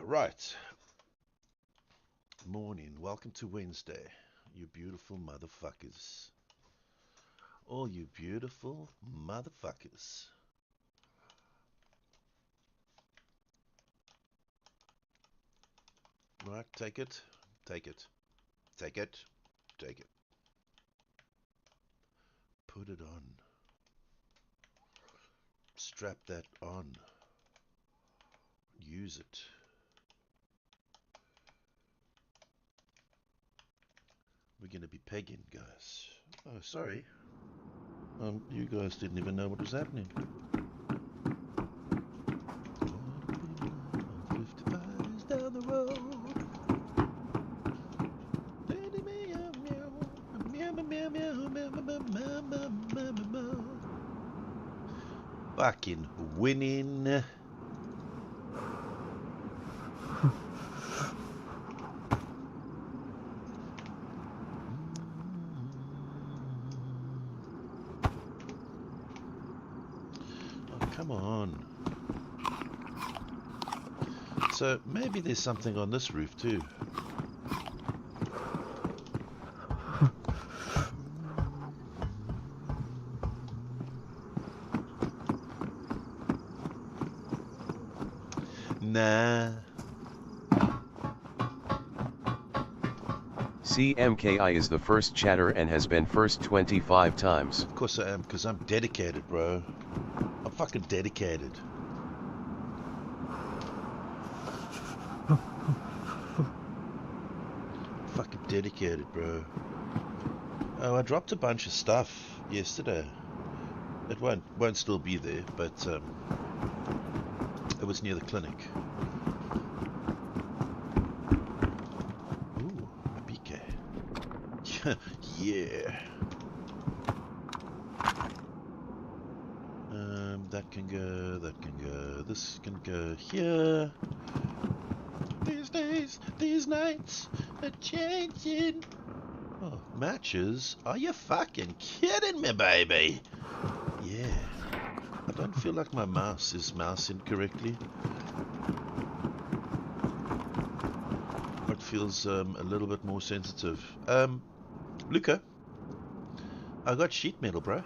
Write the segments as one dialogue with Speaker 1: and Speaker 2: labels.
Speaker 1: Right. Morning. Welcome to Wednesday, you beautiful motherfuckers. All you beautiful motherfuckers. Right, take it. Take it. Take it. Take it. Put it on. Strap that on. Use it. We're gonna be pegging, guys. Oh, sorry. You guys didn't even know what was happening. 55 is down the road. Fucking winning. Come on. So maybe there's something on this roof too. Nah.
Speaker 2: CMKI is the first chatter and has been first 25 times.
Speaker 1: Of course I am, because I'm dedicated, bro. I'm fucking dedicated. Fucking dedicated, bro. Oh, I dropped a bunch of stuff yesterday. It won't still be there, but it was near the clinic. Ooh, a BK. Yeah. That can go, this can go here. These days, these nights are changing. Oh, matches? Are you fucking kidding me, baby? Yeah. I don't feel like my mouse is mousing correctly. It feels a little bit more sensitive. Luca, I got sheet metal, bro.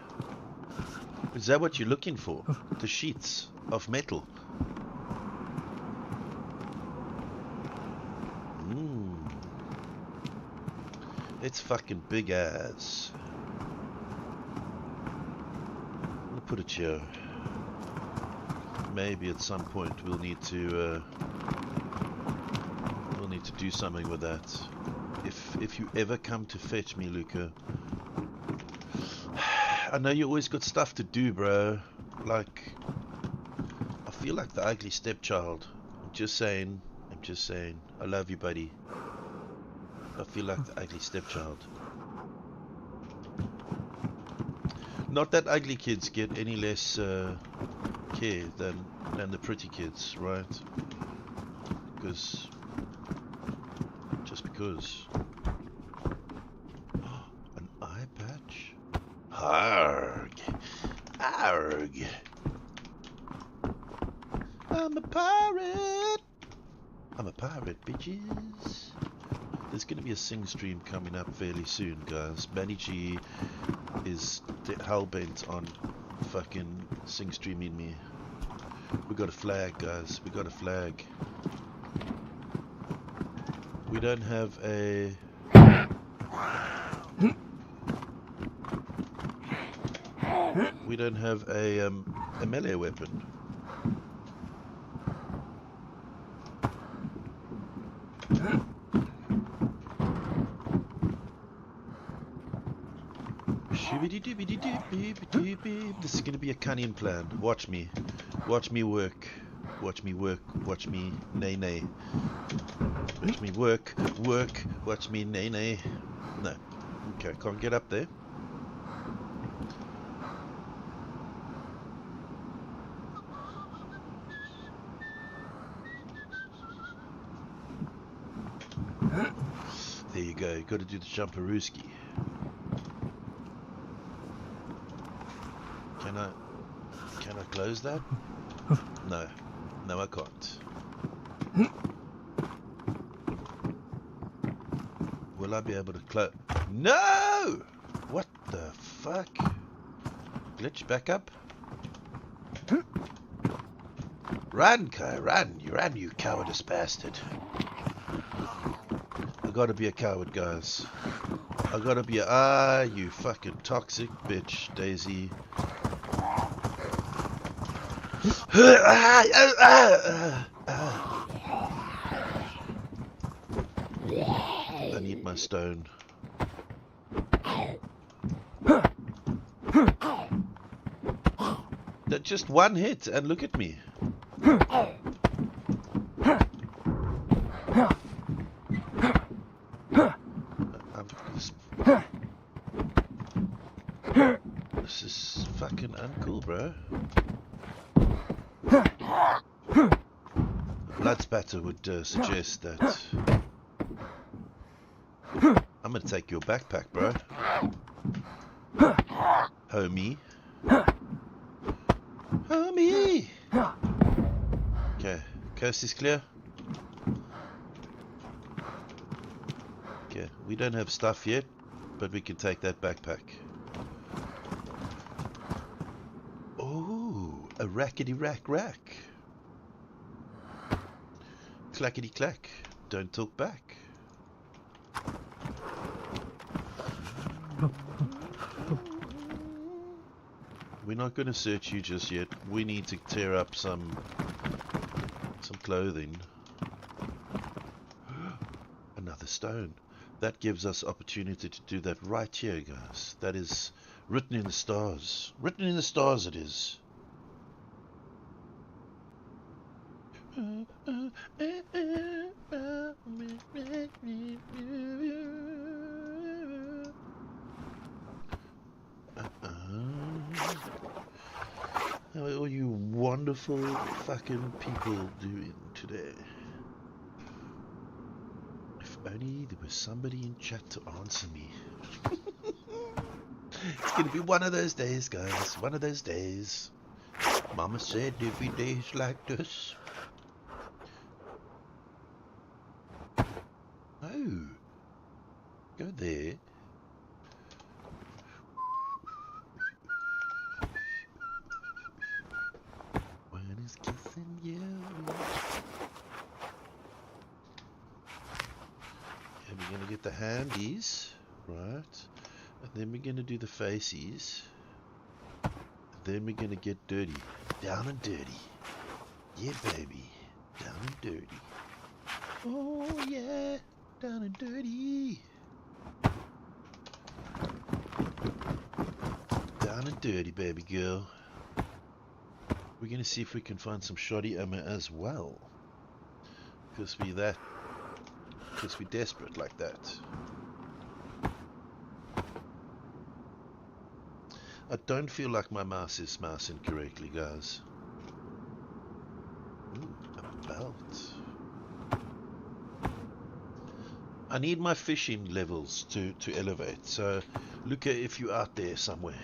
Speaker 1: Is that what you're looking for? The sheets of metal. It's fucking big ass. I'm gonna put it here. Maybe at some point we'll need to do something with that. If you ever come to fetch me, Luca. I know you always got stuff to do, bro. Like, I feel like the ugly stepchild. I'm just saying. I love you, buddy. I feel like the ugly stepchild. Not that ugly kids get any less care than the pretty kids, right? Just because. An eye patch? Arg! Arg! I'm a pirate! I'm a pirate, bitches! There's going to be a sing stream coming up fairly soon, guys. Manny G is hell-bent on fucking sing streaming me. We got a flag, guys. We got a flag. We don't have a... We don't have a melee weapon. This is gonna be a cunning plan. Watch me. Watch me work. Watch me work. Watch me nay. Watch me work. Watch me nay. No. Okay, can't get up there. There you go. You got to do the jumperooski. Can I close that? No, I can't. Will I be able to close? No! What the fuck? Glitch back up. Run, Kai, run! You ran, you cowardice bastard. I gotta be a coward, guys. I gotta be a... you fucking toxic bitch, Daisy. I need my stone. That just one hit, and look at me. This is fucking uncool, bro. Blood spatter would suggest that. I'm gonna take your backpack, bro. Homie. Homie! Okay, coast is clear. Okay, we don't have stuff yet, but we can take that backpack. Oh, a rackety rack. Clackety clack. Don't talk back. We're not going to search you just yet. We need to tear up some clothing. Another stone. That gives us opportunity to do that right here, guys. That is written in the stars. Written in the stars it is. How are all you wonderful fucking people doing today? If only there was somebody in chat to answer me. It's gonna be one of those days, guys. One of those days. Mama said every day's like this. Oh. Go there. Kissing you. And we're going to get the handies, right? And then we're going to do the faces. And then we're going to get dirty. Down and dirty. Yeah, baby. Down and dirty. Oh, yeah. Down and dirty. Down and dirty, baby girl. We're going to see if we can find some shoddy ammo as well. Because we're desperate like that. I don't feel like my mouse is mousing correctly, guys. Ooh, a belt. I need my fishing levels to elevate. So, Luca, if you're out there somewhere,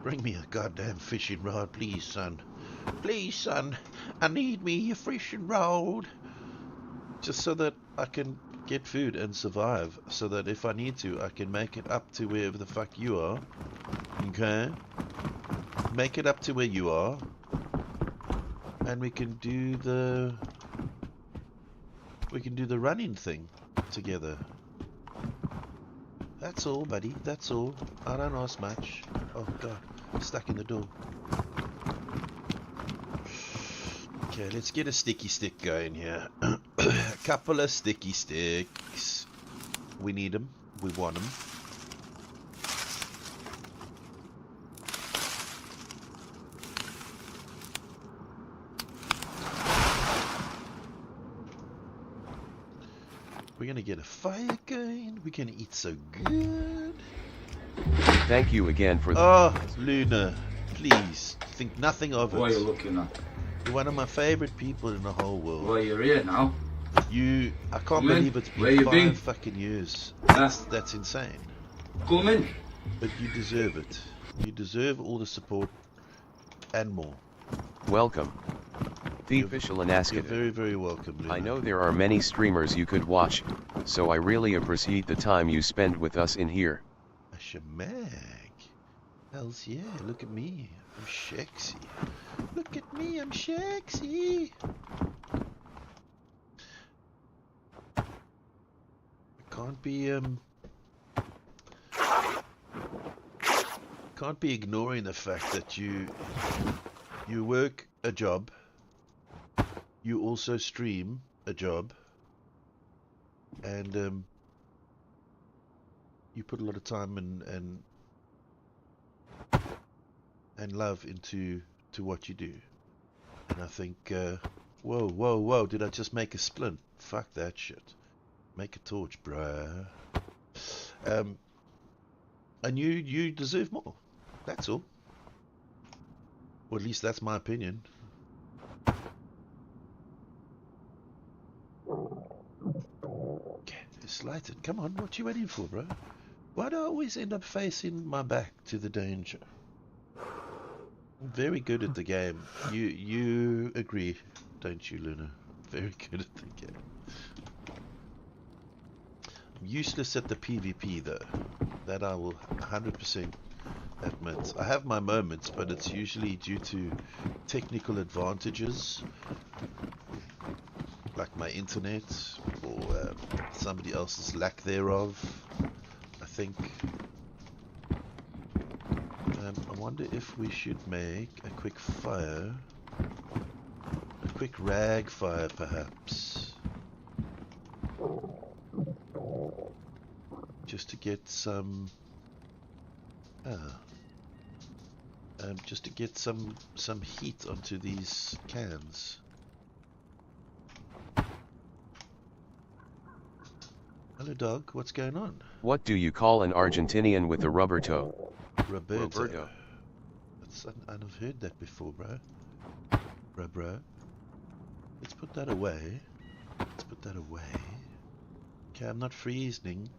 Speaker 1: bring me a goddamn fishing rod, please, son. Please, son, I need me a fishing rod. Just so that I can get food and survive. So that if I need to, I can make it up to wherever the fuck you are. Okay? Make it up to where you are. And we can do the running thing together. That's all, buddy. That's all. I don't ask much. Oh, God. I'm stuck in the door. Okay, let's get a sticky stick going here. A couple of sticky sticks. We need them. We want them. We're gonna get a fire going. We're gonna eat so good.
Speaker 2: Thank you again for the...
Speaker 1: Oh, Luna, please think nothing of it.
Speaker 3: What are you looking at?
Speaker 1: You're one of my favorite people in the whole world.
Speaker 3: Well, you're here now.
Speaker 1: I can't believe it's
Speaker 3: Where you
Speaker 1: been
Speaker 3: been?
Speaker 1: 5 fucking years.
Speaker 3: Huh?
Speaker 1: That's insane.
Speaker 3: Come in.
Speaker 1: But you deserve it. You deserve all the support and more.
Speaker 2: Welcome. The official and ask
Speaker 1: You're
Speaker 2: it.
Speaker 1: very, very welcome, Luna.
Speaker 2: I know there are many streamers you could watch, so I really appreciate the time you spend with us in here.
Speaker 1: A shamag. Hells yeah, look at me. I'm sexy. Look at me, I'm sexy. I can't be ignoring the fact that you work a job, you also stream a job, and you put a lot of time and love into what you do. And I think, whoa, did I just make a splint? Fuck that shit. Make a torch, bruh. And you deserve more. That's all. Or at least that's my opinion. Okay, it's lighted. Come on, what you waiting for, bro? Why do I always end up facing my back to the danger? I'm very good at the game. You agree, don't you, Luna? Very good at the game. I'm useless at the PvP though. That I will 100% admit. I have my moments, but it's usually due to technical advantages, like my internet or somebody else's lack thereof, I think. I wonder if we should make a quick fire, a quick rag fire perhaps, just to get some some heat onto these cans. Hello dog, what's going on?
Speaker 2: What do you call an Argentinian with a rubber toe?
Speaker 1: Roberto. I've heard that before, bro. Bro. Let's put that away. Okay, I'm not freezing.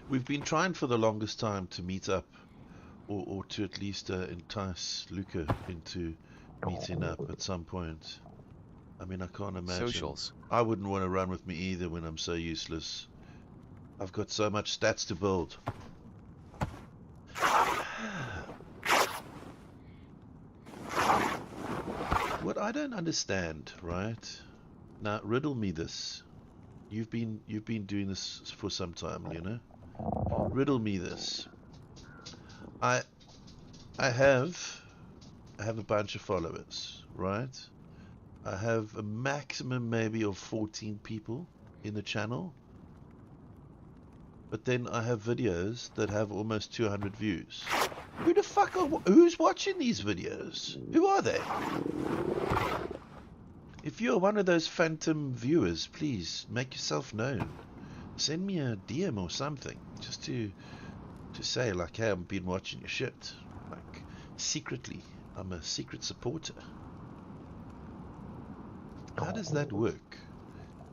Speaker 1: We've been trying for the longest time to meet up, or to at least entice Luca into meeting up at some point. I mean, I can't imagine.
Speaker 2: Socials.
Speaker 1: I wouldn't want to run with me either when I'm so useless. I've got so much stats to build. What I don't understand, right? Now, riddle me this. You've been doing this for some time, you know? Riddle me this. I have a bunch of followers, right? I have a maximum maybe of 14 people in the channel. But then I have videos that have almost 200 views. Who's watching these videos? Who are they? If you're one of those phantom viewers, please make yourself known. Send me a DM or something, just to say like, hey, I've been watching your shit. Like, secretly, I'm a secret supporter. How does that work?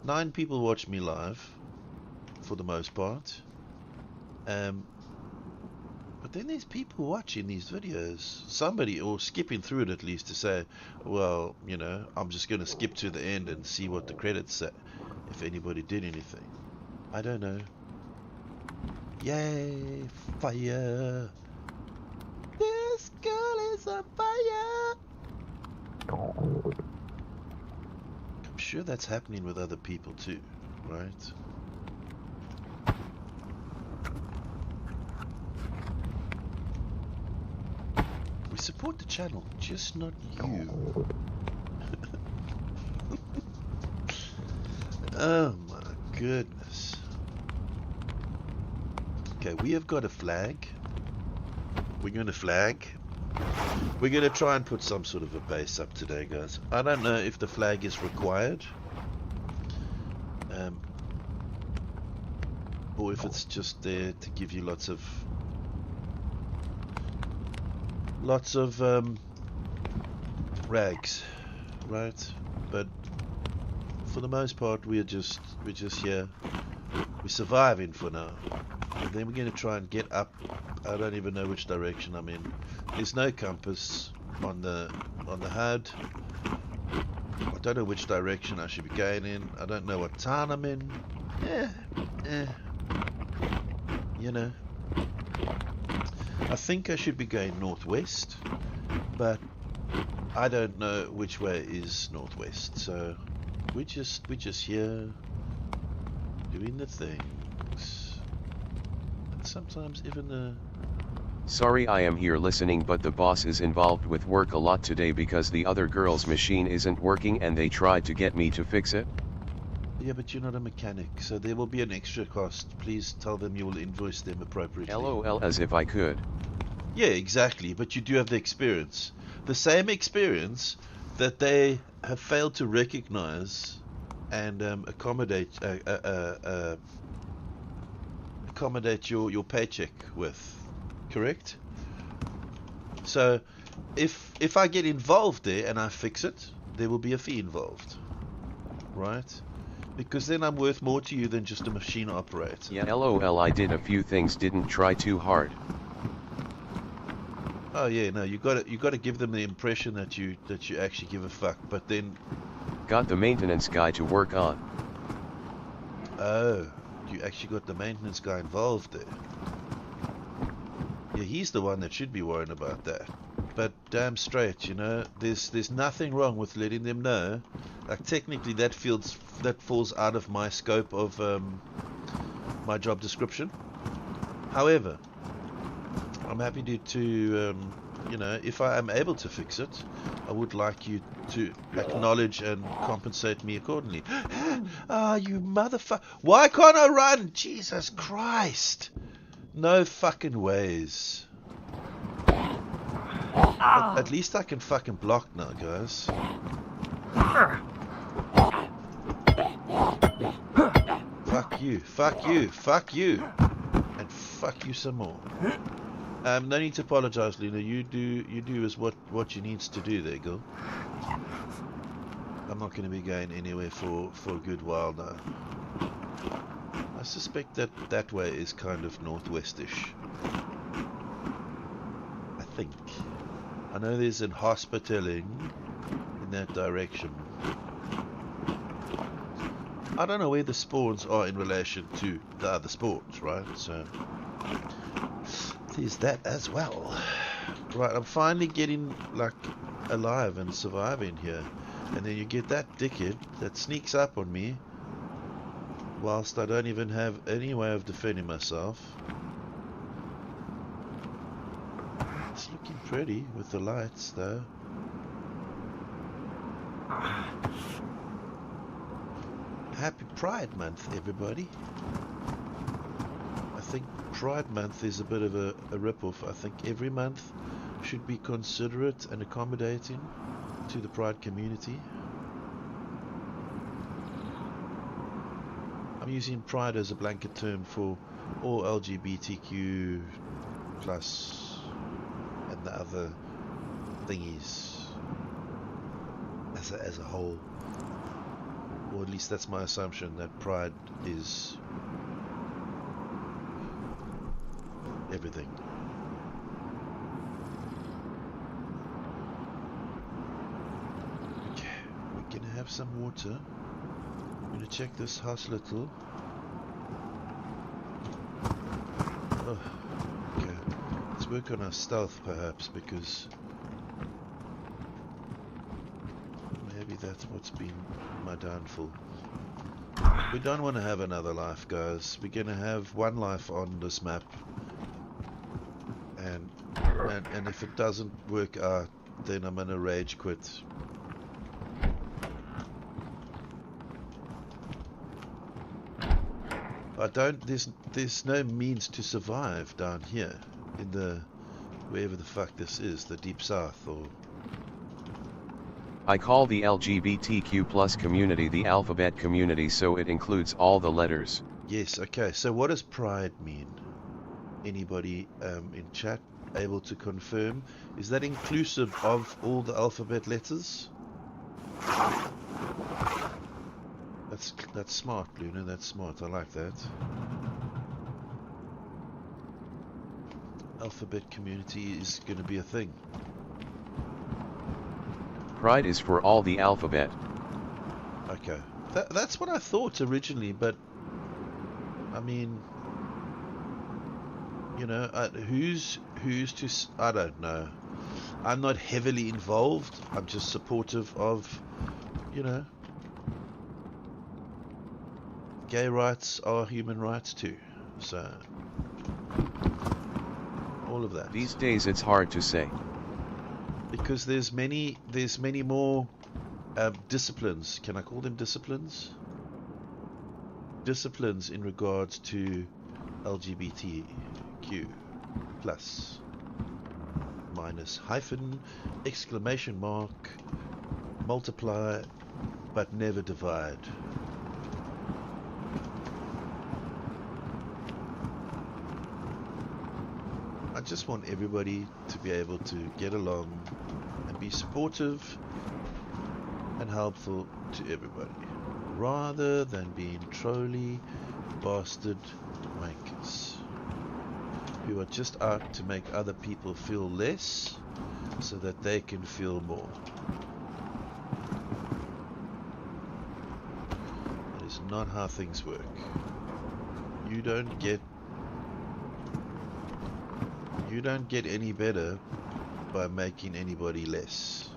Speaker 1: 9 people watch me live, for the most part. But then there's people watching these videos, somebody, or skipping through it at least, to say, well, you know, I'm just going to skip to the end and see what the credits say, if anybody did anything. I don't know. Yay, fire! This girl is on fire! I'm sure that's happening with other people too, right? We support the channel, just not you. Oh my goodness. Okay, we have got a flag. We're going to flag. We're going to try and put some sort of a base up today, guys. I don't know if the flag is required. Or if it's just there to give you lots of rags, right? But for the most part, we're just here. We're surviving for now, and then we're going to try and get up. I don't even know which direction I'm in. There's no compass on the HUD. I don't know which direction I should be going in. I don't know what town I'm in. You know. I think I should be going northwest, but I don't know which way is northwest. So we're just here doing the things. And sometimes even the...
Speaker 2: Sorry, I am here listening, but the boss is involved with work a lot today because the other girl's machine isn't working and they tried to get me to fix it.
Speaker 1: Yeah, but you're not a mechanic, so there will be an extra cost. Please tell them you will invoice them appropriately.
Speaker 2: LOL, as if I could.
Speaker 1: Yeah, exactly, but you do have the experience. The same experience that they have failed to recognize and accommodate your paycheck with. Correct? So if I get involved there and I fix it, there will be a fee involved. Right? Because then I'm worth more to you than just a machine operator.
Speaker 2: Yeah, LOL, I did a few things, didn't try too hard.
Speaker 1: Oh yeah, no, you got to give them the impression that you actually give a fuck, but then
Speaker 2: got the maintenance guy to work on.
Speaker 1: Oh, you actually got the maintenance guy involved there. Yeah, he's the one that should be worrying about that. But damn straight, you know, there's nothing wrong with letting them know. Like technically that falls out of my scope of my job description. However, I'm happy to you know, if I am able to fix it, I would like you to acknowledge and compensate me accordingly. Ah, you motherfucker! Why can't I run? Jesus Christ! No fucking ways. At least I can fucking block now, guys. Fuck you, fuck you, fuck you, and fuck you some more. No need to apologize, Luna. You do is what you needs to do there, girl. I'm not going to be going anywhere for a good while now. I suspect that way is kind of northwestish. I think. I know there's an hospitaling in that direction. I don't know where the spawns are in relation to the other spawns, right? So there's that as well. Right, I'm finally getting like alive and surviving here. And then you get that dickhead that sneaks up on me whilst I don't even have any way of defending myself. It's looking pretty with the lights though. Happy Pride Month, everybody. I think Pride Month is a bit of a rip-off. I think every month should be considerate and accommodating to the Pride community. I'm using Pride as a blanket term for all LGBTQ plus and the other thingies as a whole. Or at least that's my assumption, that Pride is everything. Okay, we're gonna have some water. I'm gonna check this house a little. Oh, okay. Let's work on our stealth perhaps, because maybe that's what's been my downfall. We don't want to have another life, guys. We're gonna have one life on this map, and if it doesn't work out, then I'm gonna rage quit. I don't. There's no means to survive down here in the wherever the fuck this is, the deep south or.
Speaker 2: I call the LGBTQ plus community the alphabet community, so it includes all the letters.
Speaker 1: Yes, okay, so what does pride mean? Anybody in chat able to confirm? Is that inclusive of all the alphabet letters? That's smart, Luna, that's smart, I like that. Alphabet community is going to be a thing.
Speaker 2: Pride is for all the alphabet.
Speaker 1: Okay. That's what I thought originally, but I mean, you know, who's to... I don't know. I'm not heavily involved. I'm just supportive of, you know, gay rights are human rights too. So, all of that.
Speaker 2: These days it's hard to say.
Speaker 1: Because there's many more disciplines. Can I call them disciplines? Disciplines in regards to LGBTQ plus minus hyphen exclamation mark multiply but never divide. I just want everybody to be able to get along and be supportive and helpful to everybody, rather than being trolly bastard wankers who are just out to make other people feel less so that they can feel more. That is not how things work. You don't get any better by making anybody less.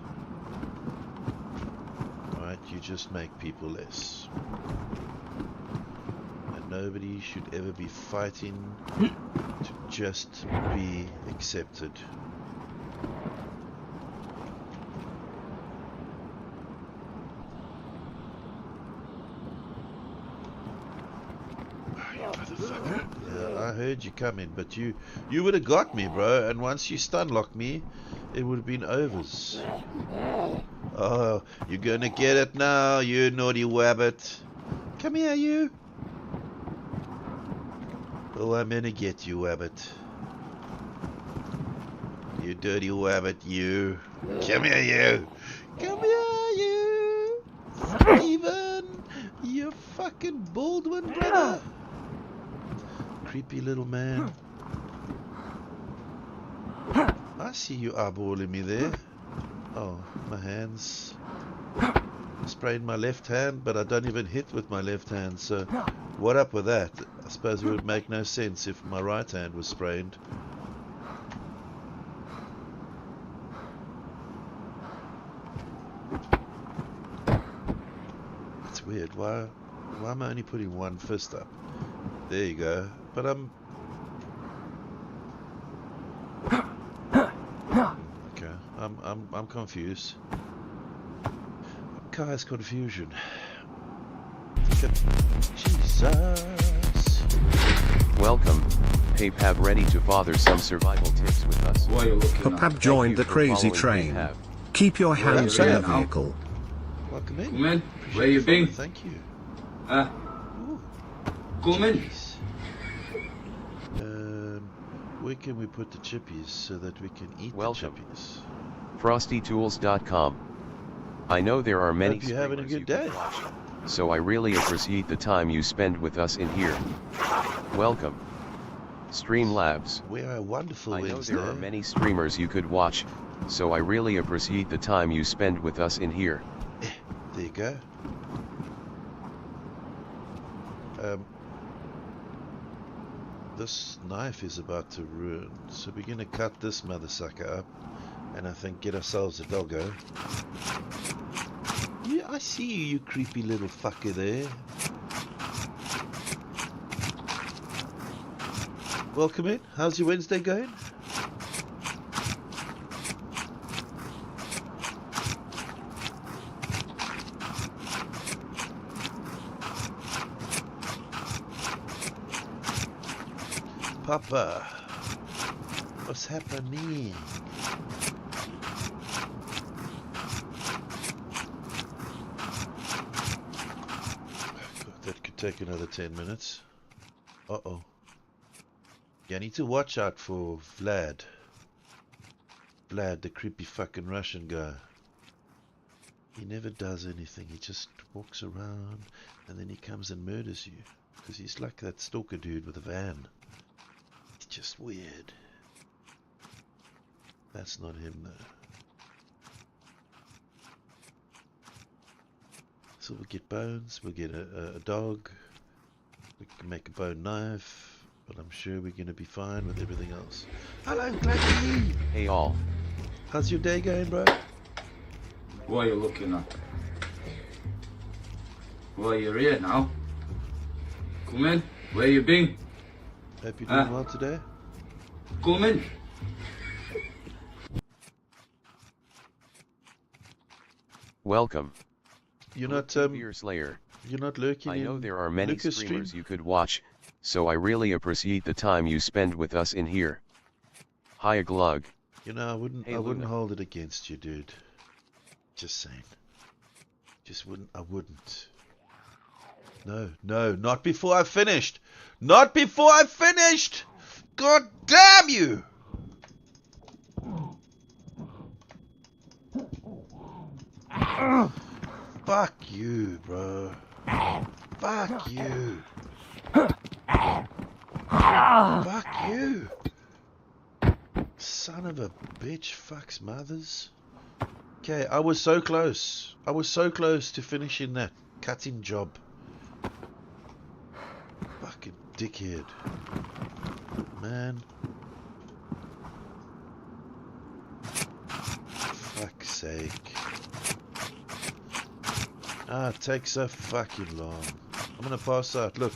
Speaker 1: Right? You just make people less. And nobody should ever be fighting to just be accepted. Yeah, I heard you coming, but you would have got me, bro. And once you stun locked me, it would have been overs. Oh, you're gonna get it now, you naughty wabbit. Come here, you. Oh, I'm gonna get you, wabbit. You dirty wabbit, you. Come here, you. Come here, you. Steven, you fucking Baldwin, brother. Creepy little man. I see you eyeballing me there. Oh, my hands. I sprayed my left hand, but I don't even hit with my left hand, so what up with that? I suppose it would make no sense if my right hand was sprained. It's weird. Why am I only putting one fist up? There you go. But okay. I'm confused. Guy's confusion. Jesus.
Speaker 2: Welcome. Hey Pab, ready to father some survival tips with us?
Speaker 3: What are you looking at?
Speaker 4: Papab joined the crazy train. Keep your hands in the vehicle.
Speaker 1: Welcome in.
Speaker 3: Come in. Where you been?
Speaker 1: Thank you.
Speaker 3: Come in.
Speaker 1: Jeez. Where can we put the chippies so that we can eat
Speaker 2: Welcome.
Speaker 1: the chippies?
Speaker 2: FrostyTools.com. I know there are many
Speaker 1: Hope you're having a
Speaker 2: streamers
Speaker 1: good
Speaker 2: you
Speaker 1: day.
Speaker 2: can watch, so I really appreciate the time you spend with us in here. Welcome. Streamlabs.
Speaker 1: We're a wonderful
Speaker 2: I know
Speaker 1: Wednesday.
Speaker 2: there are many streamers you could watch, so I really appreciate the time you spend with us in here.
Speaker 1: There you go. This knife is about to ruin, so we're gonna cut this mother sucker up, and I think get ourselves a doggo. Yeah, I see you, you creepy little fucker there. Welcome in. How's your Wednesday going? Papa, what's happening? God, that could take another 10 minutes. Uh-oh. Yeah, I need to watch out for Vlad. Vlad, the creepy fucking Russian guy. He never does anything. He just walks around and then he comes and murders you. Because he's like that stalker dude with a van. It's just weird. That's not him though. So we'll get bones, we'll get a dog, we can make a bone knife, but I'm sure we're going to be fine with everything else. Hello, Clacky!
Speaker 2: Hey all.
Speaker 1: How's your day going, bro?
Speaker 3: What are you looking at? Well, you're here now. Come in. Where you been?
Speaker 1: Hope you're doing well today.
Speaker 3: Come in.
Speaker 2: Welcome.
Speaker 1: You're not
Speaker 2: Beer Slayer.
Speaker 1: you're not lurking.
Speaker 2: I know there are many
Speaker 1: Lucas
Speaker 2: streamers
Speaker 1: stream?
Speaker 2: you could watch, so I really appreciate the time you spend with us in here. Hiya Glug.
Speaker 1: You know, I wouldn't
Speaker 2: Hey,
Speaker 1: I wouldn't
Speaker 2: Luna.
Speaker 1: hold it against you, dude. Just saying. I wouldn't. No, not before I finished. Not before I finished. God damn you. Fuck you, bro. Fuck you. Fuck you. Son of a bitch, fucks mothers. Okay, I was so close. I was so close to finishing that cutting job. Fucking dickhead. Man. Fuck's sake. Ah, it takes so fucking long. I'm gonna pass out. Look.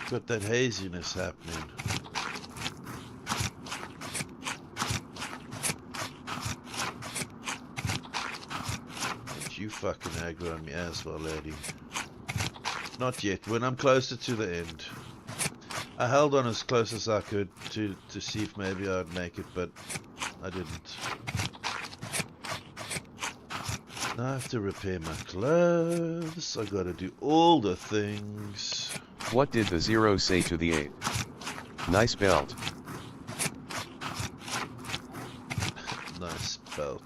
Speaker 1: Got that haziness happening. You fucking aggro on me as well, lady. Not yet. When I'm closer to the end. I held on as close as I could to see if maybe I'd make it, but I didn't. Now I have to repair my clothes. I gotta do all the things.
Speaker 2: What did the 0 say to the 8? Nice belt.
Speaker 1: Nice belt.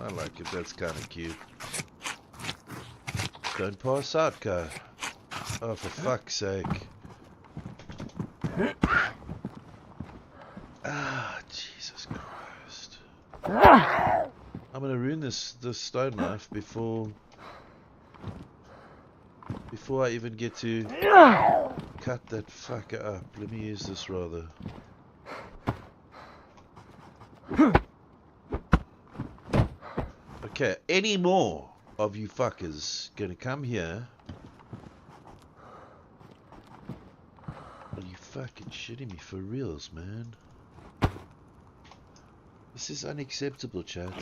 Speaker 1: I like it. That's kind of cute. Don't pass out, guy. Oh, for fuck's sake. Ah, Jesus Christ. I'm gonna ruin this stone knife before I even get to cut that fucker up. Let me use this rather. Okay, any more of you fuckers gonna come here? Are you fucking shitting me for reals, man? This is unacceptable, chat.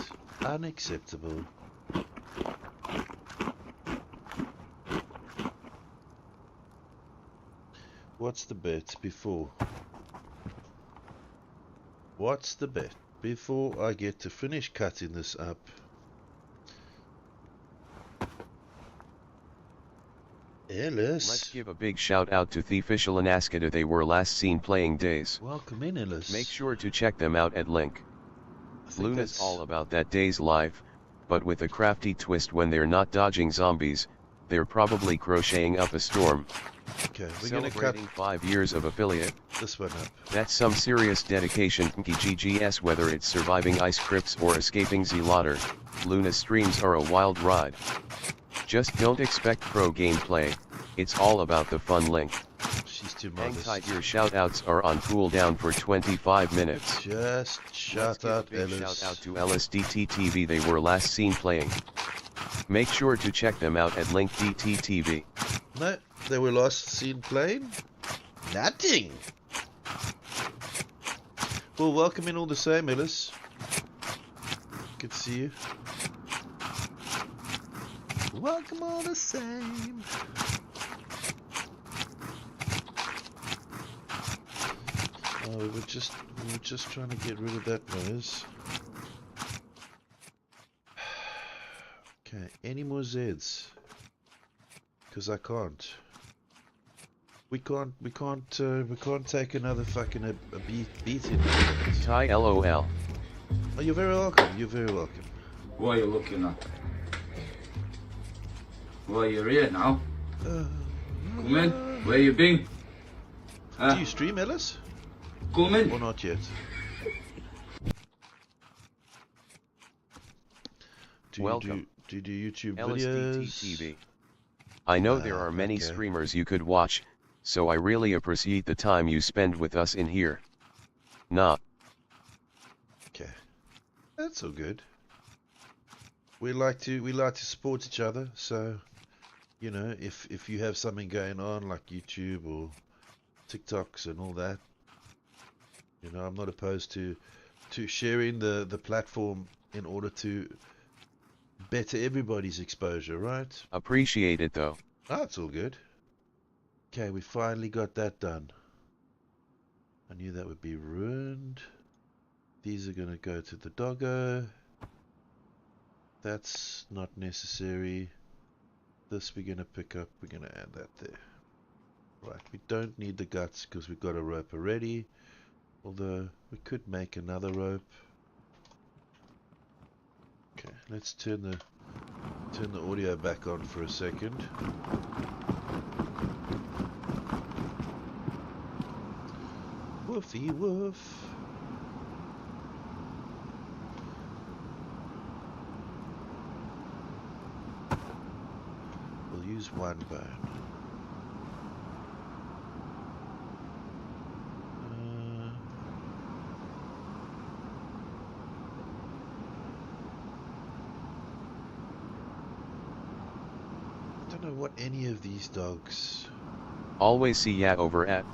Speaker 1: Unacceptable. What's the bet before? What's the bet before I get to finish cutting this up? Ellis.
Speaker 2: Let's give a big shout out to Thiefishal and Askada. They were last seen playing Days.
Speaker 1: Welcome in, Ellis.
Speaker 2: Make sure to check them out at link. Luna's all about that Days life, but with a crafty twist. When they're not dodging zombies, they're probably crocheting up a storm.
Speaker 1: Okay, we're gonna cut
Speaker 2: 5 years of affiliate.
Speaker 1: this one up.
Speaker 2: That's some serious dedication. GGS. Whether it's surviving ice crypts or escaping Z-Lotter, Luna's streams are a wild ride. Just don't expect pro gameplay, it's all about the fun. Link.
Speaker 1: She's too
Speaker 2: Hang
Speaker 1: modest.
Speaker 2: tight, your shoutouts are on cooldown for 25 minutes.
Speaker 1: Just shout out Ellis.
Speaker 2: Shout out to LSDT they were last seen playing. Make sure to check them out at link DTTV.
Speaker 1: No, they were last seen playing. Nothing. Well, welcome in all the same, Ellis. Good to see you. Welcome all the same. Oh, we were just trying to get rid of that noise. Okay, any more Zeds? Because I can't. We can't take another fucking a beating.
Speaker 2: Ty LOL.
Speaker 1: Oh, you're very welcome. You're very welcome.
Speaker 3: What are you looking at? Well, you're here now. Come in. Where you been?
Speaker 1: Do you stream, Ellis?
Speaker 3: Come in.
Speaker 1: Or not yet? Do
Speaker 2: Welcome.
Speaker 1: Do you do YouTube
Speaker 2: LSDT
Speaker 1: videos?
Speaker 2: TV. I know there are many
Speaker 1: Okay.
Speaker 2: streamers you could watch, so I really appreciate the time you spend with us in here. Nah.
Speaker 1: Okay. That's all good. We like to support each other, so you know, if you have something going on like YouTube or TikToks and all that, you know, I'm not opposed to sharing the platform in order to better everybody's exposure, right?
Speaker 2: Appreciate it though.
Speaker 1: Ah, it's all good. Okay, we finally got that done. I knew that would be ruined. These are gonna go to the doggo. That's not necessary. This we're gonna pick up, we're gonna add that there. Right, we don't need the guts because we've got a rope already. Although we could make another rope. Okay, let's turn the audio back on for a second. Woofy woof. We'll use one bone. I don't know what any of these dogs.
Speaker 2: Always see ya over at.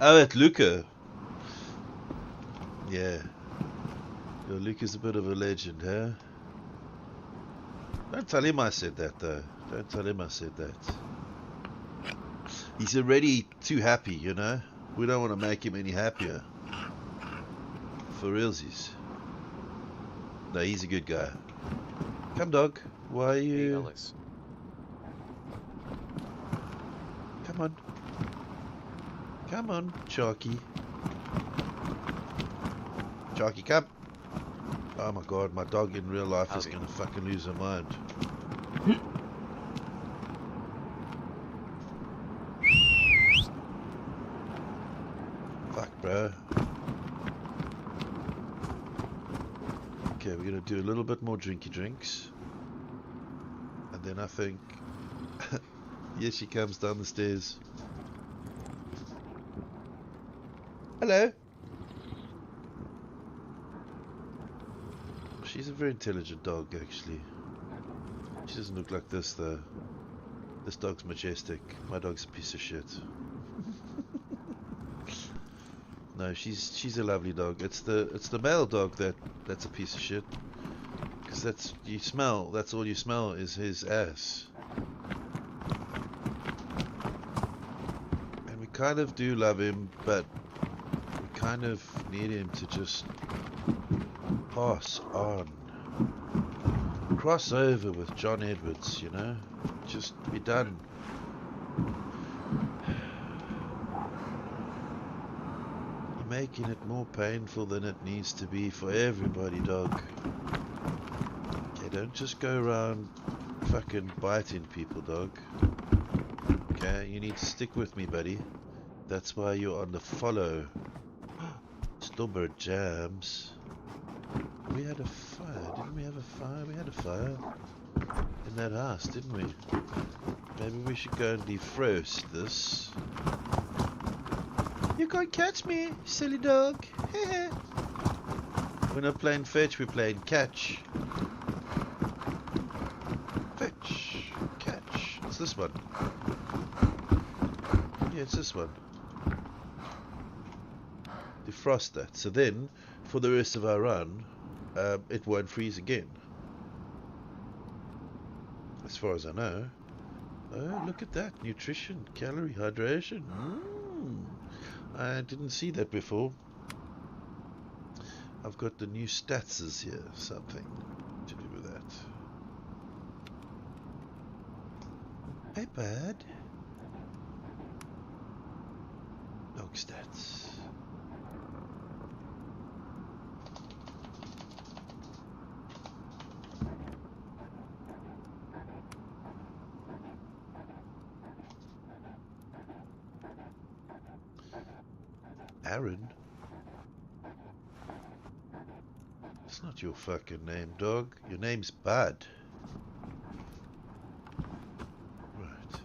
Speaker 1: Oh, at Luca. Yeah. Yo, Luca's a bit of a legend, huh? Don't tell him I said that, though. Don't tell him I said that. He's already too happy, you know? We don't want to make him any happier. For realsies. No, he's a good guy. Come, dog. Why are you...
Speaker 2: Hey, Ellis.
Speaker 1: Come on. Come on, Chalky. Chalky, come. Oh my god, my dog in real life is gonna fucking lose her mind. Fuck, bro. Okay, we're gonna do a little bit more drinky drinks. And then I think... Here she comes down the stairs. Hello. She's a very intelligent dog, actually. She doesn't look like this, though. This dog's majestic. My dog's a piece of shit. No, she's a lovely dog. It's the male dog that's a piece of shit. Because that's all you smell is his ass. And we kind of do love him, but we kind of need him to just pass on. Cross over with John Edwards, you know? Just be done. You're making it more painful than it needs to be for everybody, dog. Okay, don't just go around fucking biting people, dog. Okay, you need to stick with me, buddy. That's why you're on the follow. Stubber jams. We had a fire, didn't we have a fire? We had a fire in that house, didn't we? Maybe we should go and defrost this. You can't catch me, silly dog. We're not playing fetch, we're playing catch. Fetch, catch. It's this one. Yeah, it's this one. Defrost that. So then, for the rest of our run, it won't freeze again. As far as I know. Oh, look at that. Nutrition, calorie, hydration. I didn't see that before. I've got the new stats here. Something to do with that. Hey, bud. Dog stats. Aaron? That's not your fucking name, dog. Your name's Bud. Right.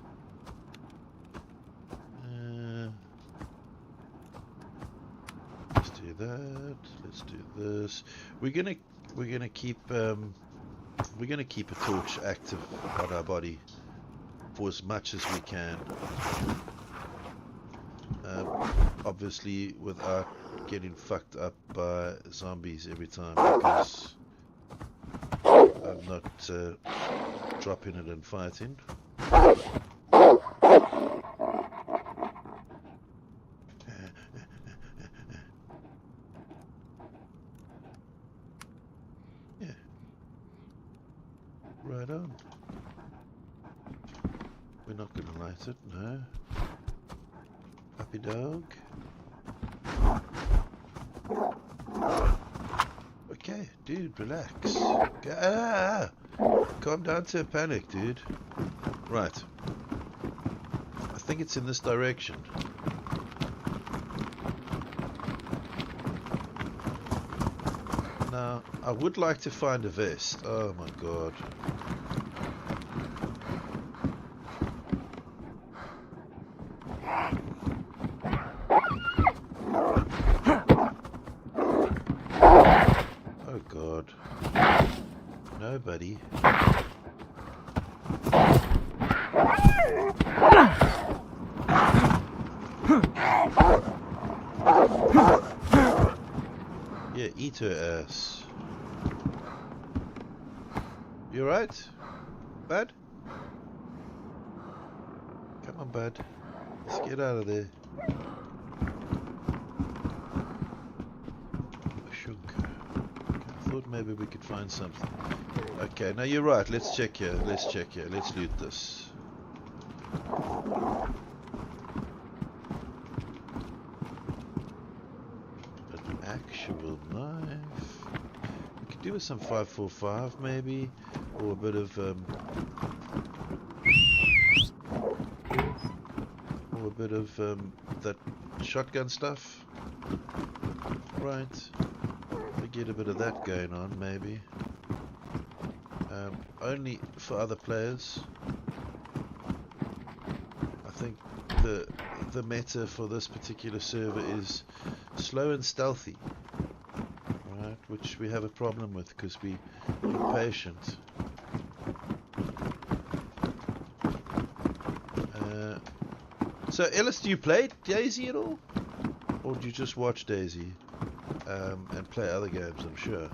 Speaker 1: Let's do that. Let's do this. We're gonna keep a torch active on our body for as much as we can. Obviously without getting fucked up by zombies every time, because I'm not dropping it and fighting. Yeah. Right on. We're not gonna light it, no. Puppy dog. Okay, dude, relax. Calm down to a panic, dude. Right. I think it's in this direction. Now, I would like to find a vest. Oh my god. Oh god. Nobody. Yeah, eat her ass. You alright? Bud? Come on, Bud. Let's get out of there. Shunk. I thought maybe we could find something. Okay, now you're right. Let's check here. Let's check here. Let's loot this. An actual knife. We could do with some 545 maybe, or a bit of that shotgun stuff. Right. We get a bit of that going on maybe. Only for other players. I think the meta for this particular server is slow and stealthy, right? Which we have a problem with because we're impatient. So Ellis, do you play Daisy at all, or do you just watch Daisy and play other games? I'm sure.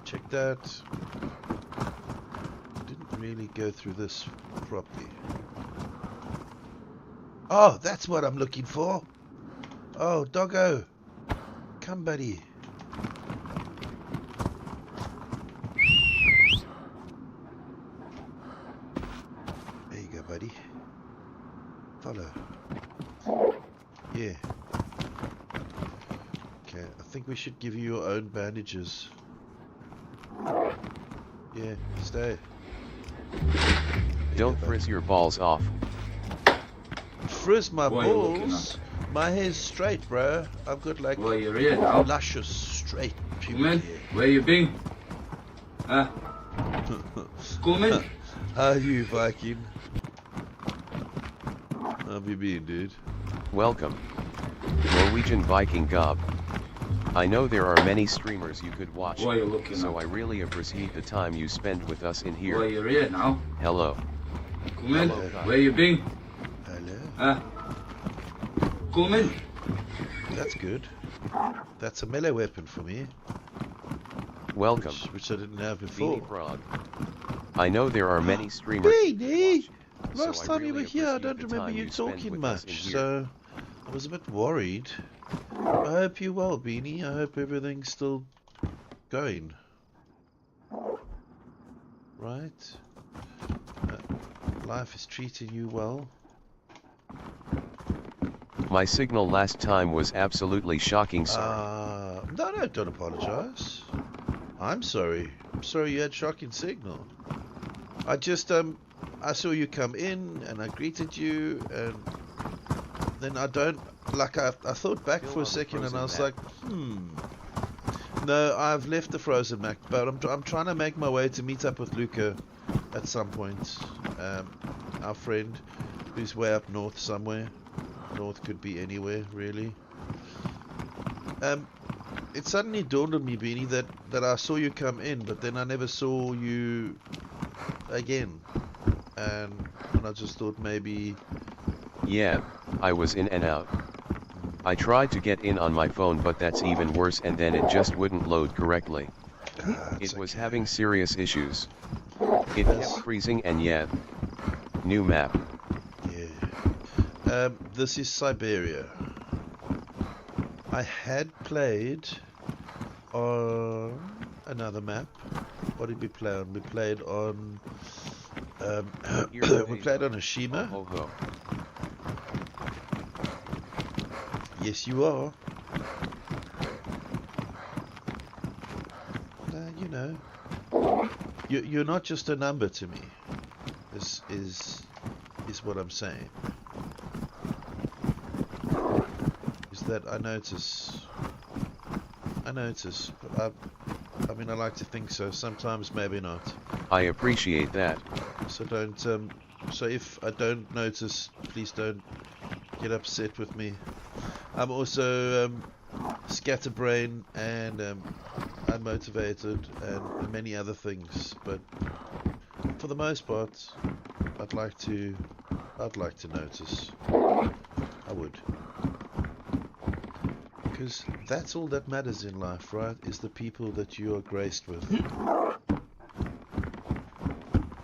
Speaker 1: Check that. Didn't really go through this properly. Oh, that's what I'm looking for. Oh, doggo. Come, buddy. There you go, buddy. Follow. Yeah. Okay, I think we should give you your own bandages. Yeah, stay.
Speaker 2: Don't frizz your balls off.
Speaker 1: Frizz my balls? My hair's straight, bro. I've got like
Speaker 3: you're here now.
Speaker 1: luscious straight
Speaker 3: Schoolman,
Speaker 1: pubic hair.
Speaker 3: where you been? Huh? Schoolman?
Speaker 1: How are you, Viking? How have you been, dude?
Speaker 2: Welcome. Norwegian Viking Gob. I know there are many streamers you could watch,
Speaker 3: Why you looking
Speaker 2: so
Speaker 3: up?
Speaker 2: I really appreciate the time you spend with us in here.
Speaker 3: Well, you're here now.
Speaker 2: Hello.
Speaker 3: Schoolman,
Speaker 1: Hello.
Speaker 3: where you been?
Speaker 1: Hello.
Speaker 3: Huh? Schoolman?
Speaker 1: That's good. That's a melee weapon for me,
Speaker 2: Welcome.
Speaker 1: which I didn't have before.
Speaker 2: Beanie Frog. I know there are many streamers you could
Speaker 1: Beanie!
Speaker 2: watch,
Speaker 1: Last
Speaker 2: so I
Speaker 1: time you were
Speaker 2: really
Speaker 1: here, I
Speaker 2: appreciate
Speaker 1: don't
Speaker 2: the
Speaker 1: remember
Speaker 2: time
Speaker 1: you
Speaker 2: spend
Speaker 1: talking
Speaker 2: with us in
Speaker 1: much,
Speaker 2: here.
Speaker 1: so I was a bit worried. I hope you're well, Beanie. I hope everything's still going. Right? Life is treating you well.
Speaker 2: My signal last time was absolutely shocking, sorry.
Speaker 1: No, don't apologize. I'm sorry. I'm sorry you had shocking signal. I just, I saw you come in and I greeted you and then I don't, like, I thought back for a second and I was like, no, I've left the frozen map, but I'm trying to make my way to meet up with Luca at some point. Our friend who's way up north somewhere. North could be anywhere, really. It suddenly dawned on me, Beanie, that I saw you come in, but then I never saw you again. And I just thought maybe...
Speaker 2: Yeah, I was in and out. I tried to get in on my phone, but that's even worse, and then it just wouldn't load correctly. It was having serious issues. It kept freezing, and yeah. New map.
Speaker 1: Yeah. This is Siberia. I had played on another map. What did we play on? We played on... we played on Ashima.
Speaker 2: Ho, ho, ho.
Speaker 1: Yes, you are. You know, you're not just a number to me. This is what I'm saying. Is that I notice, but I mean, I like to think so. Sometimes, maybe not.
Speaker 2: I appreciate that.
Speaker 1: So don't. So if I don't notice, please don't get upset with me. I'm also scatterbrain and unmotivated and many other things, but for the most part, I'd like to notice. I would, because that's all that matters in life, right? Is the people that you are graced with.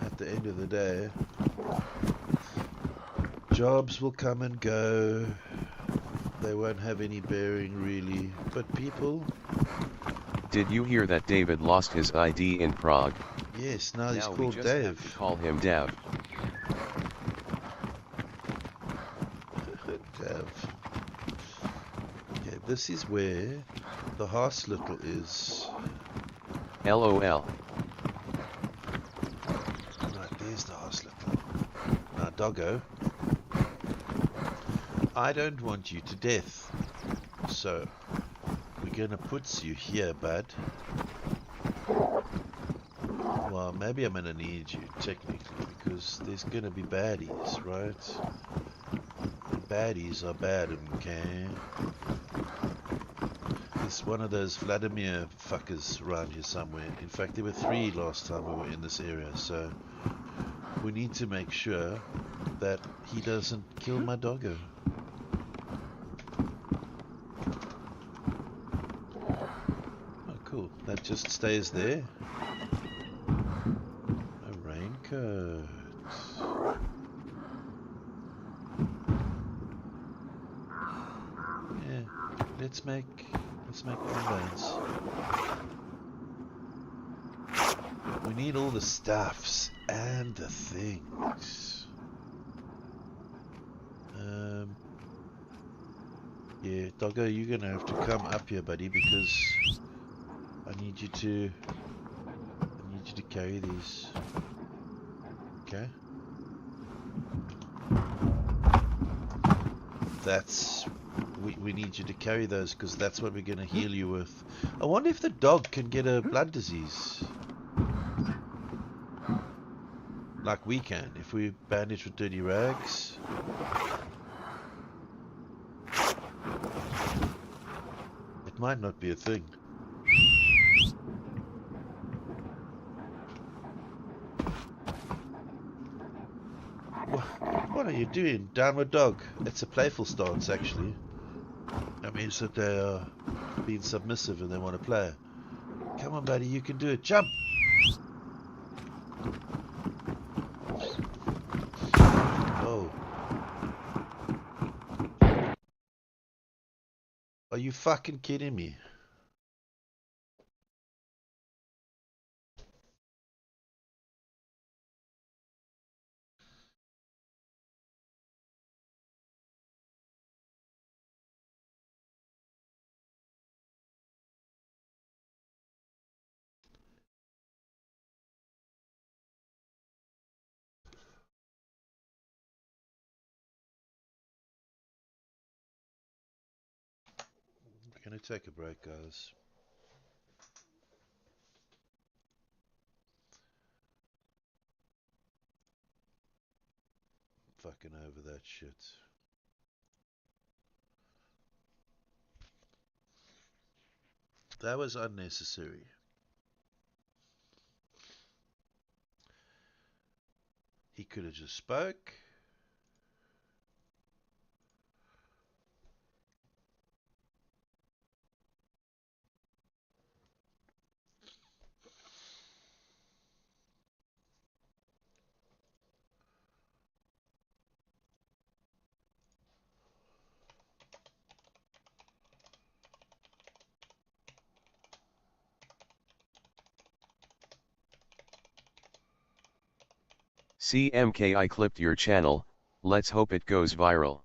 Speaker 1: At the end of the day, jobs will come and go. They won't have any bearing, really. But people...
Speaker 2: Did you hear that David lost his ID in Prague?
Speaker 1: Yes, now he's called
Speaker 2: we just
Speaker 1: Dave.
Speaker 2: Have to call him Dav.
Speaker 1: Dav. Okay, this is where the hospital is.
Speaker 2: LOL.
Speaker 1: Right, there's the hospital. Now, doggo. I don't want you to death, so we're gonna put you here, bud. Well, maybe I'm gonna need you, technically, because there's gonna be baddies, right? And baddies are bad, okay? There's one of those Vladimir fuckers around here somewhere. In fact, there were 3 last time we were in this area, so we need to make sure that he doesn't kill my doggo. Cool, that just stays there. A raincoat. Yeah, let's make windows. We need all the stuffs and the things. Yeah, doggo, you're gonna have to come up here, buddy, because I need you to carry these. Okay? That's we need you to carry those because that's what we're gonna heal you with. I wonder if the dog can get a blood disease. Like we can, if we bandage with dirty rags. It might not be a thing. What are you doing? Downward dog. It's a playful stance, actually. That means that they are being submissive and they want to play. Come on, buddy, you can do it. Jump! Oh. Are you fucking kidding me? Gonna take a break, guys. Fucking over that shit. That was unnecessary. He could have just spoke.
Speaker 2: CMK, I clipped your channel, let's hope it goes viral.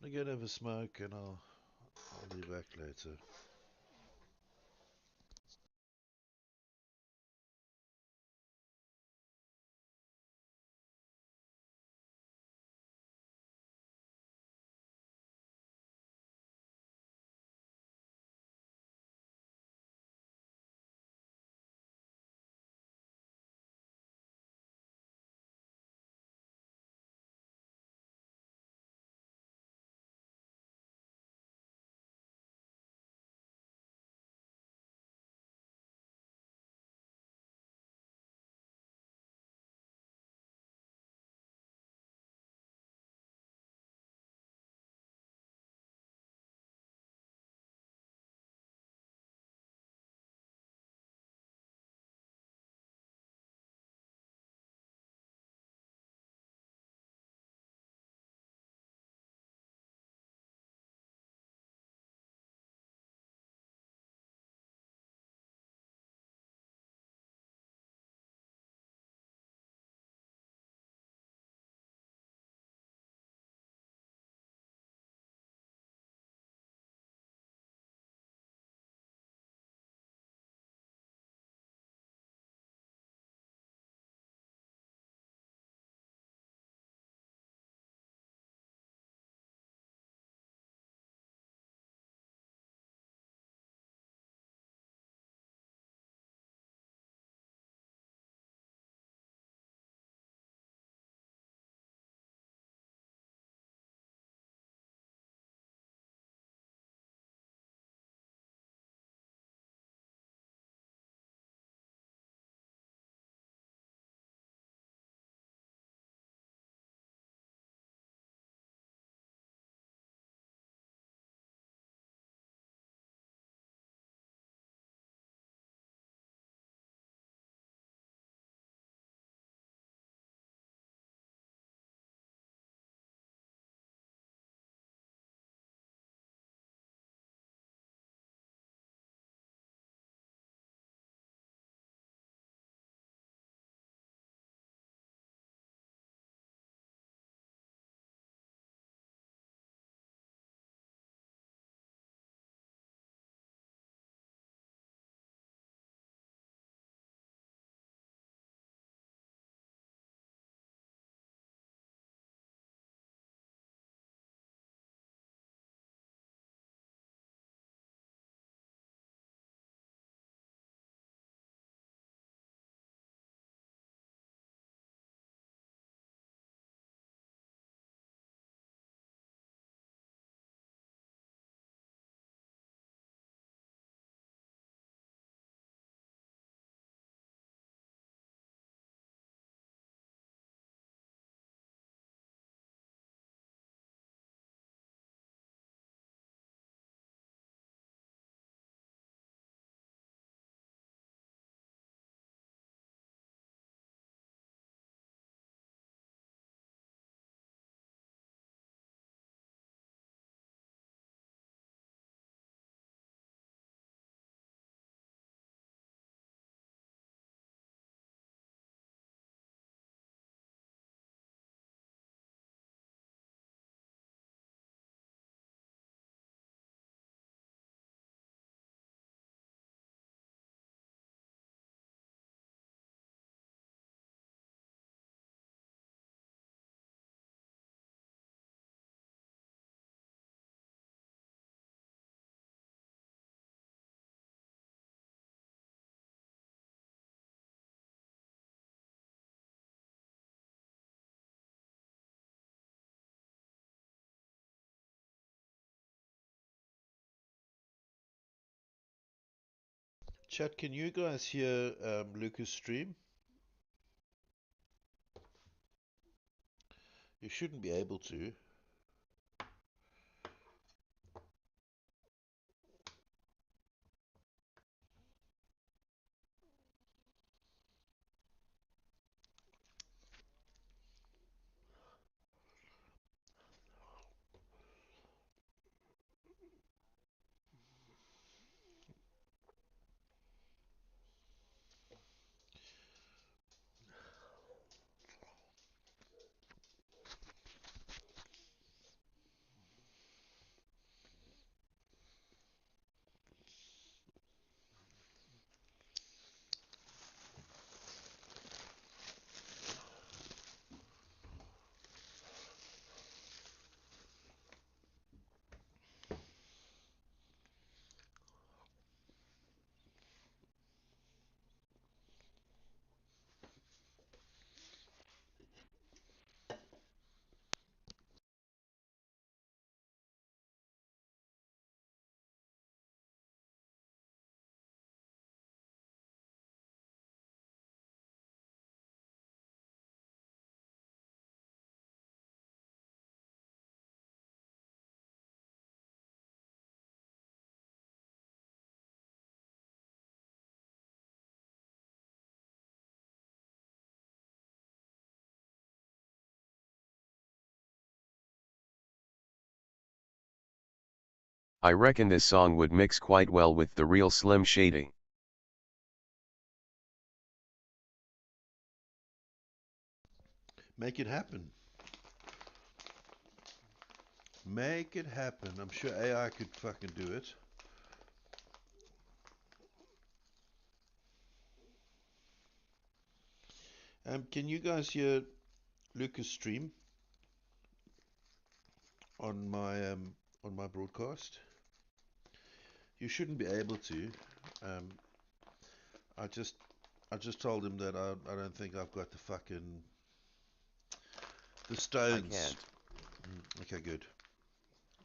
Speaker 1: I'm gonna have a smoke and I'll be back later. Chat, can you guys hear Lucas stream? You shouldn't be able to.
Speaker 2: I reckon this song would mix quite well with the real Slim Shady.
Speaker 1: Make it happen. Make it happen. I'm sure AI could fucking do it. Can you guys hear Lucas stream on my broadcast? You shouldn't be able to. Um, I just I just told him that I don't think I've got the
Speaker 2: I
Speaker 1: stones.
Speaker 2: can't.
Speaker 1: Okay, good.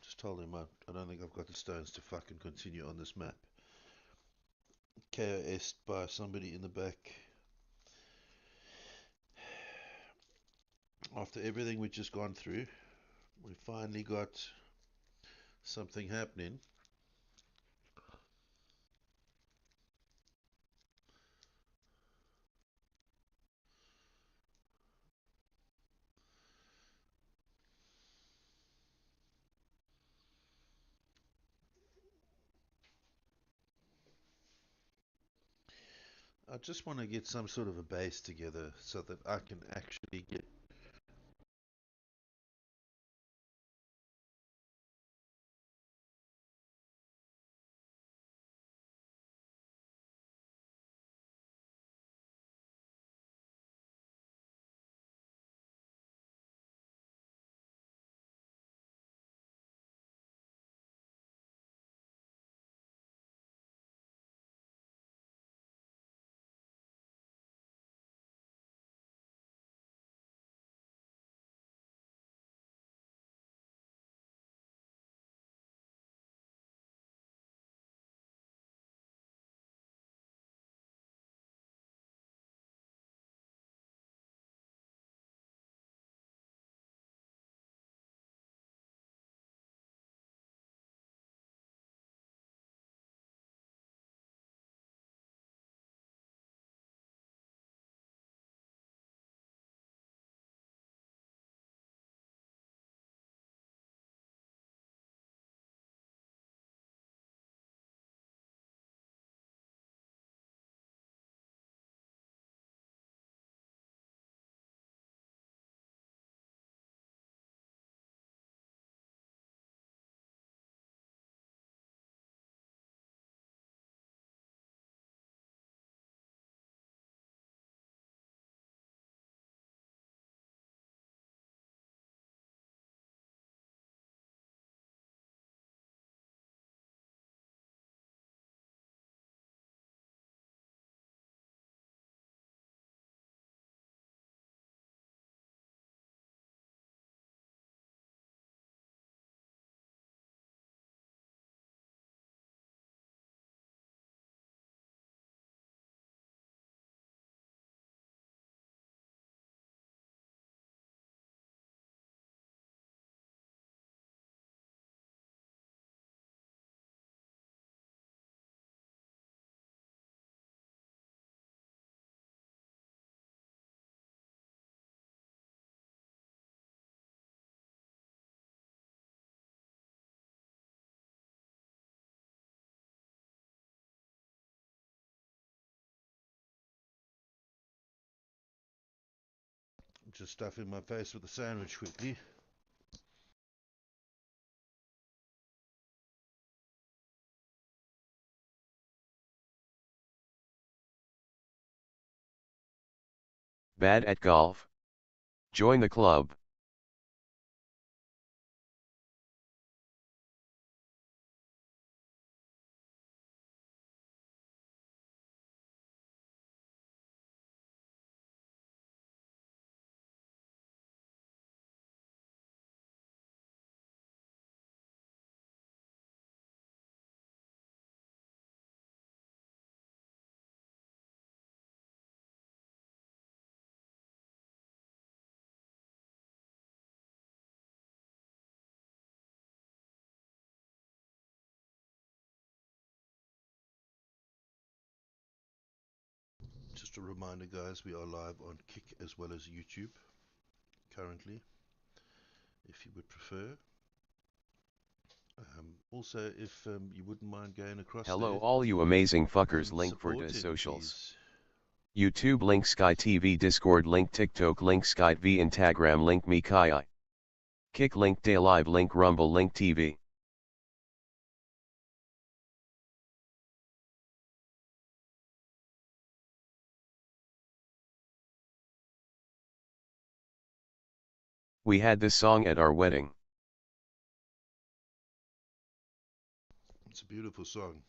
Speaker 1: Just told him I don't think I've got the stones to fucking continue on this map. KOS by somebody in the back. After everything we've just gone through, we finally got something happening. I just want to get some sort of a base together so that I can actually get Just stuffing my face with a sandwich quickly.
Speaker 2: Bad at golf? Join the club.
Speaker 1: Just a reminder, guys, we are live on Kick as well as YouTube currently, if you would prefer. Also, if you wouldn't mind going across
Speaker 2: Hello
Speaker 1: there
Speaker 2: all you amazing fuckers.
Speaker 1: and
Speaker 2: Link for the
Speaker 1: supporting,
Speaker 2: socials.
Speaker 1: please.
Speaker 2: YouTube link, Skai TV, Discord link, TikTok link, Skai TV, Instagram link, Mikai. Kick link, Day Live link, Rumble link, TV. We had this song at our wedding.
Speaker 1: It's a beautiful song.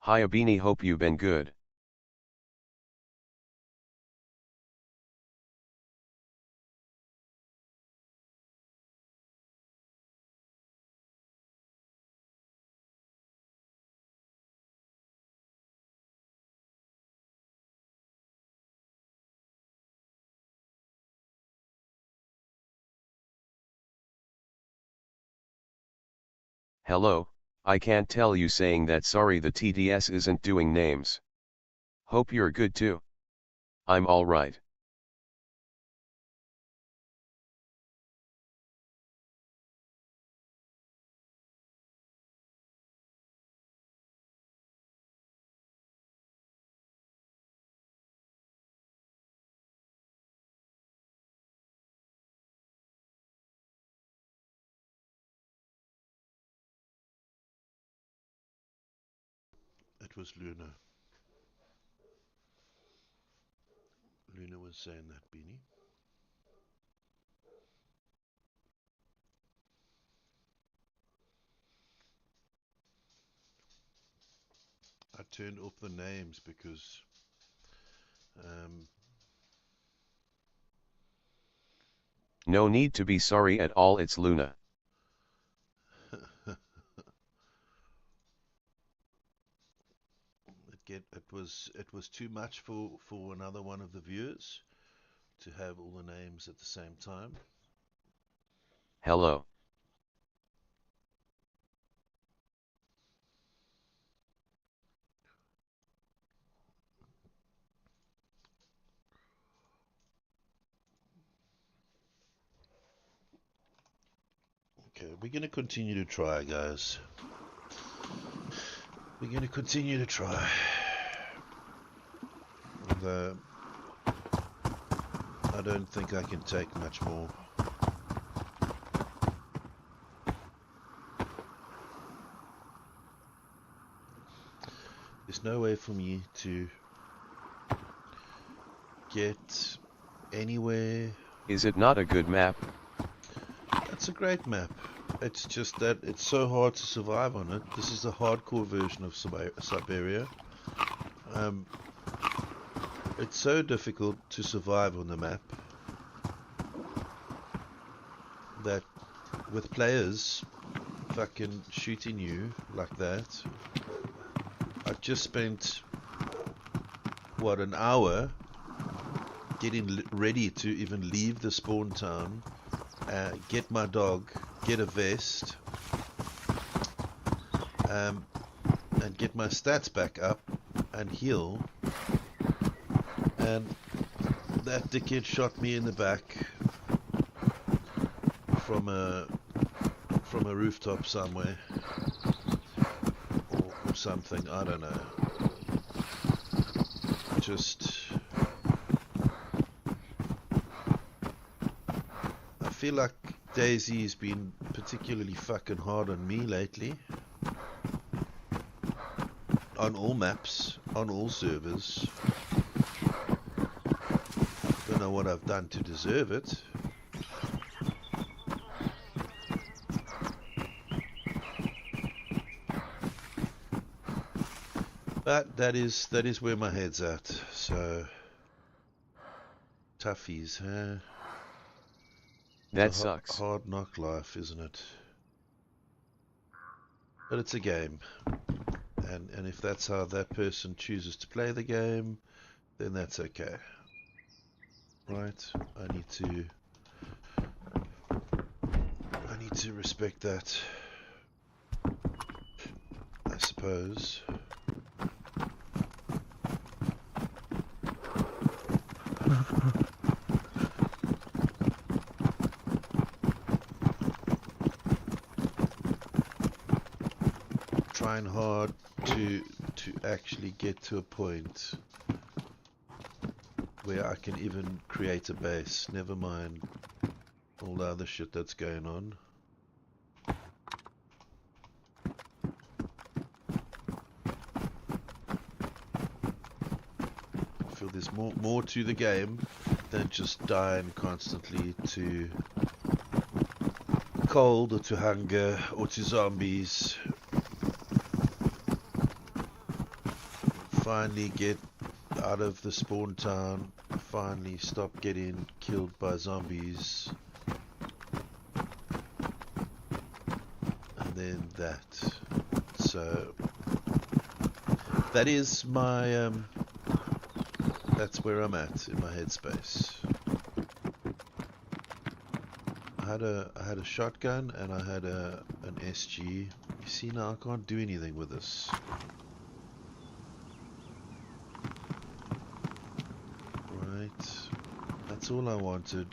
Speaker 2: Hi Abini, hope you been good. Hello, I can't tell you saying that sorry the TDS isn't doing names. Hope you're good too. I'm alright.
Speaker 1: It was Luna. Luna was saying that, Beanie. I turned off the names because
Speaker 2: No need to be sorry at all, it's Luna.
Speaker 1: it was too much for another one of the viewers to have all the names at the same time.
Speaker 2: Hello.
Speaker 1: we're going to continue to try, guys. We're going to continue to try. Although I don't think I can take much more. There's no way for me to get anywhere.
Speaker 2: Is it not a good map?
Speaker 1: It's a great map. It's just that it's so hard to survive on it. This is a hardcore version of Siberia. It's so difficult to survive on the map that with players fucking shooting you like that, I've just spent, what, an hour getting ready to even leave the spawn town, get my dog, get a vest, and get my stats back up and heal. And that dickhead shot me in the back from a rooftop somewhere, or something, I don't know. Just, I feel like DayZ's been particularly fucking hard on me lately. On all maps, on all servers. Don't know what I've done to deserve it. But that is where my head's at. So toughies, huh?
Speaker 2: That sucks.
Speaker 1: Hard knock life, isn't it? But it's a game. And if that's how that person chooses to play the game, then that's okay. Right? I need to respect that, I suppose. Trying hard to actually get to a point where I can even create a base, never mind all the other shit that's going on. I feel there's more to the game than just dying constantly to cold or to hunger or to zombies. Finally get out of the spawn town, finally stop getting killed by zombies, and then that. So that is my that's where I'm at in my headspace. I had a shotgun and I had an SG. You see, now I can't do anything with this. That's all I wanted,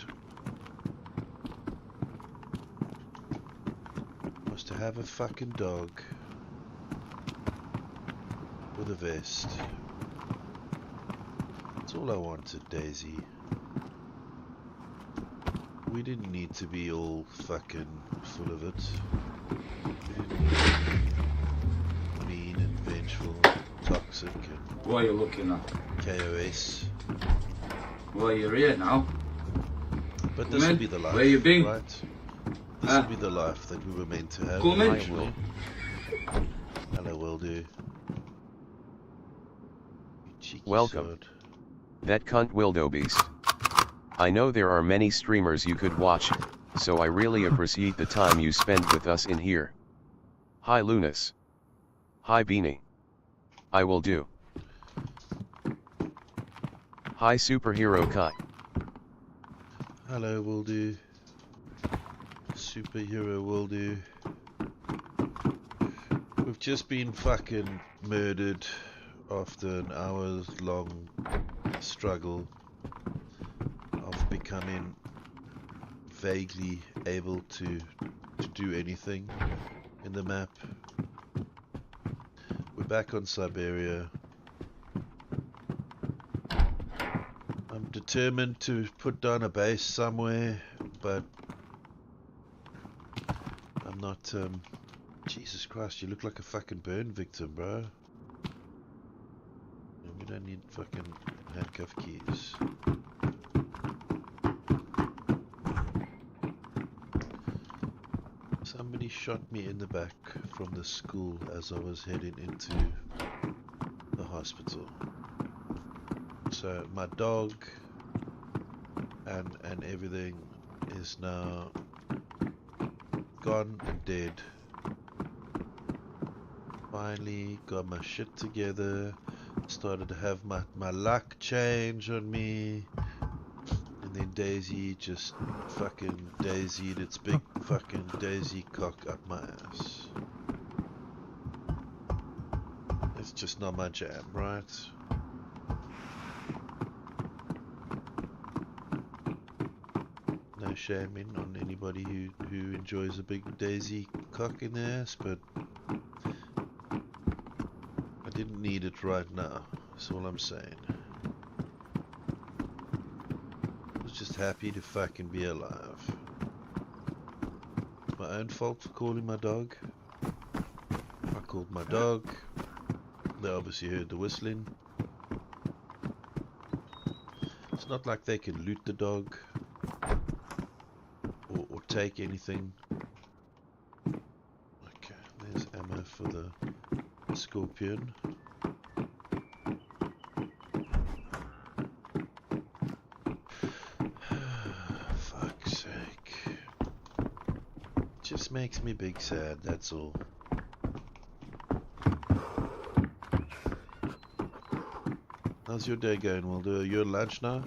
Speaker 1: was to have a fucking dog with a vest. That's all I wanted, DayZ. We didn't need to be all fucking full of it. We didn't need to be mean and vengeful, toxic and
Speaker 3: What are you looking at?
Speaker 1: KOS.
Speaker 3: Well, you're here now.
Speaker 1: But this will be the life,
Speaker 3: where you been?
Speaker 1: Right? This will be the life that we were meant to have.
Speaker 3: Come in.
Speaker 1: Actually. Hello, will do.
Speaker 2: Welcome.
Speaker 1: Sword.
Speaker 2: That cunt wildebeest. I know there are many streamers you could watch, so I really appreciate the time you spend with us in here. Hi Lunas. Hi Beanie. I will do. Hi Superhero Kai.
Speaker 1: Hello, will do. Superhero will do. We've just been fucking murdered after an hours-long struggle of becoming vaguely able to to do anything in the map. We're back on Siberia. I'm determined to put down a base somewhere, but I'm not, Jesus Christ, you look like a fucking burn victim, bro. We don't need fucking handcuff keys. Somebody shot me in the back from the school as I was heading into the hospital. So my dog and everything is now gone and dead. Finally got my shit together. Started to have my luck change on me. And then Daisy just fucking daisied its big fucking daisy cock up my ass. It's just not my jam, right? No shaming on anybody who enjoys a big daisy cock in their ass, but I didn't need it right now. That's all I'm saying. I was just happy to fucking be alive. It's my own fault for calling my dog. I called my dog. They obviously heard the whistling. It's not like they can loot the dog or take anything. Okay, there's ammo for the scorpion. Fuck's sake. Just makes me big sad, that's all. How's your day going, Waldo? Are you at lunch now?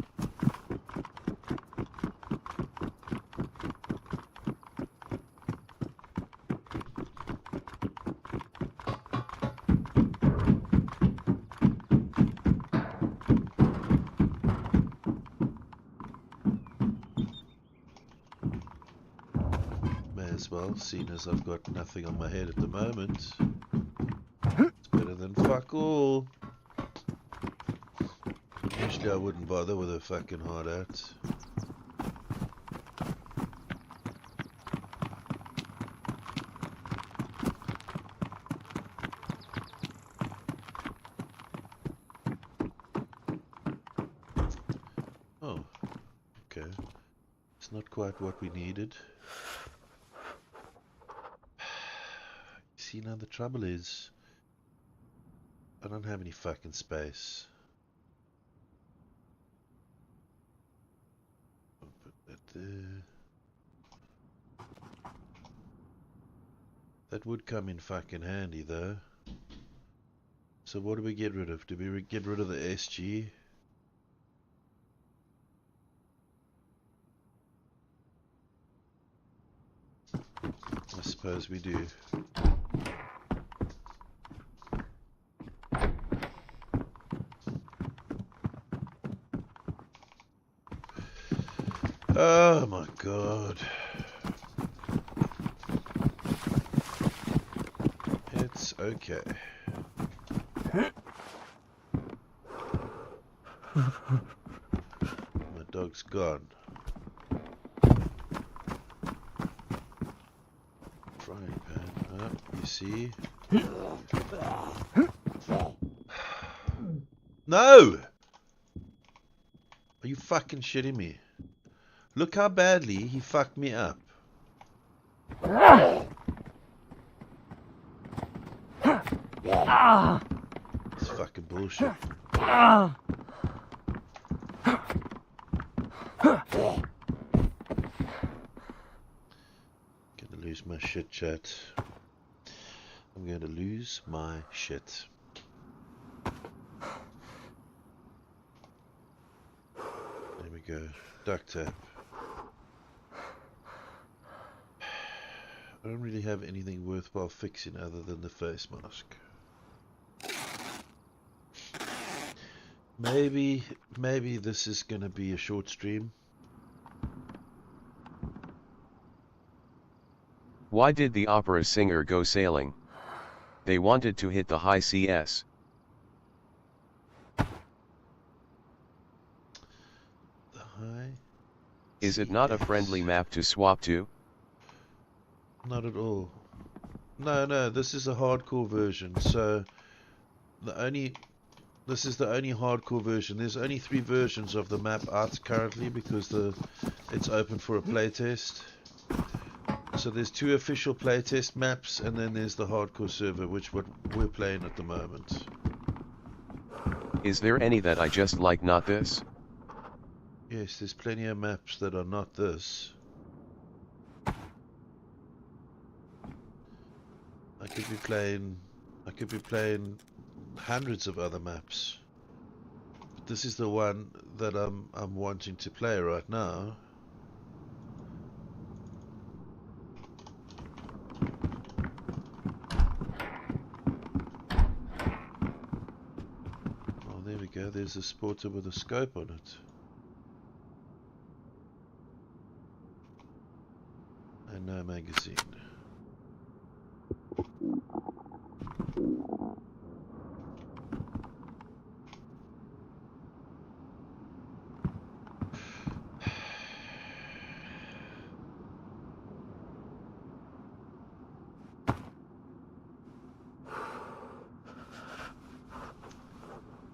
Speaker 1: May as well, seeing as I've got nothing on my head at the moment. It's better than fuck all. Usually I wouldn't bother with a fucking hard hat. Oh, okay. It's not quite what we needed. See, now the trouble is, I don't have any fucking space. I'll put that there. That would come in fucking handy though. So what do we get rid of? Do we get rid of the SG? I suppose we do. Oh my god. It's okay. My dog's gone. Frying pan. Oh, you see? No! Are you fucking shitting me? Look how badly he fucked me up. It's fucking bullshit. Gonna lose my shit, chat. I'm gonna lose my shit. There we go. Duct tape. I don't really have anything worthwhile fixing other than the face mask. Maybe this is gonna be a short stream.
Speaker 2: Why did the opera singer go sailing? They wanted to hit the high CS.
Speaker 1: The high.
Speaker 2: Is it not a friendly map to swap to?
Speaker 1: Not at all. No, this is a hardcore version, so this is the only hardcore version. There's only 3 versions of the map out currently because it's open for a playtest. So there's 2 official playtest maps, and then there's the hardcore server, which what we're playing at the moment.
Speaker 2: Is there any that I just like not this?
Speaker 1: Yes, there's plenty of maps that are not this. I could be playing hundreds of other maps. But this is the one that I'm wanting to play right now. Oh, there we go. There's a spotter with a scope on it. And no magazine.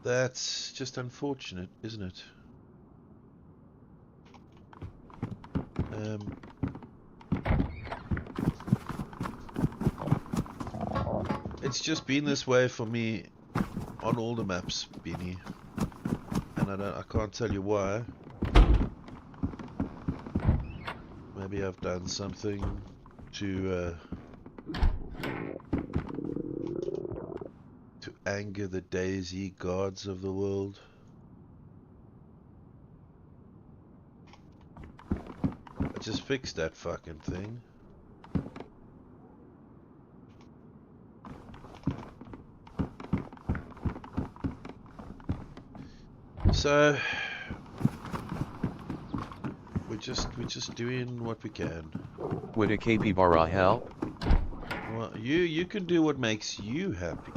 Speaker 1: That's just unfortunate, isn't it? It's just been this way for me on all the maps, Beanie, and I can't tell you why. Maybe I've done something to anger the Daisy gods of the world. I just fixed that fucking thing. So we're just doing what we can.
Speaker 2: Would a capybara help?
Speaker 1: Well, you can do what makes you happy.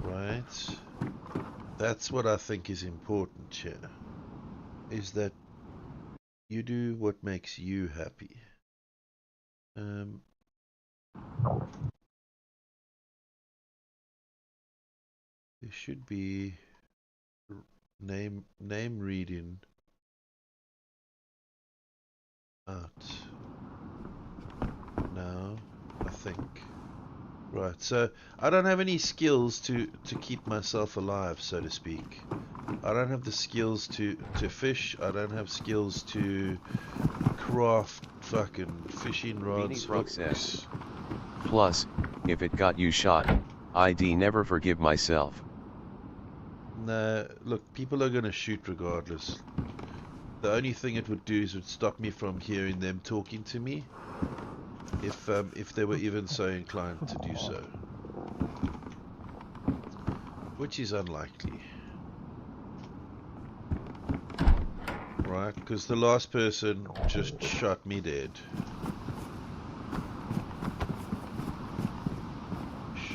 Speaker 1: Right? That's what I think is important here. Is that you do what makes you happy. There should be name reading out now, I think. Right, so I don't have any skills to keep myself alive, so to speak. I don't have the skills to fish. I don't have skills to craft fucking fishing rods.
Speaker 2: Hooks. Plus, if it got you shot, I'd never forgive myself.
Speaker 1: No, look, people are gonna shoot regardless. The only thing it would do is it would stop me from hearing them talking to me, if they were even so inclined to do so, which is unlikely, right? Because the last person just shot me dead.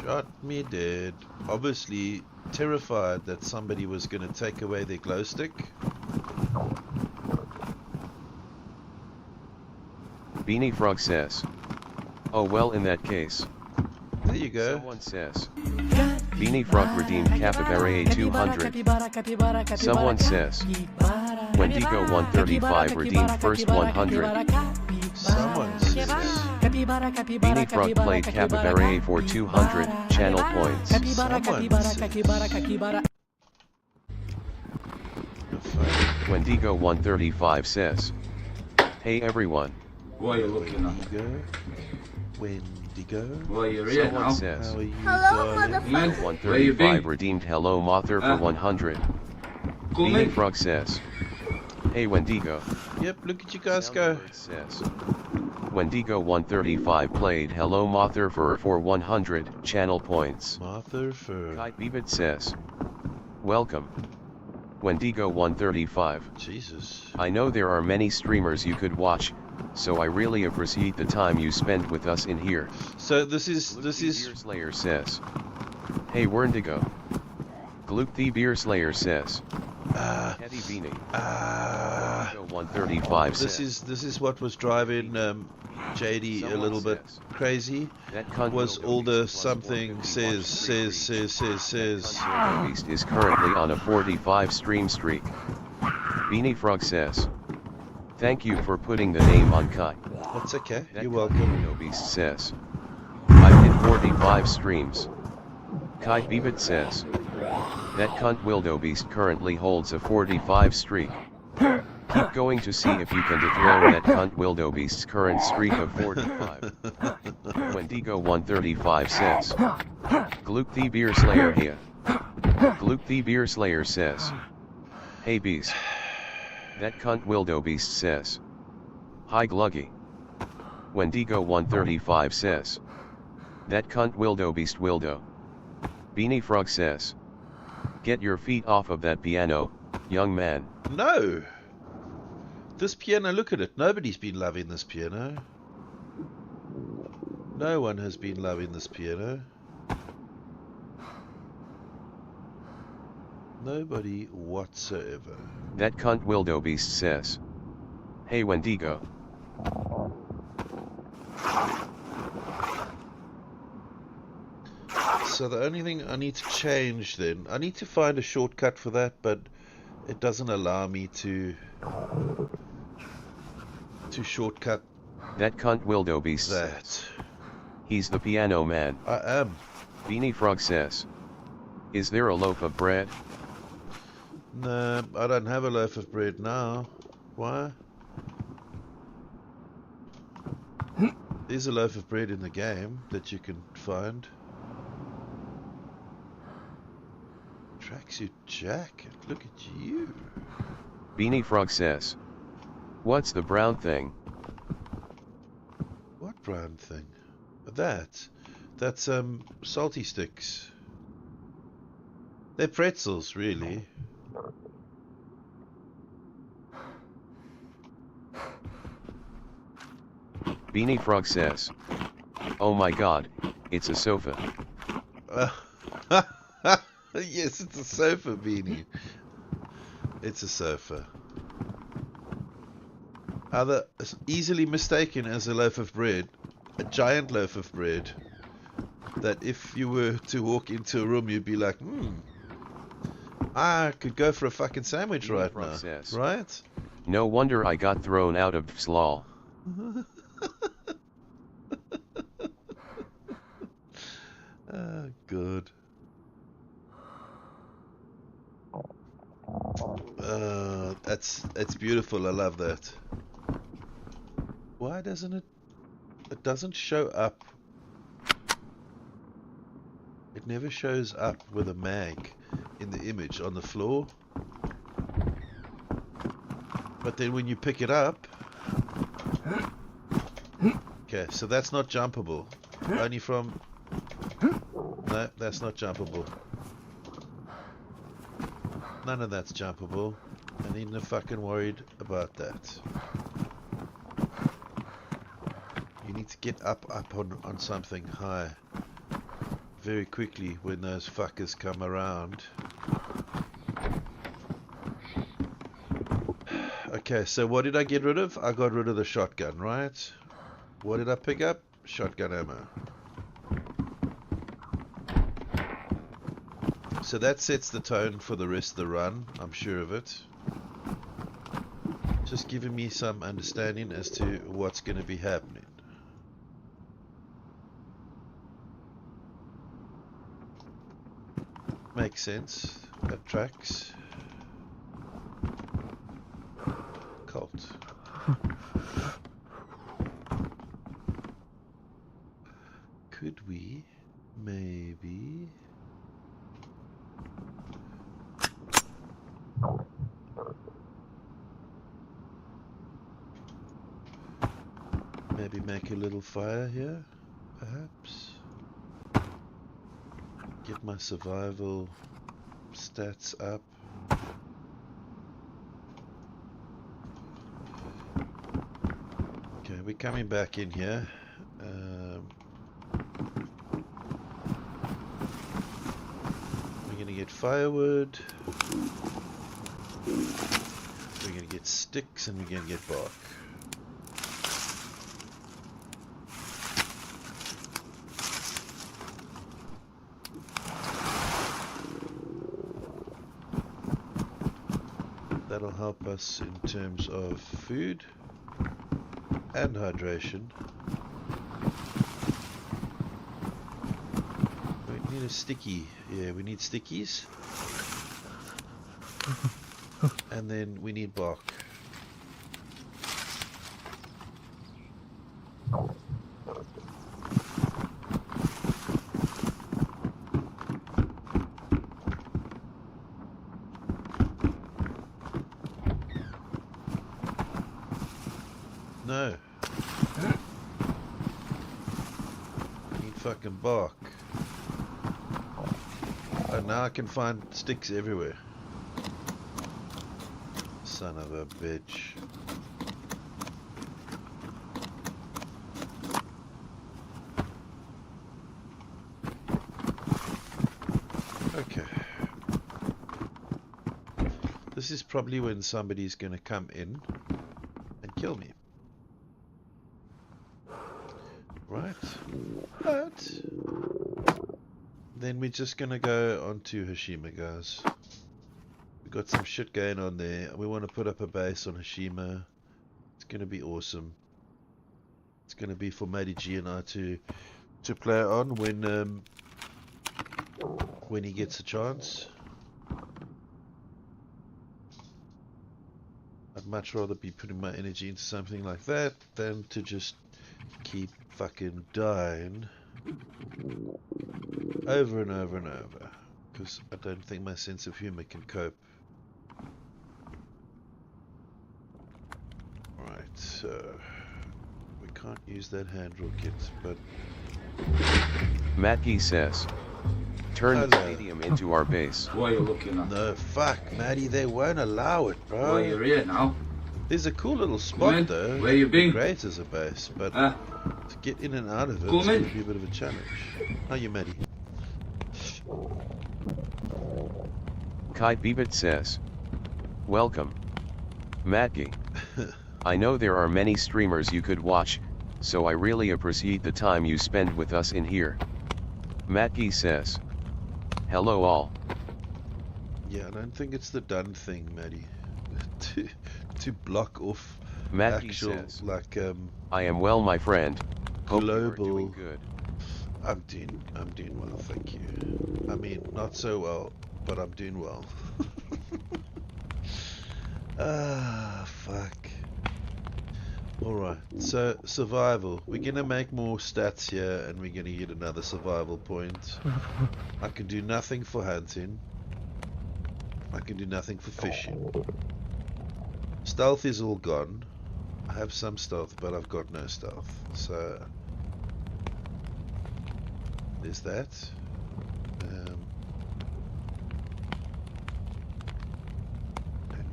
Speaker 1: Shot me dead. Obviously terrified that somebody was going to take away their glow stick.
Speaker 2: Beanie Frog says, oh well, in that case.
Speaker 1: There you go.
Speaker 2: Someone says, Beanie Frog redeemed Capybara 200. Someone says, Wendigo 135 redeemed first 100.
Speaker 1: Someone says,
Speaker 2: Beanie Frog played Capybara for 200 channel points.
Speaker 1: someone says.
Speaker 2: Wendigo 135 says, hey everyone.
Speaker 3: What are you looking at?
Speaker 1: Wendigo.
Speaker 3: Well, you're here now.
Speaker 2: Someone says,
Speaker 1: How are you,
Speaker 5: Hello,
Speaker 1: darling?
Speaker 5: motherfucker.
Speaker 3: Where you
Speaker 2: 135
Speaker 3: been?
Speaker 2: redeemed Hello Mother for 100.
Speaker 3: Come
Speaker 2: Beanie
Speaker 3: in.
Speaker 2: Frog says, hey Wendigo.
Speaker 1: Yep, look at you guys go.
Speaker 2: Soundbird says, Wendigo 135 played Hello Mother for 100 channel points.
Speaker 1: Mother for.
Speaker 2: Kite Beavet says, welcome. Wendigo 135.
Speaker 1: Jesus.
Speaker 2: I know there are many streamers you could watch, so I really appreciate the time you spend with us in here.
Speaker 1: So this is
Speaker 2: Beer Slayer says. Hey Wendigo. Gloop the Beer Slayer says. Teddy Beanie. Wendigo 135 says.
Speaker 1: This is what was driving JD a little bit crazy. Was all the something says.
Speaker 2: Beast is currently on a 45 stream streak. Beanie Frog says. Thank you for putting the name on Kai.
Speaker 1: That's okay. You're welcome.
Speaker 2: Beast says. I've hit 45 streams. Kai Bebit says. That cunt Wildebeest currently holds a 45 streak. Keep going to see if you can dethrone that cunt Wildebeest's current streak of 45. Wendigo 135 says. Gloop the Beer Slayer here. Gloop the Beer Slayer says. Hey beast. That cunt Wildebeest says. Hi Gluggy. Wendigo 135 says. That cunt Wildebeest Wildo. Beanie Frog says. Get your feet off of that piano, young man.
Speaker 1: No! This piano, look at it. Nobody's been loving this piano. No one has been loving this piano. Nobody whatsoever.
Speaker 2: That cunt Wildebeest says. Hey Wendigo.
Speaker 1: So the only thing I need to change then, I need to find a shortcut for that, but it doesn't allow me to shortcut
Speaker 2: that cunt Wildebeest
Speaker 1: that.
Speaker 2: He's the piano man.
Speaker 1: I am.
Speaker 2: Beanie Frog says. Is there a loaf of bread?
Speaker 1: No, I don't have a loaf of bread now. Why? There's a loaf of bread in the game that you can find. Tracksuit jacket, look at you.
Speaker 2: Beanie Frog says. What's the brown thing?
Speaker 1: What brown thing? That's salty sticks. They're pretzels, really.
Speaker 2: Beanie Frog says. Oh my god, it's a sofa.
Speaker 1: Yes, it's a sofa, Beanie. It's a sofa. Easily mistaken as a loaf of bread. A giant loaf of bread. That if you were to walk into a room, you'd be like, I could go for a fucking sandwich right now.
Speaker 2: Says.
Speaker 1: Right?
Speaker 2: No wonder I got thrown out of SLOL.
Speaker 1: Good. It's beautiful. I love that. Why doesn't it? It doesn't show up. It never shows up with a mag in the image on the floor. But then when you pick it up, okay, so that's not jumpable. Only from. No, that's not jumpable. None of that's jumpable. I ain't no fucking worried about that. You need to get up on something high very quickly when those fuckers come around. Okay, so what did I get rid of? I got rid of the shotgun, right? What did I pick up? Shotgun ammo. So that sets the tone for the rest of the run, I'm sure of it. Just giving me some understanding as to what's going to be happening. Makes sense. That tracks. Cult. Could we maybe... maybe make a little fire here, perhaps? Get my survival stats up. we're coming back in here. We're going to get firewood. We're going to get sticks and we're going to get bark. That'll help us in terms of food and hydration. We need a sticky. Yeah, we need stickies. And then we need bark. No. Need fucking bark. And now I can find sticks everywhere. Son of a bitch. Okay. This is probably when somebody's gonna come in and kill me. Right. But then we're just gonna go on to Hashima, guys. We got some shit going on there. We want to put up a base on Hashima. It's gonna be awesome. It's gonna be for Matty G and I to play on when he gets a chance. I'd much rather be putting my energy into something like that than to just keep fucking dying over and over and over, because I don't think my sense of humor can cope. Right, so we can't use that hand rocket, but
Speaker 2: Matky says, turn the stadium into our base.
Speaker 3: What are you looking at?
Speaker 1: no, fuck, Matty, they won't allow it, bro.
Speaker 3: Well, you're here now.
Speaker 1: There's a cool little spot though.
Speaker 3: Where you been?
Speaker 1: Great as a base, but to get in and out of it, it's going to be a bit of a challenge. How are you, Matty?
Speaker 2: Kai Bebit says, welcome. Matky. I know there are many streamers you could watch, so I really appreciate the time you spend with us in here. Matky says, hello all.
Speaker 1: Yeah, I don't think it's the done thing, Matty. to block off
Speaker 2: Matky
Speaker 1: actual,
Speaker 2: says,
Speaker 1: like,
Speaker 2: I am well, my friend. Hope you are
Speaker 1: global.
Speaker 2: doing good.
Speaker 1: I'm doing well, thank you. I mean, not so well, but I'm doing well. Ah, fuck. Alright, so survival. We're gonna make more stats here and we're gonna get another survival point. I can do nothing for hunting. I can do nothing for fishing. Stealth is all gone. I have some stealth, but I've got no stealth. So there's that. And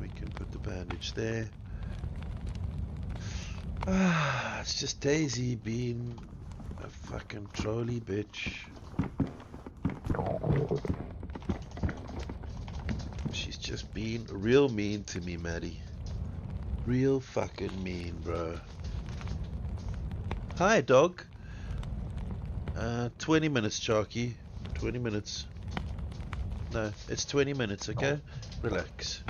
Speaker 1: we can put the bandage there. It's just Daisy being a fucking trolly bitch. She's just being real mean to me, Maddie. Real fucking mean, bro. Hi, dog. 20 minutes, Chalky. 20 minutes. No, it's 20 minutes, okay? Relax.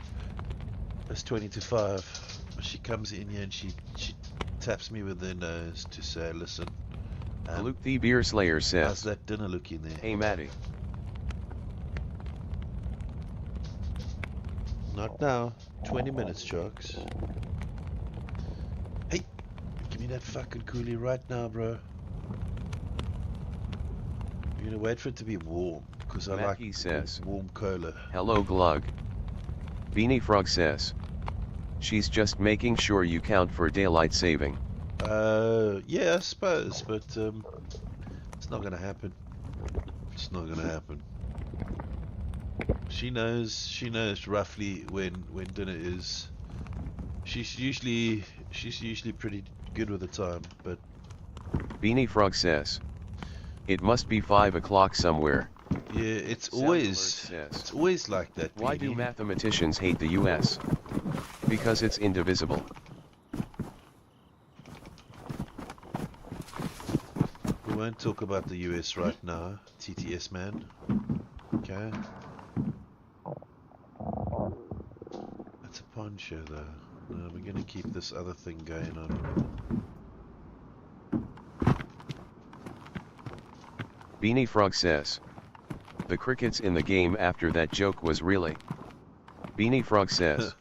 Speaker 1: It's 20 to 5. She comes in here and she taps me with her nose to say, listen.
Speaker 2: Luke the Beer Slayer
Speaker 1: How's
Speaker 2: says,
Speaker 1: that dinner looking there?
Speaker 2: hey Matty.
Speaker 1: Not now. 20 minutes, Chalks. Hey, give me that fucking coolie right now, bro. You're gonna wait for it to be warm, because I
Speaker 2: Matky
Speaker 1: like
Speaker 2: says,
Speaker 1: warm cola.
Speaker 2: hello Glug. Beanie Frog says, she's just making sure you count for daylight saving.
Speaker 1: Yeah, I suppose, but it's not gonna happen. It's not gonna happen. She knows roughly when dinner is. She's usually pretty good with the time, but
Speaker 2: Beanie Frog says, it must be 5 o'clock somewhere.
Speaker 1: yeah, it's
Speaker 2: Sound
Speaker 1: always
Speaker 2: alert says,
Speaker 1: it's always like that.
Speaker 2: why do
Speaker 1: Beanie.
Speaker 2: mathematicians hate the US? Because it's indivisible.
Speaker 1: We won't talk about the US right now, TTS man. Okay. It's a poncho though. No, we're gonna keep this other thing going on.
Speaker 2: Beanie Frog says, the crickets in the game after that joke was really. Beanie Frog says,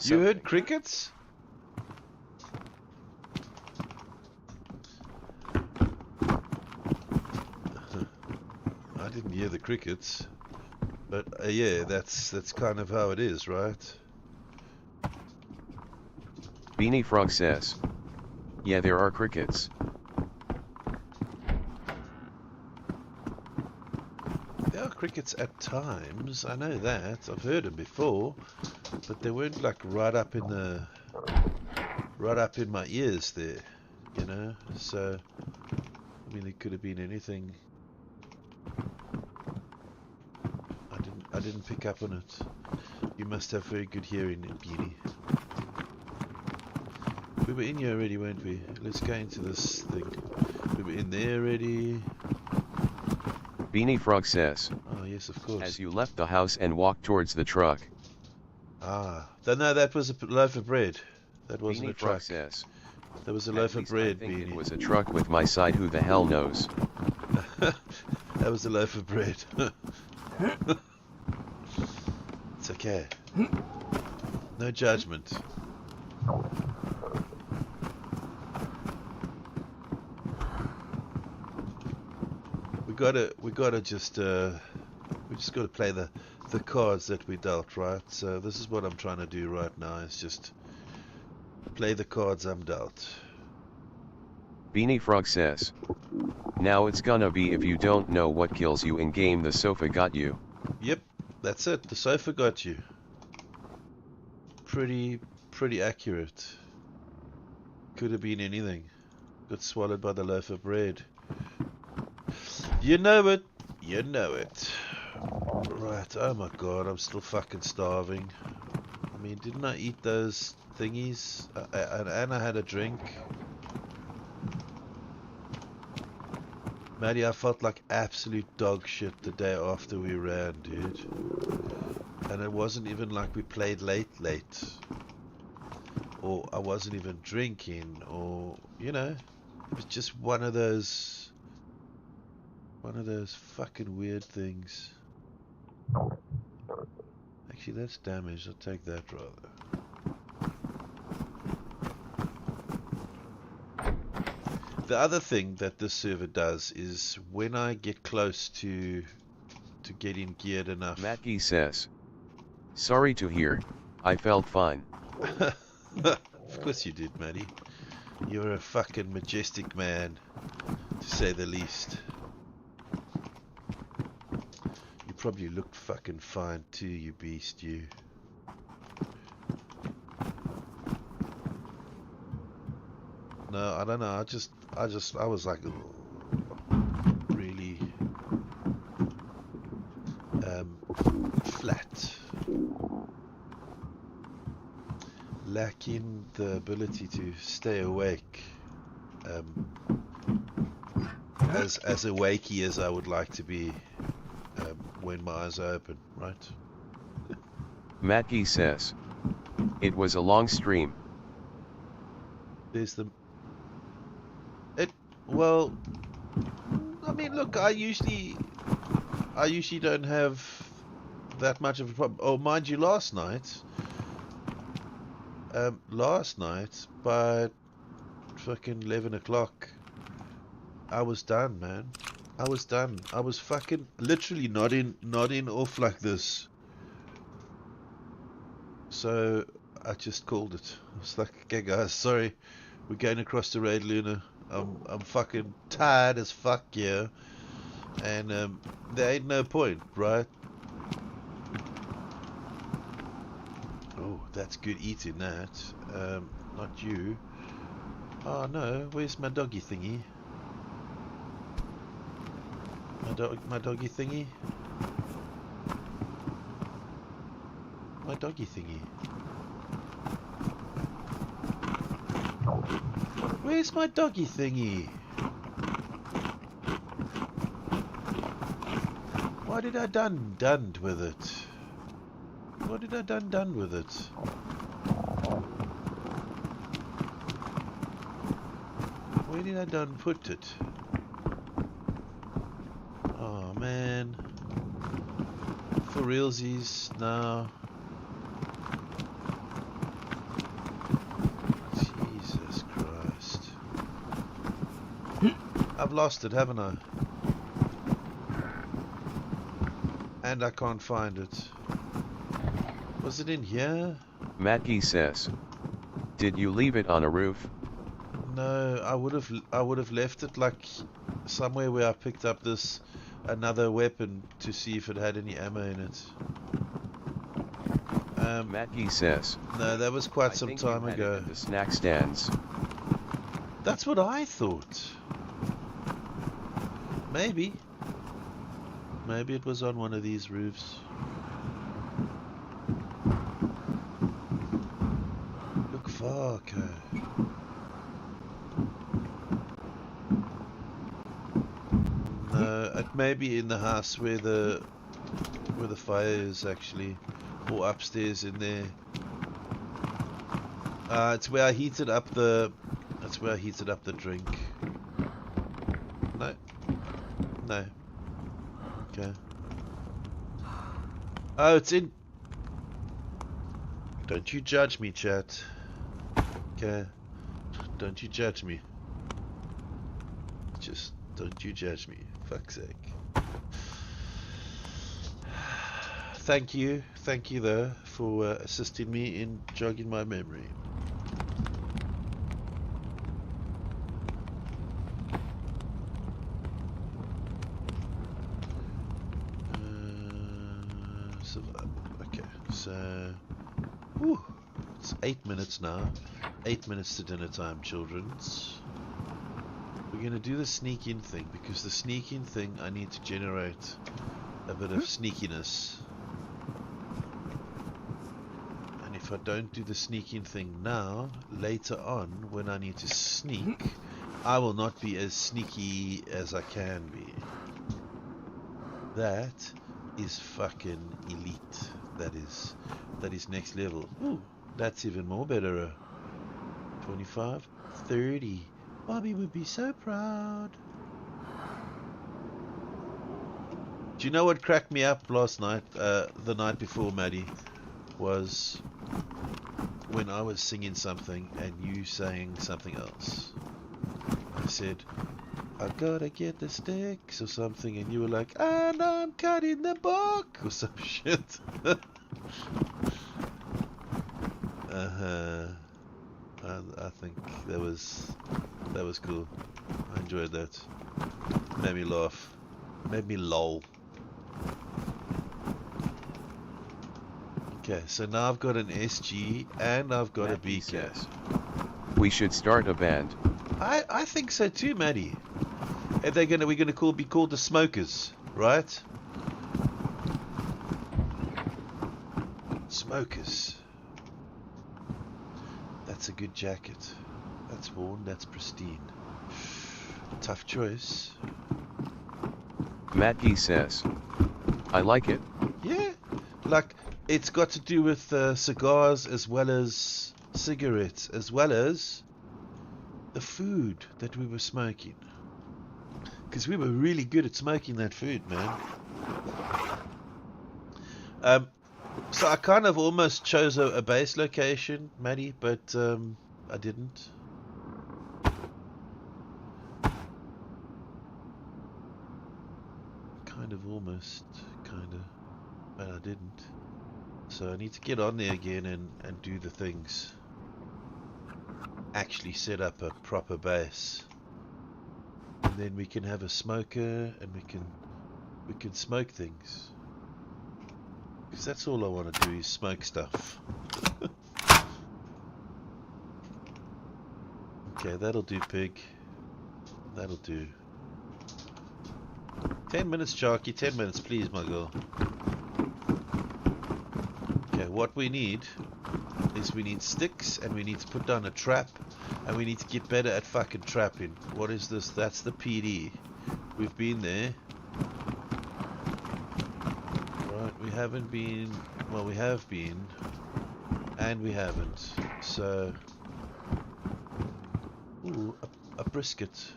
Speaker 1: You heard crickets? I didn't hear the crickets, but yeah, that's kind of how it is, right?
Speaker 2: Beanie Frog says, yeah, there are crickets.
Speaker 1: There are crickets at times, I know that, I've heard them before, but they weren't like right up in my ears there, you know, so, I mean, it could have been anything. I didn't pick up on it. You must have very good hearing, Beanie. We were in here already, weren't we? Let's go into this thing. We were in there already.
Speaker 2: Beanie Frog says,
Speaker 1: Oh yes, of course.
Speaker 2: as you left the house and walked towards the truck.
Speaker 1: Ah, no, that was a loaf of bread. That wasn't
Speaker 2: Beanie
Speaker 1: a truck.
Speaker 2: Frog says,
Speaker 1: That was a
Speaker 2: at
Speaker 1: loaf of
Speaker 2: least
Speaker 1: bread,
Speaker 2: I think
Speaker 1: Beanie.
Speaker 2: it was a truck with my side, who the hell knows.
Speaker 1: That was a loaf of bread. It's okay. No judgment. We gotta just we just gotta play the cards that we dealt, right? So this is what I'm trying to do right now, is just play the cards I'm dealt.
Speaker 2: Beanie Frog says, now it's gonna be if you don't know what kills you in game, the sofa got you.
Speaker 1: Yep, that's it. The sofa got you. Pretty accurate. Could have been anything. Got swallowed by the loaf of bread. You know it. You know it. Right, oh my god, I'm still fucking starving. I mean, didn't I eat those thingies? And I had a drink. Maddie, I felt like absolute dog shit the day after we ran, dude. And it wasn't even like we played late. Or I wasn't even drinking, or, you know, it was just one of those fucking weird things. Actually, that's damage. I'll take that rather. The other thing that this server does is when I get close to getting geared enough.
Speaker 2: Matky says, sorry to hear, I felt fine.
Speaker 1: Of course you did, Matty. You're a fucking majestic man, to say the least. You probably looked fucking fine too, you beast, you. No, I don't know. I was like really flat, lacking the ability to stay awake, as awakey as I would like to be when my eyes are open, right?
Speaker 2: Matky says, it was a long stream.
Speaker 1: There's the. Well, I mean, look, I usually don't have that much of a problem. Oh, mind you, last night, by fucking 11 o'clock, I was done, man. I was done. I was fucking literally nodding off like this. So I just called it. I was like, okay, guys, sorry, we're going across the road, Luna. I'm fucking tired as fuck, yeah. And there ain't no point, right? Oh, That's good eating, that. Not you. Oh no, where's my doggy thingy? My doggy thingy? My doggy thingy. Where's my doggy thingy? Why did I done with it? What did I done with it? Where did I done put it? Oh man. For realsies now. Jesus Christ. I've lost it, haven't I? And I can't find it. Was it in here?
Speaker 2: Matky says, did you leave it on a roof?
Speaker 1: No, I would have left it like somewhere where I picked up this another weapon to see if it had any ammo in it.
Speaker 2: Matky says,
Speaker 1: no, that was quite some time ago.
Speaker 2: At the snack stands.
Speaker 1: That's what I thought. Maybe it was on one of these roofs. Look far, no, it may be in the house where the fire is actually, or upstairs in there. It's where I heated up the. That's where I heated up the drink. No. Okay. Oh, it's in. Don't you judge me, chat. Okay. Don't you judge me. Just don't you judge me. Fuck's sake. Thank you though for assisting me in jogging my memory. Okay, so it's 8 minutes now. 8 minutes to dinner time, childrens. We're gonna do the sneak in thing because the sneak in thing I need to generate a bit of sneakiness. And if I don't do the sneaking thing now, later on when I need to sneak, I will not be as sneaky as I can be. That is fucking elite. That is next level. Ooh, that's even more better. 25, 30. Bobby would be so proud. Do you know what cracked me up last night, the night before, Maddie, was when I was singing something and you saying something else. I said, I gotta get the sticks or something, and you were like, and I'm cutting the book or some shit. I think that was cool. I enjoyed that. Made me laugh. Made me lol. Okay, so now I've got an SG and I've got a BK.
Speaker 2: We should start a band.
Speaker 1: I think so too, Maddie. If we're gonna be called the Smokers, right? Smokers. That's a good jacket. That's worn, that's pristine. Tough choice.
Speaker 2: Matky says, I like it.
Speaker 1: Yeah, like it's got to do with cigars as well as cigarettes, as well as the food that we were smoking. Because we were really good at smoking that food, man. So I kind of almost chose a base location, Maddie, but I didn't. But I didn't. So I need to get on there again and do the things. Actually set up a proper base. And then we can have a smoker and we can smoke things. Because that's all I want to do is smoke stuff. Okay, that'll do, pig. That'll do. 10 minutes, Sharky. 10 minutes, please, my girl. Okay, what we need is we need sticks, and we need to put down a trap, and we need to get better at fucking trapping. What is this? That's the PD. We've been there. Right, we haven't been... Well, we have been, and we haven't. So... Ooh, a brisket.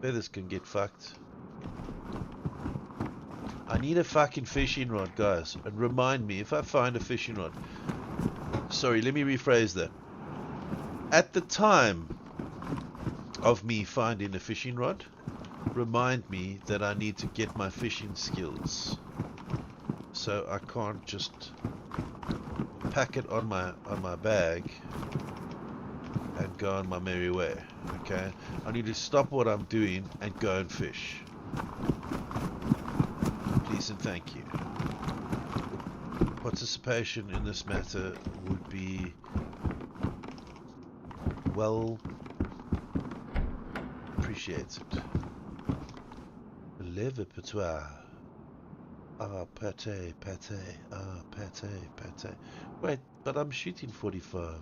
Speaker 1: Feathers can get fucked. I need a fucking fishing rod, guys. And remind me, if I find a fishing rod... Sorry, let me rephrase that. At the time of me finding a fishing rod, remind me that I need to get my fishing skills. So I can't just pack it on my bag and go on my merry way. Okay? I need to stop what I'm doing and go and fish. Please and thank you. Participation in this matter would be well appreciated. Lève patois. Ah, pate, pate, ah, pate, pate. Wait, but I'm shooting 45.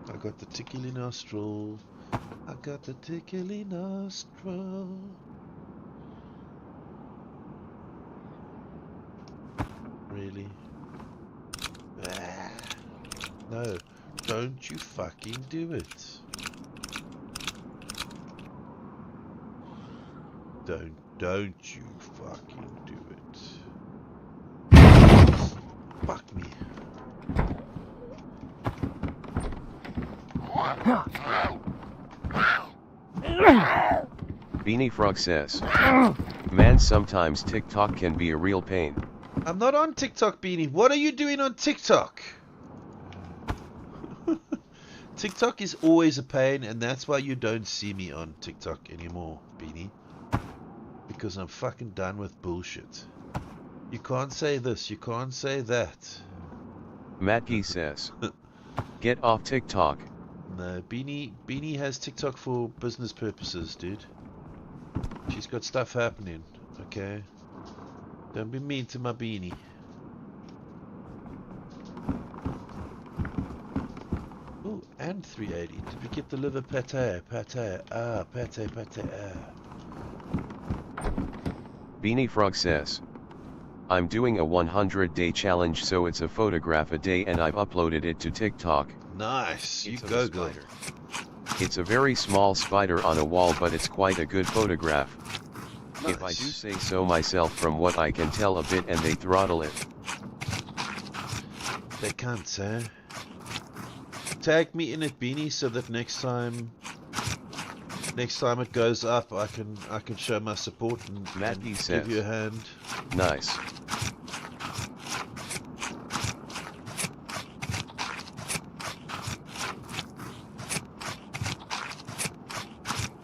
Speaker 1: I got the tickly nostril. I got the tickly nostril. Really? Ah. No, don't you fucking do it. Don't you fucking do it. Fuck me.
Speaker 2: Beanie Frog says, man, sometimes TikTok can be a real pain.
Speaker 1: I'm not on TikTok, Beanie. What are you doing on TikTok? TikTok is always a pain, and that's why you don't see me on TikTok anymore, Beanie. Because I'm fucking done with bullshit. You can't say this, you can't say that.
Speaker 2: Matky says, get off TikTok.
Speaker 1: No, Beanie has TikTok for business purposes, dude. She's got stuff happening, okay? Don't be mean to my Beanie. Oh, and 380. Did we get the liver pate? Pate, ah, pate, pate, ah.
Speaker 2: Beanie Frog says, I'm doing a 100-day challenge, so it's a photograph a day and I've uploaded it to TikTok.
Speaker 1: Nice, you
Speaker 2: It's of
Speaker 1: go,
Speaker 2: a
Speaker 1: girl.
Speaker 2: spider. It's a very small spider on a wall, but it's quite a good photograph.
Speaker 1: Nice.
Speaker 2: If I do say so myself, from what I can tell a bit, and they throttle it.
Speaker 1: They can't, sir. Tag me in it, Beanie, so that next time it goes up, I can show my support and
Speaker 2: Matty
Speaker 1: give
Speaker 2: says,
Speaker 1: you a hand.
Speaker 2: Nice.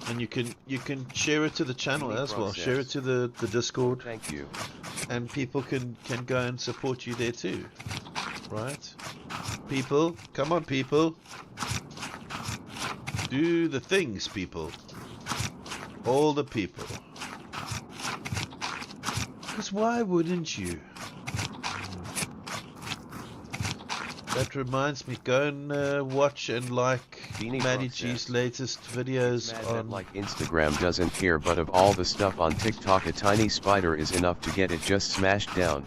Speaker 1: And you can share it to the channel as well. Share it to the Discord.
Speaker 2: Thank you.
Speaker 1: And people can go and support you there too. Right? People, come on, people. Do the things, people. All the people. Because why wouldn't you? That reminds me, go and watch and like Maddie G's latest videos on...
Speaker 2: Like Instagram doesn't care, but of all the stuff on TikTok, a tiny spider is enough to get it just smashed down.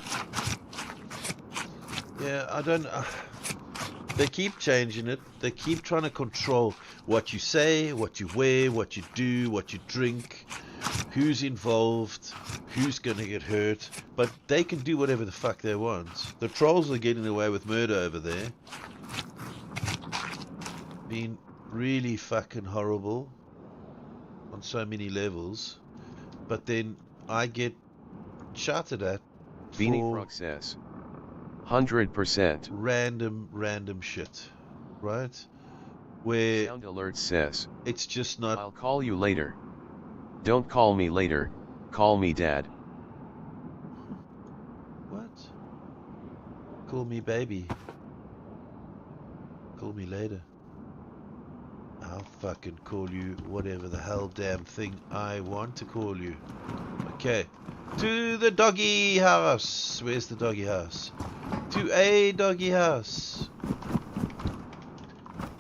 Speaker 1: Yeah, I don't... they keep changing it. They keep trying to control what you say, what you wear, what you do, what you drink, who's involved, who's going to get hurt. But they can do whatever the fuck they want. The trolls are getting away with murder over there. Being really fucking horrible on so many levels. But then I get shouted at
Speaker 2: Beanie Frog says, 100%.
Speaker 1: random shit, right? Where
Speaker 2: Sound alert says,
Speaker 1: it's just not.
Speaker 2: I'll call you later. Don't call me later, call me dad.
Speaker 1: What? Call me baby. Call me later. I'll fucking call you whatever the hell damn thing I want to call you. Okay. To the doggy house. Where's the doggy house? To a doggy house.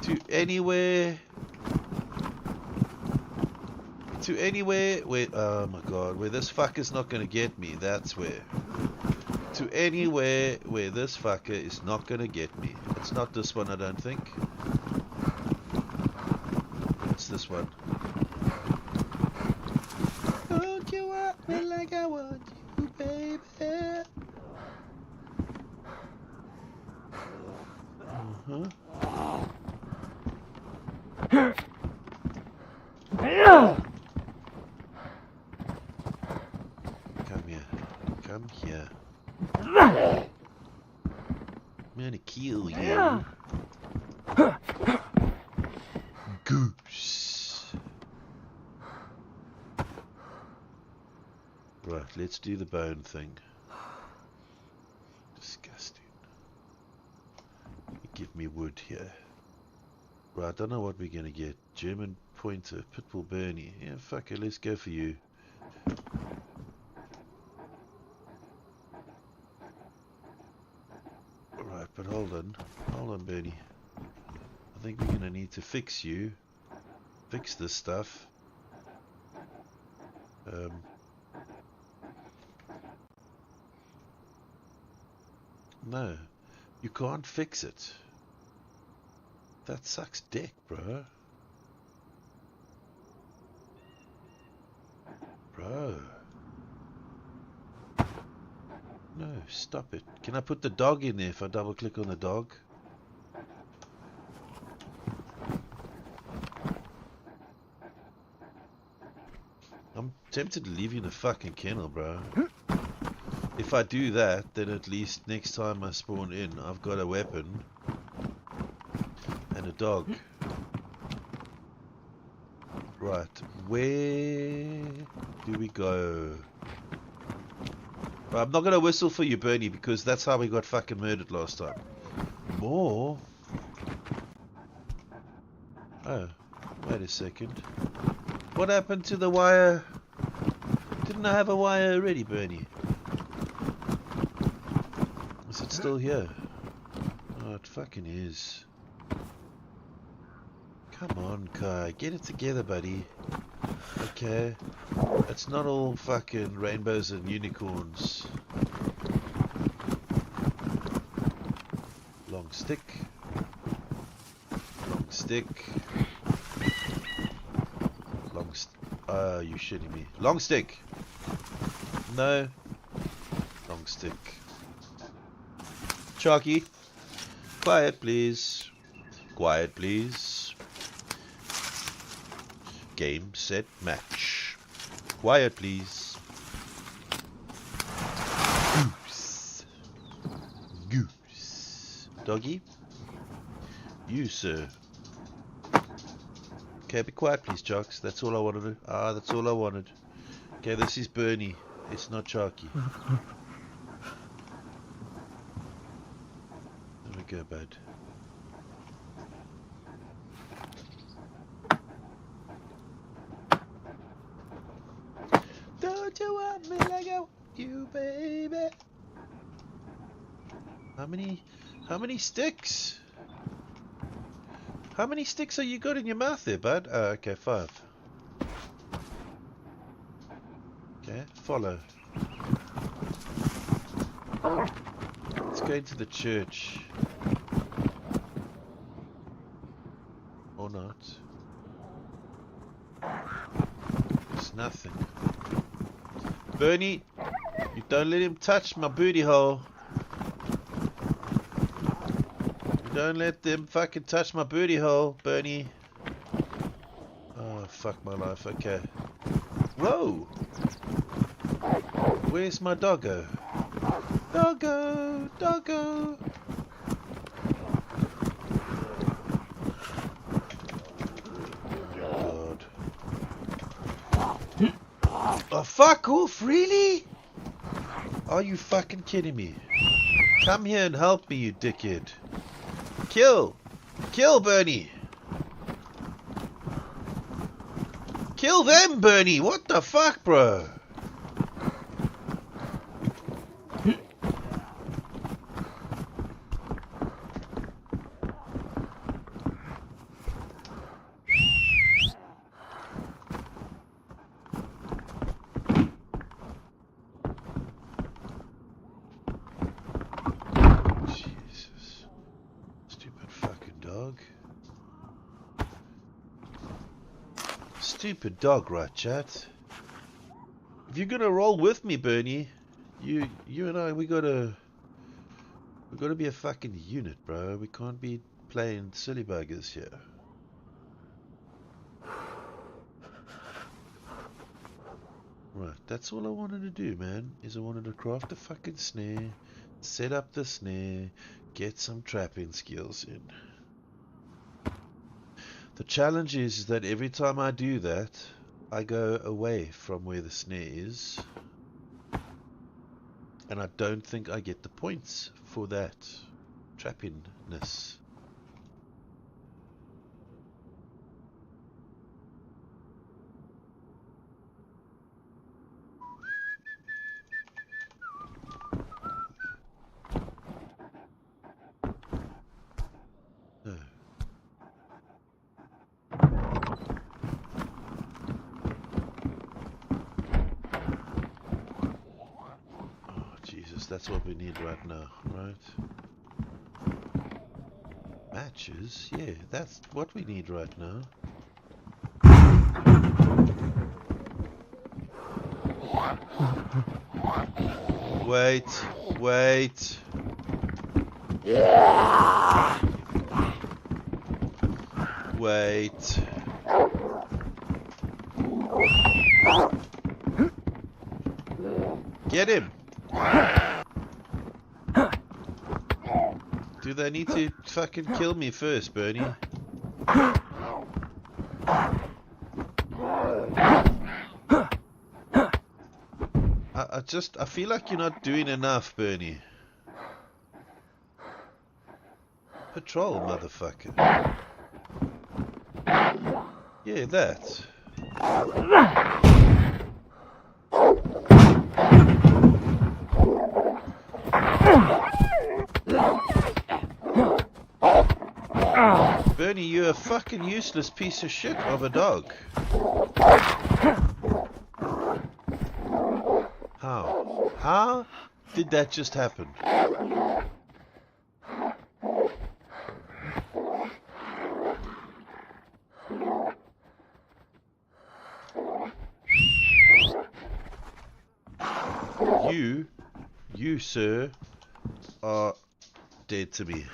Speaker 1: To anywhere. To anywhere where, oh my god, where this fucker's not gonna get me, that's where. To anywhere where this fucker is not gonna get me. It's not this one, I don't think. It's this one. Don't you want me like I want you, baby? Come here. Come here. I'm gonna kill you. Goose. Right, let's do the bone thing. Disgusting. Give me wood here. Right, I don't know what we're gonna get. German pointer, Pitbull Bernie. Yeah, fuck it, let's go for you. Right, but hold on, Bernie. I think we're gonna need to fix you. Fix this stuff. No, you can't fix it. That sucks dick, bro. Bro. No, stop it. Can I put the dog in there if I double click on the dog? I'm tempted to leave you in the fucking kennel, bro. If I do that, then at least next time I spawn in, I've got a weapon. And a dog. Right, where do we go? Right, I'm not gonna whistle for you, Bernie, because that's how we got fucking murdered last time. More? Oh, wait a second. What happened to the wire? Didn't I have a wire already, Bernie? Is it still here? Oh, it fucking is. Come on, Kai, get it together, buddy. Okay. It's not all fucking rainbows and unicorns. Long stick. Long stick. Long oh, you shitting me. Long stick! No. Long stick. Chalky. Quiet, please. Quiet, please. Game, set, match. Quiet, please. Goose. Goose. Doggy? You, sir. Okay, be quiet, please, Jocks. That's all I wanted. Ah, that's all I wanted. Okay, this is Bernie. It's not Chalky. There we go, bud. Don't you want me like I want you, baby? How many sticks? How many sticks are you got in your mouth there, bud? Oh, okay, 5. Okay, follow. Let's go into the church. Or not. There's nothing. Bernie, you don't let him touch my booty hole. You don't let them fucking touch my booty hole, Bernie. Oh, fuck my life, okay. Whoa! Where's my doggo? Doggo! Doggo! fuck off, really? Are you fucking kidding me? Come here and help me, you dickhead. Kill! Kill Bernie! Kill them, Bernie! What the fuck, bro? Stupid dog, right, chat? If you're gonna roll with me, Bernie, you and I, we gotta be a fucking unit, bro. We can't be playing silly buggers here. Right, that's all I wanted to do, man. Is I wanted to craft a fucking snare, set up the snare, get some trapping skills in. The challenge is that every time I do that, I go away from where the snare is. And I don't think I get the points for that trappingness. No. That's what we need right now, right? Matches? Yeah, that's what we need right now. Wait, wait. Wait. Get him! Do they need to fucking kill me first, Bernie? I feel like you're not doing enough, Bernie. Patrol, motherfucker. Yeah, that. Bernie, you're a fucking useless piece of shit of a dog. How? How did that just happen? You, sir, are dead to me.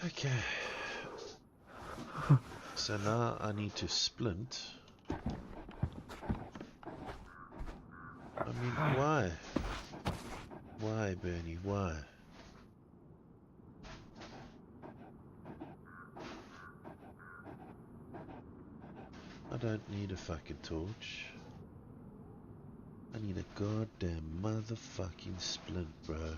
Speaker 1: Okay. So now I need to splint. I mean, why? Why, Bernie? Why? I don't need a fucking torch. I need a goddamn motherfucking splint, bro.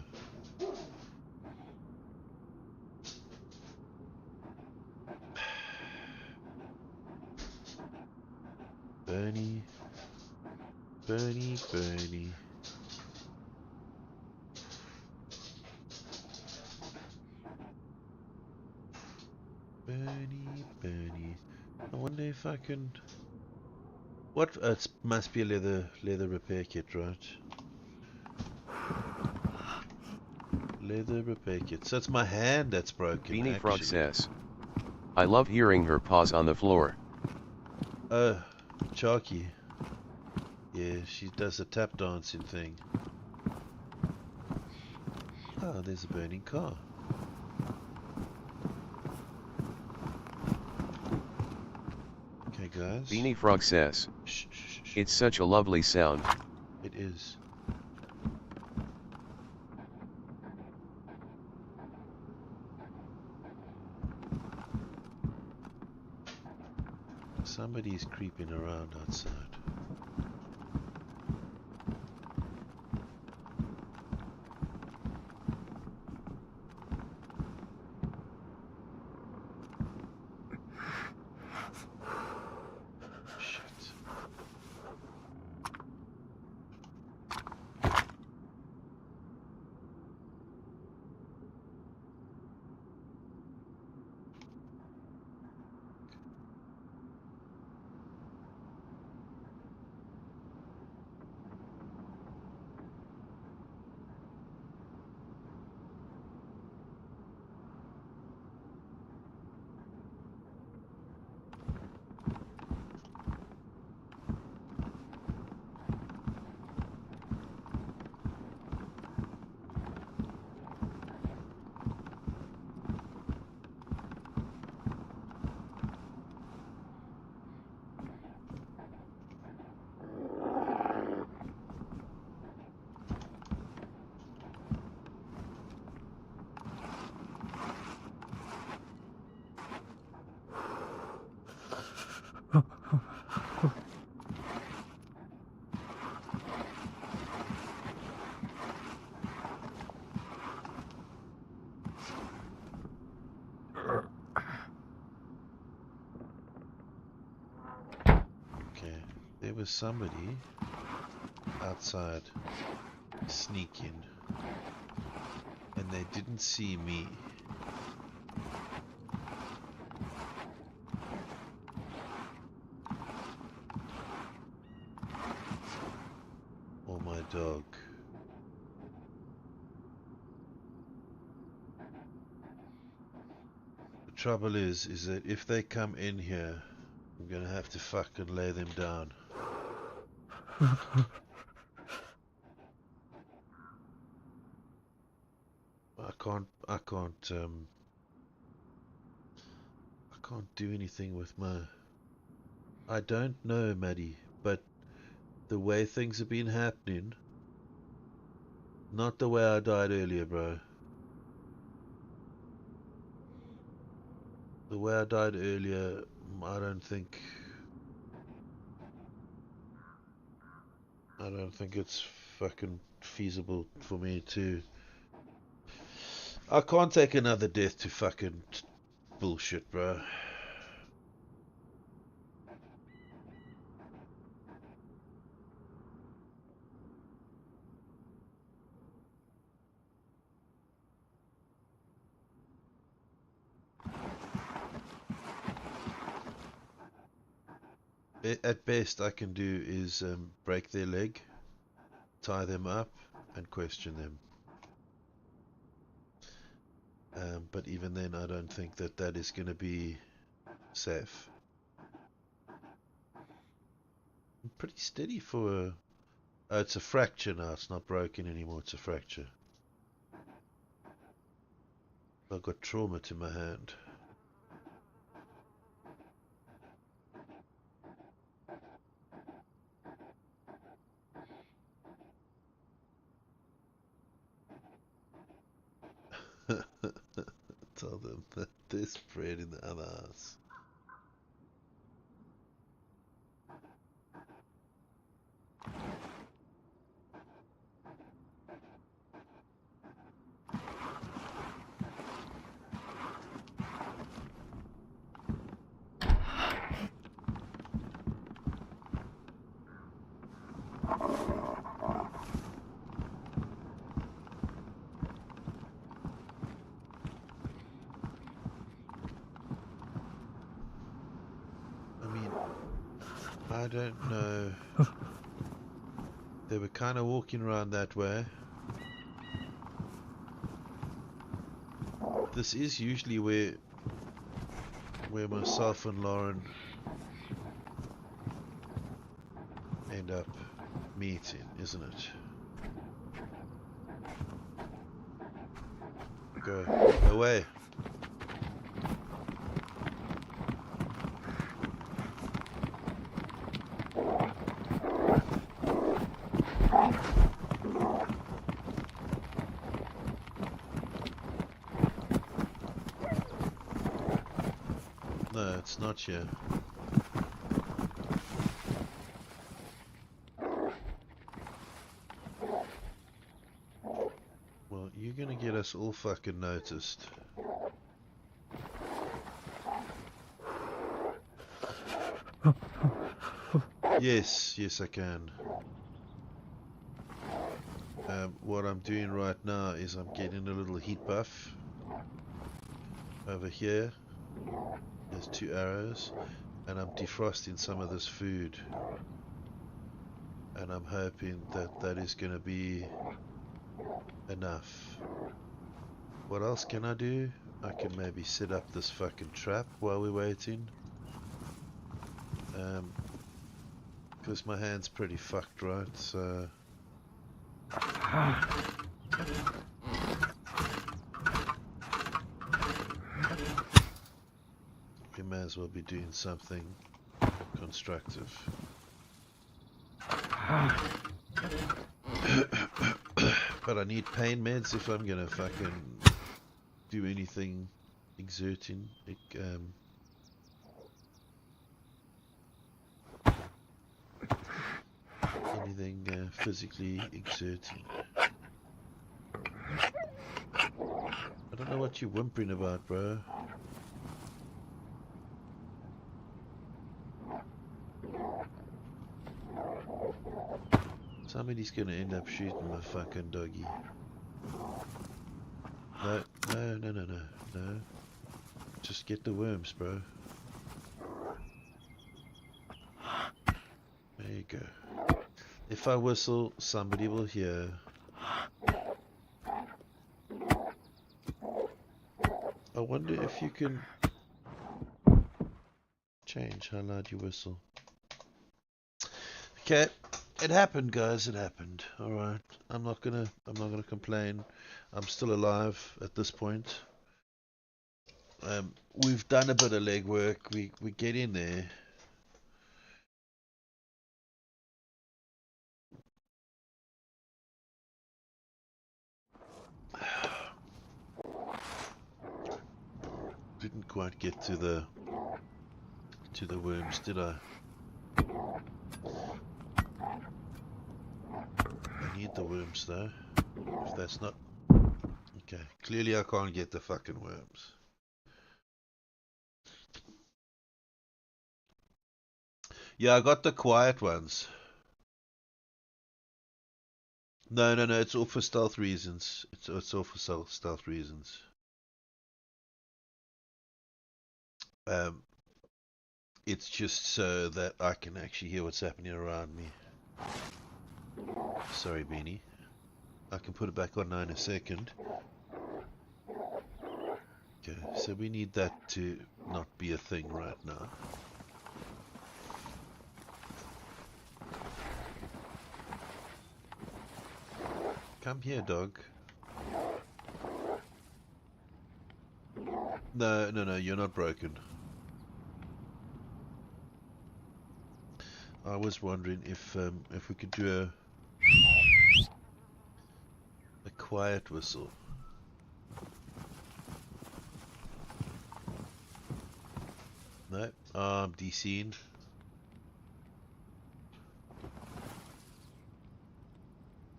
Speaker 1: Bernie. Bernie. Bernie. I wonder if I can... What? It must be a leather repair kit, right? Leather repair kit. So it's my hand that's broken.
Speaker 2: Beanie Frog says, I love hearing her paws on the floor.
Speaker 1: Chalky. Yeah, she does a tap dancing thing. Oh, there's a burning car. Okay, guys.
Speaker 2: Beanie Frog says,
Speaker 1: Shh, shh, shh, shh.
Speaker 2: it's such a lovely sound.
Speaker 1: It is. Somebody's creeping around outside. Shit. Okay, there was somebody outside sneaking, and they didn't see me. Or my dog. The trouble is that if they come in here, I'm gonna have to fucking lay them down. I can't do anything with my... I don't know, Maddie, but the way things have been happening, not the way I died earlier, bro. The way I died earlier, I don't think it's fucking feasible for me to... I can't take another death to fucking bullshit, bro. At best I can do is break their leg, tie them up, and question them. But even then, I don't think that is going to be safe. I'm pretty steady for a... Oh, it's a fracture now. It's not broken anymore. It's a fracture. I've got trauma to my hand. Tell them that there's bread in the other house. I don't know. They were kind of walking around that way. This is usually where myself and Lauren end up meeting, isn't it? Go away. No, it's not here. Well, you're gonna get us all fucking noticed. Yes, yes I can. What I'm doing right now is I'm getting a little heat buff over here. There's 2 arrows, and I'm defrosting some of this food, and I'm hoping that that is going to be enough. What else can I do? I can maybe set up this fucking trap while we're waiting, because my hand's pretty fucked, right? So we may as well be doing something constructive. But I need pain meds if I'm gonna fucking do anything exerting. Anything physically exerting. I don't know what you're whimpering about, bro. Somebody's gonna end up shooting my fucking doggy. No, no, no, no, no, no. Just get the worms, bro. There you go. If I whistle, somebody will hear. I wonder if you can change how loud you whistle. Okay. It happened, guys. It happened. All right. I'm not gonna complain. I'm still alive at this point. We've done a bit of legwork. We get in there. Didn't quite get to the worms, did I? I need the worms though. If that's not okay, clearly I can't get the fucking worms. Yeah, I got the quiet ones. No, it's all for stealth reasons. It's all for stealth reasons. It's just so that I can actually hear what's happening around me. Sorry, Beanie. I can put it back on now in a second. Okay, so we need that to not be a thing right now. Come here, dog. No, you're not broken. I was wondering if we could do a quiet whistle. No, I'm DC'ing.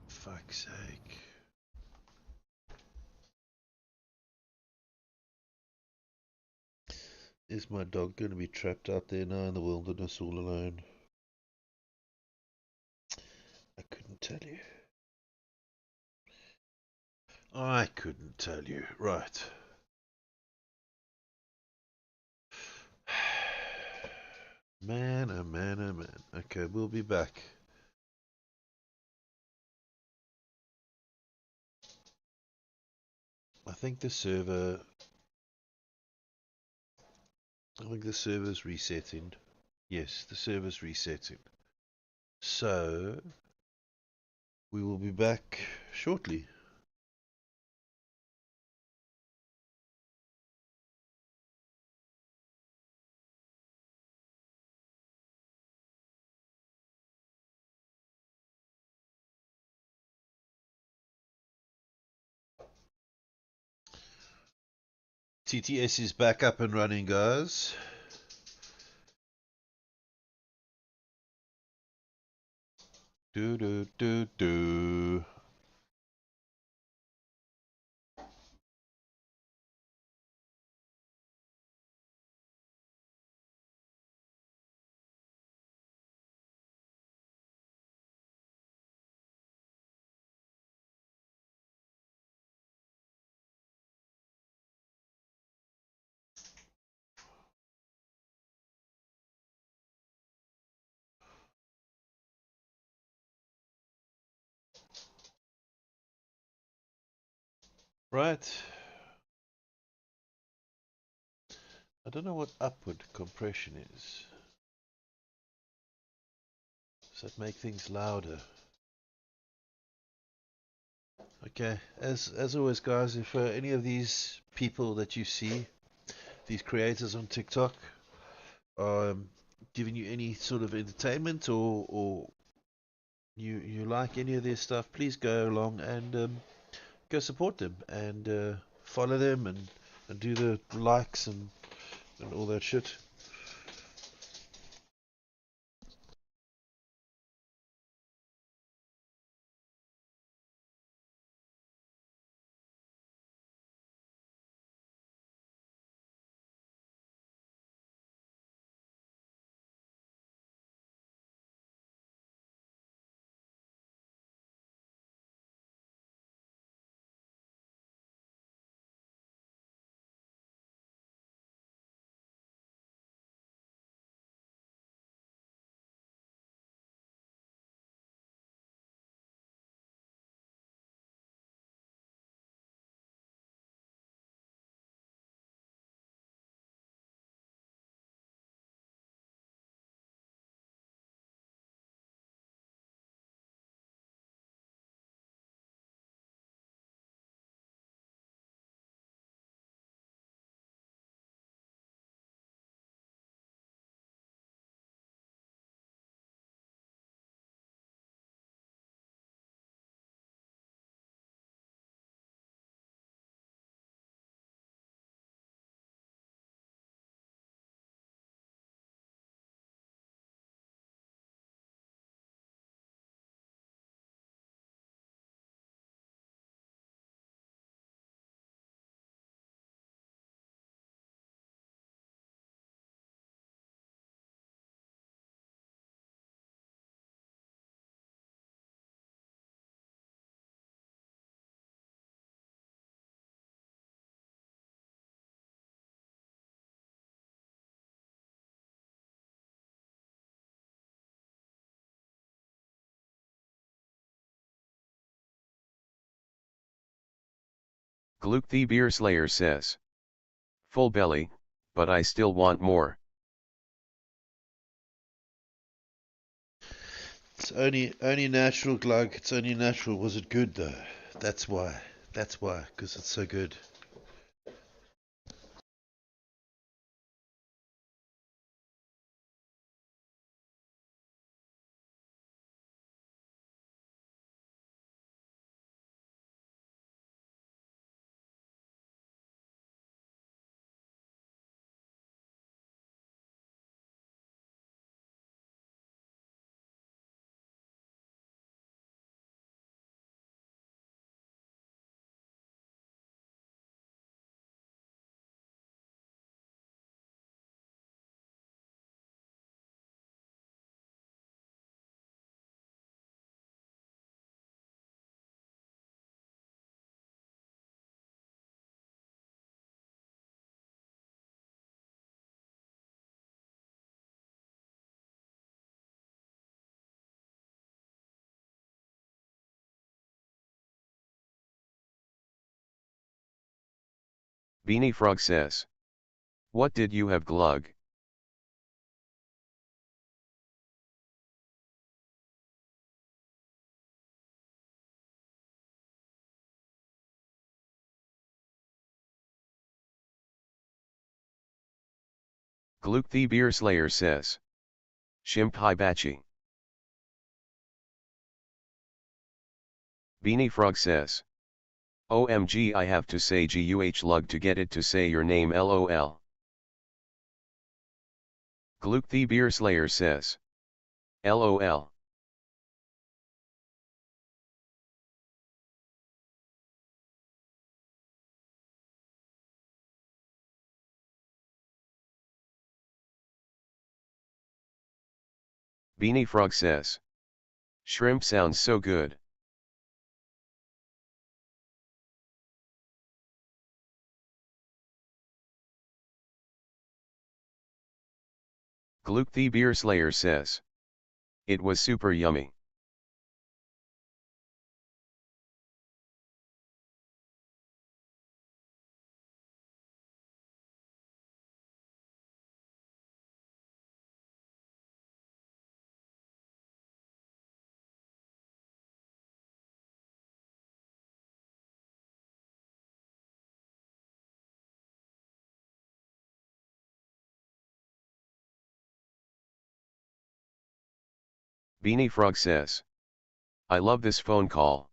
Speaker 1: Fuck's sake. Is my dog going to be trapped out there now in the wilderness all alone? I couldn't tell you. I couldn't tell you. Right. Man, oh man, oh man. Okay, we'll be back. I think the server's resetting. Yes, the server's resetting. So, we will be back shortly. TTS is back up and running, guys. Do. Right. I don't know what upward compression is. Does that make things louder? Okay, as always, guys, if any of these people that you see, these creators on TikTok, are giving you any sort of entertainment, or you like any of their stuff, please go along and go support them and follow them and do the likes and all that shit.
Speaker 2: Gluck the Beer Slayer says. Full belly, but I still want more.
Speaker 1: It's only natural, Glug. It's only natural. Was it good though? That's why. That's why. Because it's so good.
Speaker 2: Beanie Frog says. What did you have, Glug? Gluck the Beer Slayer says. Shimp Hibachi. Beanie Frog says. OMG, I have to say GUH lug to get it to say your name LOL. Gloop the Beer Slayer says. LOL. Beanie Frog says. Shrimp sounds so good. Gloop the Beer Slayer says. It was super yummy. Beanie Frog says. I love this phone call.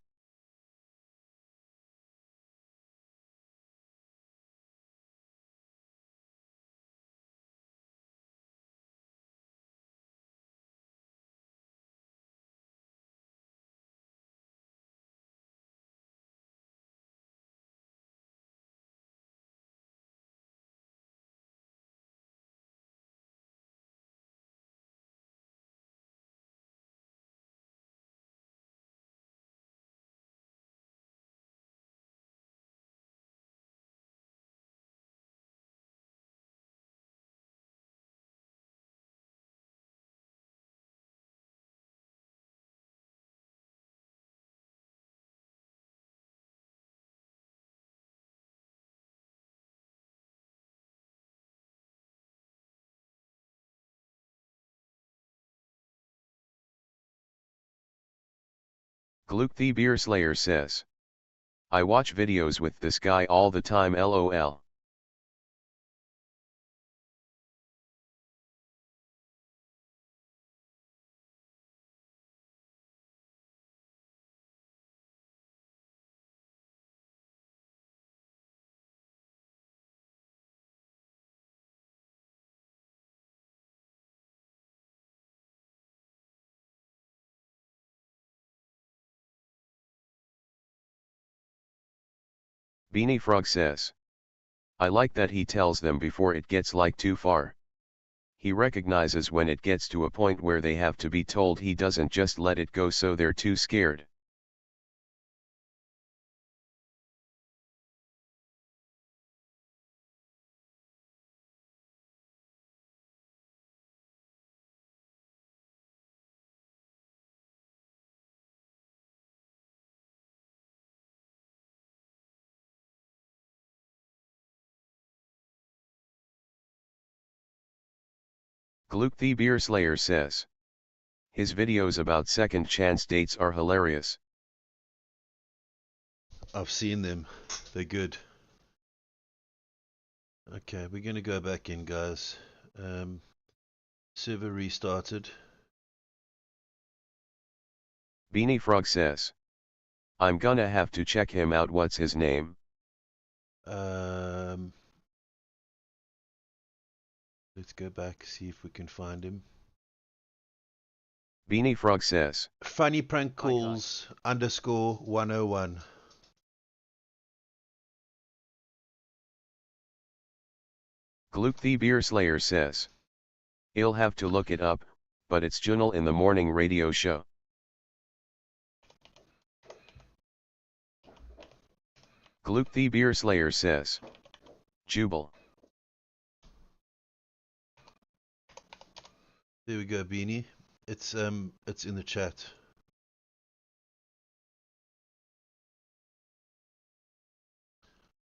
Speaker 2: Gloop the Beer Slayer says. I watch videos with this guy all the time LOL. Beanie Frog says. I like that he tells them before it gets like too far. He recognizes when it gets to a point where they have to be told. He doesn't just let it go so they're too scared. Gloop the Beer Slayer says. His videos about second chance dates are hilarious.
Speaker 1: I've seen them. They're good. Okay, we're going to go back in, guys. Server restarted.
Speaker 2: Beanie Frog says. I'm gonna have to check him out. What's his name?
Speaker 1: Let's go back, see if we can find him.
Speaker 2: Beanie Frog says.
Speaker 1: Funny prank calls underscore 101.
Speaker 2: Gloop the Beer Slayer says. He'll have to look it up, but it's Junal in the morning radio show. Gloop the Beer Slayer says. Jubal.
Speaker 1: There we go, Beanie. It's in the chat.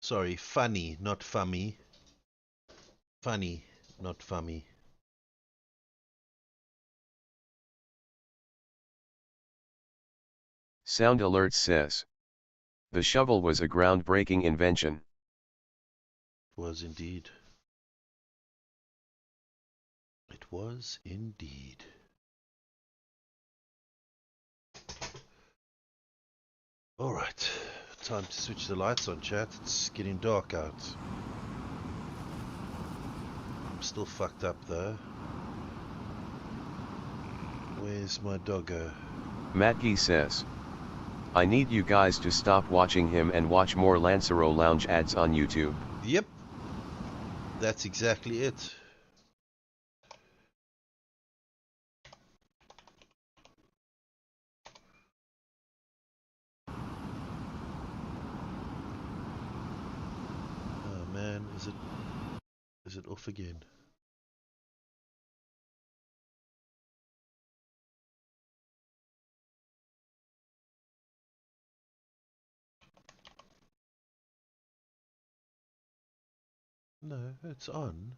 Speaker 1: Sorry, funny, not fummy. Funny, not fummy.
Speaker 2: Sound Alert says. The shovel was a groundbreaking invention.
Speaker 1: It was indeed. It was indeed. All right, Time to switch the lights on, chat. It's getting dark out. I'm still fucked up though. Where's my doggo?
Speaker 2: Matgy says, I need you guys to stop watching him and watch more Lancero Lounge ads on YouTube.
Speaker 1: Yep. That's exactly it. Oh man, is it off again? No, it's on.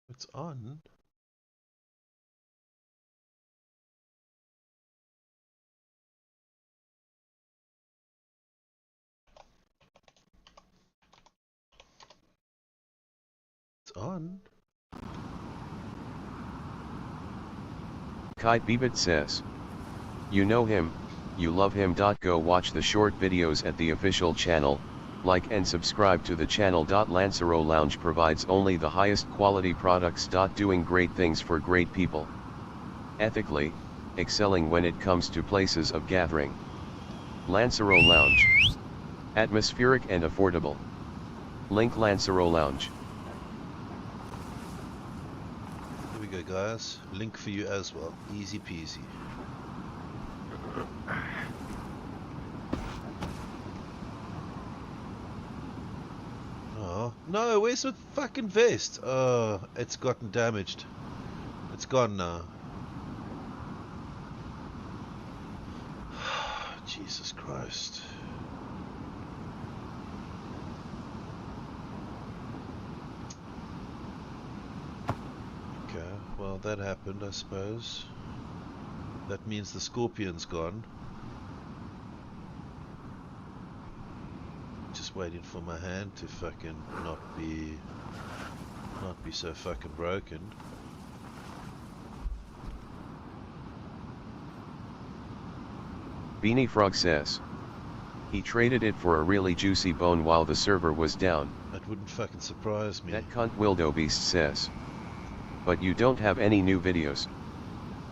Speaker 1: It's on. It's on.
Speaker 2: Kite Bebit says, you know him, you love him. Go watch the short videos at the official channel, like and subscribe to the channel. Lancero Lounge provides only the highest quality products. Doing great things for great people. Ethically, excelling when it comes to places of gathering. Lancero Lounge. Atmospheric and affordable. Link Lancero Lounge.
Speaker 1: Here we go, guys. Link for you as well. Easy peasy. Oh, no, where's the fucking vest? Oh, it's gotten damaged. It's gone now. Jesus Christ. Okay, well that happened, I suppose. That means the scorpion's gone. Just waiting for my hand to fucking not be so fucking broken.
Speaker 2: Beanie Frog says, he traded it for a really juicy bone while the server was down.
Speaker 1: That wouldn't fucking surprise me.
Speaker 2: That cunt Wildebeest says, but you don't have any new videos.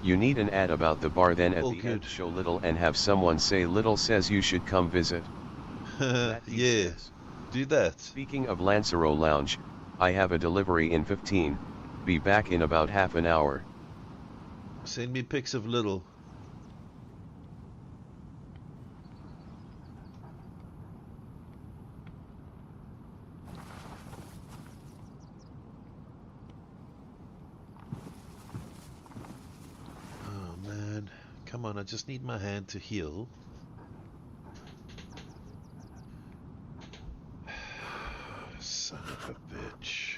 Speaker 2: You need an ad about the bar, then at the end show Little and have someone say Little says you should come visit.
Speaker 1: Yeah,
Speaker 2: says,
Speaker 1: do that.
Speaker 2: Speaking of Lancero Lounge, I have a delivery in 15, be back in about half an hour.
Speaker 1: Send me pics of Little. Oh man, come on, I just need my hand to heal. Son of a bitch.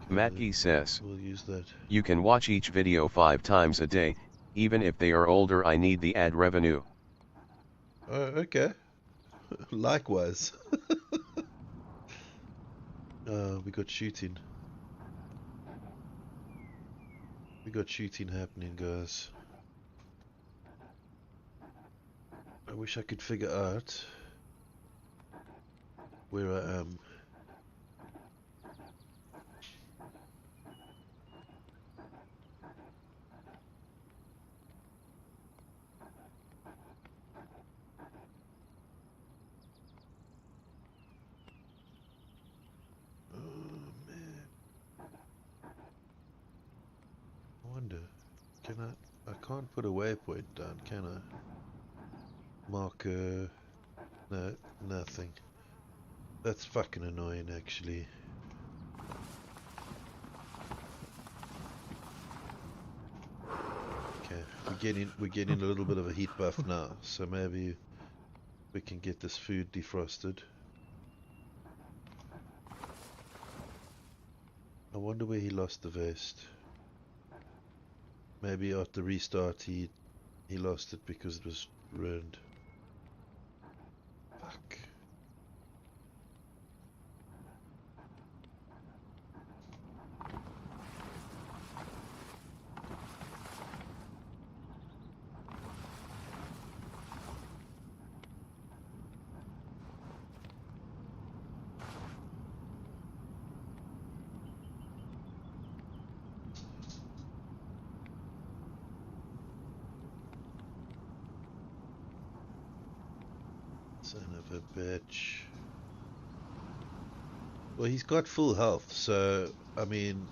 Speaker 2: Matgy says,
Speaker 1: We'll use that.
Speaker 2: You can watch each video 5 times a day, even if they are older. I need the ad revenue.
Speaker 1: Oh, okay. Likewise. We got shooting. We got shooting happening, guys. I wish I could figure out where I am. I wonder, can I can't put a waypoint down, can I? Marker, no, nothing. That's fucking annoying, actually. Okay, we're getting a little bit of a heat buff now, so maybe we can get this food defrosted. I wonder where he lost the vest. Maybe after restart he lost it because it was ruined. Fuck. Son of a bitch. Well, he's got full health, so I mean,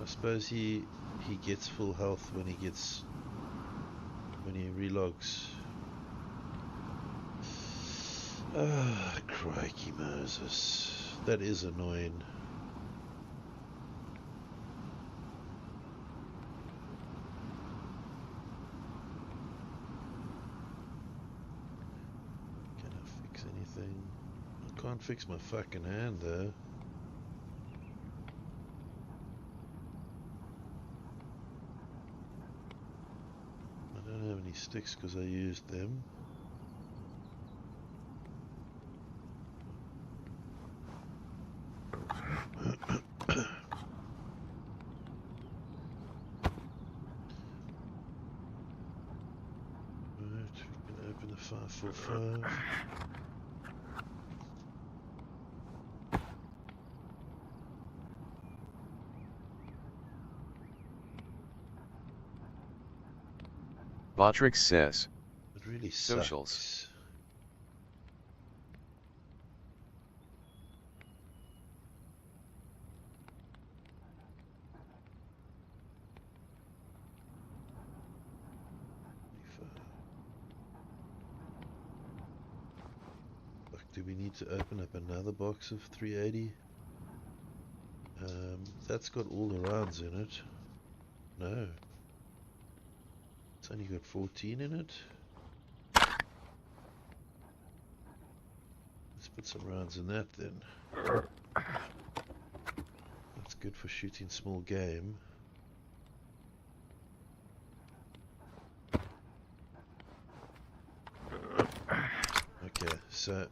Speaker 1: I suppose he gets full health when he relogs. Ah, crikey Moses, that is annoying. Can I fix anything? I can't fix my fucking hand though. I don't have any sticks because I used them. Right, we can open the 545.
Speaker 2: Botrix says,
Speaker 1: It really
Speaker 2: socials.
Speaker 1: sucks. Do we need to open up another box of 380? That's got all the rounds in it. No. It's only got 14 in it. Let's put some rounds in that then. That's good for shooting small game. Okay, so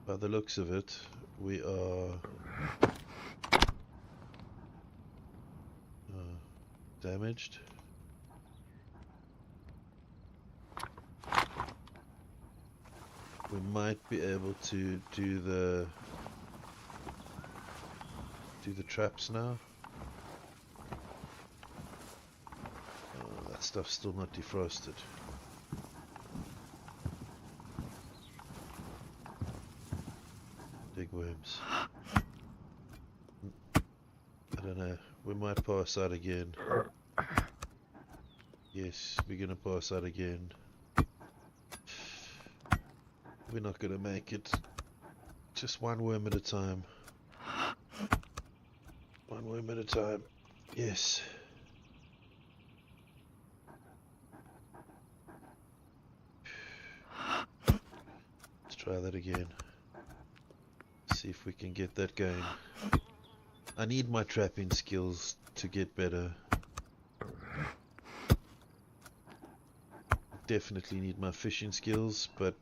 Speaker 1: by the looks of it, we are damaged. We might be able to do the traps now. Oh, that stuff's still not defrosted. Big worms. I don't know. We might pass out again. Yes, we're gonna pass out again. We're not gonna make it. Just one worm at a time. One worm at a time. Yes. Let's try that again. See if we can get that going. I need my trapping skills to get better. Definitely need my fishing skills, but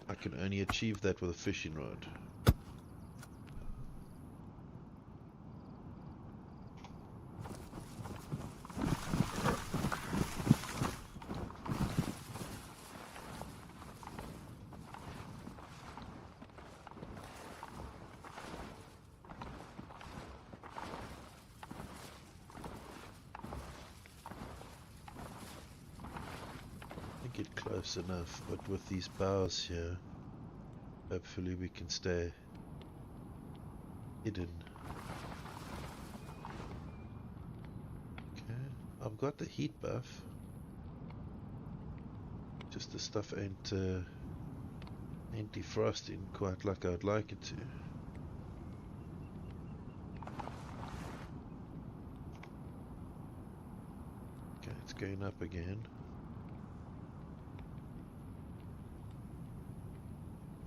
Speaker 1: I can only achieve that with a fishing rod. Get close enough, but with these boughs here, hopefully we can stay hidden. Okay, I've got the heat buff. Just the stuff ain't defrosting quite like I'd like it to. Okay, it's going up again.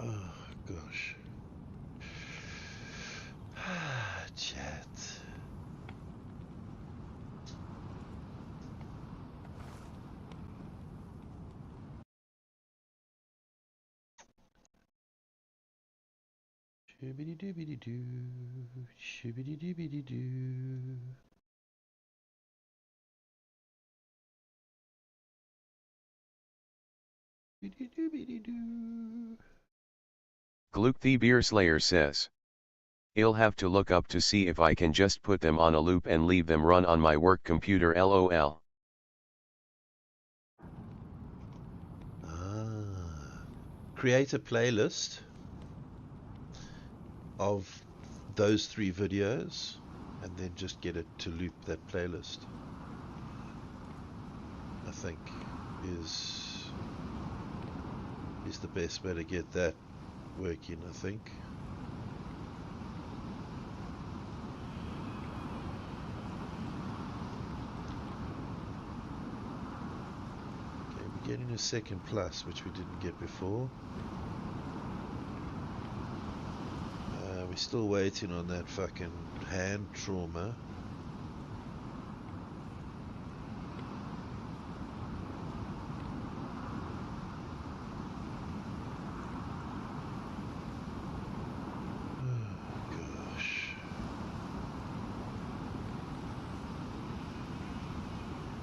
Speaker 1: Oh gosh. Chat. Shibbity doobity doo. Shibbity doobity doo. Shibbity doobity doo.
Speaker 2: Gluck the Beer Slayer says, I'll have to look up to see if I can just put them on a loop and leave them run on my work computer lol.
Speaker 1: create a playlist of those 3 videos and then just get it to loop that playlist. I think is the best way to get that working, I think. Okay, we're getting a second plus, which we didn't get before. We're still waiting on that fucking hand trauma.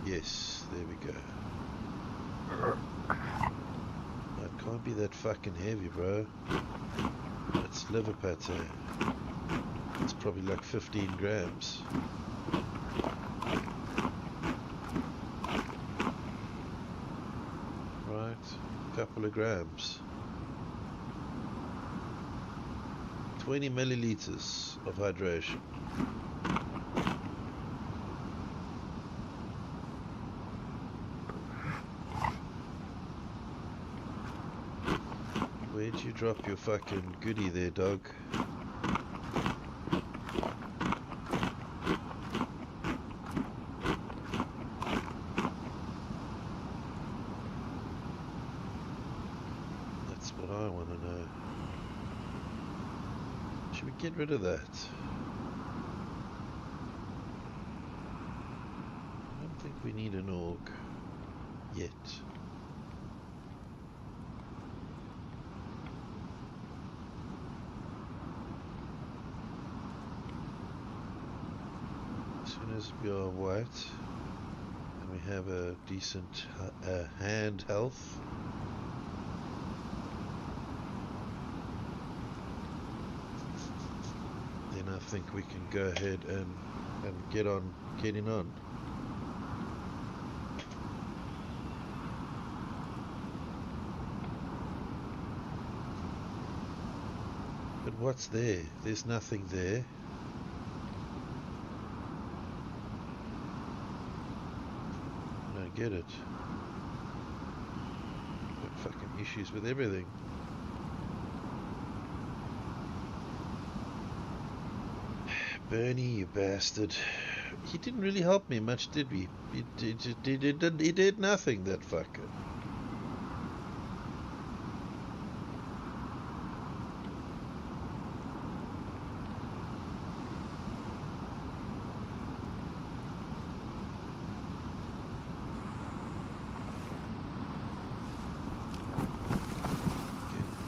Speaker 1: Yes, there we go. It can't be that fucking heavy, bro. It's liver pate. It's probably like 15 grams. Right, a couple of grams. 20 milliliters of hydration. Where'd you drop your fucking goodie there, dog? That's what I want to know. Should we get rid of that? I don't think we need an org yet. As soon as we are white and we have a decent hand health, then I think we can go ahead and getting on. But what's there? There's nothing there. I don't get it. Got fucking issues with everything. Bernie, you bastard. He didn't really help me much, did we? He did nothing, that fucker.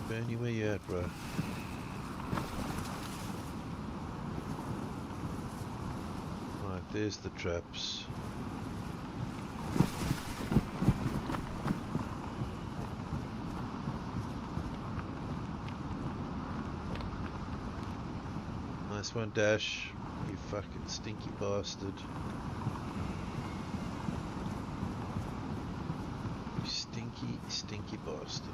Speaker 1: Bernie, where you at, bro? Right, there's the traps. Nice one, Dash. You fucking stinky bastard. You stinky, stinky bastard.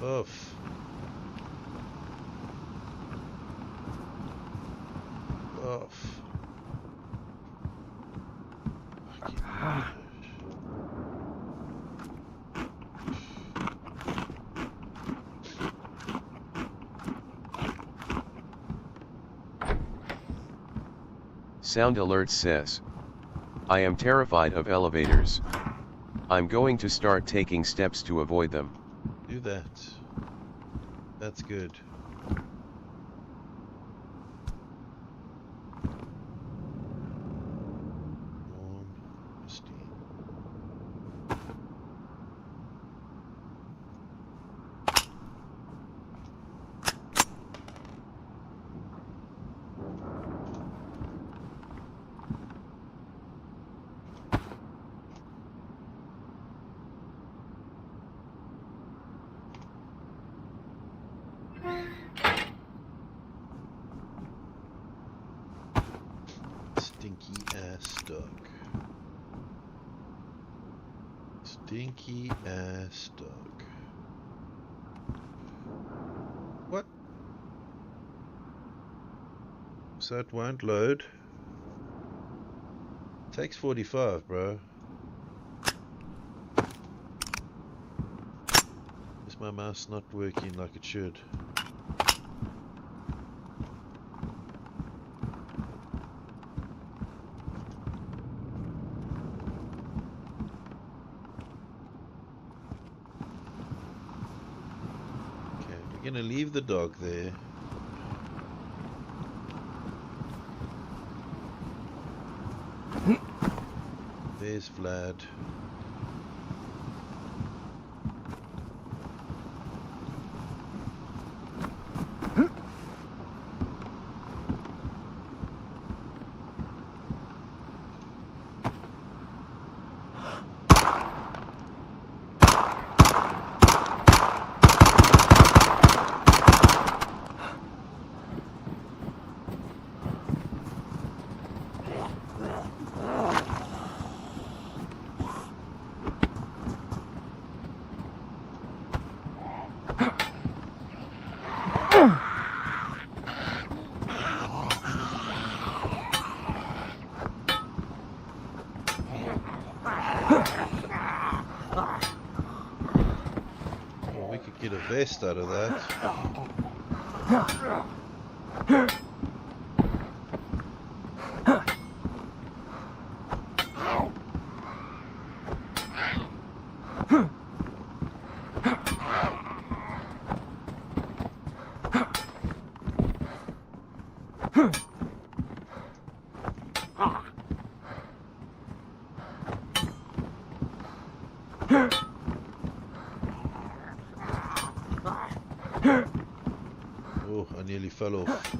Speaker 1: Off. Off.
Speaker 2: Sound Alert says, I am terrified of elevators. I'm going to start taking steps to avoid them.
Speaker 1: Do that. That's good. Warm, steam. ass dog. Stinky ass dog. What? So it won't load. Takes 45, bro. Is my mouse not working like it should? We're gonna leave the dog there. There's Vlad. Get a vest out of that. Oh, I nearly fell off.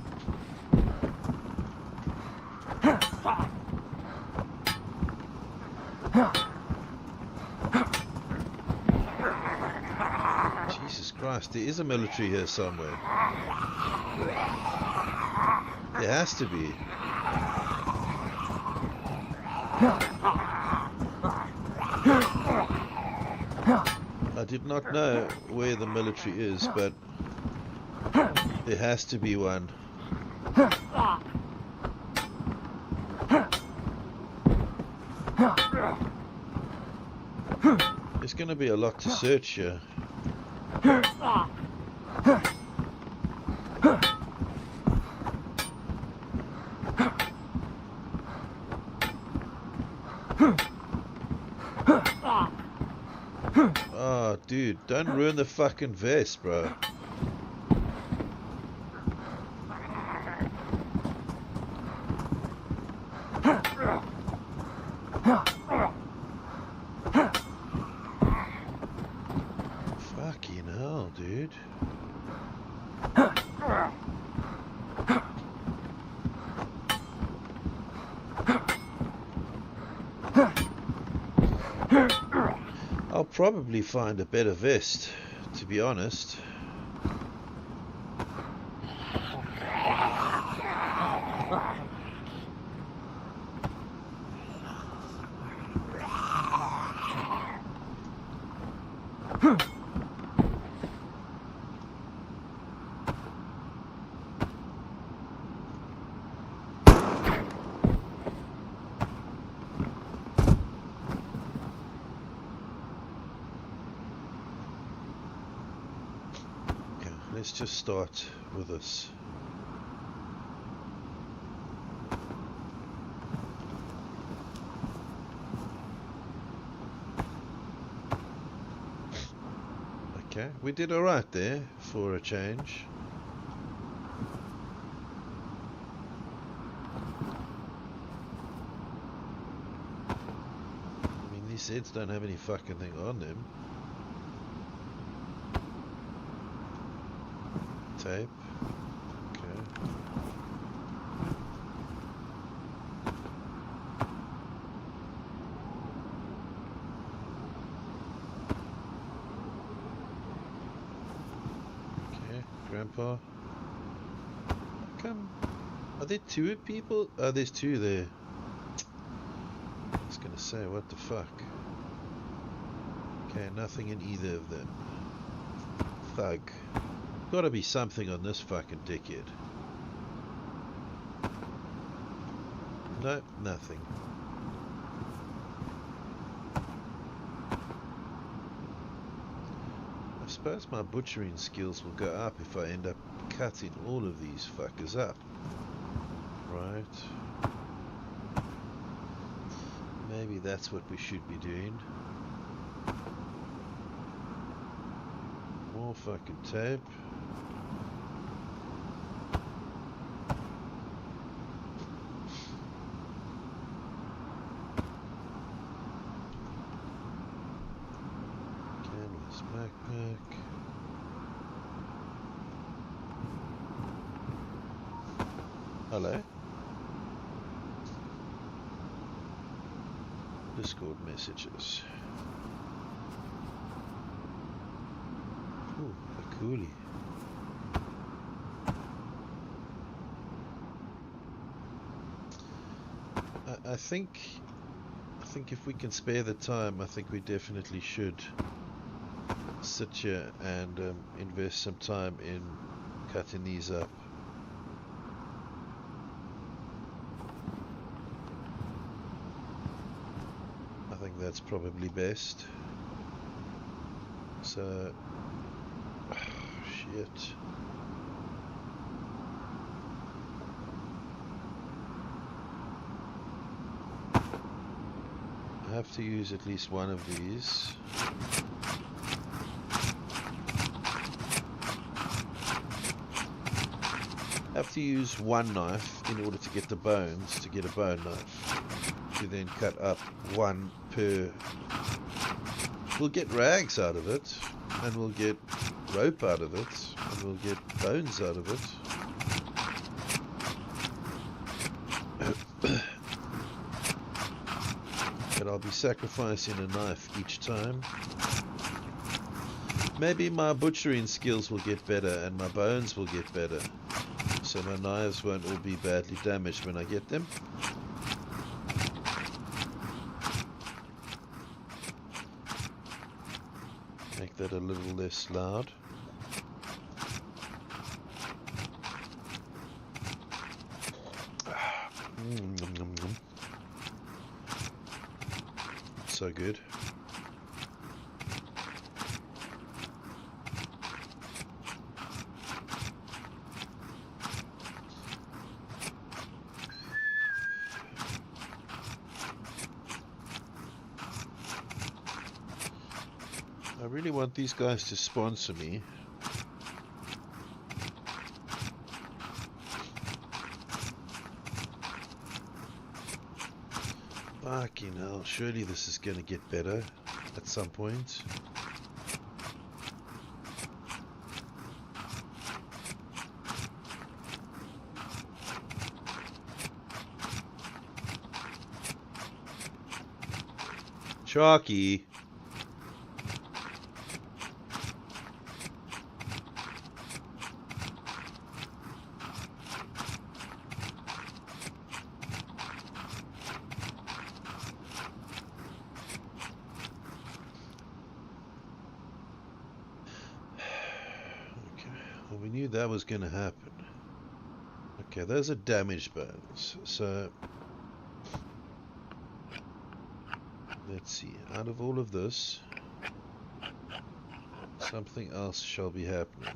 Speaker 1: Jesus Christ, there is a military here somewhere. There has to be. I did not know where the military is, but there has to be one. There's going to be a lot to search here. Oh, dude, don't ruin the fucking vest, bro. Fucking hell, dude. I'll probably find a better vest, to be honest. Let's just start with this. Okay, we did alright there for a change. I mean, these sets don't have any fucking thing on them. Tape. Okay. Okay, Grandpa. Come. Are there two people? Oh, there's two there. was gonna say, what the fuck? Okay, nothing in either of them. Thug. Gotta be something on this fucking dickhead. Nope, nothing. I suppose my butchering skills will go up if I end up cutting all of these fuckers up. Right. Maybe that's what we should be doing. More fucking tape. Canvas backpack. Hello? Discord messages. Ooh, a coolie. I think if we can spare the time, I think we definitely should sit here and invest some time in cutting these up. I think that's probably best. So, shit. I have to use at least one of these. I have to use one knife in order to get the bones, to get a bone knife. To then cut up one per. We'll get rags out of it, and we'll get rope out of it, and we'll get bones out of it. But I'll be sacrificing a knife each time. Maybe my butchering skills will get better and my bones will get better, so my knives won't all be badly damaged when I get them. Make that a little less loud. So good. I really want these guys to sponsor me. Fucking hell, surely this is gonna get better at some point. Chalky. That was going to happen. Okay, those are damaged bones. So let's see. Out of all of this, something else shall be happening.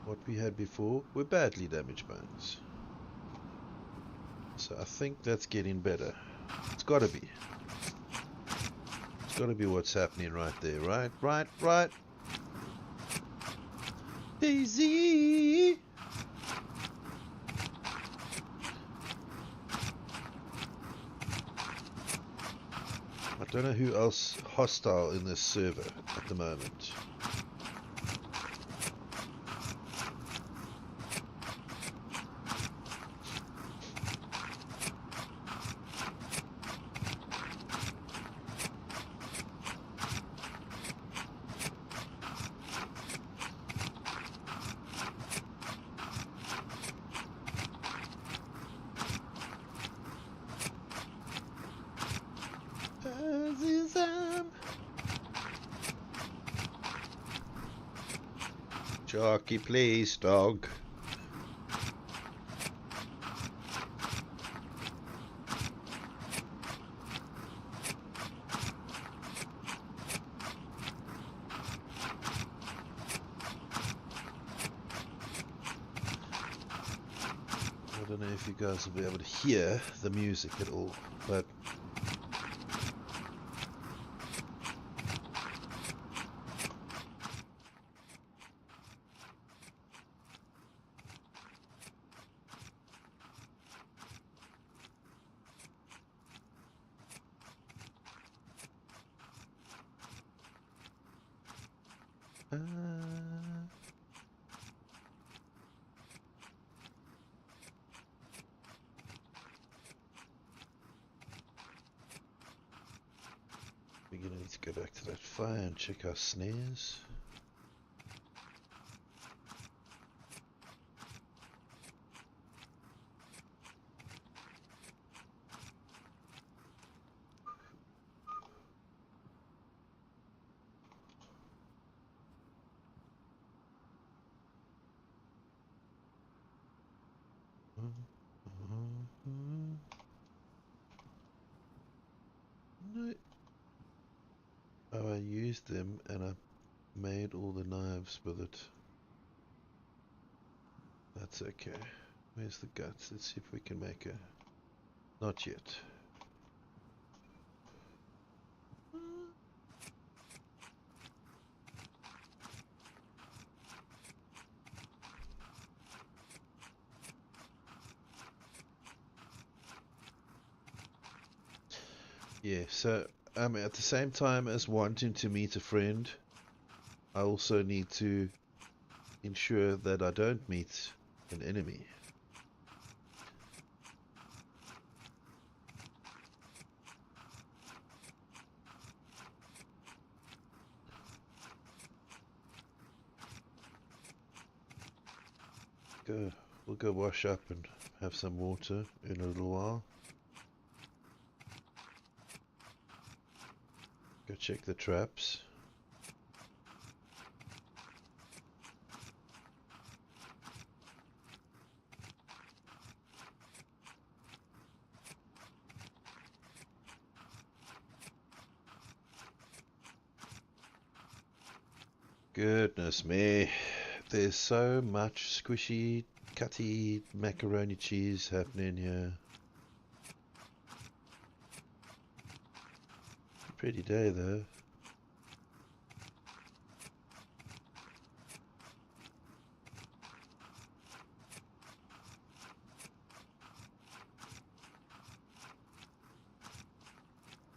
Speaker 1: What we had before were badly damaged bones. So I think that's getting better. It's got to be. Got to be what's happening right there, right? Daisy! I don't know who else hostile in this server at the moment. Sharky, please, dog. I don't know if you guys will be able to hear the music at all, but we're gonna need to go back to that fire and check our snares. No. Oh, I used them and I made all the knives with it. That's okay. Where's the guts? Let's see if we can make a... Not yet. Yeah, so at the same time as wanting to meet a friend, I also need to ensure that I don't meet an enemy. We'll go wash up and have some water in a little while. Go check the traps. Goodness me, there's so much squishy, cutty macaroni cheese happening here. Pretty day though.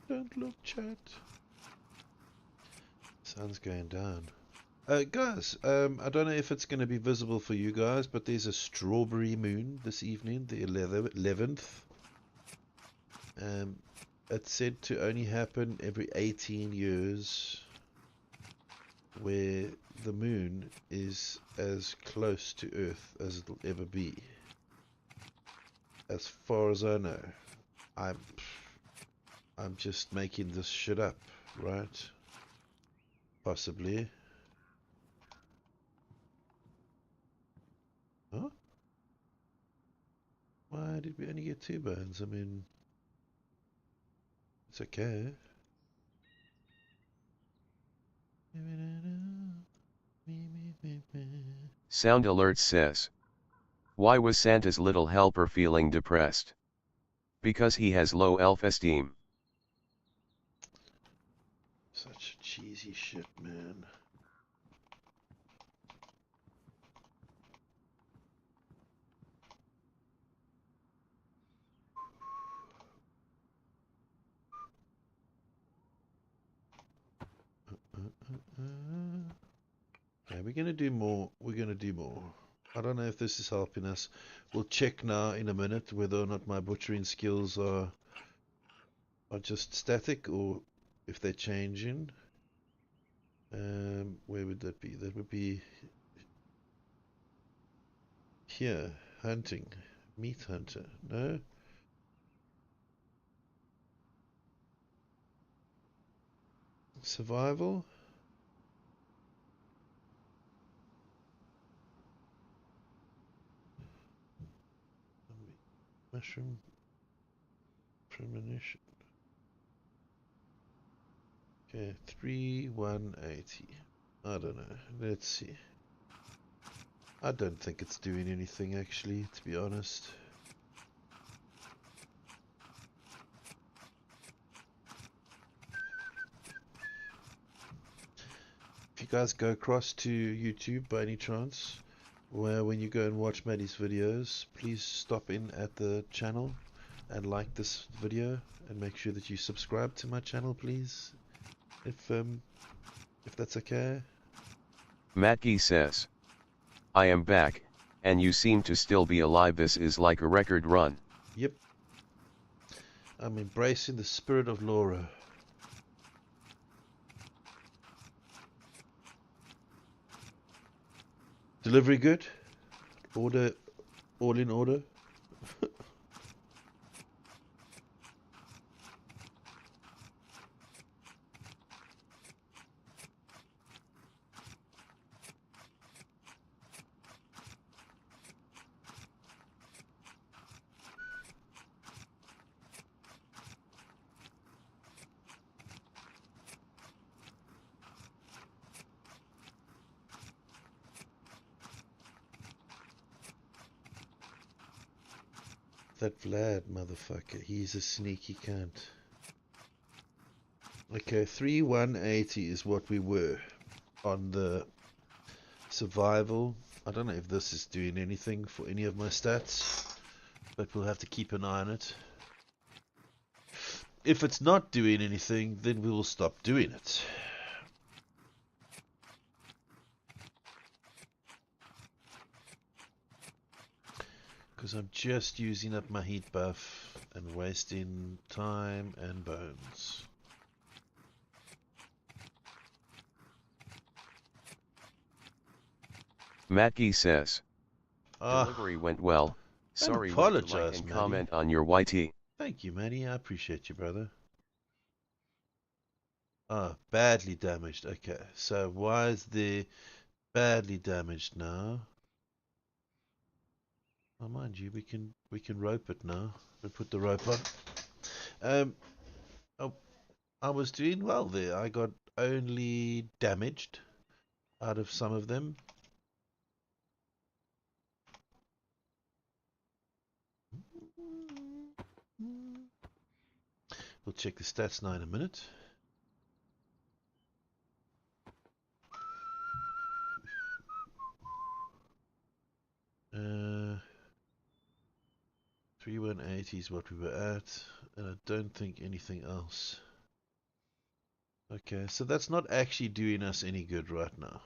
Speaker 1: Don't look, chat. Sun's going down. Guys, I don't know if it's going to be visible for you guys, but there's a strawberry moon this evening, the 11th. It's said to only happen every 18 years, where the moon is as close to Earth as it'll ever be. As far as I know. I'm just making this shit up, right? Possibly. Huh? Why did we only get 2 bones? I mean, it's okay.
Speaker 2: Sound Alert says, why was Santa's little helper feeling depressed? Because he has low self-esteem.
Speaker 1: Such cheesy shit, man. Okay, we're gonna do more. We're gonna do more. I don't know if this is helping us. We'll check now in a minute whether or not my butchering skills are just static or if they're changing. Where would that be? That would be here. Hunting. Meat hunter. No? Survival? Mushroom premonition. Okay, 3180. I don't know. Let's see. I don't think it's doing anything actually, to be honest. If you guys go across to YouTube by any chance, where when you go and watch Maddie's videos, please stop in at the channel and like this video and make sure that you subscribe to my channel, please. If that's okay.
Speaker 2: Matky says, I am back, and you seem to still be alive. This is like a record run.
Speaker 1: Yep. I'm embracing the spirit of Laura. Delivery good? Order, all in order? That Vlad motherfucker, he's a sneaky cunt. Okay, 3180 is what we were on the survival. I don't know if this is doing anything for any of my stats, but we'll have to keep an eye on it. If it's not doing anything, then we will stop doing it. Because I'm just using up my heat buff and wasting time and bones.
Speaker 2: Matky says, delivery went well. Sorry,
Speaker 1: apologize,
Speaker 2: like and
Speaker 1: Matty.
Speaker 2: comment on your YT.
Speaker 1: Thank you, Manny. I appreciate you, brother. Ah, badly damaged. Okay, so why is the badly damaged now? Oh, mind you, we can rope it now. We put the rope on. Oh, I was doing well there. I got only damaged out of some of them. We'll check the stats now in a minute. Uh, 3180 is what we were at, and I don't think anything else. Okay, so that's not actually doing us any good right now.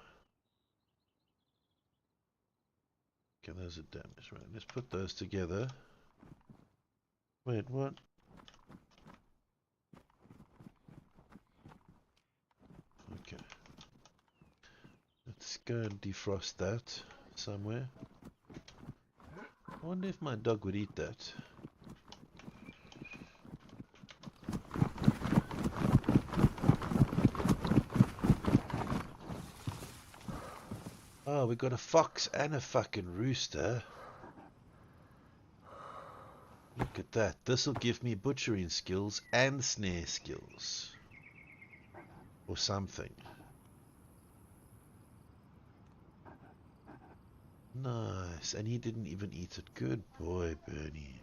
Speaker 1: Okay, those are damaged. Right, let's put those together. Wait, what? Okay. Let's go and defrost that somewhere. I wonder if my dog would eat that. Oh, we got a fox and a fucking rooster. Look at that. This'll give me butchering skills and snare skills. Or something. Nice. And he didn't even eat it. Good boy, Bernie.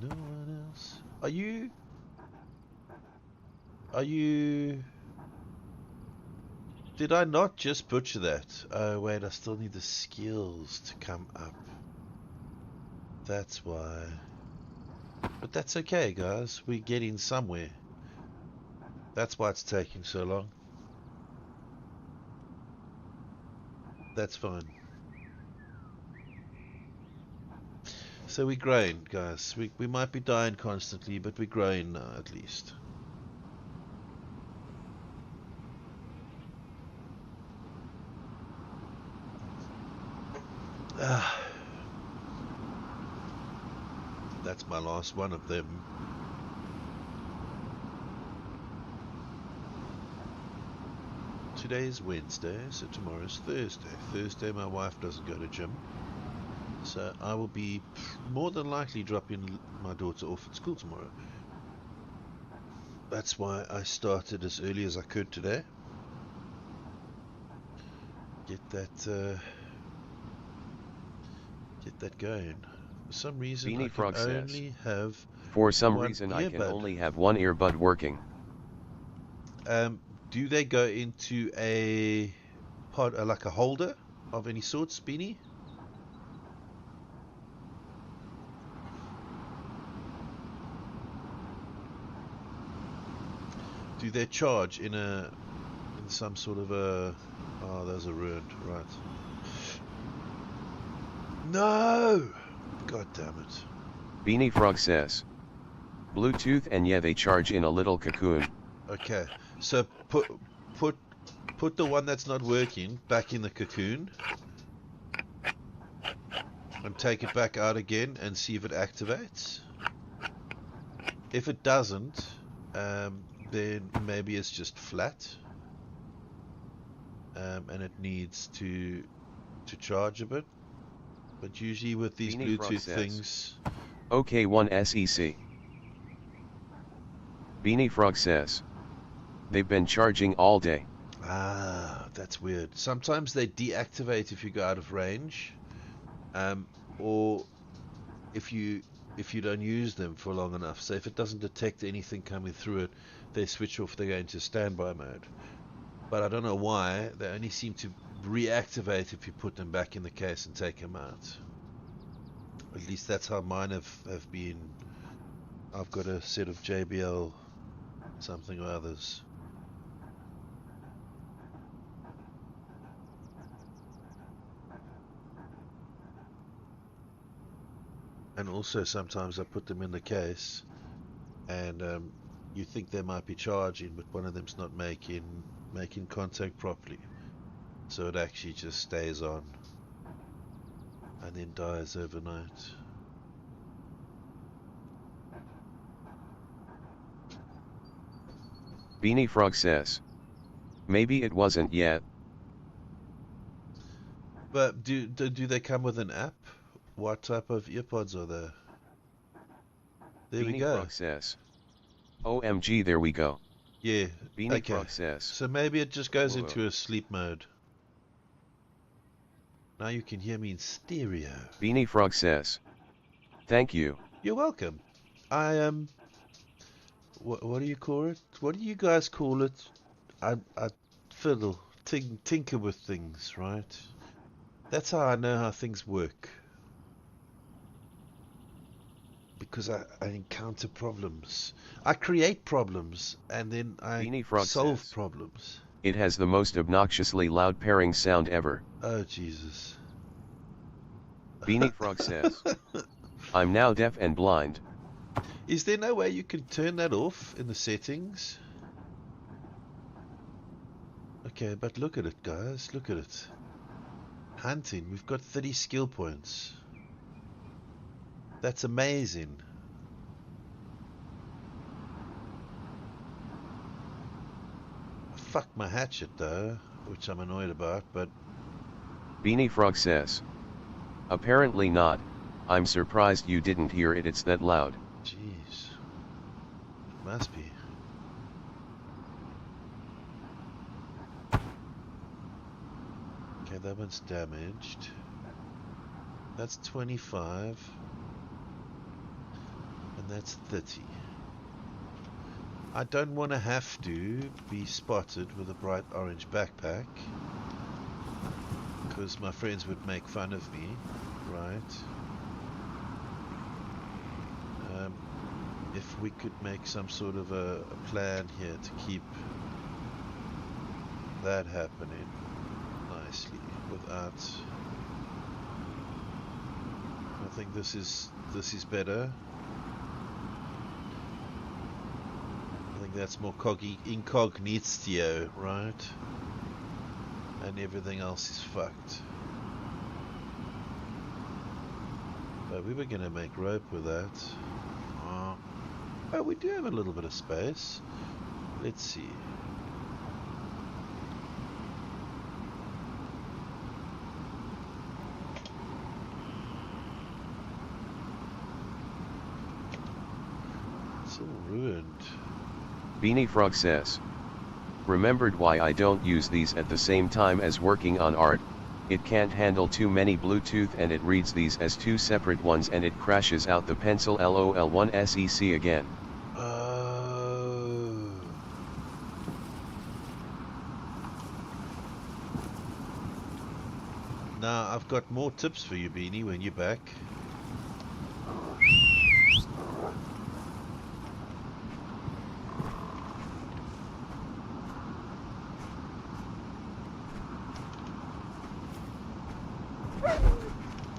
Speaker 1: No one else. Are you? Did I not just butcher that? Oh wait, I still need the skills to come up. That's why. But that's okay, guys. We're getting somewhere. That's why it's taking so long. That's fine. So we're growing, guys. We might be dying constantly, but we're growing now, at least. That's my last one of them. Today is Wednesday, so tomorrow's Thursday. Thursday my wife doesn't go to gym, so I will be more than likely dropping my daughter off at school tomorrow. That's why I started as early as I could today. Get that going. For some reason
Speaker 2: Beanie
Speaker 1: I
Speaker 2: Frog
Speaker 1: can
Speaker 2: says,
Speaker 1: only have
Speaker 2: for some
Speaker 1: one
Speaker 2: reason I can
Speaker 1: earbud.
Speaker 2: only have one earbud working.
Speaker 1: Do they go into a pod, like a holder of any sort, Beanie? Do they charge in some sort of a... Oh, those are ruined, right. No! God damn it.
Speaker 2: Beanie Frog says, Bluetooth, and yeah, they charge in a little cocoon.
Speaker 1: Okay, so put the one that's not working back in the cocoon and take it back out again and see if it activates. If it doesn't, then maybe it's just flat, and it needs to charge a bit. But usually with these
Speaker 2: Beanie Frog
Speaker 1: Bluetooth
Speaker 2: says,
Speaker 1: things...
Speaker 2: OK1SEC. Beanie Frog says, they've been charging all day.
Speaker 1: Ah, that's weird. Sometimes they deactivate if you go out of range, or if you don't use them for long enough. So if it doesn't detect anything coming through it, they switch off. They go into standby mode. But I don't know why. They only seem to reactivate if you put them back in the case and take them out. At least that's how mine have been. I've got a set of JBL something or others. And also sometimes I put them in the case and you think they might be charging, but one of them's not making contact properly, so it actually just stays on and then dies overnight.
Speaker 2: Beanie Frog says, maybe it wasn't yet.
Speaker 1: But do they come with an app? What type of earpods are there? There we
Speaker 2: Beanie
Speaker 1: go.
Speaker 2: Frog says, OMG, there we go.
Speaker 1: Yeah.
Speaker 2: Beanie
Speaker 1: Okay.
Speaker 2: Frog says,
Speaker 1: So maybe it just goes
Speaker 2: whoa.
Speaker 1: into a sleep mode. Now you can hear me in stereo.
Speaker 2: Beanie Frog says, thank you.
Speaker 1: You're welcome. I am. What do you call it? What do you guys call it? I fiddle, tinker with things, right? That's how I know how things work. Because I encounter problems. I create problems, and then I
Speaker 2: Beanie Frog
Speaker 1: solve
Speaker 2: says,
Speaker 1: problems.
Speaker 2: it has the most obnoxiously loud pairing sound ever.
Speaker 1: Oh, Jesus.
Speaker 2: Beanie Frog says, I'm now deaf and blind.
Speaker 1: Is there no way you can turn that off in the settings? Okay, but look at it, guys. Look at it. Hunting. We've got 30 skill points. That's amazing. I fucked my hatchet though, which I'm annoyed about, but...
Speaker 2: Beanie Frog says, apparently not. I'm surprised you didn't hear it, it's that loud.
Speaker 1: Jeez. It must be. Okay, that one's damaged. That's 25. And that's 30. I don't want to have to be spotted with a bright orange backpack, because my friends would make fun of me, right? If we could make some sort of a plan here to keep that happening nicely without... I think this is better. I think that's more incognito, right? And everything else is fucked. But we were going to make rope with that. Oh, we do have a little bit of space. Let's see. It's all ruined.
Speaker 2: Beanie Frog says, remembered why I don't use these at the same time as working on art. It can't handle too many Bluetooth and it reads these as two separate ones and it crashes out the pencil LOL1SEC again.
Speaker 1: Now I've got more tips for you, Beanie, when you're back.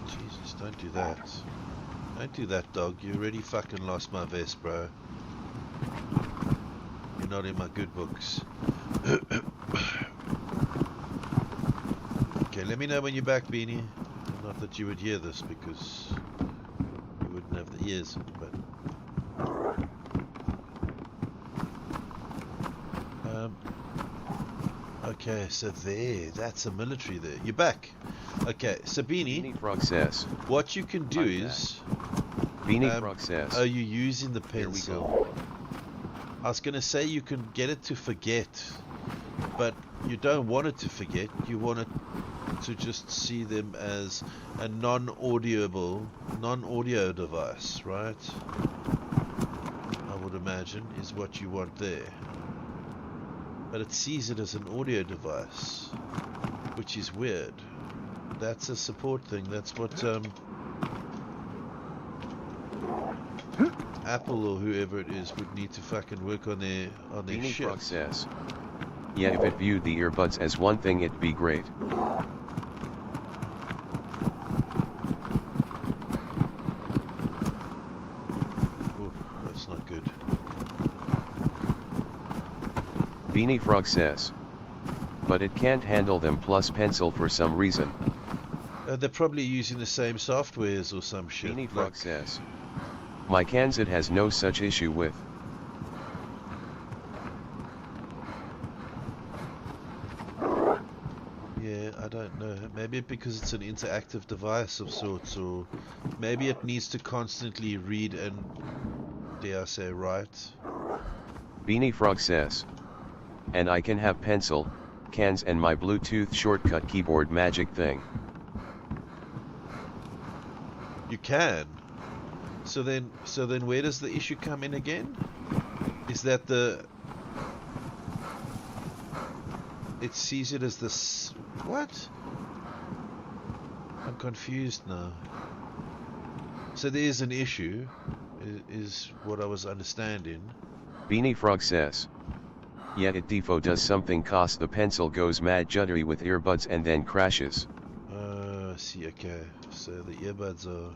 Speaker 1: Jesus, don't do that. Don't do that, dog. You already fucking lost my vest, bro. You're not in my good books. Okay, let me know when you're back, Beanie. Not that you would hear this because you wouldn't have the ears, but okay, so that's a military there. You're back. Okay, so
Speaker 2: Beanie Frog says,
Speaker 1: what you can do is
Speaker 2: Beanie Frog says,
Speaker 1: are you using the pencil?
Speaker 2: Here we go.
Speaker 1: I was gonna say you can get it to forget, but you don't want it to forget. You want it to just see them as a non-audio device, right? I would imagine is what you want there. But it sees it as an audio device, which is weird. That's a support thing. That's what Apple or whoever it is would need to fucking work on their
Speaker 2: Beanie
Speaker 1: shit.
Speaker 2: Frog says, yeah, if it viewed the earbuds as one thing it'd be great.
Speaker 1: That's not good.
Speaker 2: Beanie Frog says, but it can't handle them plus pencil for some reason.
Speaker 1: They're probably using the same softwares or some shit.
Speaker 2: Beanie Frog says, my cans it has no such issue with.
Speaker 1: Yeah, I don't know. Maybe because it's an interactive device of sorts, or maybe it needs to constantly read and, dare I say, write.
Speaker 2: Beanie Frog says, and I can have pencil, cans and my Bluetooth shortcut keyboard magic thing.
Speaker 1: You can. So then where does the issue come in again? Is that it sees it as this, what? I'm confused now. So there's an issue, is what I was understanding.
Speaker 2: Beanie Frog says, yeah, it defo does something cause the pencil goes mad juddery with earbuds and then crashes.
Speaker 1: See, okay. So the earbuds are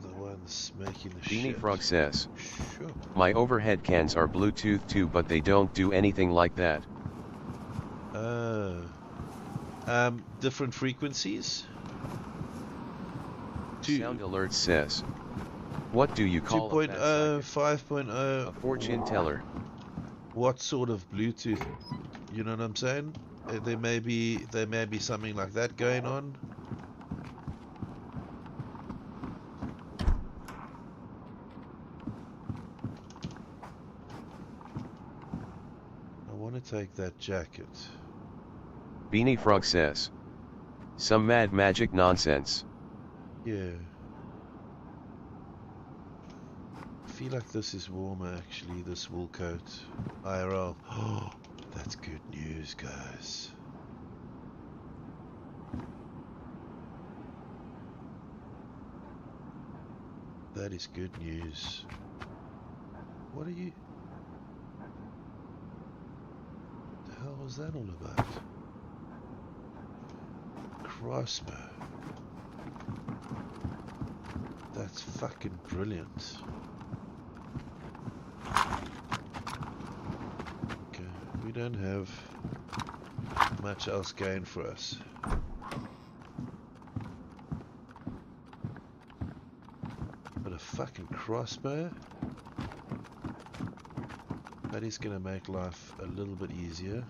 Speaker 1: the ones making the shit.
Speaker 2: Beanie Frog says,
Speaker 1: sure.
Speaker 2: My overhead cans are Bluetooth too, but they don't do anything like that.
Speaker 1: Different frequencies?
Speaker 2: Sound Alert says, what do you call
Speaker 1: 2.0, 5.0?
Speaker 2: A fortune teller.
Speaker 1: What sort of Bluetooth? You know what I'm saying? There may be something like that going on. I want to take that jacket.
Speaker 2: Beanie Frog says, some mad magic nonsense.
Speaker 1: Yeah. I feel like this is warmer actually, this wool coat. IRL. Oh, that's good news, guys. That is good news. What are you... What the hell was that all about? Crossbow. That's fucking brilliant. Okay, we don't have much else going for us. fucking crossbow. That is gonna make life a little bit easier.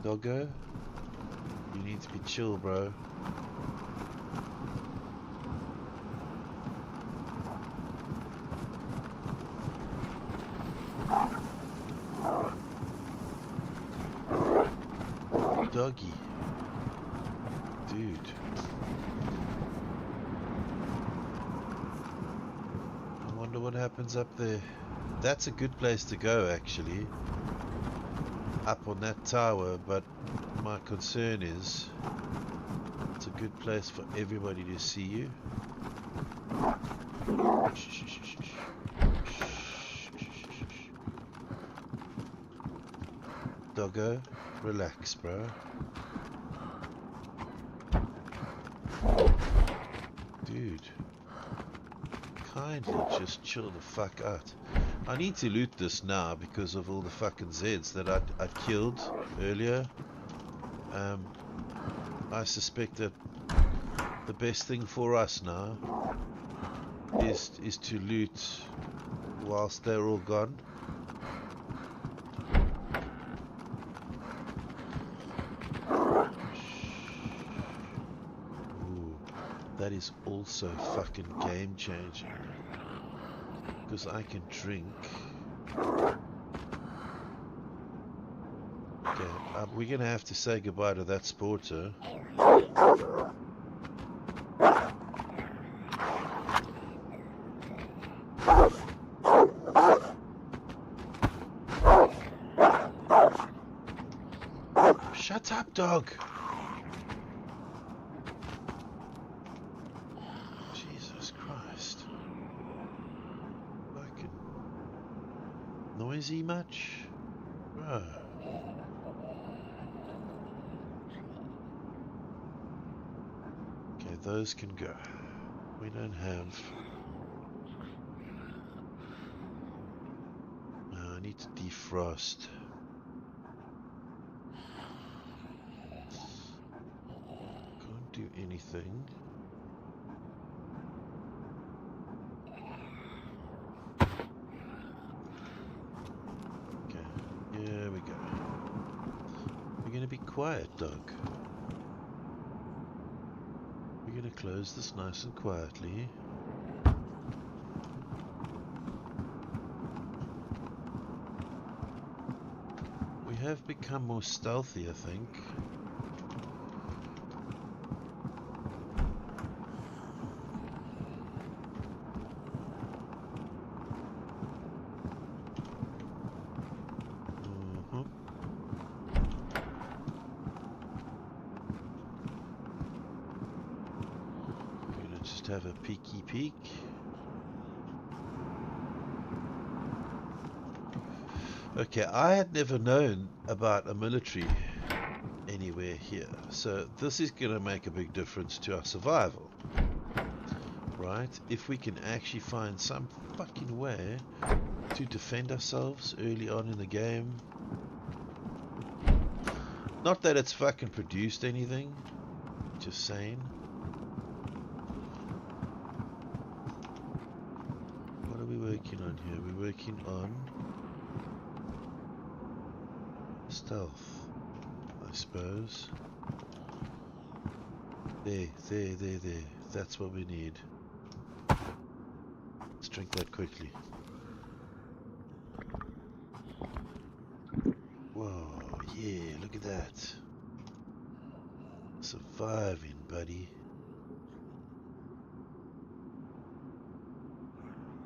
Speaker 1: Doggo, you need to be chill, bro. Doggy. Dude. I wonder what happens up there. That's a good place to go, actually. Up on that tower, but my concern is it's a good place for everybody to see you. Doggo, relax, bro. Dude, kindly just chill the fuck out. I need to loot this now because of all the fucking Zeds that I'd killed earlier. I suspect that the best thing for us now is to loot whilst they're all gone. Ooh, that is also fucking game changing. Because I can drink. Okay, we're gonna have to say goodbye to that sporter. Shut up, dog! Jesus Christ. Fucking noisy much? Bro. Okay, those can go. We don't have... I need to defrost. Can't do anything. Okay, here we go. We're gonna be quiet, dog. We're gonna close this nice and quietly. We have become more stealthy, I think. Just have a peeky peek. Okay, I had never known about a military anywhere here, so this is going to make a big difference to our survival, right? If we can actually find some fucking way to defend ourselves early on in the game. Not that it's fucking produced anything, just saying. What are we working on here? We're working on stealth, I suppose. There. That's what we need. Let's drink that quickly. Whoa, yeah, look at that. Surviving, buddy.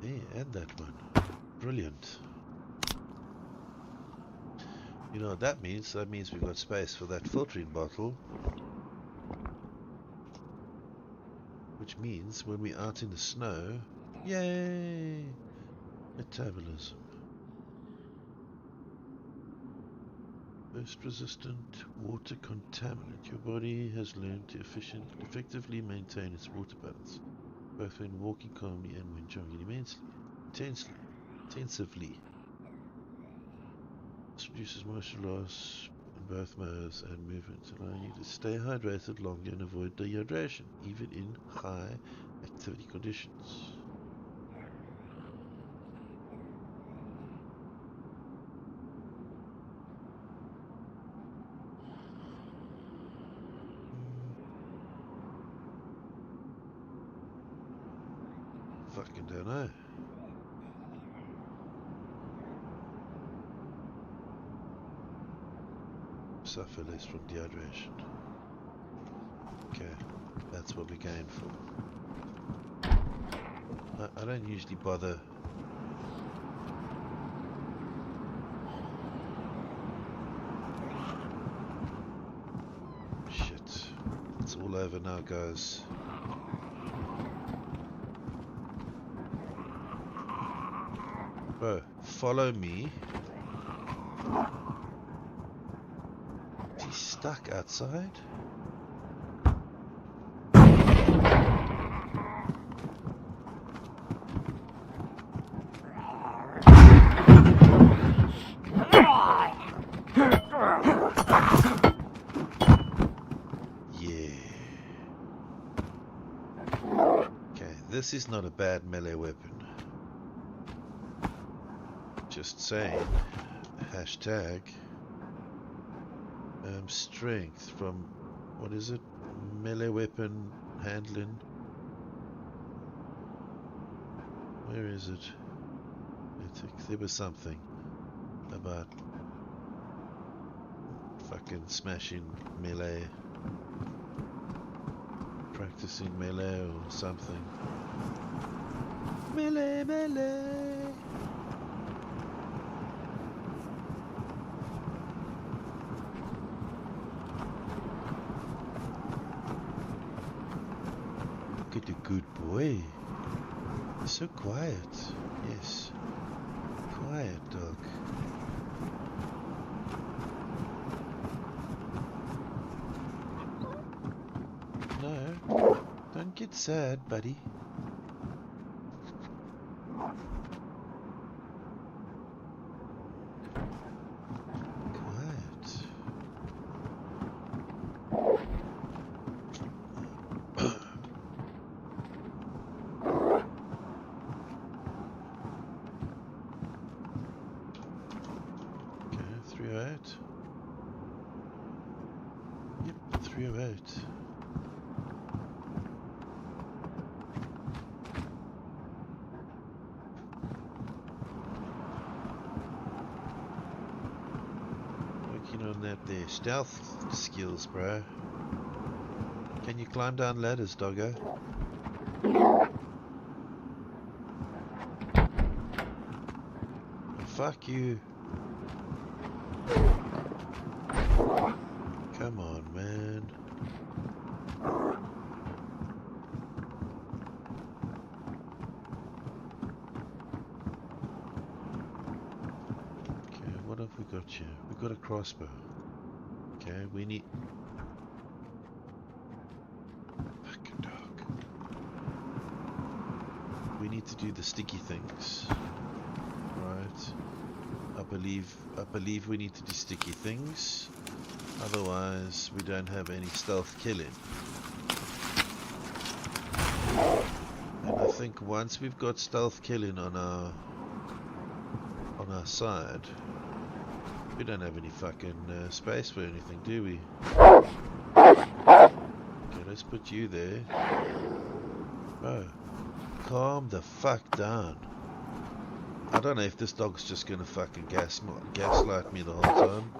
Speaker 1: Yeah, and that one. Brilliant. You know what that means? That means we've got space for that filtering bottle. Which means when we're out in the snow, yay! Metabolism. Burst resistant water contaminant. Your body has learned to effectively maintain its water balance, both when walking calmly and when jogging intensively. This reduces moisture loss and both modes and movements, allowing you to stay hydrated longer and avoid dehydration, even in high activity conditions. Fucking don't know. Suffer less from dehydration. Okay, that's what we're going for. I don't usually bother. Shit. It's all over now, guys. Bro, follow me. Is he stuck outside? This is not a bad melee weapon. Just saying. Hashtag strength from, what is it? Melee weapon handling. Where is it? There was something about fucking smashing melee. Practicing melee or something. Melee, melee. Look at the good boy. He's so quiet. Yes. Quiet dog. No. Don't get sad, buddy. Stealth skills, bro. Can you climb down ladders, doggo? Fuck you. Come on, man. Okay, what have we got here? We got a crossbow. Okay, we need... Fucking dog. We need to do the sticky things. Right. I believe we need to do sticky things. Otherwise, we don't have any stealth killing. And I think once we've got stealth killing on our side, we don't have any fucking space for anything, do we? Okay, let's put you there. Bro, calm the fuck down. I don't know if this dog's just gonna fucking gaslight me the whole time.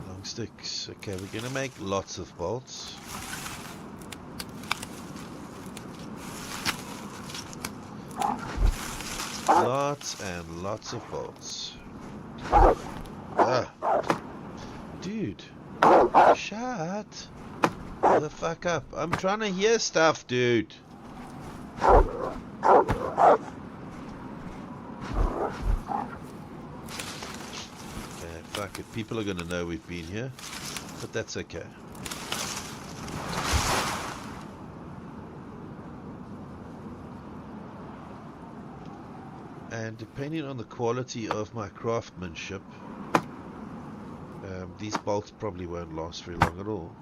Speaker 1: Long sticks. Okay, we're gonna make lots of bolts. Lots and lots of bolts. Ah. Dude. Shut the fuck up. I'm trying to hear stuff, dude. Okay, fuck it. People are gonna know we've been here. But that's okay. And depending on the quality of my craftsmanship, these bolts probably won't last very long at all.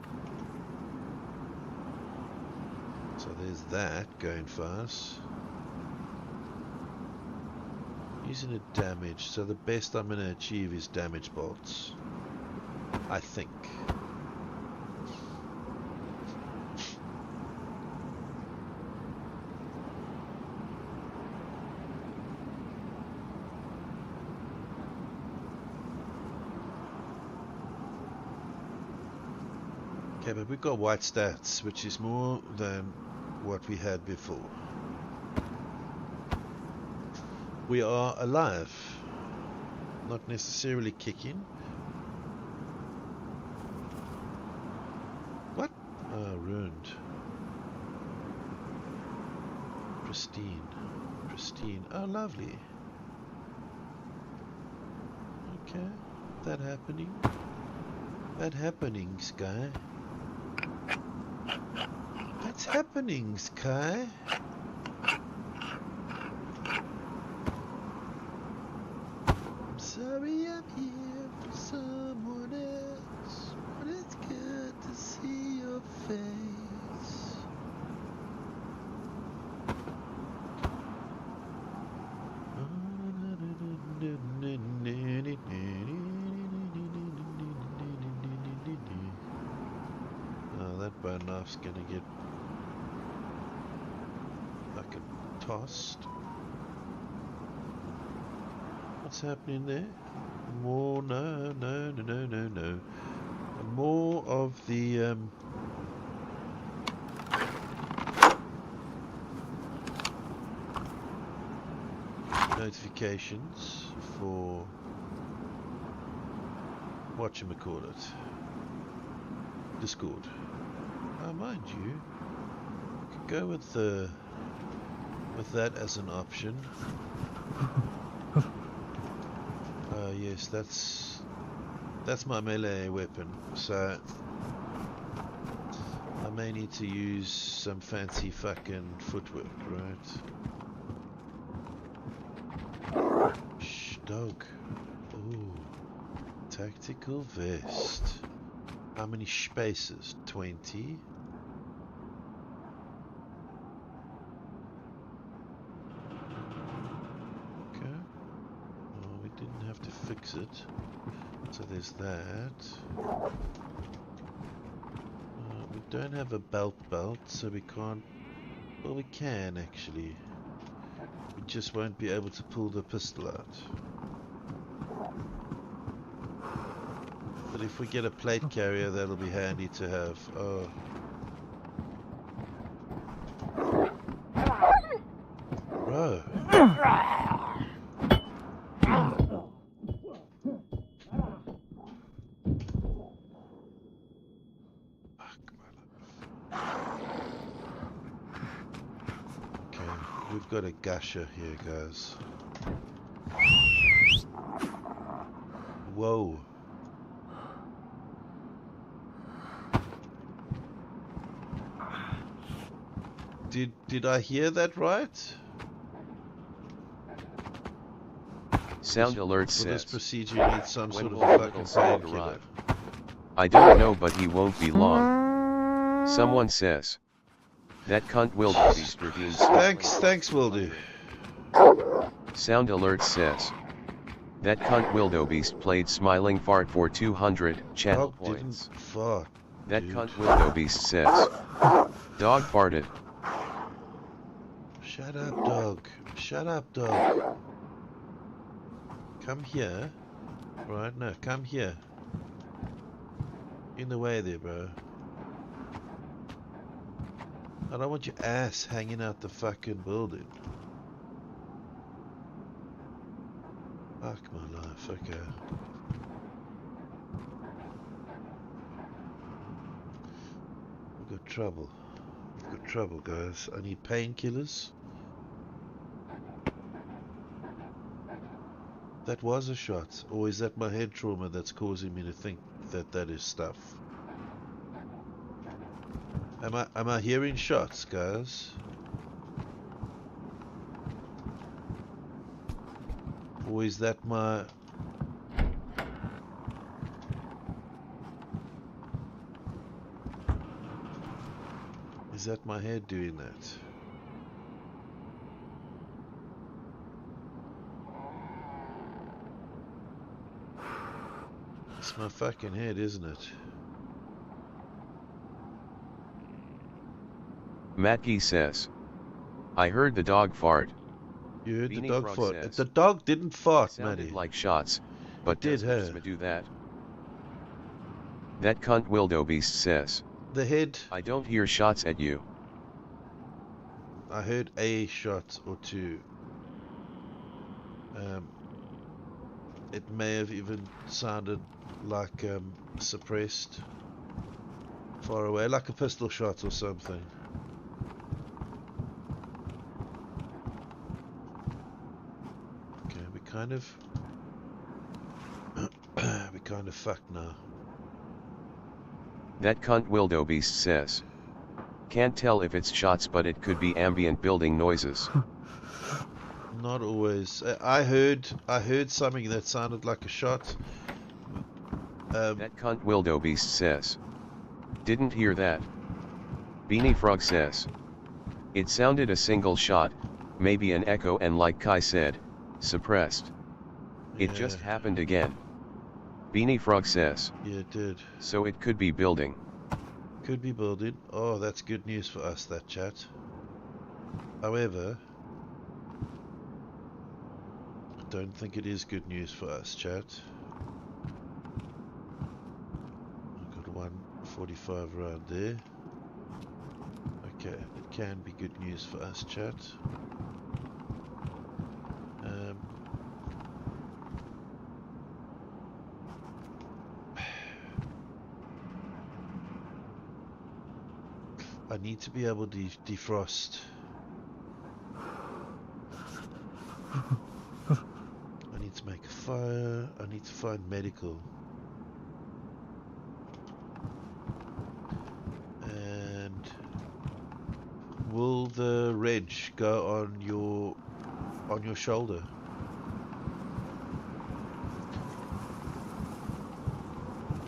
Speaker 1: So there's that going fast. Using a damage, so the best I'm going to achieve is damage bolts, I think. Okay, but we've got white stats, which is more than what we had before. We are alive, not necessarily kicking. What? Oh, ruined. Pristine. Pristine. Oh, lovely. Okay, that happening. That happening, Sky. That's happening, Sky. Sorry, I'm here for someone else, but it's good to see your face. Oh, that bone knife's gonna get fucking tossed. What's happening there? More, no. More of the notifications for whatchamacallit, Discord. Mind you, I could go with that as an option. Yes, that's my melee weapon, so I may need to use some fancy fucking footwork, right? Shh, dog. Ooh, tactical vest. How many spaces? 20. Fix it. So there's that. We don't have a belt, so we can't. Well, we can actually. We just won't be able to pull the pistol out. But if we get a plate carrier, that'll be handy to have. Oh. Bro. We've got a gusher here, guys. Whoa. Did I hear that right?
Speaker 2: Sound alert says.
Speaker 1: For this procedure, you need some sort of fucking painkiller.
Speaker 2: I don't know, but he won't be long. Someone says. That cunt will be redeemed.
Speaker 1: Thanks, will do.
Speaker 2: Sound alert says. That cunt wildebeest played Smiling Fart for 200 channel points.
Speaker 1: Fuck,
Speaker 2: that cunt wildebeest says. Dog farted.
Speaker 1: Shut up, dog. Shut up, dog. Come here. Right, no, come here. In the way there, bro. I don't want your ass hanging out the fucking building. Fuck my life, okay. We've got trouble. We've got trouble, guys. I need painkillers. That was a shot. Or is that my head trauma that's causing me to think that that is stuff? Am I hearing shots, guys? Or is that my... Is that my head doing that? It's my fucking head, isn't it?
Speaker 2: Matke says, I heard the dog fart.
Speaker 1: You heard
Speaker 2: Beanie
Speaker 1: the dog
Speaker 2: Frog
Speaker 1: fart.
Speaker 2: says,
Speaker 1: The dog didn't fart,
Speaker 2: it sounded
Speaker 1: Matty.
Speaker 2: like shots, but
Speaker 1: It did,
Speaker 2: does
Speaker 1: huh?
Speaker 2: Psma do that? That cunt wildebeest says,
Speaker 1: The head...
Speaker 2: I don't hear shots at you.
Speaker 1: I heard a shot or two. It may have even sounded like suppressed, far away, like a pistol shot or something. Okay, we kind of fucked now.
Speaker 2: That cunt wildebeest says, can't tell if it's shots, but it could be ambient building noises.
Speaker 1: Not always. I heard something that sounded like a shot.
Speaker 2: That cunt wildebeest says, didn't hear that. Beanie Frog says, it sounded a single shot, maybe an echo, and like Kai said, suppressed. It just happened again. Beanie Frog says,
Speaker 1: yeah, it did.
Speaker 2: So it could be building.
Speaker 1: Could be building. Oh, that's good news for us, that chat. However, I don't think it is good news for us, chat. I've got 145 around there. Okay, it can be good news for us, chat. I need to be able to defrost. I need to make a fire. I need to find medical. And will the reg go on your shoulder?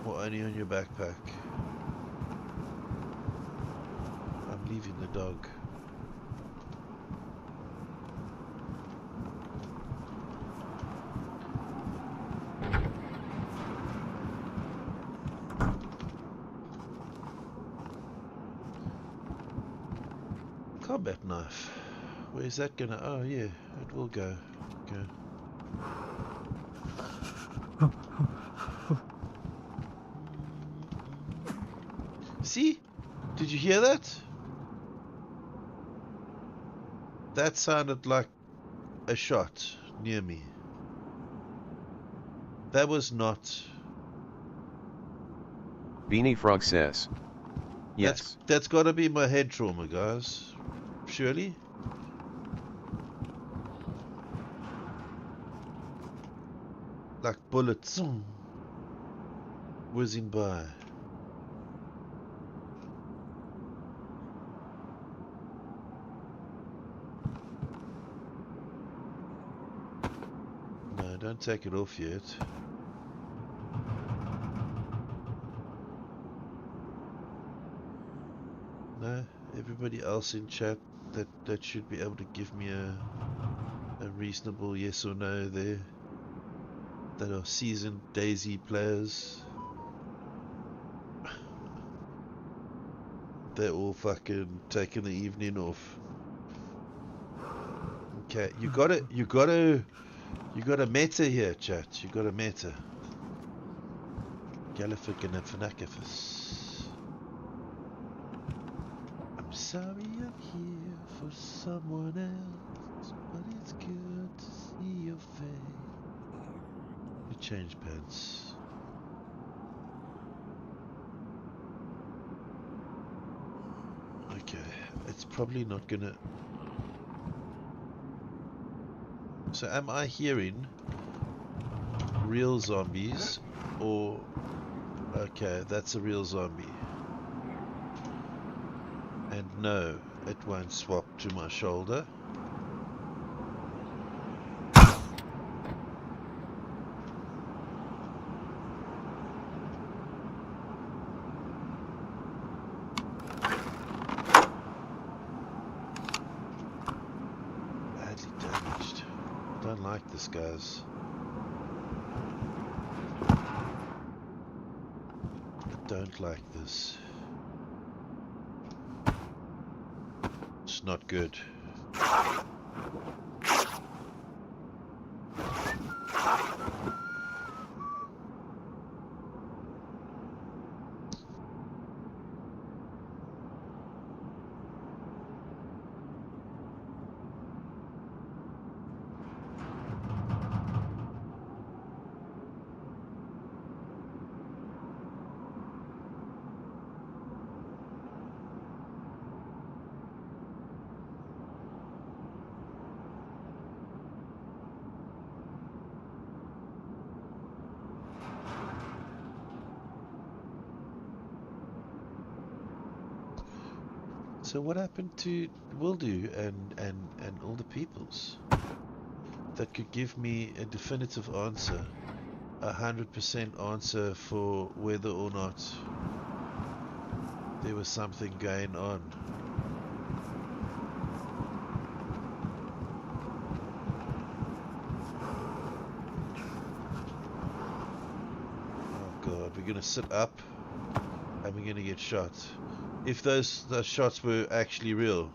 Speaker 1: Or only on your backpack? I'm leaving the dog. Combat knife. Where's that gonna... Oh yeah, it will go. Okay. See? Did you hear that? That sounded like a shot near me. That was not...
Speaker 2: Beanie Frog says, yes.
Speaker 1: That's gotta be my head trauma, guys. Surely? Like bullets whizzing by. No, don't take it off yet. No, everybody else in chat that should be able to give me a reasonable yes or no there, that are seasoned Daisy players. They're all fucking taking the evening off. Okay, you got a meta here, chat. You got a meta. Gallifanacanafanacaphus. I'm sorry I'm here for someone else, but it's good to see your face. You change pants. Okay, it's probably not gonna... So am I hearing real zombies or... Okay, that's a real zombie. And no, it won't swap to my shoulder. don't like this, guys. I don't like this. It's not good. So what happened to Wildu and all the peoples that could give me a definitive answer, 100% answer for whether or not there was something going on? Oh God, we're gonna sit up and we're gonna get shot. If those shots were actually real.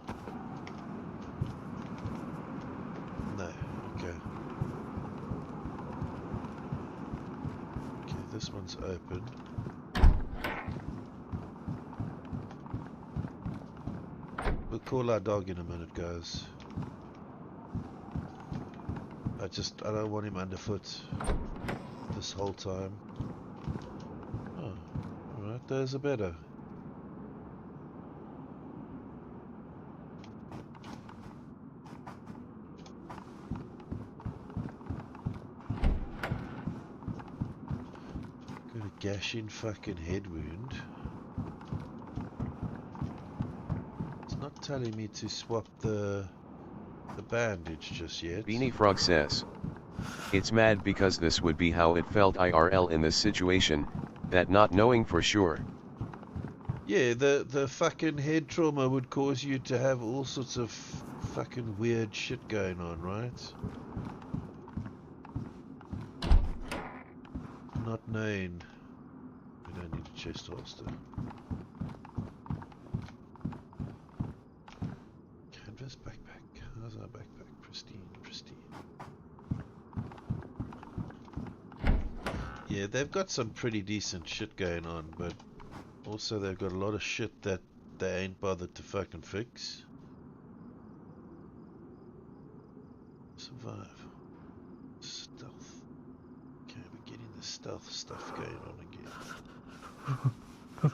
Speaker 1: No, okay. Okay, this one's open. We'll call our dog in a minute, guys. I don't want him underfoot this whole time. Oh, alright, those are better. Gashing fucking head wound. It's not telling me to swap the bandage just yet.
Speaker 2: Beanie Frog says, it's mad because this would be how it felt IRL in this situation, that not knowing for sure.
Speaker 1: Yeah, the fucking head trauma would cause you to have all sorts of fucking weird shit going on, right? Not knowing. We don't need a chest holster. Canvas backpack. How's our backpack? Pristine, pristine. Yeah, they've got some pretty decent shit going on, but also they've got a lot of shit that they ain't bothered to fucking fix. Survive. Stealth. Okay, we're getting the stealth stuff going on again.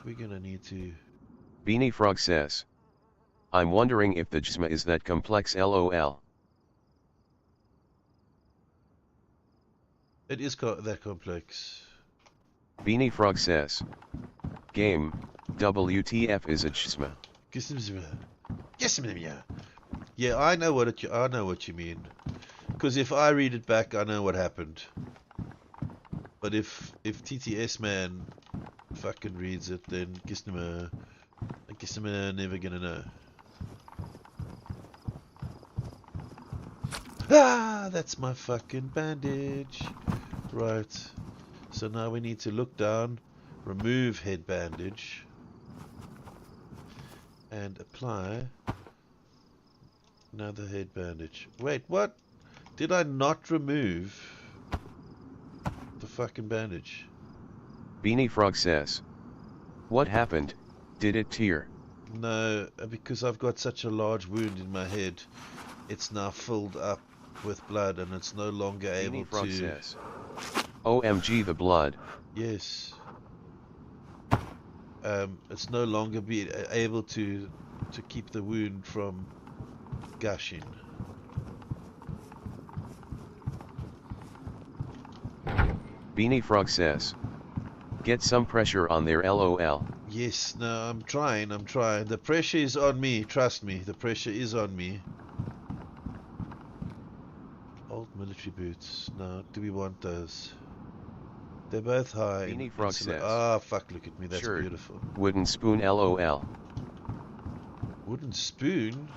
Speaker 1: We're gonna need to...
Speaker 2: Beanie Frog says, I'm wondering if the JSMA is that complex LOL.
Speaker 1: It is that complex.
Speaker 2: Beanie Frog says, game, WTF is a JSMA.
Speaker 1: Yeah, I know what you mean. Because if I read it back, I know what happened. But if TTS man fucking reads it, then I guess I'm never gonna know. Ah, that's my fucking bandage. Right. So now we need to look down, remove head bandage, and apply another head bandage. Wait, what? Did I not remove the fucking bandage?
Speaker 2: Beanie Frog says, what happened? Did it tear?
Speaker 1: No, because I've got such a large wound in my head, it's now filled up with blood and it's no longer able
Speaker 2: Beanie Frog
Speaker 1: to...
Speaker 2: says, OMG the blood.
Speaker 1: Yes. It's no longer able to keep the wound from gushing.
Speaker 2: Beanie Frog says, get some pressure on their LOL.
Speaker 1: Yes, no, I'm trying. The pressure is on me, trust me, the pressure is on me. Old military boots, no, do we want those? They're both high.
Speaker 2: Beanie Frog says,
Speaker 1: ah, fuck, look at me, that's
Speaker 2: sure.
Speaker 1: beautiful.
Speaker 2: Wooden spoon LOL.
Speaker 1: Wooden spoon?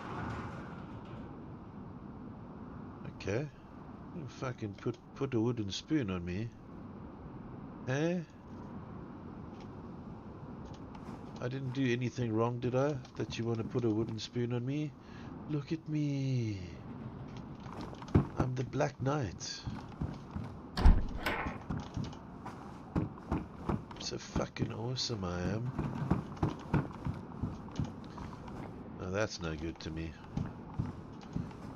Speaker 1: Okay. You fucking put a wooden spoon on me. Eh? I didn't do anything wrong, did I? That you want to put a wooden spoon on me? Look at me. I'm the Black Knight. So fucking awesome I am. Oh, that's no good to me.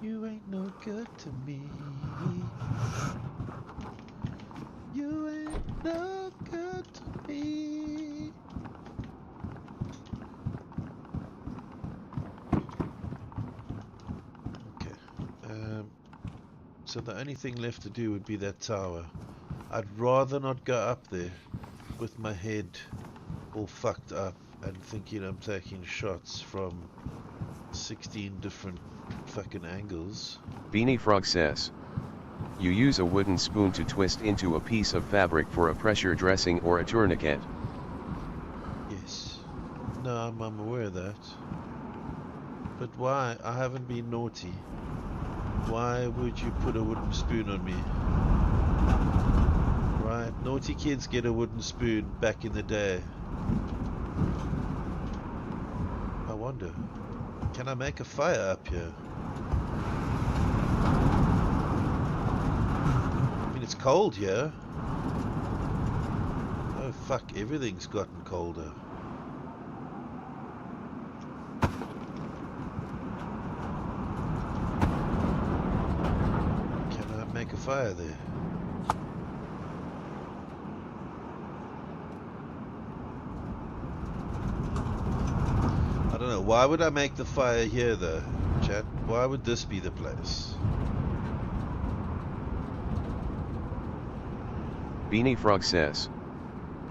Speaker 1: You ain't no good to me. You ain't no good to me. Okay. So the only thing left to do would be that tower. I'd rather not go up there with my head all fucked up and thinking I'm taking shots from 16 different fucking angles.
Speaker 2: Beanie Frog says, you use a wooden spoon to twist into a piece of fabric for a pressure dressing or a tourniquet.
Speaker 1: Yes. No, I'm aware of that. But why? I haven't been naughty. Why would you put a wooden spoon on me? Right, naughty kids get a wooden spoon back in the day. I wonder, can I make a fire up here? I mean, it's cold here. Oh fuck, everything's gotten colder. Can I make a fire there? I don't know. Why would I make the fire here though, chat? Why would this be the place?
Speaker 2: Beanie Frog says,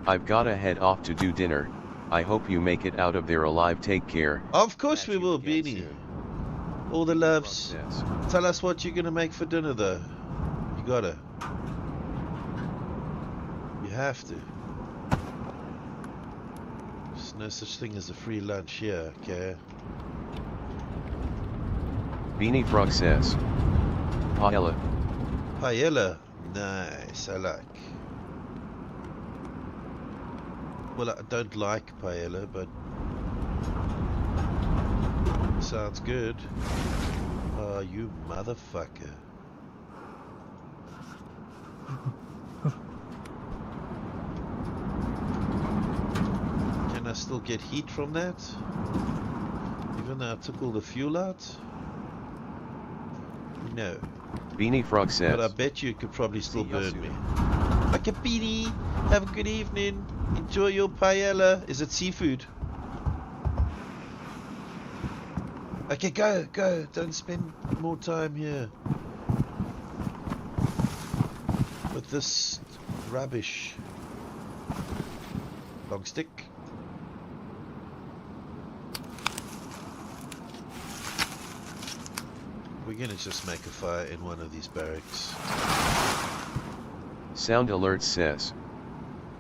Speaker 2: I've gotta head off to do dinner. I hope you make it out of there alive. Take care.
Speaker 1: Of course
Speaker 2: Catch
Speaker 1: we
Speaker 2: you
Speaker 1: will,
Speaker 2: again
Speaker 1: Beanie.
Speaker 2: soon.
Speaker 1: All the loves.
Speaker 2: Frog says,
Speaker 1: Tell us what you're gonna make for dinner though. You gotta. You have to. There's no such thing as a free lunch here, okay?
Speaker 2: Beanie Frog says, paella.
Speaker 1: Paella. Nice, I like. Well, I don't like paella, but sounds good. Oh, you motherfucker. Can I still get heat from that? Even though I took all the fuel out? No.
Speaker 2: Beanie Frog says,
Speaker 1: But I bet you could probably still
Speaker 2: see you
Speaker 1: burn
Speaker 2: soon.
Speaker 1: me. Okay, Beanie, have a good evening. Enjoy your paella. Is it seafood? Okay, go. Don't spend more time here with this rubbish. Long stick. We're gonna just make a fire in one of these barracks.
Speaker 2: Sound Alert says,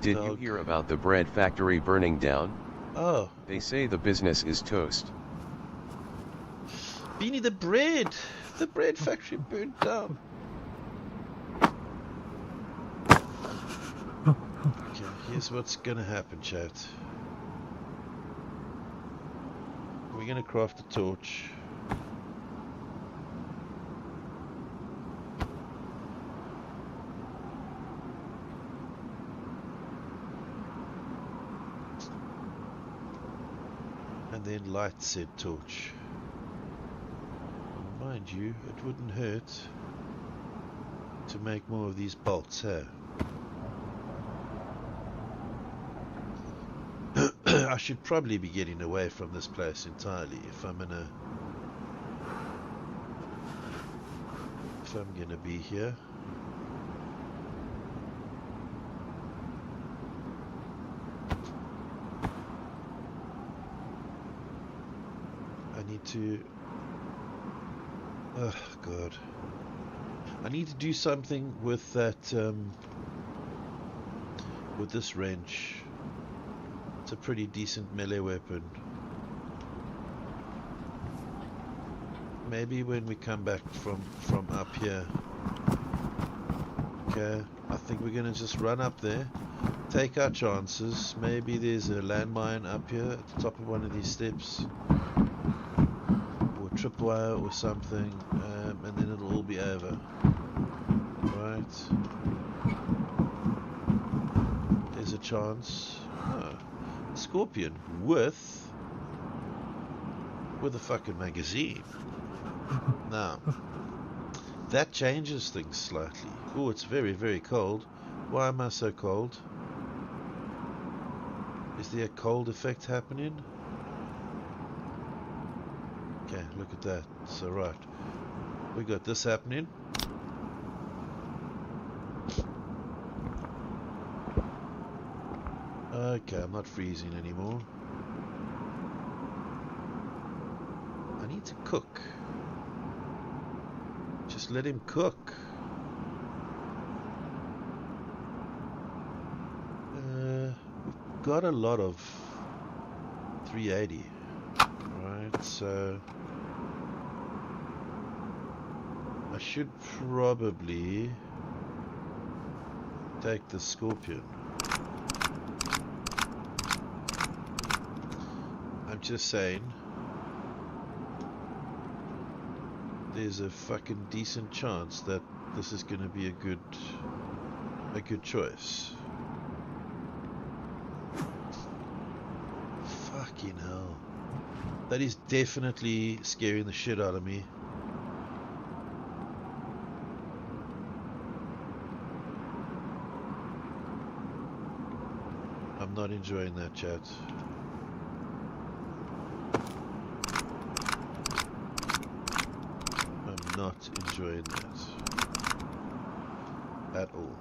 Speaker 2: did you
Speaker 1: Dog.
Speaker 2: hear about the bread factory burning down?
Speaker 1: Oh,
Speaker 2: They say the business is toast.
Speaker 1: Beanie, the bread factory burned down. Okay, here's what's gonna happen, chat. We're gonna craft a torch. And then light said torch. Mind you, it wouldn't hurt to make more of these bolts here. I should probably be getting away from this place entirely if I'm gonna be here. I need to oh god. I need to do something with that with this wrench. It's a pretty decent melee weapon. Maybe when we come back from up here Okay, I think we're gonna just run up there, take our chances. Maybe there's a landmine up here at the top of one of these steps, or a tripwire or something, and then it'll all be over. Right. There's a chance. Oh, a scorpion with a fucking magazine. Now, that changes things slightly. Oh, it's very, very cold. Why am I so cold? Is there a cold effect happening? Okay, look at that. So right, we got this happening. Okay, I'm not freezing anymore. I need to cook. Just let him cook. We've got a lot of 380. Right, so I should probably take the scorpion. I'm just saying, there's a fucking decent chance that this is going to be a good choice. Fucking hell. That is definitely scaring the shit out of me. I'm not enjoying that, chat. I'm not enjoying that at all.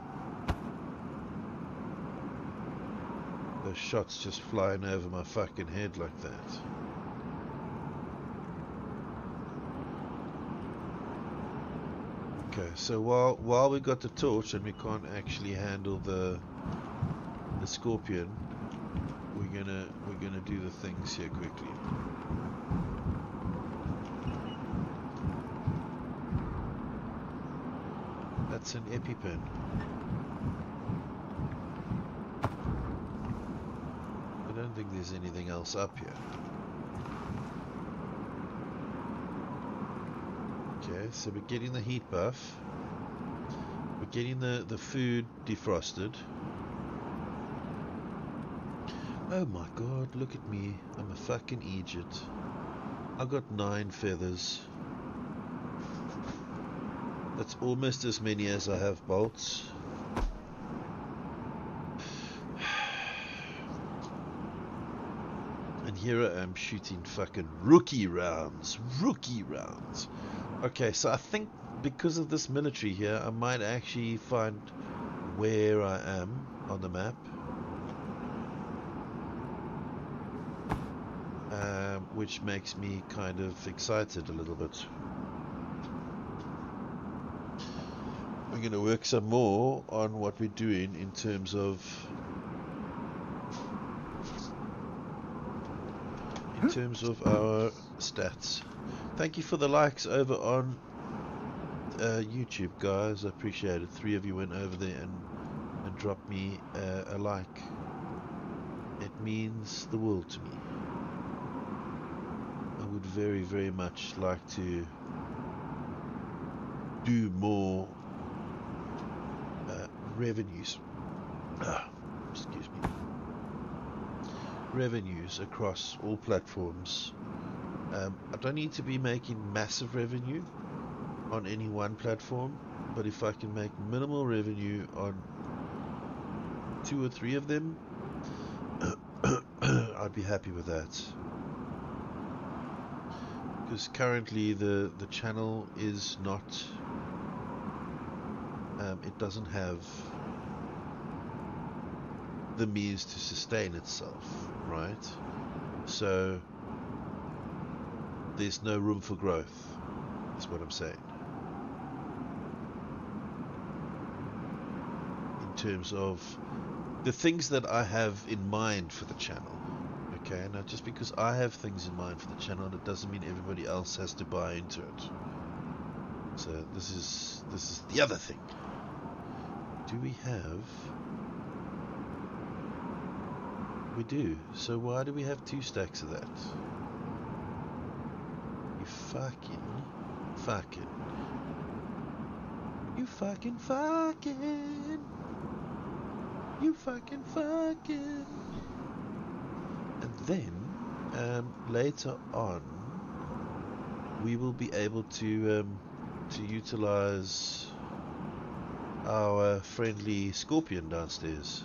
Speaker 1: Those shots just flying over my fucking head like that. Okay, so while we got the torch and we can't actually handle the scorpion, we're gonna do the things here quickly. That's an EpiPen. I don't think there's anything else up here. Okay, so we're getting the heat buff. We're getting the food defrosted. Oh my god, look at me. I'm a fucking Egypt. I got 9 feathers. That's almost as many as I have bolts. And here I am shooting fucking rookie rounds. Rookie rounds. Okay, so I think because of this military here, I might actually find where I am on the map. Which makes me kind of excited a little bit. We're going to work some more on what we're doing in terms of our stats. Thank you for the likes over on YouTube, guys. I appreciate it. 3 of you went over there and dropped me a like. It means the world to me. I would very, very much like to do more revenues. Excuse me. Revenues across all platforms. I don't need to be making massive revenue on any one platform, but if I can make minimal revenue on 2 or 3 of them, I'd be happy with that. Because currently the channel is not, it doesn't have the means to sustain itself, right? So there's no room for growth, is what I'm saying. In terms of the things that I have in mind for the channel. Okay, now just because I have things in mind for the channel, it doesn't mean everybody else has to buy into it. So this is the other thing. Do we have? We do. So why do we have 2 stacks of that? You fucking. You fucking. And then, later on, we will be able to utilize our friendly scorpion downstairs.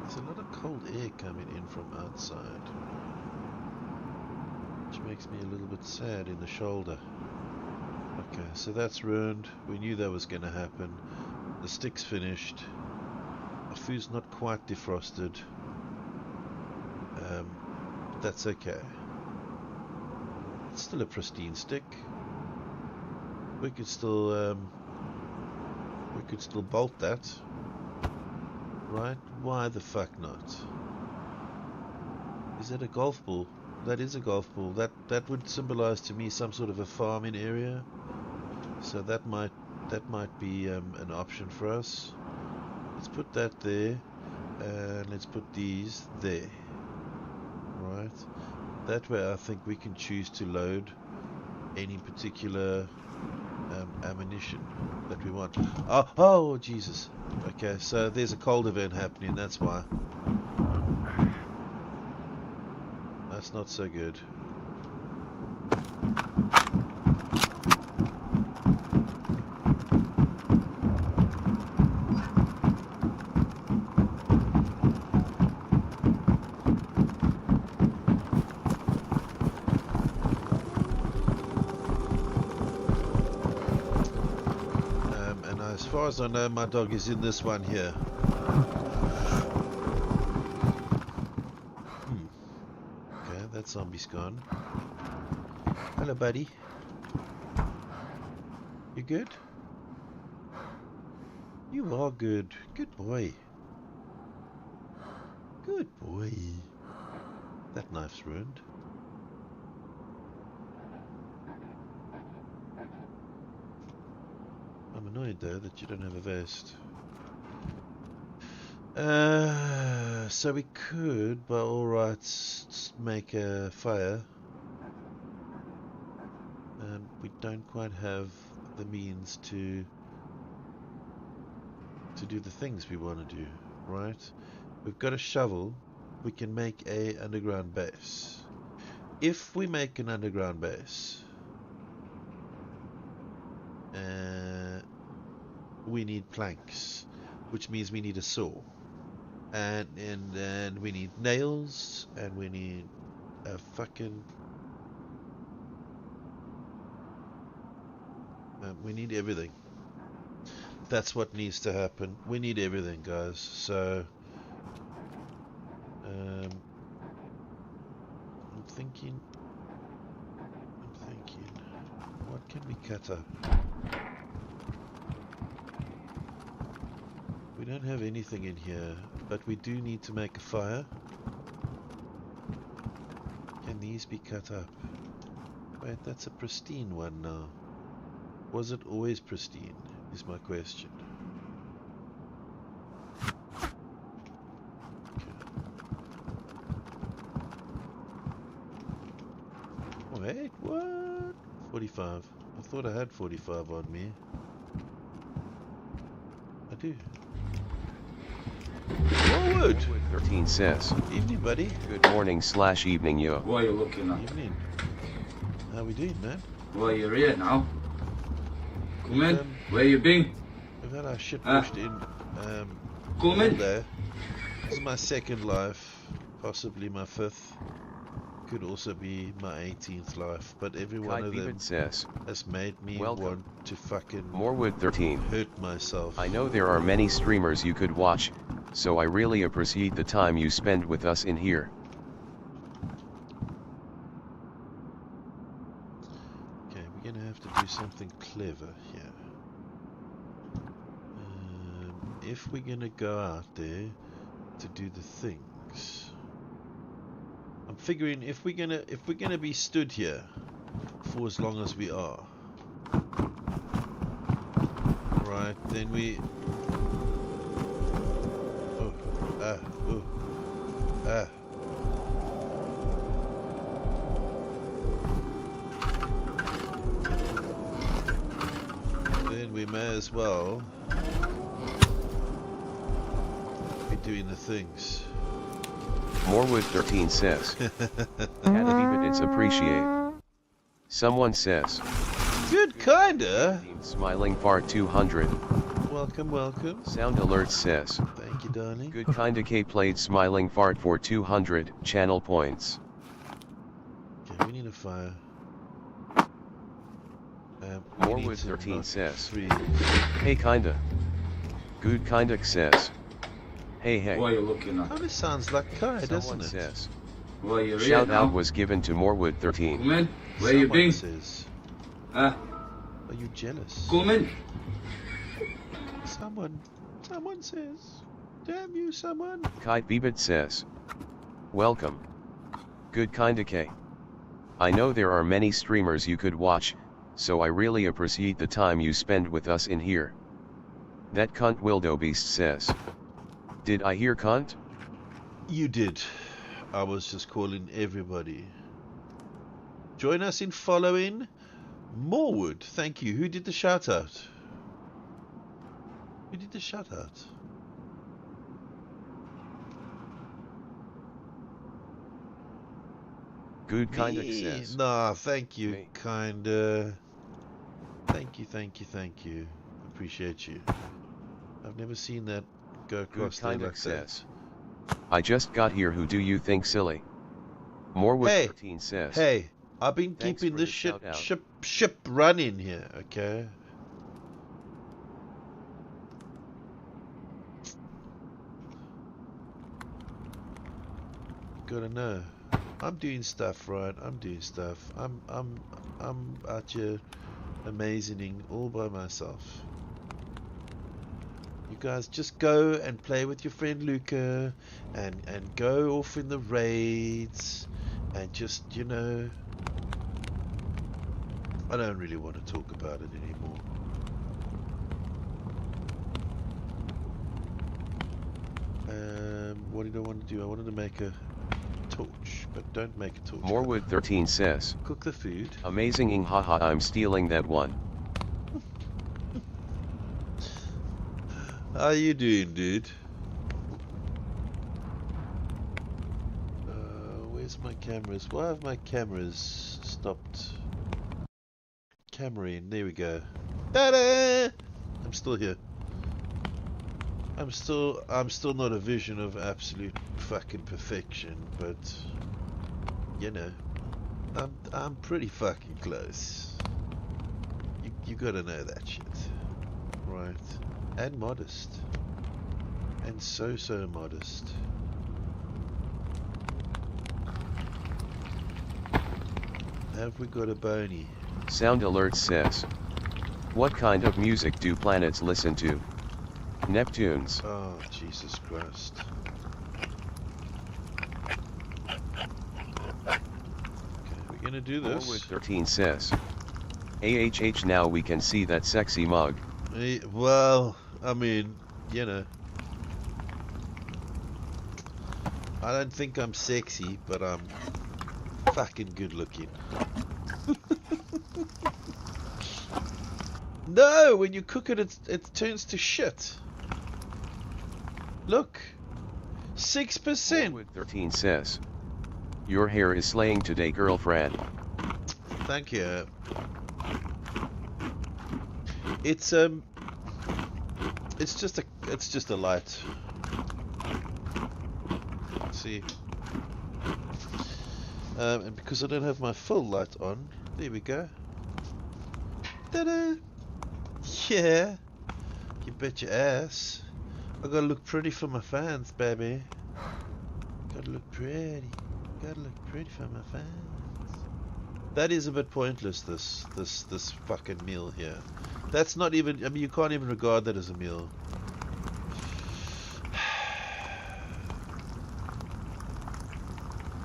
Speaker 1: There's a lot of cold air coming in from outside, which makes me a little bit sad in the shoulder. Okay, so that's ruined. We knew that was going to happen. The stick's finished. Our food's not quite defrosted. But that's okay. It's still a pristine stick. We could still bolt that. Right? Why the fuck not? Is that a golf ball? That is a golf ball. That would symbolize to me some sort of a farming area. So that might be an option for us. Let's put that there, and let's put these there. Right. That way, I think we can choose to load any particular ammunition that we want. Oh, Jesus. Okay, so there's a cold event happening. That's why. That's not so good. As far as I know, my dog is in this one here. Okay, that zombie's gone. Hello, buddy. You good? You are good. Good boy. Good boy. That knife's ruined. I'm annoyed though that you don't have a vest. So we could, by all rights, make a fire. We don't quite have the means to do the things we want to do, right? We've got a shovel. We can make a underground base. If we make an underground base, we need planks, which means we need a saw, and we need nails, and we need a fucking we need everything. That's what needs to happen. We need everything, guys. So I'm thinking what can we cut up? We don't have anything in here, but we do need to make a fire. Can these be cut up? Wait, that's a pristine one now. Was it always pristine, is my question. Okay. Wait, what? 45. I thought I had 45 on me. I do. Forward!
Speaker 2: 13 says.
Speaker 1: Evening, buddy.
Speaker 2: Good morning/evening, yo.
Speaker 3: What are you looking at?
Speaker 1: Evening. How we doing, man?
Speaker 3: Well, you're here now. Come in. Where you been?
Speaker 1: We've had our shit pushed in
Speaker 3: Come
Speaker 1: all
Speaker 3: in.
Speaker 1: day. This is my second life, possibly my 5th. Could also be my 18th life, but every one of them
Speaker 2: says.
Speaker 1: has made me
Speaker 2: Welcome.
Speaker 1: want to fucking
Speaker 2: Morewood 13.
Speaker 1: hurt myself.
Speaker 2: I know there are many streamers you could watch, so I really appreciate the time you spend with us in here.
Speaker 1: Okay, we're gonna have to do something clever here. If we're gonna go out there to do the things, I'm figuring if we're gonna be stood here for as long as we are. Right, then we... Oh, ah. Then we may as well be doing the things.
Speaker 2: Morewood 13 says. Can't it's appreciate. Someone says.
Speaker 1: Good kinda.
Speaker 2: Smiling fart 200.
Speaker 1: Welcome, welcome.
Speaker 2: Sound alert says.
Speaker 1: Thank you, darling.
Speaker 2: Good kinda K played smiling fart for 200 channel points.
Speaker 1: Okay, we need a fire.
Speaker 2: Morewood 13 says. Hey kinda. Good kinda says. Hey.
Speaker 3: What are you looking at?
Speaker 1: Oh, this sounds like Kai, doesn't it?
Speaker 2: Says.
Speaker 3: Well, you're
Speaker 2: Shout
Speaker 3: now.
Speaker 2: out was given to Morewood 13.
Speaker 3: Come in. Where you been?
Speaker 1: Says.
Speaker 3: Ah,
Speaker 1: Are you jealous?
Speaker 3: come in.
Speaker 1: Someone says. Damn you, someone.
Speaker 2: Kite Bebit says. Welcome. Good kinda K. I know there are many streamers you could watch, so I really appreciate the time you spend with us in here. That cunt wildebeest says. Did I hear cunt?
Speaker 1: You did. I was just calling everybody. Join us in following Morewood. Thank you. Who did the shout out? Who did the shout out?
Speaker 2: Good kinda says.
Speaker 1: Nah, thank you.
Speaker 2: Me.
Speaker 1: Kinda. Thank you. Appreciate you. I've never seen that go across there
Speaker 2: kinda
Speaker 1: like
Speaker 2: says. I just got here. Who do you think silly? Morewood
Speaker 1: Hey,
Speaker 2: 13 says.
Speaker 1: Hey, I've been
Speaker 2: Thanks
Speaker 1: keeping
Speaker 2: for
Speaker 1: this
Speaker 2: the
Speaker 1: ship
Speaker 2: shout-out.
Speaker 1: running here, okay? Gotta know. I'm doing stuff, right? I'm doing stuff. I'm out here amazinning all by myself. You guys just go and play with your friend Luca and go off in the raids and just, you know, I don't really want to talk about it anymore. What did I want to do? I wanted to make a torch, but don't make a torch.
Speaker 2: Morewood 13 says.
Speaker 1: Cook the food.
Speaker 2: Amazing haha, I'm stealing that one.
Speaker 1: How you doing, dude? Where's my cameras? Why have my cameras stopped? Camera in. There we go. Ta-da! I'm still here. I'm still not a vision of absolute fucking perfection, but you know, I'm pretty fucking close. You gotta know that shit, right? And modest, and so modest. Have we got a bony?
Speaker 2: Sound alert says. What kind of music do planets listen to? Neptunes.
Speaker 1: Oh, Jesus Christ. Okay, we're gonna do this.
Speaker 2: Morewood 13 says. AHH, now we can see that sexy mug.
Speaker 1: Well, I mean, you know, I don't think I'm sexy, but I'm fucking good looking. No, when you cook it, it turns to shit. Look, 6%.
Speaker 2: Morewood 13 says. Your hair is slaying today, girlfriend.
Speaker 1: Thank you. It's just a light. See, and because I don't have my full light on, there we go. Ta-da! Yeah, you bet your ass. I gotta look pretty for my fans, baby. Gotta look pretty. Gotta look pretty for my fans. That is a bit pointless. This fucking meal here. That's not even. I mean, you can't even regard that as a meal.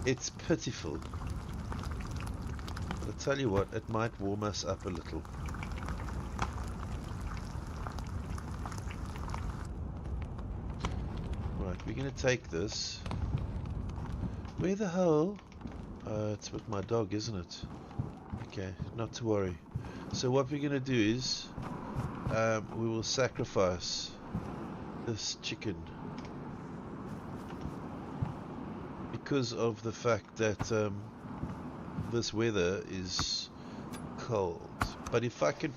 Speaker 1: It's pitiful. I'll tell you what, it might warm us up a little. Right, we're going to take this. Where the hell? It's with my dog, isn't it? Okay, not to worry. So what we're going to do is we will sacrifice this chicken because of the fact that this weather is cold. But if I can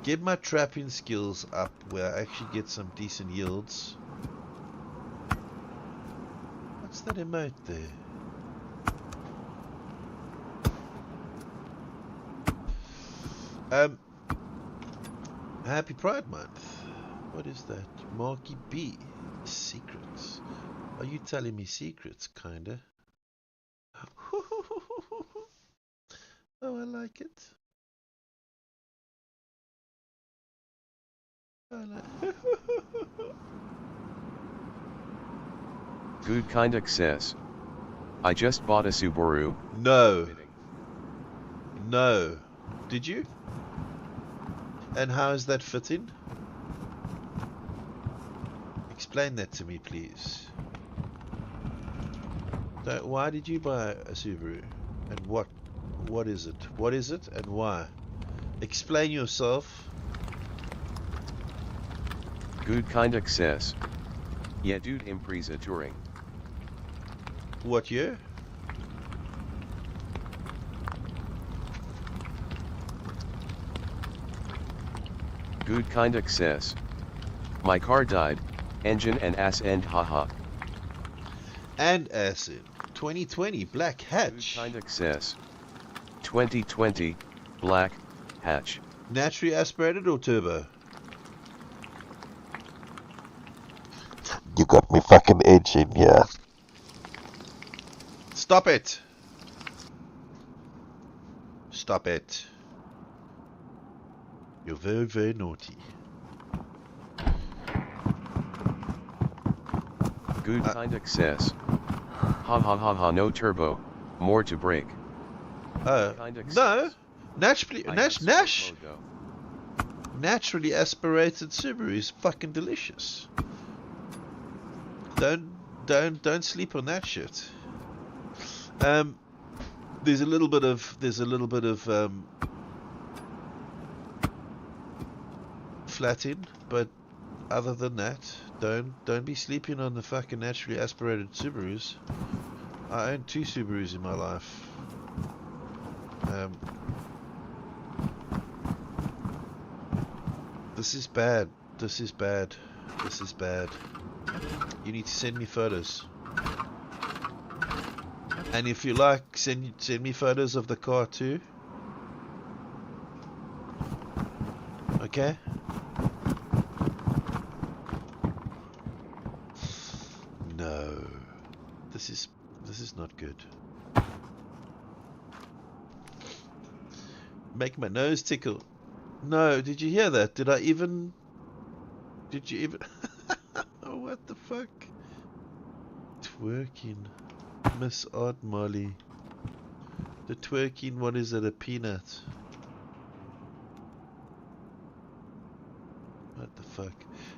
Speaker 1: get my trapping skills up where I actually get some decent yields. What's that emote there? Happy Pride Month. What is that? Marky B. Secrets. Are you telling me secrets, kinda? Oh, I like it.
Speaker 2: Good Kinda says, I just bought a Subaru.
Speaker 1: No. No. Did you? And how is that fitting? Explain that to me, please. Why did you buy a Subaru? And what is it? What is it and why? Explain yourself.
Speaker 2: Good Kinda says, yeah dude Impreza touring.
Speaker 1: What year?
Speaker 2: Good Kinda says, my car died, engine and ass end haha.
Speaker 1: And ass end. 2020 black hatch.
Speaker 2: Good Kinda says, 2020 black hatch.
Speaker 1: Naturally aspirated or turbo? You got me fucking edging, yeah. Stop it! Stop it. You're very, very naughty.
Speaker 2: Good Kinda says, ha ha ha ha no turbo, more to break.
Speaker 1: No! Naturally aspirated Subaru is fucking delicious. Don't sleep on that shit. There's a little bit of flatting, but other than that, don't be sleeping on the fucking naturally aspirated Subarus. I own 2 Subarus in my life. This is bad. This is bad. This is bad. You need to send me photos. And if you like, send me photos of the car too. Okay? No. This is not good. Make my nose tickle. No, did you hear that? Did you even oh, what the fuck? Twerking. Miss Odd Molly. The twerking, what is it? A peanut. What the fuck?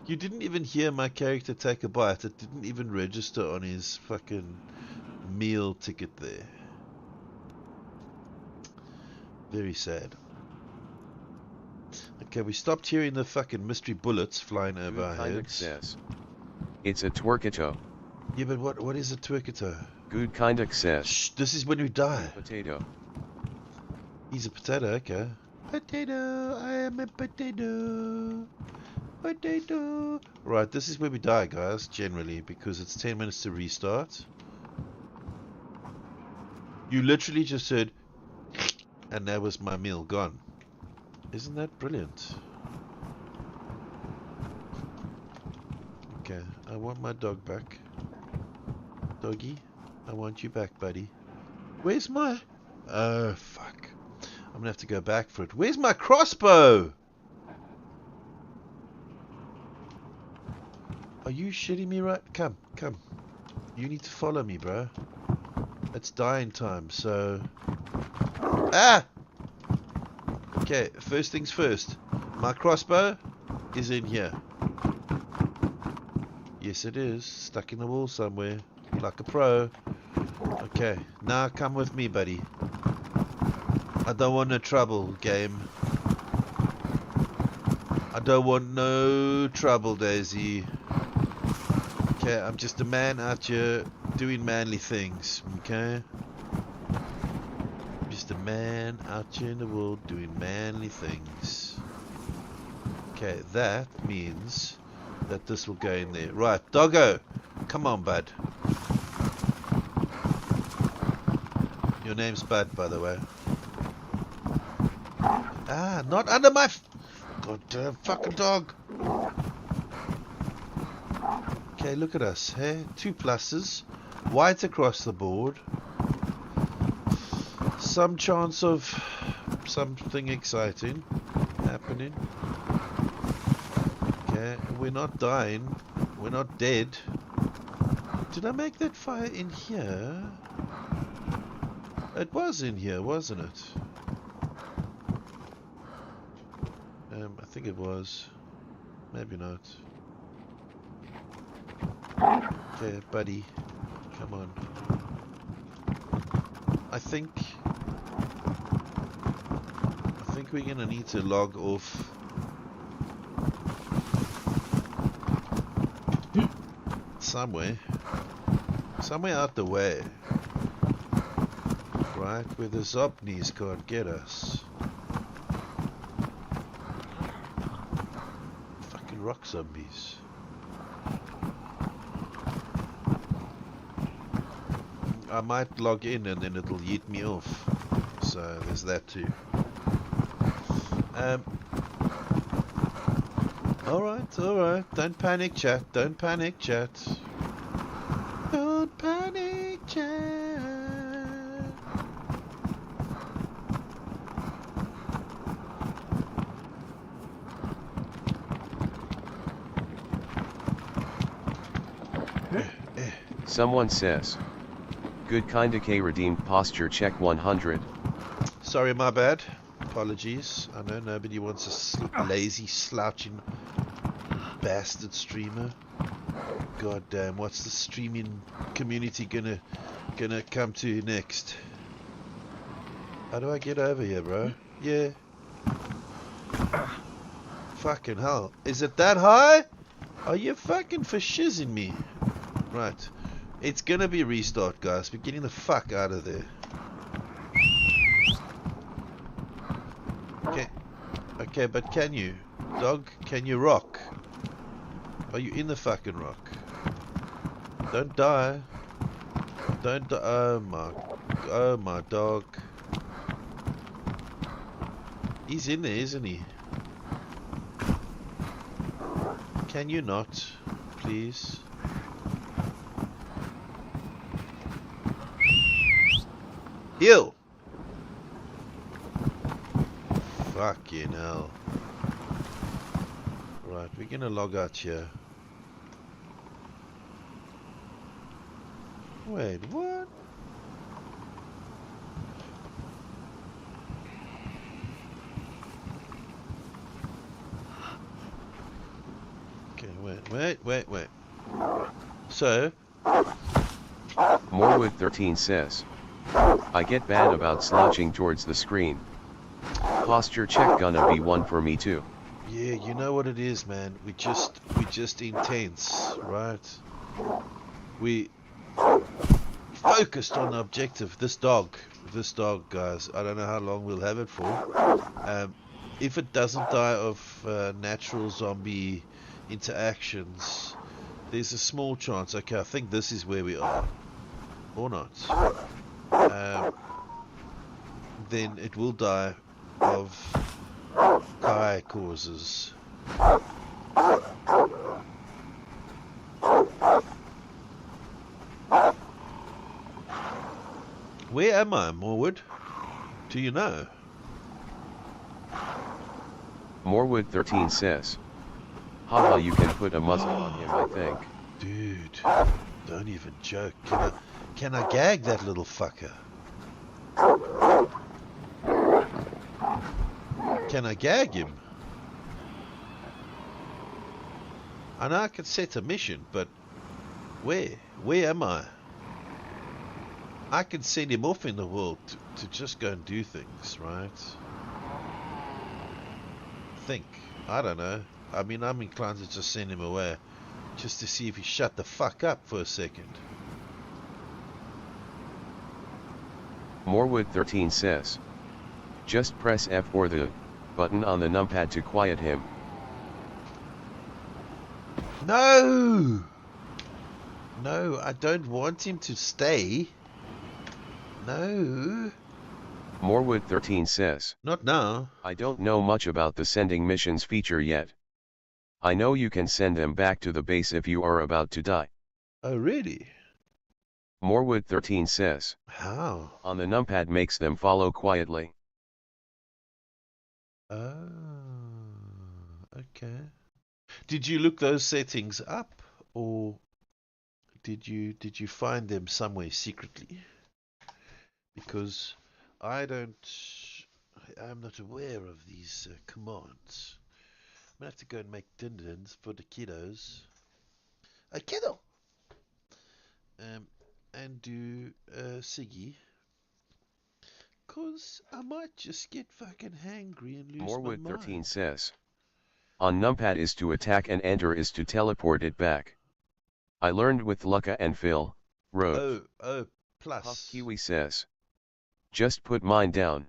Speaker 1: You didn't even hear my character take a bite. It didn't even register on his fucking meal ticket there. Very sad. Okay, we stopped hearing the fucking mystery bullets flying over our heads.
Speaker 2: Says, it's a twerkito.
Speaker 1: Yeah, but what is a twerkito?
Speaker 2: Good Kinda says.
Speaker 1: Shh, this is when we die.
Speaker 2: Potato.
Speaker 1: He's a potato, okay. Potato, I am a potato. Potato. Right, this is where we die, guys, generally, because it's 10 minutes to restart. You literally just said, and that was my meal gone. Isn't that brilliant? Okay, I want my dog back. Doggy, I want you back, buddy. Where's my... Oh, fuck. I'm gonna have to go back for it. Where's my crossbow? Are you shitting me right? Come. You need to follow me, bro. It's dying time, so... Ah! Okay, first things first. My crossbow is in here. Yes, it is. Stuck in the wall somewhere. Like a pro. Okay, now come with me, buddy. I don't want no trouble, game. I don't want no trouble, Daisy. Okay, I'm just a man out here doing manly things, okay? Just a man out here in the world doing manly things. Okay, that means that this will go in there. Right, doggo, come on, bud. Your name's Bud, by the way. Ah, not under my... goddamn fucking dog. Okay, look at us. Hey, 2 pluses. White across the board. Some chance of something exciting happening. Okay, we're not dying. We're not dead. Did I make that fire in here? It was in here, wasn't it? I think it was. Maybe not. Okay, buddy. Come on. I think we're gonna need to log off. Somewhere out the way. Right, where the zombies can't get us. Fucking rock zombies. I might log in and then it'll yeet me off. So there's that too. Alright. Don't panic, chat. Don't panic, chat. Don't panic, chat.
Speaker 2: Someone says, good kinda K redeemed posture check 100.
Speaker 1: Sorry, my bad. Apologies. I know nobody wants a lazy, slouching bastard streamer. God damn, what's the streaming community gonna come to next? How do I get over here, bro? Yeah. Fucking hell. Is it that high? Are you fucking for shizzing me? Right. It's gonna be restart, guys. We're getting the fuck out of there. Okay, but can you? Dog, can you rock? Are you in the fucking rock? Don't die. Don't die. Oh my dog. He's in there, isn't he? Can you not, please? Heal! Fucking hell. Right, we're gonna log out here. Wait, what? Okay, wait. So...
Speaker 2: Morewood13 says, I get bad about slouching towards the screen. Posture check gonna be one for me too.
Speaker 1: Yeah, you know what it is, man. We just intense, right? We focused on the objective. This dog, guys. I don't know how long we'll have it for. If it doesn't die of natural zombie interactions, there's a small chance. Okay, I think this is where we are, or not. Then it will die of Kai causes. Where am I, Morwood? Do you know?
Speaker 2: Morewood13 says, haha, you can put a muzzle on him, I think.
Speaker 1: Dude, don't even joke. Can I gag that little fucker? Can I gag him? I know I can set a mission, but where? Where am I? I can send him off in the world to just go and do things, right? Think. I don't know. I mean, I'm inclined to just send him away, just to see if he shut the fuck up for a second.
Speaker 2: Morewood 13 says, just press F or the button on the numpad to quiet him.
Speaker 1: No! No, I don't want him to stay. No.
Speaker 2: Morewood 13 says,
Speaker 1: Not now.
Speaker 2: I don't know much about the sending missions feature yet. I know you can send them back to the base if you are about to die.
Speaker 1: Oh, really?
Speaker 2: Morewood 13 says,
Speaker 1: How?
Speaker 2: on the numpad makes them follow quietly.
Speaker 1: Oh, okay. Did you look those settings up, or did you find them somewhere secretly? Because I'm not aware of these commands. I'm gonna have to go and make din-dins for the kiddos. A kiddo! And do Siggy. Cause I might just get fucking hangry and lose
Speaker 2: Morewood
Speaker 1: my mind.
Speaker 2: 13 says, on numpad is to attack and enter is to teleport it back. I learned with Lucca and Phil, Rose.
Speaker 1: Oh, plus.
Speaker 2: Puff Kiwi says, just put mine down.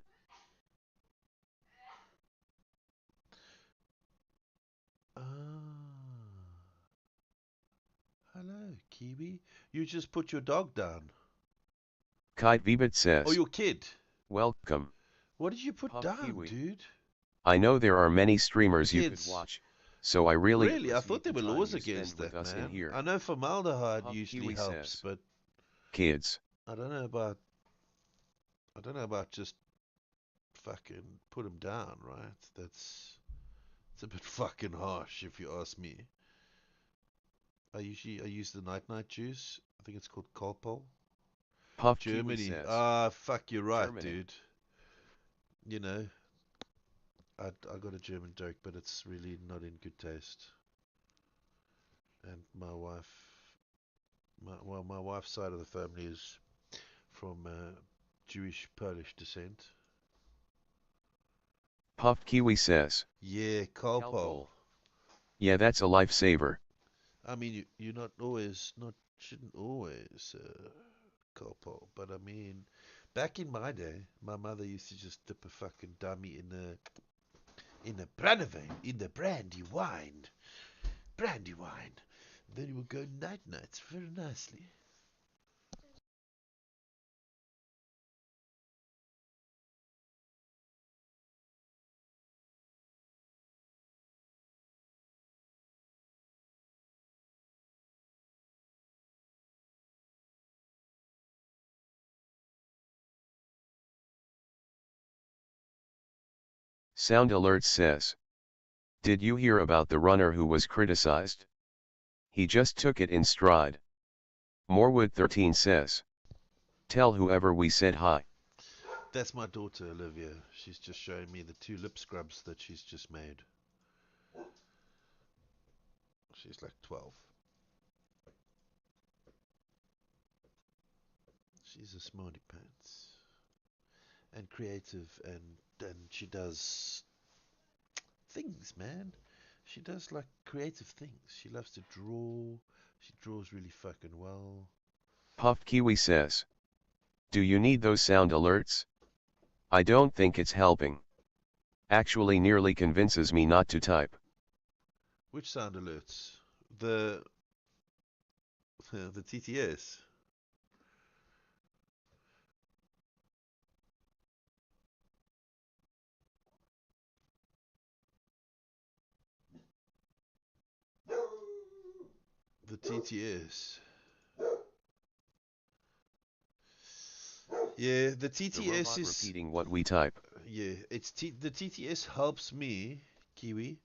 Speaker 1: Hello, Kiwi. You just put your dog down.
Speaker 2: Kite Vibit says,
Speaker 1: Oh, your kid.
Speaker 2: welcome.
Speaker 1: What did you put
Speaker 2: Puff
Speaker 1: down,
Speaker 2: Kiwi.
Speaker 1: dude?
Speaker 2: I know there are many streamers you could
Speaker 1: Kids.
Speaker 2: watch, so I really
Speaker 1: I thought there were
Speaker 2: the time
Speaker 1: laws
Speaker 2: you
Speaker 1: against
Speaker 2: spend with
Speaker 1: that,
Speaker 2: us
Speaker 1: man.
Speaker 2: in here.
Speaker 1: I know formaldehyde
Speaker 2: Puff
Speaker 1: usually
Speaker 2: Kiwi
Speaker 1: helps,
Speaker 2: says,
Speaker 1: but
Speaker 2: kids.
Speaker 1: I don't know about just fucking put them down, right? It's a bit fucking harsh if you ask me. I use the night juice. I think it's called Colpol.
Speaker 2: Puff
Speaker 1: Germany.
Speaker 2: Kiwi says,
Speaker 1: Fuck, you're right,
Speaker 2: Germany.
Speaker 1: dude. You know, I got a German joke, but it's really not in good taste. And my wife's side of the family is from Jewish Polish descent.
Speaker 2: Puff Kiwi says,
Speaker 1: Yeah, Colpol.
Speaker 2: yeah, that's a lifesaver.
Speaker 1: I mean, you're shouldn't always Colpol, but I mean, back in my day, my mother used to just dip a fucking dummy in the Brandywine, in the brandy wine. Then it would go nights very nicely.
Speaker 2: Sound Alert says, did you hear about the runner who was criticized? He just took it in stride. Morewood 13 says, tell whoever we said hi.
Speaker 1: That's my daughter, Olivia. She's just showing me the 2 lip scrubs that she's just made. She's like 12. She's a smarty pants. And creative, and she does things, man. She does like creative things. She loves to draw. She draws really fucking well.
Speaker 2: Puff Kiwi says, do you need those sound alerts? I don't think it's helping. Actually nearly convinces me not to type.
Speaker 1: Which sound alerts? The TTS. The TTS. Yeah, the TTS is
Speaker 2: repeating what we type.
Speaker 1: Yeah, the TTS helps me, Kiwi.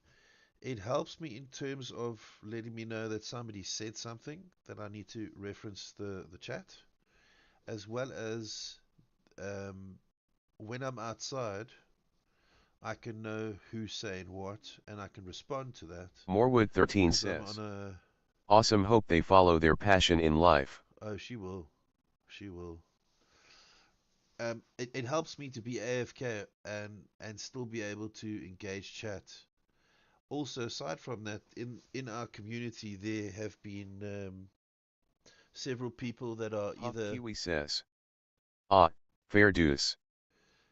Speaker 1: It helps me in terms of letting me know that somebody said something that I need to reference the chat. as well as um, when I'm outside, I can know who's saying what, and I can respond to that
Speaker 2: Morewood13
Speaker 1: because I'm on
Speaker 2: says,
Speaker 1: a.
Speaker 2: awesome, hope they follow their passion in life.
Speaker 1: Oh, she will. She will. It helps me to be AFK and still be able to engage chat. Also, aside from that, in our community, there have been several people that are
Speaker 2: Puff
Speaker 1: either.
Speaker 2: Kiwi says, ah, fair dues.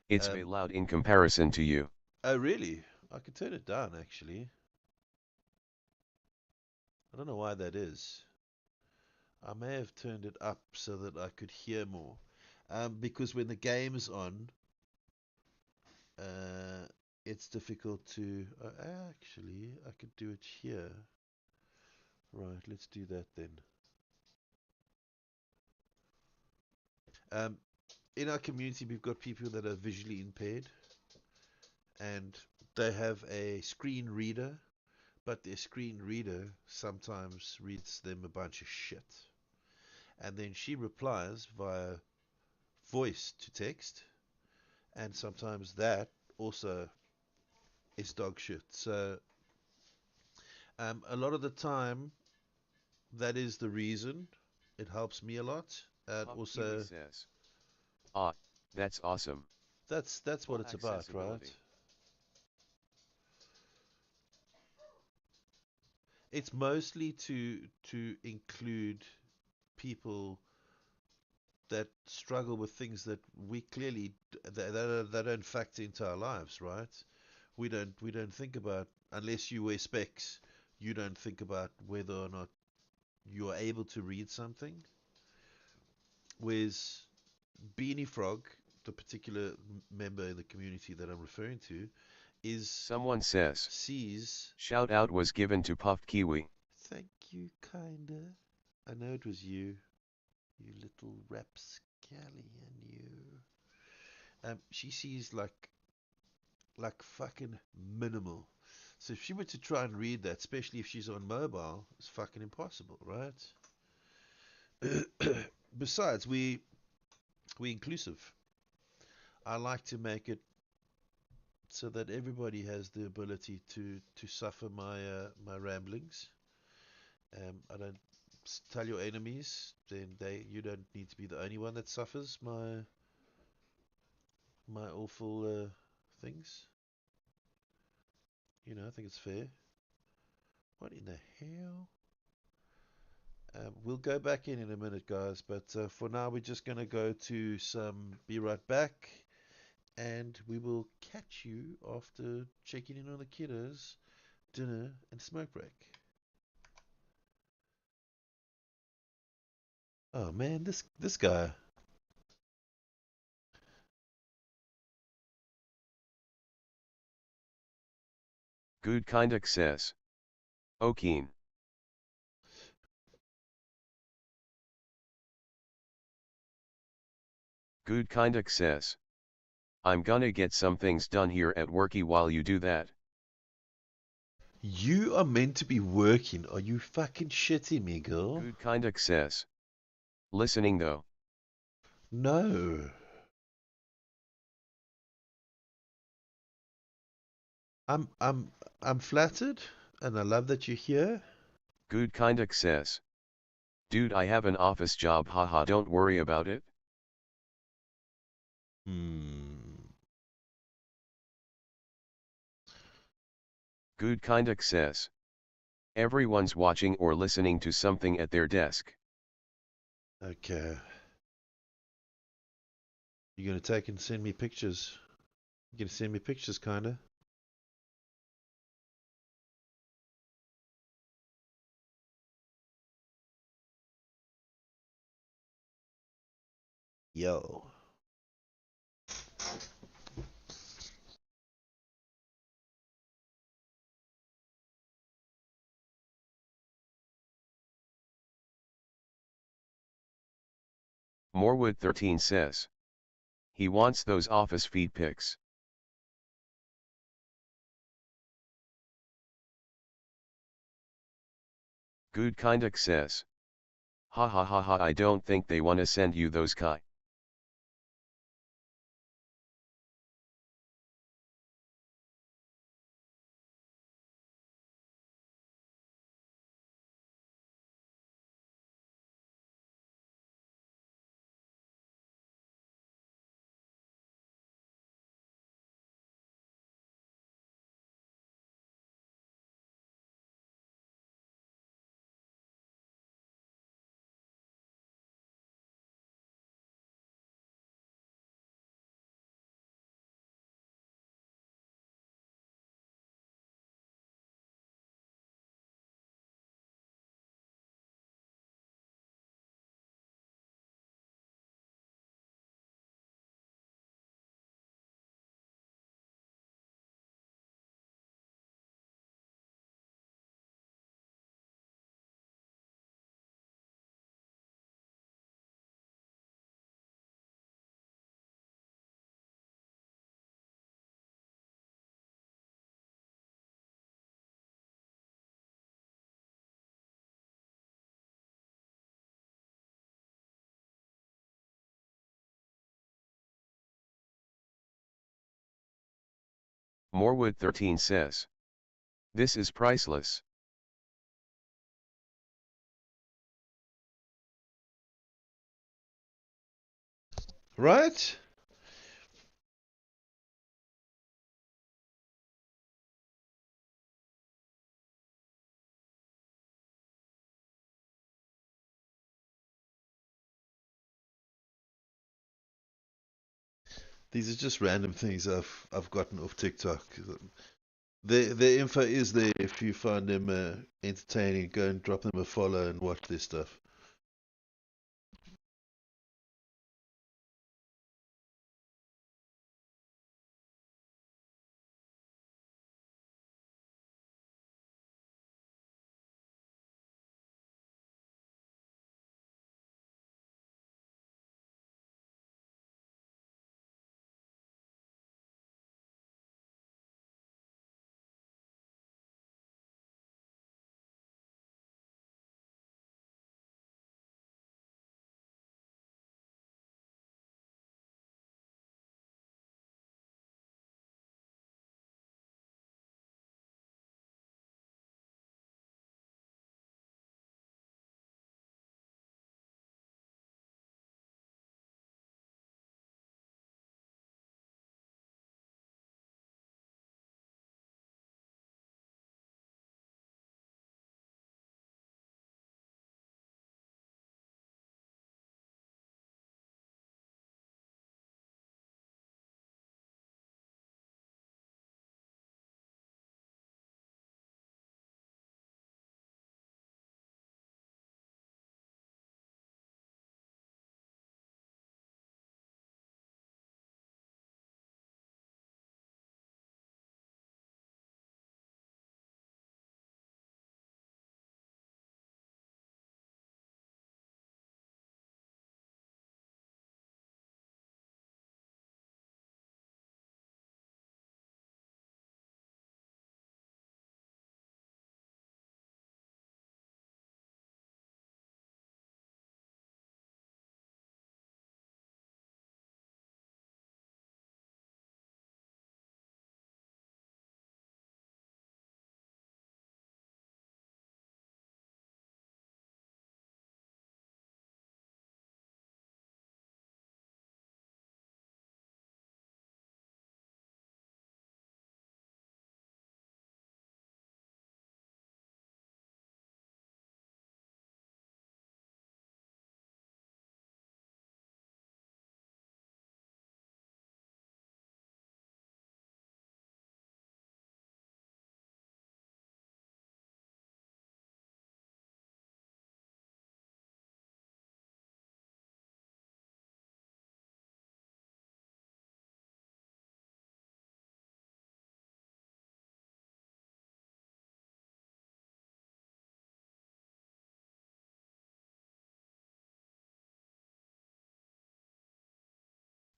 Speaker 2: It's way
Speaker 1: Um,
Speaker 2: loud in comparison to you.
Speaker 1: oh, really? I could turn it down, actually. I don't know why that is. I may have turned it up so that I could hear more. Because when the game's on, uh, it's difficult to. Actually, I could do it here. Right, let's do that then. Um, in our community, we've got people that are visually impaired, and they have a screen reader, but their screen reader sometimes reads them a bunch of shit. And then she replies via voice to text, and sometimes that also is dog shit. So a lot of the time, that is the reason. It helps me a lot, and
Speaker 2: Puff Kiwi
Speaker 1: also
Speaker 2: says, ah, that's awesome.
Speaker 1: that's what
Speaker 2: Full
Speaker 1: it's about, right?
Speaker 2: accessibility.
Speaker 1: It's mostly to include people that struggle with things that we clearly that don't factor into our lives, right? We don't think about, unless you wear specs, you don't think about whether or not you're able to read something. Whereas Beanie Frog, the particular member in the community that I'm referring to, is
Speaker 2: Someone says,
Speaker 1: sees.
Speaker 2: shout out was given to Puff Kiwi.
Speaker 1: Thank you, kinda. I know it was you, you little rapscallion, you. She sees like fucking minimal. So if she were to try and read that, especially if she's on mobile, it's fucking impossible, right? Besides, we inclusive. I like to make it so that everybody has the ability to suffer my ramblings. I don't tell your enemies, then you don't need to be the only one that suffers my awful things. I think it's fair. What in the hell? We'll go back in a minute, guys, but for now, we're just going to go to some Be Right Back, and we will catch you after checking in on the kiddos, dinner, and smoke break. Oh man, this guy.
Speaker 2: Good kinda says, Okeen. Good kinda says, I'm gonna get some things done here at worky while you do that.
Speaker 1: You are meant to be working. Are you fucking shitting me, girl?
Speaker 2: Good kinda says, listening though.
Speaker 1: No. I'm flattered, and I love that you're here.
Speaker 2: Good kinda says, dude, I have an office job, haha, don't worry about it.
Speaker 1: Hmm.
Speaker 2: Good kinda says, everyone's watching or listening to something at their desk.
Speaker 1: Okay. You gonna take and send me pictures? You gonna send me pictures, kinda? Yo.
Speaker 2: Morewood13 says, he wants those office feed pics. Good kinda says, Ha ha ha ha, I don't think they wanna send you those Kai. Morewood13 says. This is priceless.
Speaker 1: Right? These are just random things I've gotten off TikTok. The info is there if you find them entertaining. Go and drop them a follow and watch their stuff.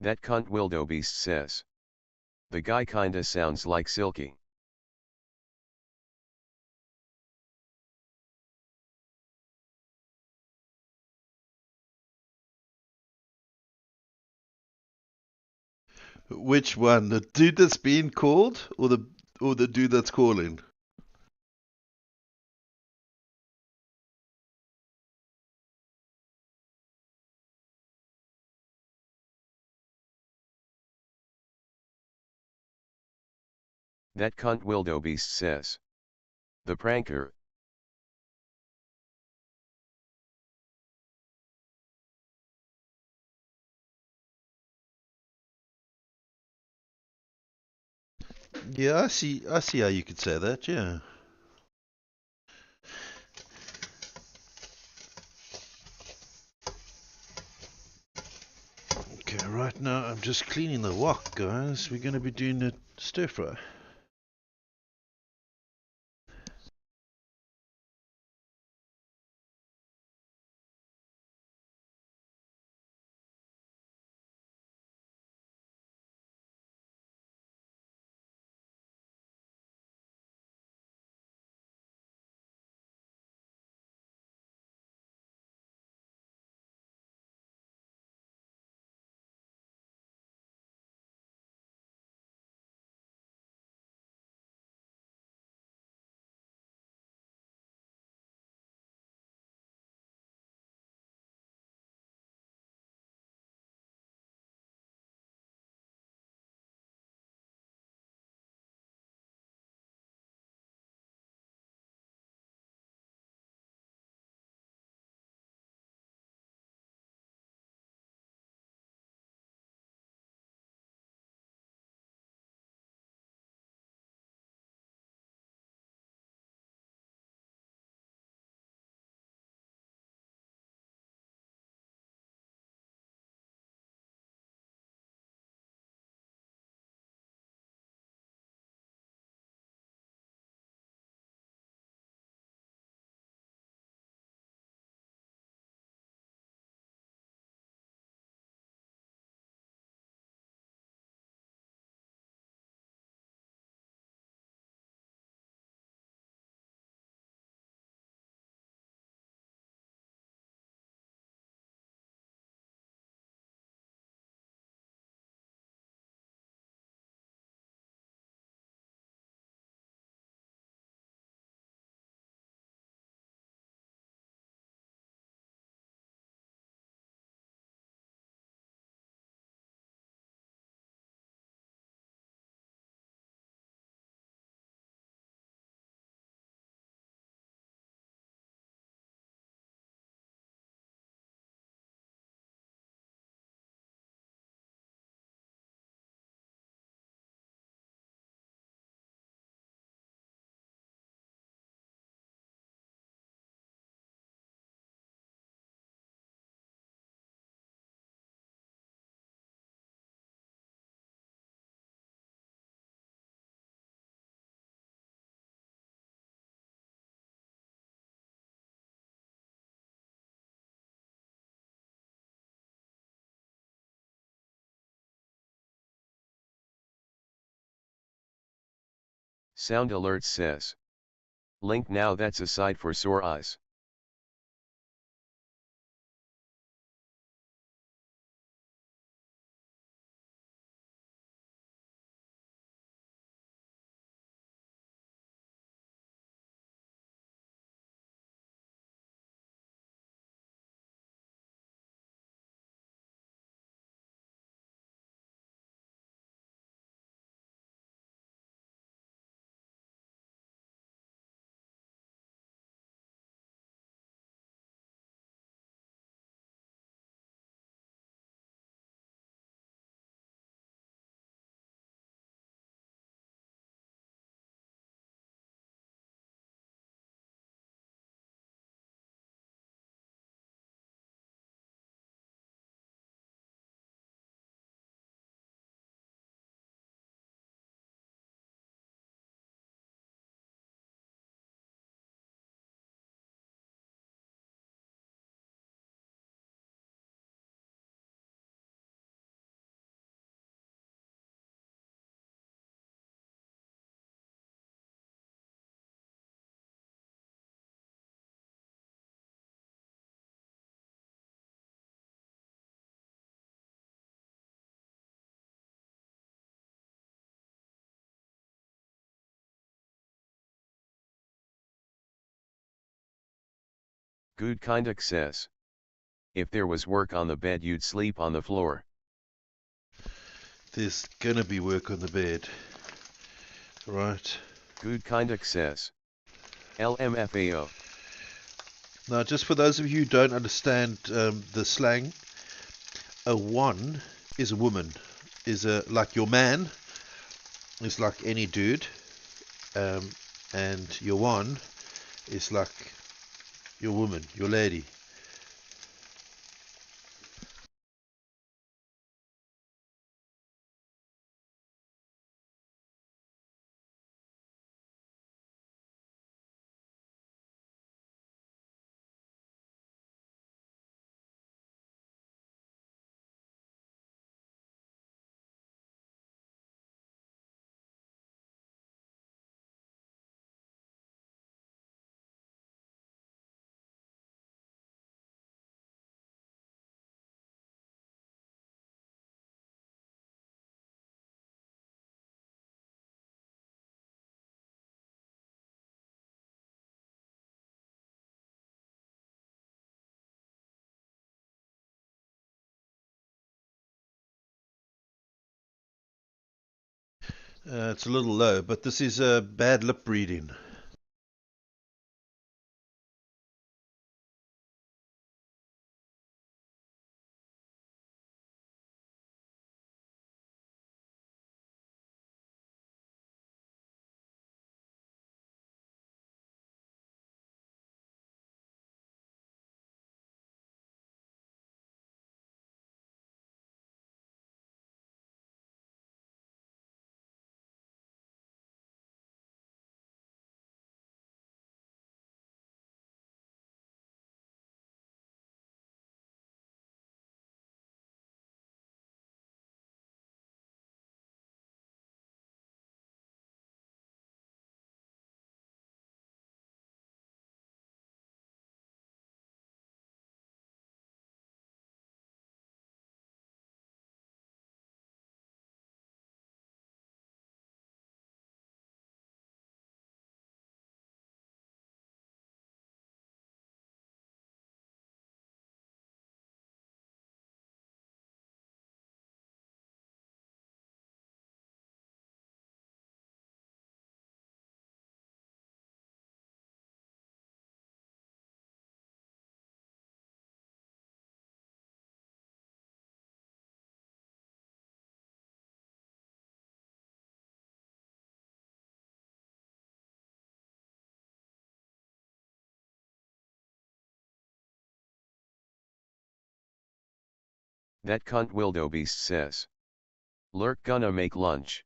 Speaker 2: That cunt wildebeest says. The guy kinda sounds like Silky.
Speaker 1: Which one? The dude that's being called, or the dude that's calling?
Speaker 2: That cunt wildebeest says. The pranker.
Speaker 1: Yeah, I see. I see how you could say that. Yeah. Okay, right now I'm just cleaning the wok, guys. We're gonna be doing a stir fry.
Speaker 2: Sound alert says. Link now, that's a side for sore eyes. Good Kinda says. If there was work on the bed, you'd sleep on the floor.
Speaker 1: There's gonna be work on the bed. Right.
Speaker 2: Good Kinda says. LMFAO.
Speaker 1: Now, just for those of you who don't understand the slang, a one is a woman. Is a like your man is like any dude, and your one is like your woman, your lady. It's a little low, but this is bad lip reading.
Speaker 2: That cunt wildebeest says. Lurk gonna make lunch.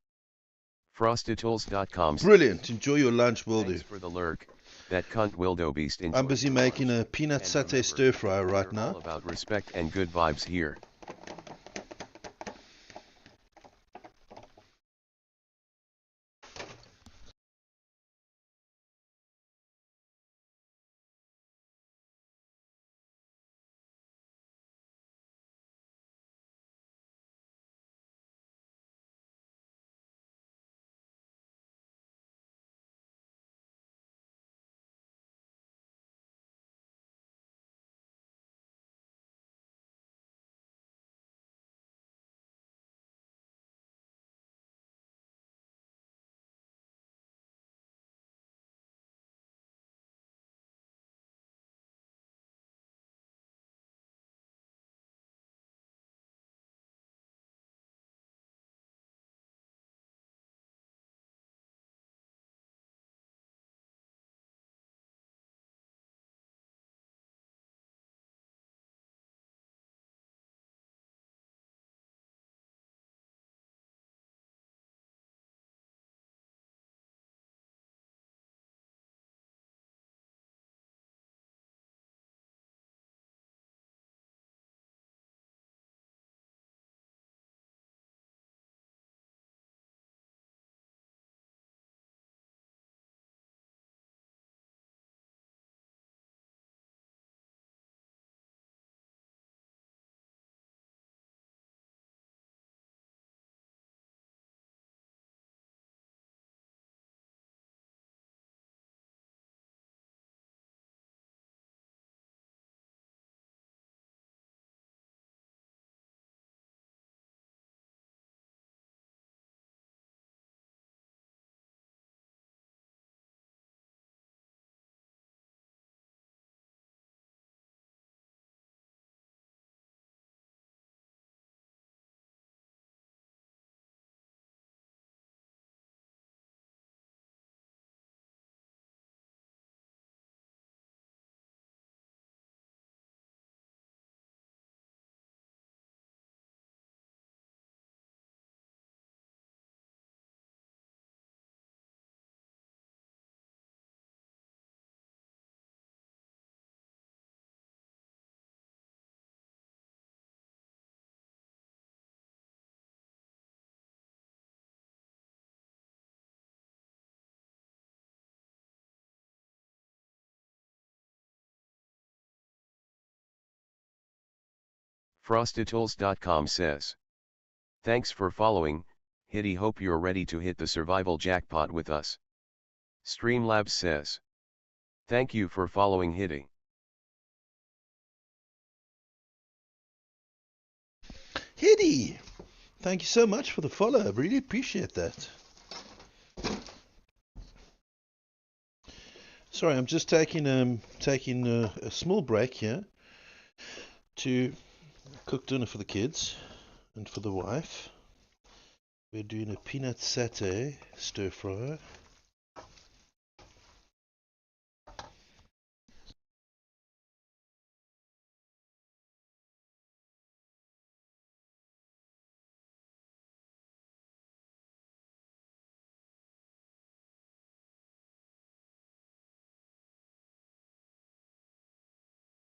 Speaker 2: Frostitools.com.
Speaker 1: Brilliant. Enjoy your lunch, will do.
Speaker 2: Thanks for the lurk. That cunt wildebeest.
Speaker 1: I'm busy making a peanut satay stir fry right now.
Speaker 2: All about respect and good vibes here. FrostyTools.com says. Thanks for following, Hitty. Hope you're ready to hit the survival jackpot with us. Streamlabs says. Thank you for following, Hitty.
Speaker 1: Hitty! Thank you so much for the follow. I really appreciate that. Sorry, I'm just taking a small break here to cook dinner for the kids and for the wife. We're doing a peanut satay stir fry.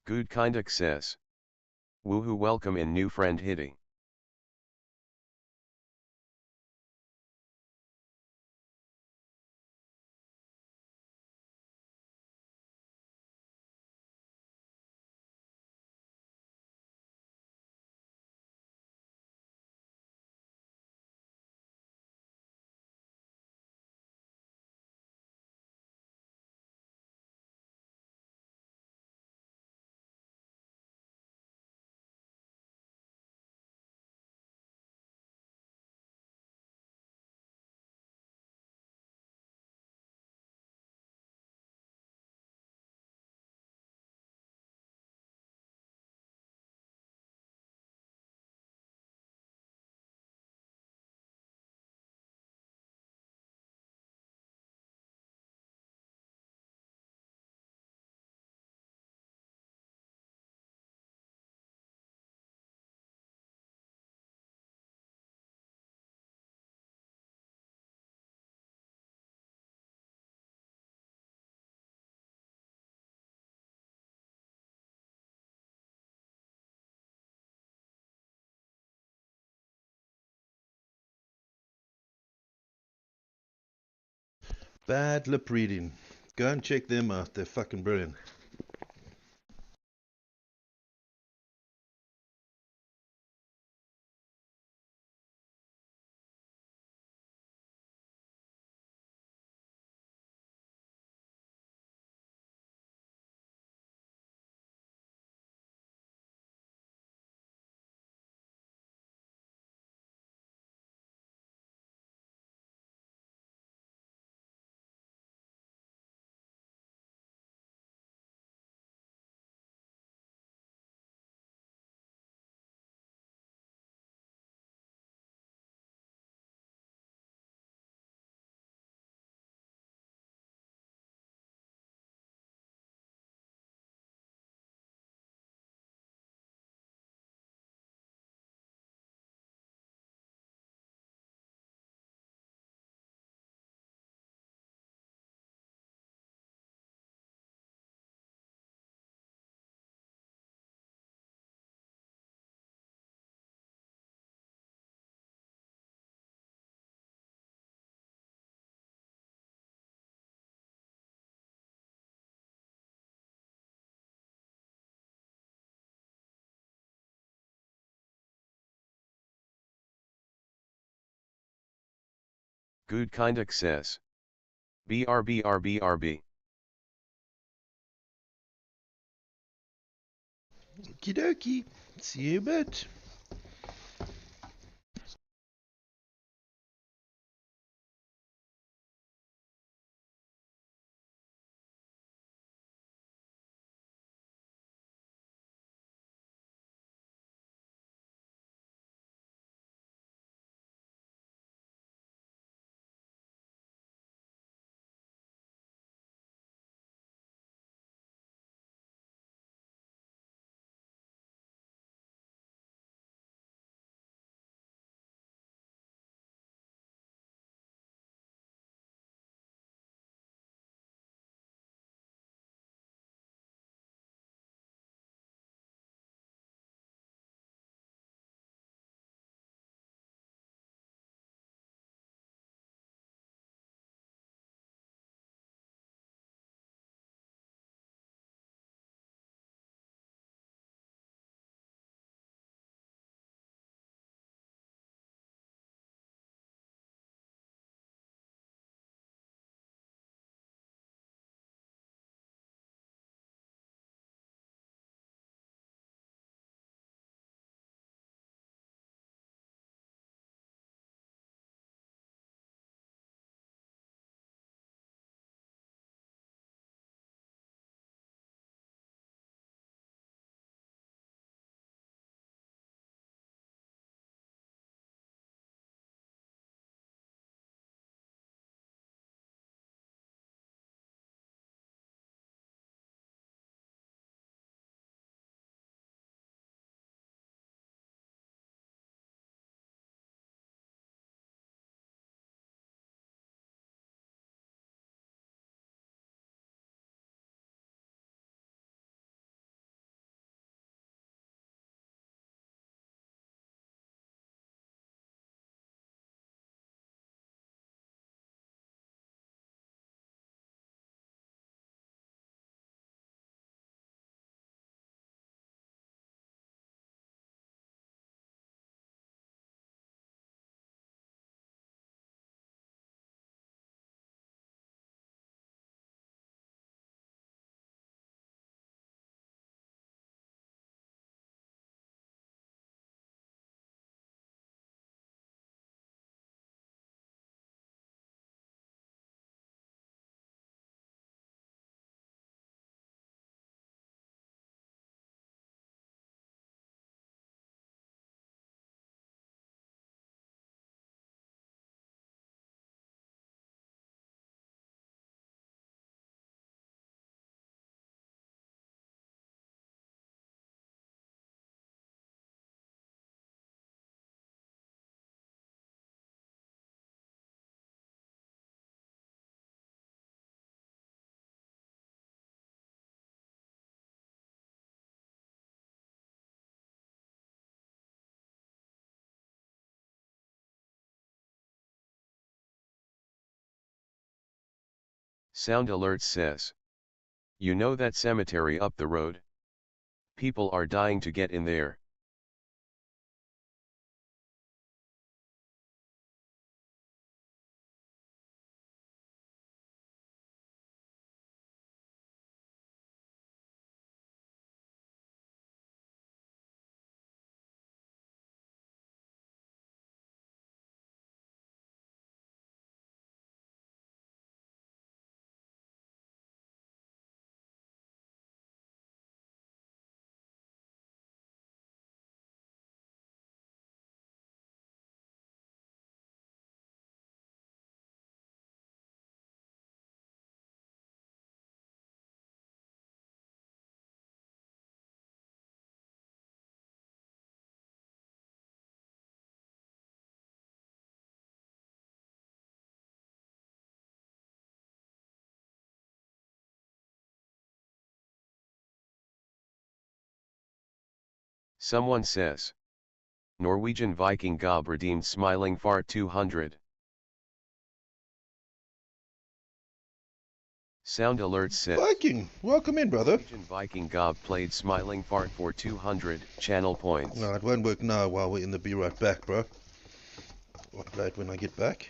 Speaker 2: Good Kinda says. Woohoo, welcome in new friend Hitty.
Speaker 1: Bad lip reading. Go and check them out. They're fucking brilliant.
Speaker 2: Good Kinda says. BRB.
Speaker 1: Okie dokie. See you in a bit.
Speaker 2: Sound Alert says. You know that cemetery up the road? People are dying to get in there. Someone says. Norwegian Viking Gob redeemed Smiling Fart 200. Sound Alert says.
Speaker 1: Viking, welcome in, brother.
Speaker 2: Norwegian Viking Gob played Smiling Fart for 200 channel points.
Speaker 1: No, it won't work now while we're in the Be Right Back, bro. I'll play it when I get back.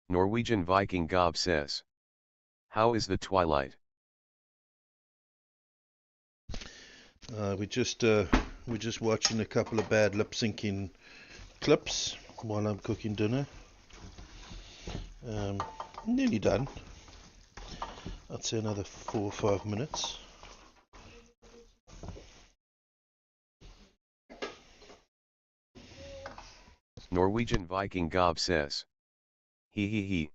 Speaker 2: Norwegian Viking Gob says. How is the twilight?
Speaker 1: We're just watching a couple of bad lip syncing clips while I'm cooking dinner. Nearly done. I'd say another 4 or 5 minutes.
Speaker 2: Norwegian Viking Gob says. He.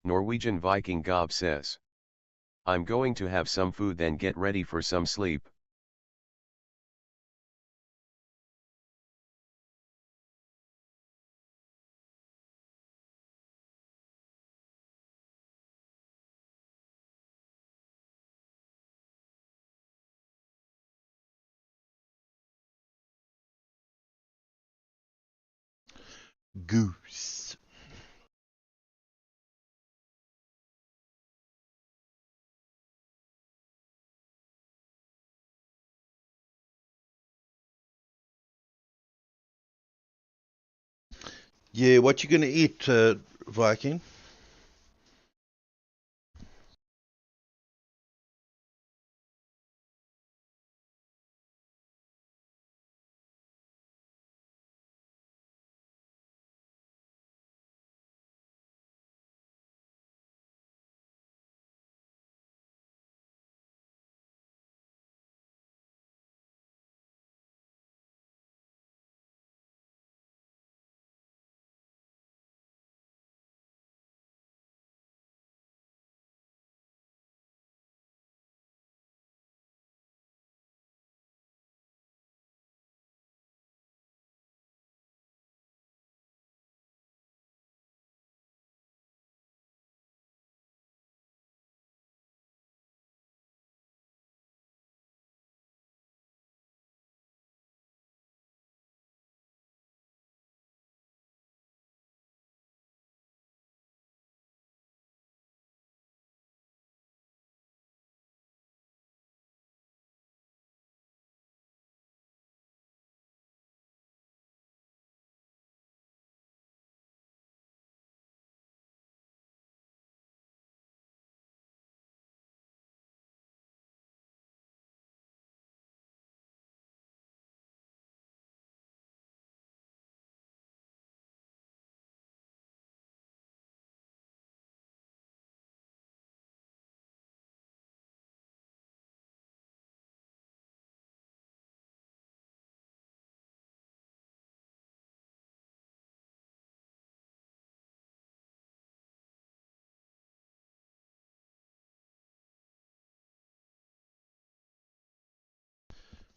Speaker 2: Norwegian Viking Gob says. I'm going to have some food then get ready for some sleep.
Speaker 1: Goose. Yeah, what you gonna eat, Viking?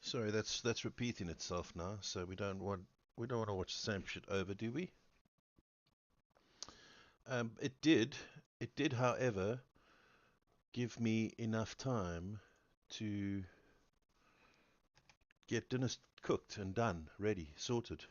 Speaker 1: Sorry, that's repeating itself now, so we don't want to watch the same shit over, do we? It did, however, give me enough time to get dinner cooked and done, ready, sorted.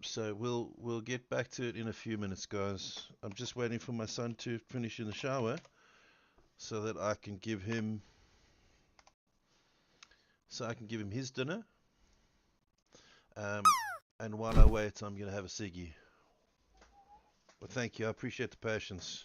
Speaker 1: So we'll get back to it in a few minutes, guys. I'm just waiting for my son to finish in the shower so that I can give him his dinner. Um, and while I wait, I'm gonna have a ciggy. Well, thank you. I appreciate the patience.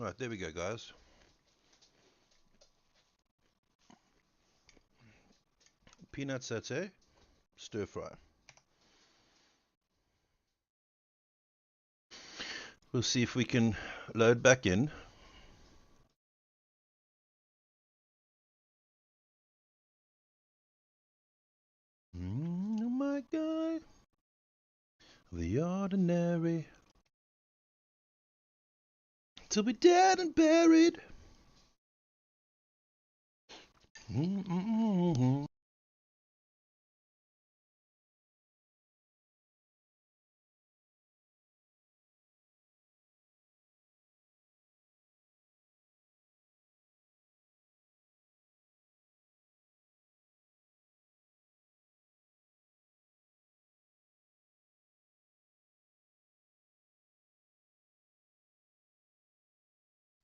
Speaker 1: Right, there we go, guys. Peanut satay, stir fry. We'll see if we can load back in. Oh my God. The ordinary. Till we're dead and buried.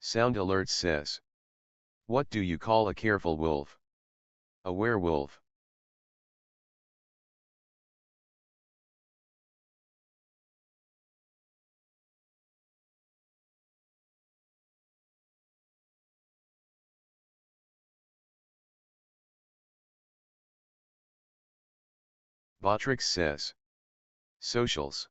Speaker 2: Sound Alert says. What do you call a careful wolf? A werewolf. Botrix says. Socials.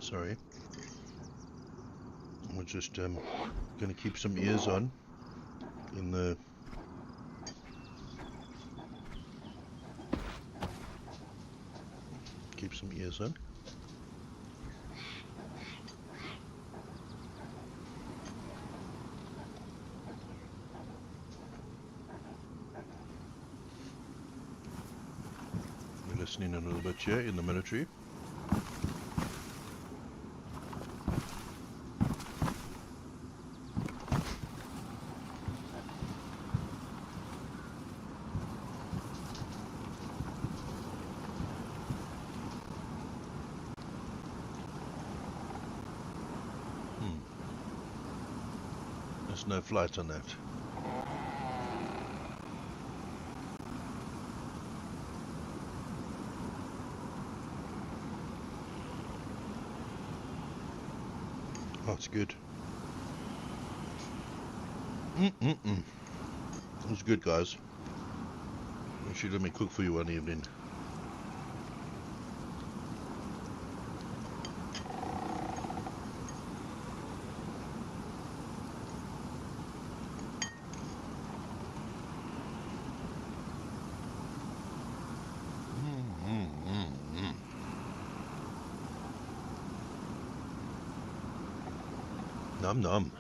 Speaker 1: Sorry. We're just going to keep some ears on in the... Keep some ears on. We're listening a little bit here in the military. There's no flight on that. Oh, it's good. It was good, guys. You should let me cook for you one evening. Nom nom.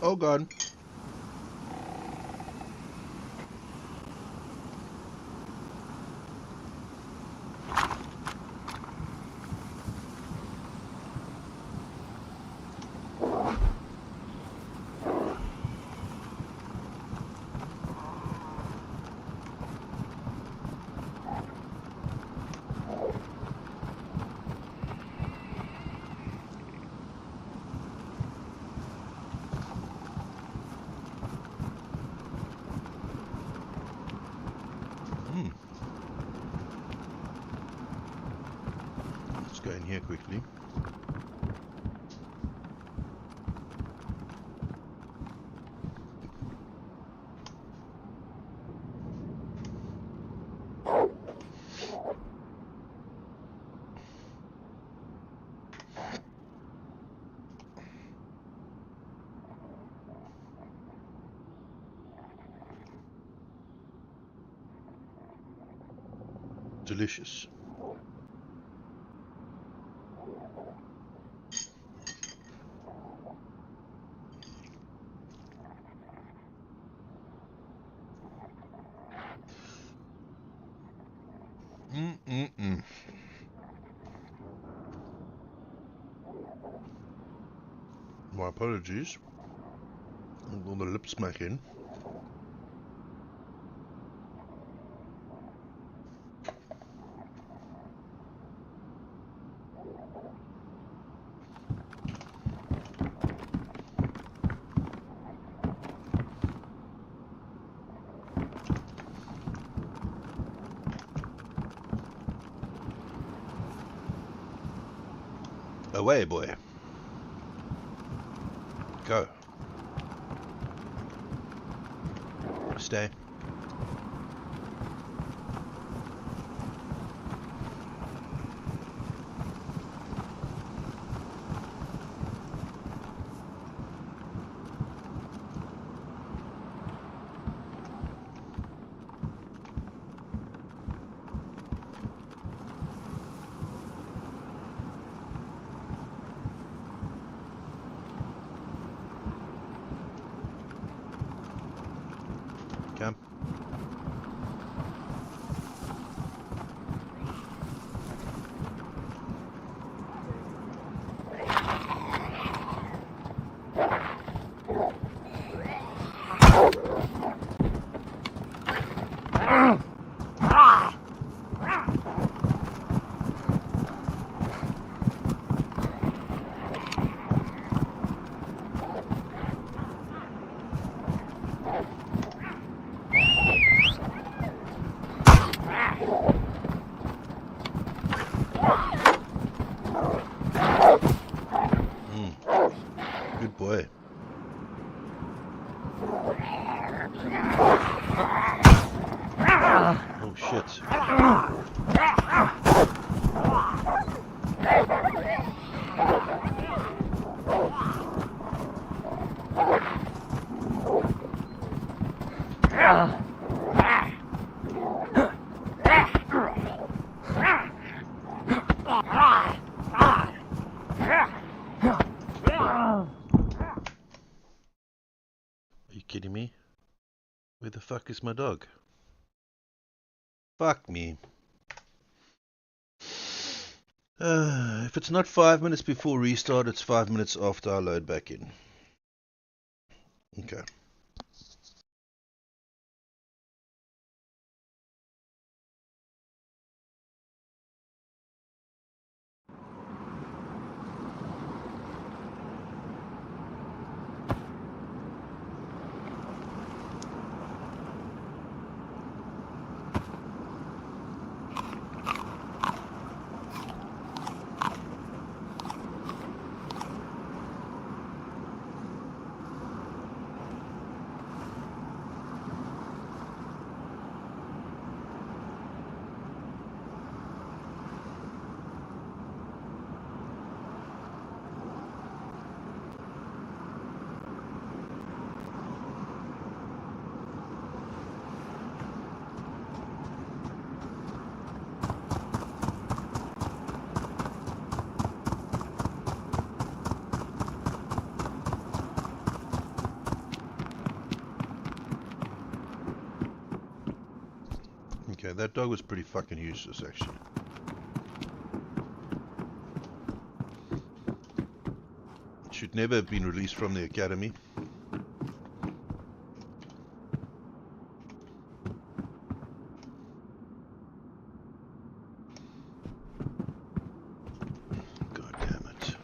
Speaker 1: Oh God. Let's go in here quickly. delicious. My apologies. All the lip smacking. Away, boy. Go. Stay. Come. Good boy. Oh shit. Are you kidding me? Where the fuck is my dog? Fuck me. If it's not 5 minutes before restart, it's 5 minutes after I load back in. Okay. Okay, that dog was pretty fucking useless, actually. Should never have been released from the academy. God damn it.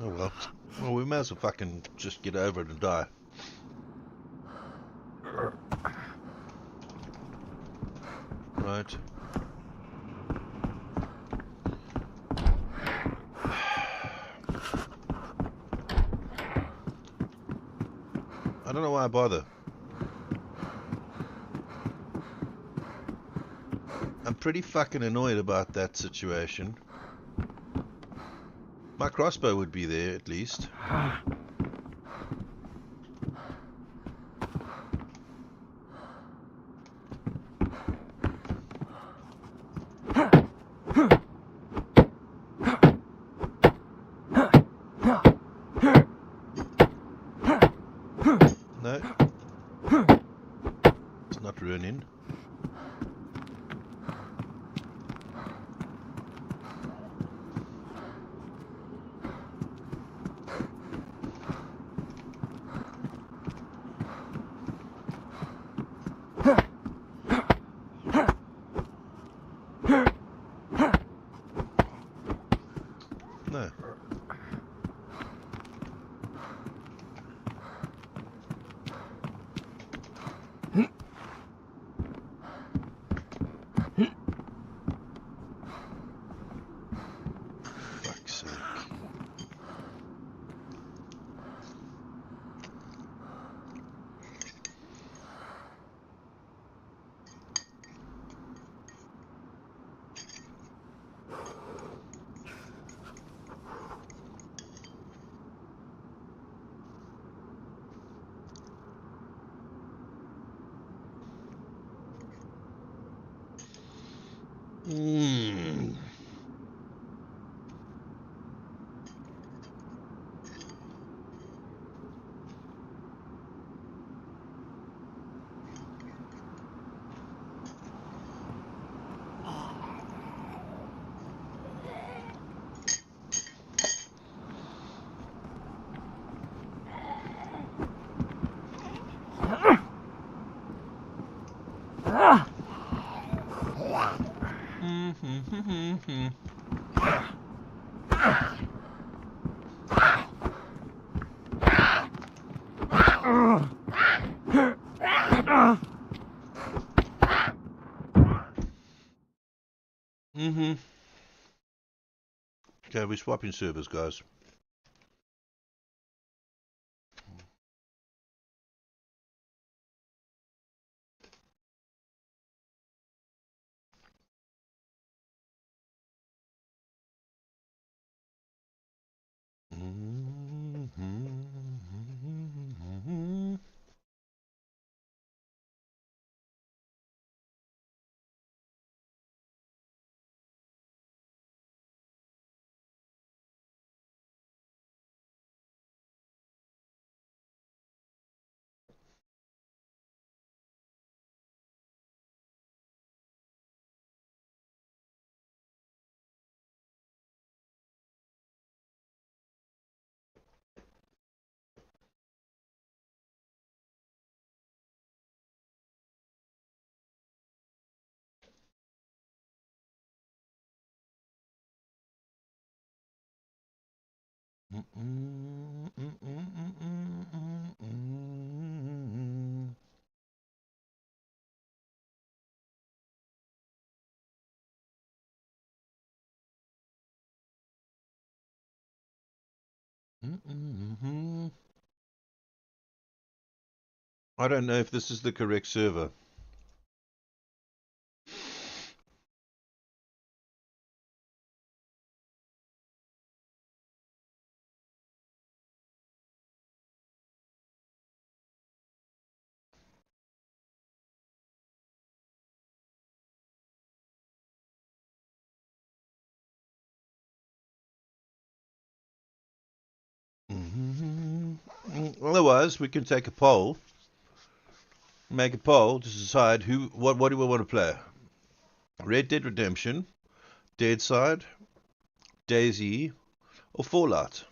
Speaker 1: Oh well. Well, we may as well fucking just get over it and die. Right. I don't know why I bother. I'm pretty fucking annoyed about that situation. My crossbow would be there at least. No. It's not running. No. Fuck's sake. Mm. Mm-hmm. Okay, we're swapping servers, guys. I don't know if this is the correct server. Otherwise, we can take a poll, make a poll to decide what do we want to play? Red Dead Redemption, Deadside, DayZ, or Fallout.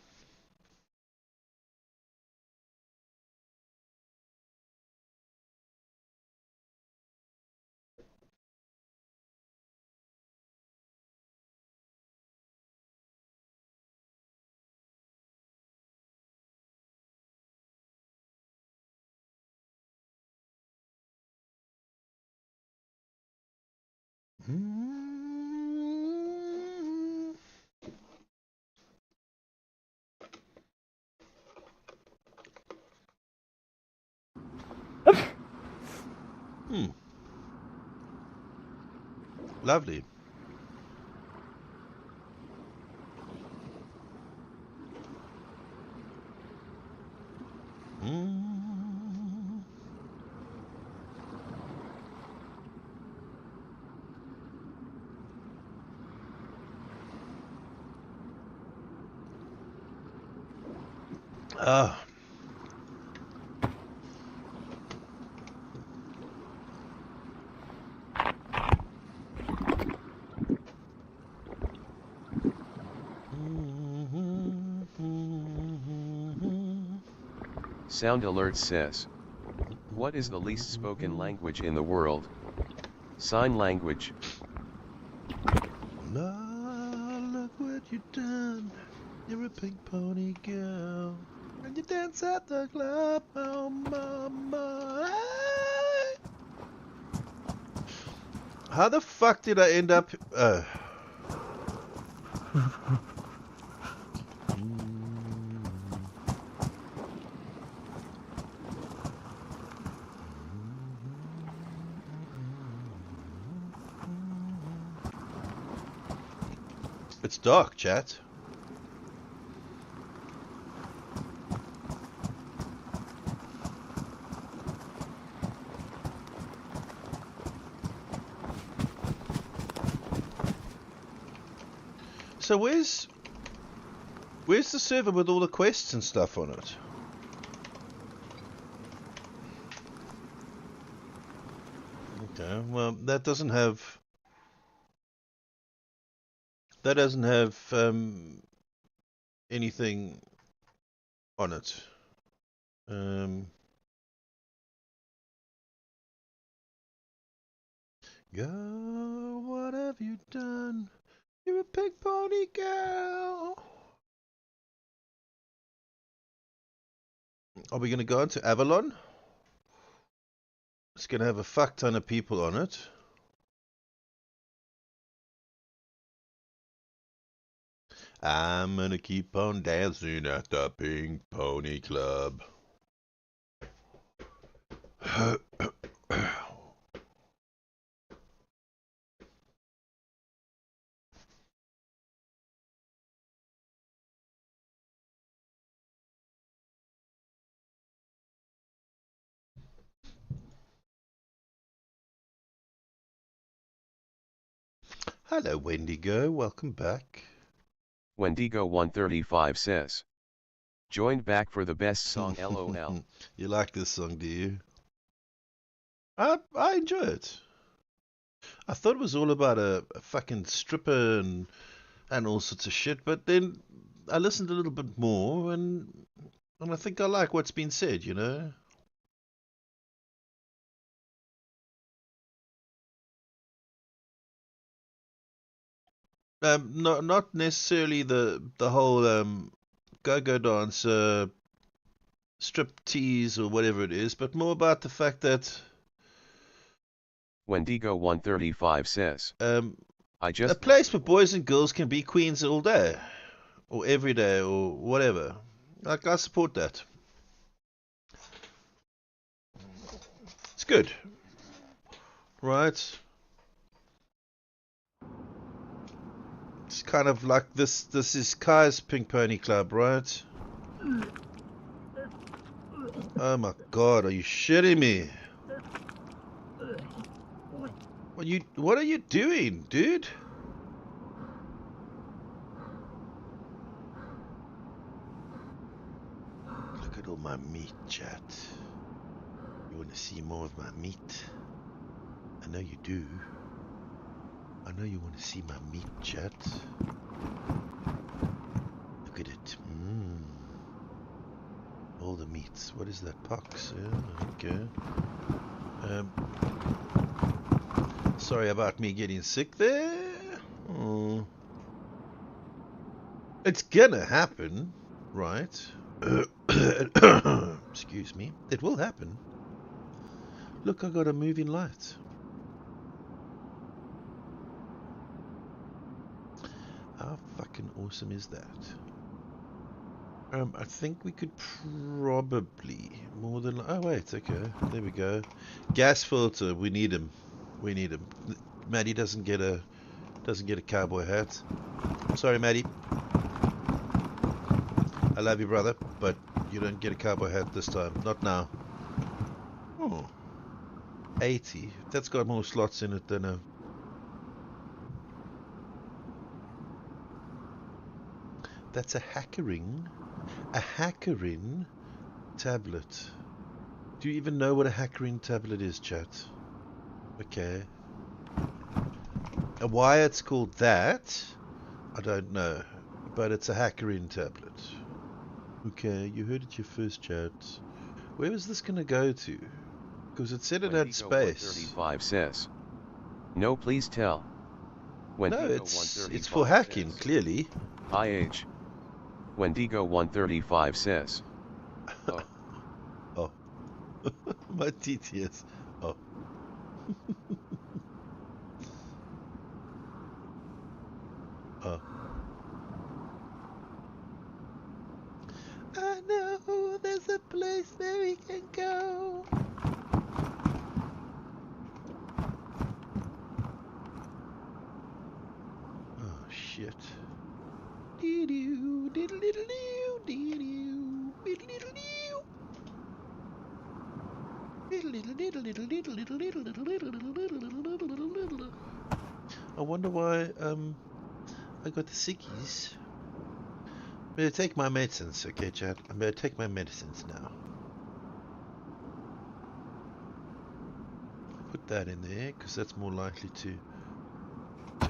Speaker 1: Lovely. Ah.
Speaker 2: Sound Alert says, what is the least spoken language in the world? Sign language.
Speaker 1: No, look what you done. You're a pink pony girl. And you dance at the club, oh mama. How the fuck did I end up... It's dark, chat. So where's the server with all the quests and stuff on it? Okay, well that doesn't have anything on it. Girl, what have you done? You're a pink pony girl. Are we going to go into Avalon? It's going to have a fuck ton of people on it. I'm going to keep on dancing at the Pink Pony Club. Hello, Wendigo. Welcome back.
Speaker 2: Wendigo135 says, joined back for the best song LOL.
Speaker 1: You like this song, do you? I enjoy it. I thought it was all about a fucking stripper and all sorts of shit, but then I listened a little bit more and I think I like what's been said, you know? Not necessarily the whole go-go dance, strip tease or whatever it is, but more about the fact that
Speaker 2: Wendigo135 says,
Speaker 1: a place where boys and girls can be queens all day, or every day, or whatever. Like, I support that. It's good. Right? It's kind of like this is Kai's Pink Pony Club, right? Oh my god, are you shitting me? What are you doing, dude? Look at all my meat, chat. You want to see more of my meat? I know you do. I know you want to see my meat, chat. Look at it. All the meats. What is that? Pox? Yeah, okay. Sorry about me getting sick there. Oh. It's gonna happen, right? Excuse me. It will happen. Look, I got a moving light. How fucking awesome is that? I think we could probably more than... Oh wait, okay, there we go. Gas filter, we need him. We need him. Maddie doesn't get a cowboy hat. Sorry, Maddie. I love you, brother, but you don't get a cowboy hat this time. Not now. Oh. 80. That's got more slots in it than a... That's a hackering tablet. Do you even know what a hackering tablet is, chat? Okay. And why it's called that, I don't know. But it's a hackering tablet. Okay, you heard it your first, chat. Where was this gonna go to? Because it said it had space.
Speaker 2: 135 says. No, please tell.
Speaker 1: No, it's for hacking, clearly.
Speaker 2: IH. Wendigo 135 says. Oh.
Speaker 1: Oh. My TTS. Oh. Oh. I know there's a place where we can go. Oh shit. Dee-doo, diddle-diddle-doo, dee-doo, diddle-diddle-doo. Diddle-diddle-diddle-diddle-diddle-diddle-diddle-diddle-diddle-diddle-diddle-diddle-diddle-diddle. I wonder why I got the sickies. I'm gonna take my medicines, okay, chat? I'm gonna take my medicines now. Put that in there, because that's more likely to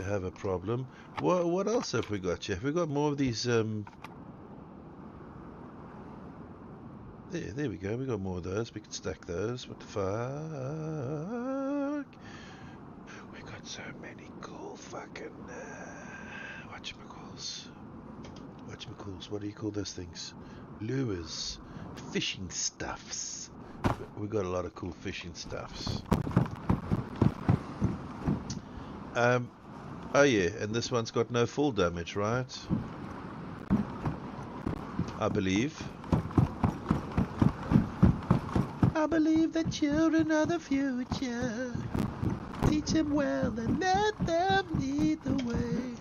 Speaker 1: have a problem. What else have we got here? Have we got more of these, There we go, we got more of those. We can stack those. What the fuck? We got so many cool fucking, whatchamacalls. What do you call those things? Lures. Fishing stuffs. We got a lot of cool fishing stuffs. Oh yeah, and this one's got no fall damage, right? I believe. I believe that children are the future. Teach them well and let them lead the way.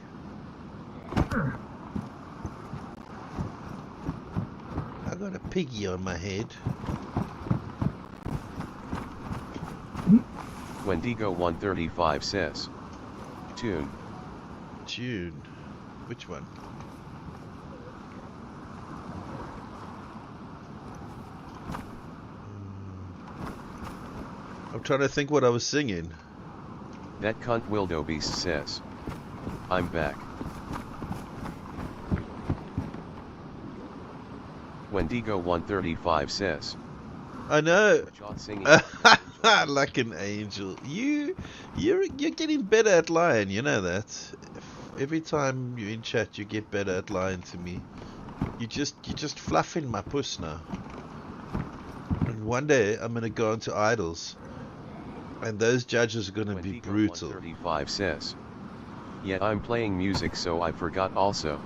Speaker 1: I got a piggy on my head.
Speaker 2: Wendigo 135 says. Tune.
Speaker 1: Which one? I'm trying to think what I was singing.
Speaker 2: That cunt wildebeest says. I'm back. Wendigo 135 says.
Speaker 1: I know.
Speaker 2: Singing.
Speaker 1: Like an angel. You're getting better at lying, you know that. Every time you're in chat you get better at lying to me. You're just fluffing my puss now. And one day I'm gonna go onto Idols. And those judges are gonna be brutal.
Speaker 2: 135 says. Yeah, I'm playing music so I forgot also.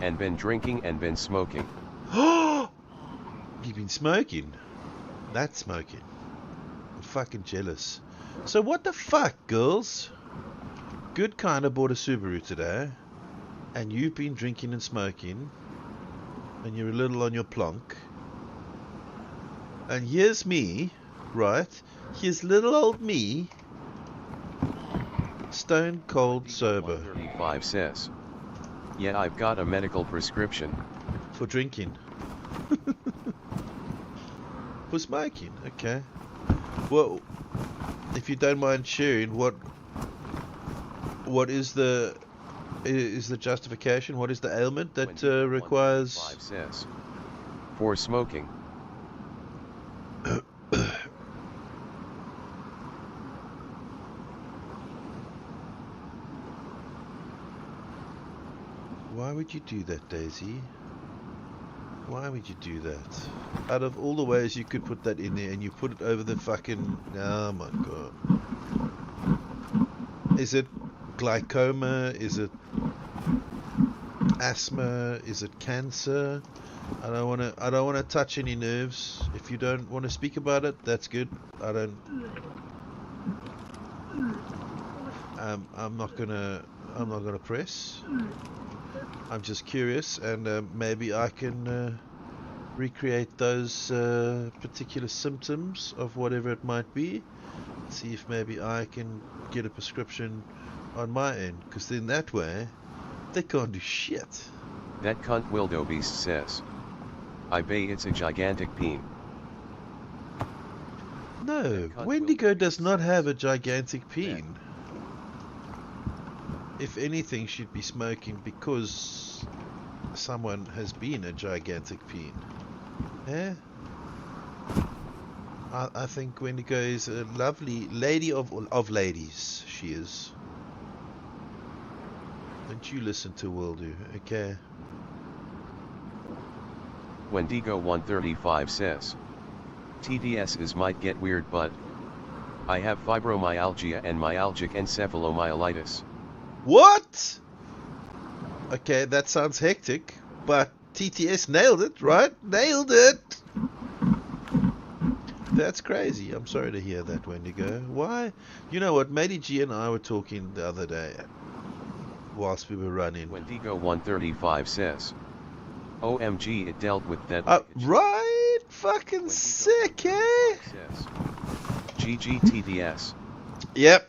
Speaker 2: And been drinking and been smoking.
Speaker 1: You've been smoking? That's smoking. I'm fucking jealous. So what the fuck, girls? Good kinda bought a Subaru today. And you've been drinking and smoking. And you're a little on your plonk. And here's me, right? Here's little old me. Stone cold sober.
Speaker 2: 135 says. Yeah, I've got a medical prescription.
Speaker 1: For drinking. For smoking, okay. Well, if you don't mind sharing, what is the justification? What is the ailment that requires?
Speaker 2: 135 says. For smoking.
Speaker 1: Why would you do that, Daisy? Why would you do that? Out of all the ways you could put that in there, and you put it over the fucking... Oh my god. Is it glaucoma? Is it asthma? Is it cancer? I don't want to touch any nerves. If you don't want to speak about it, that's good. I don't... I'm not gonna press. I'm just curious, and maybe I can recreate those particular symptoms of whatever it might be. See if maybe I can get a prescription on my end, because then that way they can't do shit.
Speaker 2: That cunt wildebeest says. I bet it's a gigantic peen.
Speaker 1: No, Wendigo does not have a gigantic peen. If anything, she'd be smoking because someone has been a gigantic peen. Eh? I think Wendigo is a lovely lady of ladies. She is. Don't you listen to Wildu, okay?
Speaker 2: Wendigo 135 says. TDSs might get weird, but I have fibromyalgia and myalgic encephalomyelitis.
Speaker 1: What? Okay, that sounds hectic, but TTS nailed it, right? Nailed it! That's crazy. I'm sorry to hear that, Wendigo. Why? You know what, Matey G and I were talking the other day whilst we were running.
Speaker 2: Wendigo 135 says. OMG, it dealt with that.
Speaker 1: Right? Fucking Wendigo sick, eh?
Speaker 2: GG TDS.
Speaker 1: Yep.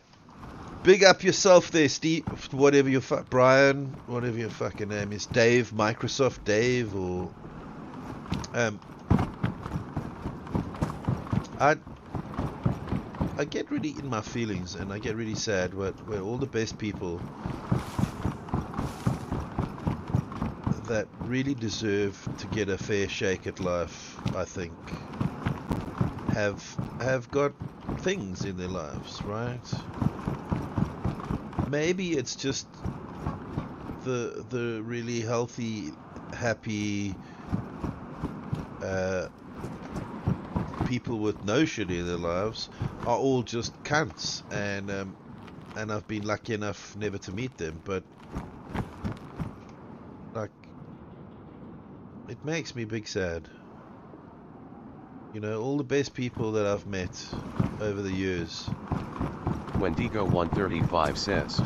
Speaker 1: Big up yourself there, Steve. Whatever your Brian, whatever your fucking name is, Dave, Microsoft Dave, or I get really in my feelings, and I get really sad where all the best people that really deserve to get a fair shake at life, I think, have got things in their lives, right? Maybe it's just the really healthy, happy people with no shit in their lives are all just cunts, and I've been lucky enough never to meet them, but like, it makes me big sad. You know, all the best people that I've met over the years.
Speaker 2: Wendigo 135 says,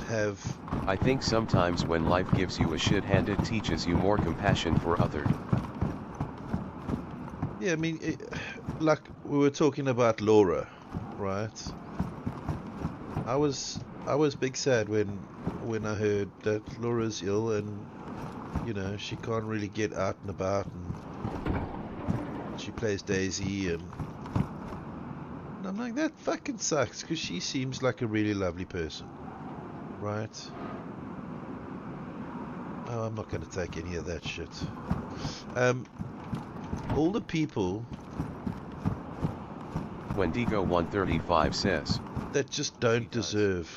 Speaker 2: I think sometimes when life gives you a shit hand, it teaches you more compassion for others.
Speaker 1: Yeah, I mean, like we were talking about Laura, right? I was big sad when I heard that Laura's ill, and you know, she can't really get out and about, and she plays Daisy, and I'm like, that fucking sucks, because she seems like a really lovely person, right? Oh, I'm not going to take any of that shit. All the people
Speaker 2: Wendigo 135 says
Speaker 1: that just don't deserve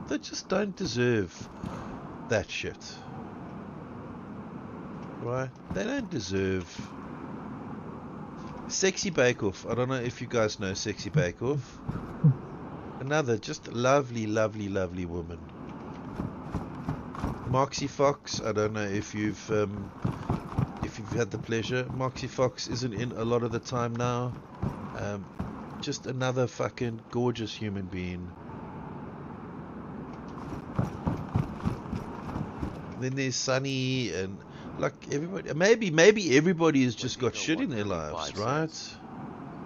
Speaker 1: that shit, right? They don't deserve Sexy Bake Off. I don't know if you guys know Sexy Bake Off. Another just lovely, lovely, lovely woman. Moxie Fox. I don't know if you've had the pleasure. Moxie Fox isn't in a lot of the time now. Just another fucking gorgeous human being. Then there's Sunny, and like everybody, maybe everybody has just got shit in their lives, right?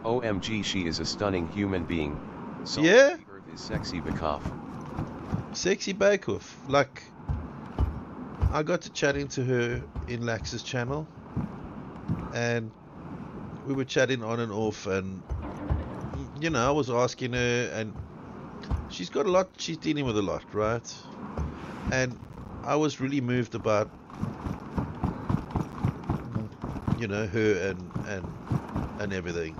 Speaker 2: OMG, she is a stunning human being. So
Speaker 1: yeah.
Speaker 2: The earth is Sexy Bake Off.
Speaker 1: Sexy Bake Off. Like, I got to chatting to her in Lax's channel, and we were chatting on and off, and you know, I was asking her, and she's got a lot, she's dealing with a lot, right? And I was really moved about, you know, her and everything.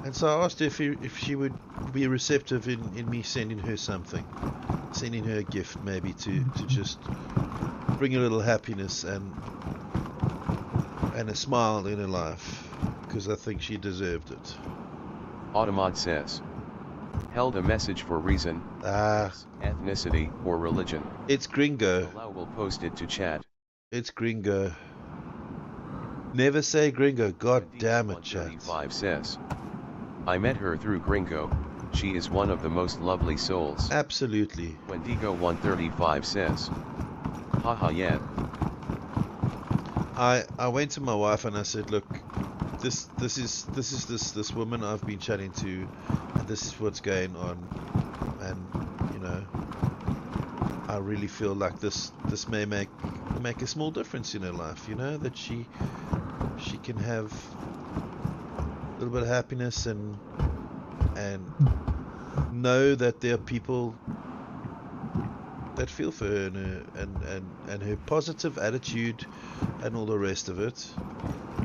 Speaker 1: And so I asked her if she would be receptive in me sending her something, sending her a gift, maybe to just bring a little happiness and a smile in her life, because I think she deserved it.
Speaker 2: Automod says, held a message for reason, ethnicity, or religion.
Speaker 1: It's Gringo.
Speaker 2: Allowable posted to chat.
Speaker 1: It's Gringo. Never say Gringo. God damn it, chat.
Speaker 2: 35 says, I met her through Gringo. She is one of the most lovely souls.
Speaker 1: Absolutely.
Speaker 2: Wendigo135 says, haha yeah.
Speaker 1: I went to my wife and I said, look, this is woman I've been chatting to, and this is what's going on, and you know, I really feel like this may make a small difference in her life, you know, that she can have a little bit of happiness and know that there are people that feel for her, and her positive attitude and all the rest of it.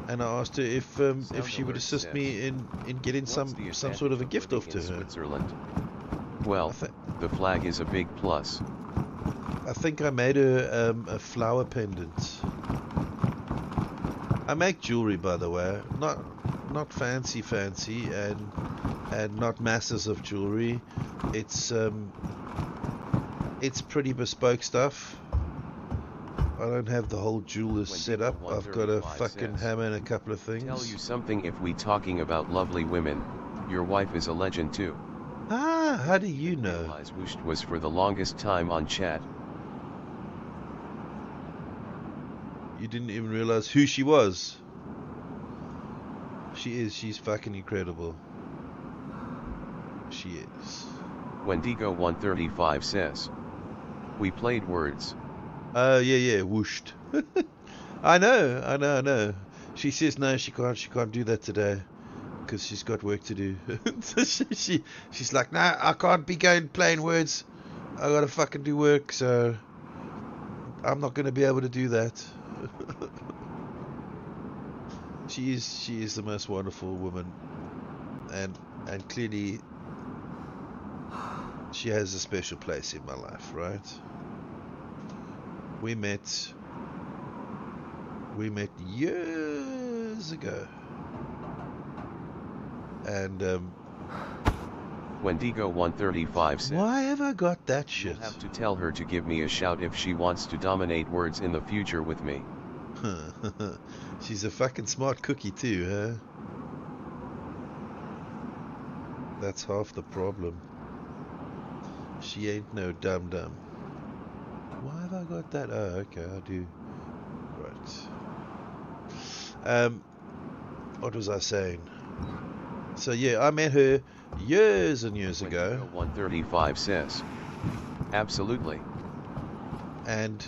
Speaker 1: And I asked her if she would assist me in getting some sort of a gift off to her.
Speaker 2: Switzerland. Well, the flag is a big plus.
Speaker 1: I think I made her a flower pendant. I make jewelry, by the way, not fancy and not masses of jewelry. It's pretty bespoke stuff. I don't have the whole jeweler's set up. I've got a fucking hammer and a couple of things.
Speaker 2: Tell you something, if we talking about lovely women, your wife is a legend too.
Speaker 1: Ah, how do you know?
Speaker 2: Whooshed was for the longest time on chat.
Speaker 1: You didn't even realize who she was. She's fucking incredible. She is.
Speaker 2: Wendigo135 says, we played words.
Speaker 1: Oh, yeah, whooshed. I know. She says no, she can't do that today because she's got work to do. She's like, no, I can't be going playing words. I gotta fucking do work, so I'm not gonna be able to do that. She is the most wonderful woman, and clearly she has a special place in my life, right? We met years ago, and
Speaker 2: Wendigo135 says,
Speaker 1: why have I got that shit?
Speaker 2: You'll have to tell her to give me a shout if she wants to dominate words in the future with me.
Speaker 1: She's a fucking smart cookie too, huh? That's half the problem. She ain't no dum-dum. Why have I got that? Oh, okay, I do. Right. What was I saying? So yeah, I met her years and years ago.
Speaker 2: 135 says, absolutely.
Speaker 1: And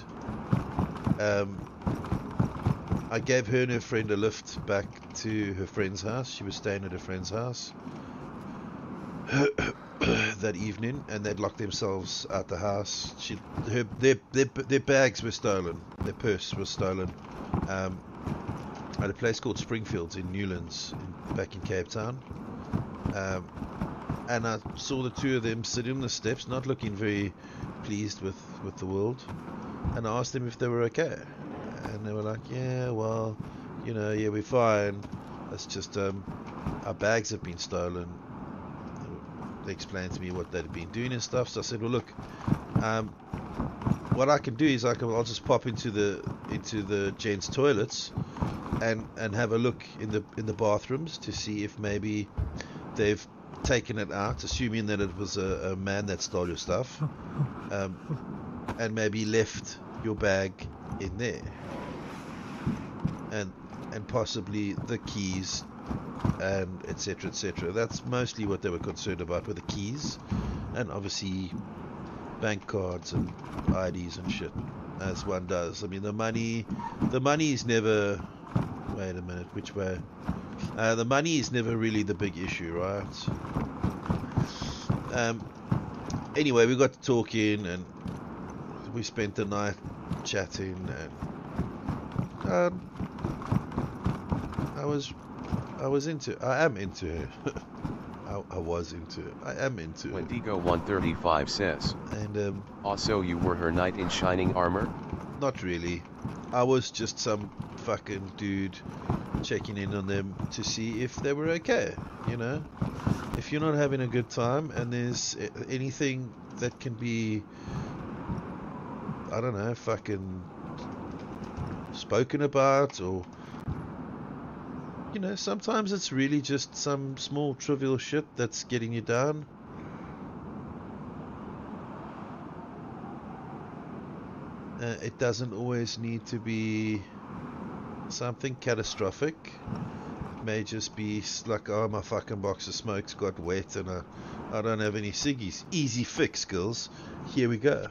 Speaker 1: I gave her and her friend a lift back to her friend's house. She was staying at her friend's house that evening, and they'd locked themselves out the house. Their bags were stolen. Their purse was stolen at a place called Springfields in Newlands, back in Cape Town. And I saw the two of them sitting on the steps, not looking very pleased with the world. And I asked them if they were okay, and they were like, yeah, well, you know, yeah, we're fine. It's just our bags have been stolen. They explained to me what they'd been doing and stuff. So I said, well, look, what I can do is I'll just pop into the gents' toilets and have a look in the bathrooms to see if maybe they've taken it out, assuming that it was a man that stole your stuff, and maybe left your bag in there, and possibly the keys, and etc. etc. That's mostly what they were concerned about, were the keys, and obviously bank cards and IDs and shit, as one does. I mean, the money is never. Wait a minute, which way? The money is never really the big issue, right? Anyway, we got to talking, and we spent the night chatting, and I am into her. I was into her. I am into her.
Speaker 2: Wendigo135 says,
Speaker 1: and
Speaker 2: also you were her knight in shining armor?
Speaker 1: Not really. I was just some fucking dude checking in on them to see if they were okay, you know? If you're not having a good time and there's anything that can be, I don't know, fucking spoken about, or, you know, sometimes it's really just some small trivial shit that's getting you down. It doesn't always need to be something catastrophic. It may just be like, oh, my fucking box of smokes got wet and I don't have any ciggies. Easy fix, girls. Here we go.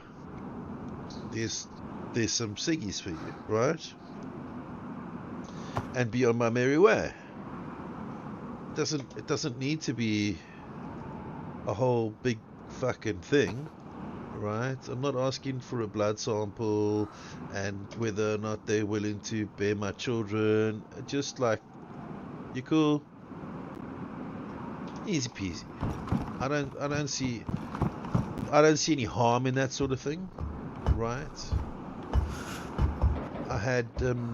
Speaker 1: There's some ciggies for you, right? And be on my merry way. It doesn't need to be a whole big fucking thing, right? I'm not asking for a blood sample and whether or not they're willing to bear my children. Just like, you cool, easy peasy. I don't see any harm in that sort of thing, right? I had the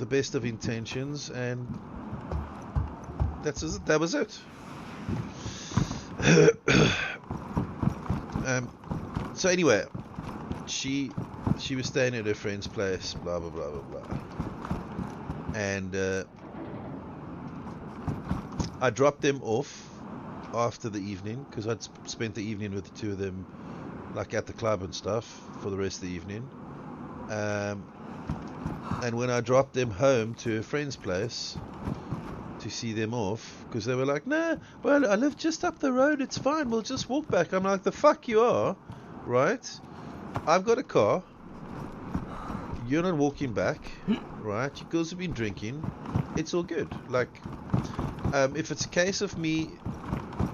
Speaker 1: best of intentions, and that was it. So anyway, she was staying at her friend's place, blah blah blah blah blah, and I dropped them off after the evening because I'd spent the evening with the two of them, like at the club and stuff, for the rest of the evening. And when I dropped them home to a friend's place to see them off, because they were like, nah, well, I live just up the road, it's fine, we'll just walk back. I'm like, the fuck you are, right? I've got a car, you're not walking back, right? You girls have been drinking, it's all good. Like, if it's a case of me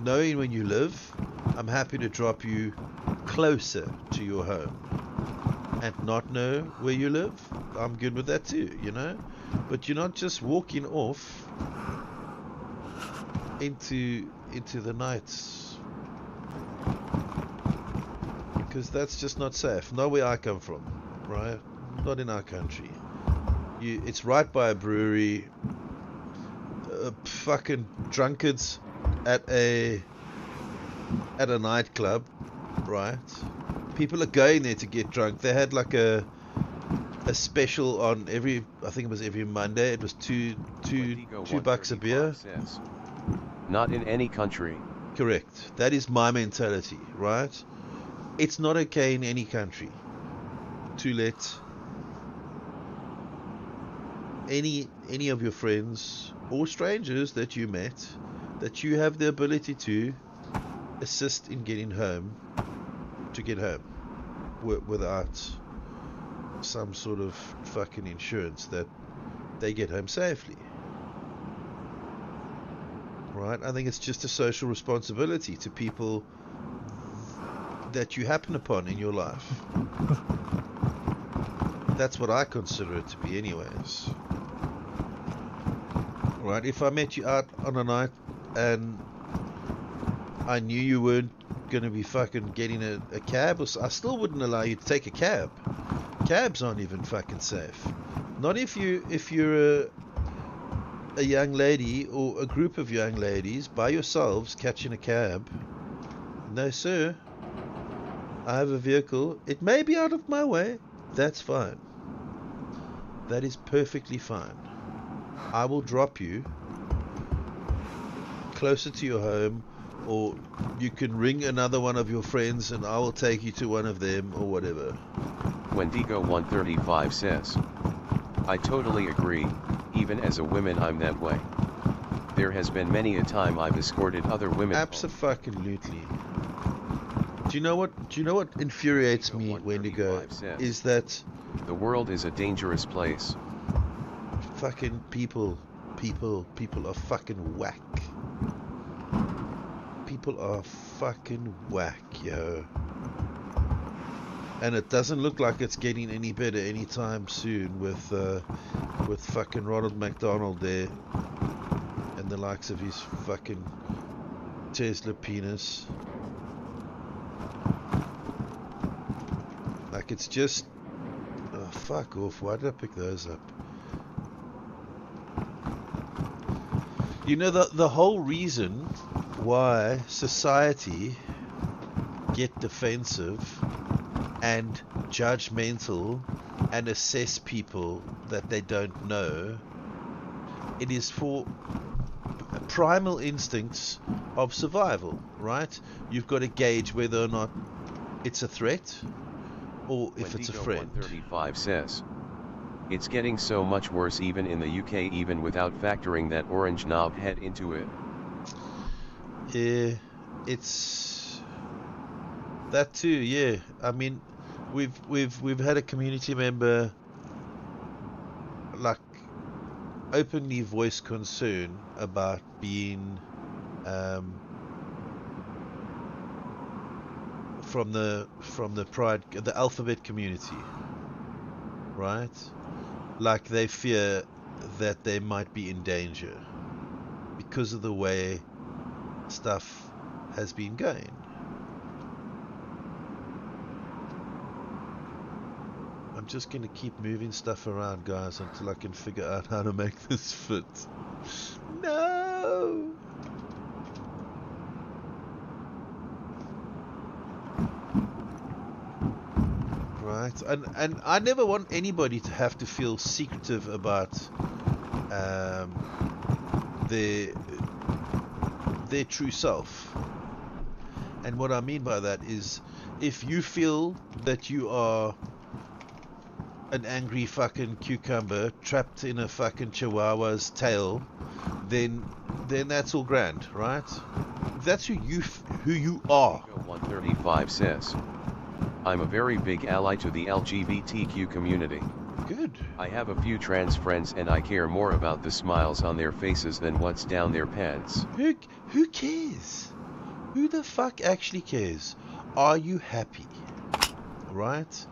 Speaker 1: knowing when you live, I'm happy to drop you closer to your home. And not know where you live, I'm good with that too, you know. But you're not just walking off into the night, because that's just not safe. Not where I come from, right? Not in our country. It's right by a brewery. Fucking drunkards at a nightclub, right? People are going there to get drunk. They had like a special on I think it was every Monday. It was $2 a beer.
Speaker 2: Not in any country.
Speaker 1: Correct. That is my mentality, right? It's not okay in any country to let any of your friends or strangers that you met, that you have the ability to assist in getting home, to get home without some sort of fucking insurance that they get home safely, right? I think it's just a social responsibility to people that you happen upon in your life. That's what I consider it to be anyways, right? If I met you out on a night and I knew you weren't going to be fucking getting a cab, I still wouldn't allow you to take a cab. Cabs aren't even fucking safe. Not if you're a young lady or a group of young ladies by yourselves catching a cab. No sir, I have a vehicle. It may be out of my way. That's fine. That is perfectly fine. I will drop you closer to your home, or you can ring another one of your friends and I will take you to one of them, or whatever.
Speaker 2: Wendigo 135 says, I totally agree, even as a woman I'm that way. There has been many a time I've escorted other women.
Speaker 1: Abso-fucking-lutely. Do you know what infuriates me, Wendigo, is that
Speaker 2: the world is a dangerous place.
Speaker 1: Fucking people are fucking whack. People are fucking whack, yo. And it doesn't look like it's getting any better anytime soon with fucking Ronald McDonald there and the likes of his fucking Tesla penis. Like, it's just, oh, fuck off. Why did I pick those up? You know, the whole reason why society get defensive and judgmental and assess people that they don't know, it is for primal instincts of survival, right? You've got to gauge whether or not it's a threat, or if it's a friend.
Speaker 2: 135 says, it's getting so much worse even in the UK, even without factoring that orange knob head into it.
Speaker 1: Yeah, it's that too. Yeah, I mean, we've had a community member like openly voice concern about being from the alphabet community, right? Like they fear that they might be in danger because of the way stuff has been going. I'm just going to keep moving stuff around, guys, until I can figure out how to make this fit. No! Right, and I never want anybody to have to feel secretive about their true self. And what I mean by that is, if you feel that you are an angry fucking cucumber trapped in a fucking chihuahua's tail, then that's all grand, right? If that's who you are.
Speaker 2: 135 says, I'm a very big ally to the LGBTQ community.
Speaker 1: Good.
Speaker 2: I have a few trans friends and I care more about the smiles on their faces than what's down their pants.
Speaker 1: Who cares? Who the fuck actually cares? Are you happy? Right?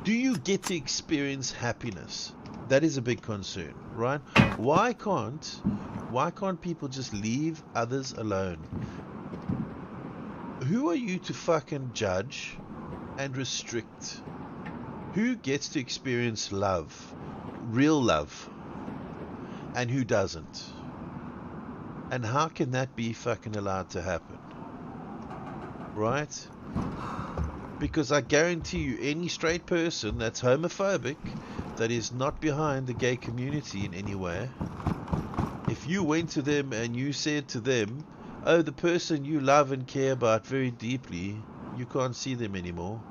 Speaker 1: Do you get to experience happiness? That is a big concern, right? Why can't people just leave others alone? Who are you to fucking judge and restrict? Who gets to experience love, real love, and who doesn't? And how can that be fucking allowed to happen? Right? Because I guarantee you, any straight person that's homophobic, that is not behind the gay community in any way, if you went to them and you said to them, oh, the person you love and care about very deeply, you can't see them anymore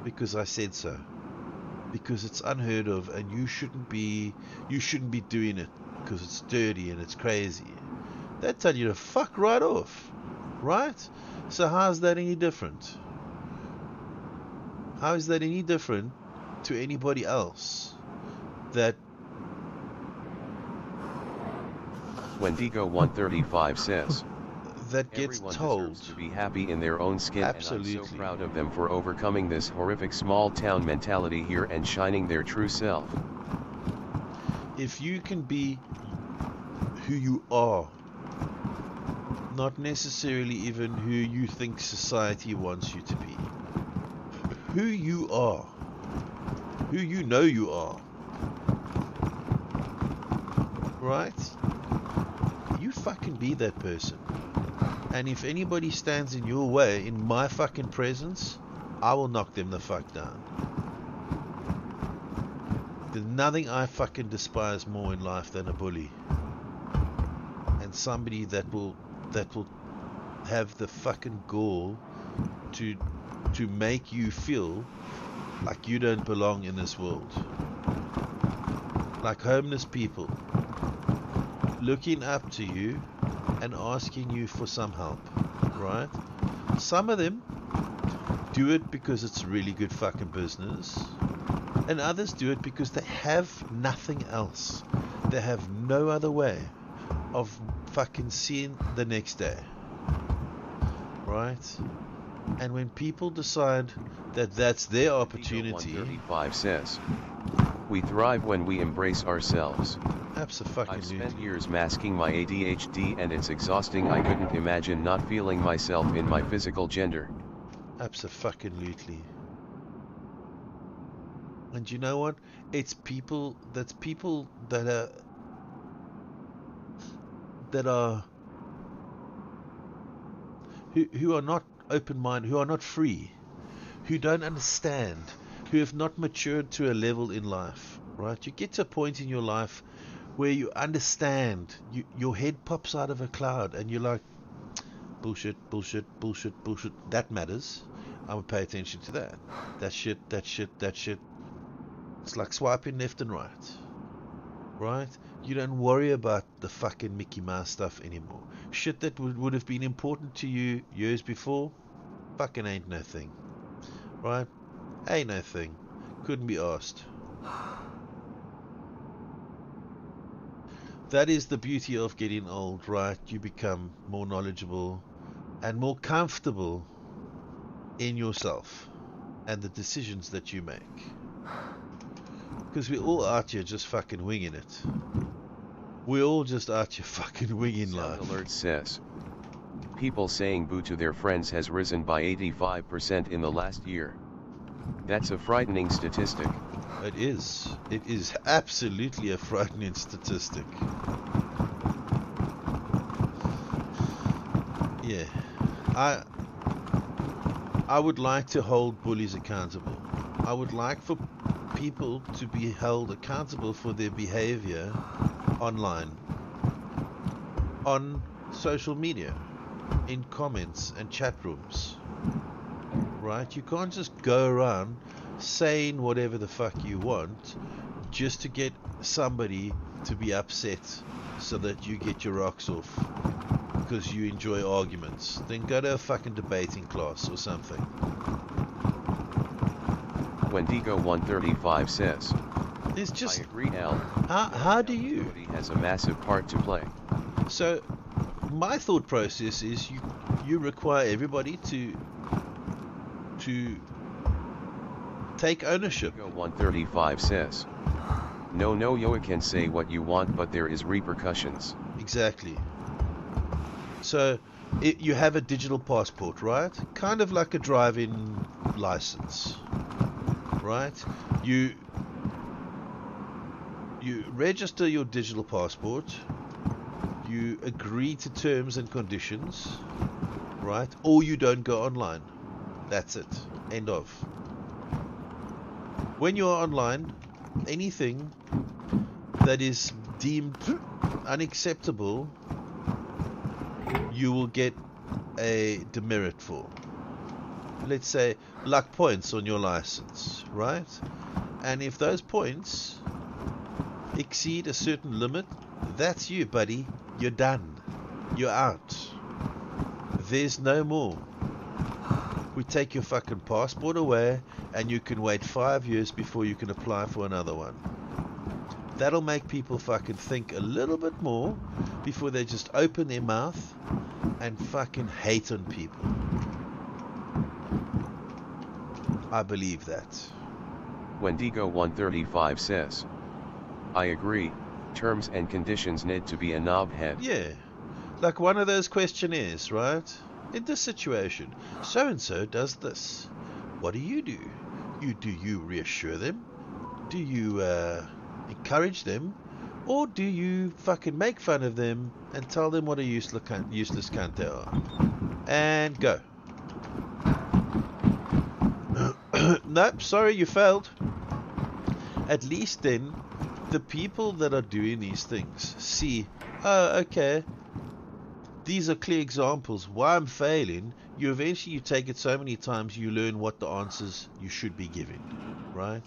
Speaker 1: because I said so, because it's unheard of and you shouldn't be doing it because it's dirty and it's crazy, they tell you to fuck right off, right? So how's that any different? How is that any different to anybody else that
Speaker 2: Wendigo 135 says,
Speaker 1: that gets
Speaker 2: everyone
Speaker 1: told
Speaker 2: deserves to be happy in their own skin.
Speaker 1: Absolutely.
Speaker 2: And I'm so proud of them for overcoming this horrific small town mentality here and shining their true self.
Speaker 1: If you can be who you are, not necessarily even who you think society wants you to be, who you are, who you know you are, right? You fucking be that person. And if anybody stands in your way in my fucking presence, I will knock them the fuck down. There's nothing I fucking despise more in life than a bully. And somebody that will have the fucking gall to make you feel like you don't belong in this world. Like homeless people looking up to you and asking you for some help, right? Some of them do it because it's really good fucking business, and others do it because they have nothing else. They have no other way of fucking seeing the next day, right? And when people decide that that's their opportunity,
Speaker 2: 135 says, we thrive when we embrace ourselves.
Speaker 1: Absolutely.
Speaker 2: I've spent years masking my ADHD and it's exhausting. I couldn't imagine not feeling myself in my physical gender.
Speaker 1: Absolutely. And you know what? It's people that are who are not open-minded, who are not free, who don't understand, who have not matured to a level in life, right? You get to a point in your life where you understand, your head pops out of a cloud and you're like, bullshit, that matters. I'm gonna pay attention to that. That shit. It's like swiping left and right. Right? You don't worry about the fucking Mickey Mouse stuff anymore. Shit that would have been important to you years before, fucking ain't no thing. Right? Ain't no thing. Couldn't be asked. That is the beauty of getting old, right? You become more knowledgeable and more comfortable in yourself and the decisions that you make. Because we're all out here just fucking winging it. We're all just out here fucking winging life.
Speaker 2: Sound Alert says, people saying boo to their friends has risen by 85% in the last year. That's a frightening statistic.
Speaker 1: It is. It is absolutely a frightening statistic. Yeah. I would like to hold bullies accountable. I would like for people to be held accountable for their behavior online, on social media, in comments and chat rooms. Right? You can't just go around saying whatever the fuck you want just to get somebody to be upset so that you get your rocks off because you enjoy arguments. Then go to a fucking debating class or something.
Speaker 2: Wendigo 135 says,
Speaker 1: It's just,
Speaker 2: I agree, Al.
Speaker 1: how do you?
Speaker 2: Everybody has a massive part to play.
Speaker 1: So my thought process is you require everybody to take ownership.
Speaker 2: Wendigo 135 says, no, you can say what you want, but there is repercussions.
Speaker 1: Exactly. So you have a digital passport, right? Kind of like a driving license, right? You register your digital passport, you agree to terms and conditions, right? Or you don't go online. That's it. End of. When you're online, anything that is deemed unacceptable, you will get a demerit for. Let's say, like points on your license, right? And if those points exceed a certain limit, that's you, buddy. You're done. You're out. There's no more. We take your fucking passport away, and you can wait 5 years before you can apply for another one. That'll make people fucking think a little bit more before they just open their mouth and fucking hate on people. I believe that.
Speaker 2: Wendigo 135 says, I agree, terms and conditions need to be a knobhead.
Speaker 1: Yeah, like one of those questionnaires, right? In this situation, so-and-so does this. What do? Do you reassure them? Do you encourage them? Or do you fucking make fun of them and tell them what a useless cunt they are? And go. Nope, sorry, you failed. At least then, the people that are doing these things see, oh, okay, these are clear examples why I'm failing. You eventually take it so many times you learn what the answers you should be giving, right?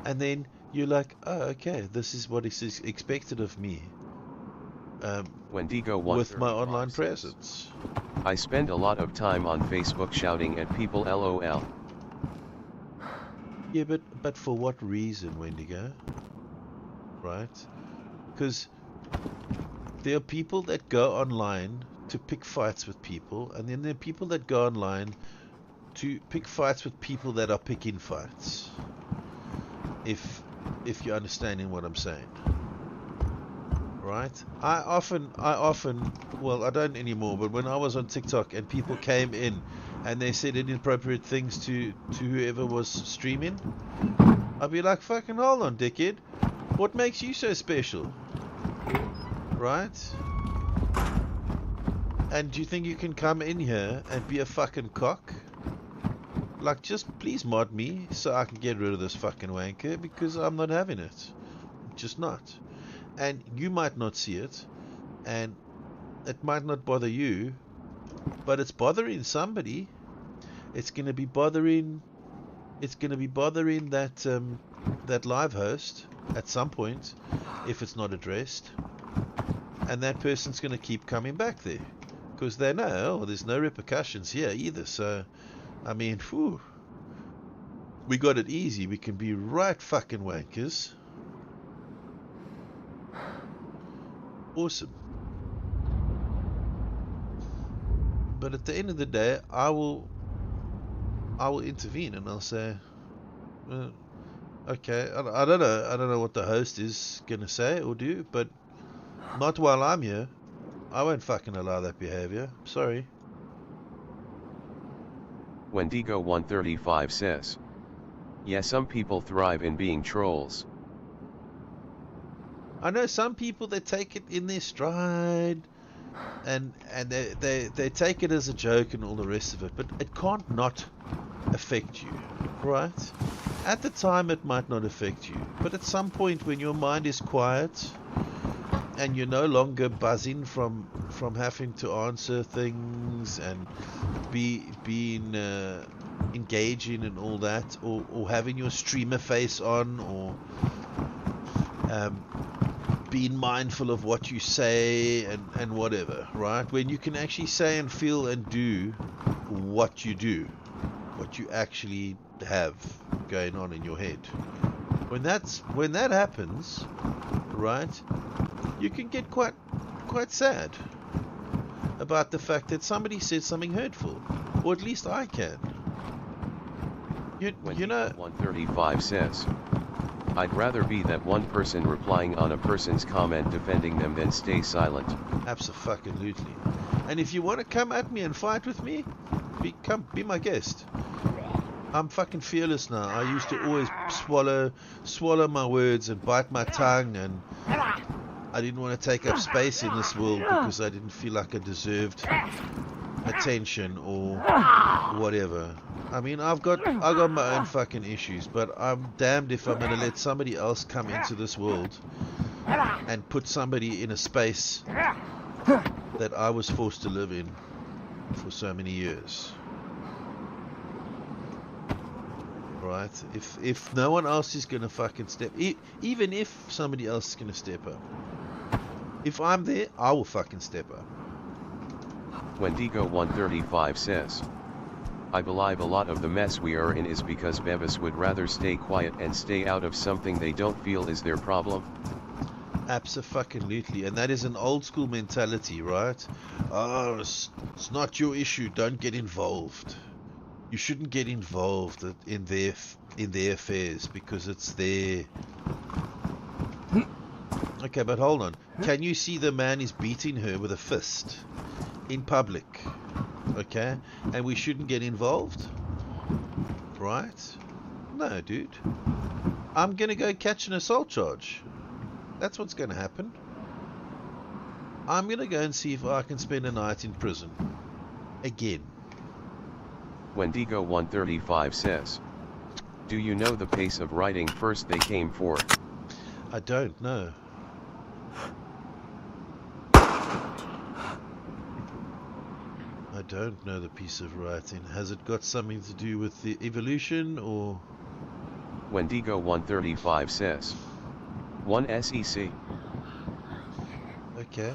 Speaker 1: And then you're like, oh, okay, this is what is expected of me
Speaker 2: Wendigo
Speaker 1: with my online
Speaker 2: says,
Speaker 1: presence.
Speaker 2: I spend a lot of time on Facebook shouting at people, LOL.
Speaker 1: Yeah, but for what reason, Wendigo? Right? Because there are people that go online to pick fights with people, and then there are people that go online to pick fights with people that are picking fights. If you're understanding what I'm saying. Right? I often, well, I don't anymore, but when I was on TikTok and people came in and they said inappropriate things to whoever was streaming, I'd be like, fucking hold on, dickhead. What makes you so special? Right? And do you think you can come in here and be a fucking cock? Like, just please mod me so I can get rid of this fucking wanker, because I'm not having it. Just not. And you might not see it, and it might not bother you, but it's bothering somebody. It's going to be bothering. It's going to be bothering that that live host at some point if it's not addressed, and that person's going to keep coming back there because they know, oh, there's no repercussions here either. So, I mean, whew, we got it easy. We can be right fucking wankers. Awesome. But at the end of the day, I will intervene and I'll say, okay, I don't know what the host is gonna say or do, but not while I'm here. I won't fucking allow that behavior. Sorry.
Speaker 2: Wendigo 135 says, yeah, some people thrive in being trolls.
Speaker 1: I know some people that take it in their stride, and they take it as a joke and all the rest of it, but it can't not affect you, right? At the time it might not affect you, but at some point when your mind is quiet and you're no longer buzzing from having to answer things and being engaging and all that, or having your streamer face on, or being mindful of what you say and whatever, right? When you can actually say and feel and do what you do, what you actually have going on in your head. When that happens, right, you can get quite sad about the fact that somebody said something hurtful, or at least I can. You know,
Speaker 2: 135 says, I'd rather be that one person replying on a person's comment defending them than stay silent.
Speaker 1: Absolutely. And if you want to come at me and fight with me, be my guest. I'm fucking fearless now. I used to always swallow my words and bite my tongue, and I didn't want to take up space in this world because I didn't feel like I deserved attention or whatever. I mean, I got my own fucking issues, but I'm damned if I'm gonna let somebody else come into this world and put somebody in a space that I was forced to live in for so many years. Right? If no one else is gonna fucking step, even if somebody else is gonna step up, if I'm there, I will fucking step up.
Speaker 2: Wendigo 135 says, I believe a lot of the mess we are in is because Bevis would rather stay quiet and stay out of something they don't feel is their problem.
Speaker 1: Absolutely, and that is an old school mentality, right? Oh, it's not your issue, don't get involved. You shouldn't get involved in their affairs because it's their... Okay, but hold on. Can you see the man is beating her with a fist in public? Okay, and we shouldn't get involved, right? No, dude. I'm gonna go catch an assault charge. That's what's gonna happen. I'm gonna go and see if I can spend a night in prison again.
Speaker 2: Wendigo 135 says, do you know the pace of writing first they came for?
Speaker 1: I don't know. I don't know the piece of writing. Has it got something to do with the evolution, or?
Speaker 2: Wendigo 135 says, 1 SEC.
Speaker 1: Okay.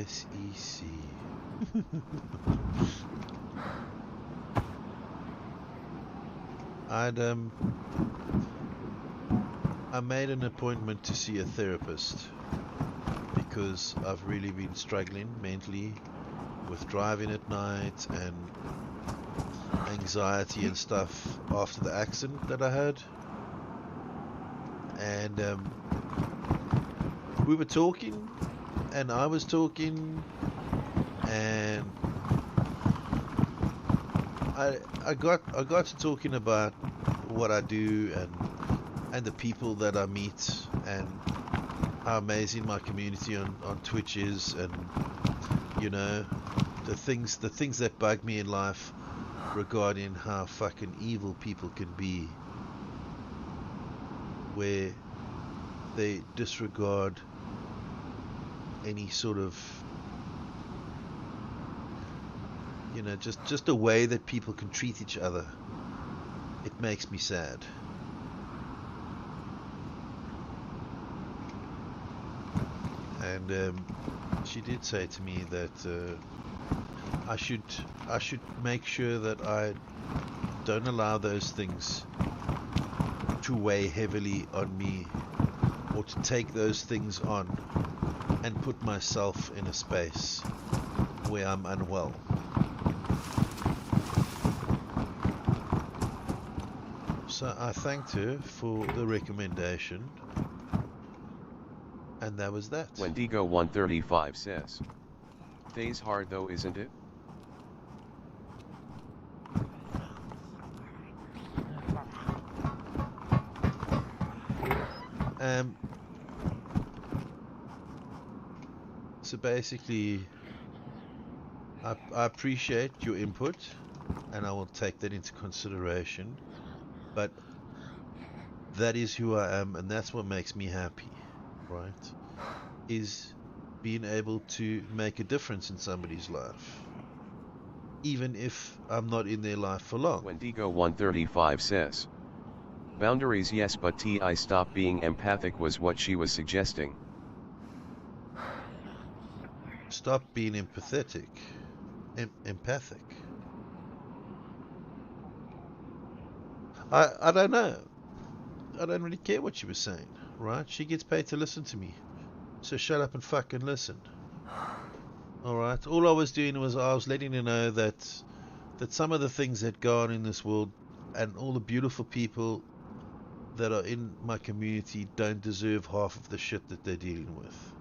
Speaker 1: SEC. I made an appointment to see a therapist because I've really been struggling mentally with driving at night and anxiety and stuff after the accident that I had. And we were talking, and I was talking, and I got to talking about what I do and the people that I meet and how amazing my community on Twitch is, and you know, the things that bug me in life regarding how fucking evil people can be where they disregard any sort of, you know, just a way that people can treat each other. It makes me sad. And she did say to me that I should make sure that I don't allow those things to weigh heavily on me, or to take those things on and put myself in a space where I'm unwell. So I thanked her for the recommendation, and that was that.
Speaker 2: Wendigo 135 says, "Thay's hard though, isn't it?"
Speaker 1: So basically, I appreciate your input, and I will take that into consideration, but that is who I am, and that's what makes me happy, right? Is being able to make a difference in somebody's life, even if I'm not in their life for long.
Speaker 2: Wendigo 135 says, "Boundaries yes, but I stop being empathic," was what she was suggesting.
Speaker 1: Stop being empathetic. Empathic. I don't know. I don't really care what she was saying, right? She gets paid to listen to me, so shut up and fucking listen. Alright? All I was doing was I was letting her know that some of the things that go on in this world, and all the beautiful people that are in my community, don't deserve half of the shit that they're dealing with.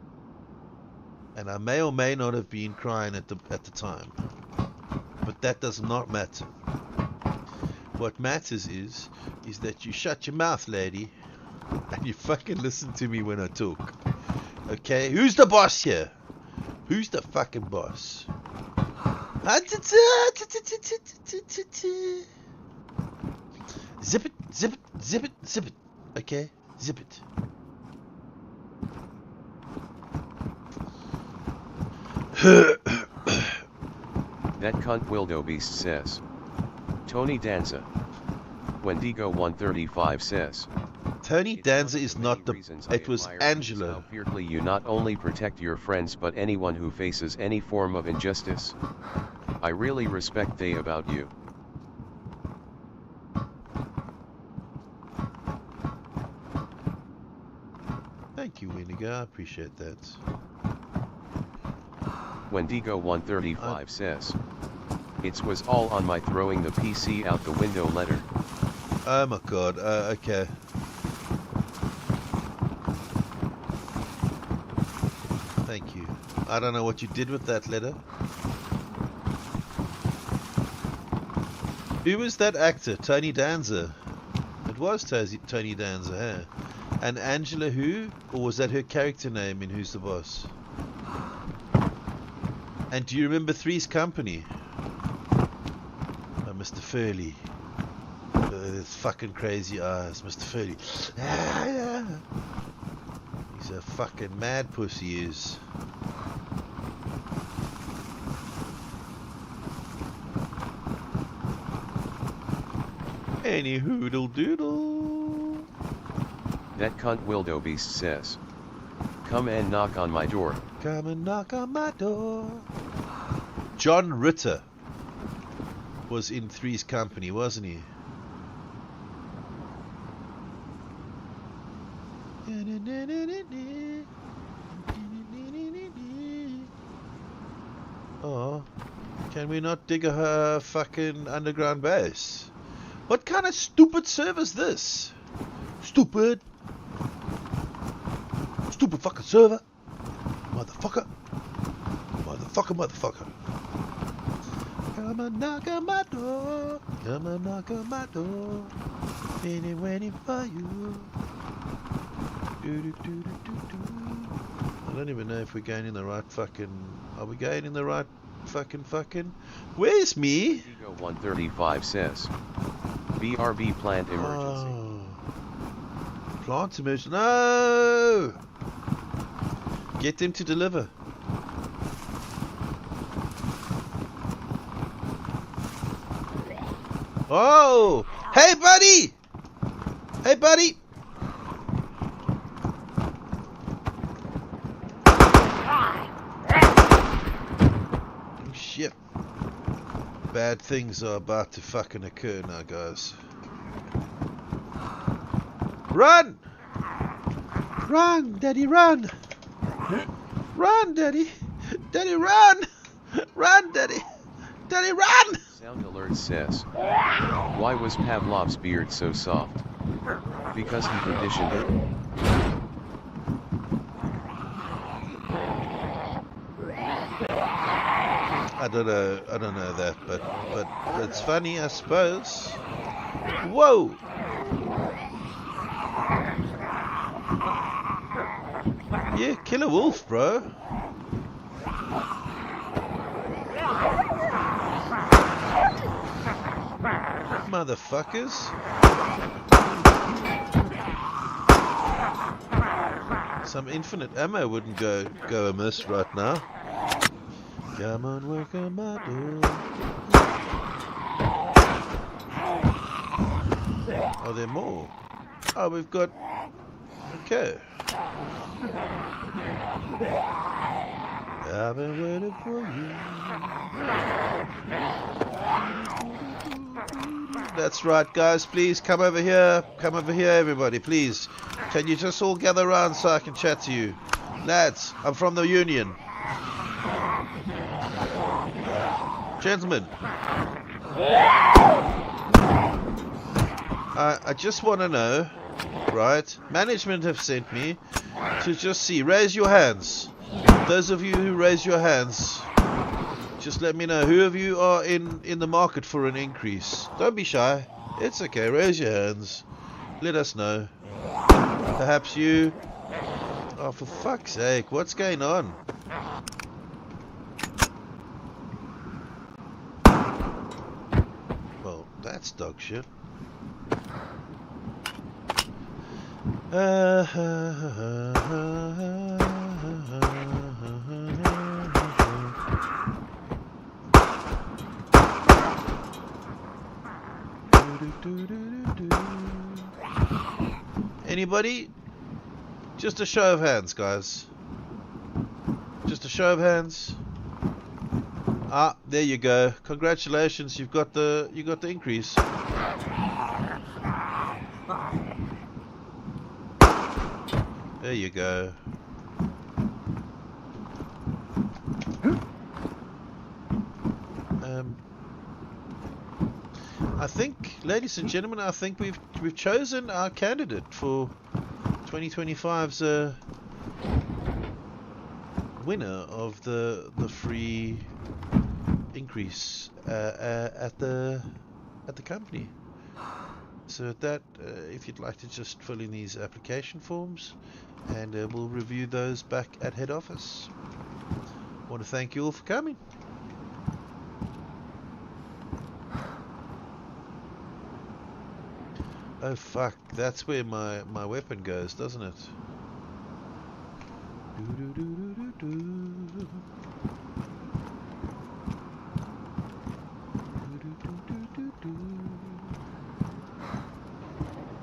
Speaker 1: And I may or may not have been crying at the time, but that does not matter. What matters is that you shut your mouth, lady, and you fucking listen to me when I talk. Okay? Who's the boss here? Who's the fucking boss? Zip it, zip it, zip it, zip it. Okay? Zip it.
Speaker 2: That cunt wildebeest says, "Tony Danza." Wendigo 135 says,
Speaker 1: Tony Danza is not the... It was Angela.
Speaker 2: How fiercely you not only protect your friends but anyone who faces any form of injustice. I really respect they about you.
Speaker 1: Thank you, Wendigo. I appreciate that.
Speaker 2: Wendigo 135 says, "It was all on my throwing the PC out the window letter."
Speaker 1: Oh my god, okay. Thank you. I don't know what you did with that letter. Who was that actor? Tony Danza. It was Tony Danza, huh? And Angela who? Or was that her character name in Who's the Boss? And do you remember Three's Company? Oh, Mr. Furley. His fucking crazy eyes, Mr. Furley. Ah, yeah. He's a fucking mad pussy, he is. Any hoodle doodle.
Speaker 2: That cunt wildebeest says, "Come and knock on my door."
Speaker 1: Come and knock on my door. John Ritter was in Three's Company, wasn't he? Oh, can we not dig a fucking underground base? What kind of stupid server is this? Stupid fucking server. Motherfucker. Motherfucker. Come and knock on my door. Come and knock on my door. Been waiting for you. I don't even know if we're going in the right fucking... Are we going in the right fucking? Where's me?
Speaker 2: Ego 135 says, "BRB planned emergency."
Speaker 1: Oh. Plant immersion. No! Get them to deliver. Oh! Hey, buddy! Hey, buddy! Oh, shit. Bad things are about to fucking occur now, guys. Run! Run, Daddy, run! Run, Daddy! Daddy, run! Run, Daddy! Daddy, run!
Speaker 2: Sound alert says, why was Pavlov's beard so soft? Because he conditioned it.
Speaker 1: I don't know that, but it's funny, I suppose. Whoa! Yeah, kill a wolf, bro. Motherfuckers. Some infinite ammo wouldn't go amiss right now. Come on, work on my door. Are there more? Oh, we've got... Okay. I've been waiting for you. That's right, guys. Please come over here. Come over here, everybody. Please. Can you just all gather around so I can chat to you? Lads, I'm from the Union. Gentlemen. I just want to know, right? Management have sent me to just see. Raise your hands. Those of you who raise your hands, just let me know. Who of you are in the market for an increase? Don't be shy. It's okay. Raise your hands. Let us know. Perhaps you... Oh, for fuck's sake. What's going on? Well, that's dog shit. Anybody? Just a show of hands, guys. Just a show of hands. Ah, there you go. Congratulations, you got the increase. There you go. I think, ladies and gentlemen, I think we've chosen our candidate for 2025's winner of the free increase at the company. So that, if you'd like to just fill in these application forms, and we'll review those back at head office. I want to thank you all for coming. Oh fuck, that's where my weapon goes, doesn't it?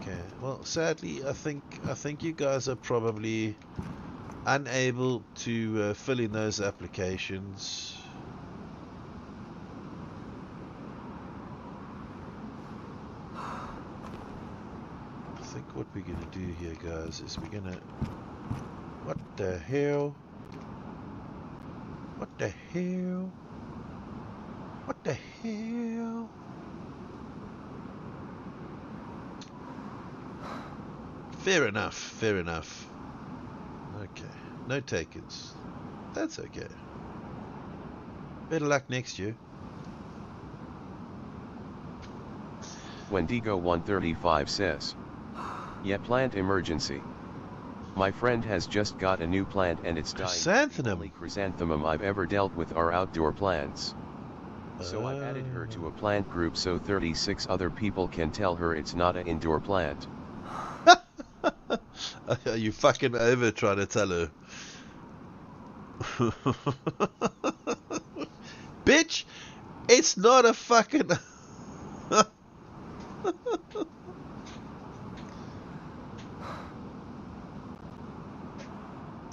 Speaker 1: Okay, well sadly I think you guys are probably unable to fill in those applications. I think what we're gonna do here, guys, is we're gonna... What the hell? What the hell? What the hell? Fair enough, fair enough. Okay, no takers. That's okay. Better luck next year.
Speaker 2: Wendigo 135 says, yeah, plant emergency. My friend has just got a new plant and it's dying.
Speaker 1: Chrysanthemum.
Speaker 2: The only chrysanthemum I've ever dealt with are outdoor plants. So I added her to a plant group so 36 other people can tell her it's not an indoor plant.
Speaker 1: You fucking over trying to tell her. Bitch, it's not a fucking...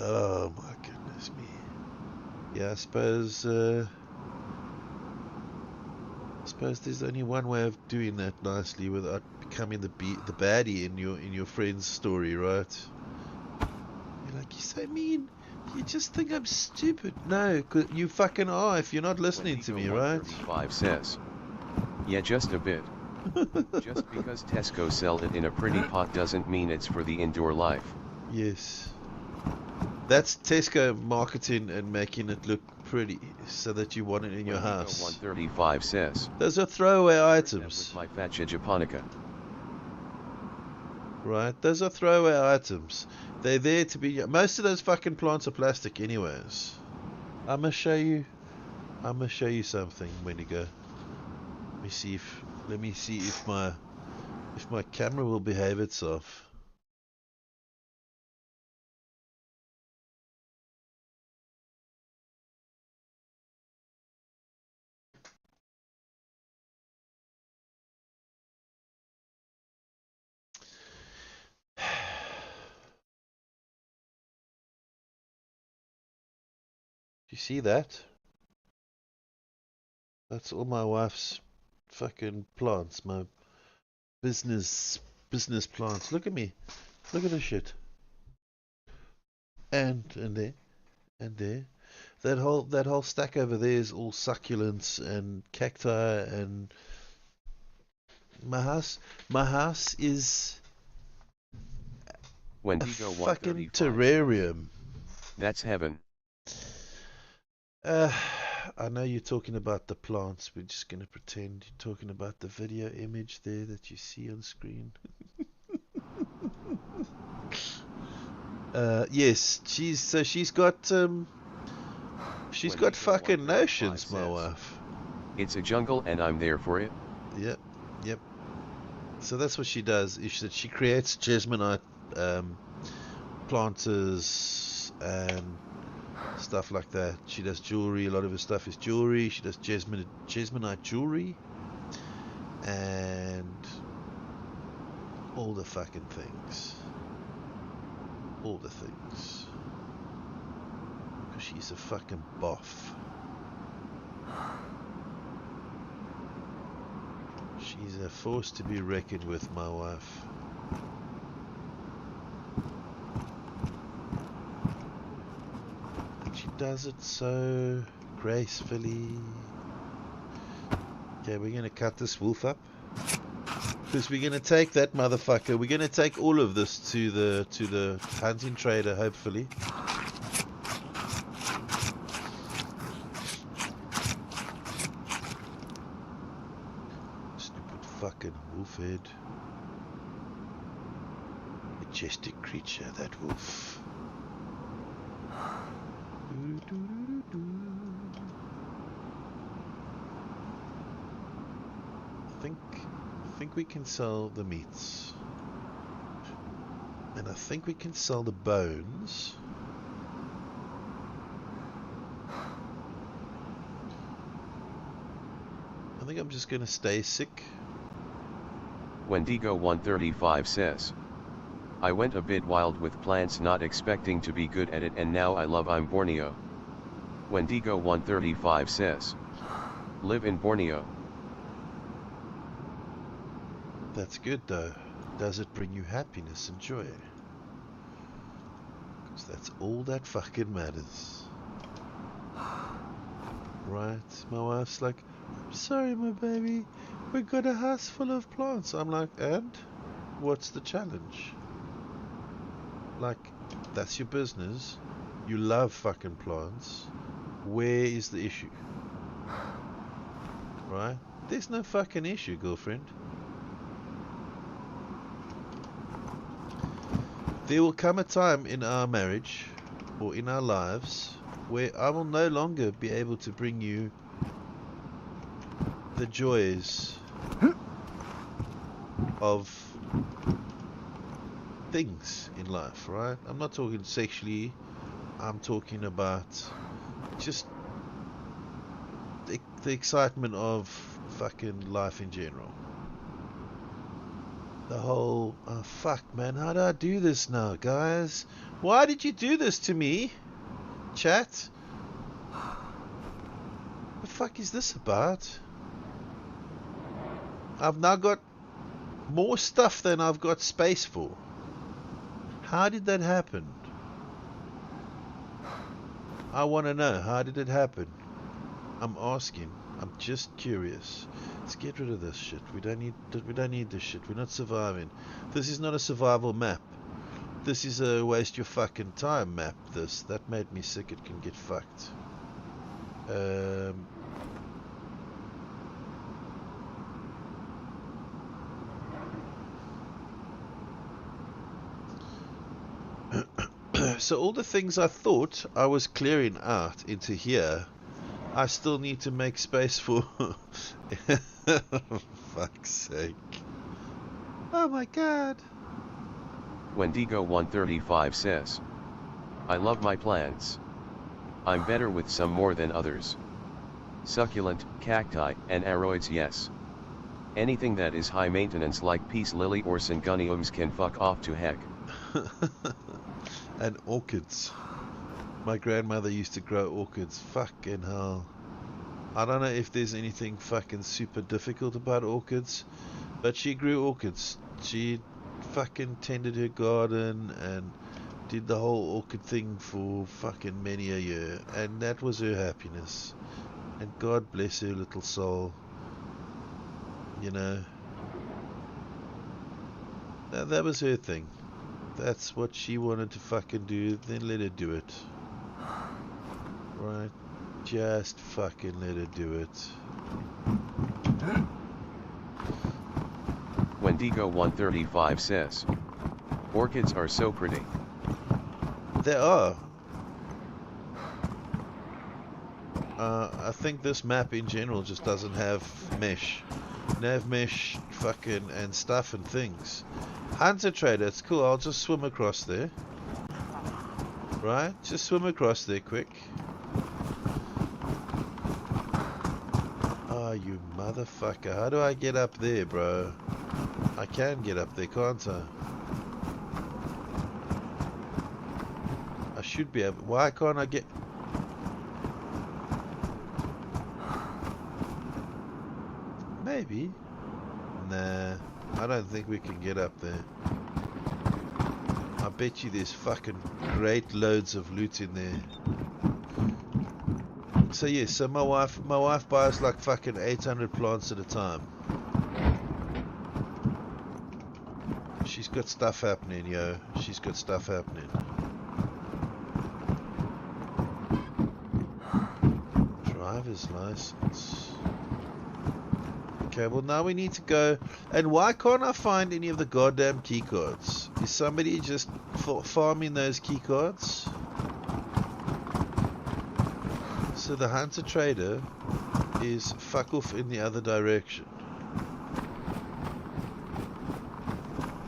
Speaker 1: Oh my goodness me. Yeah, I suppose there's only one way of doing that nicely without becoming the baddie in your friend's story, right? You're like, you're so mean. You just think I'm stupid. No, 'cause you fucking are if you're not listening to me, right?
Speaker 2: 135 says, yeah, just a bit. Just because Tesco sell it in a pretty pot doesn't mean it's for the indoor life.
Speaker 1: Yes. That's Tesco marketing and making it look pretty so that you want it in your house.
Speaker 2: 135 says,
Speaker 1: those are throwaway items.
Speaker 2: with my Faccia japonica.
Speaker 1: Right, those are throwaway items. They're there to be... Most of those fucking plants are plastic anyways. I'm gonna show you something when you go. Let me see if my camera will behave itself. You see that? That's all my wife's fucking plants, my business plants. Look at me. Look at this shit. And there. And there. That whole stack over there is all succulents and cacti, and my house is
Speaker 2: Wendigo
Speaker 1: a fucking
Speaker 2: 135.
Speaker 1: terrarium.
Speaker 2: That's heaven.
Speaker 1: I know you're talking about the plants. We're just going to pretend you're talking about the video image there that you see on screen. Yes, she's got fucking notions, my wife.
Speaker 2: It's a jungle and I'm there for it.
Speaker 1: Yep. So that's what she does. Is that she creates Jesmonite planters and stuff like that. She does jewelry. A lot of her stuff is jewelry. She does Jesmonite jewelry and all the fucking things. All the things. Because she's a fucking boff. She's a force to be reckoned with, my wife. And she does it so gracefully. Okay, we're gonna cut this wolf up. Because we're gonna take that motherfucker. We're gonna take all of this to the hunting trader, hopefully. Stupid fucking wolf head. Majestic creature, that wolf. I think we can sell the meats, and I think we can sell the bones. I think I'm just gonna stay sick.
Speaker 2: Wendigo 135 says, I went a bit wild with plants, not expecting to be good at it, and now I love I'm Borneo. Wendigo 135 says, live in Borneo.
Speaker 1: That's good though. Does it bring you happiness and joy? Because that's all that fucking matters. Right? My wife's like, I'm sorry my baby, we got a house full of plants. I'm like, and? What's the challenge? Like, that's your business. You love fucking plants. Where is the issue? Right? There's no fucking issue, girlfriend. There will come a time in our marriage or in our lives where I will no longer be able to bring you the joys of things in life, right? I'm not talking sexually. I'm talking about just the excitement of fucking life in general. The whole, oh fuck man, how do I do this now, guys? Why did you do this to me? Chat? What the fuck is this about? I've now got more stuff than I've got space for. How did that happen? I want to know, how did it happen? I'm asking. I'm just curious. Let's get rid of this shit. We don't need this shit. We're not surviving. This is not a survival map. This is a waste your fucking time map. That made me sick. It can get fucked. So all the things I thought I was clearing out into here, I still need to make space for. Fuck's sake. Oh my god.
Speaker 2: Wendigo 135 says, I love my plants. I'm better with some more than others. Succulent, cacti, and aroids, yes. Anything that is high maintenance like peace lily or syngoniums can fuck off to heck.
Speaker 1: And orchids. My grandmother used to grow orchids. Fucking hell. I don't know if there's anything fucking super difficult about orchids, but she grew orchids. She fucking tended her garden and did the whole orchid thing for fucking many a year, and that was her happiness. And God bless her little soul. You know, that was her thing. That's what she wanted to fucking do, then let her do it. Right? Just fucking let her do it.
Speaker 2: Wendigo 135 says, orchids are so pretty.
Speaker 1: They are. I think this map in general just doesn't have mesh. Nav mesh fucking and stuff and things. Hunter trader, it's cool. I'll just swim across there. Right? Just swim across there quick. Oh, you motherfucker. How do I get up there, bro? I can get up there, can't I? I should be able. Why can't I get... Maybe. Nah, I don't think we can get up there. I bet you there's fucking great loads of loot in there. So yeah, so my wife buys like fucking 800 plants at a time. She's got stuff happening, yo. She's got stuff happening. Driver's license. Okay, well now we need to go. And why can't I find any of the goddamn keycards? Is somebody just farming those keycards? So the hunter trader is fuck off in the other direction.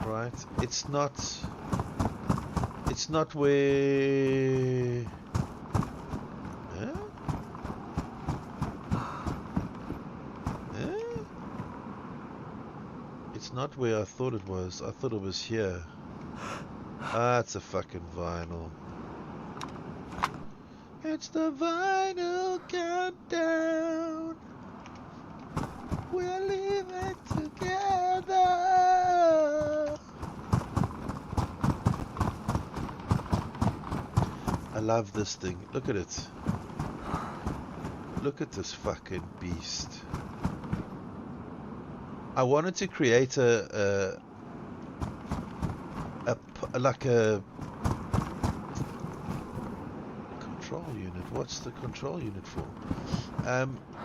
Speaker 1: Right? It's not where... Huh? It's not where I thought it was. I thought it was here. Ah, it's a fucking vinyl. It's the vinyl countdown. We're living together. I love this thing. Look at it. Look at this fucking beast. I wanted to create like a control unit. What's the control unit for?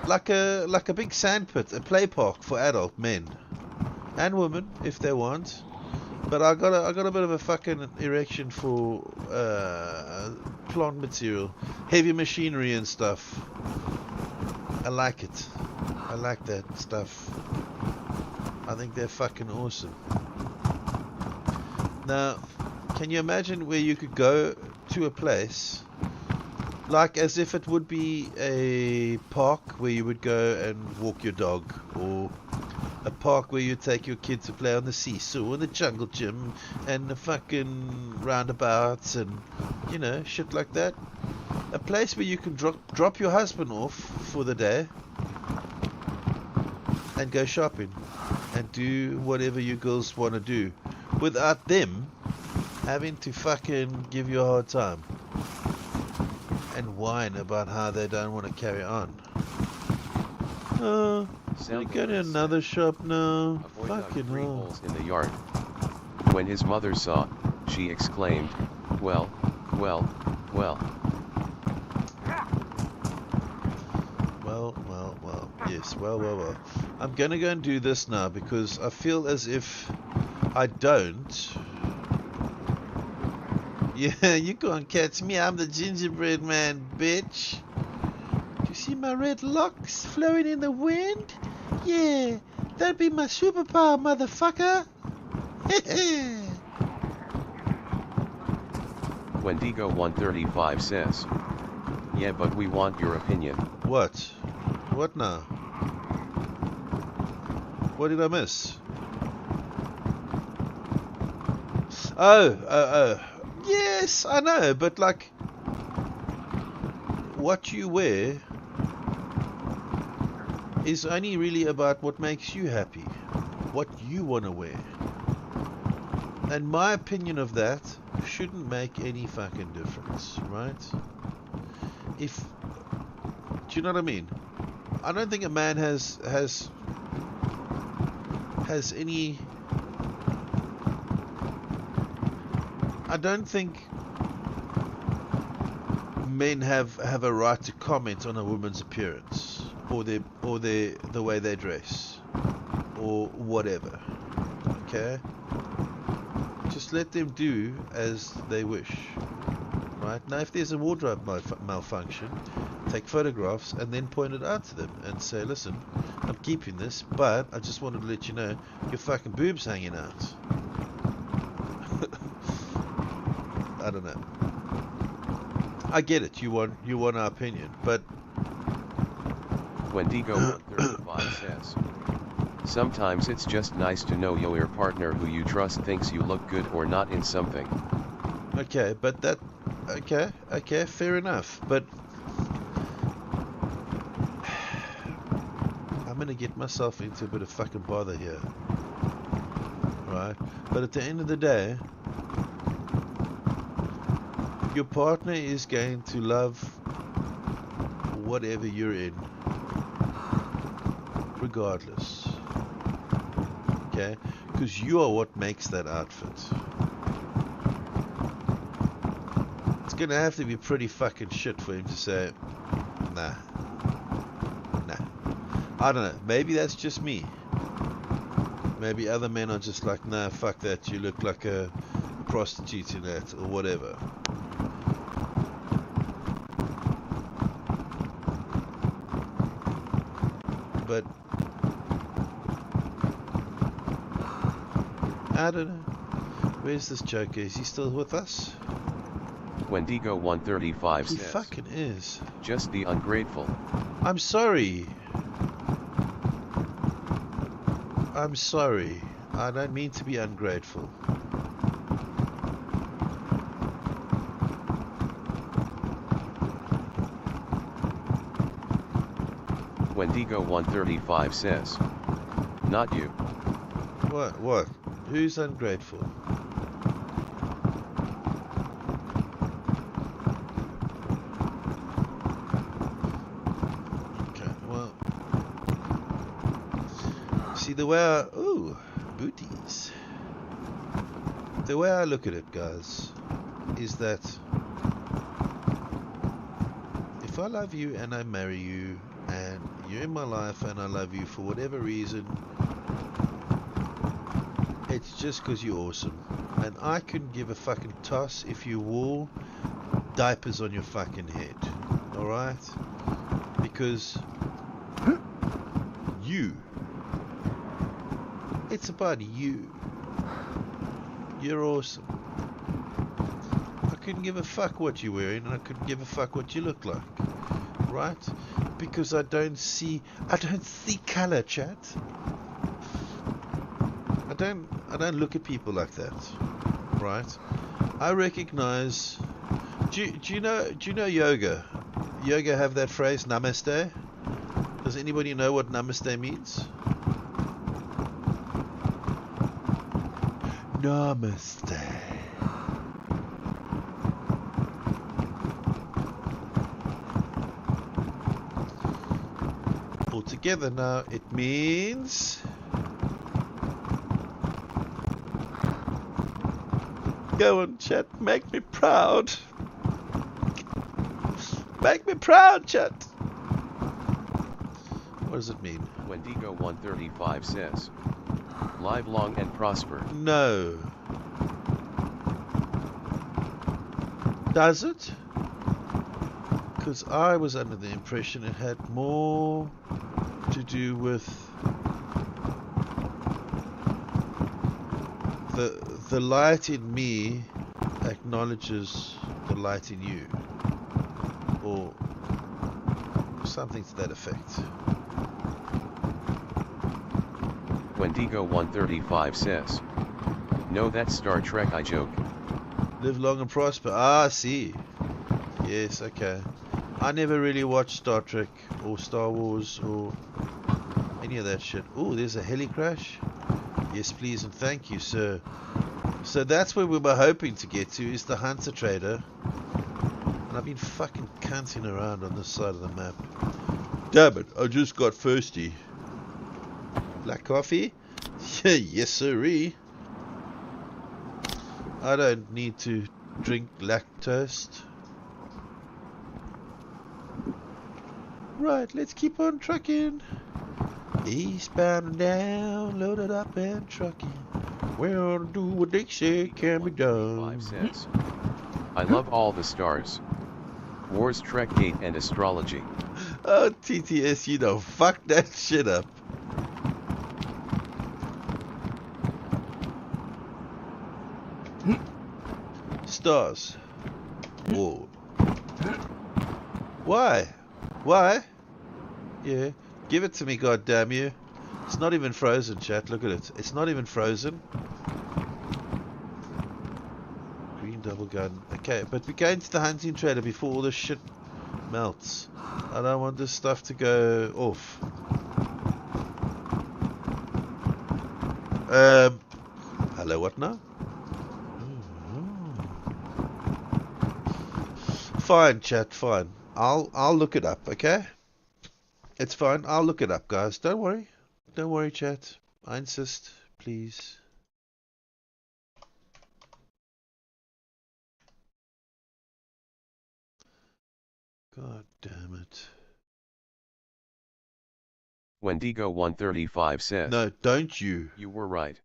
Speaker 1: Like a big sandpit, a play park for adult men and women if they want. But I got a bit of a fucking erection for plant material, heavy machinery and stuff. I like it. I like that stuff. I think they're fucking awesome. Now, can you imagine where you could go to a place like as if it would be a park where you would go and walk your dog, or a park where you take your kids to play on the seesaw and the jungle gym and the fucking roundabouts and, you know, shit like that. A place where you can drop your husband off for the day and go shopping and do whatever you girls want to do without them having to fucking give you a hard time and whine about how they don't want to carry on. Oh, we go to another shop now. Fucking hell.
Speaker 2: In the yard. When his mother saw, she exclaimed, well, well, well.
Speaker 1: Well, yes, well. I'm gonna go and do this now because I feel as if I don't. Yeah, you can't catch me. I'm the gingerbread man, bitch. Do you see my red locks flowing in the wind? Yeah, that'd be my superpower, motherfucker.
Speaker 2: Wendigo 135 says, yeah, but we want your opinion.
Speaker 1: What? What now? What did I miss? Oh. Yes, I know, but like, what you wear is only really about what makes you happy, what you want to wear. And my opinion of that shouldn't make any fucking difference, right? Do you know what I mean? I don't think a man has any. I don't think men have a right to comment on a woman's appearance or the way they dress or whatever. Okay? Just let them do as they wish. Right? Now, if there's a wardrobe malfunction, take photographs and then point it out to them and say, listen, I'm keeping this, but I just wanted to let you know your fucking boobs hanging out. I don't know. I get it. You want our opinion, but
Speaker 2: Wendigo 135 says, sometimes it's just nice to know your partner who you trust thinks you look good or not in something.
Speaker 1: Okay, but that okay, fair enough. But I'm gonna get myself into a bit of fucking bother here, right? But at the end of the day, your partner is going to love whatever you're in, regardless. Okay? Because you are what makes that outfit. It's going to have to be pretty fucking shit for him to say, nah. I don't know. Maybe that's just me. Maybe other men are just like, nah, fuck that. You look like a prostitute in that, or whatever. But I don't know. Where's this joker? Is he still with us?
Speaker 2: Wendigo 135
Speaker 1: He
Speaker 2: says,
Speaker 1: fucking is.
Speaker 2: just the ungrateful.
Speaker 1: I'm sorry. I don't mean to be ungrateful.
Speaker 2: Wendigo 135 says, not you.
Speaker 1: What? Who's ungrateful? Okay, well, see the way booties. The way I look at it, guys, is that if I love you and I marry you and you're in my life and I love you for whatever reason, it's just because you're awesome. And I couldn't give a fucking toss if you wore diapers on your fucking head. Alright? Because you. It's about you. You're awesome. I couldn't give a fuck what you're wearing, and I couldn't give a fuck what you look like. Right? Because I don't see color, chat. I don't look at people like that. Right? I recognize. Do you know yoga? Yoga have that phrase namaste. Does anybody know what namaste means? Namaste. All together now, it means go on, chat, make me proud. Make me proud, chat. What does it mean?
Speaker 2: Wendigo135 says, live long and prosper.
Speaker 1: No. Does it? Because I was under the impression it had more to do with the light in me acknowledges the light in you, or something to that effect.
Speaker 2: Wendigo135 says, no, that's Star Trek, I joke.
Speaker 1: Live long and prosper. Ah, I see. Yes, okay. I never really watched Star Trek or Star Wars or any of that shit. Oh, there's a heli crash. Yes, please and thank you, sir. So that's where we were hoping to get to, is the Hunter Trader. And I've been fucking cunting around on this side of the map. Damn it, I just got thirsty. Black coffee? Yes, sirree. I don't need to drink lactose. Right, let's keep on trucking. Eastbound and down, loaded up and trucking. We'll do what they say can be done.
Speaker 2: Says, I love all the stars. Wars, Trek Gate, and astrology.
Speaker 1: Oh, TTS, you know, fuck that shit up. Stars. Whoa. Why? Why? Yeah. Give it to me, goddamn you. It's not even frozen, chat. Look at it. It's not even frozen. Green double gun. Okay, but we're going to the hunting trailer before all this shit melts. I don't want this stuff to go off. Hello, what now? Fine, chat, fine. I'll look it up, okay? It's fine. I'll look it up, guys. Don't worry. Don't worry, chat. I insist, please. God damn it.
Speaker 2: Wendigo135 says,
Speaker 1: No, don't you.
Speaker 2: You were right.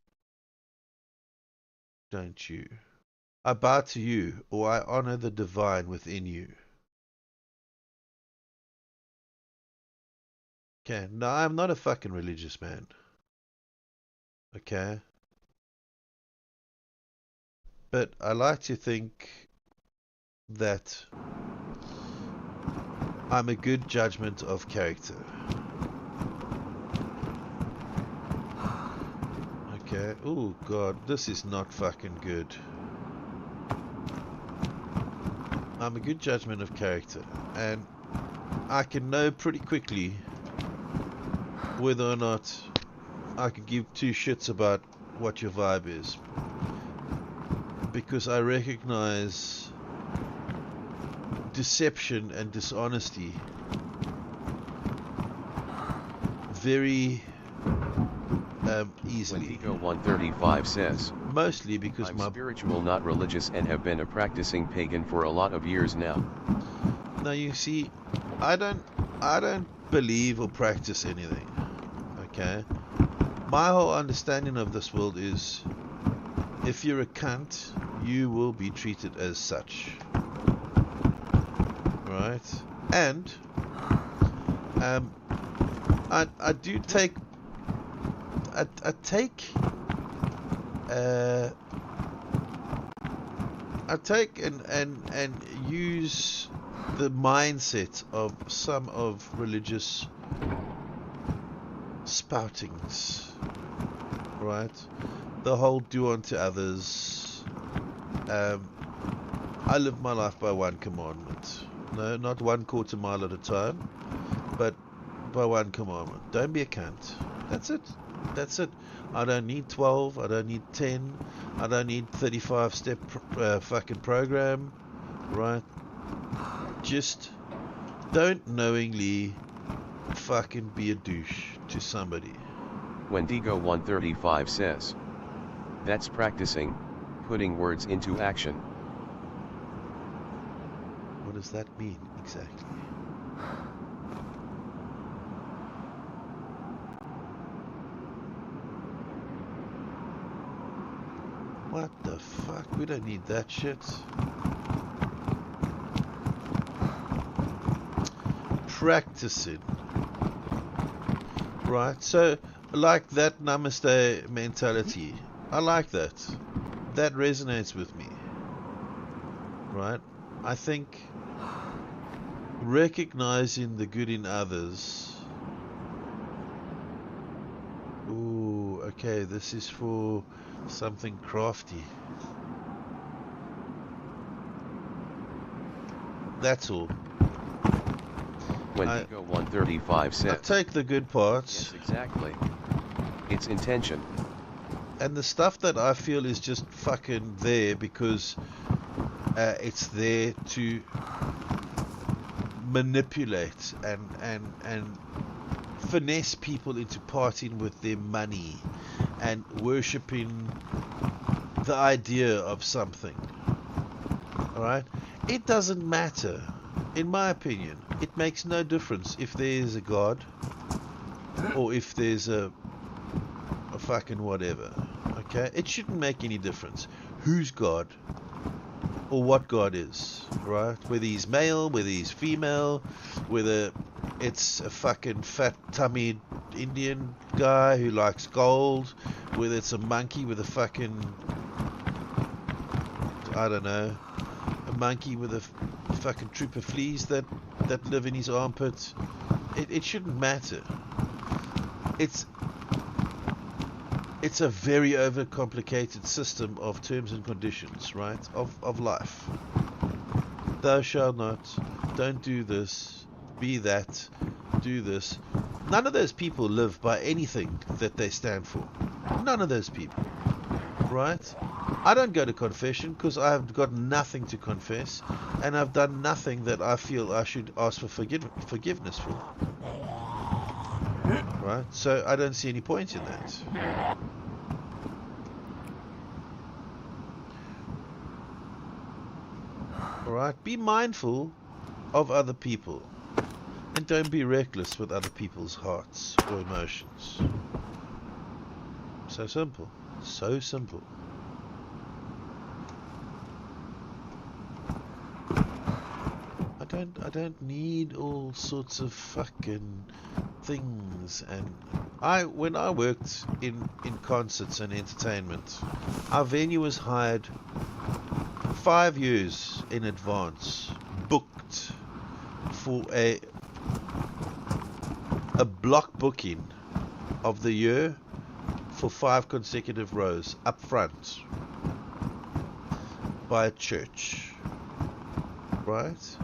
Speaker 1: Don't you. I bow to you, or I honor the divine within you. Okay, no, I'm not a fucking religious man. Okay? But I like to think that I'm a good judgment of character. Okay. Oh god, this is not fucking good. I'm a good judgment of character, and I can know pretty quickly whether or not I can give two shits about what your vibe is, because I recognize deception and dishonesty very easily.
Speaker 2: Wendigo135 says,
Speaker 1: mostly because
Speaker 2: I'm spiritual, not religious, and have been a practicing pagan for a lot of years now.
Speaker 1: Now you see, I don't believe or practice anything. Okay? My whole understanding of this world is, if you're a cunt, you will be treated as such. Right? And I do take I take and use the mindset of some of religious spoutings, right? The whole do unto others. I live my life by one commandment. No, not 1/4 mile at a time, but by one commandment. Don't be a cunt. That's it. That's it. I don't need 12. I don't need 10. I don't need 35-step fucking program, right? Just don't knowingly fucking be a douche to somebody.
Speaker 2: Wendigo135 says, that's practicing, putting words into action.
Speaker 1: What does that mean exactly? What the fuck? We don't need that shit. Practicing. Right, so like that namaste mentality. I like that. That resonates with me. Right? I think recognizing the good in others. Ooh, okay, this is for something crafty. That's all.
Speaker 2: Wendigo135 says,
Speaker 1: I take the good parts.
Speaker 2: yes, exactly. It's intention.
Speaker 1: And the stuff that I feel is just fucking there because it's there to manipulate and finesse people into parting with their money and worshipping the idea of something. Alright? It doesn't matter. In my opinion, it makes no difference if there is a God or if there's a fucking whatever. Okay? It shouldn't make any difference who's God or what God is, right? Whether he's male, whether he's female, whether it's a fucking fat tummied Indian guy who likes gold, whether it's a monkey with a fucking, I don't know, a monkey with a fucking troop of fleas that live in his armpits. It shouldn't matter. It's a very overcomplicated system of terms and conditions, right? Of life. Thou shalt not, don't do this, be that, do this. None of those people live by anything that they stand for. None of those people, right? I don't go to confession because I've got nothing to confess, and I've done nothing that I feel I should ask for forgiveness for. Right? So I don't see any point in that. Alright? Be mindful of other people. And don't be reckless with other people's hearts or emotions. So simple. So simple. I don't need all sorts of fucking things. And when I worked in concerts and entertainment, our venue was hired 5 years in advance, booked for a block booking of the year for 5 consecutive rows up front by a church, right?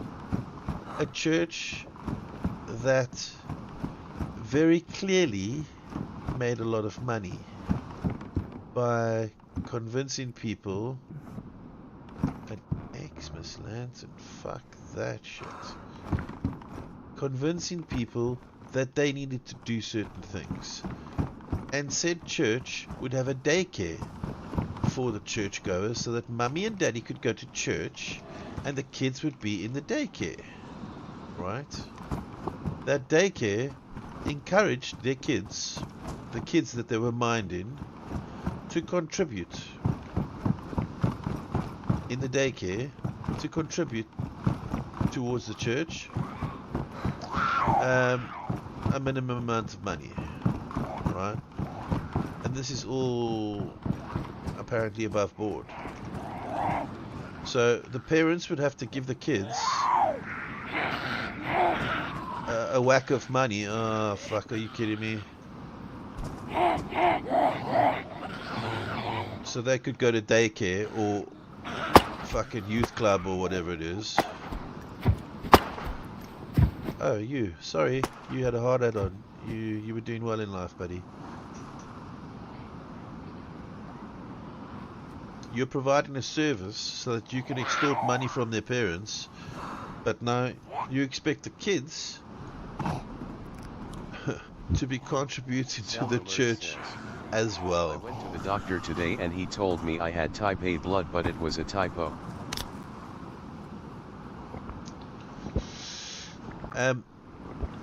Speaker 1: A church that very clearly made a lot of money by convincing people an Xmas Lantern, fuck that shit. Convincing people that they needed to do certain things. And said church would have a daycare for the churchgoers so that mummy and daddy could go to church and the kids would be in the daycare. Right? That daycare encouraged their kids, the kids that they were minding, to contribute in the daycare, to contribute towards the church a minimum amount of money, right? And this is all apparently above board. So the parents would have to give the kids a whack of money. Oh, fuck, are you kidding me? So they could go to daycare or fucking youth club or whatever it is. Oh, you. Sorry, you had a hard hat on. You were doing well in life, buddy. You're providing a service so that you can extort money from their parents, but now you expect the kids to be contributing to the church as well.
Speaker 2: I went to the doctor today and he told me I had type A blood, but it was a typo.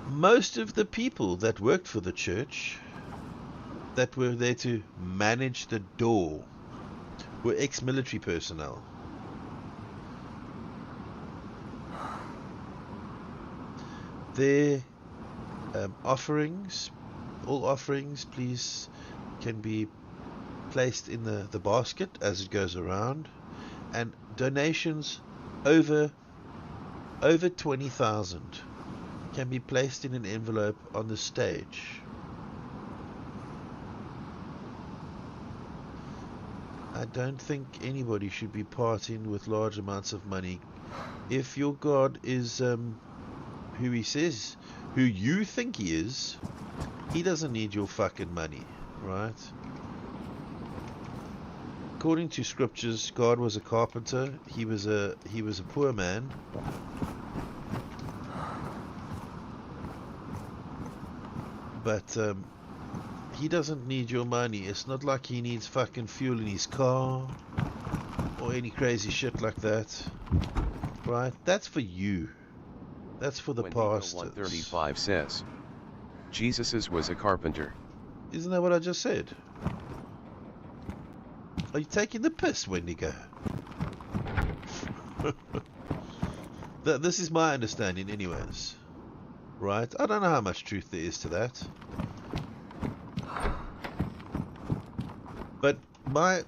Speaker 1: Most of the people that worked for the church, that were there to manage the door, were ex-military personnel. Their offerings, all offerings, please, can be placed in the basket as it goes around, and donations over 20,000 can be placed in an envelope on the stage. I don't think anybody should be parting with large amounts of money. If your God is who he says, who you think he is, he doesn't need your fucking money, right? According to scriptures, God was a carpenter. He was a poor man. But he doesn't need your money. It's not like he needs fucking fuel in his car or any crazy shit like that, right? That's for you. That's for the pastors.
Speaker 2: 135 says, Jesus's was a carpenter.
Speaker 1: Isn't that what I just said? Are you taking the piss, Wendigo? This is my understanding anyways. Right? I don't know how much truth there is to that. But my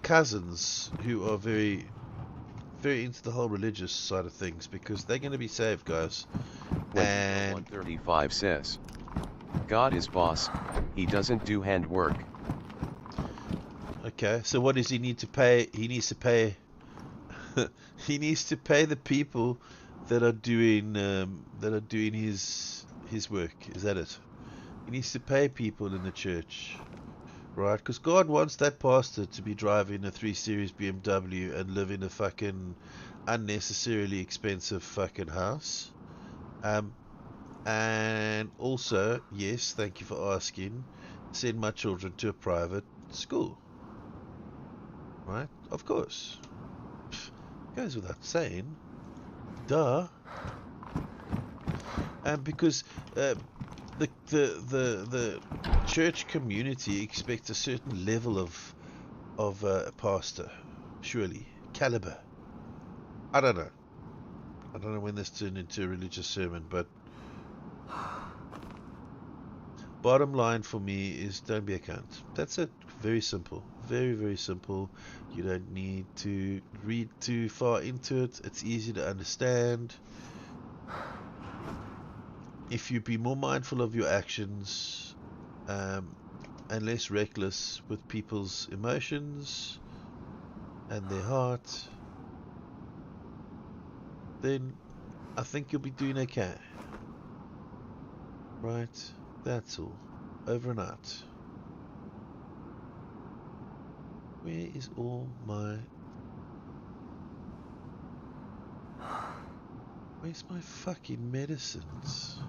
Speaker 1: cousins, who are very into the whole religious side of things, because they're going to be saved, guys. And
Speaker 2: 135 says, God is boss, he doesn't do handwork.
Speaker 1: Okay, so what does he need to pay? He needs to pay he needs to pay the people that are doing his work. Is that it? He needs to pay people in the church, right? Because God wants that pastor to be driving a 3 Series BMW and live in a fucking unnecessarily expensive fucking house. And also, yes, thank you for asking, send my children to a private school, right? Of course, goes without saying. Duh. And because the church community expects a certain level of pastor, surely, caliber. I don't know when this turned into a religious sermon, but bottom line for me is don't be a cunt. That's it. Very simple. Very, very simple. You don't need to read too far into it. It's easy to understand. If you be more mindful of your actions and less reckless with people's emotions and their heart, then I think you'll be doing okay. Right? That's all. Over and out. Where is all my... Where's my fucking medicines?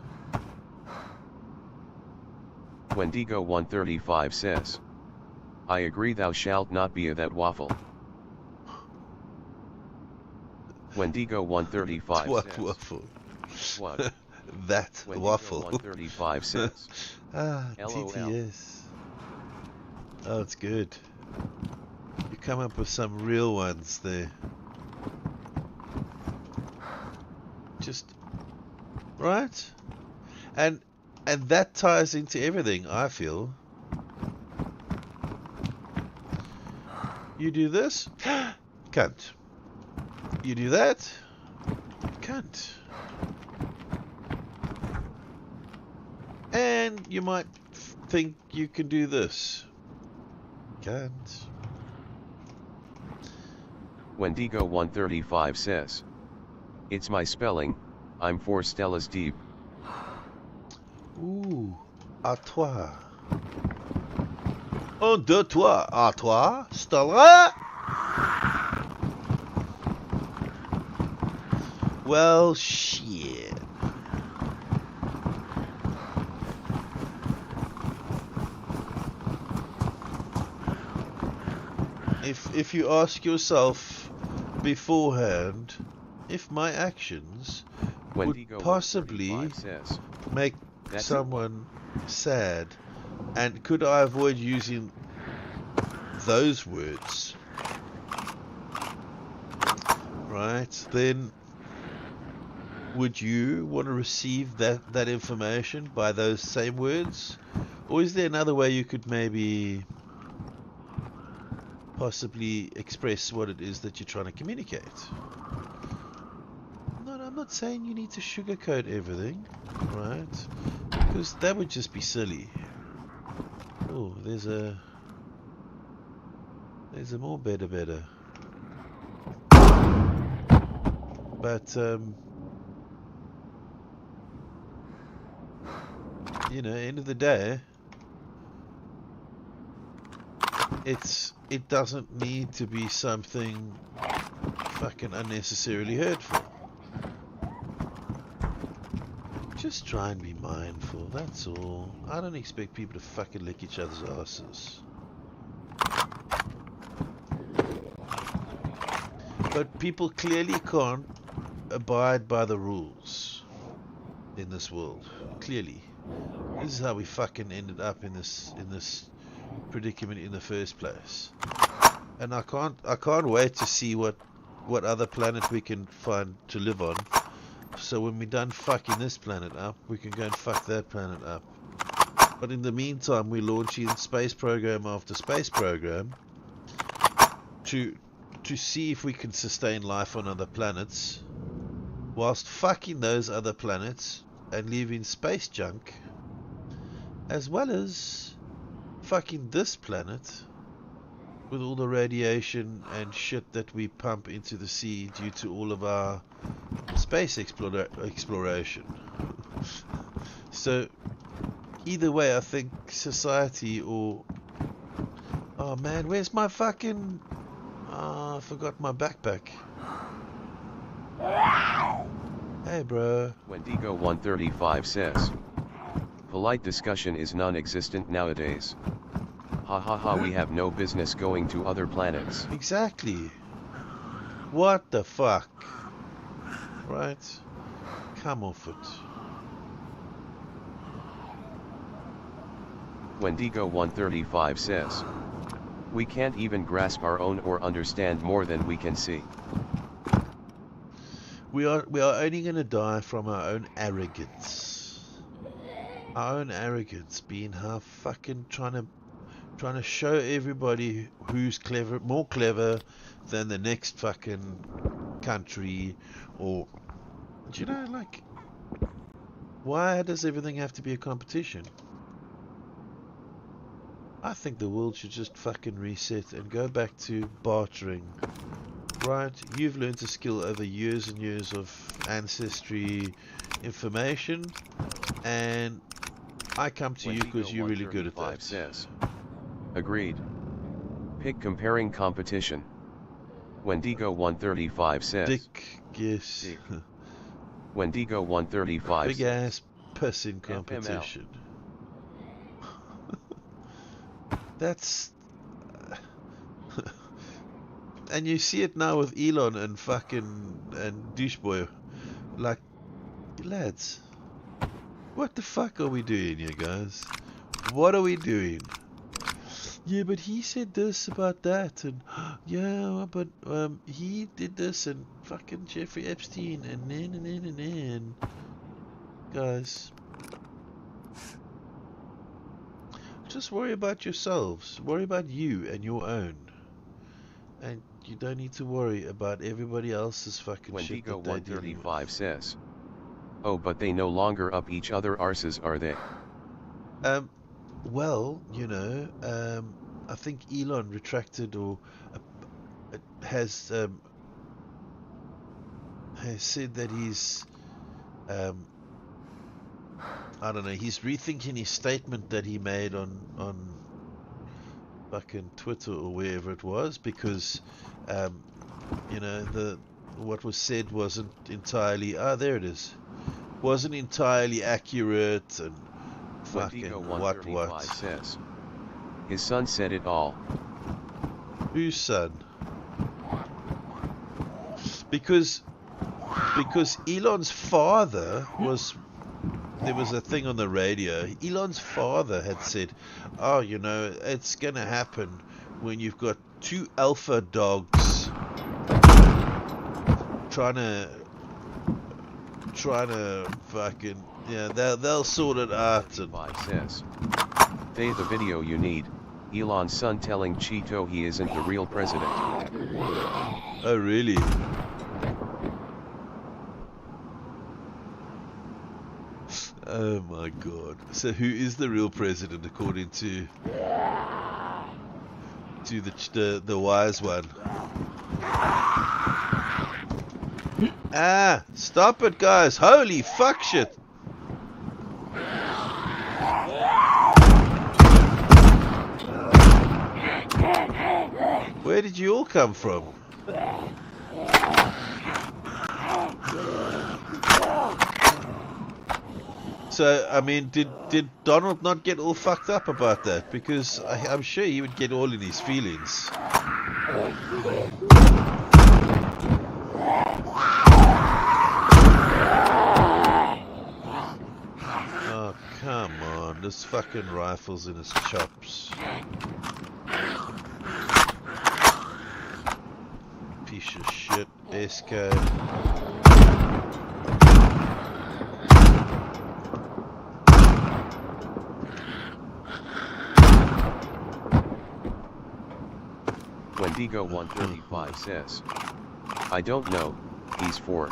Speaker 2: Wendigo 135 says, I agree, thou shalt not be a that waffle. Wendigo 135
Speaker 1: what
Speaker 2: says,
Speaker 1: waffle?
Speaker 2: What?
Speaker 1: That
Speaker 2: Wendigo
Speaker 1: waffle.
Speaker 2: 135 says, LOL.
Speaker 1: TTS. Oh, it's good. You come up with some real ones there. Just right, and that ties into everything, I feel. You do this, cunt. You do that? Can't. And you might think you can do this. Can't.
Speaker 2: Wendigo135 says, "It's my spelling, I'm 4 Stellas deep."
Speaker 1: Ooh, à toi. 1, 2, 3, à toi, Stella. Well, shit. If you ask yourself beforehand if my actions would possibly make someone sad, and could I avoid using those words, right, then would you want to receive that information by those same words? Or is there another way you could maybe possibly express what it is that you're trying to communicate? I'm not saying you need to sugarcoat everything, right? Because that would just be silly. Oh, there's a more better. But you know, end of the day, it doesn't need to be something fucking unnecessarily hurtful. Just try and be mindful, that's all. I don't expect people to fucking lick each other's asses. But people clearly can't abide by the rules in this world. Clearly. This is how we fucking ended up in this predicament in the first place. And I can't wait to see what other planet we can find to live on. So when we're done fucking this planet up, we can go and fuck that planet up. But in the meantime, we're launching space program after space program to see if we can sustain life on other planets, whilst fucking those other planets and leaving space junk, as well as fucking this planet with all the radiation and shit that we pump into the sea due to all of our space exploration. So either way, I think society, or oh man, where's my fucking I forgot my backpack. Hey bro.
Speaker 2: Wendigo135 says, "Polite discussion is non-existent nowadays. Ha ha ha, we have no business going to other planets."
Speaker 1: Exactly. What the fuck? Right? Come off it.
Speaker 2: Wendigo135 says, "We can't even grasp our own or understand more than we can see."
Speaker 1: We are only going to die from our own arrogance. Our own arrogance being how fucking trying to show everybody who's clever, more clever than the next fucking country, or do you know, like, why does everything have to be a competition? I think the world should just fucking reset and go back to bartering. Right, you've learned a skill over years and years of ancestry information, and I come to you because you're really good at that.
Speaker 2: Says, "Agreed. Pick comparing competition." Wendigo135 says,
Speaker 1: Dick, yes.
Speaker 2: Dick. Wendigo135
Speaker 1: Big
Speaker 2: says,
Speaker 1: ass pissing competition. That's and you see it now with Elon and fucking and doucheboy. Like, lads, what the fuck are we doing here, guys? What are we doing? Yeah, but he said this about that, and yeah, but he did this, and fucking Jeffrey Epstein, and and guys, just worry about yourselves. Worry about you and your own. And You don't need to worry about everybody else's fucking shit that they're dealing with.
Speaker 2: Wendigo135 says, "Oh, but they no longer up each other arses, are they?"
Speaker 1: Well, you know, I think Elon retracted or has said that he's, I don't know, he's rethinking his statement that he made on fucking Twitter or wherever it was, because, you know, what was said wasn't entirely, there it is, wasn't entirely accurate, and fucking what
Speaker 2: says, his son said it all.
Speaker 1: Whose son? Because Elon's father was, there was a thing on the radio, Elon's father had said, oh, you know, it's gonna happen when you've got 2 alpha dogs trying to fucking, yeah, they'll sort it out. And
Speaker 2: says, "They the video you need, Elon's son telling Cheeto he isn't the real president."
Speaker 1: Oh really? Oh my god. So who is the real president according to the wise one? Ah, stop it guys. Holy fuck shit. Where did you all come from? So, I mean, did Donald not get all fucked up about that? Because I'm sure he would get all in his feelings. Oh, come on. This fucking rifle's in his chops. Piece of shit. Skai.
Speaker 2: Wendigo135 says, "I don't know, he's 4.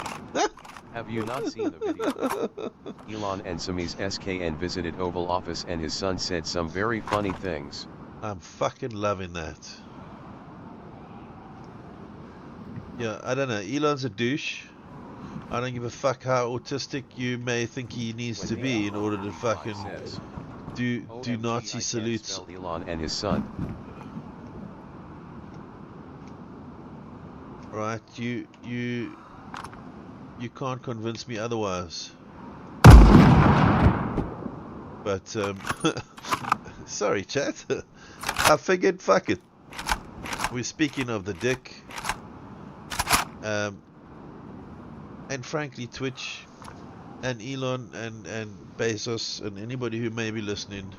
Speaker 2: Have you not seen the video? Elon and Sammy's SKN visited Oval Office and his son said some very funny things."
Speaker 1: I'm fucking loving that. Yeah, I don't know, Elon's a douche. I don't give a fuck how autistic you may think he needs to be in order to fucking do Nazi salutes.
Speaker 2: Elon and his son.
Speaker 1: Right, you can't convince me otherwise. But sorry chat. I figured fuck it. We're speaking of the dick. And frankly Twitch and Elon and Bezos and anybody who may be listening,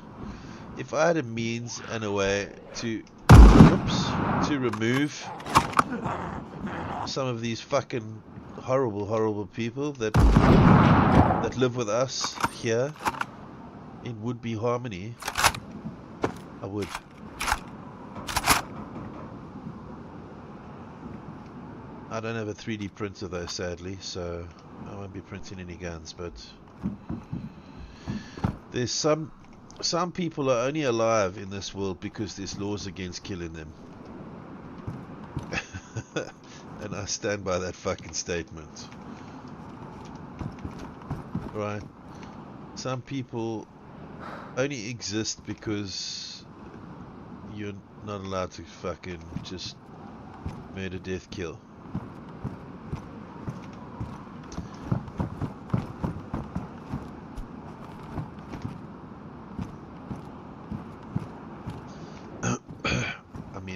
Speaker 1: if I had a means and a way to remove some of these fucking horrible people that live with us here in would-be harmony, I would. I don't have a 3D printer though, sadly, so I won't be printing any guns, but there's some people are only alive in this world because there's laws against killing them. And I stand by that fucking statement. Right? Some people only exist because you're not allowed to fucking just murder, death, kill.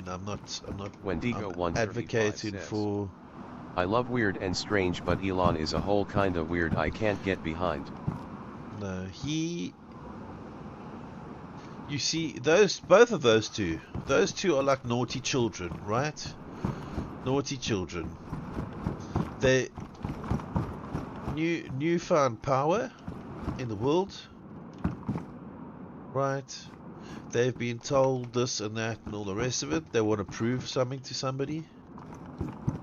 Speaker 1: I'm not
Speaker 2: Wendigo135
Speaker 1: advocating
Speaker 2: says,
Speaker 1: for.
Speaker 2: "I love weird and strange, but Elon is a whole kinda weird I can't get behind."
Speaker 1: No, you see, both of those two are like naughty children, right? Naughty children. They newfound power in the world, right? They've been told this and that and all the rest of it. They want to prove something to somebody.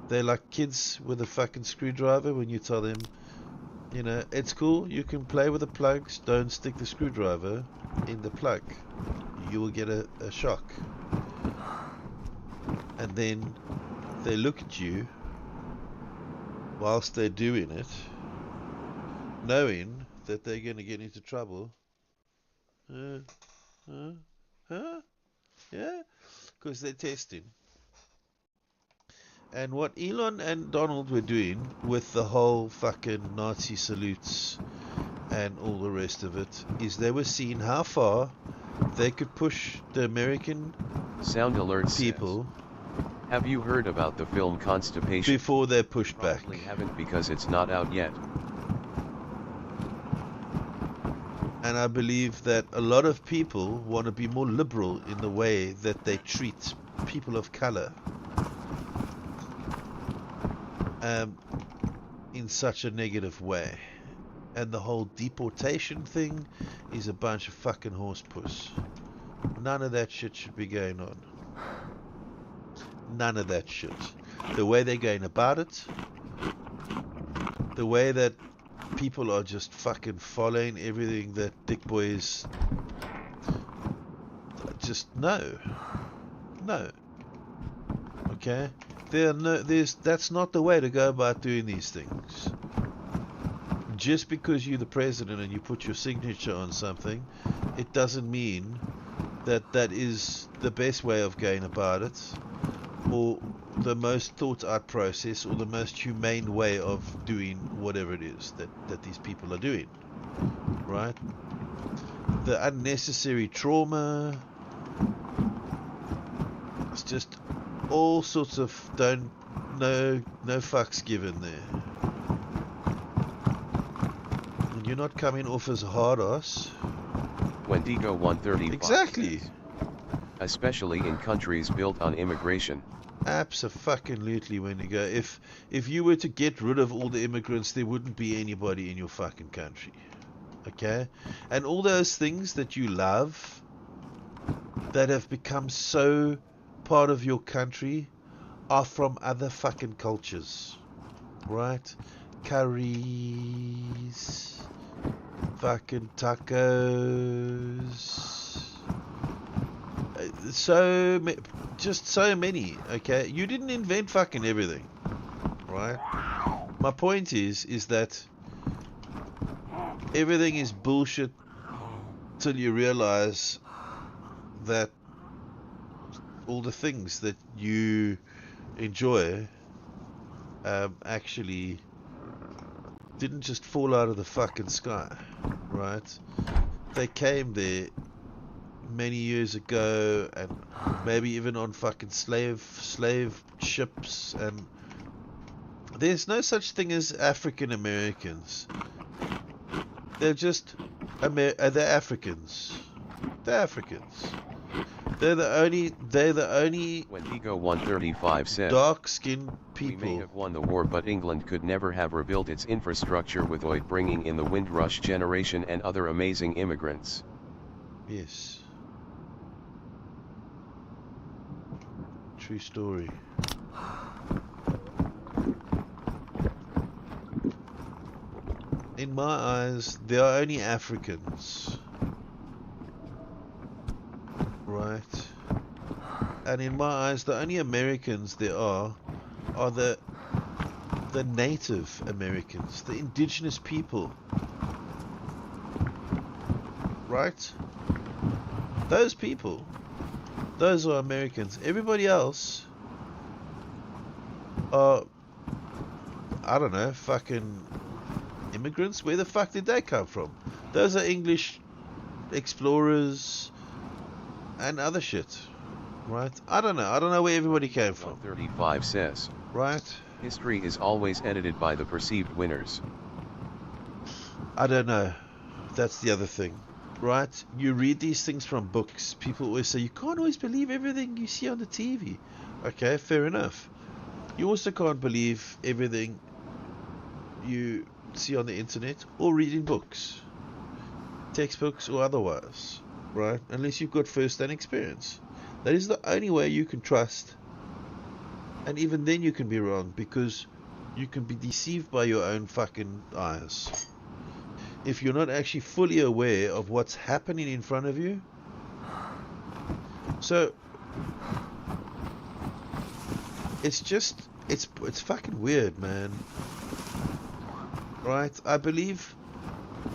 Speaker 1: They're like kids with a fucking screwdriver when you tell them, you know, it's cool, you can play with the plugs, don't stick the screwdriver in the plug. You will get a shock. And then they look at you whilst they're doing it, knowing that they're going to get into trouble. Yeah? Because they're testing. And what Elon and Donald were doing with the whole fucking Nazi salutes and all the rest of it is they were seeing how far they could push the American
Speaker 2: Sound alert
Speaker 1: people.
Speaker 2: Says, have you heard about the film Constipation?
Speaker 1: Before they're pushed
Speaker 2: Probably
Speaker 1: back.
Speaker 2: haven't, because it's not out yet.
Speaker 1: And I believe that a lot of people want to be more liberal in the way that they treat people of color. In such a negative way. And the whole deportation thing is a bunch of fucking horsepuss. None of that shit should be going on. None of that shit. The way they're going about it, the way that people are just fucking following everything that Dick Boy is, just no. Okay? That's not the way to go about doing these things. Just because you're the president and you put your signature on something, it doesn't mean that that is the best way of going about it, or the most thought out process, or the most humane way of doing whatever it is that these people are doing. Right? The unnecessary trauma, it's just all sorts of no fucks given there. And you're not coming off as a hard ass.
Speaker 2: Wendigo 135.
Speaker 1: Exactly.
Speaker 2: Says, especially in countries built on immigration.
Speaker 1: Abso-fucking-lutely, Wendigo. If you were to get rid of all the immigrants, there wouldn't be anybody in your fucking country. Okay? And all those things that you love, that have become so part of your country, are from other fucking cultures. Right? Curries, fucking tacos, just so many. Okay, you didn't invent fucking everything, right? My point is that everything is bullshit till you realize that all the things that you enjoy actually didn't just fall out of the fucking sky, right? They came there many years ago, and maybe even on fucking slave ships, and there's no such thing as African Americans. They're just they're Africans. They're Africans. They're the only
Speaker 2: Wendigo 135 said,
Speaker 1: dark-skinned people.
Speaker 2: We may have won the war, but England could never have rebuilt its infrastructure without bringing in the Windrush generation and other amazing immigrants.
Speaker 1: Yes. True story. In my eyes, there are only Africans. Right? And in my eyes, the only Americans there are the Native Americans, the indigenous people. Right? Those people, those are Americans. Everybody else are, I don't know, fucking immigrants. Where the fuck did they come from? Those are English explorers and other shit, right? I don't know where everybody came from.
Speaker 2: 135 says,
Speaker 1: right?
Speaker 2: History is always edited by the perceived winners.
Speaker 1: I don't know. That's the other thing, right? You read these things from books. People always say you can't always believe everything you see on the TV. Okay, fair enough. You also can't believe everything you see on the internet or read in books, textbooks or otherwise. Right? Unless you've got first-hand experience. That is the only way you can trust And even then you can be wrong, because you can be deceived by your own fucking eyes. If you're not actually fully aware of what's happening in front of you. So it's just, it's fucking weird, man. Right? I believe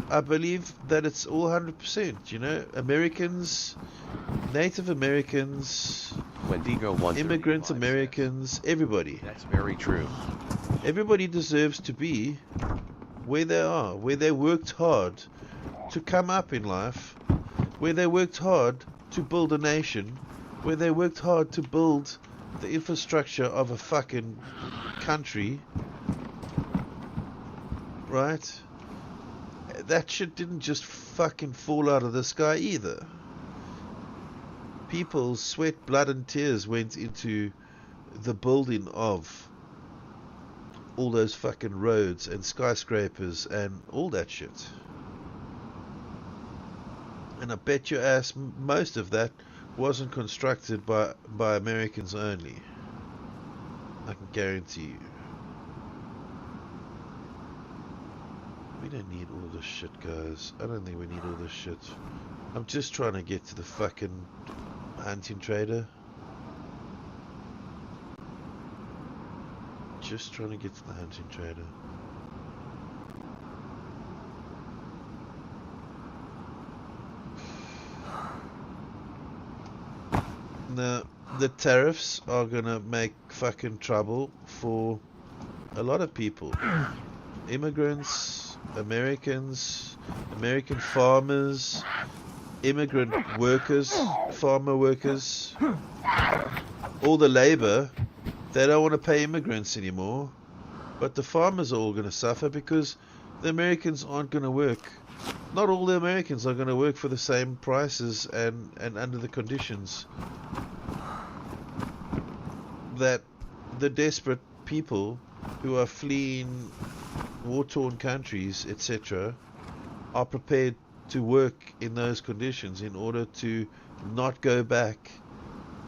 Speaker 1: that it's all 100%, you know, Americans, Native Americans,
Speaker 2: Wendigo
Speaker 1: immigrant Americans, everybody.
Speaker 2: That's very true.
Speaker 1: Everybody deserves to be where they are, where they worked hard to come up in life, where they worked hard to build a nation, where they worked hard to build the infrastructure of a fucking country, right? That shit didn't just fucking fall out of the sky either. People's sweat, blood and tears went into the building of all those fucking roads and skyscrapers and all that shit. And I bet your ass most of that wasn't constructed by Americans only. I can guarantee you. We don't need all this shit, guys. I don't think we need all this shit. I'm just trying to get to the fucking hunting trader. Just trying to get to the hunting trader. Now, the tariffs are gonna make fucking trouble for a lot of people. Immigrants, Americans, American farmers, immigrant workers, farmer workers, all the labor. They don't want to pay immigrants anymore, but the farmers are all going to suffer because the Americans aren't going to work. Not all the Americans are going to work for the same prices and under the conditions that the desperate people who are fleeing war-torn countries, etc., are prepared to work in those conditions in order to not go back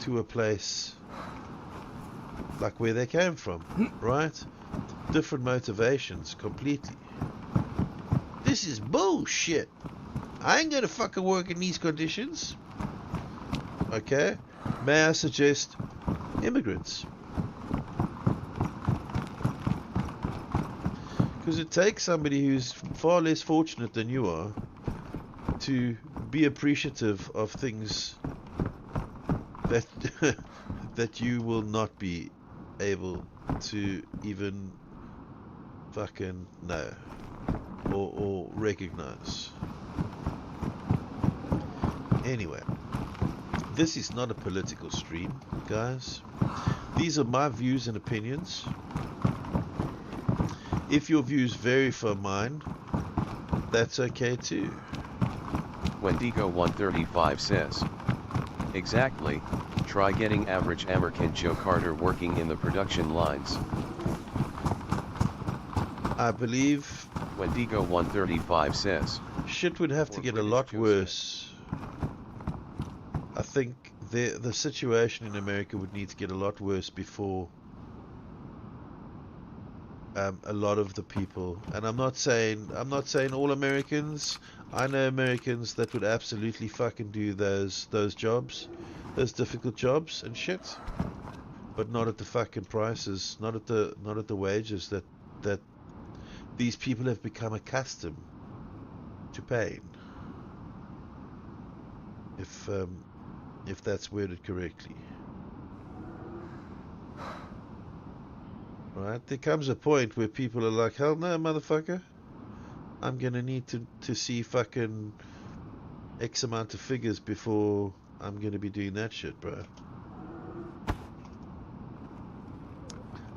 Speaker 1: to a place like where they came from, right? Different motivations completely. This is bullshit. I ain't gonna fucking work in these conditions. Okay? May I suggest immigrants? Because it takes somebody who's far less fortunate than you are to be appreciative of things that that you will not be able to even fucking know or recognize. Anyway, this is not a political stream, guys. These are my views and opinions. If your views vary from mine, that's okay too.
Speaker 2: Wendigo 135 says, exactly. Try getting average American Joe Carter working in the production lines.
Speaker 1: I believe
Speaker 2: Wendigo 135 says,
Speaker 1: shit would have to get a lot worse. I think the situation in America would need to get a lot worse before a lot of the people, and I'm not saying all Americans. I know Americans that would absolutely fucking do those jobs, those difficult jobs and shit, but not at the fucking prices, not at the wages that these people have become accustomed to paying. If that's worded correctly. Right? There comes a point where people are like, hell no, motherfucker. I'm gonna need to see fucking X amount of figures before I'm gonna be doing that shit, bro.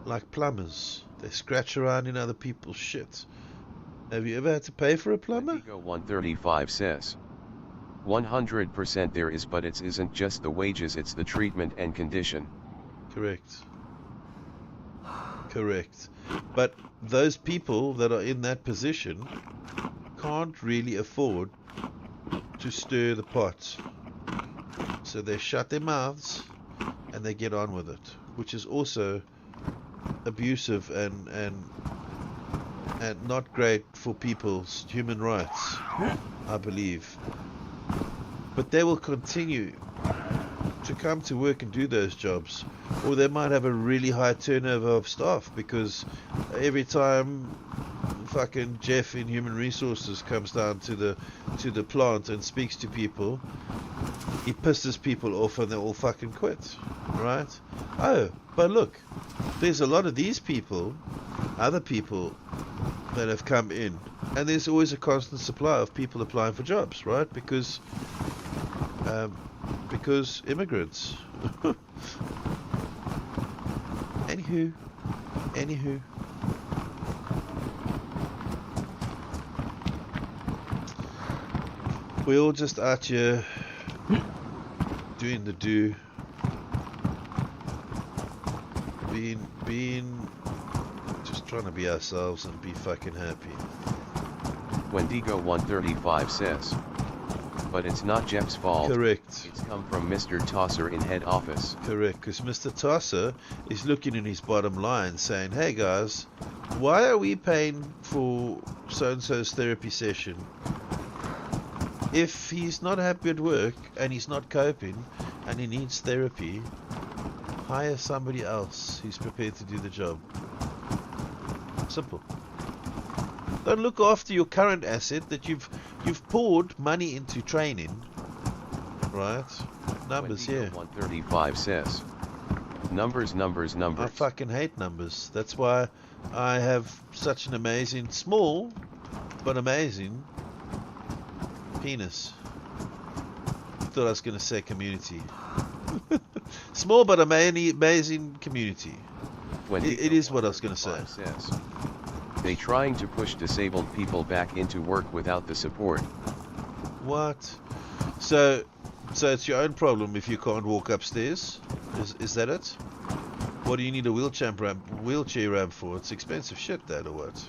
Speaker 1: Like plumbers. They scratch around in other people's shit. Have you ever had to pay for a plumber?
Speaker 2: Wendigo 135 says, 100% there is, but it isn't just the wages, it's the treatment and condition.
Speaker 1: Correct. Correct. But those people that are in that position can't really afford to stir the pot. So they shut their mouths and they get on with it. which is also abusive and not great for people's human rights, I believe. But they will continue to come to work and do those jobs, or they might have a really high turnover of staff, because every time fucking Jeff in Human Resources comes down to the plant and speaks to people, he pisses people off and they all fucking quit, right? Oh, but look, there's a lot of these people, other people that have come in, and there's always a constant supply of people applying for jobs, right? Because immigrants. Anywho. We're all just out here doing the do, being just trying to be ourselves and be fucking happy.
Speaker 2: Wendigo 135 says, but it's not Jeff's fault.
Speaker 1: Correct.
Speaker 2: It's come from Mr. Tosser in head office.
Speaker 1: Correct, because Mr. Tosser is looking in his bottom line saying, hey guys, why are we paying for so-and-so's therapy session? If he's not happy at work and he's not coping and he needs therapy, hire somebody else who's prepared to do the job. Simple. Don't look after your current asset that you've poured money into training, right? Numbers here.
Speaker 2: 135 says, numbers.
Speaker 1: I fucking hate numbers. That's why I have such an amazing, small but amazing penis. Thought I was going to say community. Small but amazing community. It is what I was going to say.
Speaker 2: Says, they trying to push disabled people back into work without the support.
Speaker 1: What? So it's your own problem if you can't walk upstairs? Is that it? What do you need a wheelchair ramp for? It's expensive shit, that, or what?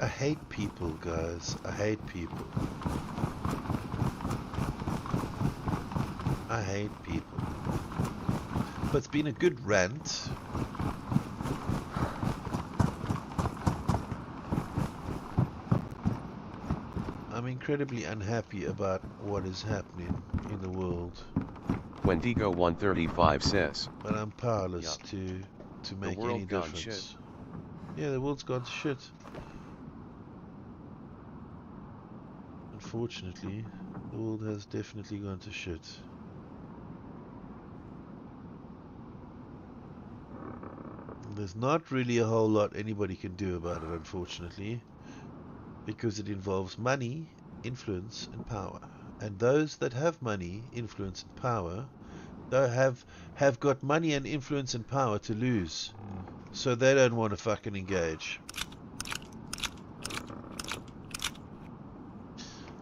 Speaker 1: I hate people, guys. I hate people. I hate people. But it's been a good rant. I'm incredibly unhappy about what is happening in the world.
Speaker 2: Wendigo 135 says,
Speaker 1: but I'm powerless to make any difference. Yeah, the world's gone to shit. Unfortunately, the world has definitely gone to shit. There's not really a whole lot anybody can do about it, unfortunately, because it involves money, influence, and power. And those that have money, influence, and power, they have got money and influence and power to lose, so they don't want to fucking engage.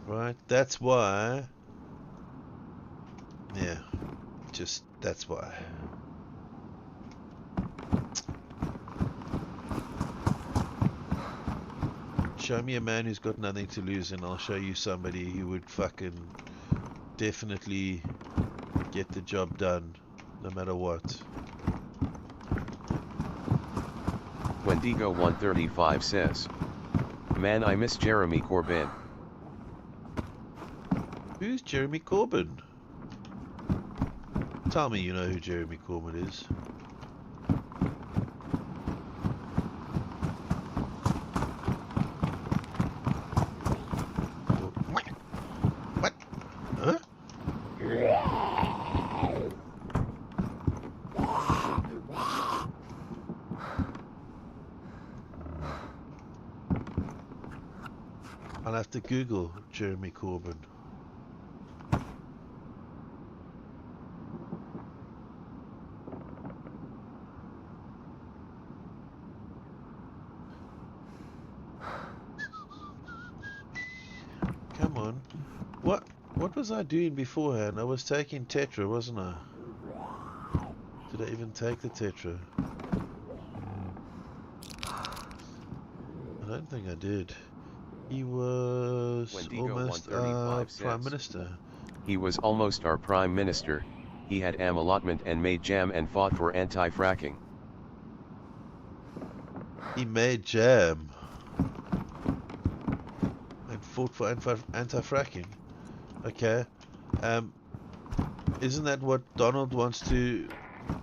Speaker 1: Right? That's why. Yeah, just that's why. Show me a man who's got nothing to lose and I'll show you somebody who would fucking definitely get the job done no matter what.
Speaker 2: Wendigo 135 says, man, I miss Jeremy Corbyn.
Speaker 1: Who's Jeremy Corbyn? Tell me you know who Jeremy Corbyn is. What? Huh? I'll have to Google Jeremy Corbyn. Come on. What was I doing beforehand? I was taking Tetra, wasn't I? Did I even take the Tetra? don't think I did. He was
Speaker 2: Wendigo
Speaker 1: almost
Speaker 2: 135 says,
Speaker 1: Prime Minister.
Speaker 2: He was almost our Prime Minister. He had am allotment and made jam and fought for anti-fracking.
Speaker 1: He made jam and fought for anti-fracking. Okay. Isn't that what Donald wants to?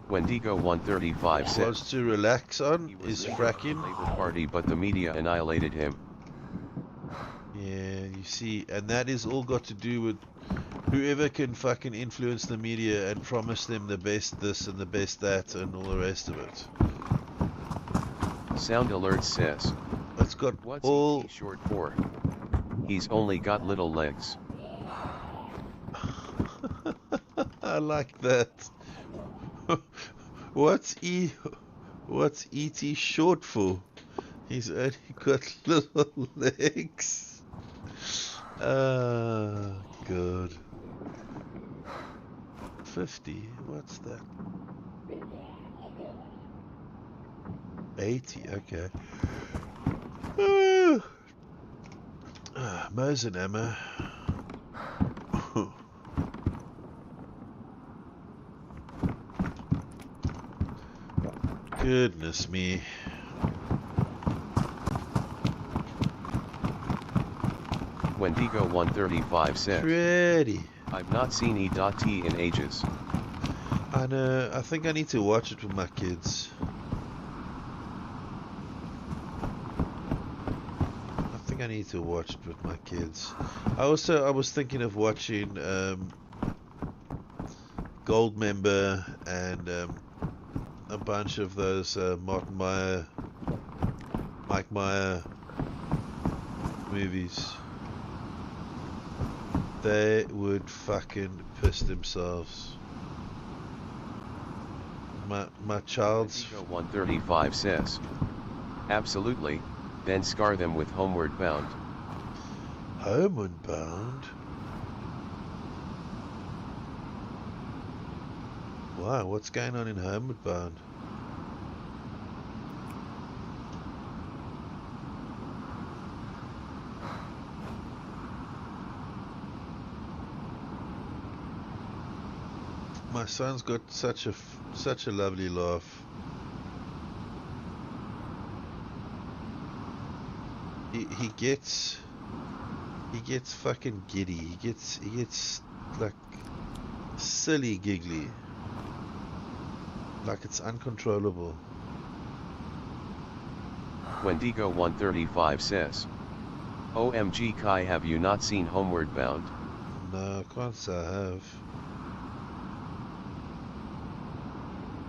Speaker 2: Wendigo 135 says,
Speaker 1: Wants to relax on?
Speaker 2: he was
Speaker 1: Is
Speaker 2: leader of the
Speaker 1: fracking?
Speaker 2: Labour Party, but the media annihilated him.
Speaker 1: Yeah, you see, and that is all got to do with whoever can fucking influence the media and promise them the best this and the best that and all the rest of it.
Speaker 2: Sound Alert says,
Speaker 1: It's got
Speaker 2: what's
Speaker 1: all...
Speaker 2: ET short for? He's only got little legs.
Speaker 1: I like that. What's ET short for? He's only got little legs. Ah, good. 50. What's that? 80. Okay. Mose and Emma. Goodness me.
Speaker 2: Wendigo 135 says,
Speaker 1: Pretty.
Speaker 2: I've not seen E.T. in ages.
Speaker 1: I know. I think I need to watch it with my kids. I need to watch it with my kids. I was thinking of watching Goldmember and a bunch of those Mike Meyer movies. They would fucking piss themselves. My child's...
Speaker 2: Wendigo 135 says, absolutely. Then scar them with Homeward Bound.
Speaker 1: Homeward Bound? Wow, what's going on in Homeward Bound? My son's got such a lovely laugh. He gets fucking giddy. He gets like silly giggly. Like it's uncontrollable.
Speaker 2: Wendigo 135 says, OMG Kai, have you not seen Homeward Bound?
Speaker 1: No, I can't say I have.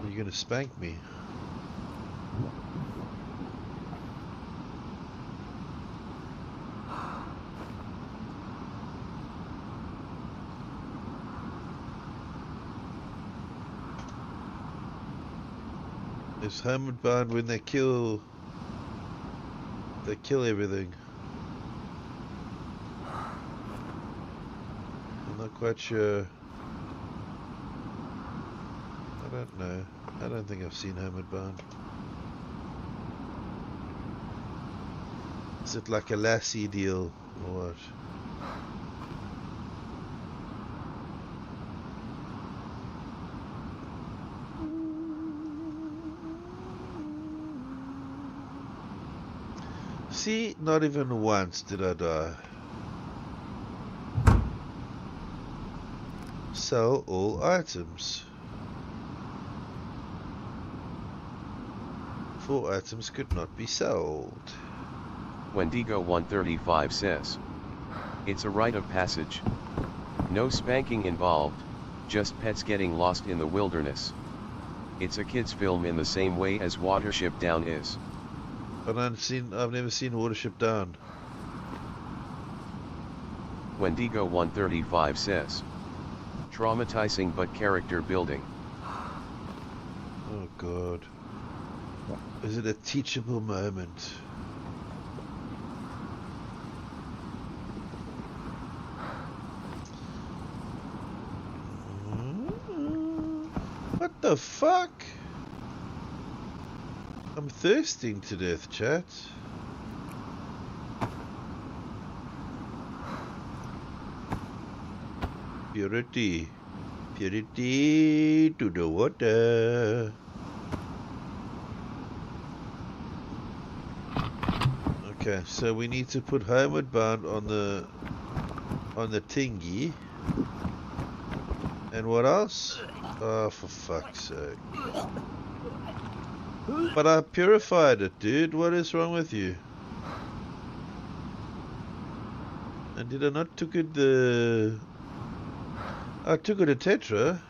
Speaker 1: Are you gonna spank me? It's Homeward Bound when they kill everything. I'm not quite sure. I don't know. I don't think I've seen Homeward Bound. Is it like a lassie deal or what? See, not even once did I die. Sell all items. 4 items could not be sold.
Speaker 2: Wendigo 135 says, it's a rite of passage. No spanking involved, just pets getting lost in the wilderness. It's a kid's film in the same way as Watership Down is.
Speaker 1: But I've never seen Watership Down.
Speaker 2: Wendigo 135 says, traumatizing but character building.
Speaker 1: Oh God. Is it a teachable moment? What the fuck? I'm thirsting to death, chat. Purity. Purity to the water. Okay, so we need to put Homeward Bound on the thingy. And what else? Oh, for fuck's sake. But I purified it, dude. What is wrong with you? And did I not took it I took it to Tetra.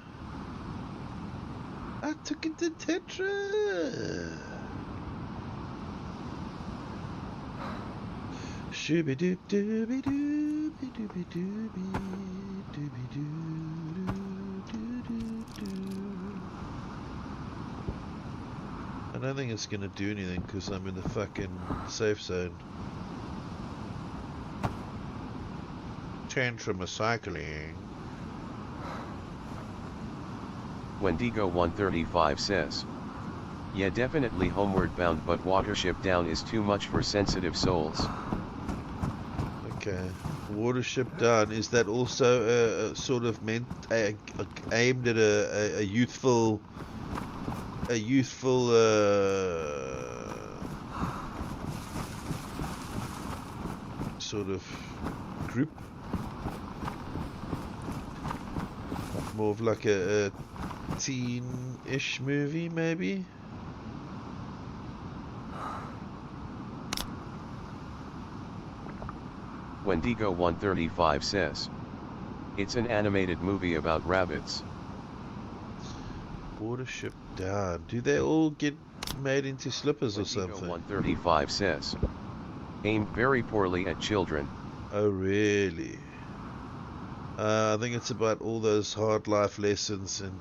Speaker 1: I took it to Tetra. Shooby doop dooby dooby dooby dooby dooby doo. I don't think it's gonna do anything because I'm in the fucking safe zone. Tantrum recycling.
Speaker 2: Wendigo 135 says, yeah, definitely Homeward Bound, but Watership Down is too much for sensitive souls.
Speaker 1: Okay, Watership Down, is that also sort of meant aimed at a youthful sort of group? More of like a teen-ish movie, maybe?
Speaker 2: Wendigo 135 says, it's an animated movie about rabbits.
Speaker 1: Watership Down. Do they all get made into slippers or
Speaker 2: Wendigo
Speaker 1: something?
Speaker 2: 135 says, aimed very poorly at children.
Speaker 1: Oh, really? I think it's about all those hard life lessons and,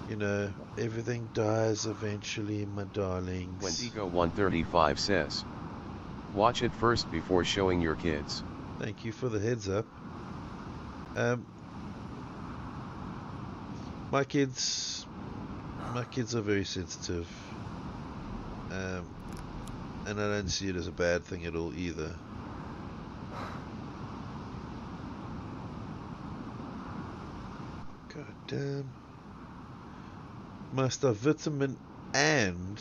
Speaker 1: you know, everything dies eventually, my darlings.
Speaker 2: Wendigo 135 says, watch it first before showing your kids.
Speaker 1: Thank you for the heads up. My kids are very sensitive. And I don't see it as a bad thing at all either. God damn. Must have vitamin and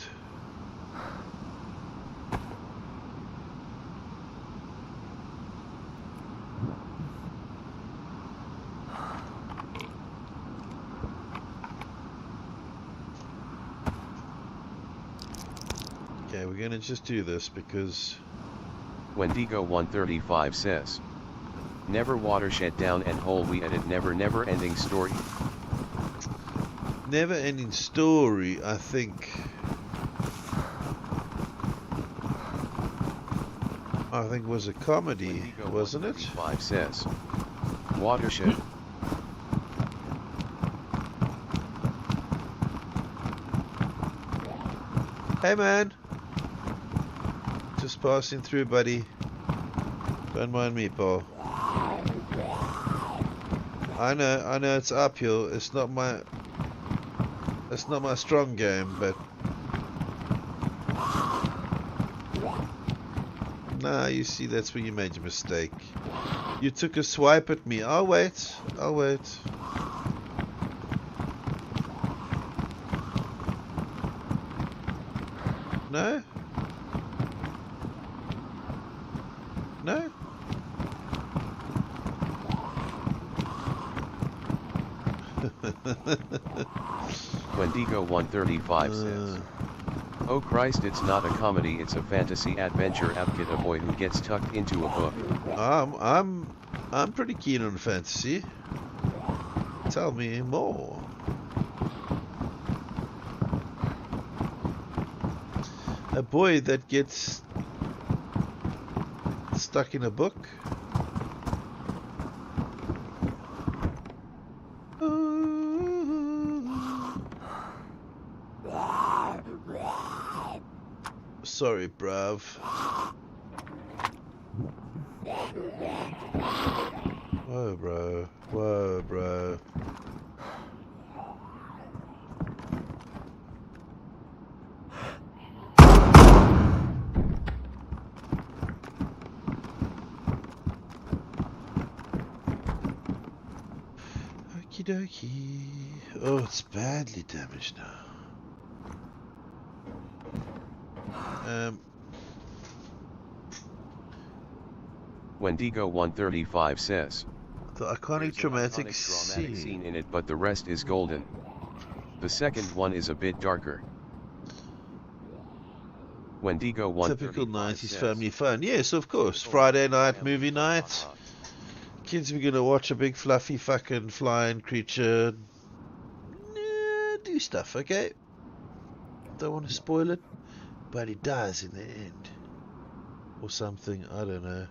Speaker 1: okay, we're gonna just do this because
Speaker 2: Wendigo 135 says, never Watershed Down and whole we edit never ending story.
Speaker 1: Never ending story, I think was a comedy,
Speaker 2: Wendigo
Speaker 1: wasn't it?
Speaker 2: 135 says, Watershed.
Speaker 1: Hey man, just passing through, buddy. Don't mind me, Paul. I know it's uphill. It's not my strong game, but nah, you see, that's where you made your mistake. You took a swipe at me. I'll wait. No? No?
Speaker 2: Wendigo 135 says, oh Christ, it's not a comedy, it's a fantasy adventure advocate, a boy who gets tucked into a book.
Speaker 1: I'm pretty keen on fantasy. Tell me more. A boy that gets stuck in a book. Sorry, bruv. Whoa, bro. Whoa, bro. Okie dokie. Oh, it's badly damaged now.
Speaker 2: Wendigo 135 says,
Speaker 1: The iconic dramatic
Speaker 2: scene in it, but the rest is golden. The second one is a bit darker. Wendigo 135
Speaker 1: typical 90s
Speaker 2: says,
Speaker 1: family fun. Yes, of course. Friday night, movie night. Kids, we're gonna watch a big fluffy fucking flying creature do stuff, okay? Don't want to spoil it, but he dies in the end. Or something, I don't know.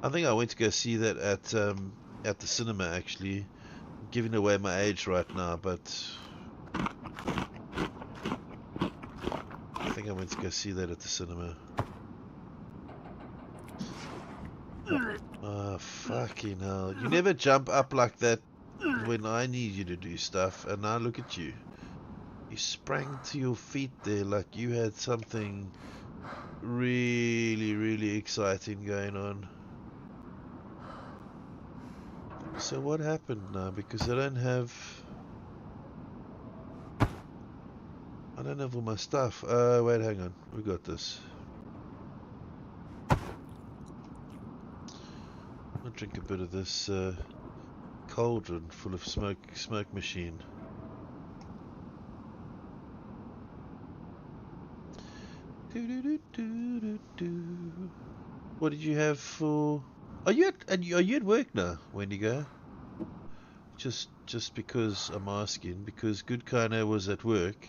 Speaker 1: I think I went to go see that at the cinema, actually. I'm giving away my age right now, but I think I went to go see that at the cinema. Oh, fucking hell. You never jump up like that when I need you to do stuff, and now look at you. You sprang to your feet there like you had something really, really exciting going on. So what happened now? Because I don't have all my stuff. Wait, hang on. We got this. I'll drink a bit of this cauldron full of smoke machine. What did you have for? Are you at work now, Wendigo? Just because I'm asking, because Good Kinda was at work,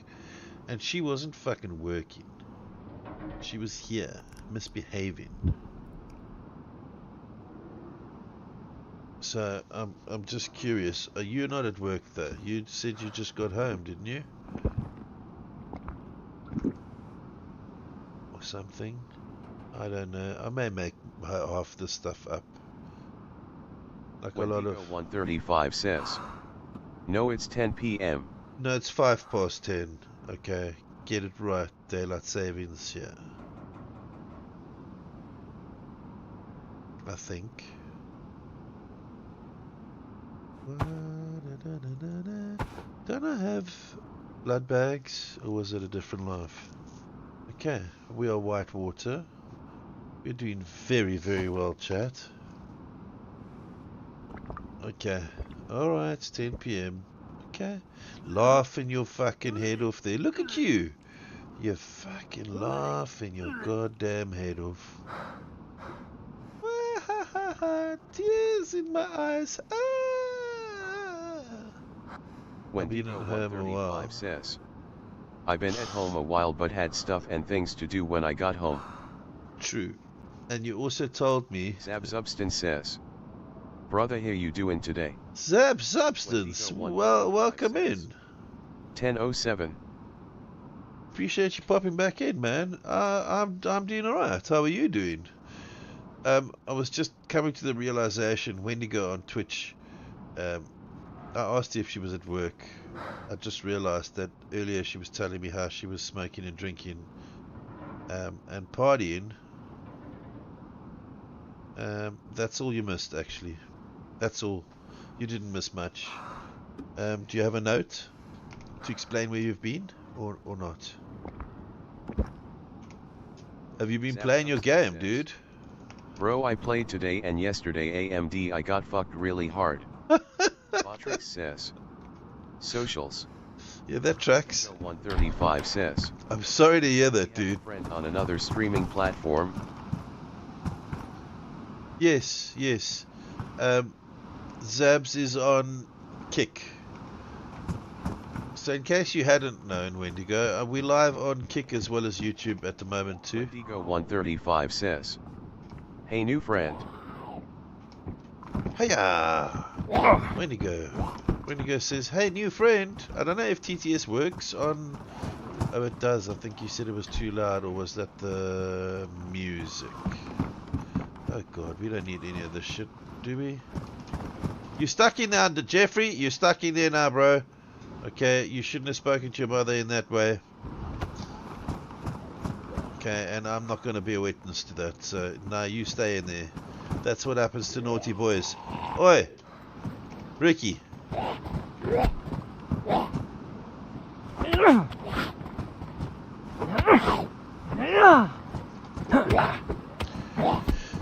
Speaker 1: and she wasn't fucking working. She was here, misbehaving. So I'm just curious. Are you not at work though? You said you just got home, didn't you? Or something. I don't know. I may make half this stuff up. Like
Speaker 2: Wendigo
Speaker 1: a lot of
Speaker 2: 135 says, no, it's 10 p.m.
Speaker 1: No, it's 10:05. Okay, get it right. Daylight savings here. I think. Don't I have blood bags, or was it a different life? Okay, we are Whitewater. We're doing very, very well, chat. Okay, alright, it's 10 p.m. Okay, laughing your fucking head off there. Look at you. You're fucking laughing your goddamn head off. Tears in my eyes.
Speaker 2: Wendigo 135 says, I've been at home a while but had stuff and things to do when I got home.
Speaker 1: True. And you also told me...
Speaker 2: Zab Substance says, brother, how you doing today?
Speaker 1: Zab Substance, well, welcome in.
Speaker 2: 10:07.
Speaker 1: Appreciate you popping back in, man. I'm doing alright. How are you doing? I was just coming to the realization, Wendigo on Twitch, I asked her if she was at work. I just realized that earlier she was telling me how she was smoking and drinking and partying. That's all you missed, actually. That's all. You didn't miss much. Do you have a note to explain where you've been, or not? Have you been playing your game, dude?
Speaker 2: Bro, I played today and yesterday AMD. I got fucked really hard. Patrick says, socials.
Speaker 1: Yeah, that tracks.
Speaker 2: 135 says,
Speaker 1: I'm sorry to hear that, dude.
Speaker 2: Friend on another streaming platform.
Speaker 1: Yes, yes. Zabs is on Kick. So in case you hadn't known, Wendigo, we're live on Kick as well as YouTube at the moment too.
Speaker 2: Wendigo 135 says, hey new friend.
Speaker 1: Hiya! Wendigo. Wendigo says, hey new friend. I don't know if TTS works on... Oh, it does. I think you said it was too loud, or was that the music? Oh god, we don't need any of this shit, do we? You're stuck in there, Jeffrey. You're stuck in there now, bro. Okay, you shouldn't have spoken to your mother in that way. Okay, and I'm not going to be a witness to that, so no, you stay in there. That's what happens to naughty boys. Oi! Ricky.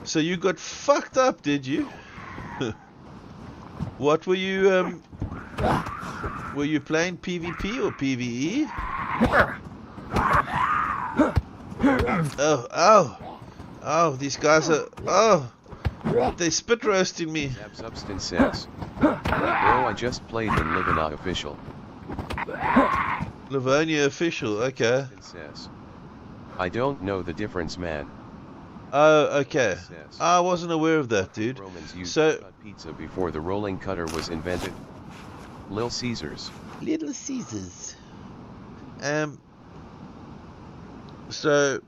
Speaker 1: So you got fucked up, did you? What were you playing PvP or PvE? Oh, these guys are, they spit roasting me.
Speaker 2: Substance says, bro, I just played in Livonia official.
Speaker 1: Livonia official, okay.
Speaker 2: Says, I don't know the difference, man.
Speaker 1: Oh, okay. I wasn't aware of that, dude.
Speaker 2: Romans used to cut pizza before the rolling cutter was invented. Little Caesars.
Speaker 1: Little Caesars. So,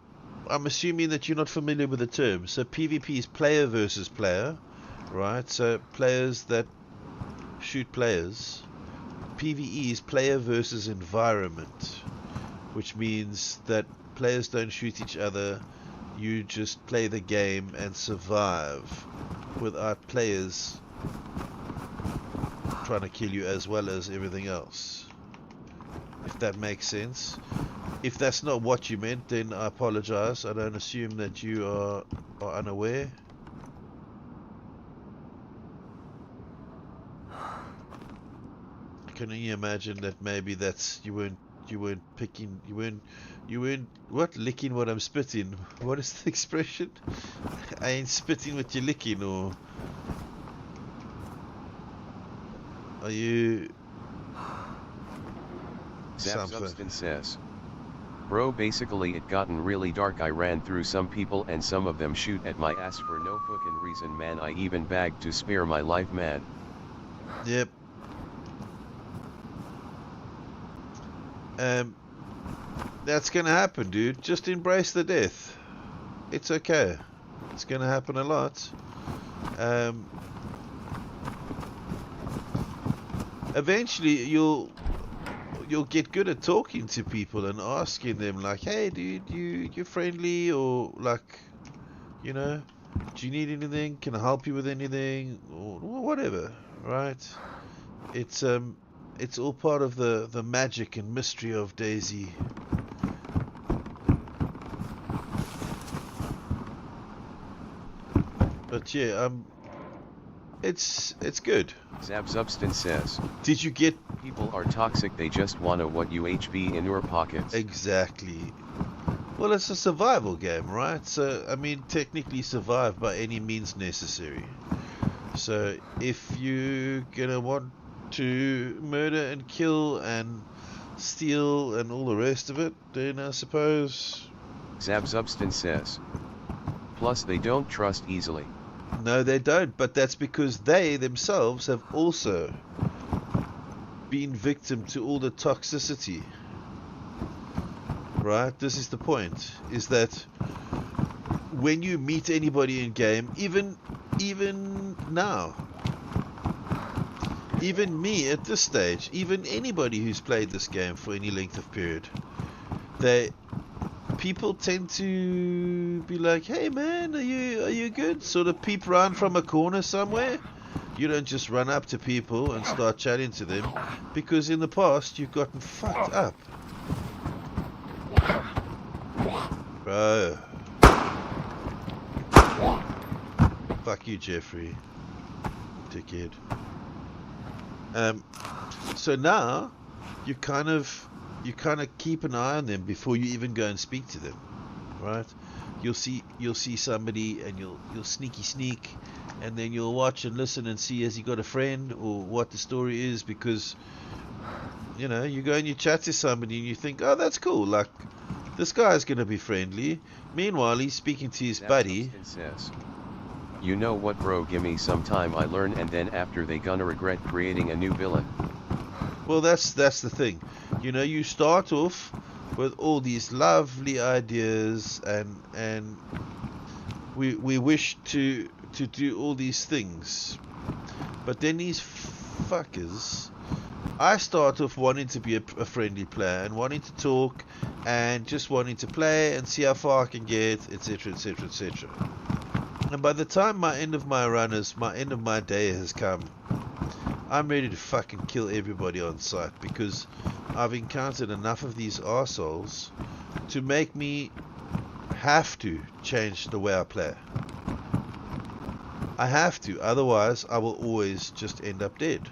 Speaker 1: I'm assuming that you're not familiar with the term. So, PvP is player versus player, right? So, players that shoot players. PvE is player versus environment, which means that players don't shoot each other. You just play the game and survive without players trying to kill you as well as everything else. If that makes sense. If that's not what you meant, then I apologize. I don't assume that you are unaware. Can you imagine that maybe that's you weren't licking what I'm spitting? What is the expression? I ain't spitting what you're licking, or are you
Speaker 2: Substance says, bro, basically it gotten really dark. I ran through some people and some of them shoot at my ass for no fucking reason, man. I even begged to spare my life, man.
Speaker 1: Yep. That's gonna happen, dude. Just embrace the death. It's okay. It's gonna happen a lot. Eventually you'll get good at talking to people and asking them like, hey dude, you're friendly, or like, you know, do you need anything? Can I help you with anything? Or whatever, right? It's all part of the magic and mystery of DayZ. But yeah, it's good.
Speaker 2: Substance says,
Speaker 1: did you get...
Speaker 2: people are toxic, they just wanna what UHB in your pockets.
Speaker 1: Exactly. Well, it's a survival game, right? So, I mean, technically survive by any means necessary. So, if you're gonna want to murder and kill and steal and all the rest of it, then I suppose...
Speaker 2: Substance says, plus they don't trust easily.
Speaker 1: No, they don't, but that's because they themselves have also been victim to all the toxicity. Right? This is the point, is that when you meet anybody in game, even now, even me at this stage, even anybody who's played this game for any length of period, people tend to be like, hey man, are you good? Sort of peep around from a corner somewhere. You don't just run up to people and start chatting to them, because in the past you've gotten fucked up. Bro. Fuck you, Jeffrey. Dickhead. So now you kind of keep an eye on them before you even go and speak to them, right? You'll see somebody and you'll sneak, and then you'll watch and listen and see, has he got a friend or what the story is, because you know, you go and you chat to somebody and you think, oh, that's cool, like this guy's gonna be friendly. Meanwhile, he's speaking to his buddy.
Speaker 2: Says, you know what, bro, give me some time, I learn, and then after they gonna regret creating a new villain.
Speaker 1: Well, that's the thing. You know, you start off with all these lovely ideas, and we wish to do all these things, but then these fuckers. I start off wanting to be a friendly player and wanting to talk and just wanting to play and see how far I can get, etc, etc, etc. And by the time my end of my day has come, I'm ready to fucking kill everybody on sight because I've encountered enough of these arseholes to make me have to change the way I play. I have to, otherwise I will always just end up dead.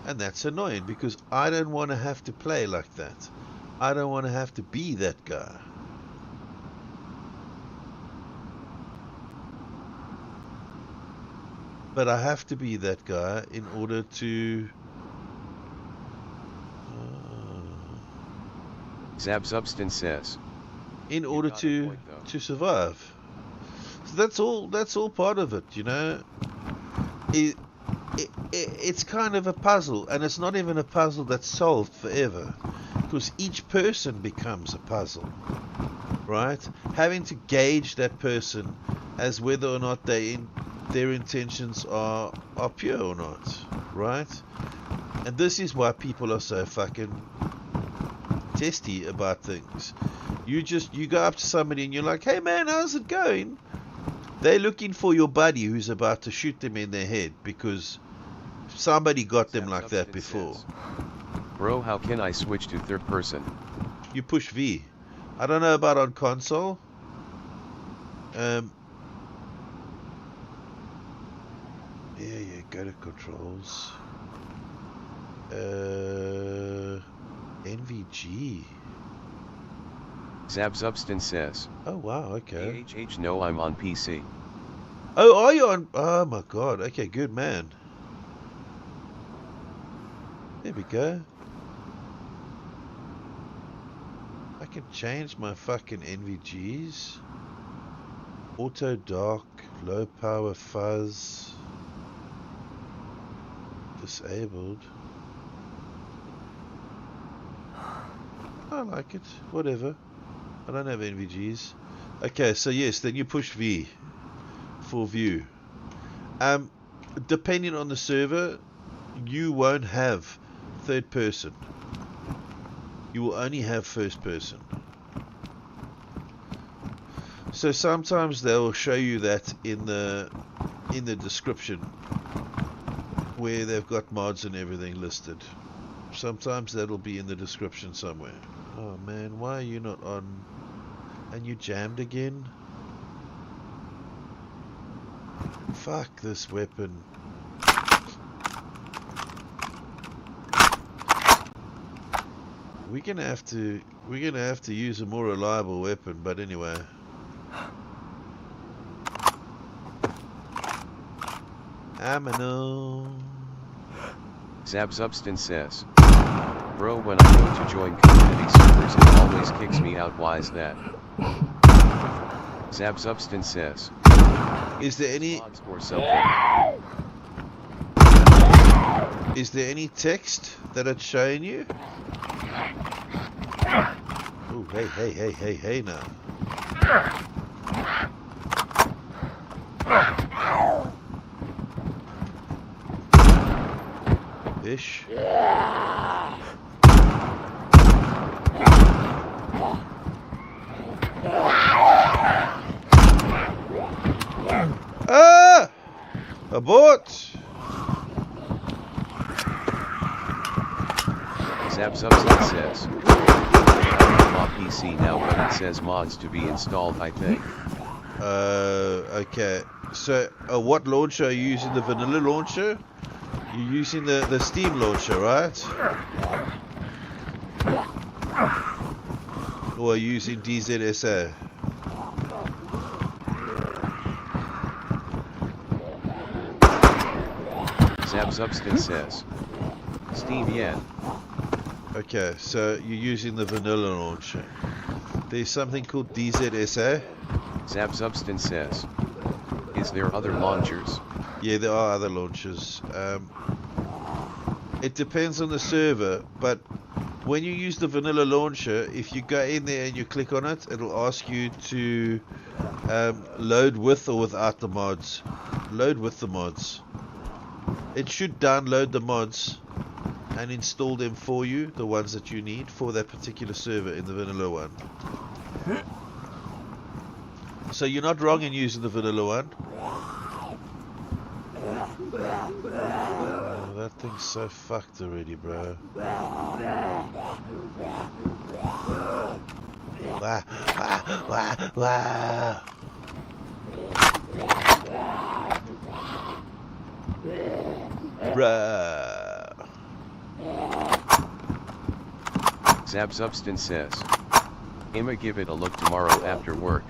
Speaker 1: And that's annoying because I don't want to have to play like that. I don't want to have to be that guy. But I have to be that guy in order to...
Speaker 2: Zabzubstan says.
Speaker 1: In order to survive. So that's all part of it, you know. It's kind of a puzzle, and it's not even a puzzle that's solved forever, because each person becomes a puzzle, right? Having to gauge that person as whether or not their intentions are pure or not, right? And this is why people are so fucking testy about things. You go up to somebody and you're like, hey man, how's it going? They're looking for your buddy who's about to shoot them in their head because somebody got them like that before.
Speaker 2: Bro, how can I switch to third person?
Speaker 1: You push V. I don't know about on console. Yeah, go to controls. NVG.
Speaker 2: Zabzubstan says.
Speaker 1: Oh wow, okay.
Speaker 2: AHH, no, I'm on PC.
Speaker 1: Oh, are you on? Oh my god, okay, good man. There we go. I can change my fucking NVGs. Auto dark, low power fuzz. Disabled. I like it, whatever. I don't have NVGs. Okay, so yes, then you push V for view. Depending on the server, you won't have third person. You will only have first person. So sometimes they will show you that in the description where they've got mods and everything listed. Sometimes that'll be in the description somewhere. Oh man, why are you not on? And you jammed again? Fuck this weapon. We're gonna have to use a more reliable weapon, but anyway. Amino.
Speaker 2: Zabzubstan says. Bro, when I go to join community servers it always kicks me out, why is that? Zabzubstan says.
Speaker 1: Is there any
Speaker 2: or something?
Speaker 1: Is there any text that it's showing you? Oh, hey now. Ish. Ah! Abort!
Speaker 2: Zabzubstan says. On PC now, but it says mods to be installed, I think.
Speaker 1: Okay. So, what launcher are you using? The vanilla launcher? You're using the Steam launcher, right? Or are you using DZSA?
Speaker 2: Zabzubstan says. Steam, yeah.
Speaker 1: Okay, so you're using the vanilla launcher. There's something called DZSA.
Speaker 2: Zabzubstan says. Is there other launchers?
Speaker 1: Yeah, there are other launchers. It depends on the server, but when you use the vanilla launcher, if you go in there and you click on it, it'll ask you to load with or without the mods. Load with the mods. It should download the mods and install them for you, the ones that you need for that particular server in the vanilla one. So you're not wrong in using the vanilla one. Oh, that thing's so fucked already, bro. Wah, wah, wah, wah. Bruh.
Speaker 2: Zabsubstan says, I'ma give it a look tomorrow after work.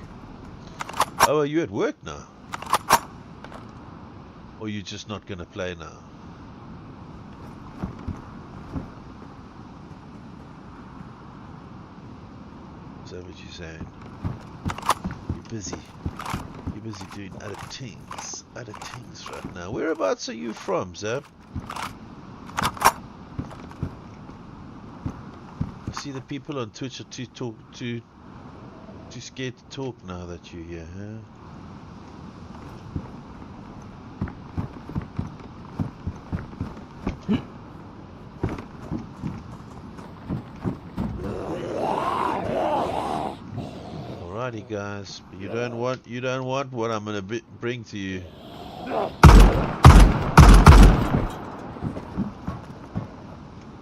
Speaker 1: Oh, are you at work now? Or you just not gonna play now? Is that what you're saying? You're busy. You're busy doing other things right now. Whereabouts are you from, Zab? I see the people on Twitch are too scared to talk now that you're here, huh? Alrighty, guys, but you don't want what I'm gonna bring to you.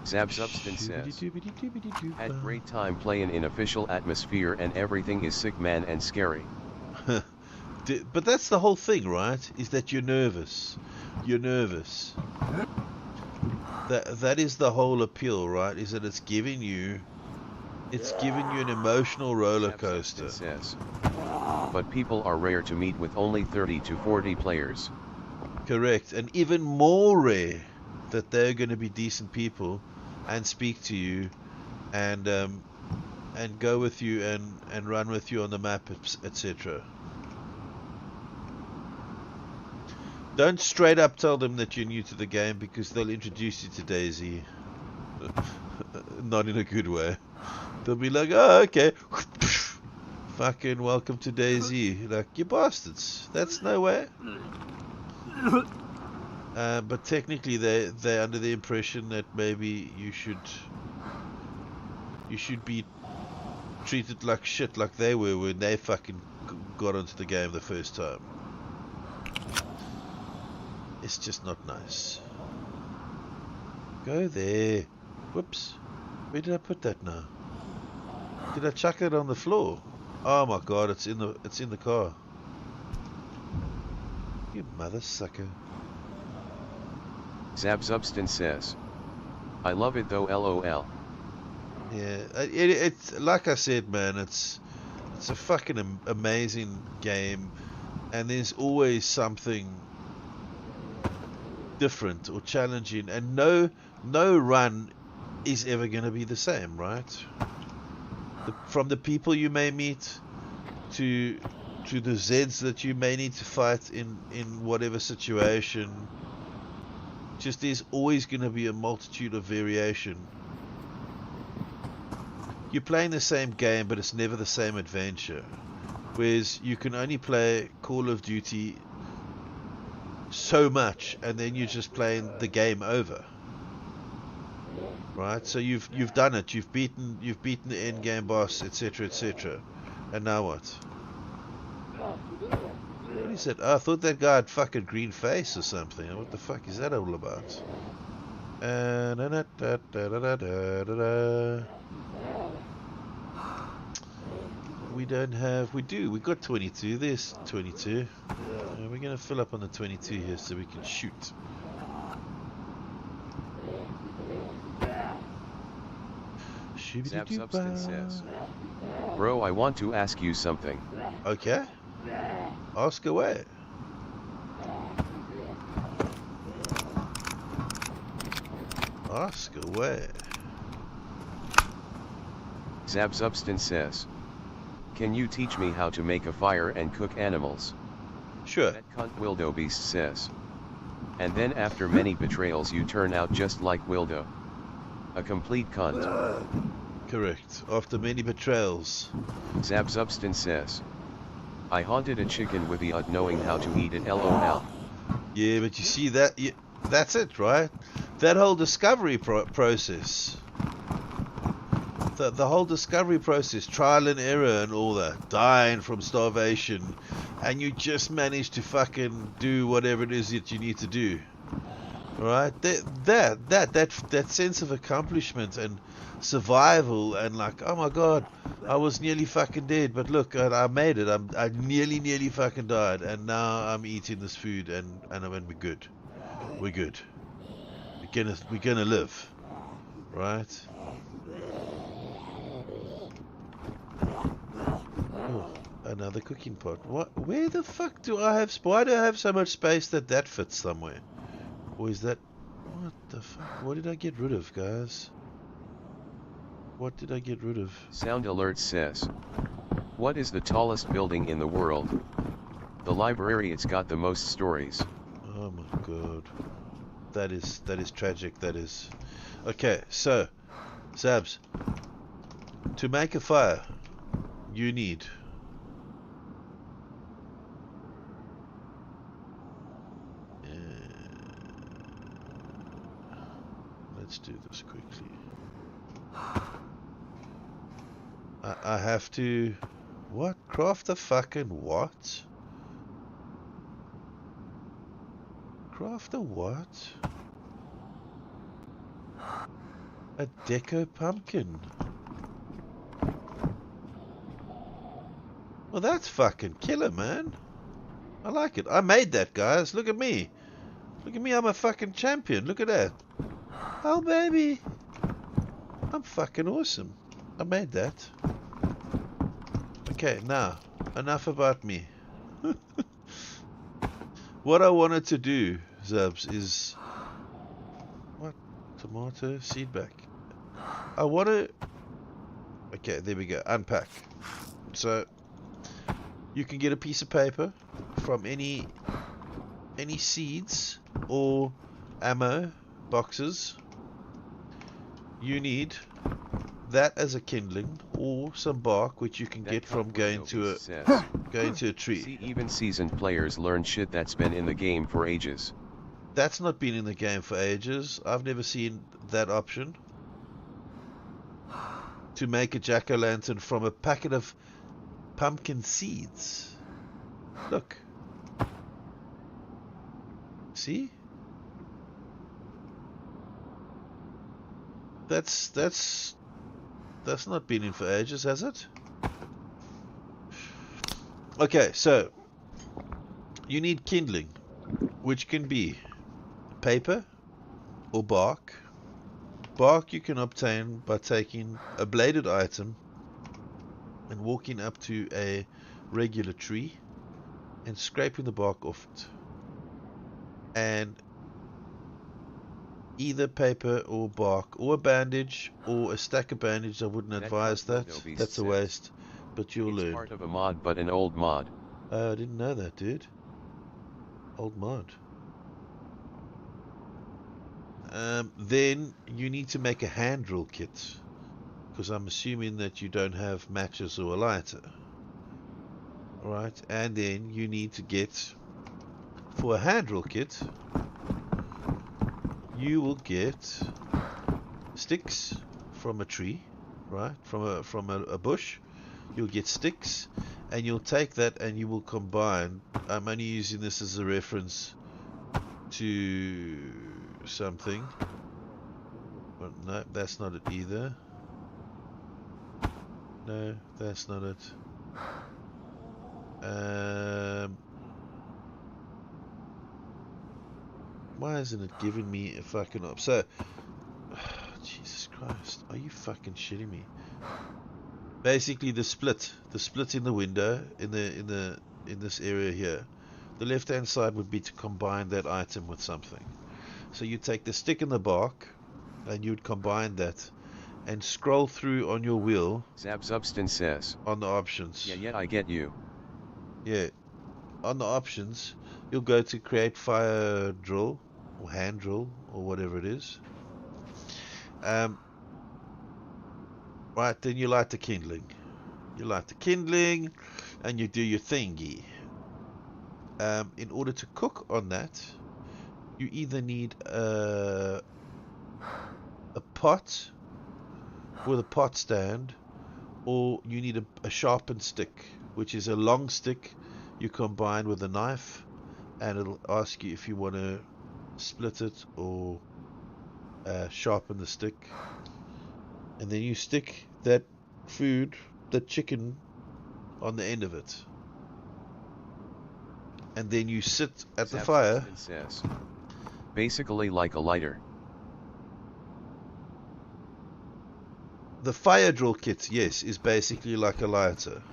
Speaker 2: Zabsubstan says, had great time playing in official atmosphere and everything is sick, man, and scary.
Speaker 1: But that's the whole thing, right? Is that you're nervous. You're nervous. That is the whole appeal, right? Is that it's giving you an emotional roller coaster.
Speaker 2: Says, but people are rare to meet with only 30 to 40 players.
Speaker 1: Correct, and even more rare that they're going to be decent people and speak to you and go with you and run with you on the map, etc. Don't straight up tell them that you're new to the game, because they'll introduce you to Daisy. Not in a good way. They'll be like, oh, okay. Fucking welcome to Daisy. Like, you bastards. That's no way. But technically they're under the impression that maybe you should be treated like shit, like they were when they fucking got onto the game the first time. It's just not nice. Go there. Whoops. Where did I put that now? Did I chuck it on the floor? Oh my god, it's in the car. You mother sucker.
Speaker 2: Zabsubstan says, I love it though, LOL.
Speaker 1: Yeah, it's like I said, man, it's a fucking amazing game, and there's always something different or challenging, and no run is ever going to be the same, right? From the people you may meet to the Zeds that you may need to fight in whatever situation. Just there's always going to be a multitude of variation. You're playing the same game, but it's never the same adventure. Whereas you can only play Call of Duty so much, and then you're just playing the game over. Right? So you've done it. You've beaten the end game boss, etc., etc. And now what? What is it? Oh, I thought that guy had fucking green face or something. What the fuck is that all about? We don't have... We do. We got 22. There's 22. We're going to fill up on the 22 here so we can shoot.
Speaker 2: Zabsubstan says, bro, I want to ask you something.
Speaker 1: Okay. Ask away. Ask away.
Speaker 2: Zabsubstan says, can you teach me how to make a fire and cook animals?
Speaker 1: Sure.
Speaker 2: That cunt Wildo Beast says. And then after many betrayals you turn out just like Wildo. A complete cunt.
Speaker 1: Correct. After many betrayals.
Speaker 2: Zabsubstan says, I haunted a chicken without knowing how to eat it, LOL.
Speaker 1: Yeah, but you see that, that's it, right? That whole discovery process. the whole discovery process, trial and error and all that, dying from starvation, and you just manage to fucking do whatever it is that you need to do. Right? That sense of accomplishment and survival, and like, oh my god, I was nearly fucking dead, but look, I made it. I nearly fucking died, and now I'm eating this food, and we're good. We're good. We're gonna live, right? Oh, another cooking pot. What? Where the fuck do I have? Why do I have so much space that fits somewhere? Or is that? What the fuck? What did I get rid of, guys? What did I get rid of?
Speaker 2: Sound Alert says, what is the tallest building in the world? The library. It's got the most stories.
Speaker 1: Oh my god. That is tragic, that is. Okay, so, Zabs, to make a fire, you need let's do this quickly. I have to... What? Craft a fucking what? Craft a what? A deco pumpkin. Well, that's fucking killer, man. I like it. I made that, guys. Look at me. Look at me. I'm a fucking champion. Look at that. Oh, baby. I'm fucking awesome. I made that. Okay, now, enough about me. What I wanted to do, Zabs, is... What? Tomato seedback. I want to... Okay, there we go. Unpack. So, you can get a piece of paper from any seeds or ammo boxes. You need that as a kindling, or some bark, which you can get from going to a tree.
Speaker 2: See, even seasoned players learn shit that's been in the game for ages.
Speaker 1: That's not been in the game for ages. I've never seen that option. To make a jack-o'-lantern from a packet of pumpkin seeds. Look. See? That's not been in for ages, has it? Okay, so you need kindling, which can be paper or bark. Bark you can obtain by taking a bladed item and walking up to a regular tree and scraping the bark off it. And either paper or bark or a bandage or a stack of bandage. I wouldn't advise that. That's a waste, but you'll learn.
Speaker 2: It's part of a mod, but an old mod.
Speaker 1: I didn't know that, dude. Old mod. Then you need to make a hand drill kit, because I'm assuming that you don't have matches or a lighter. Alright, and then you need to get, for a hand drill kit, you will get sticks from a tree, right? From a bush. You'll get sticks, and you'll take that and you will combine. I'm only using this as a reference to something. But no, that's not it either. No, that's not it. Why isn't it giving me a fucking up? So, Jesus Christ, are you fucking shitting me? Basically, the split in the window in this area here. The left-hand side would be to combine that item with something. So you take the stick and the bark, and you'd combine that, and scroll through on your wheel.
Speaker 2: Zabzubston says.
Speaker 1: On the options.
Speaker 2: Yeah, I get you.
Speaker 1: Yeah, on the options, you'll go to create fire drill, or hand drill, or whatever it is. Right, then you light the kindling. You light the kindling, and you do your thingy. In order to cook on that, you either need a pot with a pot stand, or you need a sharpened stick, which is a long stick you combine with a knife, and it'll ask you if you want to split it or sharpen the stick, and then you stick that chicken on the end of it, and then you sit at the fire.
Speaker 2: Says, basically like a lighter.
Speaker 1: The fire drill kit, yes, is basically like a lighter,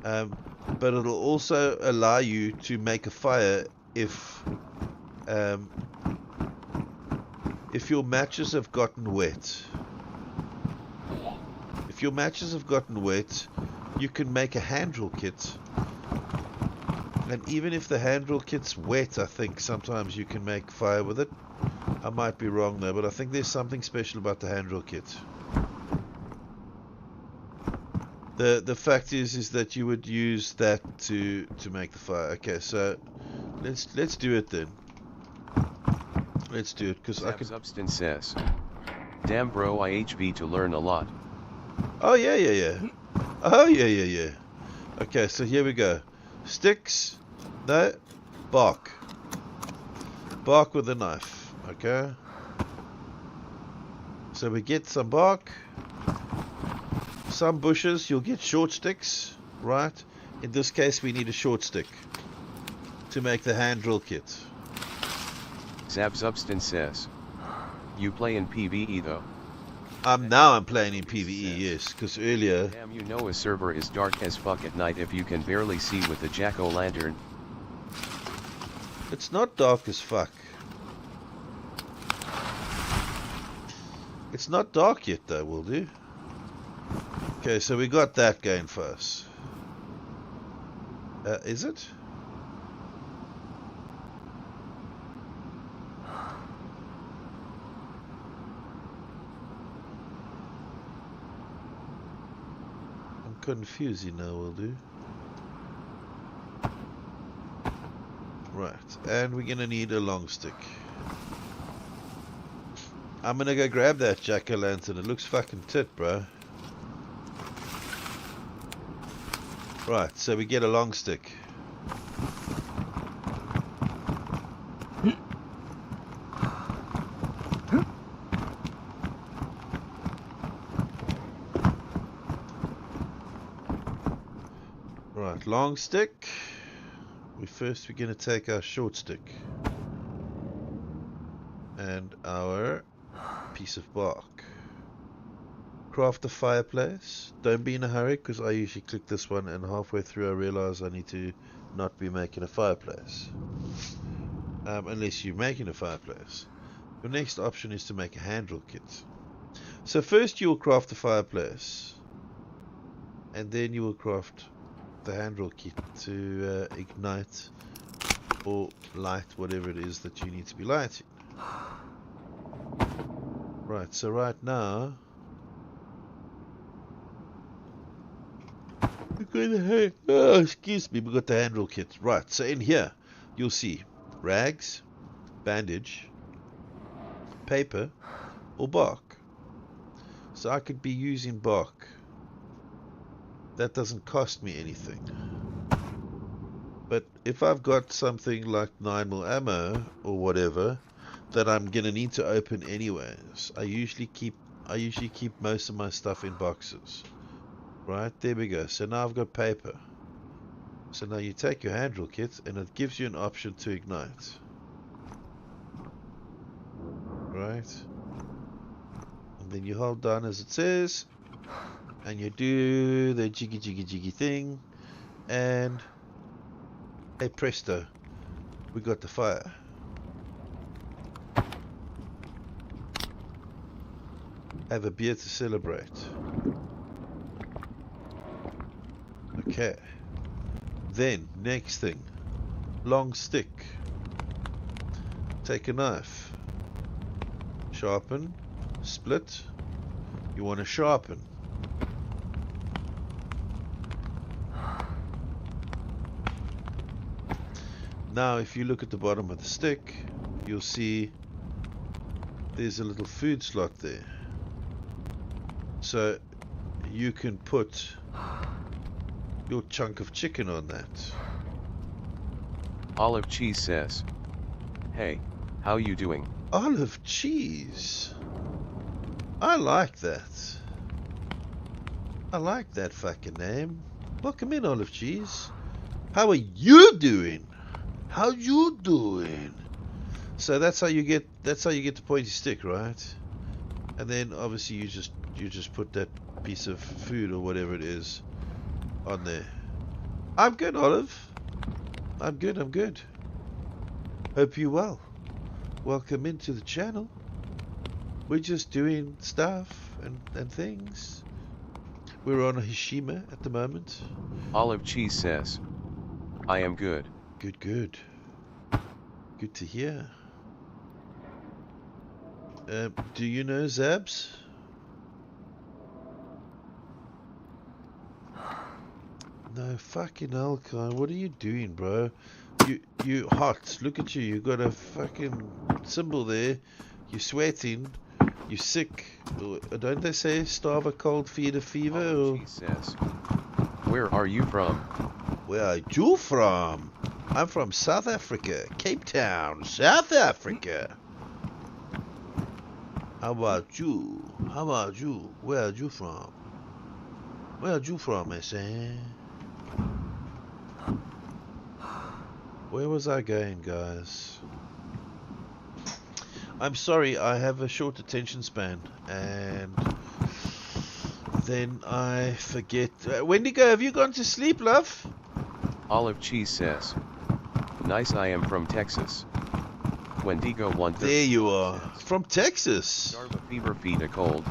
Speaker 1: but it'll also allow you to make a fire if your matches have gotten wet. If your matches have gotten wet, you can make a hand drill kit. And even if the hand drill kit's wet, I think sometimes you can make fire with it. I might be wrong though, but I think there's something special about the hand drill kit. The fact is that you would use that to make the fire. Okay, so let's do it then. Let's do it, because I can.
Speaker 2: Substance says, damn bro, IHB to learn a lot.
Speaker 1: Oh yeah. Oh yeah. Okay, so here we go. Sticks, no, bark. Bark with a knife. Okay. So we get some bark. Some bushes, you'll get short sticks, right? In this case, we need a short stick to make the hand drill kit.
Speaker 2: Substance says, you play in PvE though?
Speaker 1: Now I'm playing in PvE, yes, because earlier...
Speaker 2: Damn, you know a server is dark as fuck at night if you can barely see with the jack-o'-lantern.
Speaker 1: It's not dark as fuck. It's not dark yet though, will do. Okay, so we got that going for us. Is it? I'm confused now, will do. Right, and we're gonna need a long stick. I'm gonna go grab that jack-o'-lantern. It looks fucking tit, bro. Right, so we get a long stick. Right, long stick. We're going to take our short stick and our piece of bark. Craft a fireplace. Don't be in a hurry, because I usually click this one and halfway through I realize I need to not be making a fireplace. Unless you're making a fireplace. Your next option is to make a hand drill kit. So first you will craft the fireplace, and then you will craft the hand drill kit to ignite or light whatever it is that you need to be lighting. Right, so right now excuse me, we got the hand drill kit. Right, so in here you'll see rags, bandage, paper, or bark. So I could be using bark. That doesn't cost me anything. But if I've got something like 9mm ammo or whatever that I'm gonna need to open anyways, I usually keep most of my stuff in boxes. Right, there we go. So now I've got paper. So now you take your hand drill kit and it gives you an option to ignite. Right? And then you hold down as it says, and you do the jiggy thing, and hey presto, we got the fire. Have a beer to celebrate. Okay, then next thing, long stick. Take a knife, sharpen, split. You want to sharpen. Now if you look at the bottom of the stick, you'll see there's a little food slot there. So you can put your chunk of chicken on that.
Speaker 2: Olive Cheese says, hey, how you doing?
Speaker 1: Olive Cheese. I like that. I like that fucking name. Welcome in, Olive Cheese. How are you doing? How you doing? So that's how you get the pointy stick, right? And then obviously you just put that piece of food or whatever it is on there. I'm good, Olive. I'm good. Hope you're well. Welcome into the channel. We're just doing stuff and things. We're on Hishima at the moment.
Speaker 2: Olive Cheese says, I am good.
Speaker 1: Good. Good to hear. Do you know Zabs? No, fucking hell, Kai. What are you doing, bro? You hot. Look at you. You got a fucking symbol there. You're sweating. You're sick. Don't they say starve a cold, feed a fever? Or...
Speaker 2: She says, where are you from?
Speaker 1: Where are you from? I'm from South Africa. Cape Town, South Africa. How about you? Where are you from? Where are you from, I say? Where was I going, guys? I'm sorry, I have a short attention span, and then I forget. Wendigo, have you gone to sleep, love?
Speaker 2: Olive Cheese says, nice, I am from Texas. Wendigo 130.
Speaker 1: There you are, from Texas.
Speaker 2: Starve a fever, feed a cold.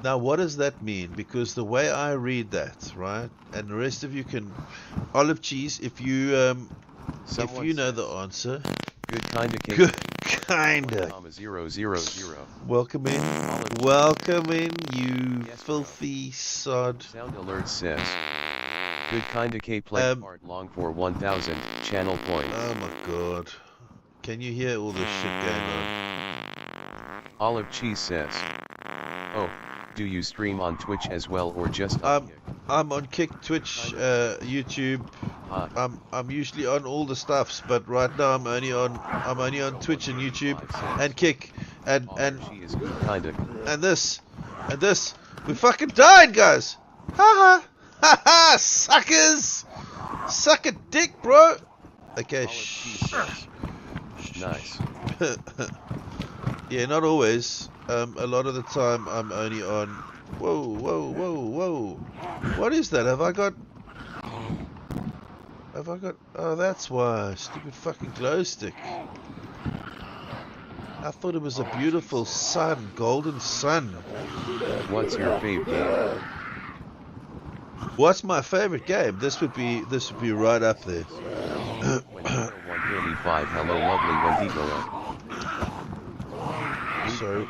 Speaker 1: Now, what does that mean? Because the way I read that, right, and the rest of you can, Olive Cheese, if you know the answer.
Speaker 2: Good kinda cake.
Speaker 1: Good kinda.
Speaker 2: 000.
Speaker 1: Welcome in, you filthy sod.
Speaker 2: Sound alert says, good kinda K play part long for 1000 channel points.
Speaker 1: Oh my god. Can you hear all this shit going on?
Speaker 2: Olive Cheese says, oh, do you stream on Twitch as well or just on Kick?
Speaker 1: I'm on Kick, Twitch, YouTube. I'm usually on all the stuffs, but right now I'm only on Twitch and YouTube and Kick and this. We fucking died, guys. Ha ha, suckers. Suck a dick, bro. Okay, shh.
Speaker 2: Nice.
Speaker 1: Yeah, not always. A lot of the time I'm only on. Whoa. What is that? Have I got? Oh, that's why. Stupid fucking glow stick. I thought it was a beautiful sun, golden sun.
Speaker 2: What's your favorite game?
Speaker 1: What's my favorite game? This would be right up there.
Speaker 2: 135. Hello, lovely Wendigo.
Speaker 1: Sorry.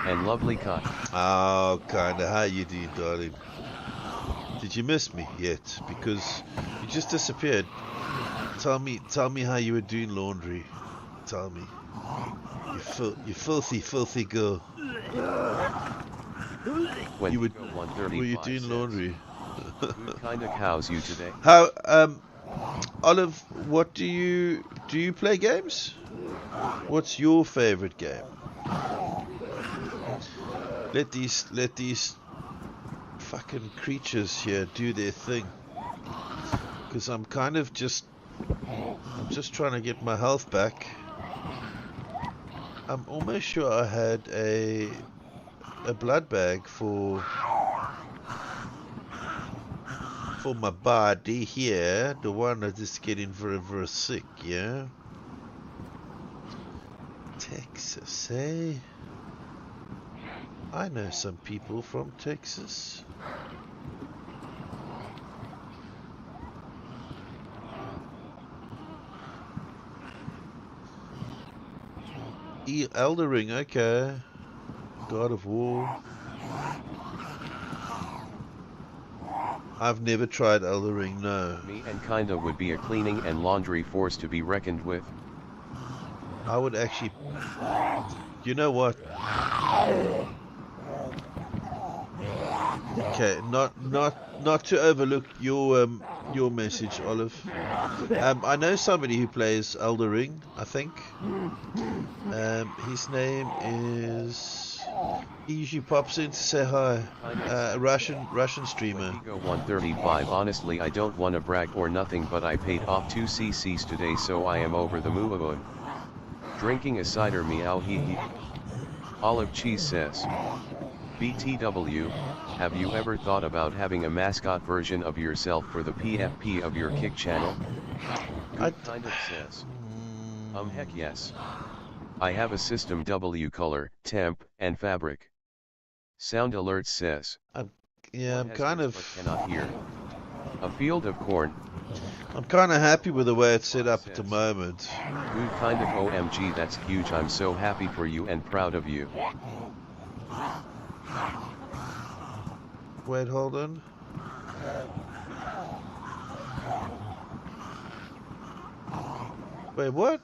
Speaker 2: And lovely cut.
Speaker 1: Oh, kinda. How you doing, darling? Did you miss me yet? Because you just disappeared. Tell me how you were doing laundry. Tell me. You filthy girl.
Speaker 2: When
Speaker 1: you were you doing laundry?
Speaker 2: Who kind of cows you today?
Speaker 1: How Olive, what do you play games? What's your favorite game? Let these fucking creatures here do their thing, because I'm just trying to get my health back. I'm almost sure I had a blood bag for my body here, the one that is getting very, very sick, yeah? Texas, eh? I know some people from Texas. Elder Ring, okay. God of War. I've never tried Elder Ring, no.
Speaker 2: Me and kinda would be a cleaning and laundry force to be reckoned with.
Speaker 1: I would actually... You know what? Okay, not to overlook your message, Olive. I know somebody who plays Elder Ring, I think. His name is. He usually pops in to say hi. Russian streamer.
Speaker 2: Wendigo 135. Honestly, I don't want to brag or nothing, but I paid off 2 cc's today, so I am over the moon. Drinking a cider, meow hee hee. Olive Cheese says, BTW, have you ever thought about having a mascot version of yourself for the PFP of your Kick channel? Good kind of says, heck yes. I have a system W color, temp, and fabric. Sound Alert says,
Speaker 1: I'm kind of.
Speaker 2: But cannot hear. A field of corn.
Speaker 1: I'm kind of happy with the way it's set up at the moment.
Speaker 2: Good kind of OMG, that's huge. I'm so happy for you and proud of you.
Speaker 1: Wait, hold on. Wait, what?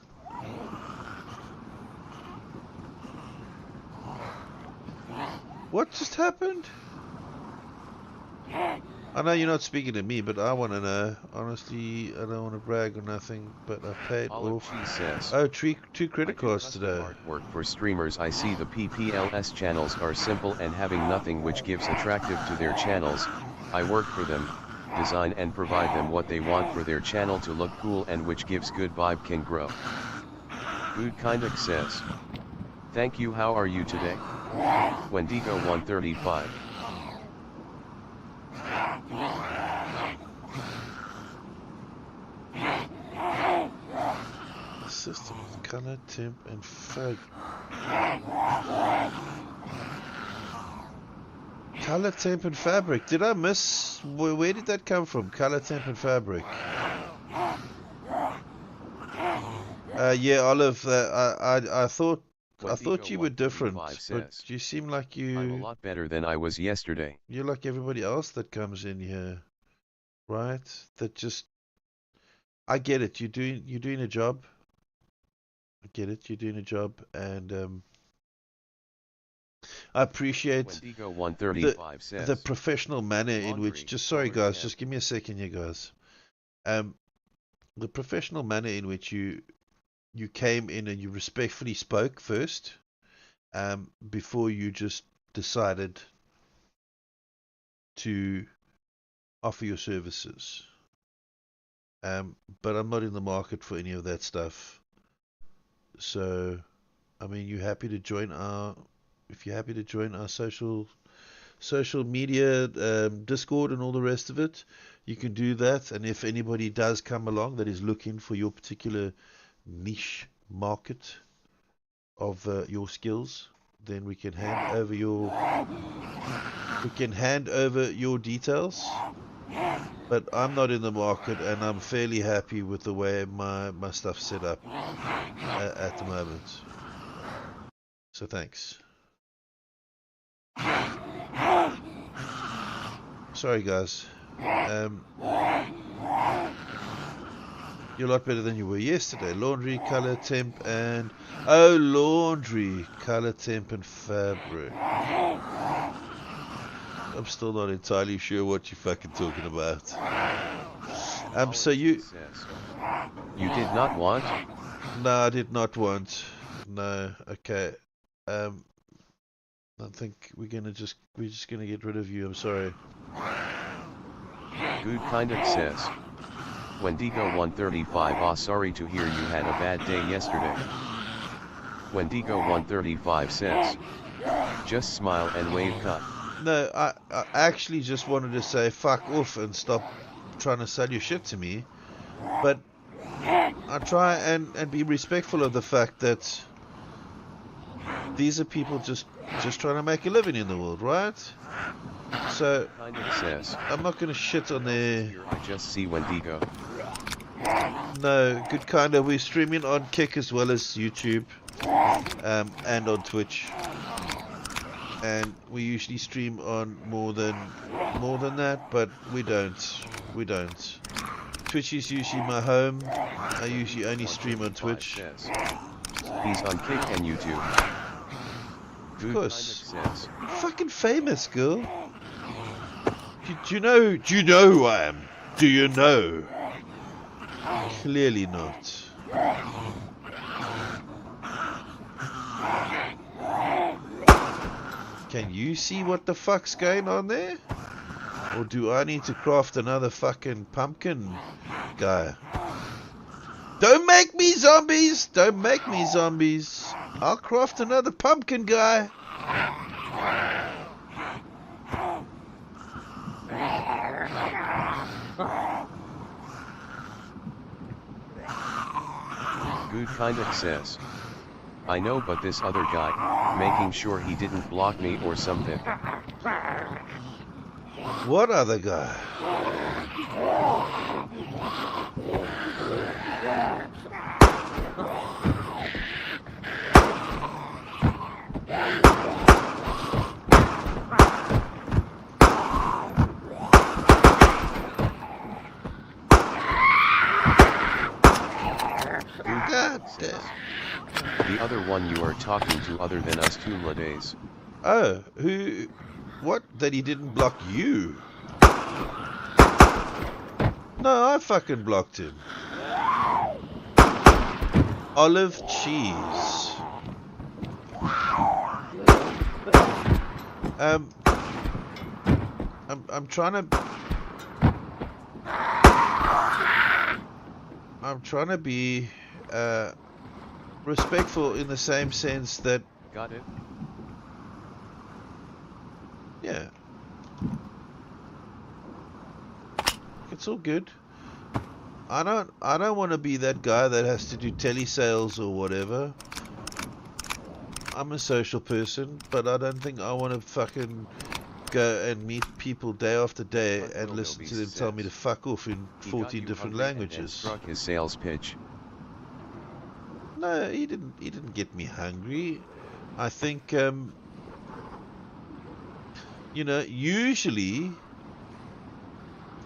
Speaker 1: What just happened? I know you're not speaking to me, but I want to know. Honestly, I don't want to brag or nothing, but I paid off. Two credit cards today.
Speaker 2: Artwork for streamers. I see the PPLS channels are simple and having nothing which gives attractive to their channels. I work for them, design and provide them what they want for their channel to look cool and which gives good vibe can grow. Good kinda says, thank you. How are you today? Wendigo 135.
Speaker 1: System, color, temp, and fabric. Color, temp, and fabric. Did I miss? Where did that come from? Color, temp, and fabric. Yeah, Olive. I thought you were different, but you seem like you.
Speaker 2: I'm a lot better than I was yesterday.
Speaker 1: You're like everybody else that comes in here, right? That just. I get it. You're doing a job. I get it. You're doing a job, and I appreciate
Speaker 2: Wendigo 135 says,
Speaker 1: the professional manner in which. Just sorry, guys. Just give me a second here, guys. The professional manner in which you came in and you respectfully spoke first, before you just decided to offer your services. But I'm not in the market for any of that stuff. So, I mean, if you're happy to join our social media, Discord and all the rest of it, you can do that. And if anybody does come along that is looking for your particular niche market of your skills, then we can hand over your details. But I'm not in the market, and I'm fairly happy with the way my stuff's set up at the moment. So thanks. Sorry, guys. You're a lot better than you were yesterday. Laundry, color, temp, and... Oh, laundry, color, temp, and fabric. I'm still not entirely sure what you're fucking talking about. So you...
Speaker 2: You did not want?
Speaker 1: No, I did not want. No, okay. I think we're just gonna get rid of you. I'm sorry.
Speaker 2: Good kinda says, Wendigo 135. Sorry to hear you had a bad day yesterday. Wendigo 135 says, just smile and wave cut.
Speaker 1: No, I actually just wanted to say fuck off and stop trying to sell your shit to me. But I try and be respectful of the fact that these are people just trying to make a living in the world, right? So I'm not going to shit on their...
Speaker 2: I just see Wendigo.
Speaker 1: No, good kind of. We're streaming on Kick as well as YouTube, and on Twitch. And we usually stream on more than that, but we don't. Twitch is usually my home. I usually only stream on Twitch.
Speaker 2: He's on Kick and YouTube.
Speaker 1: of course. Fucking famous, girl. Do you know who I am? Do you know? Clearly not. Can you see what the fuck's going on there? Or do I need to craft another fucking pumpkin guy? Don't make me zombies! Don't make me zombies! I'll craft another pumpkin guy.
Speaker 2: Good Kinda says, I know, but this other guy, making sure he didn't block me or something.
Speaker 1: What other guy? God damn.
Speaker 2: The other one you are talking to other than us two days.
Speaker 1: Oh, who? What? That he didn't block you? No, I fucking blocked him. Olive cheese. I'm trying to be respectful in the same sense that.
Speaker 2: Got it.
Speaker 1: Yeah. It's all good. I don't want to be that guy that has to do telesales or whatever. I'm a social person, but I don't think I want to fucking go and meet people day after day and listen to them tell me to fuck off in 14 different languages.
Speaker 2: Struck his sales pitch.
Speaker 1: No, he didn't get me hungry. I think you know, usually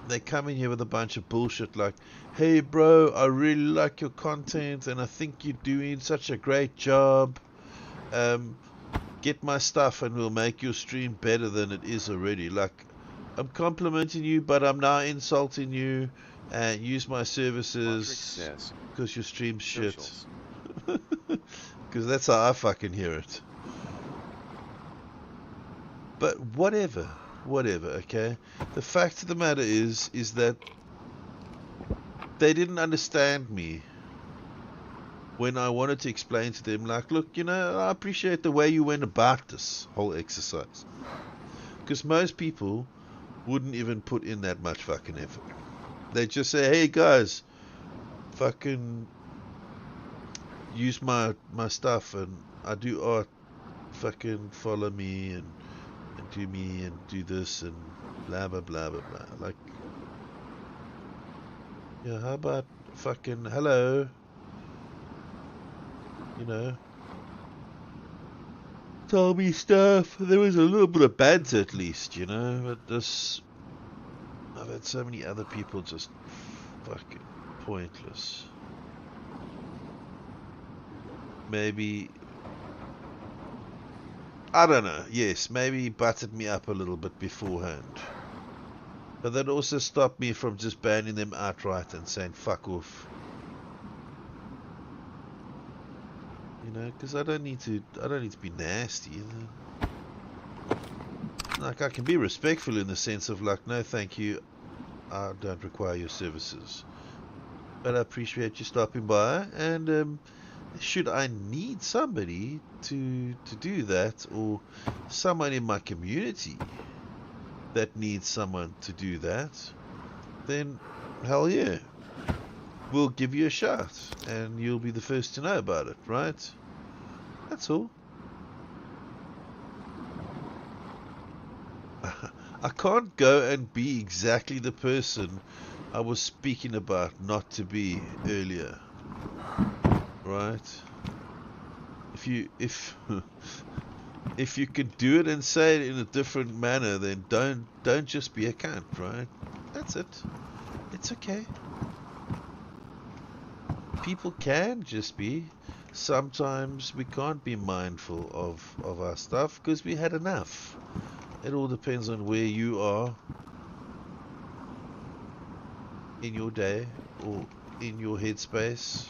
Speaker 1: they come in here with a bunch of bullshit like, hey bro, I really like your content and I think you're doing such a great job. Get my stuff and we'll make your stream better than it is already. Like, I'm complimenting you, but I'm now insulting you, and use my services because your stream's shit. Because that's how I fucking hear it. But whatever, okay? The fact of the matter is that they didn't understand me when I wanted to explain to them, like, look, you know, I appreciate the way you went about this whole exercise. Because most people wouldn't even put in that much fucking effort. They just say, hey guys, fucking use my stuff and I do art, fucking follow me and do me and do this and blah blah blah blah blah. Like, yeah, how about fucking hello? You know, tell me stuff. There was a little bit of banter at least, you know, but this, I've had so many other people just fucking pointless. Maybe, I don't know, yes, maybe he buttered me up a little bit beforehand. But that also stopped me from just banning them outright and saying fuck off. You know, because I don't need to be nasty. You know? Like, I can be respectful in the sense of like, no thank you, I don't require your services. But I appreciate you stopping by, and should I need somebody to do that, or someone in my community that needs someone to do that, then hell yeah, we'll give you a shout and you'll be the first to know about it, right? That's all. I can't go and be exactly the person I was speaking about not to be earlier, right? If you can do it and say it in a different manner, then don't just be a cunt, right? That's it. It's okay. People can just be. sometimes we can't be mindful of our stuff because we had enough. It all depends on where you are in your day or in your headspace,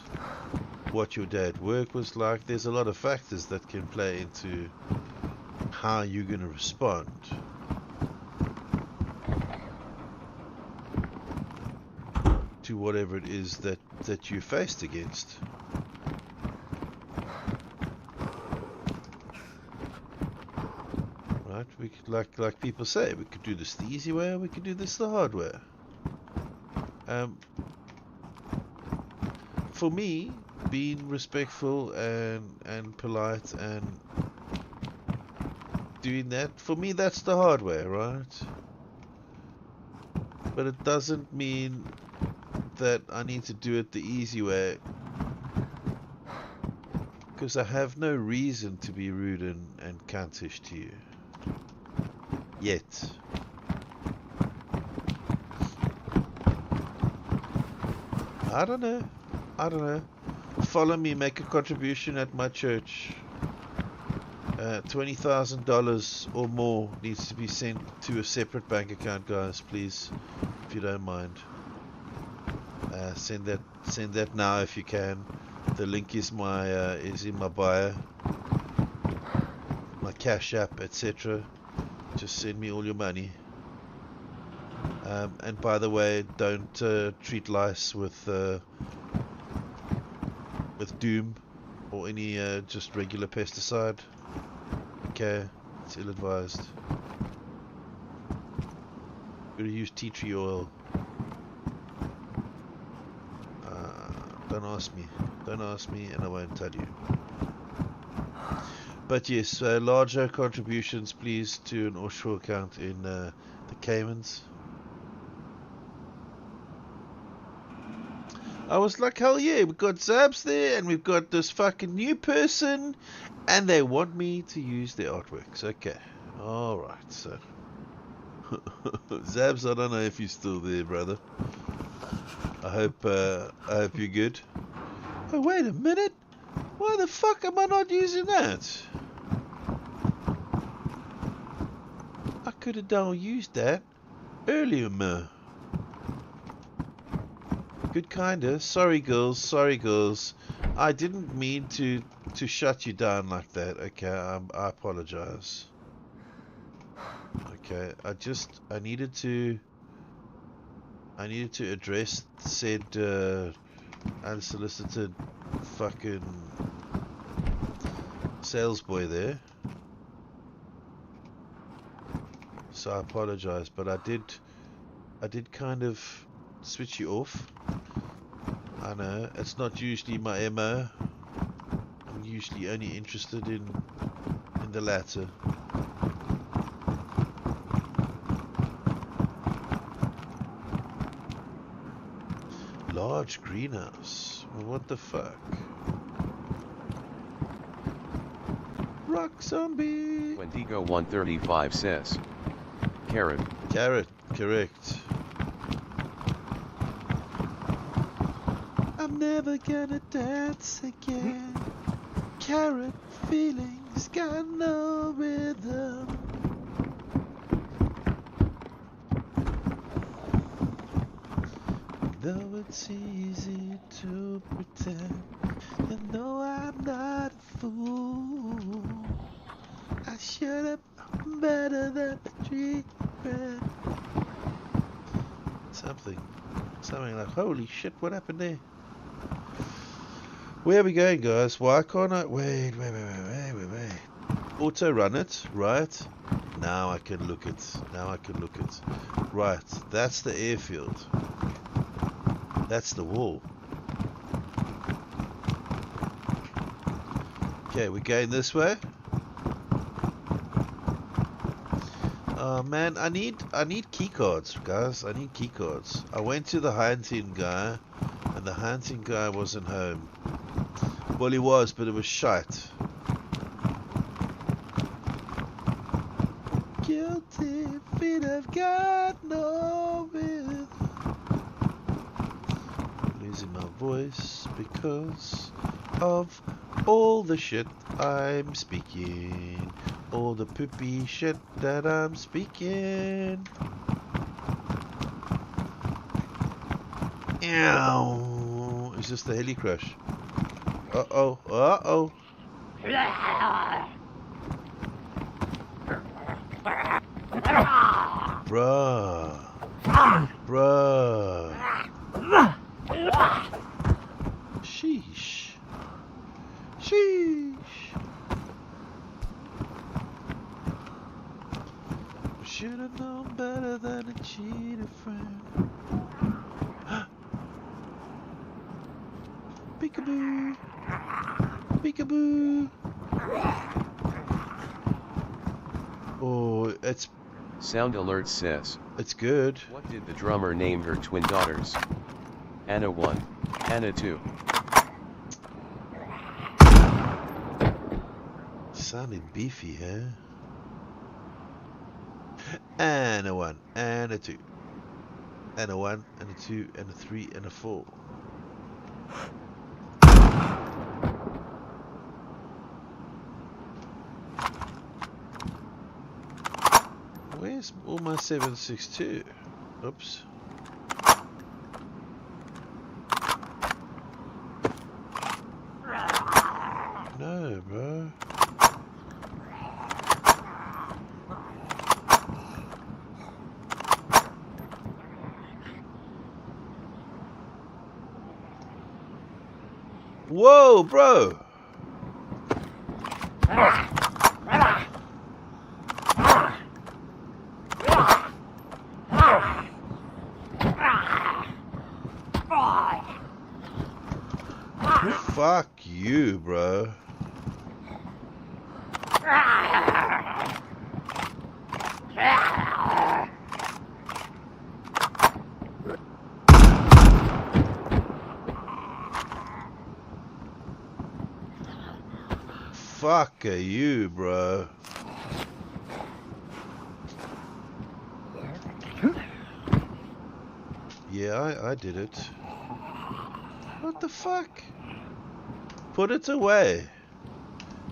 Speaker 1: what your day at work was like. There's a lot of factors that can play into how you're going to respond. To whatever it is that you're faced against. Right? We could, like people say, we could do this the easy way, or we could do this the hard way. For me, being respectful and polite and doing that, for me that's the hard way, right? But it doesn't mean that I need to do it the easy way, because I have no reason to be rude and cuntish to you. Yet. I don't know. Follow me, make a contribution at my church. $20,000 or more needs to be sent to a separate bank account, guys, please, if you don't mind. Send that now if you can. The link is in my bio, my Cash App, etc. Just send me all your money. And by the way, don't treat lice with Doom or any just regular pesticide. Okay, it's ill-advised. Gotta use tea tree oil. Don't ask me, and I won't tell you. But yes, larger contributions, please, to an offshore account in the Caymans. I was like, hell yeah, we've got Zabs there, and we've got this fucking new person, and they want me to use their artworks. Okay, alright, so. Zabs, I don't know if you're still there, brother. I hope you're good. Oh, wait a minute. Why the fuck am I not using that? I could have used that earlier, man. Good kinda. Sorry, girls. I didn't mean to shut you down like that. Okay, I apologize. Okay, I needed to address said unsolicited fucking sales boy there. So I apologize, but I did kind of switch you off. I know, it's not usually my MO. I'm usually only interested in the latter. Large greenhouse. Well, what the fuck? Rock zombie.
Speaker 2: Wendigo 135 says. Carrot,
Speaker 1: correct. I'm never gonna dance again. Carrot feelings got no rhythm. Though it's easy to pretend, you know I'm not a fool. I should have known better than to treat friend. Something like, holy shit, what happened there? Where are we going, guys? Why can't I? Wait. Auto run it, right? Now I can look it. Right, that's the airfield. That's the wall. Okay, we're going this way. Oh man, I need key cards, guys. I need key cards. I went to the hunting guy, and the hunting guy wasn't home. Well, he was, but it was shite. Guilty feet have got no rhythm. Losing my voice because of All the shit I'm speaking. All the poopy shit that I'm speaking. Ow. Is this the heli crash? Uh-oh. Uh-oh. Bruh. Bruh. Sheesh. Sheesh. Should have known better than to cheat a friend. Peekaboo. Peekaboo. Oh, it's...
Speaker 2: Sound Alert says.
Speaker 1: It's good.
Speaker 2: What did the drummer name her twin daughters? Anna 1, Anna 2.
Speaker 1: Sounding beefy, huh? And a 1, and a 2. And a 1, and a 2, and a 3, and a 4. Where's all my 762? Oops. No, bro. Whoa, bro. Fuck you, bro. Fuck you, bro. Yeah, I did it. What the fuck? Put it away.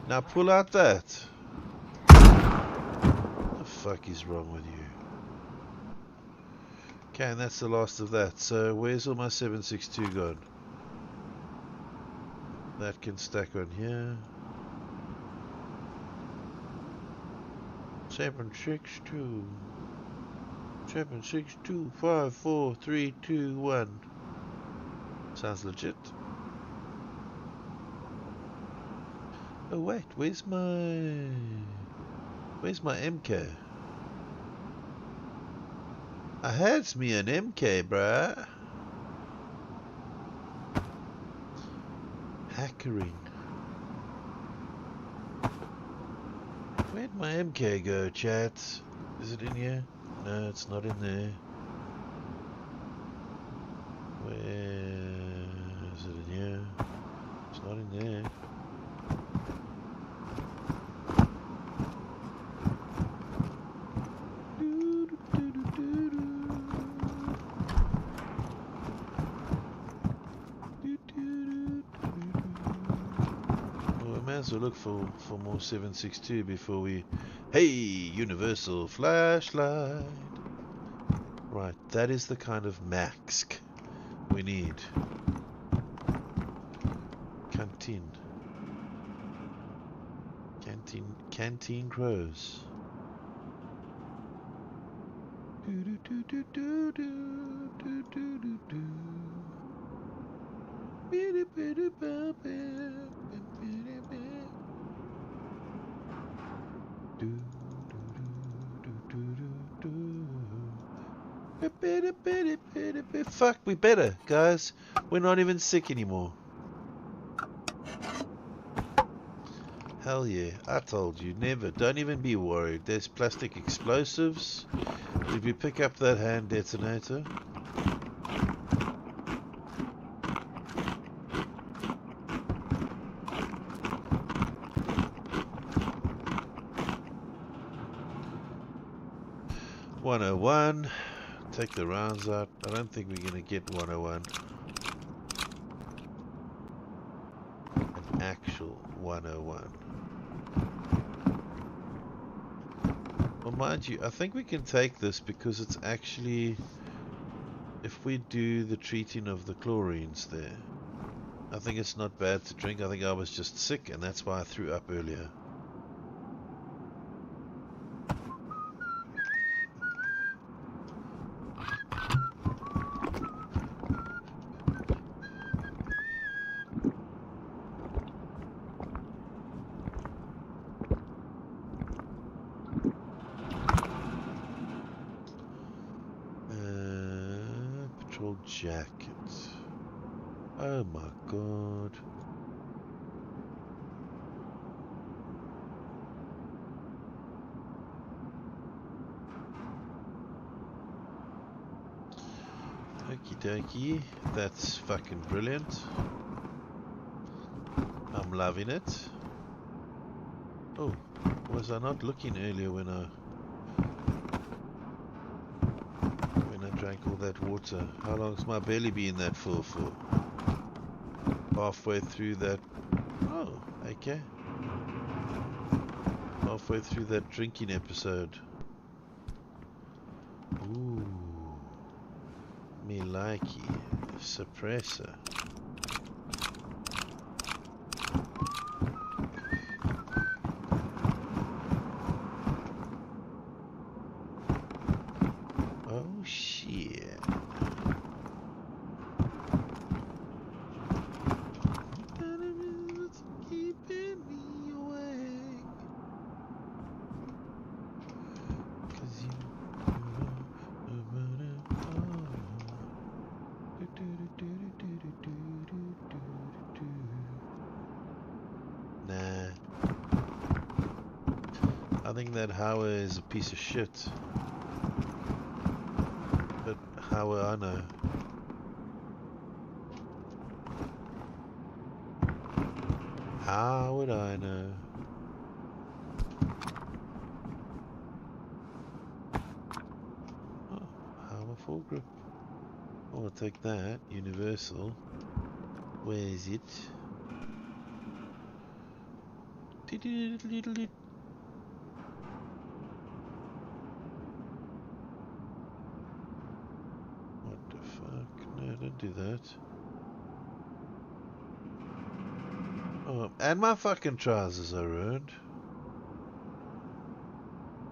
Speaker 1: Now pull out that. What the fuck is wrong with you? Okay, and that's the last of that. So where's all my 762 gone? That can stack on here. 762. 762 5 4 3 2 1. Sounds legit. Oh wait, where's my MK? I had me an MK, bruh. Hackering. Where'd my MK go, chat? Is it in here? No, it's not in there. Where is it in here? It's not in there. So look for more 762 before we... Hey, universal flashlight. Right, that is the kind of mask we need. Canteen crows. Fuck, we better, guys. We're not even sick anymore. Hell yeah, I told you, never. Don't even be worried. There's plastic explosives. Did we pick up that hand detonator? .101. Take the rounds out. I don't think we're gonna get 101. And actual 101. Well, mind you, I think we can take this because it's actually, if we do the treating of the chlorines there, I think it's not bad to drink. I think I was just sick and that's why I threw up earlier. Patrol jacket. Oh my god. Okie dokie, that's fucking brilliant. I'm loving it. Oh, was I not looking earlier when I drank all that water? How long's my belly been that full for? Halfway through that. Oh, okay. Halfway through that drinking episode. Ooh. Me likey. Suppressor. Oh shit. It's keeping me awake. 'Cause you Nah. I think that Howard is a piece of shit. But how would I know? How would I know? Oh, Howard full grip. Oh, I'll take that. Universal. Where is it? What the fuck? No, don't do that. Oh, and my fucking trousers are ruined.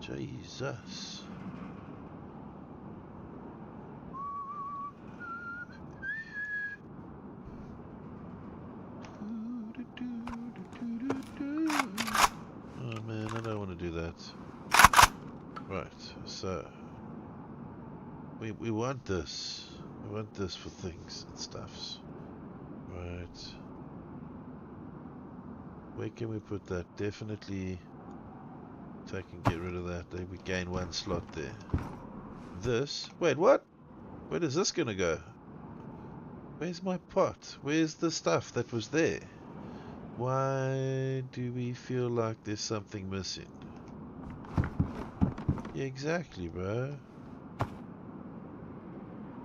Speaker 1: Jesus. Oh man, I don't want to do that. Right, so we want this. We want this for things and stuffs. Right. Where can we put that? Definitely so I can get rid of that. There we gain one slot there. This. Wait, what? Where is this gonna go? Where's my pot? Where's the stuff that was there? Why do we feel like there's something missing? Yeah, exactly, bro.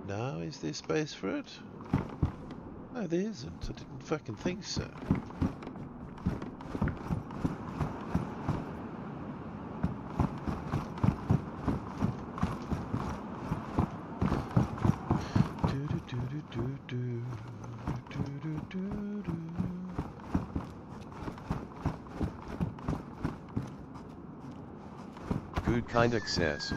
Speaker 1: Now is there space for it? No, there isn't. I didn't fucking think so.
Speaker 2: Good Kinda says.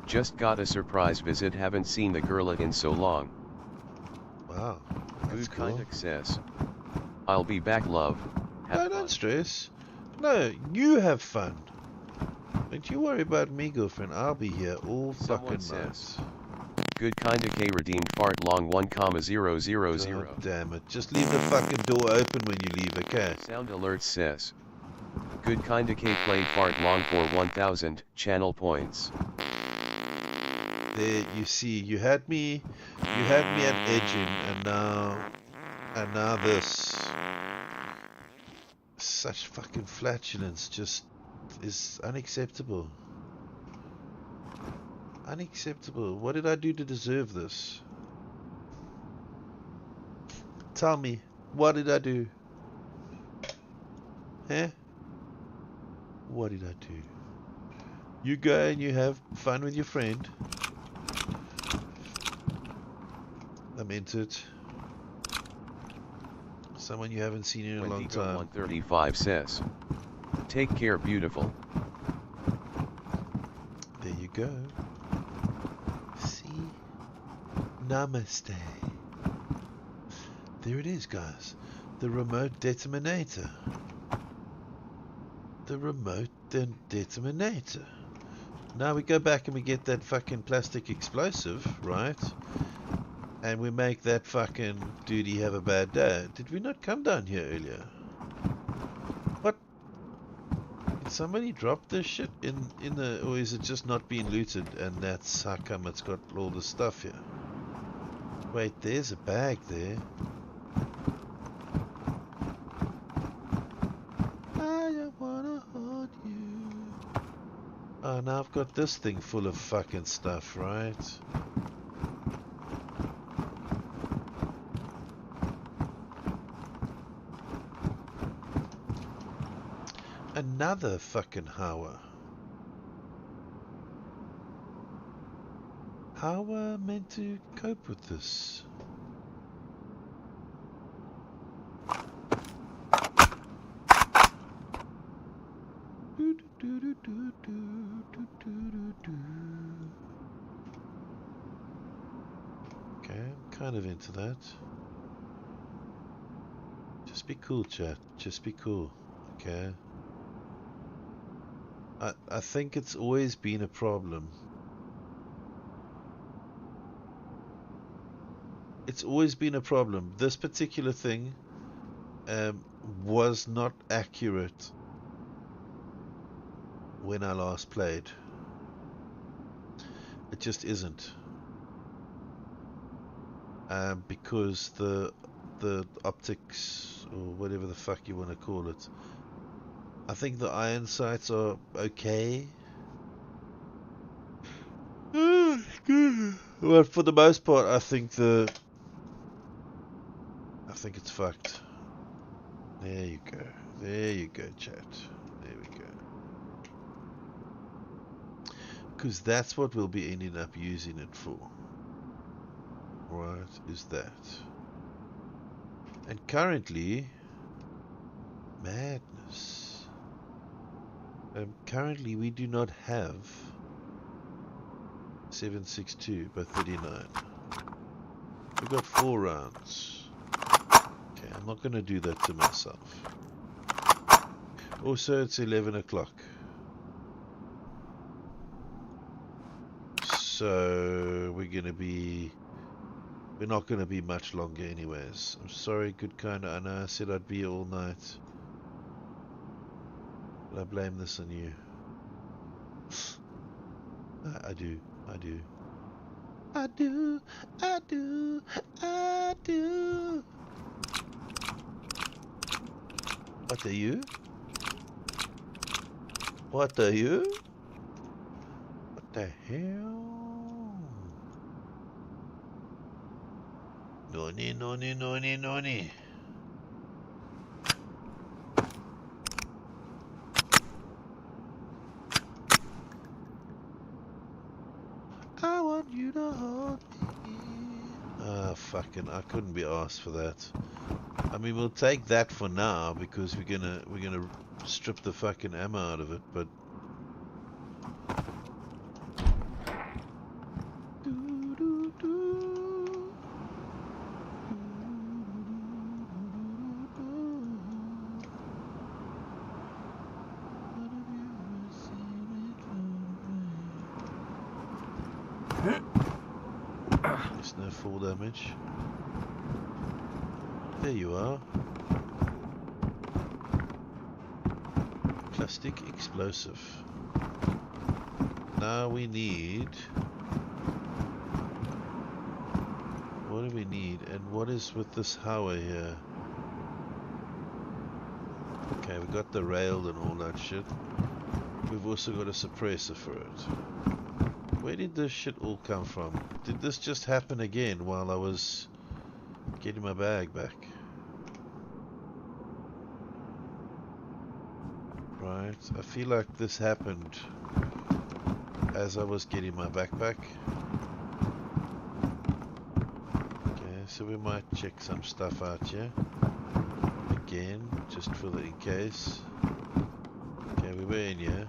Speaker 2: Just got a surprise visit, haven't seen the girl in so long.
Speaker 1: Wow.
Speaker 2: Good
Speaker 1: Cool.
Speaker 2: Kinda says. I'll be back, love. Have
Speaker 1: No,
Speaker 2: fun.
Speaker 1: don't stress. No, you have fun. Don't you worry about me, girlfriend. I'll be here all
Speaker 2: Someone
Speaker 1: fucking night.
Speaker 2: says. Good Kinda K redeemed fart long 1,000.
Speaker 1: God damn it. Just leave the fucking door open when you leave, okay?
Speaker 2: Sound alert says. Good Kinda K played fart long for 1,000 channel points.
Speaker 1: There, you see, you had me at edging, and now this. Such fucking flatulence just is unacceptable. Unacceptable. What did I do to deserve this? Tell me, what did I do? Eh? What did I do? You go and you have fun with your friend. I meant it. Someone you haven't seen in a long
Speaker 2: Wendigo
Speaker 1: time.
Speaker 2: 135 says, "Take care, beautiful."
Speaker 1: There you go. See? Namaste. There it is, guys. The remote detonator. The remote detonator. Now we go back and we get that fucking plastic explosive, right? And we make that fucking duty have a bad day. Did we not come down here earlier? What? Did somebody drop this shit in the... Or is it just not being looted and that's how come it's got all the stuff here? Wait, there's a bag there. I wanna hold you. Oh, now I've got this thing full of fucking stuff, right? Another fucking Hawa. How am I meant to cope with this? Okay, I'm kind of into that. Just be cool, chat. Just be cool. Okay. I think it's always been a problem. It's always been a problem. This particular thing was not accurate when I last played. It just isn't. Because the optics, or whatever the fuck you want to call it, I think the iron sights are okay. But for the most part, I think it's fucked. There you go. There you go, chat. There we go. Because that's what we'll be ending up using it for. Right, is that. And currently, madness. Currently, we do not have 762 by 39. We've got 4 rounds. Okay, I'm not going to do that to myself. Also, it's 11 o'clock. So, we're not going to be much longer anyways. I'm sorry, good kind. I know I said I'd be here all night. But I blame this on you. I do. I do. I do. I do. I do. What are you? What are you? What the hell? Noni, noni, noni, noni. I want you to hold me. Ah, fucking, I couldn't be asked for that. I mean, we'll take that for now because we're gonna strip the fucking ammo out of it, but there's no full damage. There you are. Plastic explosive. Now we need... What do we need? And what is with this Hawa here? Okay, we got the rail and all that shit. We've also got a suppressor for it. Where did this shit all come from? Did this just happen again while I was getting my bag back? right? I feel like this happened as I was getting my backpack. Okay, so we might check some stuff out here. Again, just for the in case. Okay, we were in here.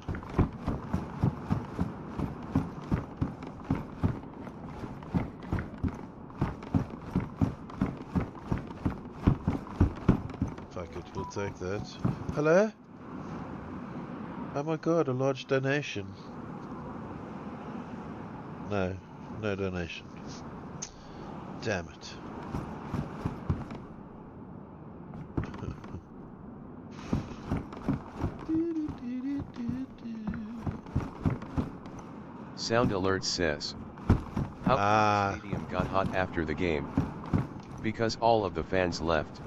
Speaker 1: Fuck it, we'll take that. Hello? Oh my god, a large donation. No, no donation. Damn it.
Speaker 2: Sound Alert says, how come the stadium got hot after the game? Because all of the fans left.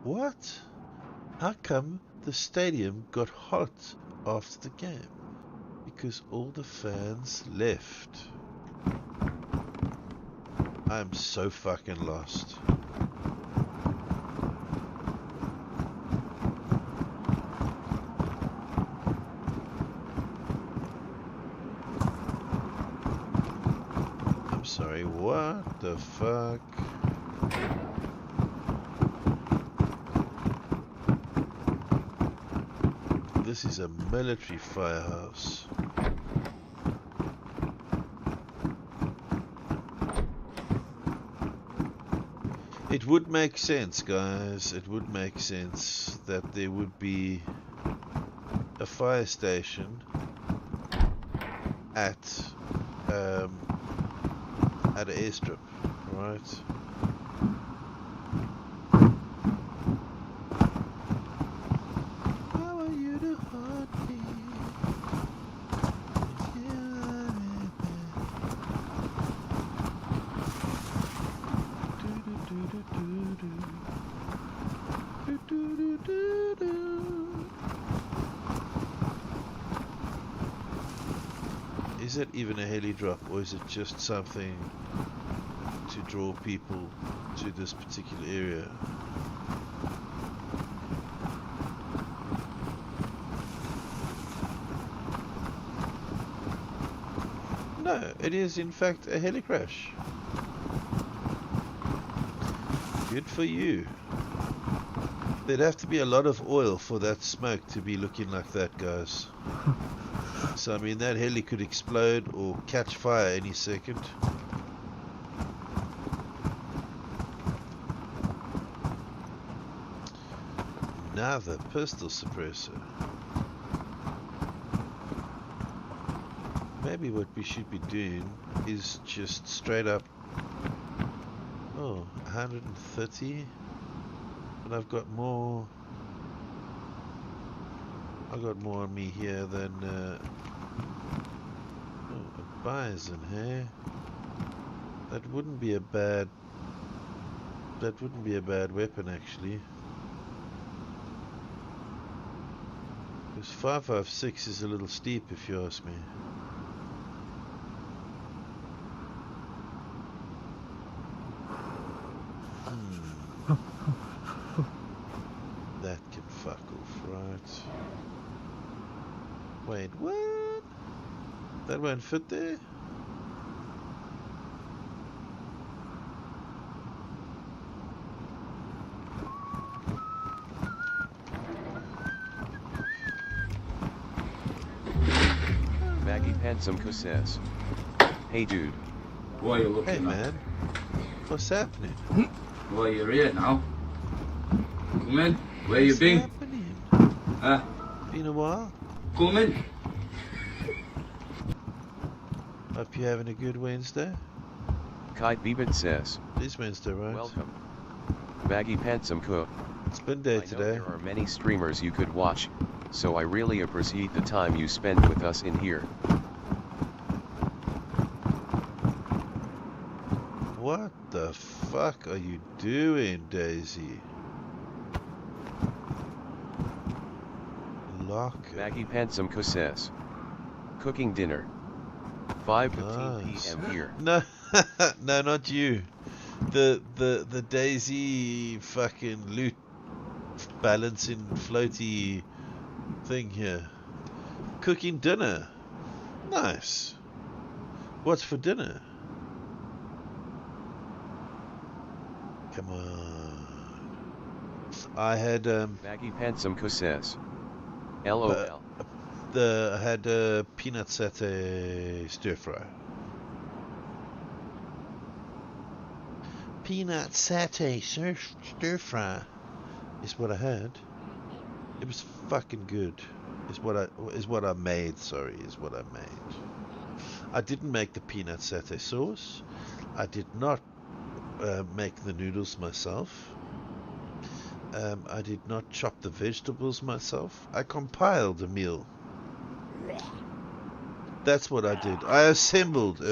Speaker 1: What? How come the stadium got hot after the game? Because all the fans left. I'm so fucking lost. I'm sorry, what the fuck? This is a military firehouse. It would make sense, guys. It would make sense that there would be a fire station at an airstrip, right? Is it even a heli drop, or is it just something to draw people to this particular area? No, it is in fact a heli crash. Good for you. There'd have to be a lot of oil for that smoke to be looking like that, guys. So I mean, that heli could explode or catch fire any second. Now the pistol suppressor. Maybe what we should be doing is just straight up. Oh, 130. But I've got more. I've got more on me here than oh, a bison, hey? That wouldn't be a bad. That wouldn't be a bad weapon, actually. Because 5.56 is a little steep, if you ask me. That can fuck off, right? Wait, what? That won't fit there?
Speaker 2: Maggie Pansamko says, hey dude.
Speaker 3: What are you looking
Speaker 1: Hey
Speaker 3: at?
Speaker 1: man, what's happening?
Speaker 3: Well, you're here now. Come in. Where you
Speaker 1: What's
Speaker 3: been?
Speaker 1: happening?
Speaker 3: Huh?
Speaker 1: Been a while?
Speaker 3: Come in.
Speaker 1: Hope you're having a good Wednesday.
Speaker 2: Kite Bebit says,
Speaker 1: It is Wednesday, right?
Speaker 2: welcome. Maggie Pansamko.
Speaker 1: It's been day
Speaker 2: I know
Speaker 1: today.
Speaker 2: there are many streamers you could watch, so I really appreciate the time you spend with us in here.
Speaker 1: What the fuck are you doing, Daisy? Lock.
Speaker 2: Maggie Pansamko says, cooking dinner. 5:15
Speaker 1: Nice.
Speaker 2: p.m. here.
Speaker 1: No, no, not you. the Daisy fucking loot balancing floaty thing here. Cooking dinner. Nice. What's for dinner? Come on. I had
Speaker 2: Baggy Pansum Kusses. LOL.
Speaker 1: I had peanut satay stir fry. Peanut satay stir fry is what I had. It was fucking good. Is what I made. Sorry, is what I made. I didn't make the peanut satay sauce. I did not make the noodles myself. I did not chop the vegetables myself. I compiled a meal. That's what I did. I assembled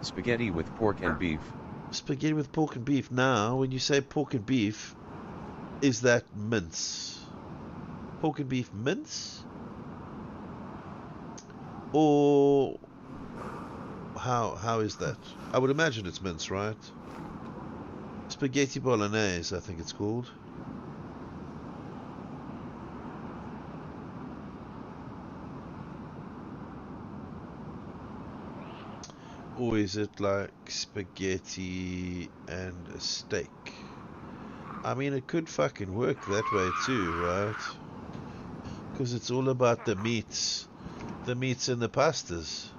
Speaker 2: spaghetti with pork and beef.
Speaker 1: Spaghetti with pork and beef. Now, when you say pork and beef, is that mince? Pork and beef mince? Or how is that? I would imagine it's mince, right? Spaghetti bolognese, I think it's called. Or is it like spaghetti and a steak? I mean, it could fucking work that way too, right? Because it's all about the meats. The meats and the pastas.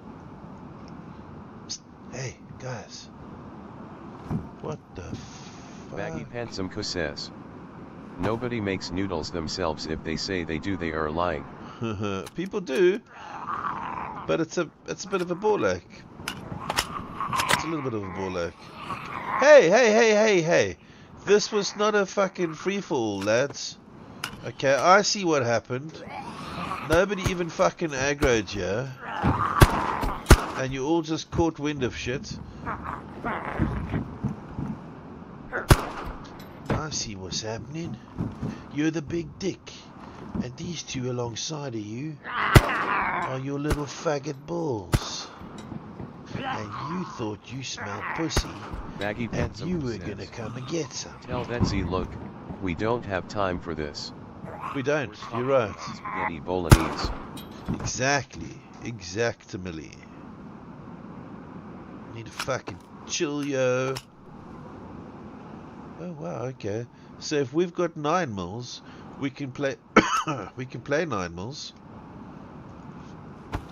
Speaker 1: Hey, guys. What the fuck?
Speaker 2: Baggy Pansum Kusses. Nobody makes noodles themselves. If they say they do, they are lying.
Speaker 1: People do. But it's a bit of a ball ache. It's a little bit of a ball ache. Hey. This was not a fucking free-for-all, lads. Okay, I see what happened. Nobody even fucking aggroed here. And you all just caught wind of shit. I see what's happening. You're the big dick. And these two alongside of you are your little faggot balls. And you thought you smelled pussy.
Speaker 2: Baggy
Speaker 1: and you were gonna come and get some.
Speaker 2: Tell Betsy, look, we don't have time for this.
Speaker 1: We don't, you're right.
Speaker 2: Spaghetti bolognese.
Speaker 1: Exactly. Exactamily. Need to fucking chill, yo. Oh wow, okay. So if we've got 9 mils, we can play we can play 9 mils.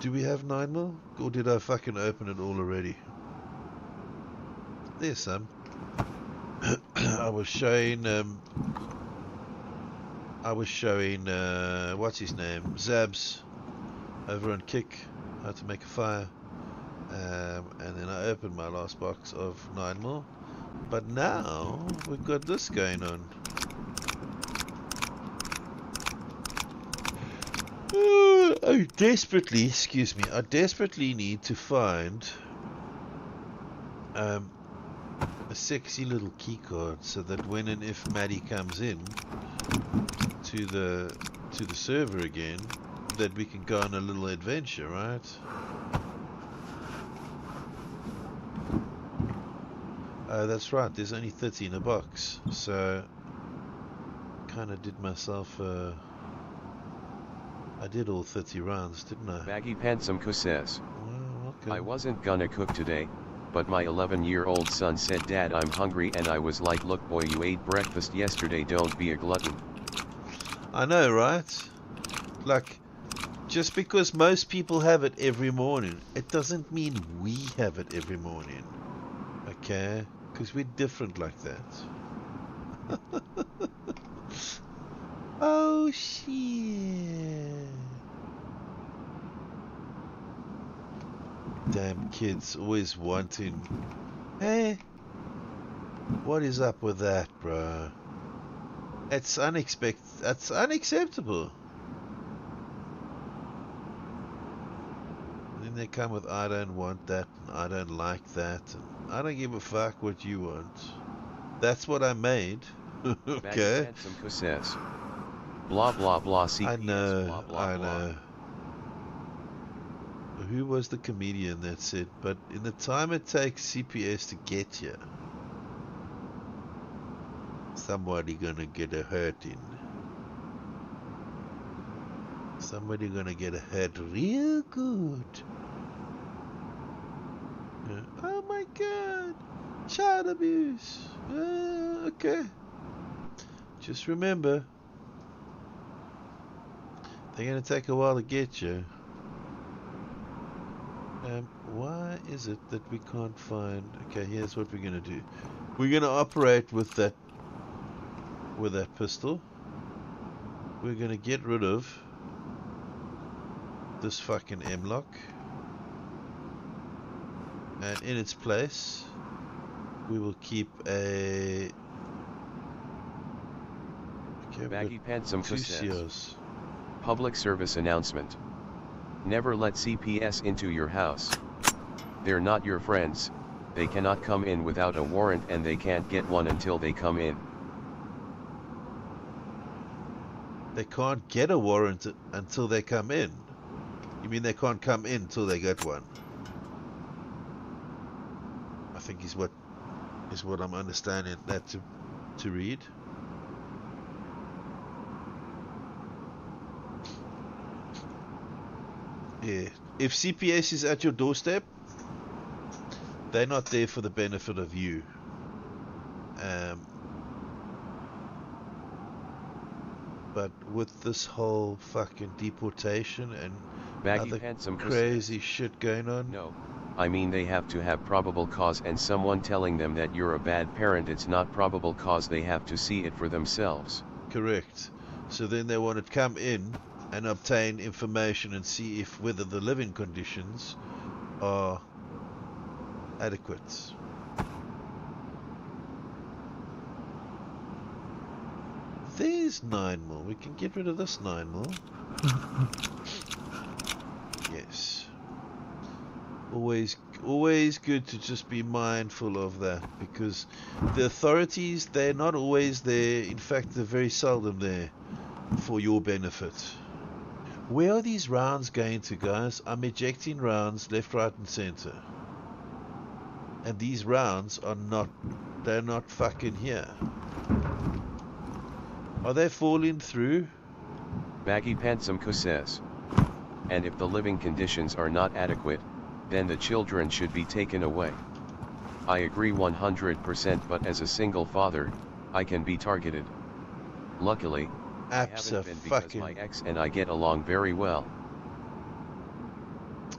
Speaker 1: Do we have 9 mil? Or did I fucking open it all already? There's some. I was showing what's his name? Zabs over on Kick how to make a fire. And then I opened my last box of 9mm. But now we've got this going on. I desperately need to find a sexy little key card so that when and if Maddie comes in to the server again, that we can go on a little adventure, right? That's right, there's only 30 in a box, so kind of did myself I did all 30 rounds, didn't I?
Speaker 2: Baggy Pansum says,
Speaker 1: well, okay.
Speaker 2: I wasn't gonna cook today, but my 11-year-old son said, Dad, I'm hungry, and I was like, look boy, you ate breakfast yesterday, don't be a glutton. I
Speaker 1: know, right? Like, just because most people have it every morning, it doesn't mean we have it every morning. Okay? Because we're different like that. Oh shit. Damn kids always wanting. Hey, what is up with that, bro? It's unexpected. That's unacceptable. And then they come with, I don't want that, and I don't like that, and I don't give a fuck what you want. That's what I made. Okay.
Speaker 2: Says, blah blah blah. CPS,
Speaker 1: I know.
Speaker 2: Blah, blah,
Speaker 1: I
Speaker 2: blah.
Speaker 1: know. Who was the comedian that said, but in the time it takes CPS to get here, somebody gonna get a hurt in. Somebody gonna get a hurt real good. Oh my god! Child abuse! Okay. Just remember, they're gonna take a while to get you. Why is it that we can't find... Okay, here's what we're gonna do. We're gonna operate with that pistol. We're gonna get rid of this fucking M-lock, and in its place we will keep a
Speaker 2: Baggy Pants
Speaker 1: two
Speaker 2: says,
Speaker 1: COs.
Speaker 2: public service announcement. Never let CPS into your house. They're not your friends, they cannot come in without a warrant and they can't get one until they come in.
Speaker 1: They can't get a warrant until they come in? You mean they can't come in until they get one? I think is what I'm understanding that to read. Yeah. If CPS is at your doorstep, they're not there for the benefit of you. But with this whole fucking deportation and
Speaker 2: Baggy
Speaker 1: other crazy shit going on.
Speaker 2: No, I mean they have to have probable cause and someone telling them that you're a bad parent. It's not probable cause, they have to see it for themselves.
Speaker 1: Correct. So then they want to come in and obtain information and see if whether the living conditions are adequate. There's 9mm. We can get rid of this 9mm. Yes. Always good to just be mindful of that, because the authorities, they're not always there. In fact, they're very seldom there for your benefit. Where are these rounds going to, guys? I'm ejecting rounds left, right and center. And these rounds are not, they're not fucking here. Are they falling through?
Speaker 2: Baggy Pantsumko says, and if the living conditions are not adequate, then the children should be taken away. I agree 100%, but as a single father, I can be targeted. Luckily, I haven't been because my ex and I get along very well.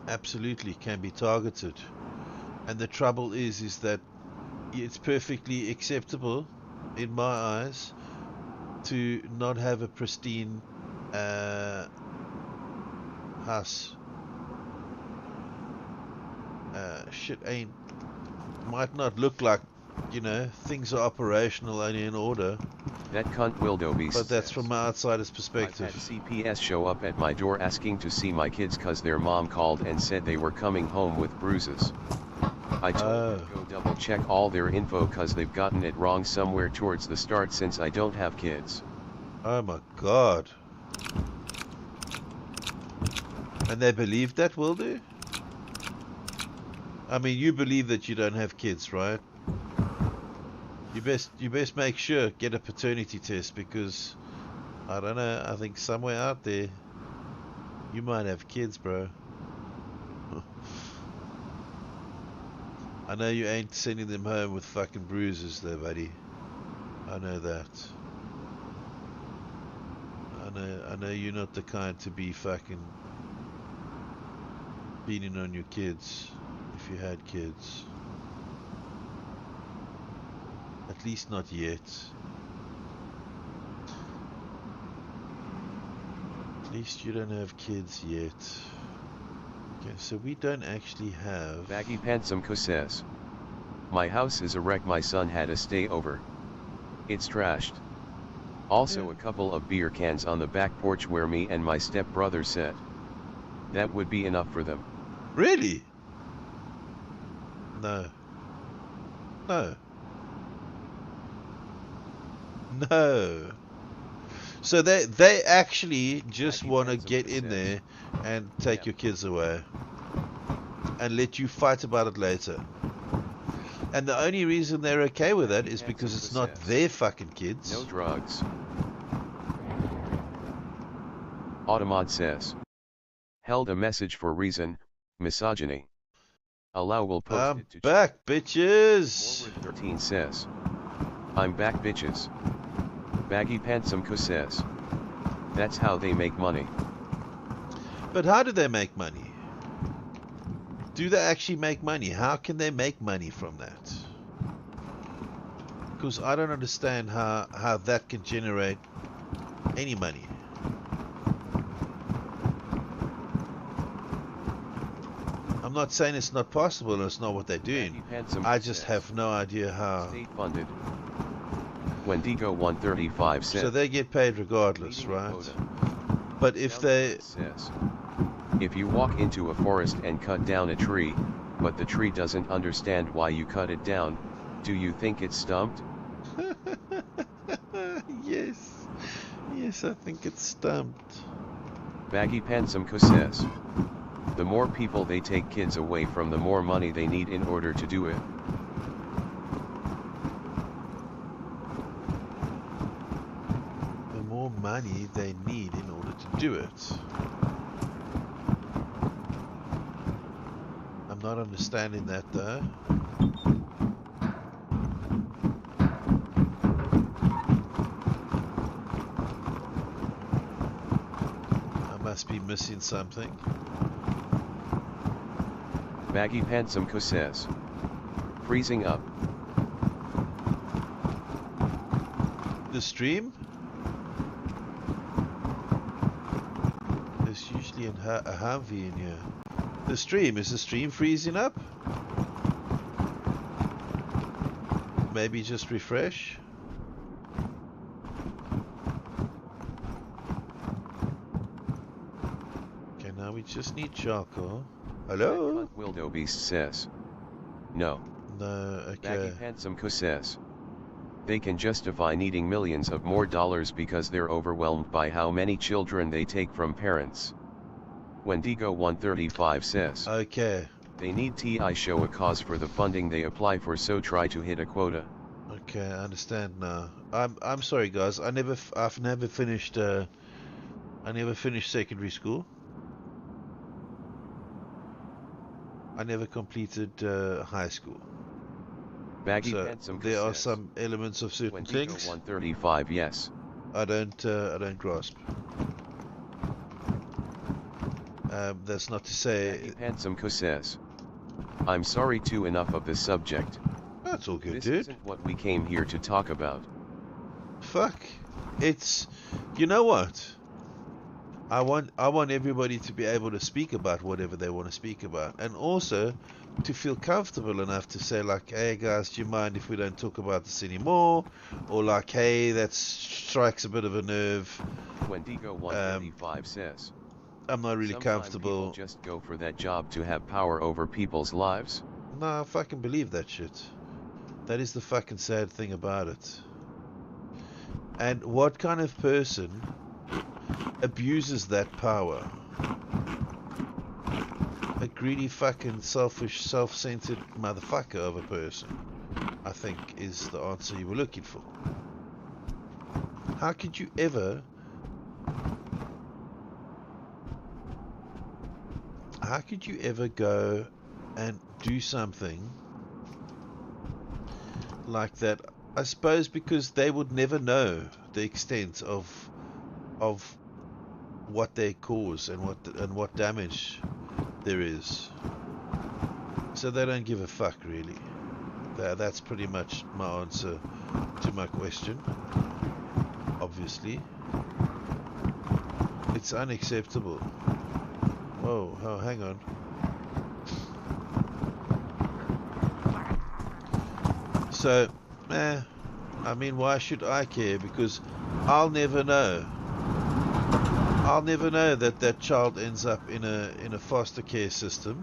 Speaker 1: Absolutely can be targeted. And the trouble is that it's perfectly acceptable in my eyes to not have a pristine house. Shit might not look like, you know, things are operational and in order.
Speaker 2: That cunt Wildo Beast.
Speaker 1: But that's from my outsider's perspective.
Speaker 2: I've had CPS show up at my door asking to see my kids cause their mom called and said they were coming home with bruises. I told them to go double check all their info cause they've gotten it wrong somewhere towards the start since I don't have kids.
Speaker 1: Oh my god. And they believe that, will do? I mean, you believe that you don't have kids, right? You best make sure, get a paternity test, because I don't know, I think somewhere out there you might have kids, bro. I know you ain't sending them home with fucking bruises though, buddy. I know that. I know you're not the kind to be fucking beating on your kids if you had kids. At least not yet. At least you don't have kids yet. Okay, so we don't actually have...
Speaker 2: Baggy Pantsumko says, my house is a wreck, my son had a stay over. It's trashed. Also a couple of beer cans on the back porch where me and my stepbrother sat. That would be enough for them.
Speaker 1: Really? No. No. No. So they actually just want to get in there and take your kids away and let you fight about it later. And the only reason they're okay with that is because it's not their fucking kids.
Speaker 2: No drugs. Automod says. Held a message for reason, misogyny. Allow will post
Speaker 1: I'm
Speaker 2: it to
Speaker 1: back, bitches.
Speaker 2: 13 says. I'm back, bitches. Baggy Pantsumko says. That's how they make money.
Speaker 1: But how do they make money? Do they actually make money? How can they make money from that? Because I don't understand how that can generate any money. I'm not saying it's not possible and it's not what they're doing. I just have no idea how.
Speaker 2: State funded. Wendigo 135 says.
Speaker 1: So they get paid regardless, right? But if they...
Speaker 2: Says, if you walk into a forest and cut down a tree, but the tree doesn't understand why you cut it down, do you think it's stumped?
Speaker 1: Yes. Yes, I think it's stumped.
Speaker 2: Baggy Pansumko says. The more people they take kids away from, the more money they need in order to do it.
Speaker 1: The more money they need in order to do it. I'm not understanding that though. I must be missing something.
Speaker 2: Baggy Pansumko says. Freezing up.
Speaker 1: The stream? There's usually a Humvee in here. The stream, is the stream freezing up? Maybe just refresh? Okay, now we just need charcoal. Hello?
Speaker 2: Wildebeest says. No.
Speaker 1: No, okay.
Speaker 2: Baggy Pansumko says. They can justify needing millions of more dollars because they're overwhelmed by how many children they take from parents. Wendigo 135 says.
Speaker 1: Okay.
Speaker 2: They need TI show a cause for the funding they apply for, so try to hit a quota.
Speaker 1: Okay, I understand now. I'm sorry guys, I've never finished secondary school. I never completed high school.
Speaker 2: Baggy
Speaker 1: So there are some elements of certain
Speaker 2: Wendigo
Speaker 1: things
Speaker 2: 135, yes.
Speaker 1: I don't grasp. That's not to say.
Speaker 2: Pansumko says. I'm sorry too, enough of this subject.
Speaker 1: That's all good,
Speaker 2: This
Speaker 1: dude.
Speaker 2: isn't what we came here to talk about.
Speaker 1: Fuck. It's, you know what? I want everybody to be able to speak about whatever they want to speak about, and also to feel comfortable enough to say like, hey guys, do you mind if we don't talk about this anymore? Or like, hey, that strikes a bit of a nerve.
Speaker 2: Wendigo 135 says.
Speaker 1: I'm not really
Speaker 2: Sometimes
Speaker 1: comfortable.
Speaker 2: people just go for that job to have power over people's lives.
Speaker 1: No, I fucking believe that shit. That is the fucking sad thing about it. And what kind of person abuses that power? A greedy, fucking, selfish, self-centered motherfucker of a person, I think, is the answer you were looking for. How could you ever... How could you ever go and do something like that? I suppose because they would never know the extent of what they cause and what damage there is. So they don't give a fuck, really. That's pretty much my answer to my question. Obviously, it's unacceptable. Whoa, oh, hang on. So, I mean, why should I care? Because I'll never know. I'll never know that that child ends up in a foster care system.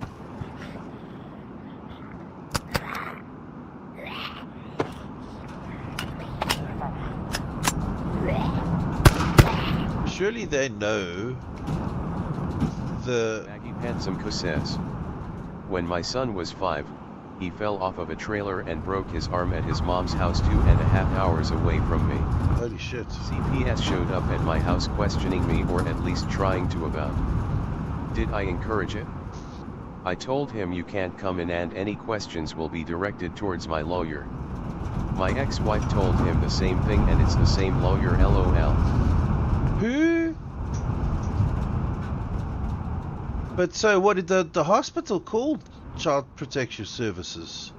Speaker 1: Surely they know the...
Speaker 2: Maggie Pansumko says. When my son was 5, He fell off of a trailer and broke his arm at his mom's house 2.5 hours away from me.
Speaker 1: Holy shit.
Speaker 2: CPS showed up at my house questioning me, or at least trying to about. Did I encourage it? I told him you can't come in and any questions will be directed towards my lawyer. My ex-wife told him the same thing and it's the same lawyer, LOL.
Speaker 1: Who? But so what did the hospital call Child Protection Services?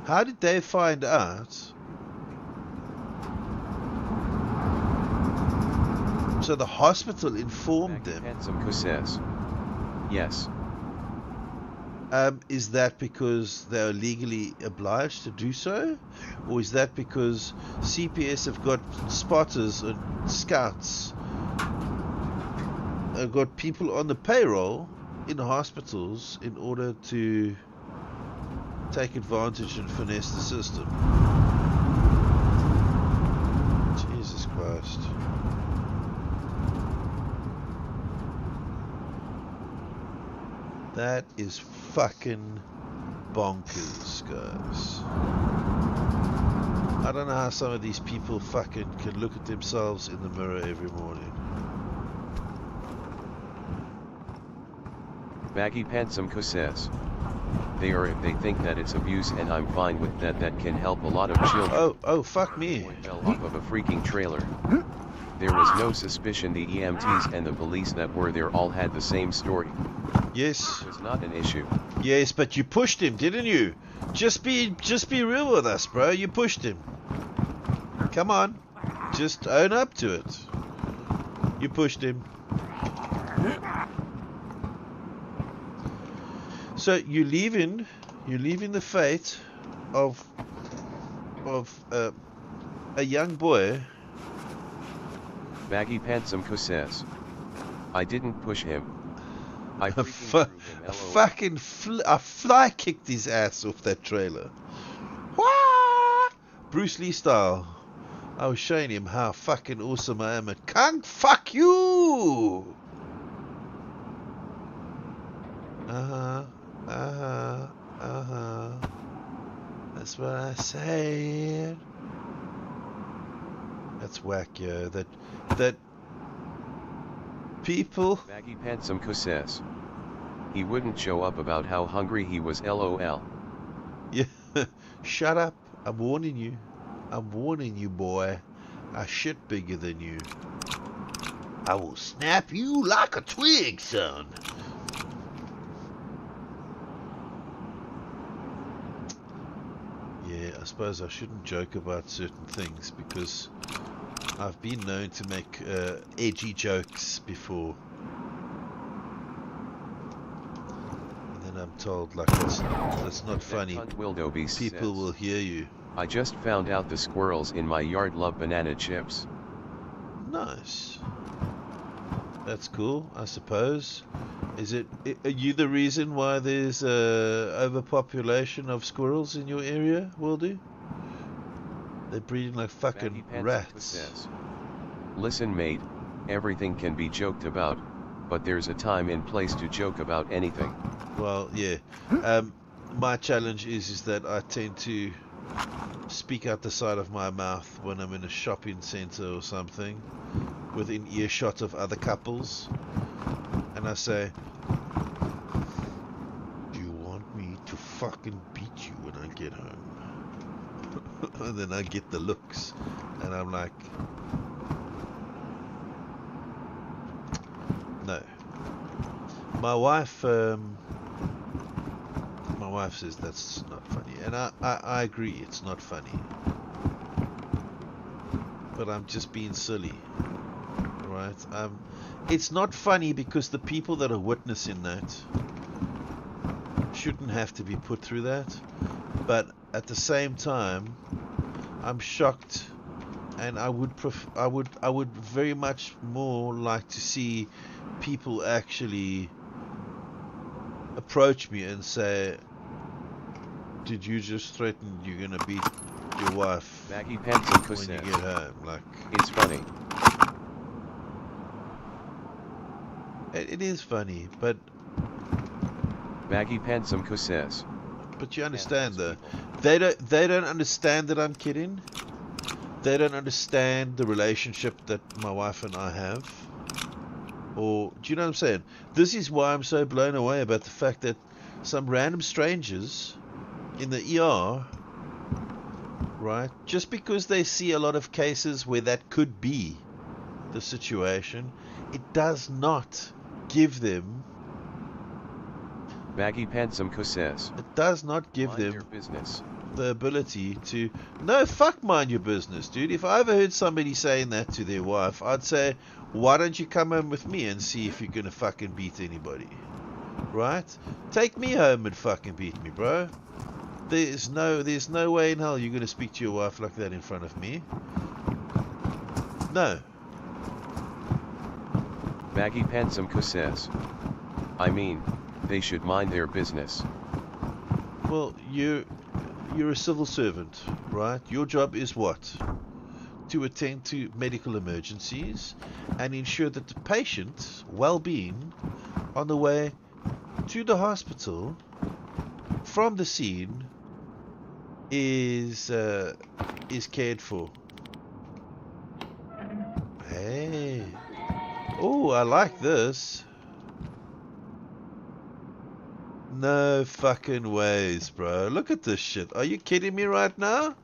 Speaker 1: How did they find out? So the hospital informed them.
Speaker 2: Says, yes.
Speaker 1: Is that because they are legally obliged to do so? Or is that because CPS have got spotters and scouts? Have got people on the payroll in hospitals in order to take advantage and finesse the system. Jesus Christ. That is fucking bonkers, guys. I don't know how some of these people fucking can look at themselves in the mirror every morning.
Speaker 2: Baggy Pansumko says, they are if they think that it's abuse, and I'm fine with that. That can help a lot of children.
Speaker 1: Oh, fuck me.
Speaker 2: Boy fell off of a freaking trailer. There was no suspicion. The EMTs and the police that were there all had the same story.
Speaker 1: Yes.
Speaker 2: It was not an issue.
Speaker 1: Yes, but you pushed him, didn't you? Just be real with us, bro. You pushed him. Come on. Just own up to it. You pushed him. So you're leaving the fate of a young boy.
Speaker 2: Baggy Pansumko says, I didn't push him. I
Speaker 1: I fly kicked his ass off that trailer. Wah! Bruce Lee style. I was showing him how fucking awesome I am at Kung. Fuck you! That's what I said. That's whack, yo. That people.
Speaker 2: Baggy Pansumko says, he wouldn't show up about how hungry he was, LOL.
Speaker 1: Yeah, shut up. I'm warning you. I'm warning you, boy. I shit bigger than you. I will snap you like a twig, son. Yeah, I suppose I shouldn't joke about certain things because I've been known to make edgy jokes before. And then I'm told, like, that's not funny. People will hear you.
Speaker 2: I just found out the squirrels in my yard love banana chips.
Speaker 1: Nice. That's cool, I suppose. Are you the reason why there's overpopulation of squirrels in your area, Wildy? They're breeding like fucking rats.
Speaker 2: Says, listen, mate, everything can be joked about, but there's a time and place to joke about anything.
Speaker 1: Well, yeah. My challenge is that I tend to speak out the side of my mouth when I'm in a shopping center or something, within earshot of other couples, and I say, do you want me to fucking beat you when I get home? And then I get the looks, and I'm like, no. My wife says that's not funny, and I agree, it's not funny. But I'm just being silly, right? It's not funny because the people that are witnessing that shouldn't have to be put through that. But at the same time, I'm shocked, and I would very much more like to see people actually approach me and say, did you just threaten you're gonna beat your wife when you get home? Like,
Speaker 2: it's funny.
Speaker 1: It is funny, but
Speaker 2: Baggy Pansumko says,
Speaker 1: But you understand though, they don't understand that I'm kidding. They don't understand the relationship that my wife and I have. Or, do you know what I'm saying? This is why I'm so blown away about the fact that some random strangers in the ER, right, just because they see a lot of cases where that could be the situation, it does not give them,
Speaker 2: Baggy Pansumko says,
Speaker 1: it does not give
Speaker 2: mind
Speaker 1: them
Speaker 2: your business.
Speaker 1: the ability to, no, fuck mind your business, dude. If I ever heard somebody saying that to their wife, I'd say, why don't you come home with me and see if you're gonna fucking beat anybody, right? Take me home and fucking beat me, bro. There's no way in hell you're gonna speak to your wife like that in front of me. No.
Speaker 2: Baggy Pansumko says, I mean, they should mind their business.
Speaker 1: Well, you're a civil servant, right? Your job is what? To attend to medical emergencies and ensure that the patient's well-being on the way to the hospital from the scene is cared for. Hey. Oh, I like this. No fucking ways, bro. Look at this shit. Are you kidding me right now?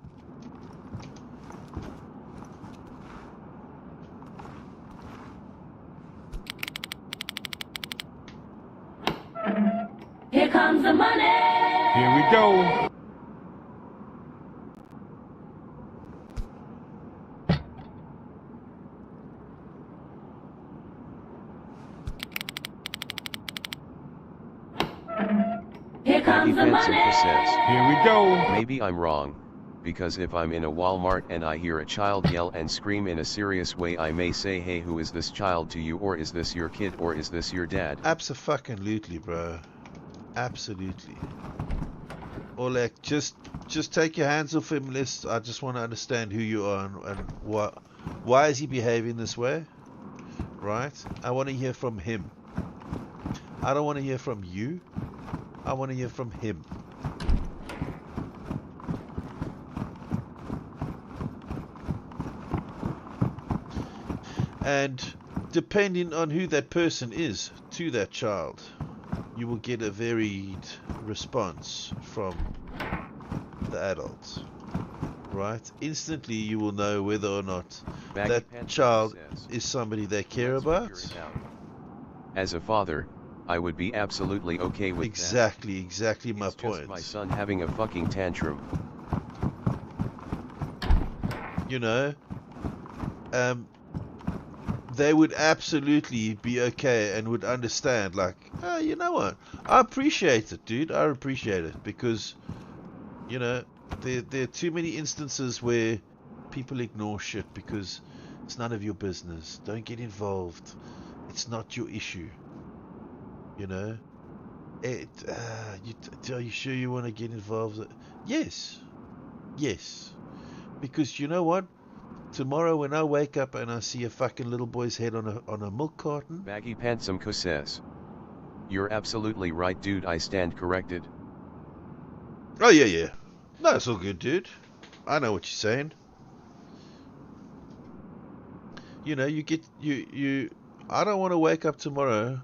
Speaker 5: Here comes the money.
Speaker 6: Here we go.
Speaker 5: Here
Speaker 2: Baggy
Speaker 5: comes the money.
Speaker 2: Pansumko says,
Speaker 6: Here we go.
Speaker 2: maybe I'm wrong, because if I'm in a Walmart and I hear a child yell and scream in a serious way, I may say, hey, who is this child to you, or is this your kid, or is this your dad?
Speaker 1: Abso-fucking-lutely, bro. Absolutely. Or like, just take your hands off him. I just want to understand who you are and why is he behaving this way, right? I want to hear from him. I don't want to hear from you. I want to hear from him. And depending on who that person is to that child, you will get a varied response from the adults, right? Instantly you will know whether or not
Speaker 2: Baggy
Speaker 1: that
Speaker 2: Pansumko
Speaker 1: child
Speaker 2: says,
Speaker 1: is somebody they care
Speaker 2: let's
Speaker 1: about.
Speaker 2: figure it out. As a father, I would be absolutely okay with
Speaker 1: Exactly
Speaker 2: that.
Speaker 1: my
Speaker 2: It's
Speaker 1: point.
Speaker 2: just my son having a fucking tantrum.
Speaker 1: You know, they would absolutely be okay and would understand, like, oh, you know what, I appreciate it, dude. I appreciate it because, you know, there are too many instances where people ignore shit because it's none of your business. Don't get involved. It's not your issue. You know, are you sure you want to get involved? Yes, because you know what? Tomorrow when I wake up and I see a fucking little boy's head on a milk carton.
Speaker 2: Baggy Pansumko says, you're absolutely right, dude. I stand corrected.
Speaker 1: Oh yeah. No, it's all good, dude. I know what you're saying. You know, I don't want to wake up tomorrow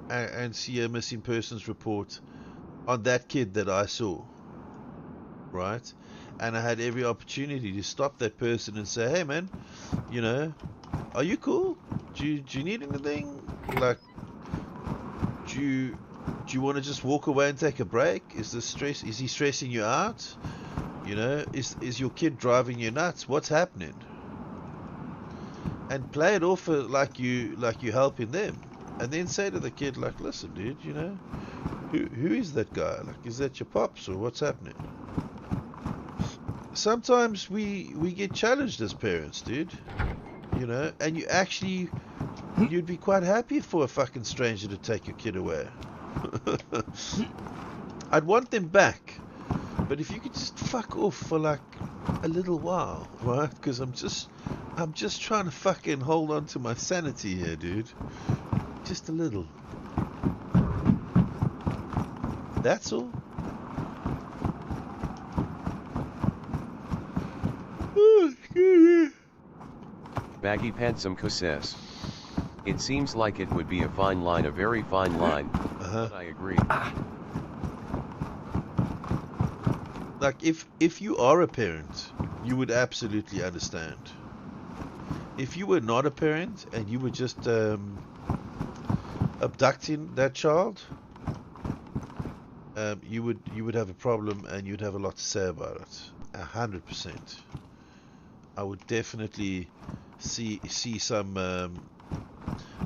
Speaker 1: and see a missing persons report on that kid that I saw, right? And I had every opportunity to stop that person and say, hey man, you know, are you cool? Do you need anything? Like, do you want to just walk away and take a break? Is he stressing you out? You know, is your kid driving you nuts? What's happening? And play it off like you helping them. And then say to the kid, like, listen, dude, you know, who is that guy? Like, is that your pops or what's happening? Sometimes we get challenged as parents, dude. You know, and you'd be quite happy for a fucking stranger to take your kid away. I'd want them back. But if you could just fuck off for like a little while, right? Because I'm just trying to fucking hold on to my sanity here, dude. Just a little. That's all.
Speaker 2: Baggy Pantsumko says, it seems like it would be a fine line, a very fine line, but I agree.
Speaker 1: Like, if you are a parent, you would absolutely understand. If you were not a parent and you were just abducting that child, you would have a problem and you'd have a lot to say about it. 100%. I would definitely see some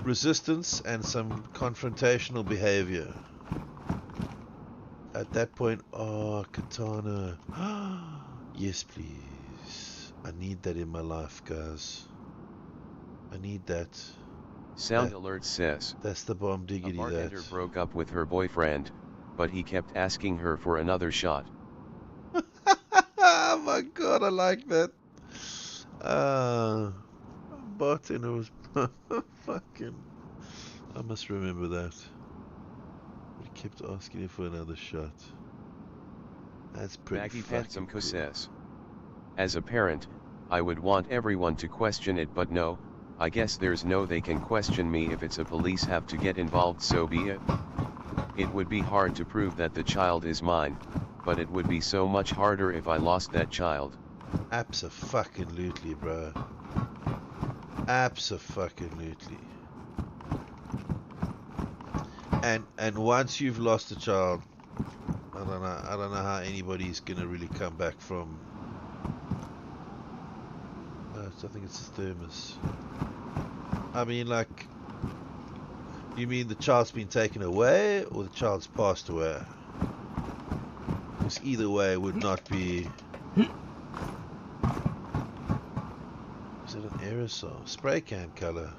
Speaker 1: resistance and some confrontational behavior. At that point, oh, katana. Yes, please. I need that in my life, guys. I need that.
Speaker 2: Sound Alert says,
Speaker 1: that's the bomb diggity.
Speaker 2: A bartender broke up with her boyfriend, but he kept asking her for another shot.
Speaker 1: Oh my god, I like that. Bartender was fucking. I must remember that. He kept asking her for another shot. That's pretty
Speaker 2: Baggy
Speaker 1: fucking
Speaker 2: Pantsumko
Speaker 1: cool.
Speaker 2: says, as a parent, I would want everyone to question it, but no, I guess there's no they can question me. If it's a police have to get involved, so be it. It would be hard to prove that the child is mine, but it would be so much harder if I lost that child.
Speaker 1: Abso-fucking-lutely, bro. Abso-fucking-lutely. And once you've lost a child, I don't know how anybody's gonna really come back from. I think it's a thermos. I mean, like, you mean the child's been taken away or the child's passed away? Because either way would not be. Is it an aerosol? Spray can color.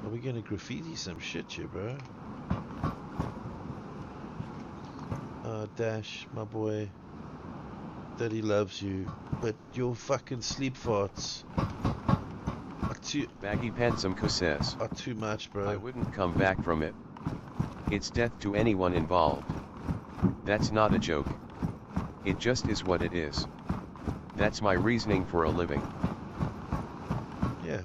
Speaker 1: Are we gonna graffiti some shit here, bro? Dash, my boy. Daddy loves you, but your fucking sleep farts are too.
Speaker 2: Baggy Pantsumko says,
Speaker 1: are too much, bro.
Speaker 2: I wouldn't come back from it. It's death to anyone involved. That's not a joke. It just is what it is. That's my reasoning for a living.
Speaker 1: Yeah.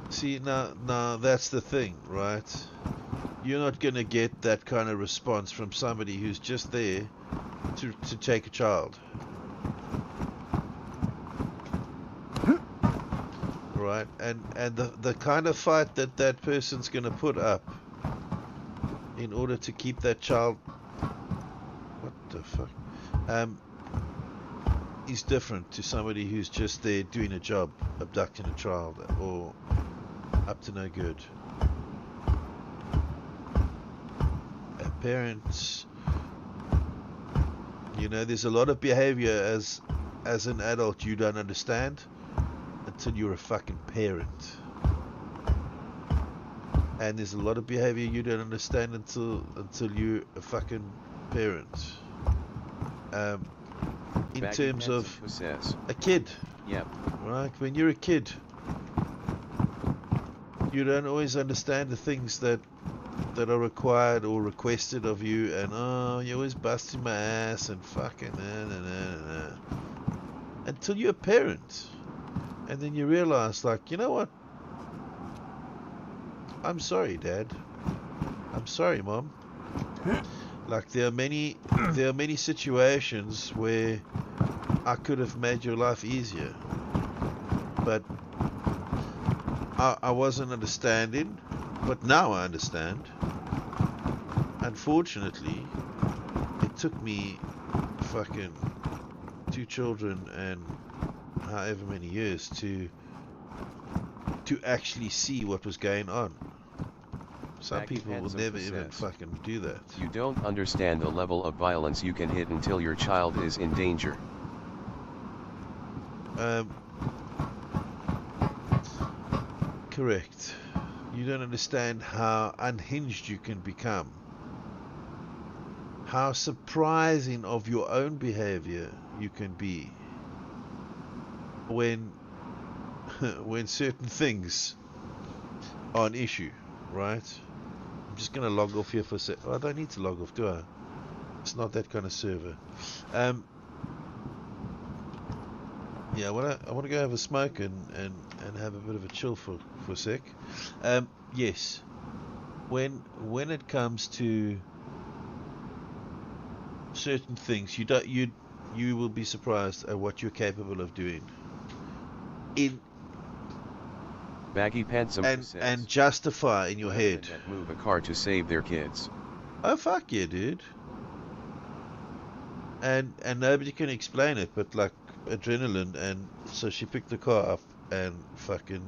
Speaker 1: See, now that's the thing, right? You're not gonna get that kind of response from somebody who's just there to take a child. Right? And the kind of fight that person's gonna put up in order to keep that child, what the fuck, is different to somebody who's just there doing a job, abducting a child, or up to no good. Parents, you know, there's a lot of behavior as an adult you don't understand until you're a fucking parent, and there's a lot of behavior you don't understand until you're a fucking parent. In
Speaker 2: Baggy
Speaker 1: terms of
Speaker 2: says,
Speaker 1: a kid,
Speaker 2: yep.
Speaker 1: Right? When you're a kid, you don't always understand the things that are required or requested of you, and you're always busting my ass and fucking until you're a parent, and then you realize, like, you know what? I'm sorry, Dad. I'm sorry, Mom. Like, there are many situations where I could have made your life easier, but I wasn't understanding. But now I understand. Unfortunately, it took me fucking 2 children and however many years to actually see what was going on. Some people will never even fucking do that.
Speaker 2: You don't understand the level of violence you can hit until your child is in danger.
Speaker 1: Correct. You don't understand how unhinged you can become. How surprising of your own behavior you can be when certain things are an issue, right? I'm just gonna log off here for a sec. Oh, I don't need to log off, do I? It's not that kind of server. Yeah, I wanna go have a smoke and have a bit of a chill for a sec. Yes, when it comes to certain things, you will be surprised at what you're capable of doing.
Speaker 2: Baggy Pantsum
Speaker 1: And
Speaker 2: says,
Speaker 1: justify in your head.
Speaker 2: that move a car to save their kids.
Speaker 1: Oh fuck yeah, dude. And nobody can explain it, but like adrenaline, and so she picked the car up, and fucking,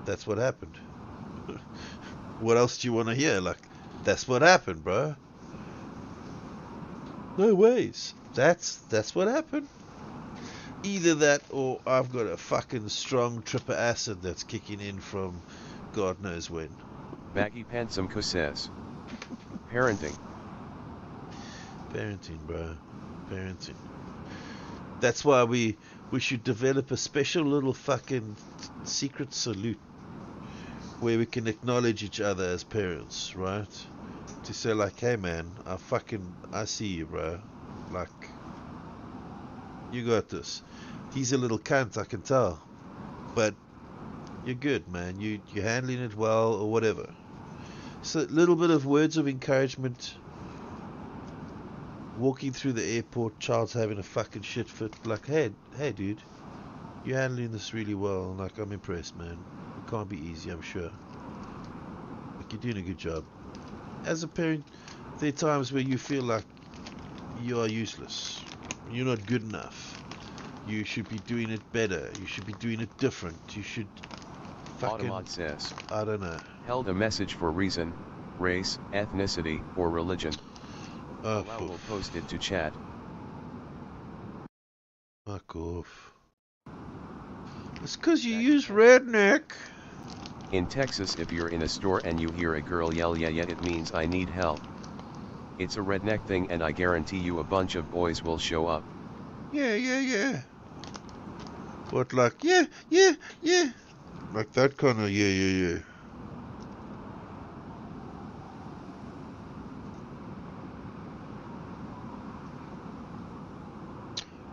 Speaker 1: that's what happened. What else do you want to hear? Like, that's what happened, bro. No ways. That's what happened. Either that, or I've got a fucking strong trip of acid that's kicking in from God knows when.
Speaker 2: Baggy Pantsum says, parenting.
Speaker 1: Parenting, bro. Parenting. That's why we should develop a special little fucking secret salute where we can acknowledge each other as parents, right? To say like, hey man, I see you, bro. Like, you got this. He's a little cunt, I can tell, but you're good, man. You're handling it well, or whatever. So a little bit of words of encouragement. Walking through the airport, child's having a fucking shit fit. Like, hey dude, you're handling this really well. Like, I'm impressed, man. It can't be easy, I'm sure. Like, you're doing a good job. As a parent, there are times where you feel like you are useless. You're not good enough. You should be doing it better. You should be doing it different. You should fucking...
Speaker 2: Automod says,
Speaker 1: I don't know.
Speaker 2: held a message for reason, race, ethnicity, or religion.
Speaker 1: Oh,
Speaker 2: Will post it to chat.
Speaker 1: Fuck off. It's cause you use redneck.
Speaker 2: In Texas, if you're in a store and you hear a girl yell yeah, it means I need help. It's a redneck thing, and I guarantee you a bunch of boys will show up.
Speaker 1: Yeah. What, like, yeah. Like that kind of yeah.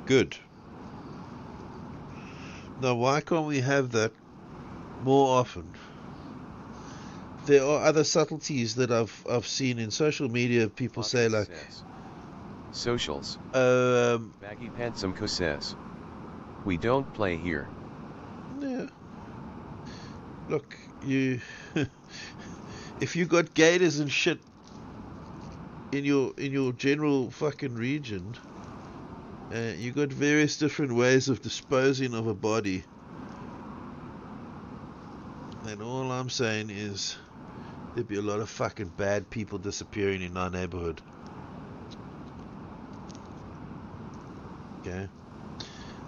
Speaker 1: Good. Now, why can't we have that more often? There are other subtleties that I've seen in social media. People say like,
Speaker 2: socials. Baggy Pantsum says, we don't play here.
Speaker 1: Yeah. Look, you. If you got gators and shit in your general fucking region, you got various different ways of disposing of a body. And all I'm saying is, there'd be a lot of fucking bad people disappearing in our neighborhood. Okay?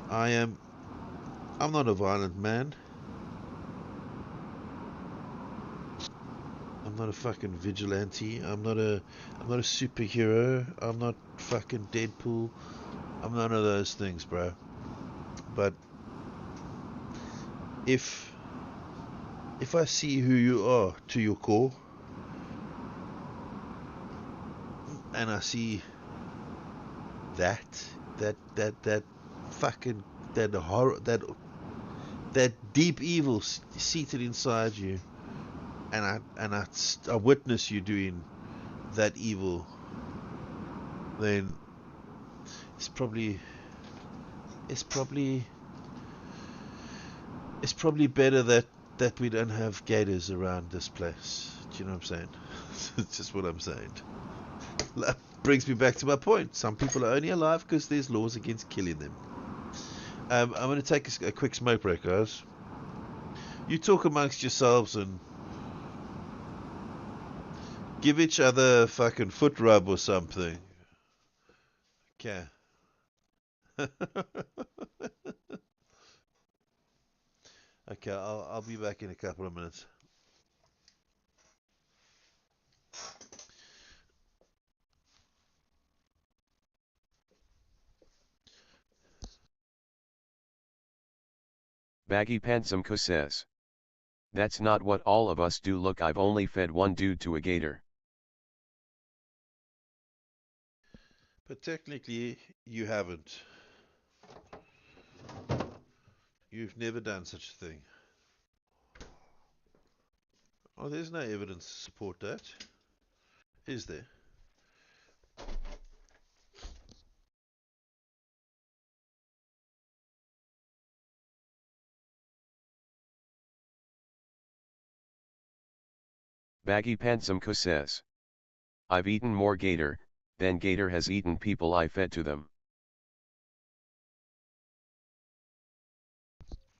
Speaker 1: I'm not a violent man. I'm not a fucking vigilante. I'm not a superhero. I'm not fucking Deadpool. I'm none of those things, bro. But if I see who you are to your core, and I see that fucking that horror, that deep evil seated inside you, and I witness you doing that evil, then it's probably better that we don't have gators around this place. Do you know what I'm saying? It's just what I'm saying. That brings me back to my point. Some people are only alive because there's laws against killing them. I'm going to take a quick smoke break, guys. You talk amongst yourselves and give each other a fucking foot rub or something. Okay. Okay, I'll be back in a couple of minutes.
Speaker 2: Baggy Pantsum says, that's not what all of us do. Look, I've only fed one dude to a gator.
Speaker 1: But technically, you haven't. You've never done such a thing. Oh, there's no evidence to support that. Is there?
Speaker 2: Baggy Pantsumko says. I've eaten more gator, than gator has eaten people I fed to them.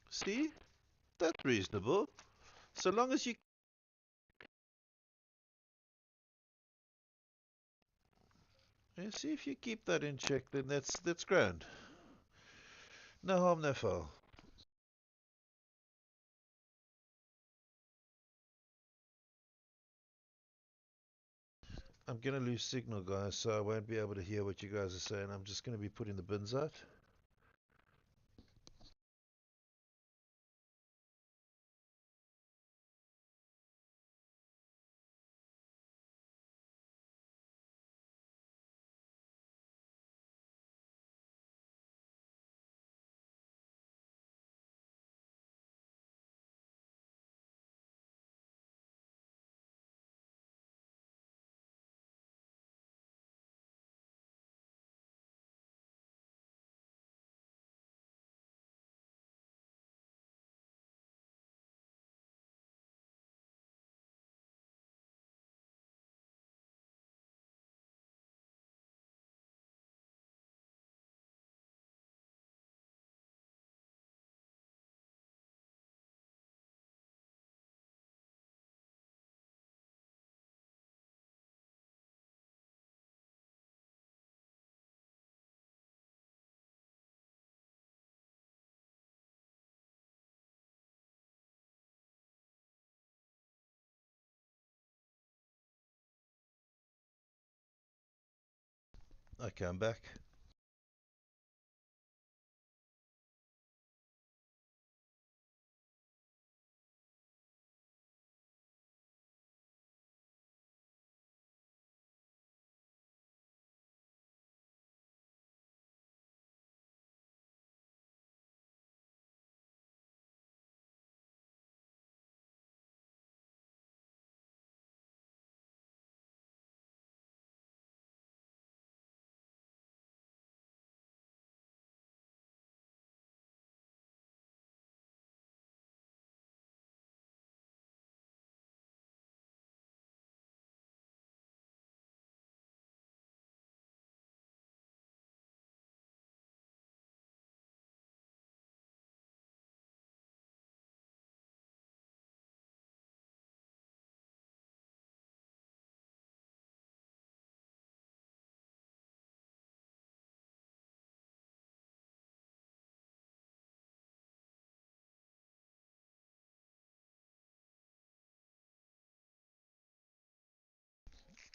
Speaker 1: See? That's reasonable. So long as you... Yeah, see, if you keep that in check, then that's grand. No harm, no foul. I'm gonna lose signal, guys, so I won't be able to hear what you guys are saying. I'm just gonna be putting the bins out. Okay, I'm back.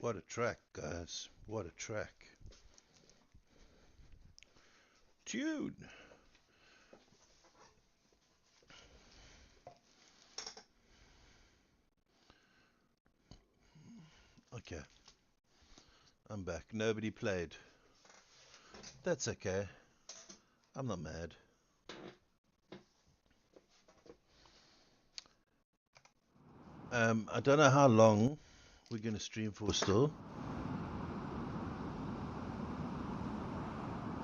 Speaker 1: What a track, guys. What a track. Tune. Okay. I'm back. Nobody played. That's okay. I'm not mad. I don't know how long we're going to stream for still.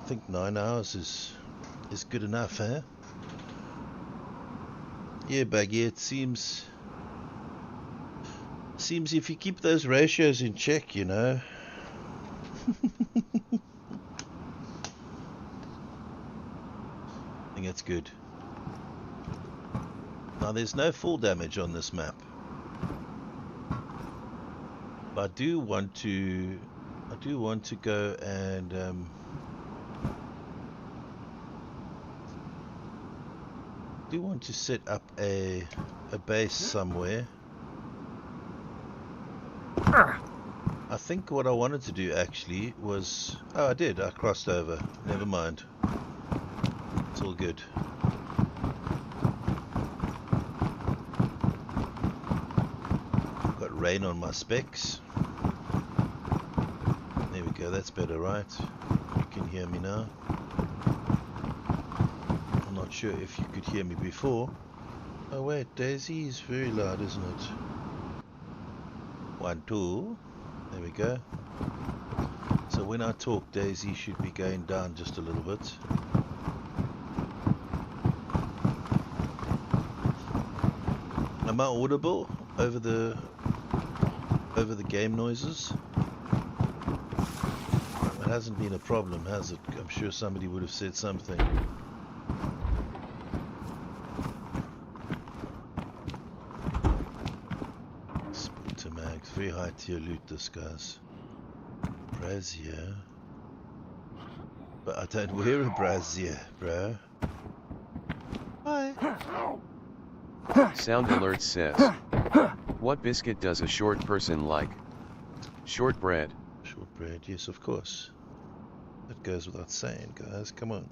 Speaker 1: I think 9 hours is good enough, eh? Yeah, Baggy, it seems if you keep those ratios in check, you know. I think that's good. Now there's no full damage on this map. But I do want to go and do want to set up a base somewhere. I think what I wanted to do actually was... Oh, I did. I crossed over. Never mind. It's all good. Got rain on my specs. There we go. That's better, right? You can hear me now. I'm not sure if you could hear me before. Oh wait, Daisy is very loud, isn't it? 1, 2. There we go. So when I talk, Daisy should be going down just a little bit. Am I audible over the game noises? It hasn't been a problem, has it? I'm sure somebody would have said something. Splinter mags, very high tier loot this guys. Brazier. But I don't wear a brazier, bro. Hi.
Speaker 2: Sound Alert says, what biscuit does a short person like? Shortbread.
Speaker 1: Shortbread, yes, of course. That goes without saying, guys. Come on.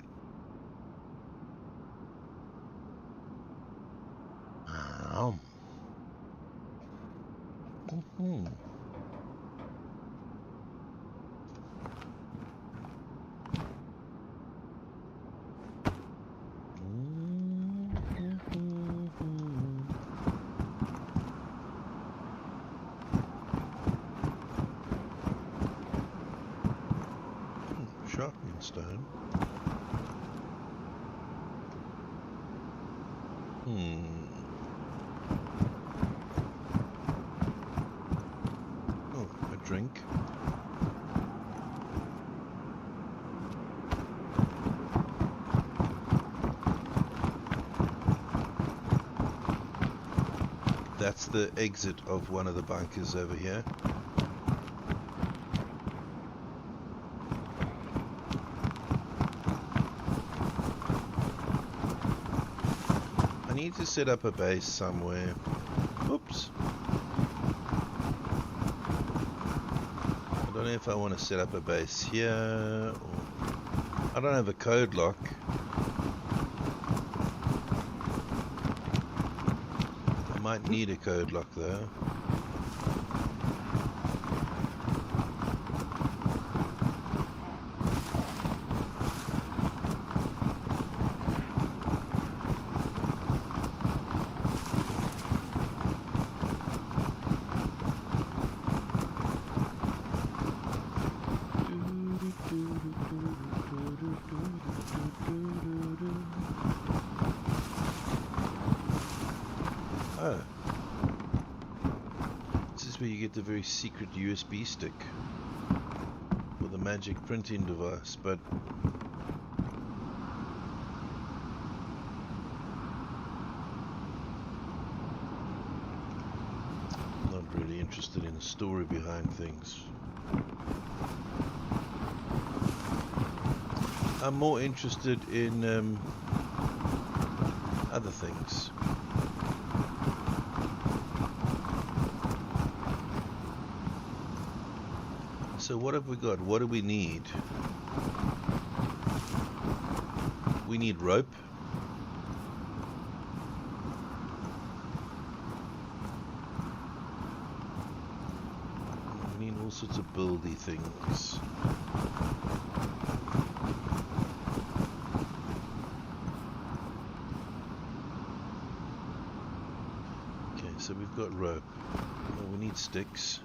Speaker 1: Sharpening stone. Oh, a drink. That's the exit of one of the bunkers over here. I need to set up a base somewhere. Oops. I don't know if I want to set up a base here or... I don't have a code lock. I might need a code lock though. Oh. This is where you get the very secret USB stick for the magic printing device, but I'm not really interested in the story behind things. I'm more interested in other things. So what have we got? What do we need? We need rope. We need all sorts of buildy things. Okay, so we've got rope. Oh, we need sticks.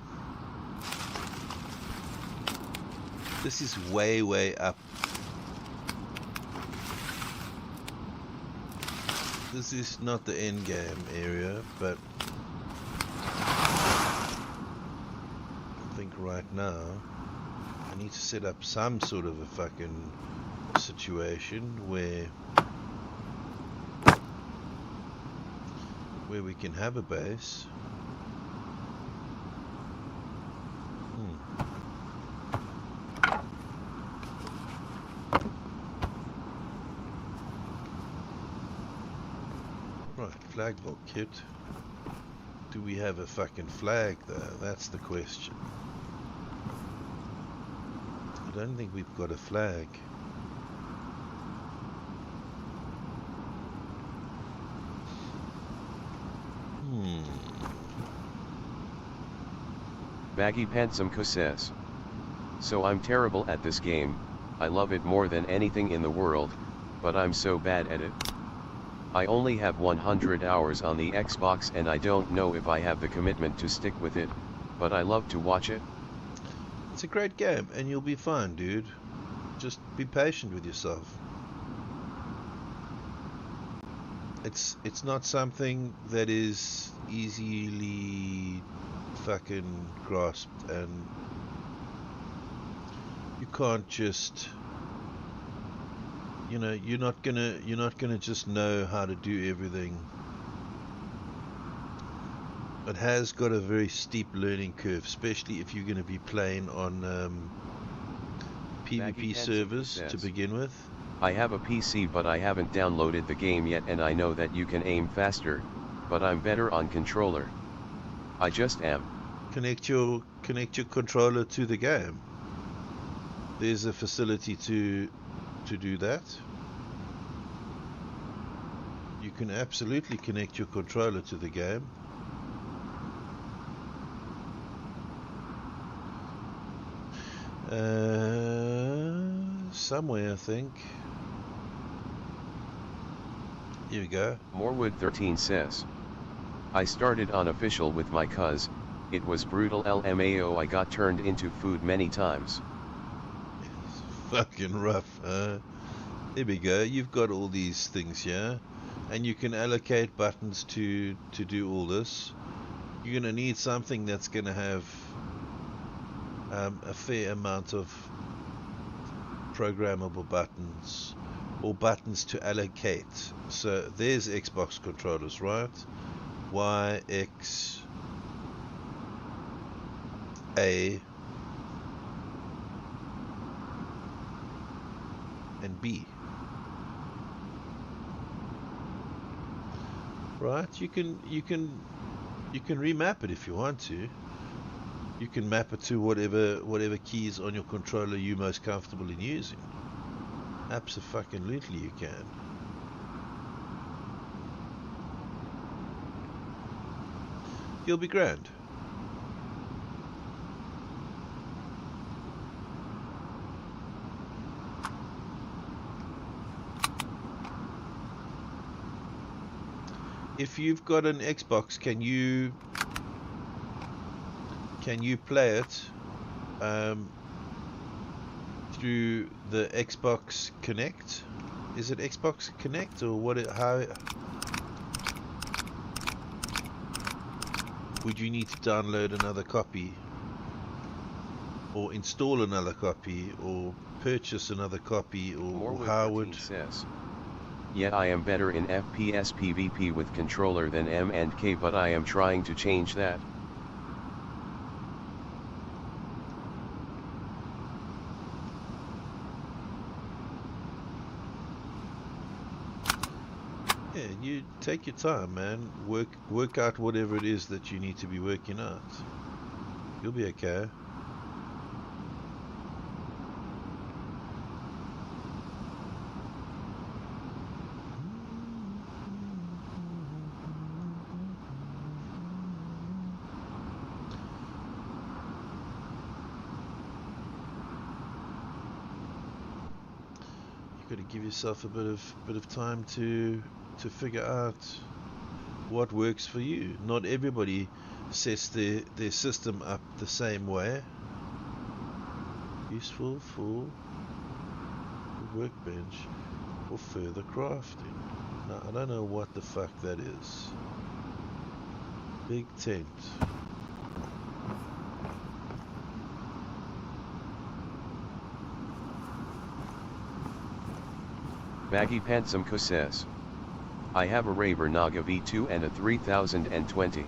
Speaker 1: This is way, way up. This is not the end game area, but I think right now I need to set up some sort of a fucking situation where we can have a base. Right, flag vault kit. Do we have a fucking flag though? That's the question. I don't think we've got a flag.
Speaker 2: Baggy Pantsumko says, so I'm terrible at this game, I love it more than anything in the world, but I'm so bad at it. I only have 100 hours on the Xbox and I don't know if I have the commitment to stick with it, but I love to watch it.
Speaker 1: It's a great game and you'll be fine, dude. Just be patient with yourself. It's not something that is easily fucking grasped, and you can't just, you know, you're not gonna just know how to do everything. It has got a very steep learning curve, especially if you're going to be playing on PvP servers to begin with.
Speaker 2: I have a PC but I haven't downloaded the game yet, and I know that you can aim faster, but I'm better on controller. I just am.
Speaker 1: Connect your controller to the game. There's a facility to do that. You can absolutely connect your controller to the game. Somewhere, I think. Here we go.
Speaker 2: Morewood 13 says, I started unofficial with my cuz, it was brutal LMAO, I got turned into food many times.
Speaker 1: It's fucking rough, huh? There we go, you've got all these things here, and you can allocate buttons to do all this. You're gonna need something that's gonna have a fair amount of programmable buttons, or buttons to allocate. So there's Xbox controllers, right? Y, X, A, and B. Right? You can remap it if you want to. You can map it to whatever keys on your controller you're most comfortable in using. Abso-fucking-lutely you can. You'll be grand. If you've got an Xbox, can you play it through the Xbox Connect? Is it Xbox Connect or what? How would you need to download another copy, or install another copy, or purchase another copy, or how would?
Speaker 2: Says, yeah, I am better in FPS PvP with controller than M and K, but I am trying to change that.
Speaker 1: Yeah, you take your time, man. Work out whatever it is that you need to be working out. You'll be okay. You've got to give yourself a bit of time to figure out what works for you. Not everybody sets their system up the same way. Useful for the workbench for further crafting. Now, I don't know what the fuck that is. Big tent.
Speaker 2: Baggy Pantsumko says, I have a Raver Naga V2 and a 3020.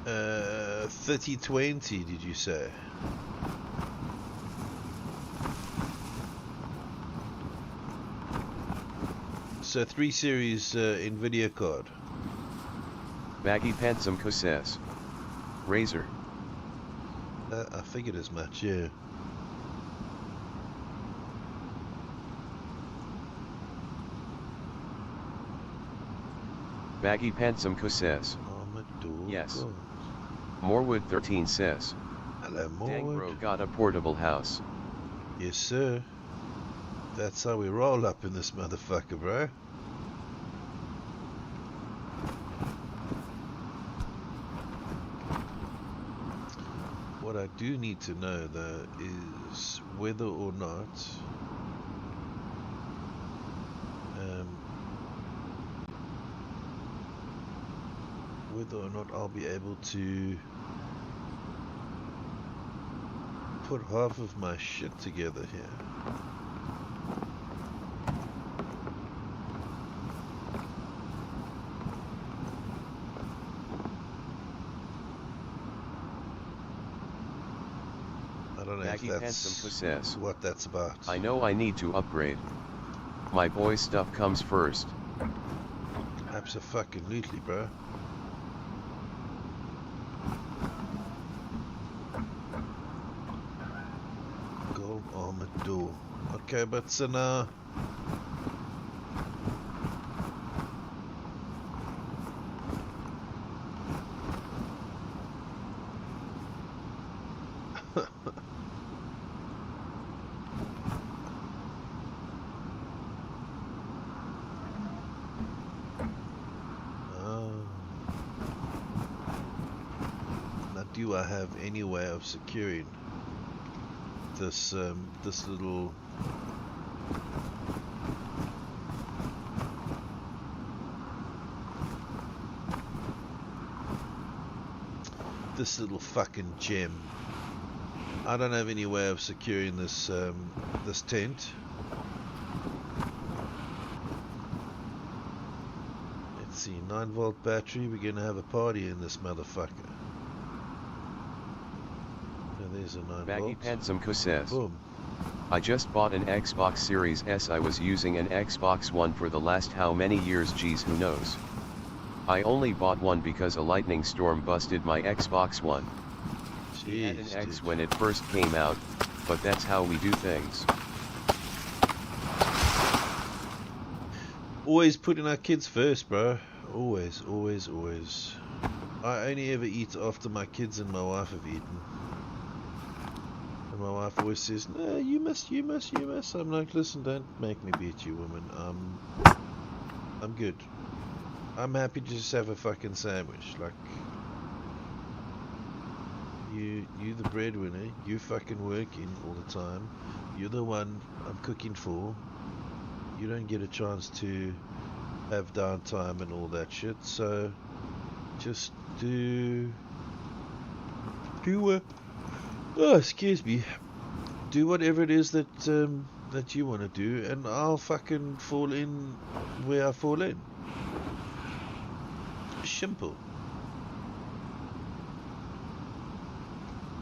Speaker 1: Uh, 3020, did you say? So 3 series NVIDIA card.
Speaker 2: Baggy Pantsumko says, Razer.
Speaker 1: I figured as much, yeah.
Speaker 2: Baggy Pantsumko says,
Speaker 1: Oh Dog.
Speaker 2: Yes.
Speaker 1: God.
Speaker 2: Morewood 13 says.
Speaker 1: Hello,
Speaker 2: Dang
Speaker 1: Morwood.
Speaker 2: bro got a portable house.
Speaker 1: Yes, sir. That's how we roll up in this motherfucker, bro. What I do need to know, though, is whether or not I'll be able to put half of my shit together here. I don't know if that's what that's about.
Speaker 2: I know I need to upgrade. My boy stuff comes first.
Speaker 1: Abso-fucking-lutely, bro. Gold armored door. Okay, but so now do I have any way of securing this this little fucking gem? I don't have any way of securing this this tent. Let's see, 9-volt battery. We're gonna have a party in this motherfucker. There's a 9
Speaker 2: Baggy
Speaker 1: volt.
Speaker 2: Pantsumko says.
Speaker 1: Boom.
Speaker 2: I just bought an Xbox Series S. I was using an Xbox One for the last how many years, geez, who knows. I only bought one because a lightning storm busted my Xbox One. He had an X when it first came out, but that's how we do things.
Speaker 1: Always putting our kids first, bro. Always, always, always. I only ever eat after my kids and my wife have eaten. And my wife always says, no, you must. I'm like, listen, don't make me beat you, woman. I'm good. I'm happy to just have a fucking sandwich. Like, you the breadwinner, you fucking working all the time. You're the one I'm cooking for. You don't get a chance to have downtime and all that shit. So, just do excuse me, do whatever it is that that you want to do, and I'll fucking fall in where I fall in. Simple.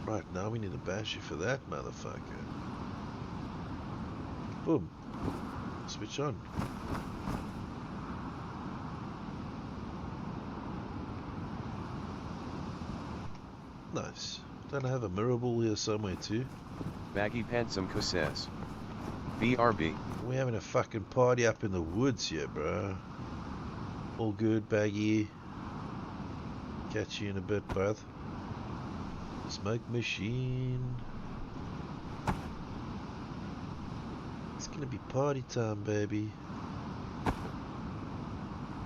Speaker 1: Right, now we need a battery for that motherfucker. Boom. Switch on. Nice. Don't I have a mirror ball here somewhere too?
Speaker 2: Baggy Pantsumko says. BRB.
Speaker 1: We're having a fucking party up in the woods here, bro. All good, Baggy. Catch you in a bit, bud. Smoke machine. It's gonna be party time, baby.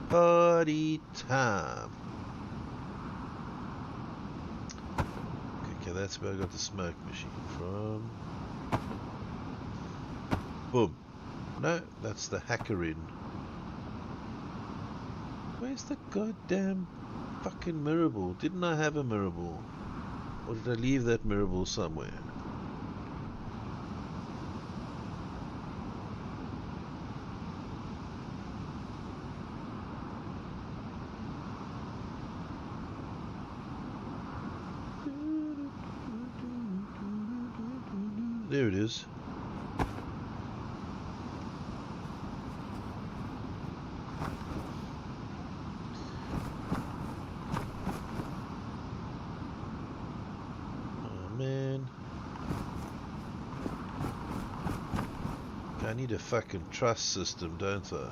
Speaker 1: Party time. Okay, that's where I got the smoke machine from. Boom. No, that's the hacker in. Where's the goddamn fucking mirror ball? Didn't I have a mirror ball? Or did I leave that mirror ball somewhere? There it is. I need a fucking truss system, don't I?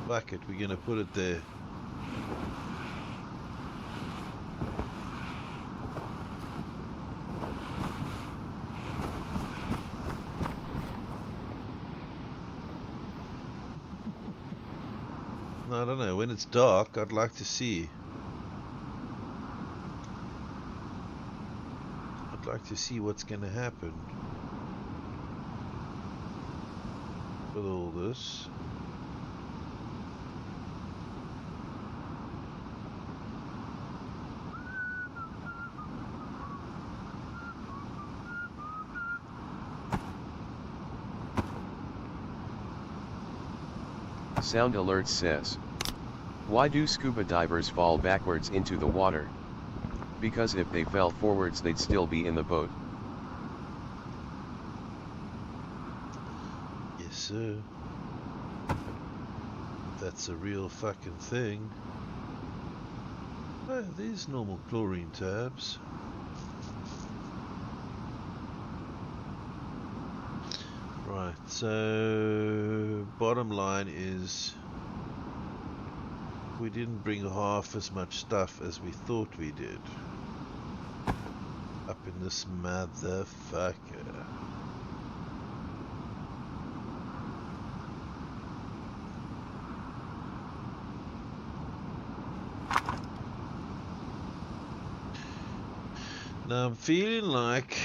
Speaker 1: Fuck it, we're gonna put it there. I don't know, when it's dark, I'd like to see. I'd like to see what's gonna happen with all this.
Speaker 2: Sound Alert says, why do scuba divers fall backwards into the water? Because if they fell forwards they'd still be in the boat.
Speaker 1: Yes, sir. That's a real fucking thing. Oh, there's normal chlorine tabs. Right, so bottom line is we didn't bring half as much stuff as we thought we did up in this motherfucker. Now I'm feeling like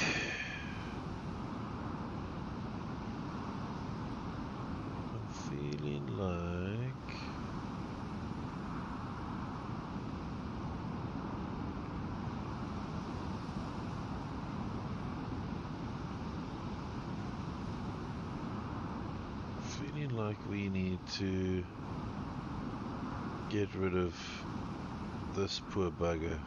Speaker 1: we need to get rid of this poor bugger.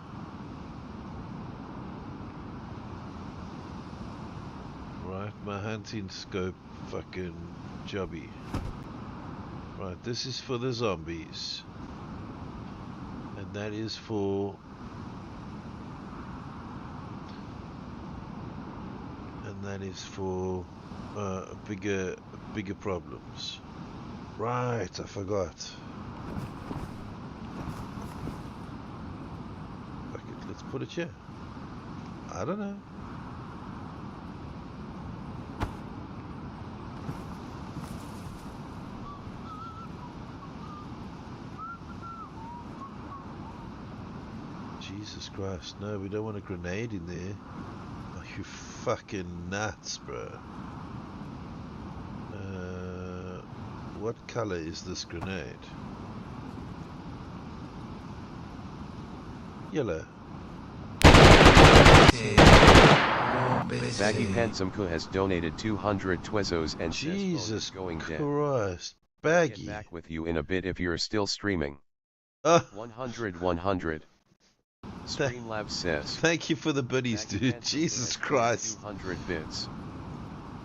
Speaker 1: Right, my hunting scope fucking jobby. Right, this is for the zombies. And that is for... bigger problems. Right, I forgot. Fuck it, let's put it here. I don't know. Jesus Christ, no, we don't want a grenade in there. Are you fucking nuts, bro? What color is this grenade? Yellow.
Speaker 2: Baggy Pansomko has donated 200 Twezos and
Speaker 1: Jesus
Speaker 2: going
Speaker 1: Christ, Baggy.
Speaker 2: Get back with you in a bit if you're still streaming. 100. Streamlabs says.
Speaker 1: Thank you for the buddies, dude. Jesus Christ.
Speaker 2: 200 bits.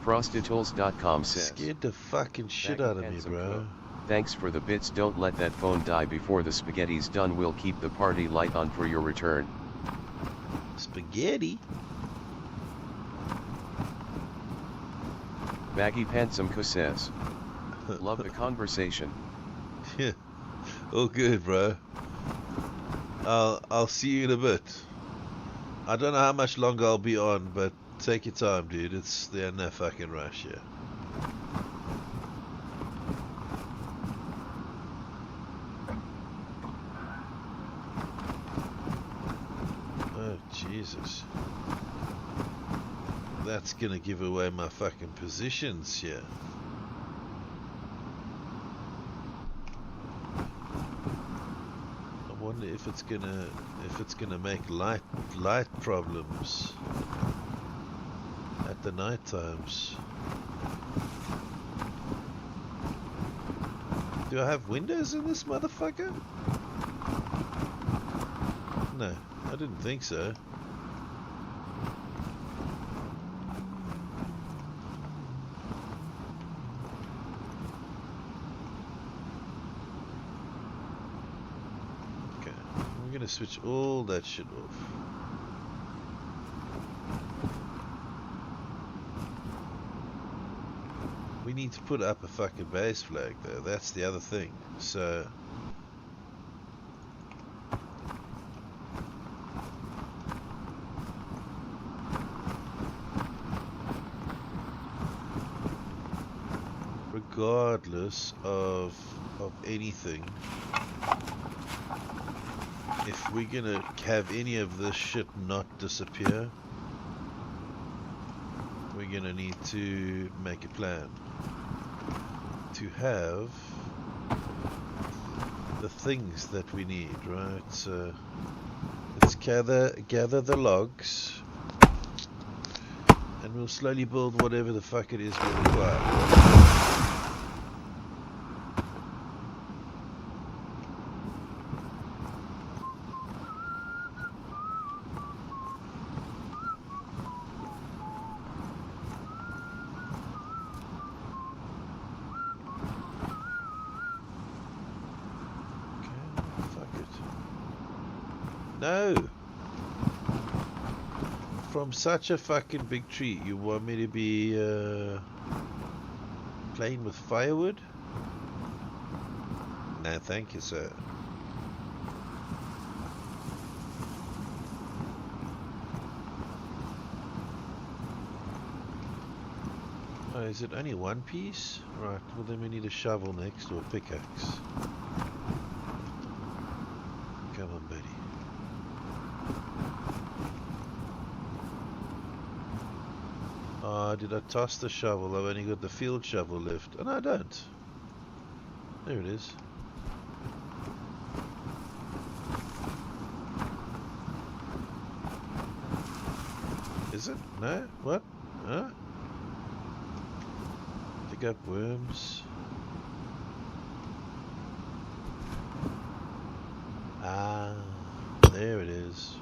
Speaker 2: Frostitools.com says.
Speaker 1: Scared the fucking shit out of me, bro.
Speaker 2: Thanks for the bits. Don't let that phone die before the spaghetti's done. We'll keep the party light on for your return.
Speaker 1: Spaghetti?
Speaker 2: Baggy Pansomko says. Love the conversation.
Speaker 1: Yeah. Oh, good, bro. I'll see you in a bit. I don't know how much longer I'll be on, but take your time, dude. They're no fucking rush here. Oh, Jesus. That's gonna give away my fucking positions here. I wonder if it's gonna make light problems at the night times. Do I have windows in this motherfucker? No, I didn't think so. Okay, I'm gonna switch all that shit off. We need to put up a fucking base flag though, that's the other thing. So regardless of anything, if we're gonna have any of this shit not disappear, we're gonna need to make a plan to have the things that we need, right? So let's gather the logs, and we'll slowly build whatever the fuck it is we require. No! From such a fucking big tree, you want me to be playing with firewood? No, thank you, sir. Oh, is it only one piece? Right, well then we need a shovel next, or a pickaxe. Come on, buddy. Did I toss the shovel? I've only got the field shovel left. And I don't. There it is. Is it? No? What? Huh? Dig up worms. Ah, there it is.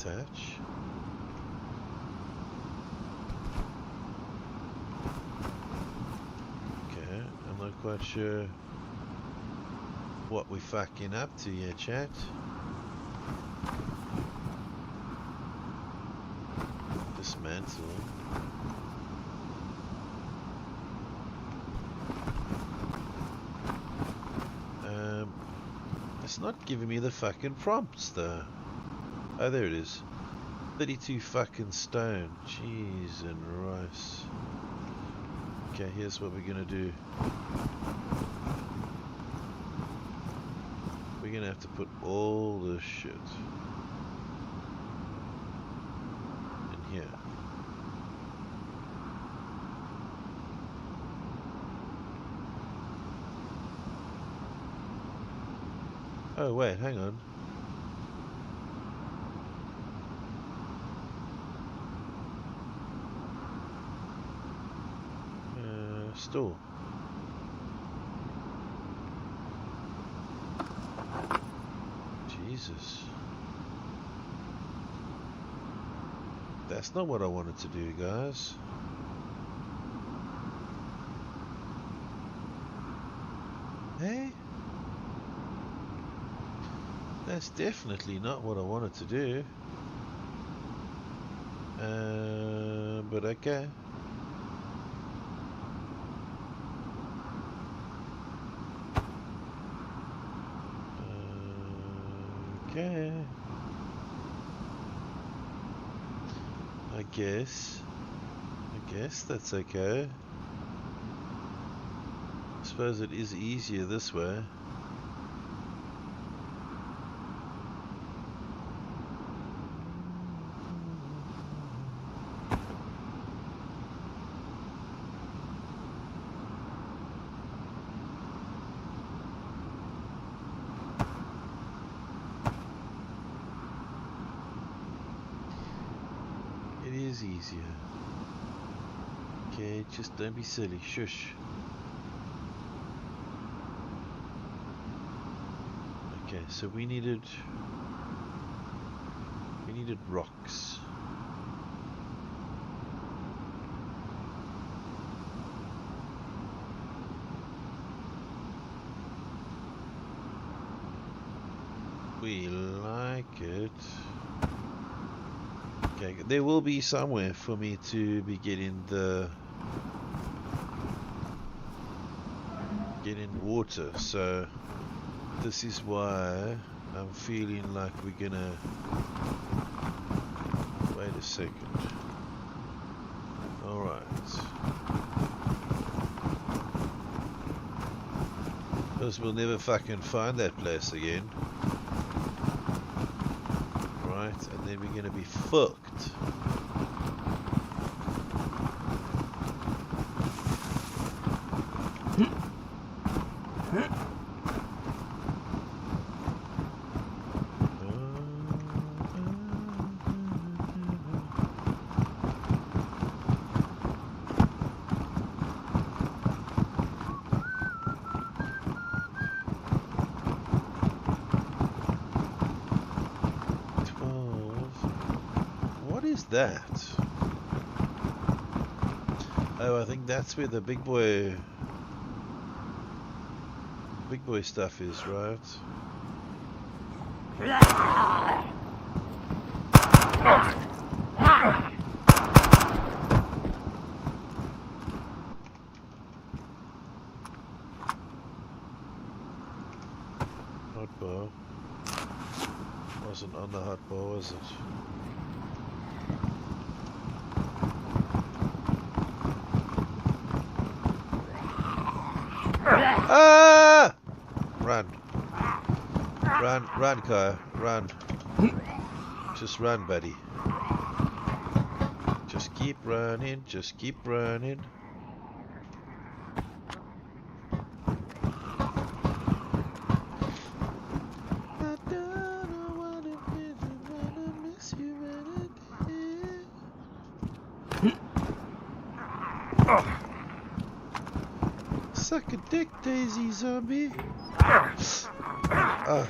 Speaker 1: Attach. Okay, I'm not quite sure what we fucking up to yet, chat. Dismantle. It's not giving me the fucking prompts though. Oh, there it is. 32 fucking stone. Cheese and rice. Okay, here's what we're gonna do. We're gonna have to put all this shit in here. Oh wait, hang on. Store. Jesus. That's not what I wanted to do, guys. Hey? That's definitely not what I wanted to do. But okay. Okay. I guess that's okay. I suppose it is easier this way. Easier. Okay, just don't be silly. Shush. Okay, so we needed shaded rocks. We like it. Okay, there will be somewhere for me to be getting water, so this is why I'm feeling like we're gonna wait a second. Alright. Because we'll never fucking find that place again. Right, and then we're gonna be fucked. That? Oh, I think that's where the big boy stuff is, right? Hot bar wasn't on the hot bar, was it? Ah! Run. Run, run, Kaya. Run. Just run, buddy. Just keep running. Just keep running. I don't know what it is, but I miss you when it Suck a dick, Daisy Zombie.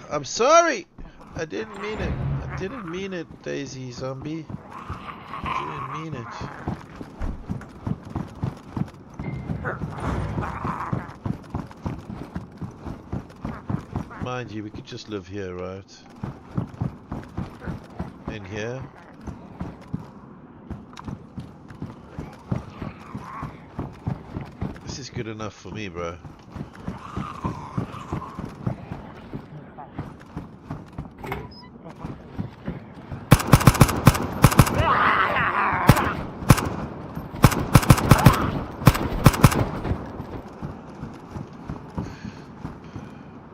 Speaker 1: I'm sorry. I didn't mean it. I didn't mean it, Daisy Zombie. I didn't mean it. Mind you, we could just live here, right? In here. This is good enough for me, bro.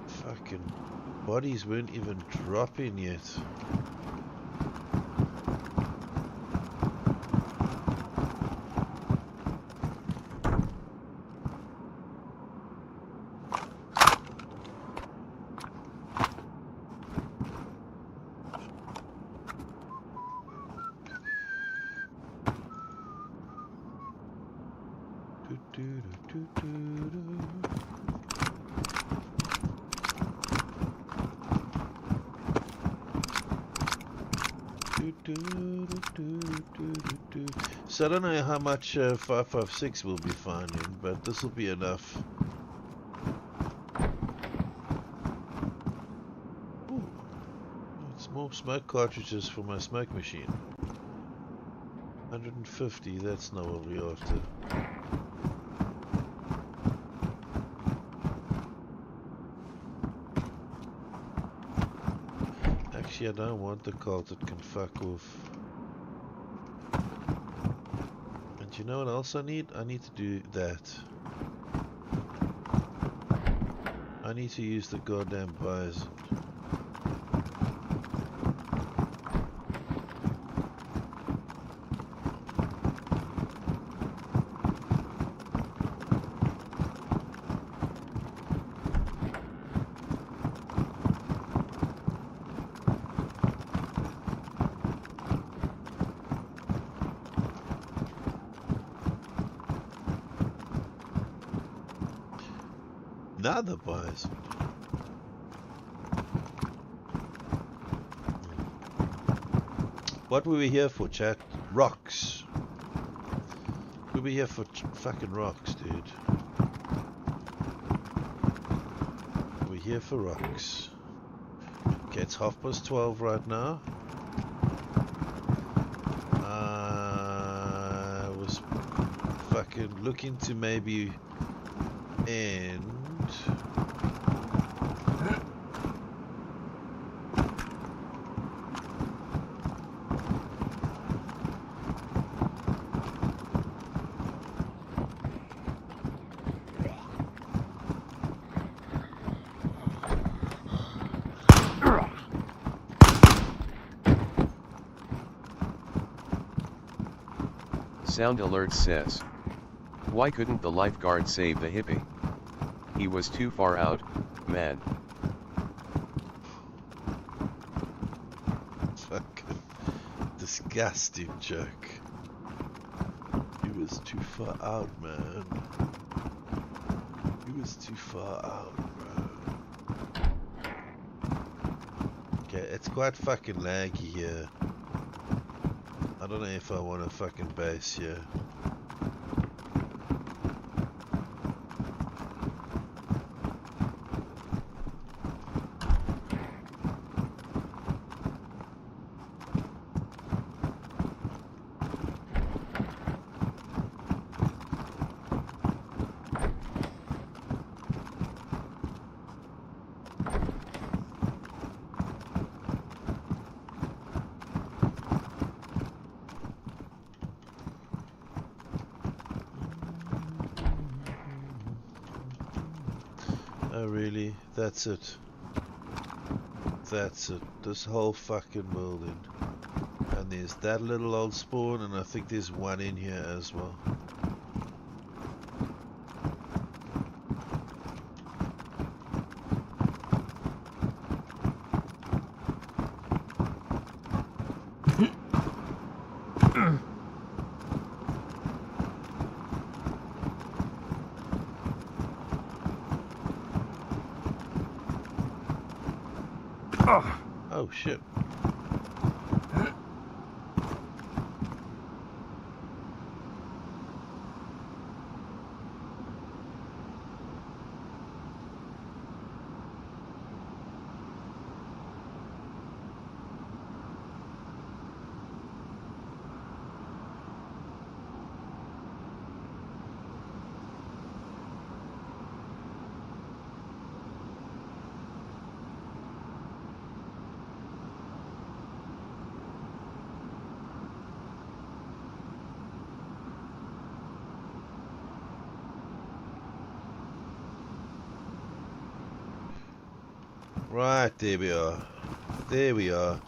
Speaker 1: Fucking bodies weren't even dropping yet. So I don't know how much 556 will be finding, but this will be enough. Ooh, it's more smoke cartridges for my smoke machine. 150, that's not what we're after. Actually, I don't want the cult that can fuck off. And you know what else I need? I need to do that. I need to use the goddamn bison. Another bison. What were we here for, chat? Rocks. We were here for fucking rocks, dude. We're here for rocks. Okay, it's 12:30 right now. I was fucking looking to maybe end.
Speaker 2: Sound Alert says, why couldn't the lifeguard save the hippie? He was too far out, man.
Speaker 1: Fucking disgusting joke. He was too far out, man. He was too far out, bro. Okay, it's quite fucking laggy here. I don't know if I want a fucking base here. Oh really? That's it. That's it. This whole fucking building. And there's that little old spawn, and I think there's one in here as well. Oh shit. Right, there we are. There we are.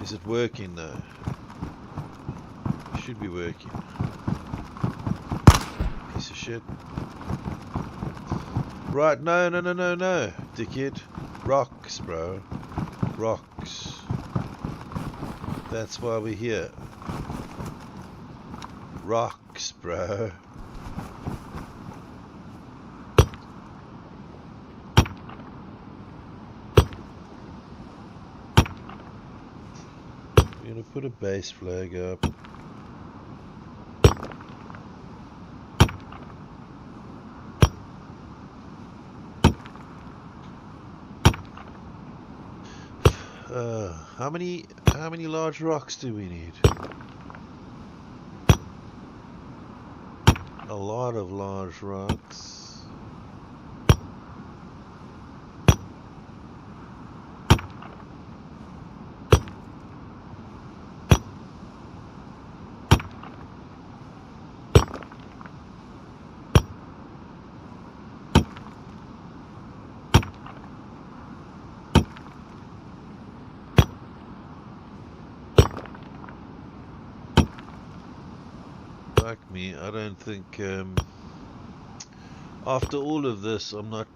Speaker 1: Is it working though? Should be working. Piece of shit. Right, no, dickhead. Rocks, bro. Rocks. That's why we're here. Rocks, bro. We're gonna put a base flag up. How many large rocks do we need? A lot of large rocks. Like me, I don't think after all of this I'm not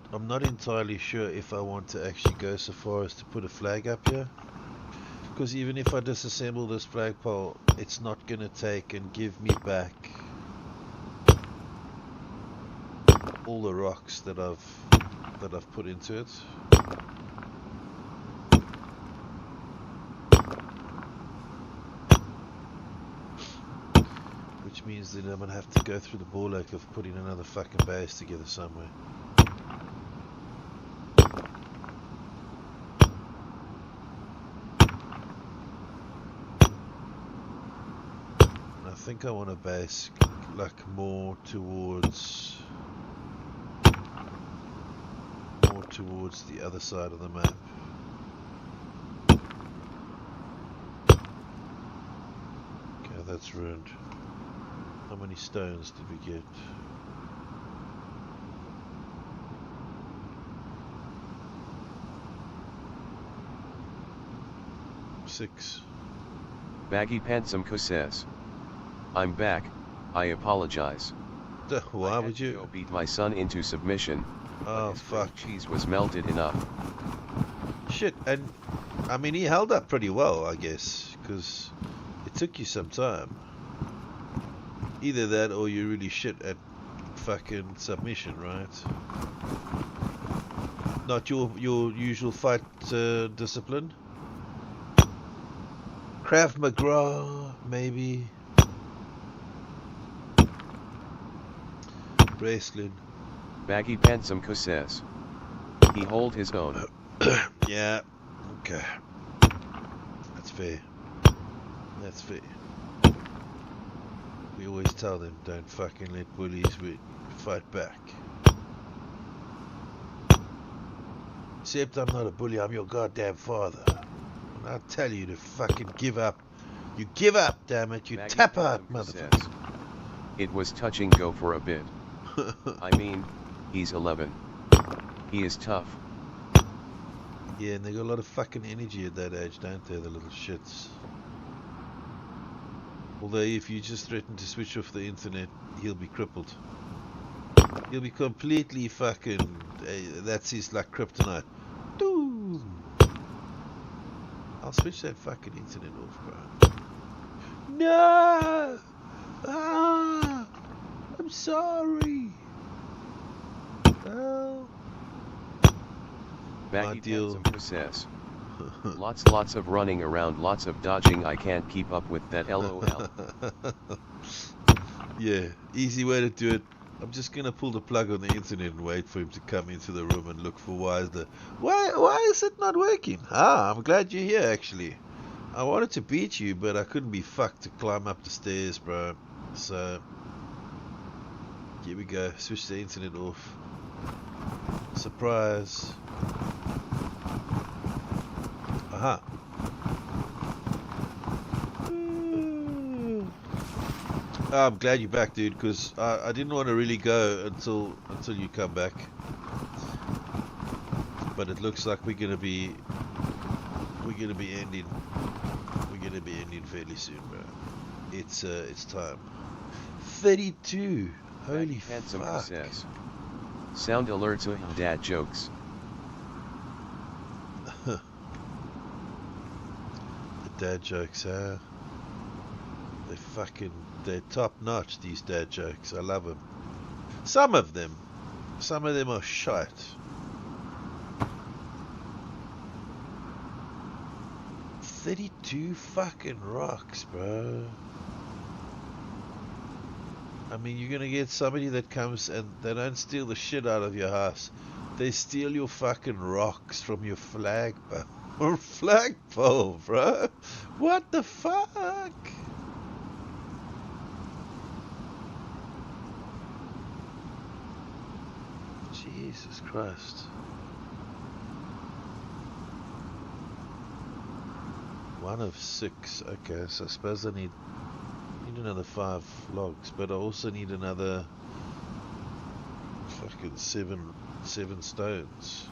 Speaker 1: entirely sure if I want to actually go so far as to put a flag up here, because even if I disassemble this flagpole, it's not gonna take and give me back all the rocks that I've put into it. I means that I'm gonna have to go through the ball ache of putting another fucking base together somewhere. I think I want to base like more towards the other side of the map. Okay, that's ruined. How many stones did we get? 6.
Speaker 2: Baggy Pantsumko says, I'm back, I apologize.
Speaker 1: Why would you?
Speaker 2: Go beat my son into submission.
Speaker 1: Oh,
Speaker 2: his
Speaker 1: fuck.
Speaker 2: cheese was melted enough.
Speaker 1: Shit, and I mean, he held up pretty well, I guess, because it took you some time. Either that or you're really shit at fucking submission, right? Not your usual fight discipline? Krav Maga, maybe. Wrestling.
Speaker 2: Baggy Pantsumko says, he hold his own.
Speaker 1: Yeah, okay. That's fair. That's fair. We always tell them, don't fucking let bullies fight back. Except I'm not a bully, I'm your goddamn father. And I'll tell you to fucking give up. You give up, damn it. You
Speaker 2: Maggie
Speaker 1: tap out,
Speaker 2: Pantsumko
Speaker 1: motherfucker.
Speaker 2: says, it was touch and go for a bit. I mean, he's 11. He is tough.
Speaker 1: Yeah, and they got a lot of fucking energy at that age, don't they, the little shits? Although if you just threaten to switch off the internet, he'll be crippled. He'll be completely fucking... that's his, like, kryptonite. Doo! I'll switch that fucking internet off, bro. No! Ah! I'm sorry! Oh.
Speaker 2: Baggy
Speaker 1: deal.
Speaker 2: Pantsumko says, lots of running around, lots of dodging, I can't keep up with that lol.
Speaker 1: Yeah, easy way to do it. I'm just gonna pull the plug on the internet and wait for him to come into the room and look for why is it not working? Ah, I'm glad you're here actually. I wanted to beat you, but I couldn't be fucked to climb up the stairs, bro. So here we go, switch the internet off. Surprise. Aha. I'm glad you're back, dude, because I didn't want to really go until you come back. But it looks like we're gonna be ending fairly soon, bro. It's time. 32. Holy fuck.
Speaker 2: Says, sound alerts and dad jokes.
Speaker 1: The dad jokes, huh? They're top notch, these dad jokes. I love them. Some of them are shite. 32 fucking rocks, bro. I mean, you're gonna get somebody that comes and they don't steal the shit out of your house. They steal your fucking rocks from your flagpole. Or flagpole, bro. What the fuck? Jesus Christ. 1 of 6. Okay, so I suppose I need another 5 logs, but I also need another fucking 7 stones.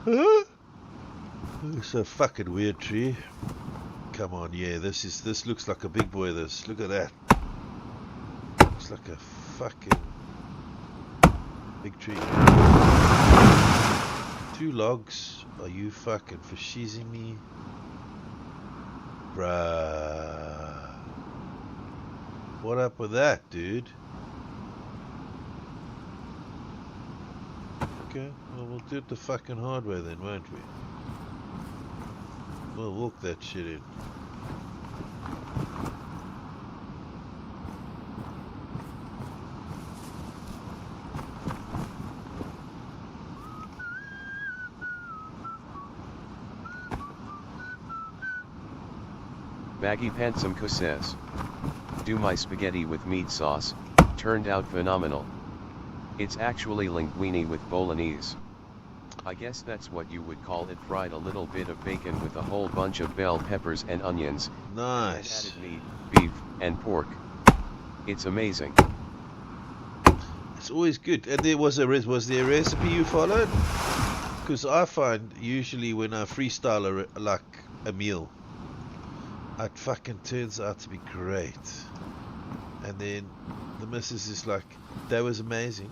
Speaker 1: Huh? It's a fucking weird tree. Come on, yeah, this looks like a big boy. This, look at that. Looks like a fucking big tree. 2 logs. Are you fucking for sheezing me? Bruh. What up with that, dude? Okay, well, we'll do it the fucking hard way then, won't we? We'll walk that shit in.
Speaker 2: Baggy Pantsumko says, do my spaghetti with meat sauce, turned out phenomenal. It's actually linguine with bolognese. I guess that's what you would call it, fried a little bit of bacon with a whole bunch of bell peppers and onions.
Speaker 1: Nice.
Speaker 2: And added meat, beef, and pork. It's amazing.
Speaker 1: It's always good. And there was there a recipe you followed? Because I find usually when I freestyle like a meal, it fucking turns out to be great. And then the missus is like, that was amazing.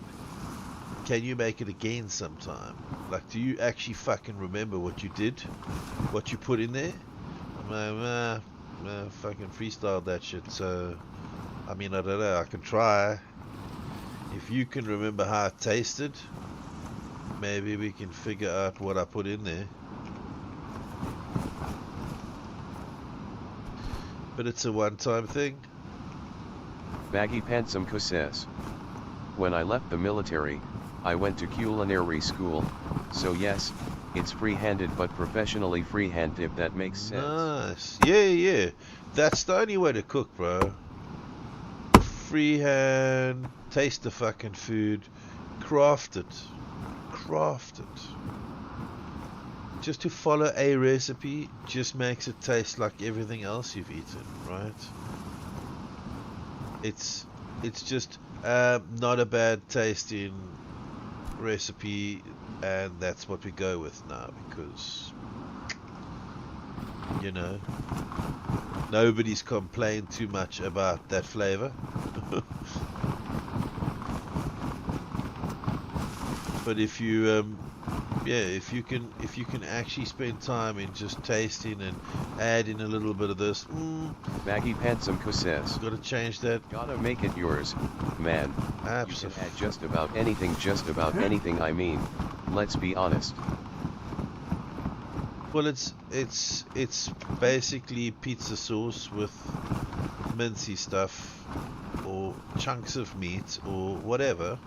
Speaker 1: Can you make it again sometime? Like, do you actually fucking remember what you did? What you put in there? I'm like, nah, fucking freestyle that shit. So, I mean, I don't know. I can try. If you can remember how it tasted, maybe we can figure out what I put in there. But it's a one-time thing.
Speaker 2: Baggy Pantsumko says, when I left the military, I went to culinary school, so yes, it's free-handed but professionally freehand, if that makes sense.
Speaker 1: Nice. Yeah. That's the only way to cook, bro. Freehand, taste the fucking food, craft it. Just to follow a recipe just makes it taste like everything else you've eaten, right? It's just not a bad tasting recipe, and that's what we go with now, because you know, nobody's complained too much about that flavor. But if you if you can actually spend time in just tasting and add in a little bit of this,
Speaker 2: Baggy Pantsumko says,
Speaker 1: gotta change that.
Speaker 2: Gotta make it yours, man.
Speaker 1: Absolutely.
Speaker 2: You can add just about anything, I mean, let's be honest.
Speaker 1: Well, it's basically pizza sauce with mincy stuff or chunks of meat or whatever.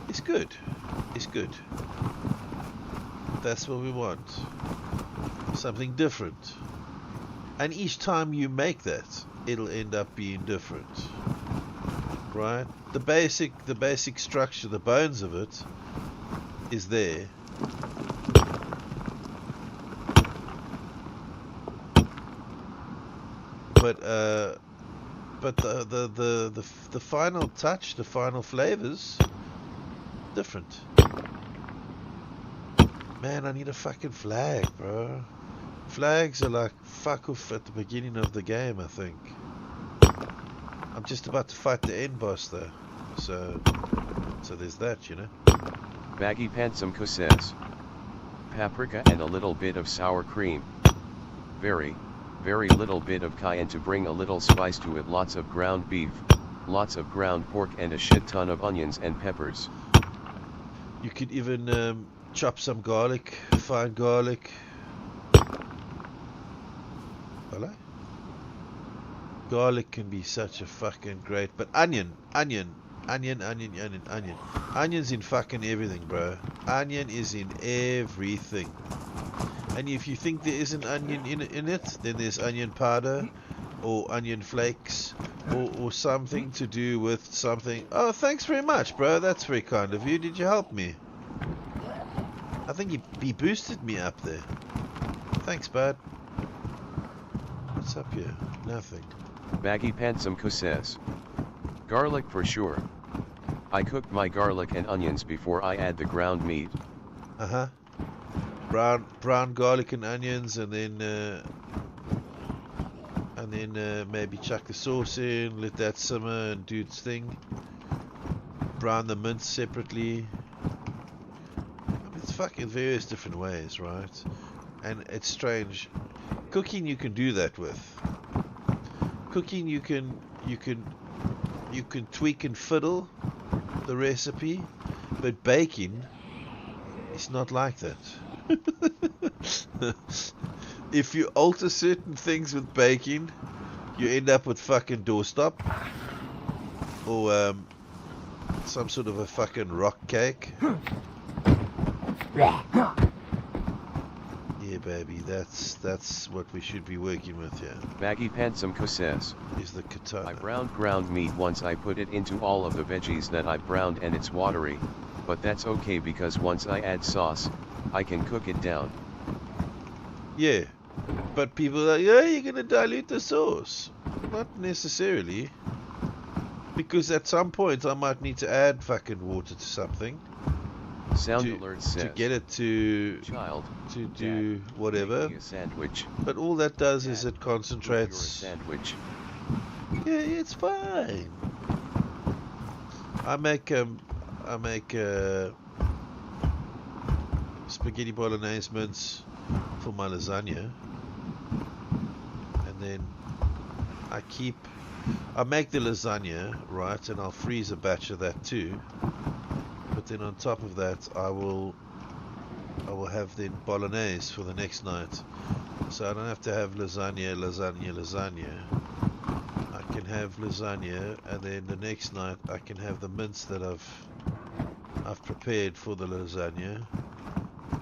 Speaker 1: It's good. That's what we want. Something different. And each time you make that, it'll end up being different. Right? The basic structure, the bones of it is there. But the final touch, the final flavors, different. Man, I need a fucking flag, bro. Flags are like fuck off at the beginning of the game, I think. I'm just about to fight the end boss though, so there's that, you know.
Speaker 2: Baggy Pantsumko says, paprika and a little bit of sour cream. Very little bit of cayenne to bring a little spice to it. Lots of ground beef, lots of ground pork, and a shit ton of onions and peppers.
Speaker 1: You could even chop some garlic, fine garlic. Hello? Garlic can be such a fucking great, but onion. Onion's in fucking everything, bro. Onion is in everything. And if you think there isn't onion in it, then there's onion powder or onion flakes or something to do with something. Oh, thanks very much, bro. That's very kind of you. Did you help me? I think he boosted me up there. Thanks, bud. What's up here? Nothing.
Speaker 2: Baggy Pantsumko says, garlic for sure. I cook my garlic and onions before I add the ground meat.
Speaker 1: Uh-huh. Brown garlic and onions, and then maybe chuck the sauce in, let that simmer and do its thing. Brown the mince separately. It's fucking various different ways, right? And it's strange. Cooking you can do that with. Cooking you can tweak and fiddle the recipe, but baking He's not like that. If you alter certain things with baking, you end up with fucking doorstop. Or some sort of a fucking rock cake. Yeah, baby, that's what we should be working with here.
Speaker 2: Baggy Pantsumko says,
Speaker 1: Is the katana.
Speaker 2: I browned ground meat once. I put it into all of the veggies that I browned and it's watery, but that's okay because once I add sauce, I can cook it down.
Speaker 1: Yeah, but people are like, yeah, you're gonna dilute the sauce. Not necessarily. Because at some point I might need to add fucking water to something.
Speaker 2: Sound alert says,
Speaker 1: to get it to do whatever.
Speaker 2: A sandwich.
Speaker 1: But all that does
Speaker 2: Dad,
Speaker 1: is it concentrates.
Speaker 2: Sandwich.
Speaker 1: Yeah, it's fine. I make spaghetti bolognese mince for my lasagna, and then I make the lasagna, right, and I'll freeze a batch of that too. But then on top of that, I will have then bolognese for the next night. So I don't have to have lasagna. I can have lasagna, and then the next night I can have the mince that I've prepared for the lasagna,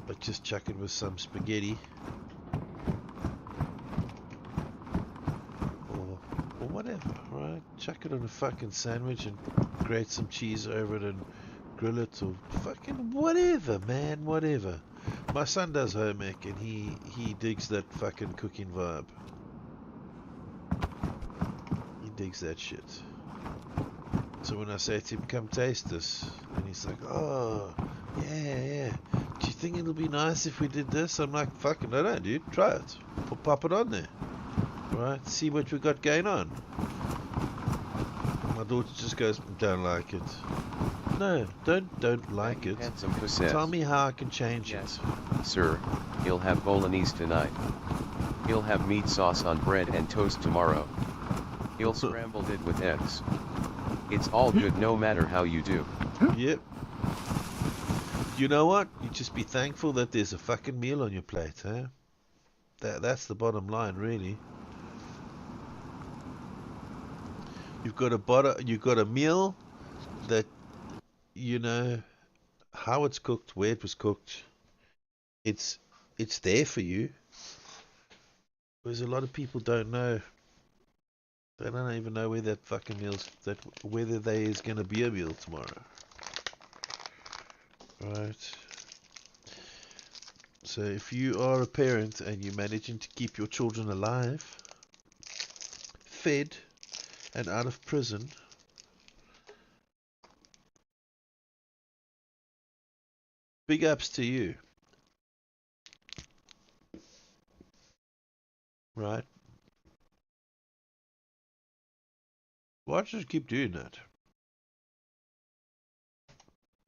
Speaker 1: but just chuck it with some spaghetti. Or whatever, right? Chuck it on a fucking sandwich and grate some cheese over it and grill it, or fucking whatever, man, whatever. My son does home ec and he digs that fucking cooking vibe. He digs that shit. So when I say to him, come taste this, and he's like, oh, yeah. Do you think it'll be nice if we did this? I'm like, fucking, no, dude, try it. Pop it on there. Right, see what we got going on. My daughter just goes, don't like it. No, don't like it. Tell me how I can change it.
Speaker 2: Sir, he'll have bolognese tonight. He'll have meat sauce on bread and toast tomorrow. He'll scrambled it with eggs. It's all good no matter how you do.
Speaker 1: Yep. You know what? You just be thankful that there's a fucking meal on your plate, huh? That's the bottom line, really. You've got a meal that, you know, how it's cooked, where it was cooked. It's there for you. Whereas a lot of people don't know. They don't even know where that fucking whether there is going to be a meal tomorrow. Right. So if you are a parent and you're managing to keep your children alive, fed, and out of prison, big ups to you. Right? Why don't you just keep doing that?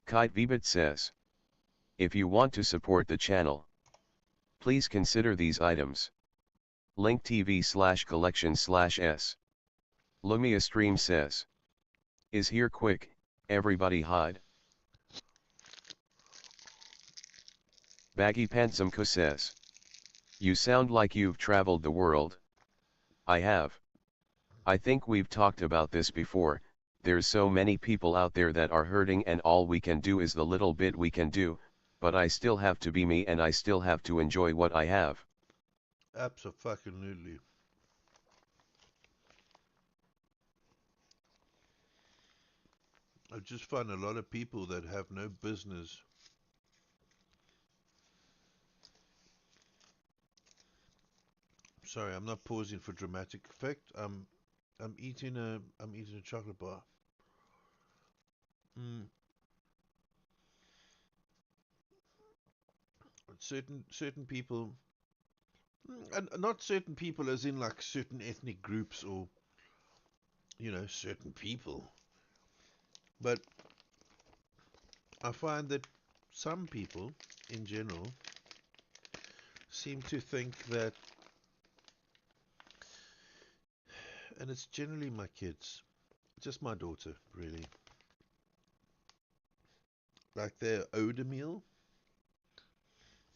Speaker 2: Kite Vibit says, if you want to support the channel, please consider these items. Link TV/collection/s. Lumia Stream says, is here quick, everybody hide. Baggy Pantsumko says, you sound like you've traveled the world. I have. I think we've talked about this before. There's so many people out there that are hurting and all we can do is the little bit we can do, but I still have to be me and I still have to enjoy what I have.
Speaker 1: Abso-fucking-lutely. I just find a lot of people that have no business Sorry, I'm not pausing for dramatic effect. I'm eating a chocolate bar. Certain people, and not certain people as in like certain ethnic groups or, you know, certain people, but I find that some people in general seem to think that, and it's generally my kids, just my daughter really, like they're owed a meal.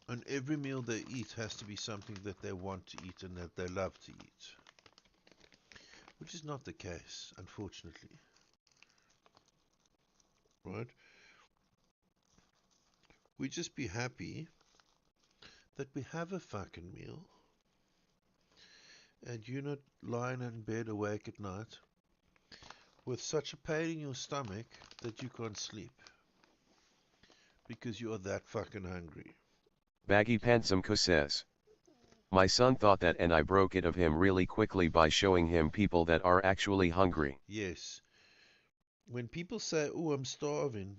Speaker 1: And every meal they eat has to be something that they want to eat and that they love to eat. Which is not the case, unfortunately. Right? We just be happy that we have a fucking meal and you're not lying in bed awake at night with such a pain in your stomach that you can't sleep because you are that fucking hungry.
Speaker 2: Baggy Pantsumko says. My son thought that and I broke it of him really quickly by showing him people that are actually hungry.
Speaker 1: Yes. When people say, oh, I'm starving,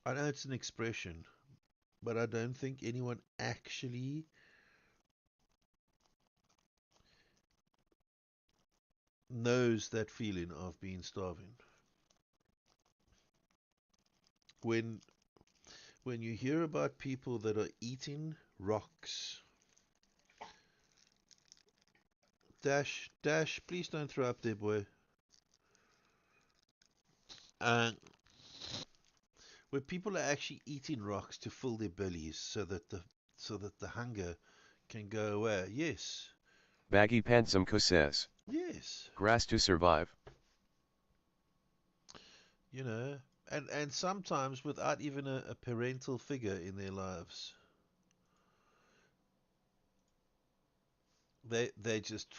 Speaker 1: I know it's an expression, but I don't think anyone actually knows that feeling of being starving. When you hear about people that are eating rocks, Dash, please don't throw up there, boy. Where people are actually eating rocks to fill their bellies so that the hunger can go away. Yes.
Speaker 2: Baggy Pantsumko says.
Speaker 1: Yes.
Speaker 2: Grass to survive.
Speaker 1: You know, and sometimes without even a parental figure in their lives. They're just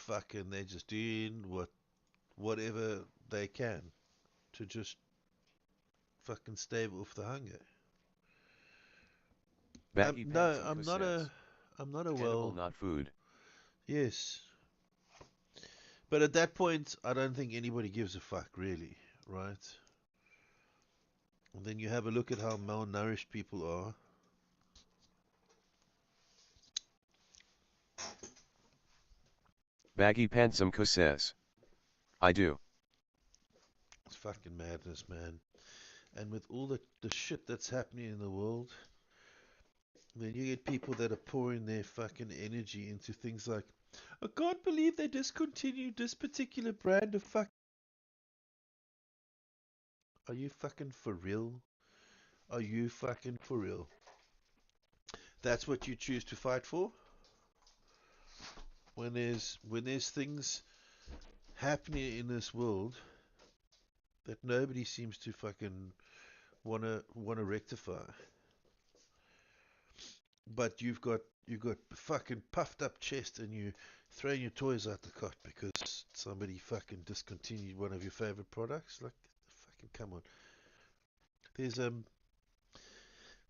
Speaker 1: doing whatever they can to just fucking stave off the hunger.
Speaker 2: Baggy
Speaker 1: No,
Speaker 2: I'm not a
Speaker 1: well.
Speaker 2: Not food.
Speaker 1: Yes. But at that point, I don't think anybody gives a fuck, really, right? And then you have a look at how malnourished people are.
Speaker 2: Baggy Pantsumko says. I do.
Speaker 1: It's fucking madness, man. And with all the shit that's happening in the world, then you get people that are pouring their fucking energy into things like, I can't believe they discontinued this particular brand of fuck. Are you fucking for real? Are you fucking for real? That's what you choose to fight for? When there's things happening in this world that nobody seems to fucking wanna rectify. But you've got fucking puffed up chest and you throwing your toys out the cot because somebody fucking discontinued one of your favorite products. Like, fucking come on.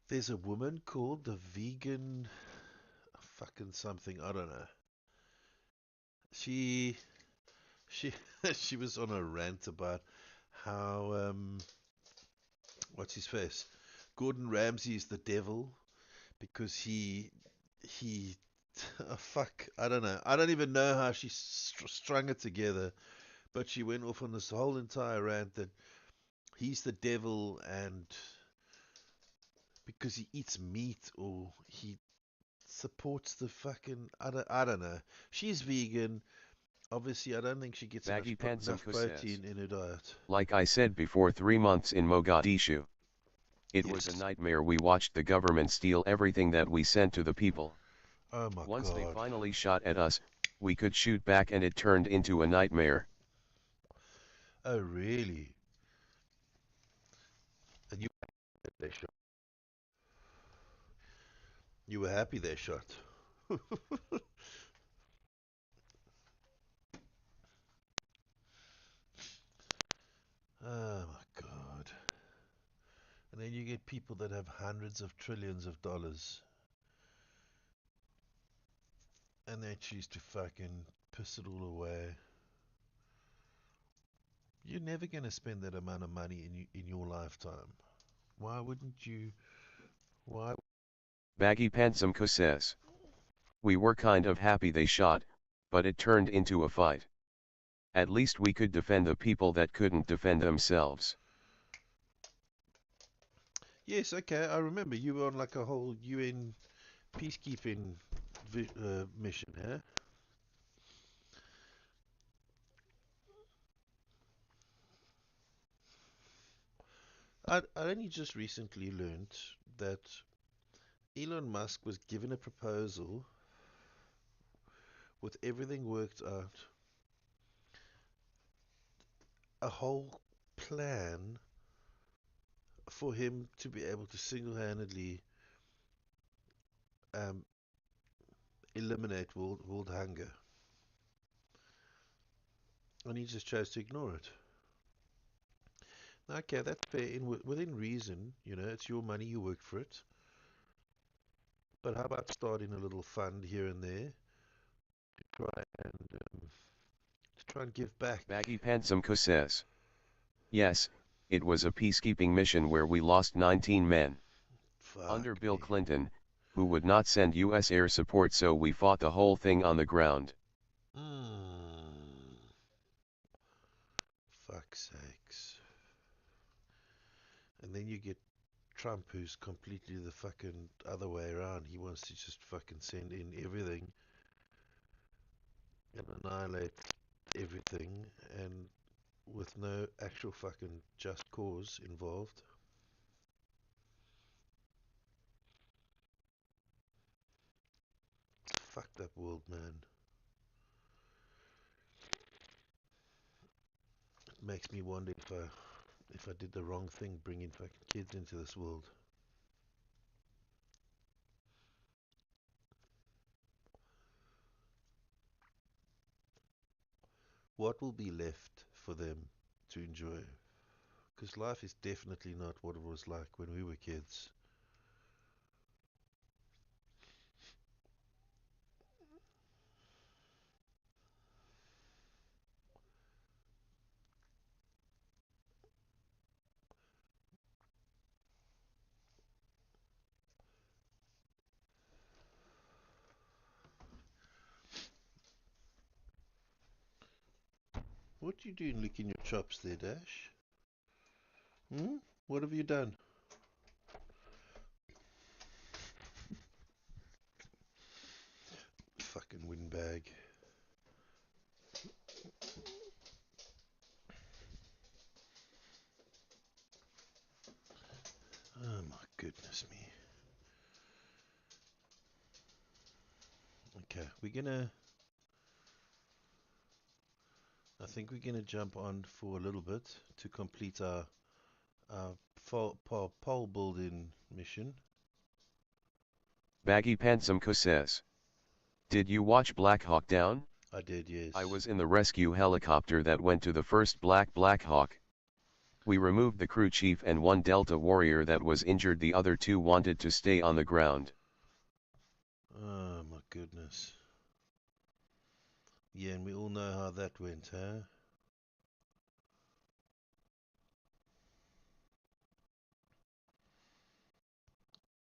Speaker 1: There's a woman called the vegan fucking something, I don't know. She she was on a rant about how what's his face? Gordon Ramsay is the devil because he oh, fuck, I don't know. I don't even know how she strung it together, but she went off on this whole entire rant that he's the devil and because he eats meat or he supports the fucking I don't know. She's vegan. Obviously, I don't think she gets enough protein in her diet.
Speaker 2: Like I said before, 3 months in Mogadishu. It was a nightmare. We watched the government steal everything that we sent to the people.
Speaker 1: Oh my God.
Speaker 2: Once they finally shot at us, we could shoot back and it turned into a nightmare.
Speaker 1: Oh really? And you were happy they shot. Oh my God. And then you get people that have hundreds of trillions of dollars and they choose to fucking piss it all away. You're never going to spend that amount of money in your lifetime. Why wouldn't you? Why?
Speaker 2: Baggy Pantsumko says. We were kind of happy they shot, but it turned into a fight. At least we could defend the people that couldn't defend themselves.
Speaker 1: Yes, okay, I remember you were on like a whole UN peacekeeping mission, huh? I only just recently learned that Elon Musk was given a proposal with everything worked out, a whole plan for him to be able to single-handedly um, eliminate world hunger. And he just chose to ignore it. Okay, that's fair. Within reason, it's your money, you work for it. But how about starting a little fund here and there to try and give back?
Speaker 2: Baggy Pantsumko says. Yes, it was a peacekeeping mission where we lost 19 men.
Speaker 1: Fuck
Speaker 2: Under Bill
Speaker 1: me.
Speaker 2: Clinton, who would not send U.S. air support, so we fought the whole thing on the ground.
Speaker 1: Fuck's sakes. And then you get Trump, who's completely the fucking other way around. He wants to just fucking send in everything and annihilate everything, and with no actual fucking just cause involved. Fucked up world, man. It makes me wonder if I did the wrong thing bringing fucking kids into this world. What will be left for them to enjoy? Because life is definitely not what it was like when we were kids. What you doing licking your chops there, Dash? What have you done? Fucking windbag. Oh my goodness me. Okay, I think we're gonna jump on for a little bit to complete our pole building mission.
Speaker 2: Baggy Pantsumko says. Did you watch Black Hawk Down?
Speaker 1: I did, yes.
Speaker 2: I was in the rescue helicopter that went to the first Black Hawk. We removed the crew chief and one Delta warrior that was injured. The other two wanted to stay on the ground.
Speaker 1: Oh my goodness. Yeah, and we all know how that went, huh?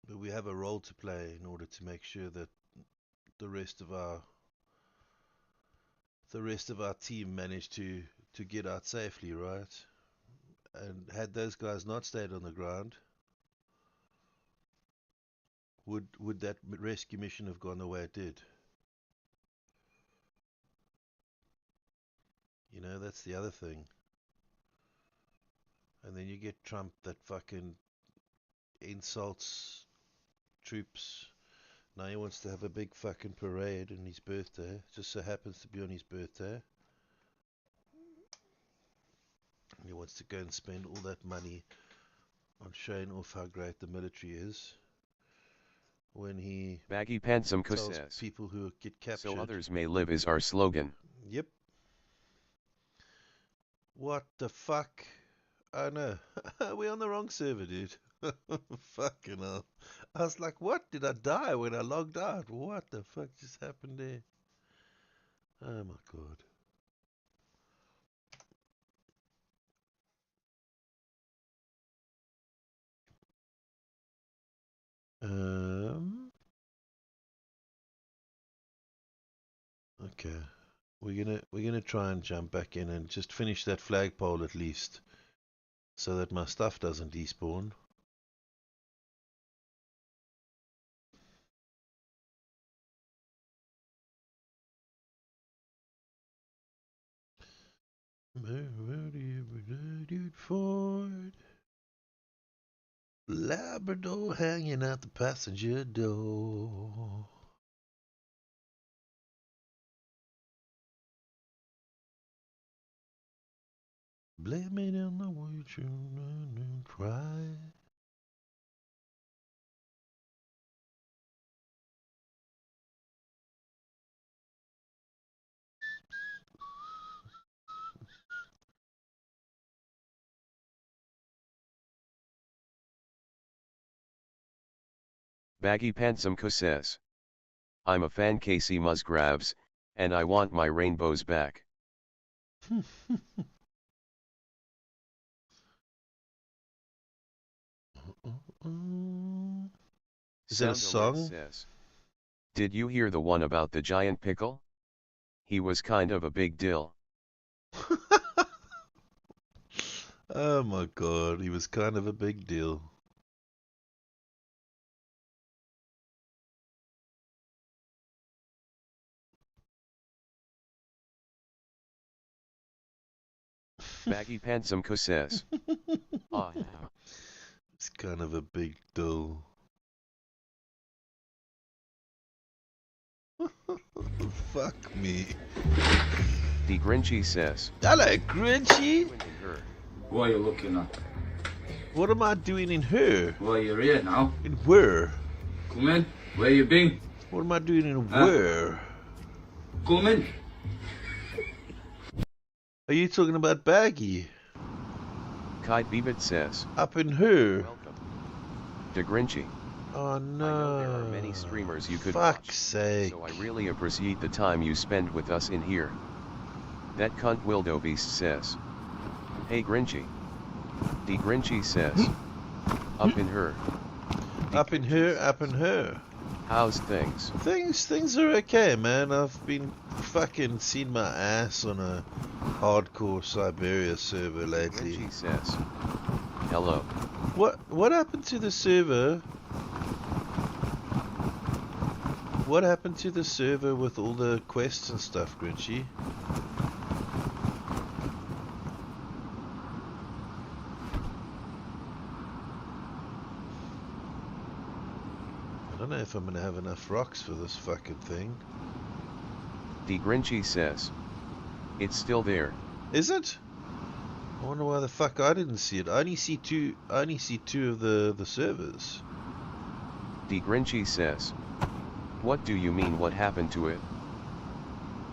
Speaker 1: But we have a role to play in order to make sure that the rest of our team managed to get out safely, right? And had those guys not stayed on the ground, would that rescue mission have gone the way it did? That's the other thing. And then you get Trump that fucking insults troops. Now he wants to have a big fucking parade on his birthday. Just so happens to be on his birthday. He wants to go and spend all that money on showing off how great the military is. When he
Speaker 2: Baggy Pantsumko
Speaker 1: tells
Speaker 2: says.
Speaker 1: people who get captured.
Speaker 2: So others may live is our slogan.
Speaker 1: Yep. What the fuck? Oh no, we're on the wrong server, dude. Fucking hell. I was like, what? Did I die when I logged out? What the fuck just happened there? Oh my god. Okay. We're gonna try and jump back in and just finish that flagpole at least, so that my stuff doesn't despawn. Ford. Labrador hanging out the passenger door. Blame it on the way you cry.
Speaker 2: Baggy Pantsumko says. I'm a fan Casey Musgraves, and I want my rainbows back.
Speaker 1: Is that a song?
Speaker 2: Says, did you hear the one about the giant pickle? He was kind of a big deal.
Speaker 1: Oh my god, he was kind of a big deal.
Speaker 2: Baggy Pantsumko says. Oh, yeah.
Speaker 1: It's kind of a big deal. Fuck me.
Speaker 2: The Grinchy says.
Speaker 1: Hello, Grinchy.
Speaker 3: What are you looking at?
Speaker 1: What am I doing in her?
Speaker 3: Well, you're here now.
Speaker 1: In where?
Speaker 3: Come in. Where you been?
Speaker 1: What am I doing in where?
Speaker 3: Come in.
Speaker 1: Are you talking about Baggy?
Speaker 2: Kite Bebit says.
Speaker 1: Up in her?
Speaker 2: Welcome. The Grinchy.
Speaker 1: Oh no.
Speaker 2: I know there are many streamers you could
Speaker 1: Fuck's
Speaker 2: watch,
Speaker 1: sake.
Speaker 2: so I really appreciate the time you spend with us in here. That cunt wildebeest says. Hey Grinchy. The Grinchy says. Up in her.
Speaker 1: Up in her, up in her.
Speaker 2: How's things?
Speaker 1: Things are okay, man. I've been fucking seen my ass on a hardcore Siberia server lately.
Speaker 2: Grinchy says. Hello.
Speaker 1: What happened to the server? What happened to the server with all the quests and stuff, Grinchy? I don't know if I'm gonna have enough rocks for this fucking thing.
Speaker 2: The Grinchy says. It's still there.
Speaker 1: Is it? I wonder why the fuck I didn't see it. I only see two of the servers.
Speaker 2: The Grinchy says. What do you mean what happened to it?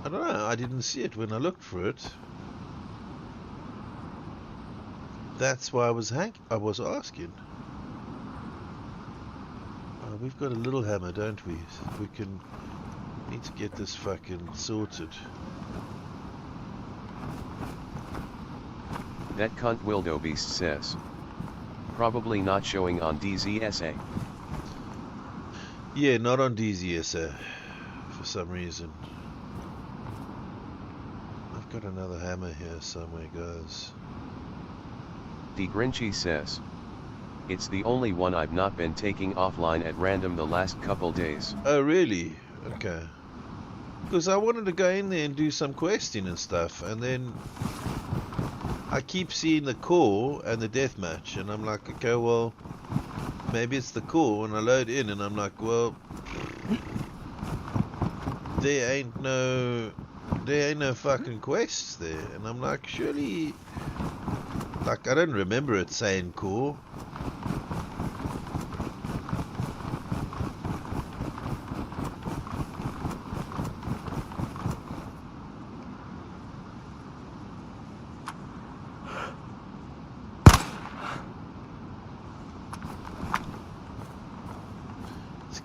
Speaker 1: I don't know, I didn't see it when I looked for it. That's why I was asking. We've got a little hammer, don't we? Need to get this fucking sorted.
Speaker 2: That cunt wildebeest says. Probably not showing on DZSA.
Speaker 1: Yeah, not on DZSA for some reason. I've got another hammer here somewhere, guys.
Speaker 2: The Grinchy says. It's the only one I've not been taking offline at random the last couple days.
Speaker 1: Oh, really? Okay. Because I wanted to go in there and do some questing and stuff, and then I keep seeing the core and the deathmatch, and I'm like, okay, well, maybe it's the core, and I load in, and I'm like, well, there ain't no fucking quests there, and I'm like, surely, like, I don't remember it saying core.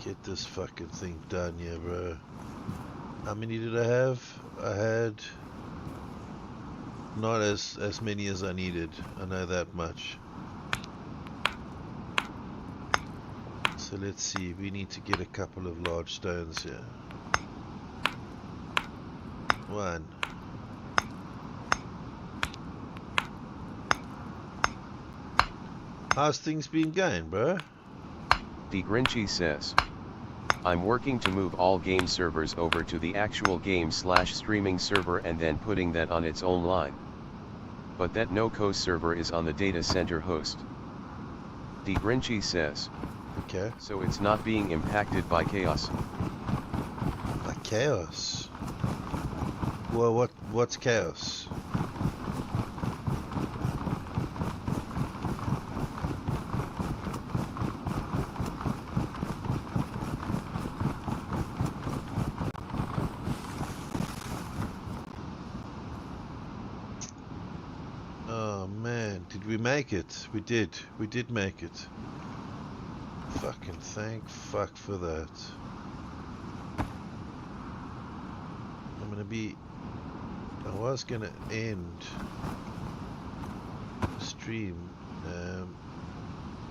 Speaker 1: Get this fucking thing done, yeah, bro. How many did I have? I had not as many as I needed. I know that much. So let's see. We need to get a couple of large stones here. One. How's things been going, bro?
Speaker 2: The Grinchy says. I'm working to move all game servers over to the actual game/streaming server and then putting that on its own line. But that no-co server is on the data center host. D. Grinchy says.
Speaker 1: Okay.
Speaker 2: So it's not being impacted by chaos.
Speaker 1: By chaos? Well, what's chaos? Oh man, did we make it? We did. We did make it. Fucking thank fuck for that. I was gonna end the stream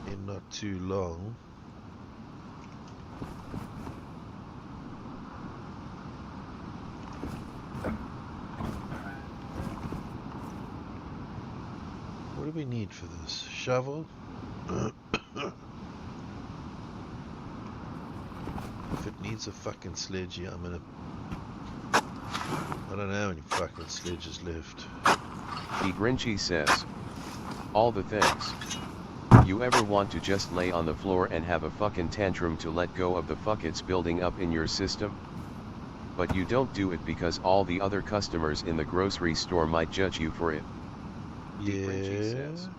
Speaker 1: in not too long. What do we need for this? Shovel? If it needs a fucking sledge, yeah, I'm gonna... I don't know how many fucking sledges left.
Speaker 2: D. Grinchy says. All the things. You ever want to just lay on the floor and have a fucking tantrum to let go of the fuck it's building up in your system? But you don't do it because all the other customers in the grocery store might judge you for it. D. Grinchy says.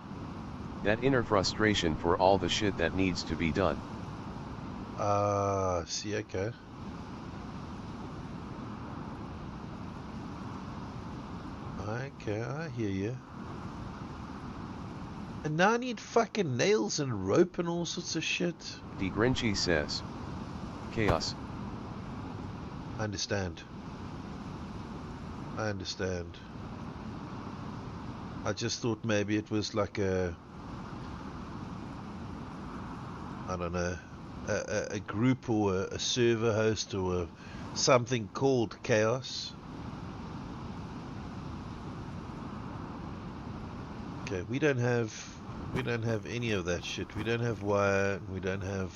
Speaker 2: That inner frustration for all the shit that needs to be done.
Speaker 1: See, okay. Okay, I hear you. And now I need fucking nails and rope and all sorts of shit.
Speaker 2: D. Grinchy says. Chaos.
Speaker 1: I understand. I understand. I just thought maybe it was like a... I don't know. A group or a server host or something called Chaos. Okay, we don't have any of that shit. We don't have wire. We don't have.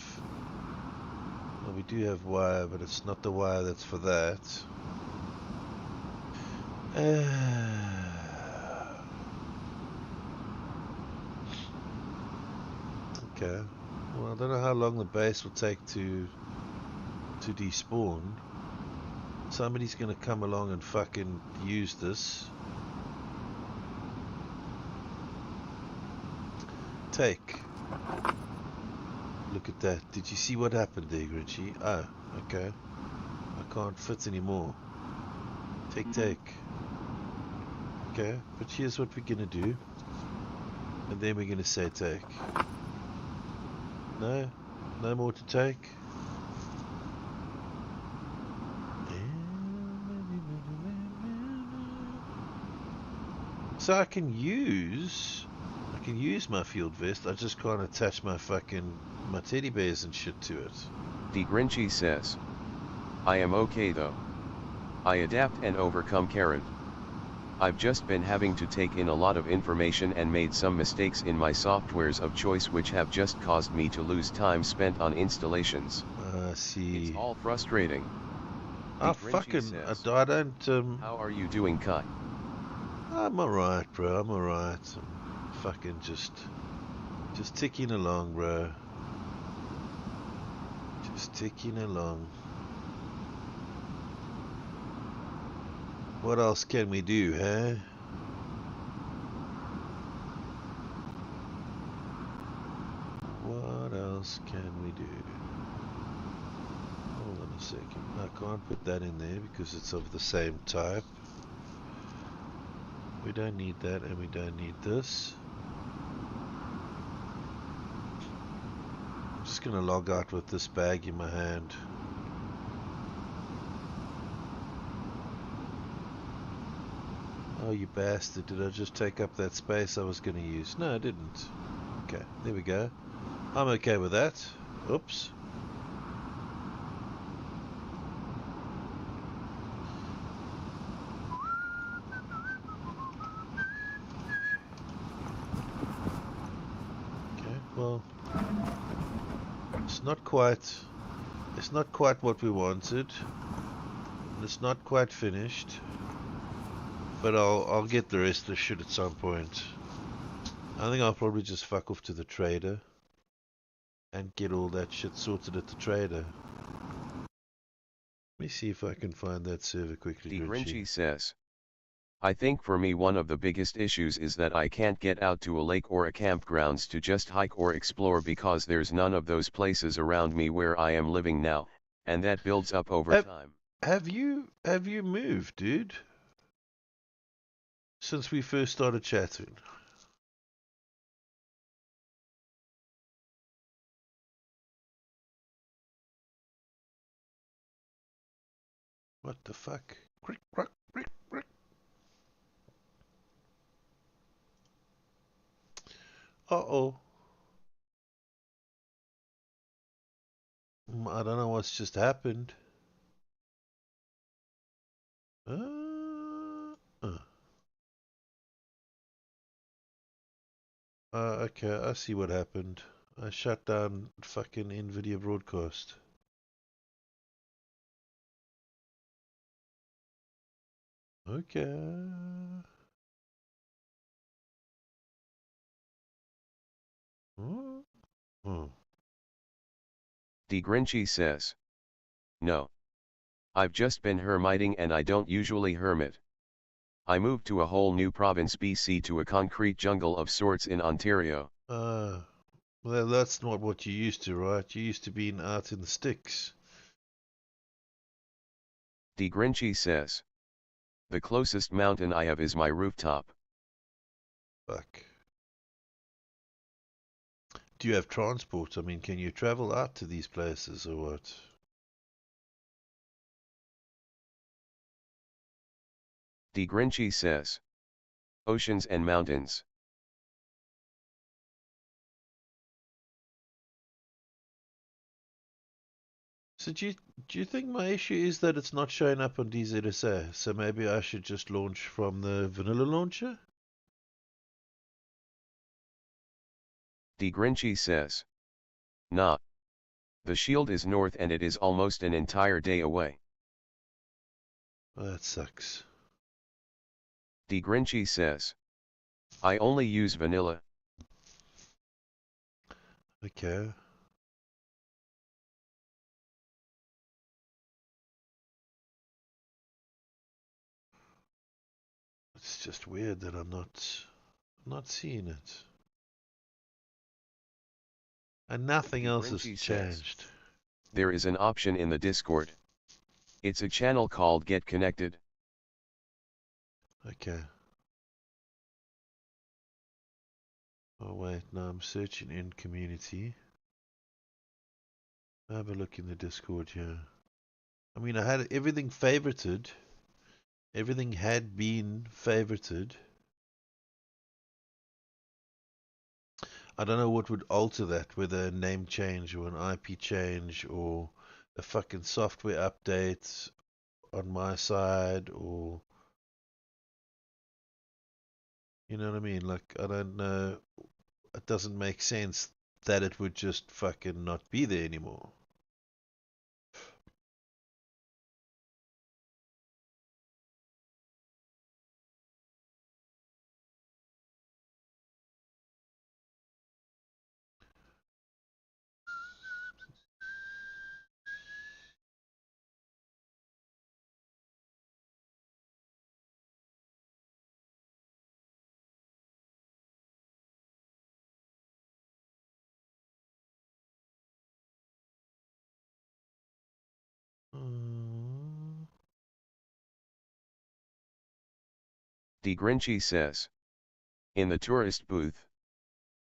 Speaker 1: Well, we do have wire, but it's not the wire that's for that. Okay. Well, I don't know how long the base will take to despawn. Somebody's gonna come along and fucking use this. Take. Look at that. Did you see what happened there, Grinchy? Oh, okay. I can't fit anymore. Take. Okay, but here's what we're gonna do. And then we're gonna say take. No more to take. So I can use my field vest. I just can't attach my teddy bears and shit to it.
Speaker 2: D. Grinchy says. I am okay though. I adapt and overcome Karen. I've just been having to take in a lot of information and made some mistakes in my softwares of choice which have just caused me to lose time spent on installations.
Speaker 1: See.
Speaker 2: It's all frustrating.
Speaker 1: I don't,
Speaker 2: How are you doing, Kai?
Speaker 1: I'm alright, bro. I'm alright. I'm fucking just ticking along, bro. Just ticking along. What else can we do, huh? What else can we do? Hold on a second. I can't put that in there because it's of the same type. We don't need that and we don't need this. I'm just gonna log out with this bag in my hand. Oh, you bastard, did I just take up that space I was gonna use? No, I didn't. Okay, there we go. I'm okay with that. Oops. Well, it's not quite what we wanted. It's not quite finished. But I'll get the rest of the shit at some point. I think I'll probably just fuck off to the trader. and get all that shit sorted at the trader. Let me see if I can find that server quickly,
Speaker 2: Grinchy says, I think for me one of the biggest issues is that I can't get out to a lake or a campgrounds to just hike or explore because there's none of those places around me where I am living now, and that builds up over time.
Speaker 1: Have you moved, dude? Since we first started chatting. What the fuck? Crick, crack, crick, crick. Uh-oh. I don't know what's just happened. Okay, I see what happened. I shut down fucking NVIDIA broadcast. Okay.
Speaker 2: Grinchy says, no. I've just been hermiting and I don't usually hermit. I moved to a whole new province BC to a concrete jungle of sorts in Ontario.
Speaker 1: Well, that's not what you used to, right? You used to be out in the sticks.
Speaker 2: Grinchy says, the closest mountain I have is my rooftop.
Speaker 1: Fuck. Do you have transport? I mean, can you travel out to these places or what?
Speaker 2: Grinchy says, oceans and mountains.
Speaker 1: So do you think my issue is that it's not showing up on DZSA? So maybe I should just launch from the vanilla launcher?
Speaker 2: Grinchy says, nah. The shield is north and it is almost an entire day away.
Speaker 1: That sucks.
Speaker 2: Grinchy says, I only use vanilla.
Speaker 1: Okay. It's just weird that I'm not seeing it. And nothing else has changed.
Speaker 2: There is an option in the Discord. It's a channel called Get Connected.
Speaker 1: Okay. Oh wait, no, I'm searching in community. Have a look in the Discord here. I mean, I had everything favorited. Everything had been favorited. I don't know what would alter that, whether a name change or an IP change or a fucking software update on my side, or you know what I mean? Like, I don't know. It doesn't make sense that it would just fucking not be there anymore.
Speaker 2: Grinchy says, in the tourist booth.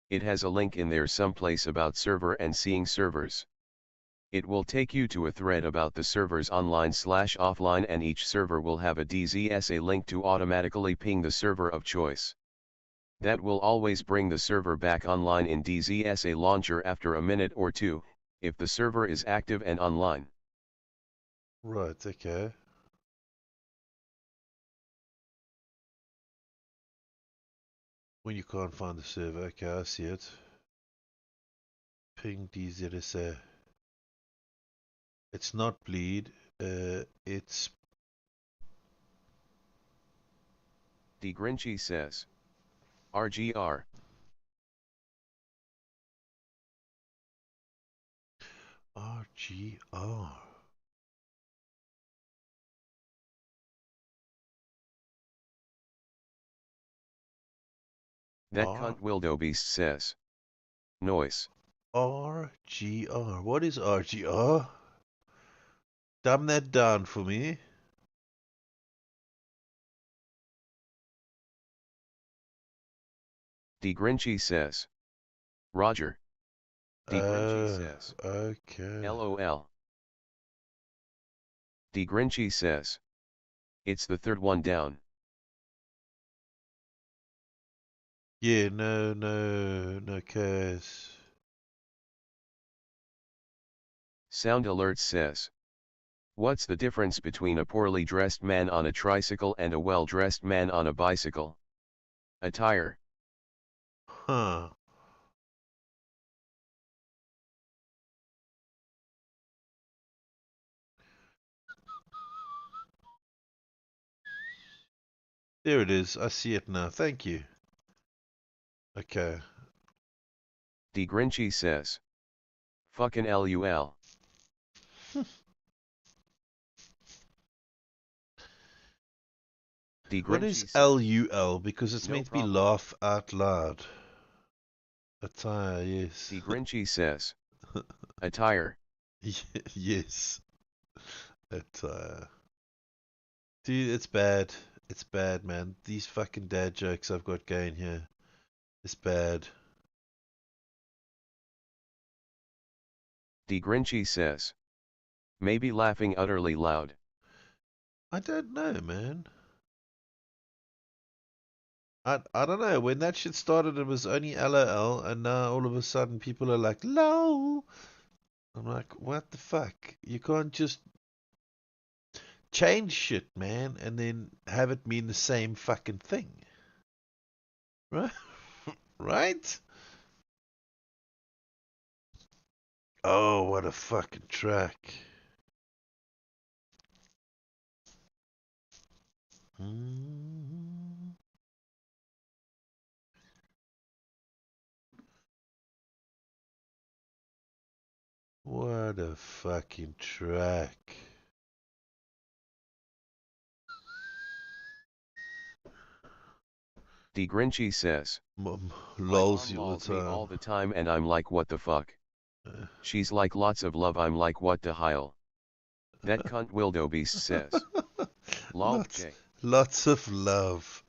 Speaker 2: It has a link in there someplace about server and seeing servers. It will take you to a thread about the servers online/offline, and each server will have a DZSA link to automatically ping the server of choice. That will always bring the server back online in DZSA launcher after a minute or two, if the server is active and online.
Speaker 1: Right, okay. When you can't find the server, okay, I see it. Ping DZSA. It's not bleed, it's...
Speaker 2: Grinchy says, RGR.
Speaker 1: RGR.
Speaker 2: That cunt wildebeest says. Noise.
Speaker 1: RGR. What is RGR? Dumb that down for me.
Speaker 2: D Grinchy says. Roger. D Grinchy says.
Speaker 1: Okay.
Speaker 2: LOL. D Grinchy says. It's the third one down.
Speaker 1: Yeah, no case.
Speaker 2: Sound Alert says. What's the difference between a poorly dressed man on a tricycle and a well-dressed man on a bicycle? Attire.
Speaker 1: Huh. There it is. I see it now. Thank you. Okay.
Speaker 2: D Grinchy says. Fucking LUL. D
Speaker 1: What
Speaker 2: Grinchy
Speaker 1: is
Speaker 2: says.
Speaker 1: LUL? Because it's
Speaker 2: No
Speaker 1: meant to
Speaker 2: problem.
Speaker 1: be laugh out loud. Attire, yes.
Speaker 2: D Grinchy says. Attire.
Speaker 1: Yes. Attire. Dude, it's bad. It's bad, man. These fucking dad jokes I've got going here. It's bad.
Speaker 2: D Grinchy says. Maybe laughing utterly loud.
Speaker 1: I don't know, man. I don't know. When that shit started, it was only LOL, and now all of a sudden people are like, LOL. I'm like, what the fuck? You can't just change shit, man, and then have it mean the same fucking thing. Right? Right? Oh, what a fucking track. What a fucking track.
Speaker 2: D Grinchy says.
Speaker 1: Lols
Speaker 2: My
Speaker 1: you
Speaker 2: mom
Speaker 1: all
Speaker 2: lols
Speaker 1: the
Speaker 2: me
Speaker 1: time.
Speaker 2: all the time and I'm like what the fuck. She's like lots of love I'm like what the hell. That cunt wildebeest says. Lol J.
Speaker 1: Lots of love.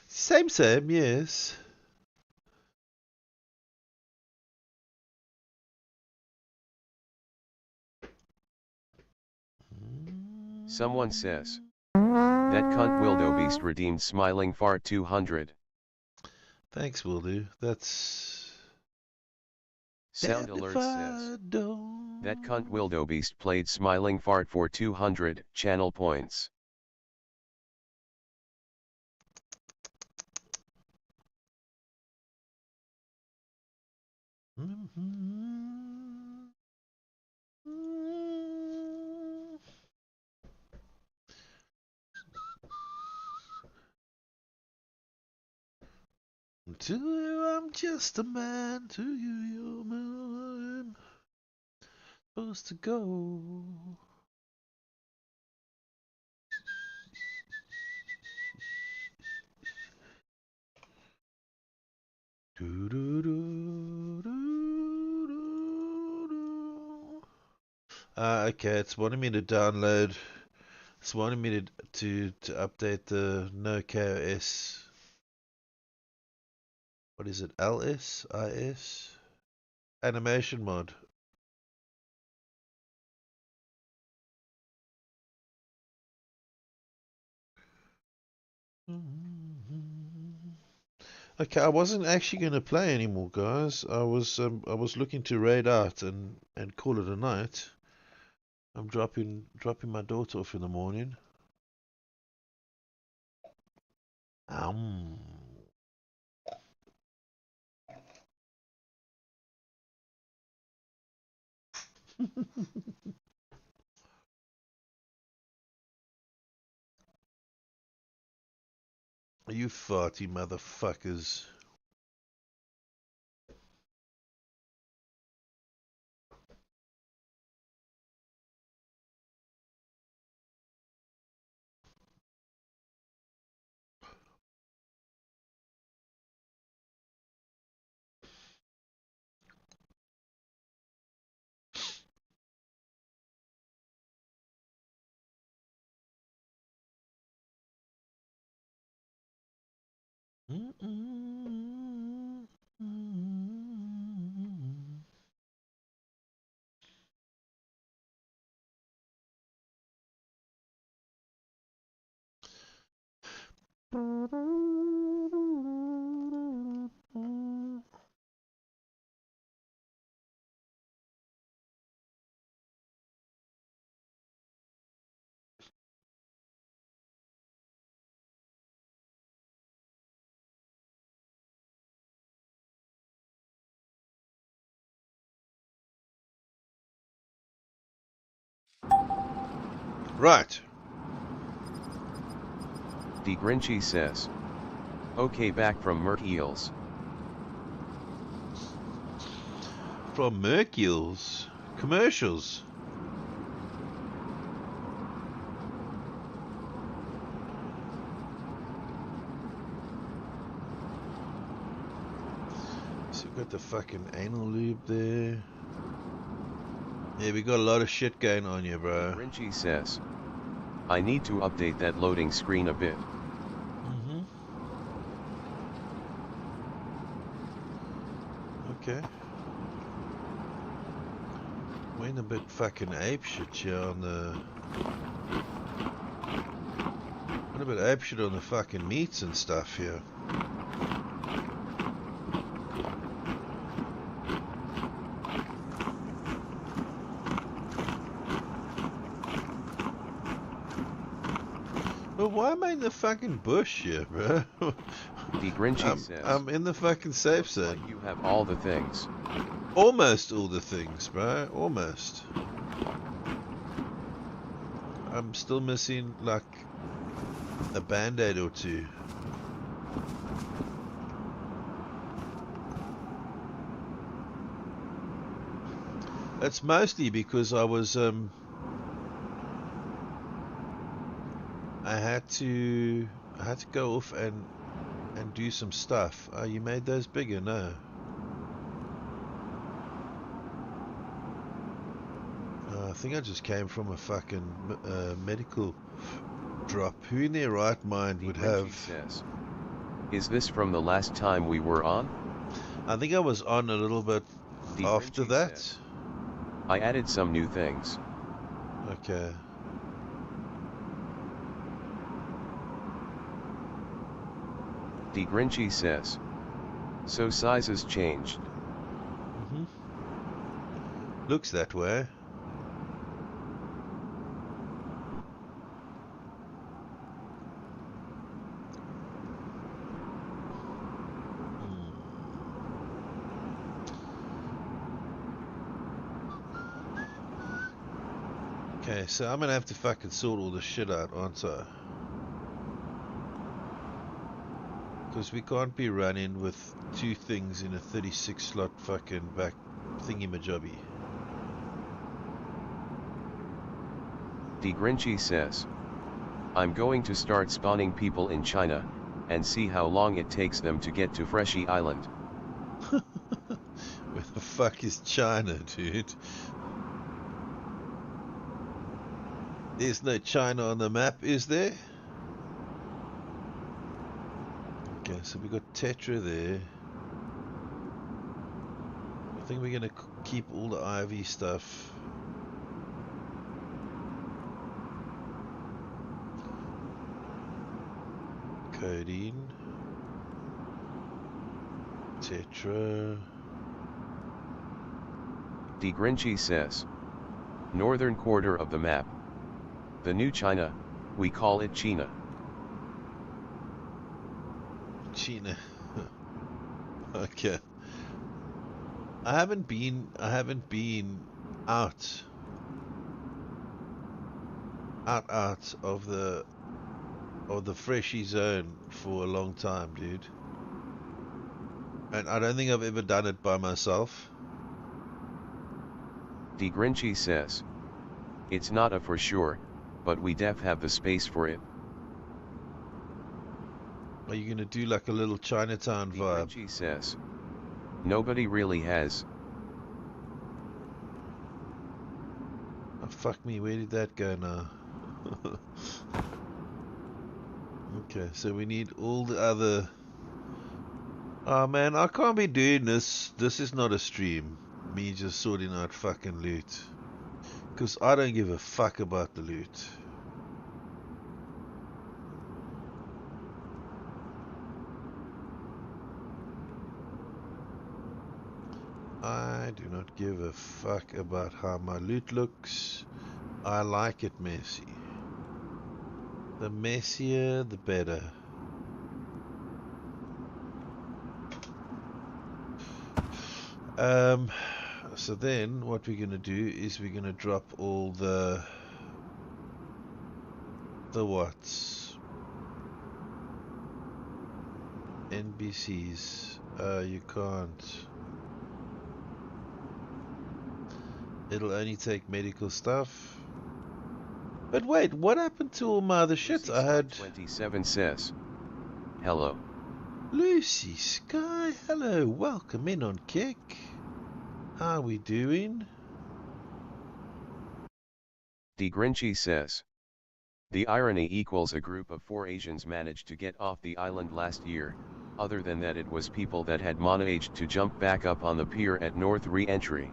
Speaker 1: Same, yes.
Speaker 2: Someone says. That cunt wildebeest redeemed smiling fart 200.
Speaker 1: Thanks, will do. That's...
Speaker 2: Sound Alert says. That cunt wildebeest played smiling fart for 200 channel points.
Speaker 1: To you, I'm just a man. To you, you're man. Supposed to go. Do, do, do, do, do, do. Okay, it's wanting me to download. It's wanting me to update the no KOS. What is it? LS? IS? Animation mod. Okay, I wasn't actually going to play anymore, guys. I was looking to raid out and call it a night. I'm dropping my daughter off in the morning. You farty motherfuckers. Right.
Speaker 2: D. Grinchy says. Okay, back from Merkeels.
Speaker 1: From Merkeels. Commercials. So we've got the fucking anal lube there. Yeah, we got a lot of shit going on here, bro.
Speaker 2: Grinchy says. I need to update that loading screen a bit.
Speaker 1: Okay. Went a bit fucking apeshit here on the... Went a bit apeshit on the fucking meats and stuff here. But why am I in the fucking bush here, bro?
Speaker 2: D. Grinchy says.
Speaker 1: I'm in the fucking safe zone.
Speaker 2: Like you have all the things.
Speaker 1: Almost all the things, bro. Almost. I'm still missing, like, a band-aid or two. That's mostly because I was, I had to go off and do some stuff. Oh, you made those bigger? No. I think I just came from a fucking medical drop. Who in their right mind would have...
Speaker 2: Says. Is this from the last time we were on?
Speaker 1: I think I was on a little bit after that.
Speaker 2: Says. I added some new things.
Speaker 1: Okay.
Speaker 2: D. Grinchy says. So sizes changed.
Speaker 1: Looks that way. Okay, so I'm gonna have to fucking sort all this shit out, aren't I? Because we can't be running with two things in a 36 slot fucking back thingy-majobby.
Speaker 2: D. Grinchy says. I'm going to start spawning people in China, and see how long it takes them to get to Freshy Island.
Speaker 1: Where the fuck is China, dude? There's no China on the map, is there? Okay, so we got Tetra there. I think we're gonna keep all the IV stuff. Codeine. Tetra.
Speaker 2: D. Grinchy says. Northern quarter of the map. The new China, we call it China.
Speaker 1: China. Okay. I haven't been out of the freshy zone for a long time, dude. And I don't think I've ever done it by myself.
Speaker 2: D. Grinchy says. It's not a for sure, but we def have the space for it.
Speaker 1: Are you gonna do like a little Chinatown vibe?
Speaker 2: Grinchy says. Nobody really has.
Speaker 1: Oh, fuck me, where did that go now? Okay, so we need all the other Oh man, I can't be doing this. This is not a stream. Me just sorting out fucking loot. Because I don't give a fuck about the loot. I do not give a fuck about how my loot looks. I like it messy. The messier, the better. So then what we're gonna do is we're gonna drop all the what's NBCs. You can't. It'll only take medical stuff. But wait, what happened to all my other shits? I had
Speaker 2: 27 says, hello.
Speaker 1: Lucy Sky, hello, welcome in on Kick. How we doing?
Speaker 2: D. Grinchy says, the irony equals a group of 4 Asians managed to get off the island last year. Other than that, it was people that had managed to jump back up on the pier at North Re-entry.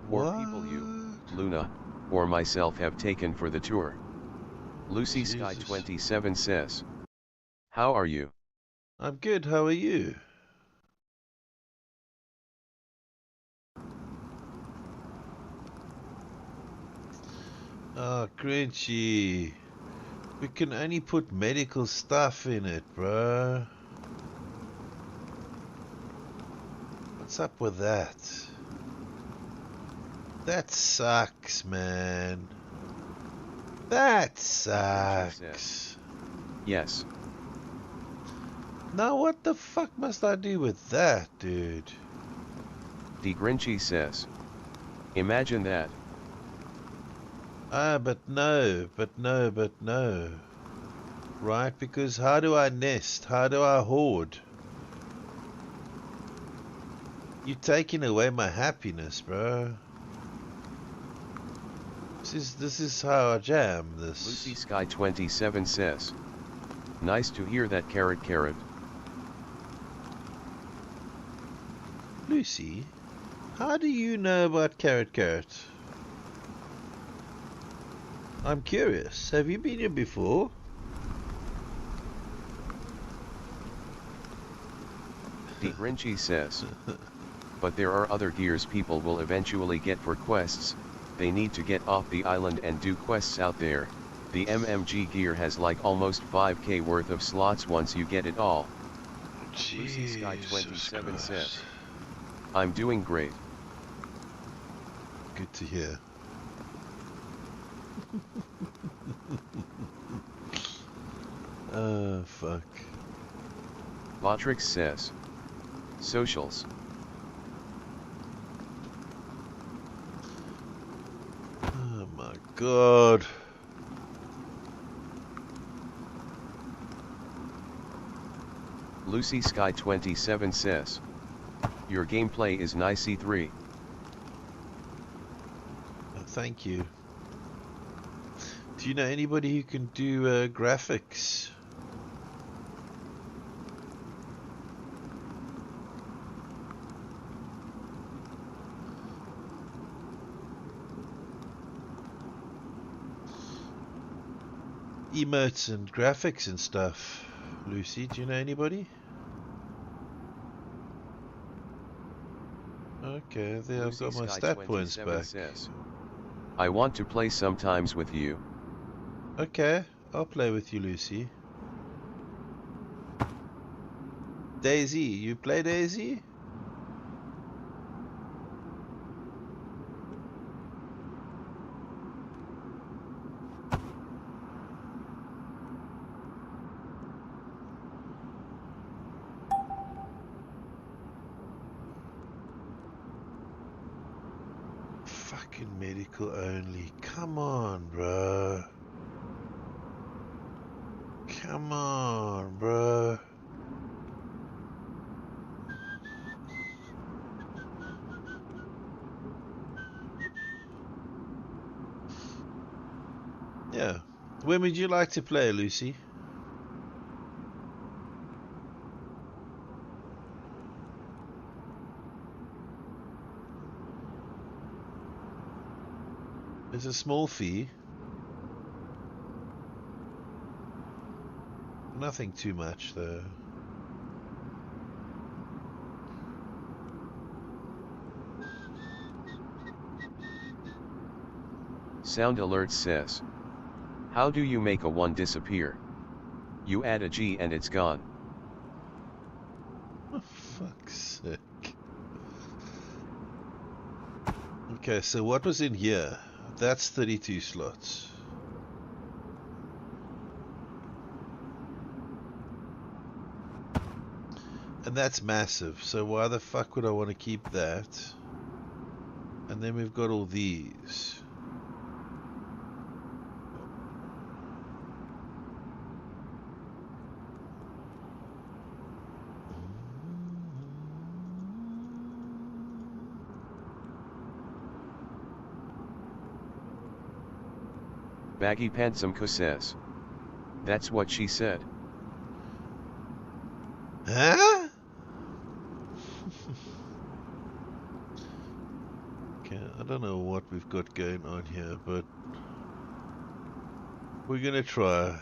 Speaker 2: 4 people you, Luna, or myself have taken for the tour. Lucy Sky 27 says, how are you?
Speaker 1: I'm good, how are you? Oh, Grinchy. We can only put medical stuff in it, bro. What's up with that? That sucks, man. That sucks.
Speaker 2: Yes.
Speaker 1: Now what the fuck must I do with that, dude?
Speaker 2: D. Grinchy says, imagine that.
Speaker 1: But no. Right, because how do I nest? How do I hoard? You're taking away my happiness, bro. This is how I jam this.
Speaker 2: Lucy Sky 27 says, nice to hear that, carrot.
Speaker 1: Lucy, how do you know about carrot? I'm curious. Have you been here before?
Speaker 2: D. Grinchy says, but there are other gears people will eventually get for quests. They need to get off the island and do quests out there. The MMG gear has like almost 5k worth of slots once you get it all. Lucy Sky 27 says, I'm doing great.
Speaker 1: Good to hear. Fuck.
Speaker 2: Botrix says, socials.
Speaker 1: Oh my god.
Speaker 2: Lucy Sky 27 says, your gameplay is nice E3.
Speaker 1: Thank you. Do you know anybody who can do graphics? Emotes and graphics and stuff. Lucy, do you know anybody? Okay, there I've got my stat points back.
Speaker 2: Says, I want to play sometimes with you.
Speaker 1: Okay, I'll play with you, Lucy. Daisy, you play Daisy? Fucking medical only. Come on, bro. Come on, bro. Yeah. When would you like to play, Lucy? There's a small fee. Nothing too much though.
Speaker 2: Sound Alert says, how do you make a 1 disappear? You add a G and it's gone.
Speaker 1: Oh, fuck's sake. Okay, so what was in here? That's 32 slots. And that's massive, so why the fuck would I want to keep that? And then we've got all these.
Speaker 2: Baggy Pantsumko says, that's what she said.
Speaker 1: Huh? Okay, I don't know what we've got going on here, but we're gonna try.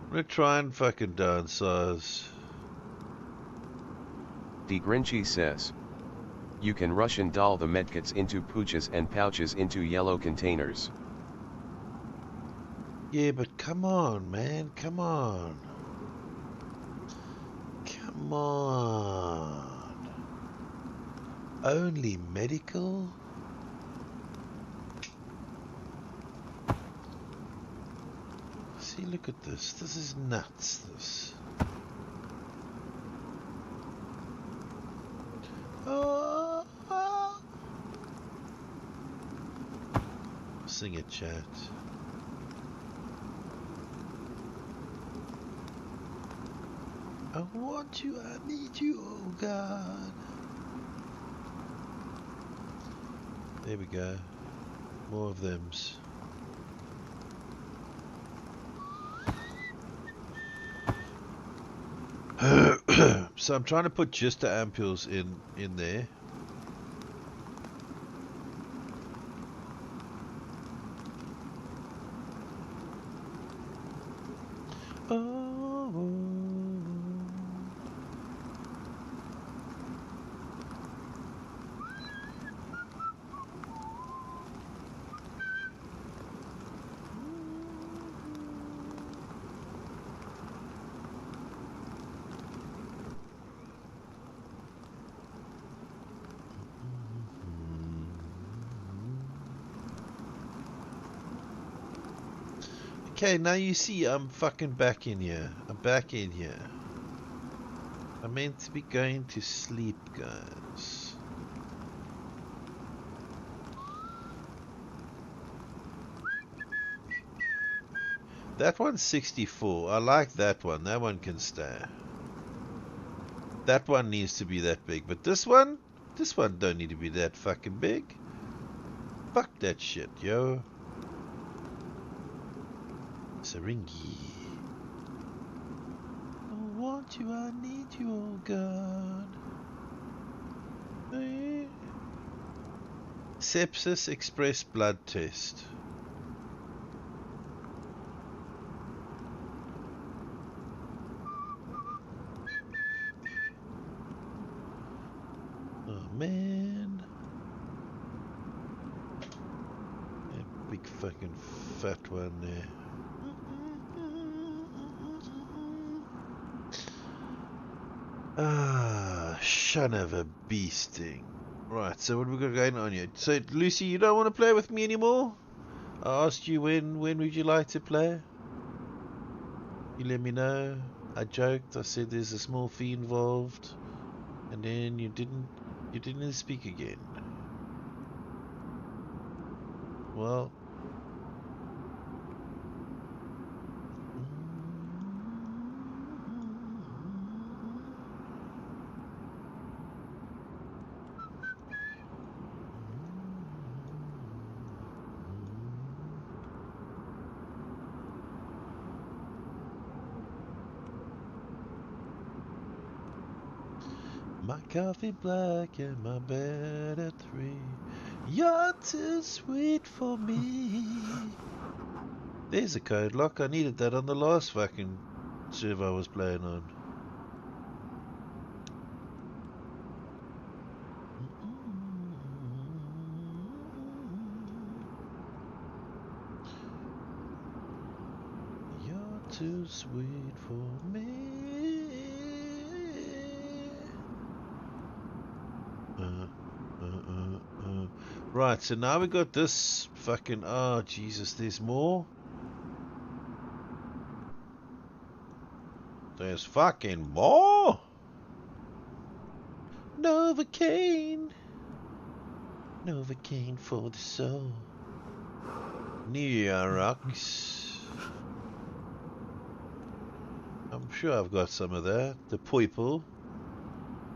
Speaker 1: I'm gonna try and fucking downsize.
Speaker 2: D. Grinchy says, you can Russian doll the medkits into pooches and pouches into yellow containers.
Speaker 1: Yeah, but come on, man, come on. Come on. Only medical? See, look at this. This is nuts, this. Sing it, chat. I want you, I need you, oh God. There we go. More of thems. So I'm trying to put just the ampules in there. Okay, now you see I'm fucking back in here. I'm back in here. I'm meant to be going to sleep, guys. That one's 64. I like that one. That one can stay. That one needs to be that big. But this one don't need to be that fucking big. Fuck that shit, yo. Syringy. I want you, I need you, oh God. Eh. Sepsis Express blood test. Oh man. A big fucking fat one there. Ah, son of a beasting. Right, so what have we got going on here? So, Lucy, you don't want to play with me anymore? I asked you when would you like to play? You let me know. I joked, I said there's a small fee involved. And then you didn't speak again. Well... My coffee black and my bed at 3. You're too sweet for me. There's a code lock. I needed that on the last fucking server I was playing on. You're too sweet for me. Right, so now we got this fucking... Oh, Jesus, there's more? There's fucking more? Novocaine. Novocaine for the soul. Neorox. I'm sure I've got some of that. The Poiple.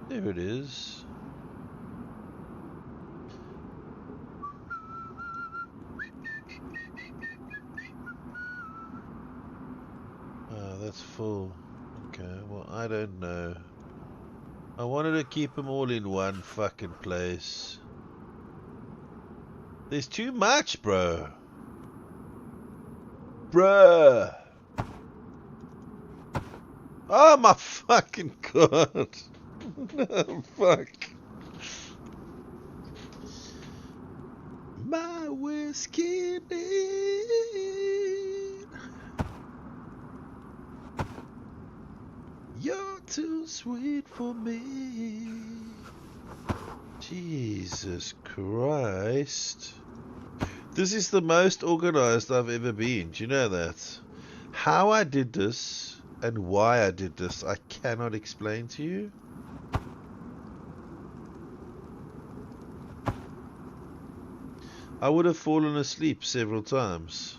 Speaker 1: There it is. That's full. Okay, well, I don't know. I wanted to keep them all in one fucking place. There's too much, bro. Bruh. Oh my fucking god. No, fuck. My whiskey bean. You're too sweet for me. Jesus Christ. This is the most organized I've ever been. Do you know that? How I did this and why I did this, I cannot explain to you. I would have fallen asleep several times.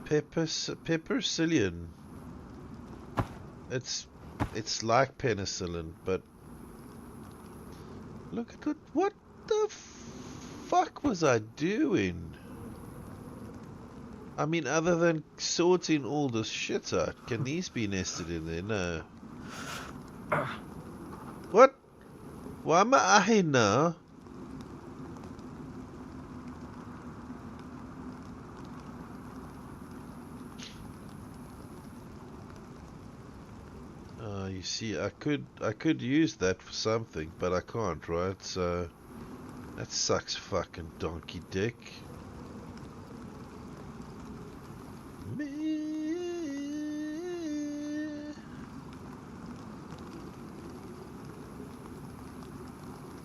Speaker 1: Penicillin. It's like penicillin, but look at what the fuck was I doing? I mean, other than sorting all this shit out, can these be nested in there? No. What? Why am I here now? You see, I could use that for something, but I can't, right? So that sucks, fucking donkey dick.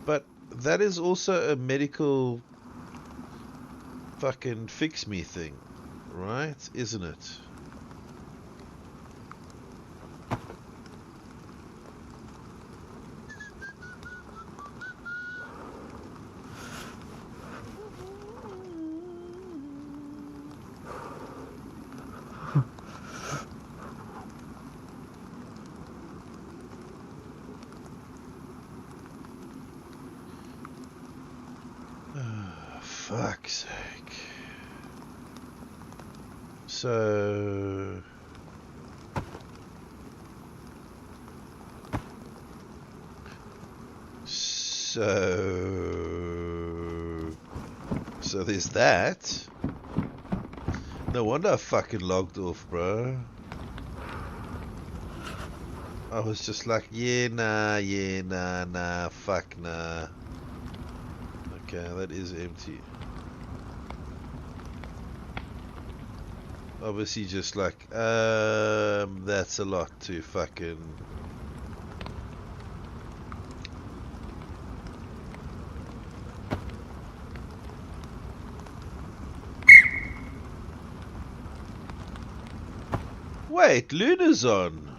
Speaker 1: But that is also a medical fucking fix me thing, right? Isn't it? Fuck's sake. So there's that. No wonder I fucking logged off, bro. I was just like, yeah, nah, fuck nah. Okay, that is empty. Obviously just like, that's a lot to fucking... Wait, Luna's on.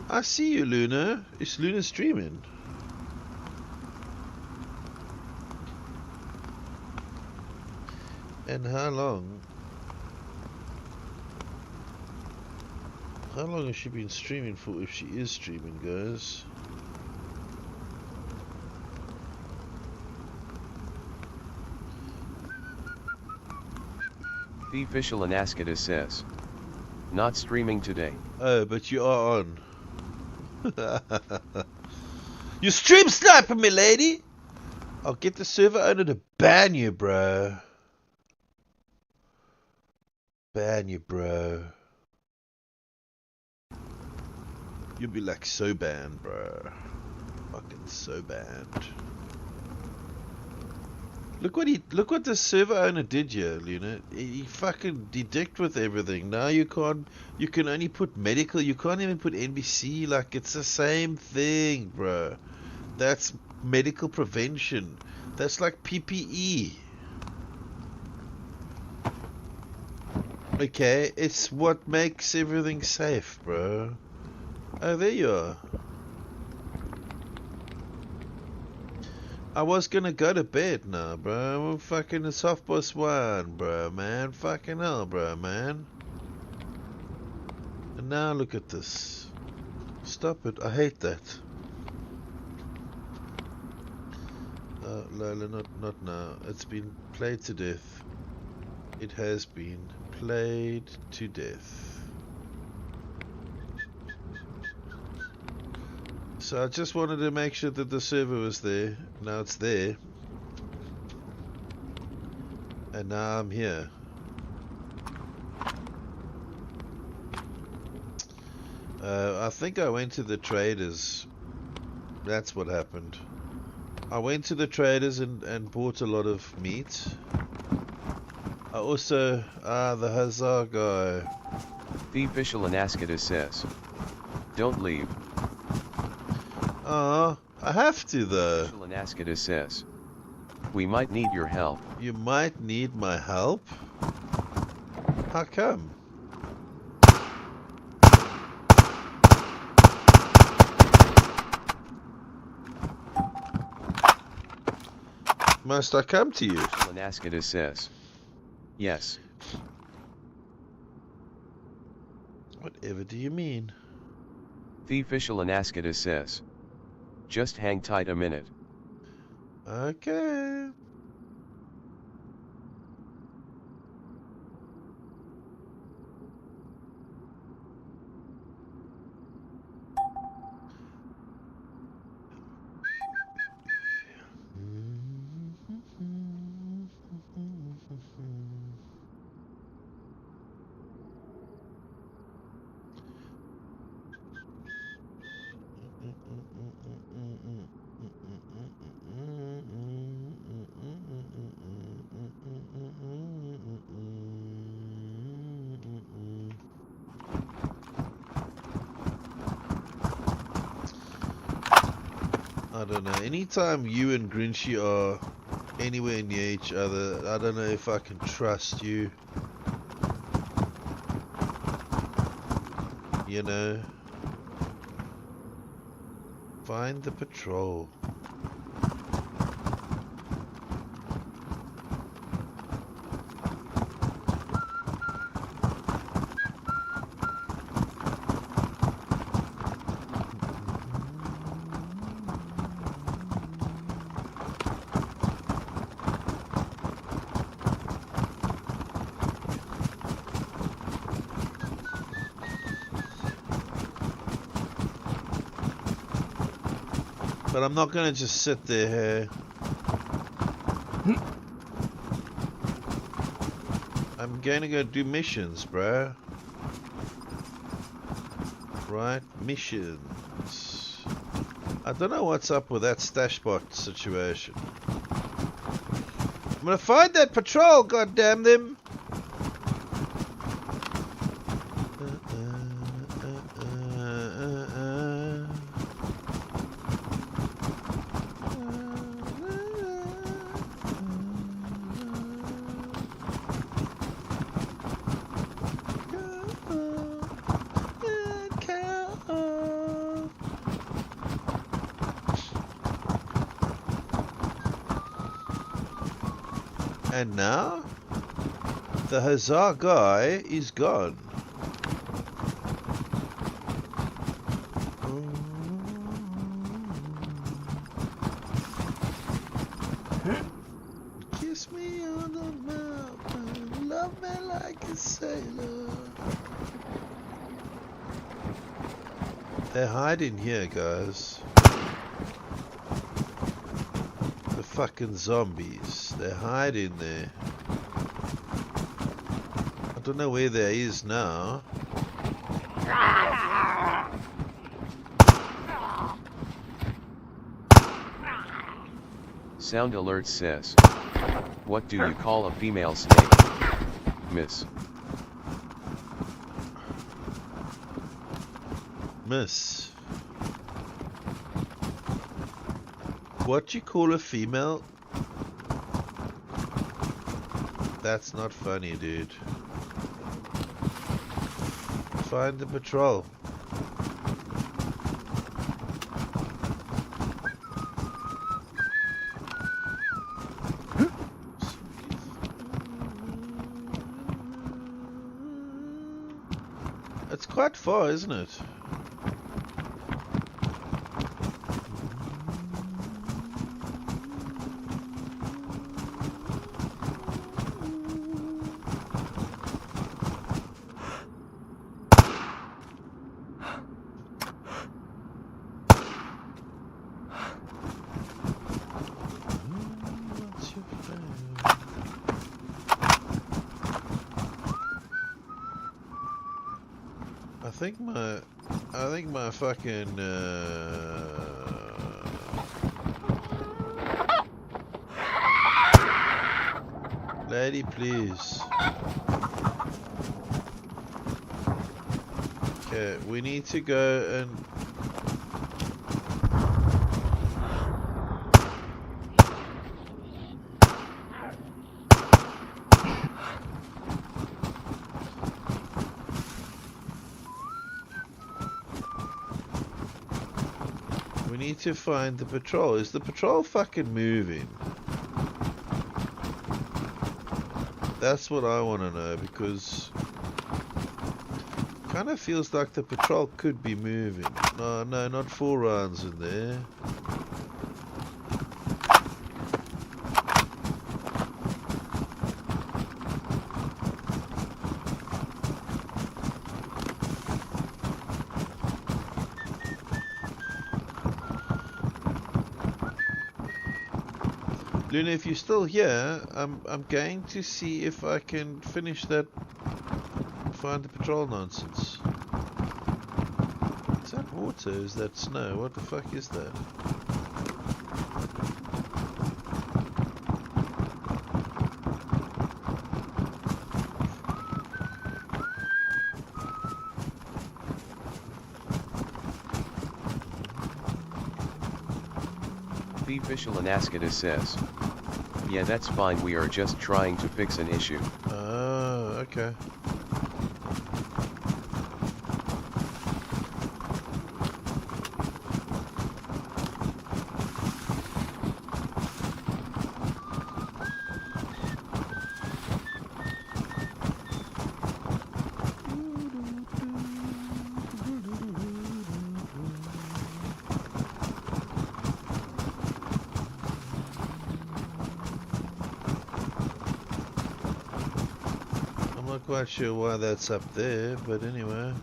Speaker 1: I see you, Luna. Is Luna streaming? And how long? How long has she been streaming for, if she is streaming, guys?
Speaker 2: The official Anaskita says, not streaming today.
Speaker 1: Oh, but you are on. You stream sniping me, lady! I'll get the server owner to ban you, bro. Ban you, bro. You'll be like so banned, bro. Fucking so banned. Look what the server owner did here, Luna. He fucking dicked with everything. Now you can only put medical, you can't even put NBC, like it's the same thing, bro. That's medical prevention. That's like PPE. Okay, it's what makes everything safe, bro. Oh, there you are. I was gonna go to bed now, bro. I'm fucking it's 1:30, bro, man. Fucking hell, bro, man. And now look at this. Stop it. I hate that. Lola, not now. It's been played to death. It has been played to death. So I just wanted to make sure that the server was there. Now it's there. And now I'm here. I think I went to the traders. That's what happened. I went to the traders and bought a lot of meat. I also, the Hazar guy.
Speaker 2: The official Anaskita says, don't leave.
Speaker 1: I have to though.
Speaker 2: Official Anaskita says, we might need your help.
Speaker 1: You might need my help? How come? Must I come to you?
Speaker 2: Official Anaskita says, yes.
Speaker 1: Whatever do you mean?
Speaker 2: The official Anaskita says, just hang tight a minute.
Speaker 1: Okay. I don't know. Anytime you and Grinchy are anywhere near each other, I don't know if I can trust you. You know? Find the patrol. But I'm not gonna just sit there. I'm gonna go do missions, bro. Right, missions. I don't know what's up with that stash bot situation. I'm gonna find that patrol, goddamn them! And now, the Hazar guy is gone. Kiss me on the mouth, love me like a sailor. They're hiding here, guys. The fucking zombies. They're hiding there. I don't know where there is now.
Speaker 2: Sound alert says, what do you call a female snake? Miss.
Speaker 1: Miss. What you call a female? That's not funny, dude. Find the patrol. It's quite far, isn't it? I think my fucking lady, please. Okay, we need to go and to find the patrol. Is the patrol fucking moving? That's what I want to know, because kind of feels like the patrol could be moving. No, not 4 rounds in there. Luna, if you're still here, I'm going to see if I can finish that find the patrol nonsense. Is that water? Is that snow? What the fuck is that?
Speaker 2: The official Anaskita says, yeah, that's fine, we are just trying to fix an issue.
Speaker 1: Oh, okay. Quite sure why that's up there, but anyway.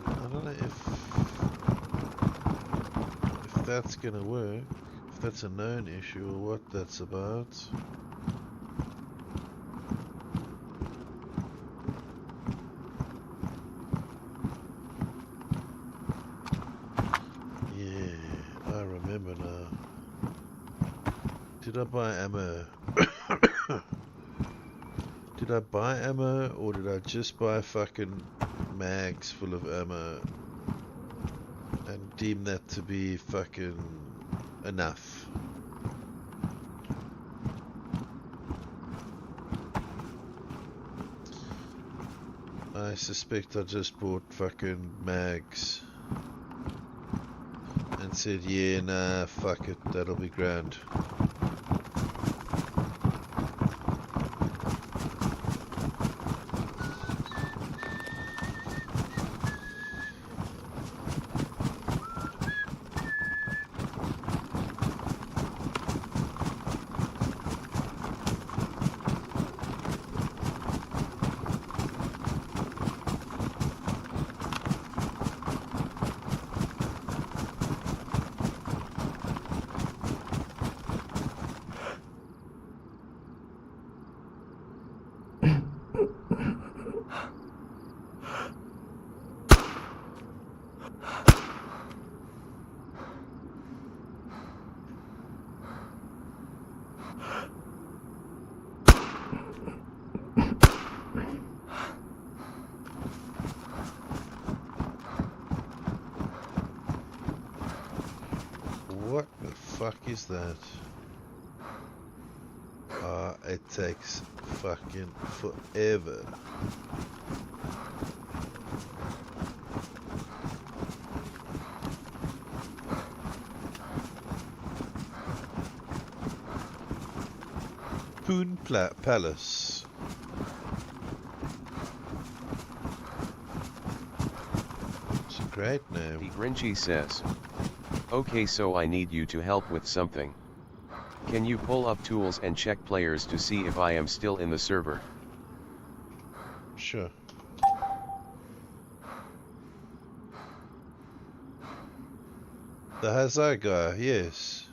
Speaker 1: I don't know if that's gonna work. If that's a known issue or what that's about. Yeah, I remember now. Did I buy ammo? Did I buy ammo or did I just buy fucking mags full of ammo and deem that to be fucking enough? I suspect I just bought fucking mags and said, yeah, nah, fuck it, that'll be grand. fuck is that? It takes fucking forever. Poon Palace. It's a great name.
Speaker 2: The Grinchy says, okay, so I need you to help with something. Can you pull up tools and check players to see if I am still in the server?
Speaker 1: Sure. The Hazard guy, yes.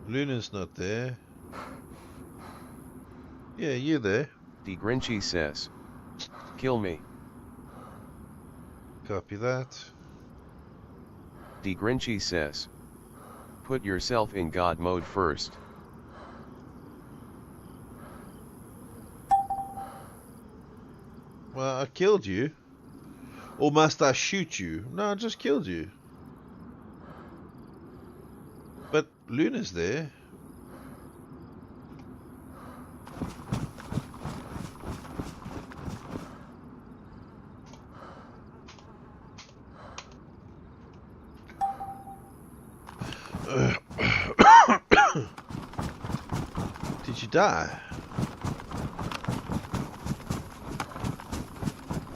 Speaker 1: Luna's not there. Yeah, you there.
Speaker 2: The Grinchy says, kill me.
Speaker 1: Copy that.
Speaker 2: The Grinchy says, put yourself in God mode first.
Speaker 1: Well, I killed you. Or must I shoot you? No, I just killed you. But Luna's there. Did you die?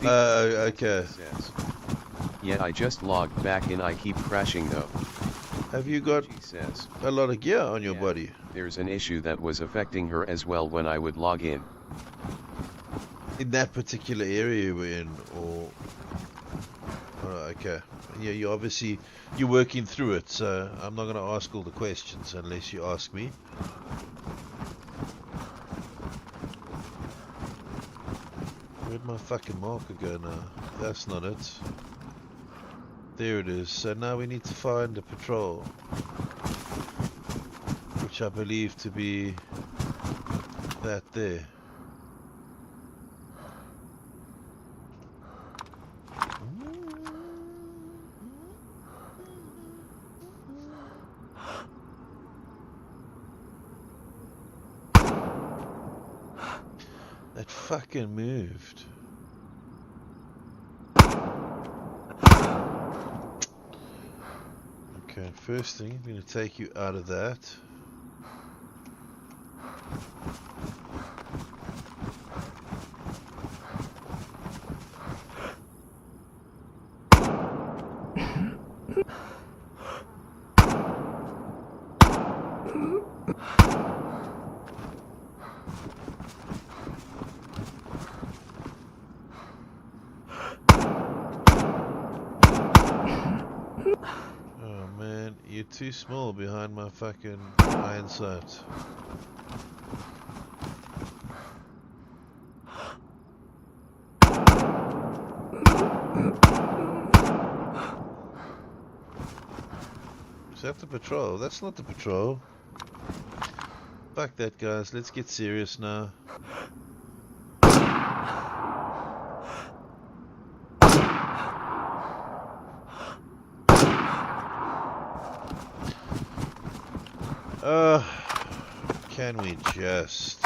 Speaker 1: Okay.
Speaker 2: Says, yeah, I just logged back in. I keep crashing though.
Speaker 1: Have you got
Speaker 2: says,
Speaker 1: a lot of gear on your body?
Speaker 2: There's an issue that was affecting her as well when I would log in.
Speaker 1: In that particular area you were in, or... Oh, okay. Yeah, you're working through it, so I'm not going to ask all the questions unless you ask me. Where'd my fucking marker go now? That's not it. There it is. So now we need to find a patrol, which I believe to be that there. That fucking moved. Okay, first thing, I'm going to take you out of that. You're too small behind my fucking iron sight. Is that the patrol? That's not the patrol. Fuck that, guys. Let's get serious now. Can we just...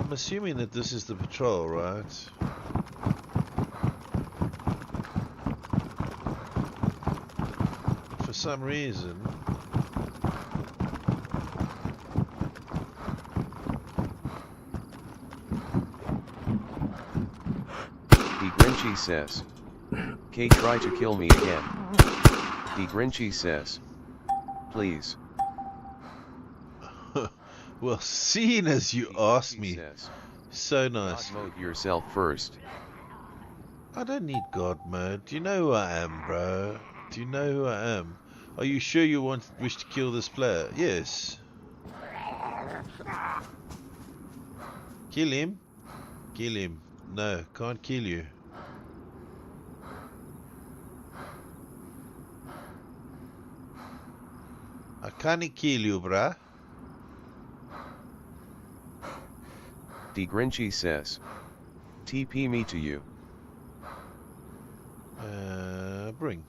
Speaker 1: I'm assuming that this is the patrol, right? For some reason...
Speaker 2: The Grinchy says, Kate try to kill me again. The Grinchy says, please.
Speaker 1: Well, seeing as you asked me, so nice.
Speaker 2: God mode yourself first.
Speaker 1: I don't need God mode. Do you know who I am, bro? Do you know who I am? Are you sure you wish to kill this player? Yes. Kill him. Kill him. No, can't kill you. I can't kill you, bruh.
Speaker 2: D Grinchy says, TP me to you.
Speaker 1: Bring.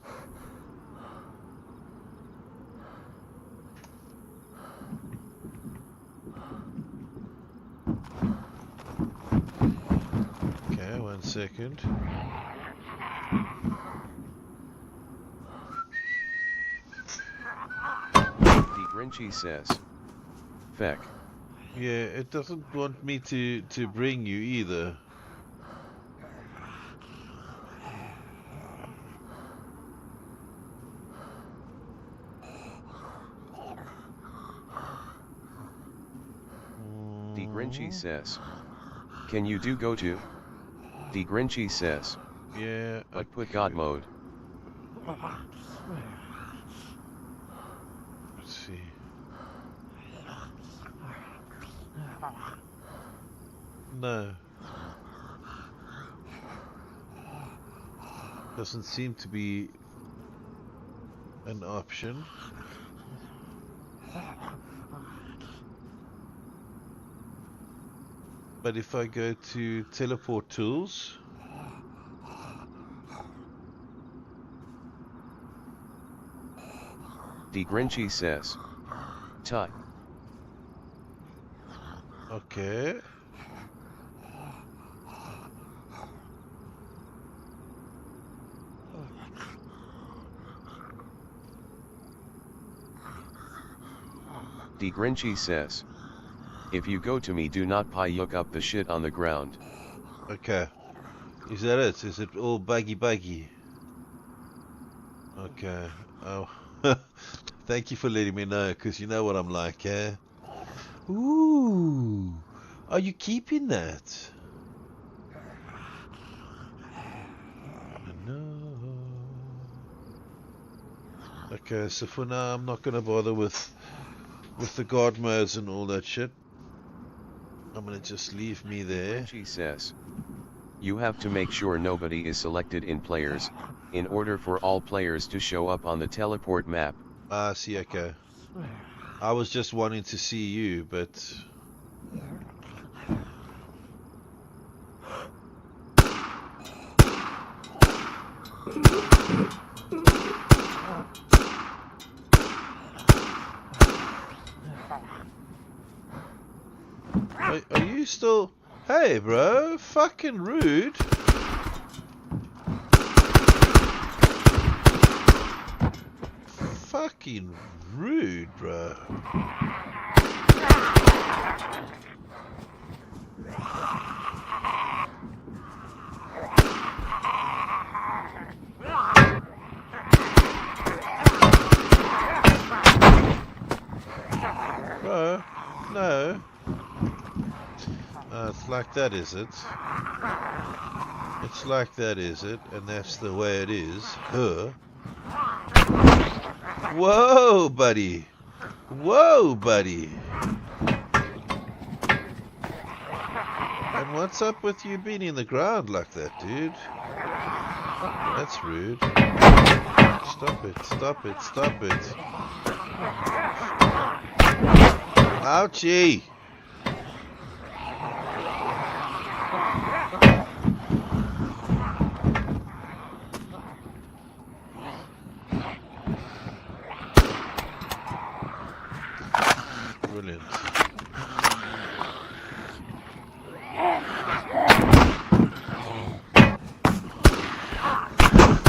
Speaker 1: Okay, 1 second.
Speaker 2: D Grinchy says, Feck.
Speaker 1: Yeah, it doesn't want me to bring you either.
Speaker 2: D Grinchy says, can you do go to? D Grinchy says,
Speaker 1: Yeah,
Speaker 2: but put God mode.
Speaker 1: let's see. No. Doesn't seem to be an option. But if I go to teleport tools,
Speaker 2: D Grinchy says, Tut.
Speaker 1: okay.
Speaker 2: D Grinchy says, if you go to me, do not yuck up the shit on the ground.
Speaker 1: Okay. Is that it? Is it all buggy? Okay. Oh. Thank you for letting me know, because you know what I'm like, eh? Ooh. Are you keeping that? No. Okay, so for now I'm not going to bother with the guard modes and all that shit. I'm going to just leave me there.
Speaker 2: She says, you have to make sure nobody is selected in players, in order for all players to show up on the teleport map.
Speaker 1: Ah, see, okay. I was just wanting to see you, but... Are you still... Hey, bro, fucking rude. Fucking rude, bro. Bro, no. It's like that, is it? It's like that, is it? And that's the way it is. Huh? Whoa, buddy. Whoa, buddy. And what's up with you being in the ground like that, dude? That's rude. Stop it, stop it, stop it. Ouchie. Brilliant.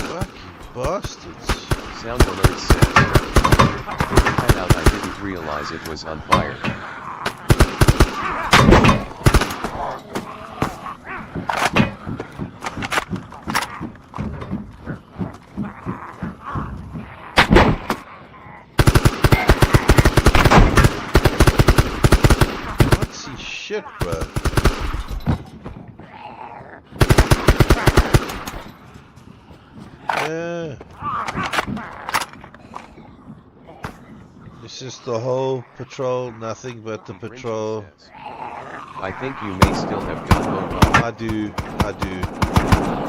Speaker 1: Fucking bastards.
Speaker 2: Sound alert says, cut out, I didn't realize it was on fire.
Speaker 1: Shit, bro. Yeah. It's just the whole patrol, nothing but the patrol.
Speaker 2: I think you may still have got mobile.
Speaker 1: I do.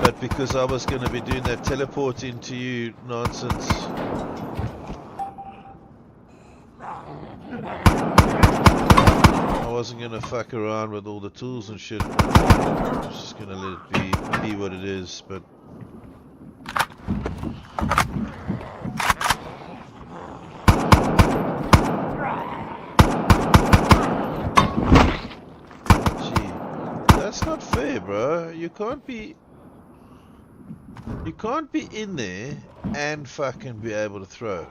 Speaker 1: But because I was going to be doing that teleport into you nonsense. I wasn't going to fuck around with all the tools and shit. I was just going to let it be what it is, but... That's not fair, bro. You can't be in there and fucking be able to throw.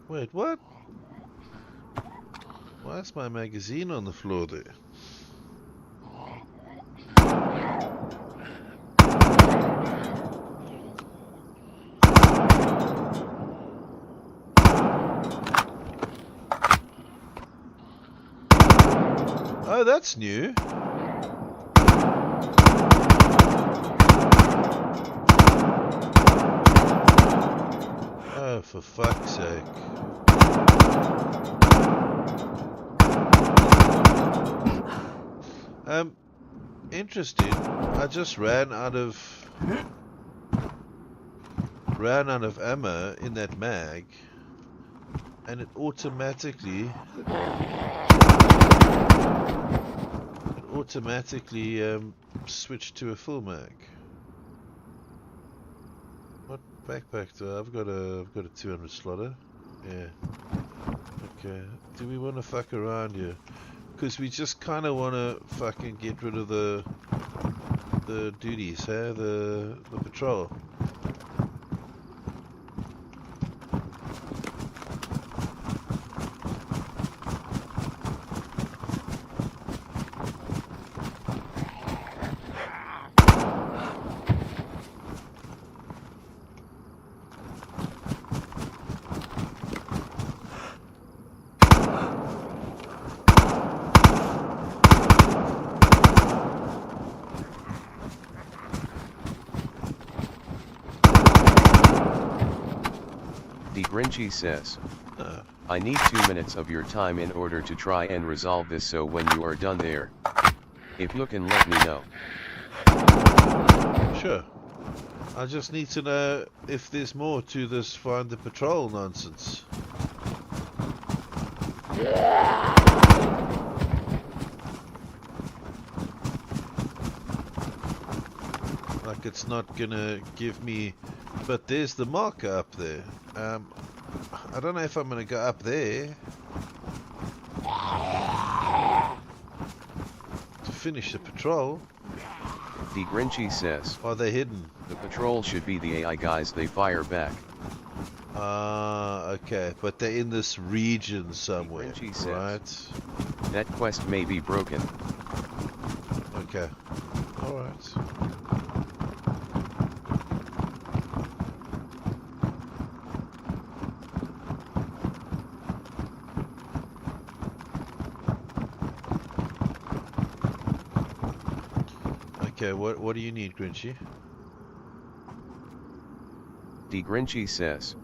Speaker 1: Wait, what? Why is my magazine on the floor there? Oh, that's new. Oh, for fuck's sake. Interesting. I just ran out of ammo in that mag, and it automatically switched to a full mag. What backpack do I have? I've got a 200 slotter. Yeah. Okay. Do we want to fuck around here? Because we just kind of want to fucking get rid of the duties, huh? The patrol.
Speaker 2: Grinchy says, I need 2 minutes of your time in order to try and resolve this, so when you are done there, if you can let me know.
Speaker 1: Sure. I just need to know if there's more to this find the patrol nonsense. Like it's not gonna give me... But there's the marker up there. I don't know if I'm gonna go up there to finish the patrol.
Speaker 2: The Grinchy says,
Speaker 1: Are they hidden?
Speaker 2: The patrol should be the AI guys, they fire back.
Speaker 1: Okay, but they're in this region somewhere,
Speaker 2: says,
Speaker 1: right?
Speaker 2: That quest may be broken.
Speaker 1: Okay, alright. Okay, what do you need, Grinchy?
Speaker 2: The Grinchy says,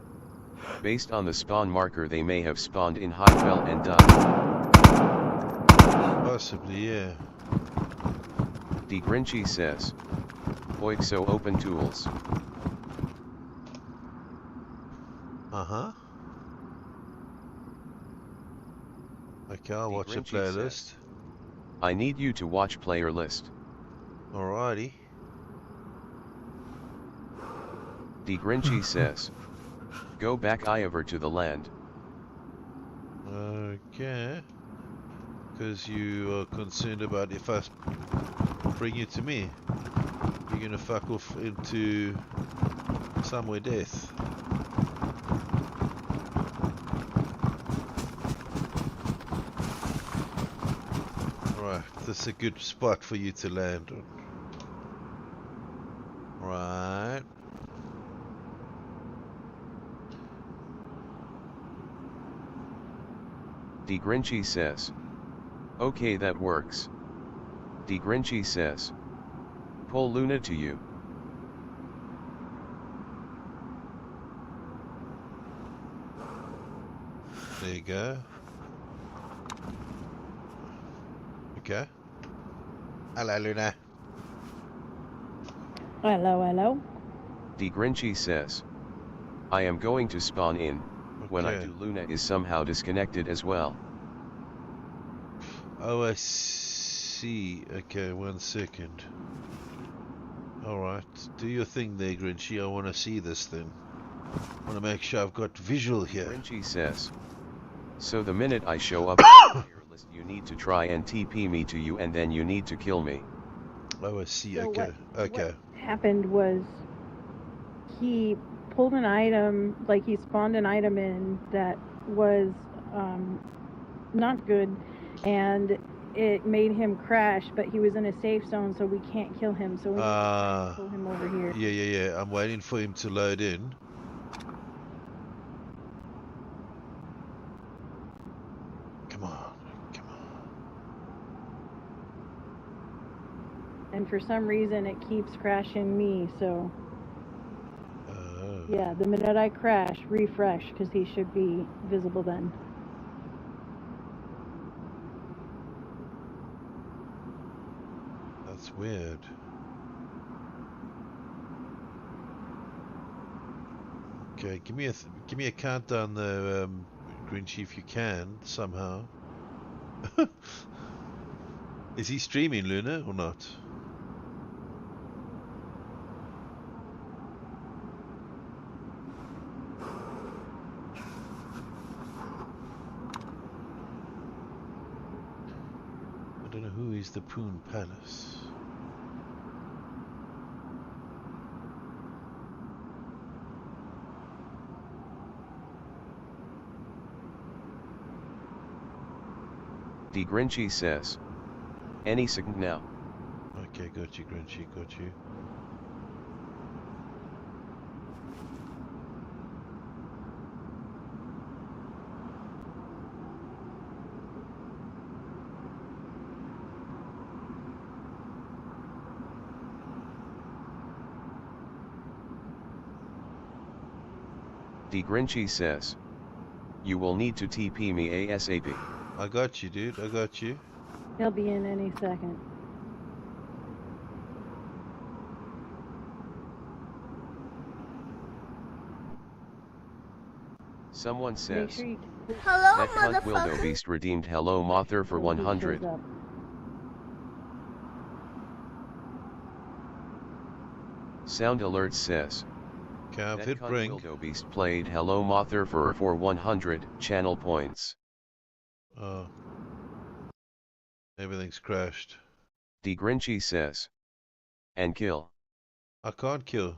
Speaker 2: based on the spawn marker, they may have spawned in Highfell and died.
Speaker 1: Possibly, yeah.
Speaker 2: The Grinchy says, Oixo open tools.
Speaker 1: Uh-huh. Okay, I'll watch the playlist.
Speaker 2: Says, I need you to watch player list.
Speaker 1: Alrighty.
Speaker 2: The Grinchy says, go back over to the land.
Speaker 1: Okay. Because you are concerned about if I bring you to me, you're gonna fuck off into somewhere death. Right, this is a good spot for you to land on. Right.
Speaker 2: D Grinchy says. Okay, that works. D Grinchy says. Pull Luna to you.
Speaker 1: There you go. Okay. Hello, Luna.
Speaker 7: Hello, hello.
Speaker 2: D Grinchy says. I am going to spawn in. When I
Speaker 1: Okay.
Speaker 2: do, Luna is somehow disconnected as well.
Speaker 1: Oh, I see. Okay, 1 second. Alright, do your thing there, Grinchy. I want to see this then. I want to make sure I've got visual here.
Speaker 2: Grinchy says. So the minute I show up on your list, you need to try and TP me to you, and then you need to kill me.
Speaker 1: Oh, I see.
Speaker 7: So
Speaker 1: Okay, okay.
Speaker 7: What happened was he pulled an item, like he spawned an item in that was not good, and it made him crash, but he was in a safe zone, so we can't kill him, so we need to try and pull him over here.
Speaker 1: Yeah. I'm waiting for him to load in. Come on.
Speaker 7: And for some reason it keeps crashing me, so yeah, the minute I crash, refresh, because he should be visible then.
Speaker 1: That's weird. Okay, give me a countdown there, Grinchy, if you can somehow. Is he streaming, Luna, or not? I don't know who is the Poon Palace.
Speaker 2: D Grinchy says. Any second now.
Speaker 1: Okay, got you, Grinchy, got you.
Speaker 2: D Grinchy says. You will need to TP me ASAP.
Speaker 1: I got you, dude. I got you.
Speaker 7: He'll be in any second.
Speaker 2: Someone says.
Speaker 7: Sure
Speaker 8: Hello,
Speaker 2: that cunt
Speaker 8: motherfucker.
Speaker 2: Wildebeest redeemed Hello Mother for 100. Sound Alert says.
Speaker 1: Okay, I've
Speaker 2: that
Speaker 1: hit
Speaker 2: cunt
Speaker 1: bring.
Speaker 2: Wildebeest played Hello Mother for 100 channel points.
Speaker 1: Oh. Everything's crashed.
Speaker 2: D Grinchy says. And kill.
Speaker 1: I can't kill.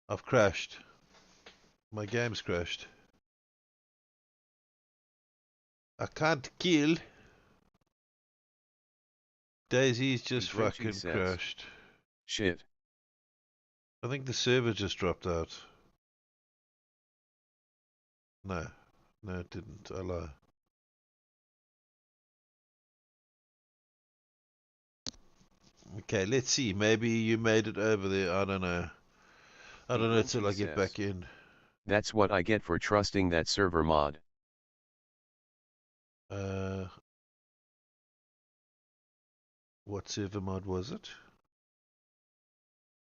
Speaker 1: I've crashed. My game's crashed. I can't kill. Daisy's just fucking crashed.
Speaker 2: Shit.
Speaker 1: I think the server just dropped out. No. No, it didn't. I lie. Okay, let's see. Maybe you made it over there. I don't know. I don't know till I get back in.
Speaker 2: That's what I get for trusting that server mod.
Speaker 1: What server mod was it?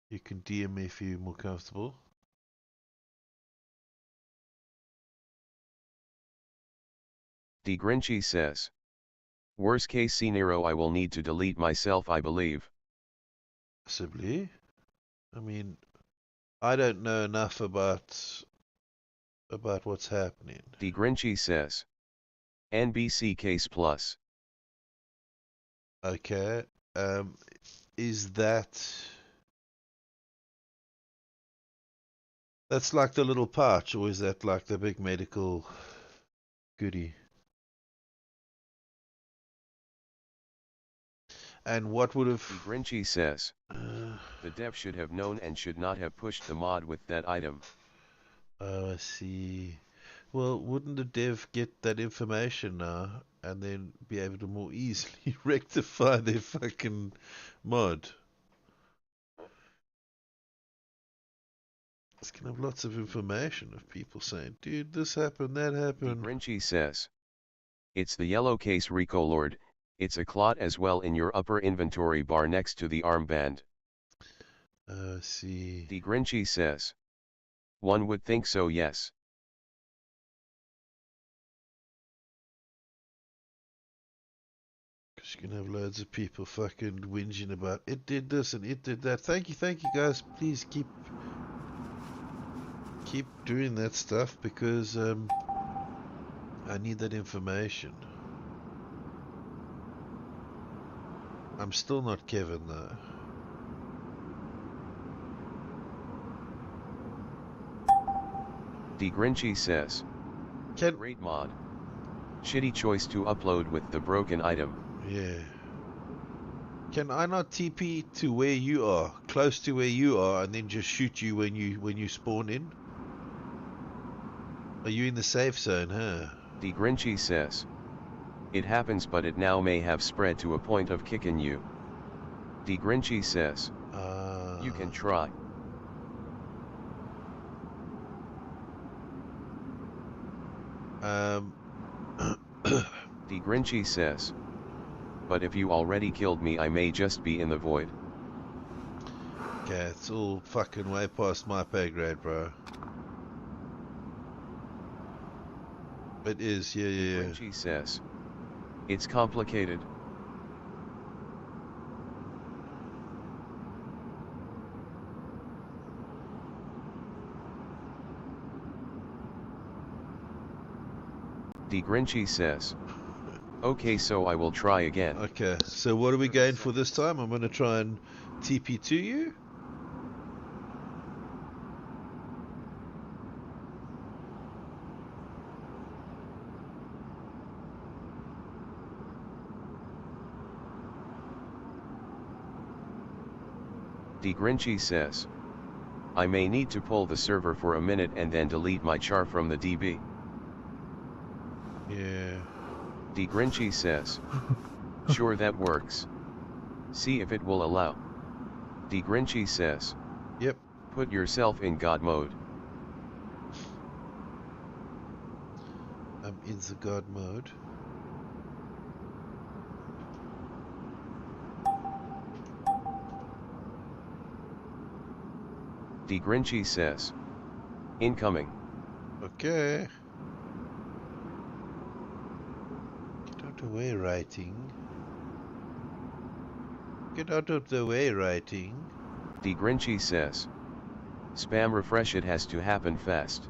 Speaker 1: You can DM me if you're more comfortable.
Speaker 2: D Grinchy says. Worst case scenario, I will need to delete myself, I believe.
Speaker 1: Possibly. I mean, I don't know enough about what's happening.
Speaker 2: D Grinchy says. NBC case plus.
Speaker 1: Okay. Is that's like the little pouch, or is that like the big medical goodie? And what would
Speaker 2: The
Speaker 1: have...
Speaker 2: Grinchy says, the dev should have known and should not have pushed the mod with that item.
Speaker 1: Oh, I see. Well, wouldn't the dev get that information now and then be able to more easily rectify their fucking mod? It's gonna have lots of information of people saying, dude, this happened, that
Speaker 2: The
Speaker 1: happened.
Speaker 2: Grinchy says, it's the yellow case Rico Lord, it's a clot as well in your upper inventory bar next to the armband.
Speaker 1: See.
Speaker 2: The Grinchy says, one would think so, yes.
Speaker 1: Because you're gonna have loads of people fucking whinging about, it did this and it did that. Thank you guys. Please keep doing that stuff because I need that information. I'm still not Kevin though.
Speaker 2: The Grinchy says, great mod. Shitty choice to upload with the broken item.
Speaker 1: Yeah. Can I not TP to where you are, close to where you are, and then just shoot you when you spawn in? Are you in the safe zone, huh?
Speaker 2: The Grinchy says, it happens, but it now may have spread to a point of kicking you. The Grinchy says, you can try. The Grinchy says, but if you already killed me, I may just be in the void.
Speaker 1: Okay, it's all fucking way past my pay grade, bro. It is, yeah.
Speaker 2: The Grinchy says, it's complicated. The Grinchy says, okay, so I will try again.
Speaker 1: Okay, so what are we going for this time? I'm going to try and TP to you.
Speaker 2: The Grinchy says, I may need to pull the server for a minute and then delete my char from the DB.
Speaker 1: Yeah.
Speaker 2: The Grinchy says, sure, that works. See if it will allow. The Grinchy says,
Speaker 1: yep.
Speaker 2: Put yourself in God mode.
Speaker 1: I'm in the God mode.
Speaker 2: The Grinchy says, incoming.
Speaker 1: Okay. Get out of the way, writing. Get out of the way, writing.
Speaker 2: The Grinchy says, spam refresh, it has to happen fast.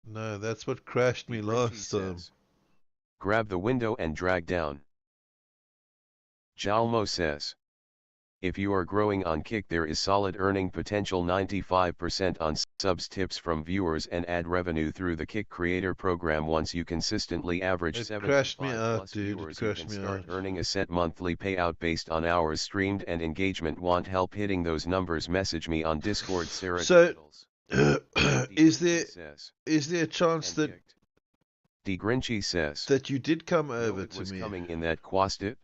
Speaker 1: No, that's what crashed me last time.
Speaker 2: Grab the window and drag down. Jalmo says, if you are growing on Kick, there is solid earning potential, 95% on subs, tips from viewers, and ad revenue through the Kick Creator Program. Once you consistently average 75 plus viewers, you can start earning a set monthly payout based on hours streamed and engagement. Want help hitting those numbers? Message me on Discord, Sarah.
Speaker 1: So, is there a chance that
Speaker 2: the Grinchy says
Speaker 1: that you did come over to
Speaker 2: was
Speaker 1: me?
Speaker 2: Coming in that Quastit?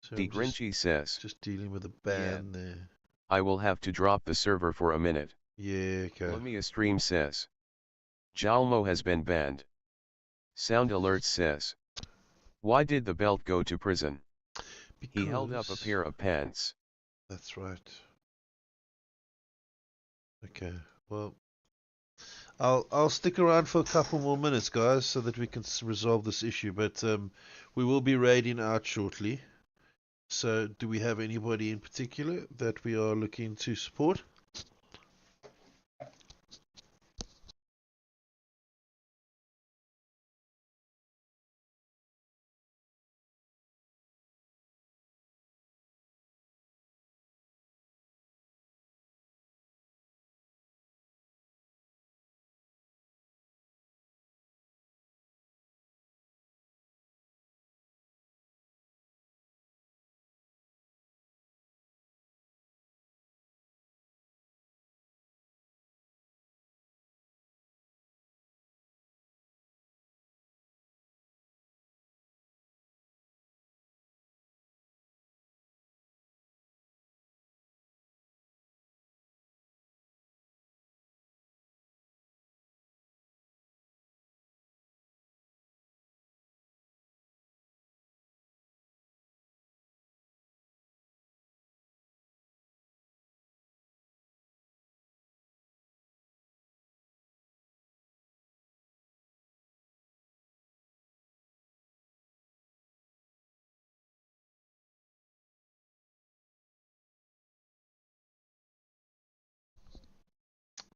Speaker 1: So
Speaker 2: the Grinchy says,
Speaker 1: just dealing with a ban there.
Speaker 2: I will have to drop the server for a minute.
Speaker 1: Yeah, okay.
Speaker 2: Lumia Stream says, Jalmo has been banned. Sound Alerts says, why did the belt go to prison? Because he held up a pair of pants.
Speaker 1: That's right. Okay, well, I'll stick around for a couple more minutes, guys, so that we can resolve this issue. But we will be raiding out shortly. So, do we have anybody in particular that we are looking to support?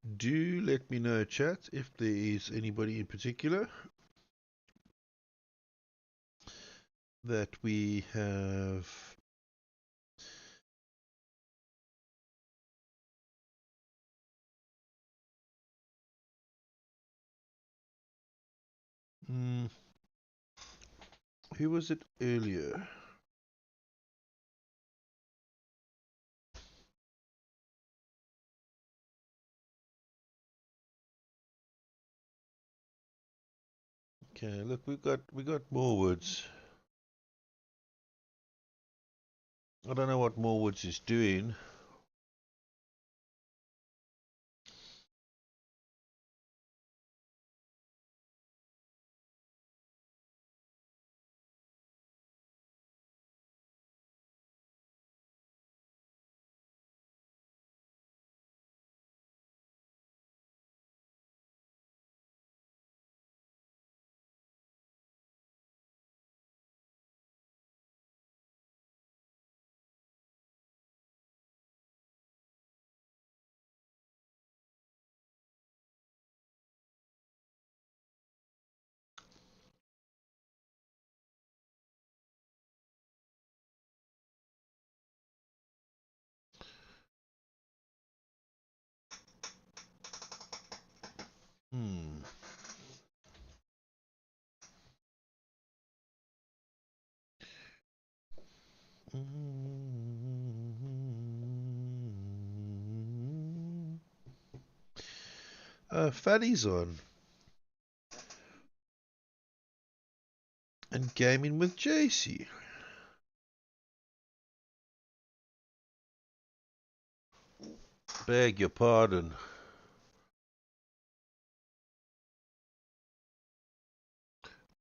Speaker 1: Do let me know, chat, if there is anybody in particular that we have who was it earlier? Okay, look, we got Morewoods. I don't know what Morewoods is doing. Fatty's on. And gaming with JC. Beg your pardon.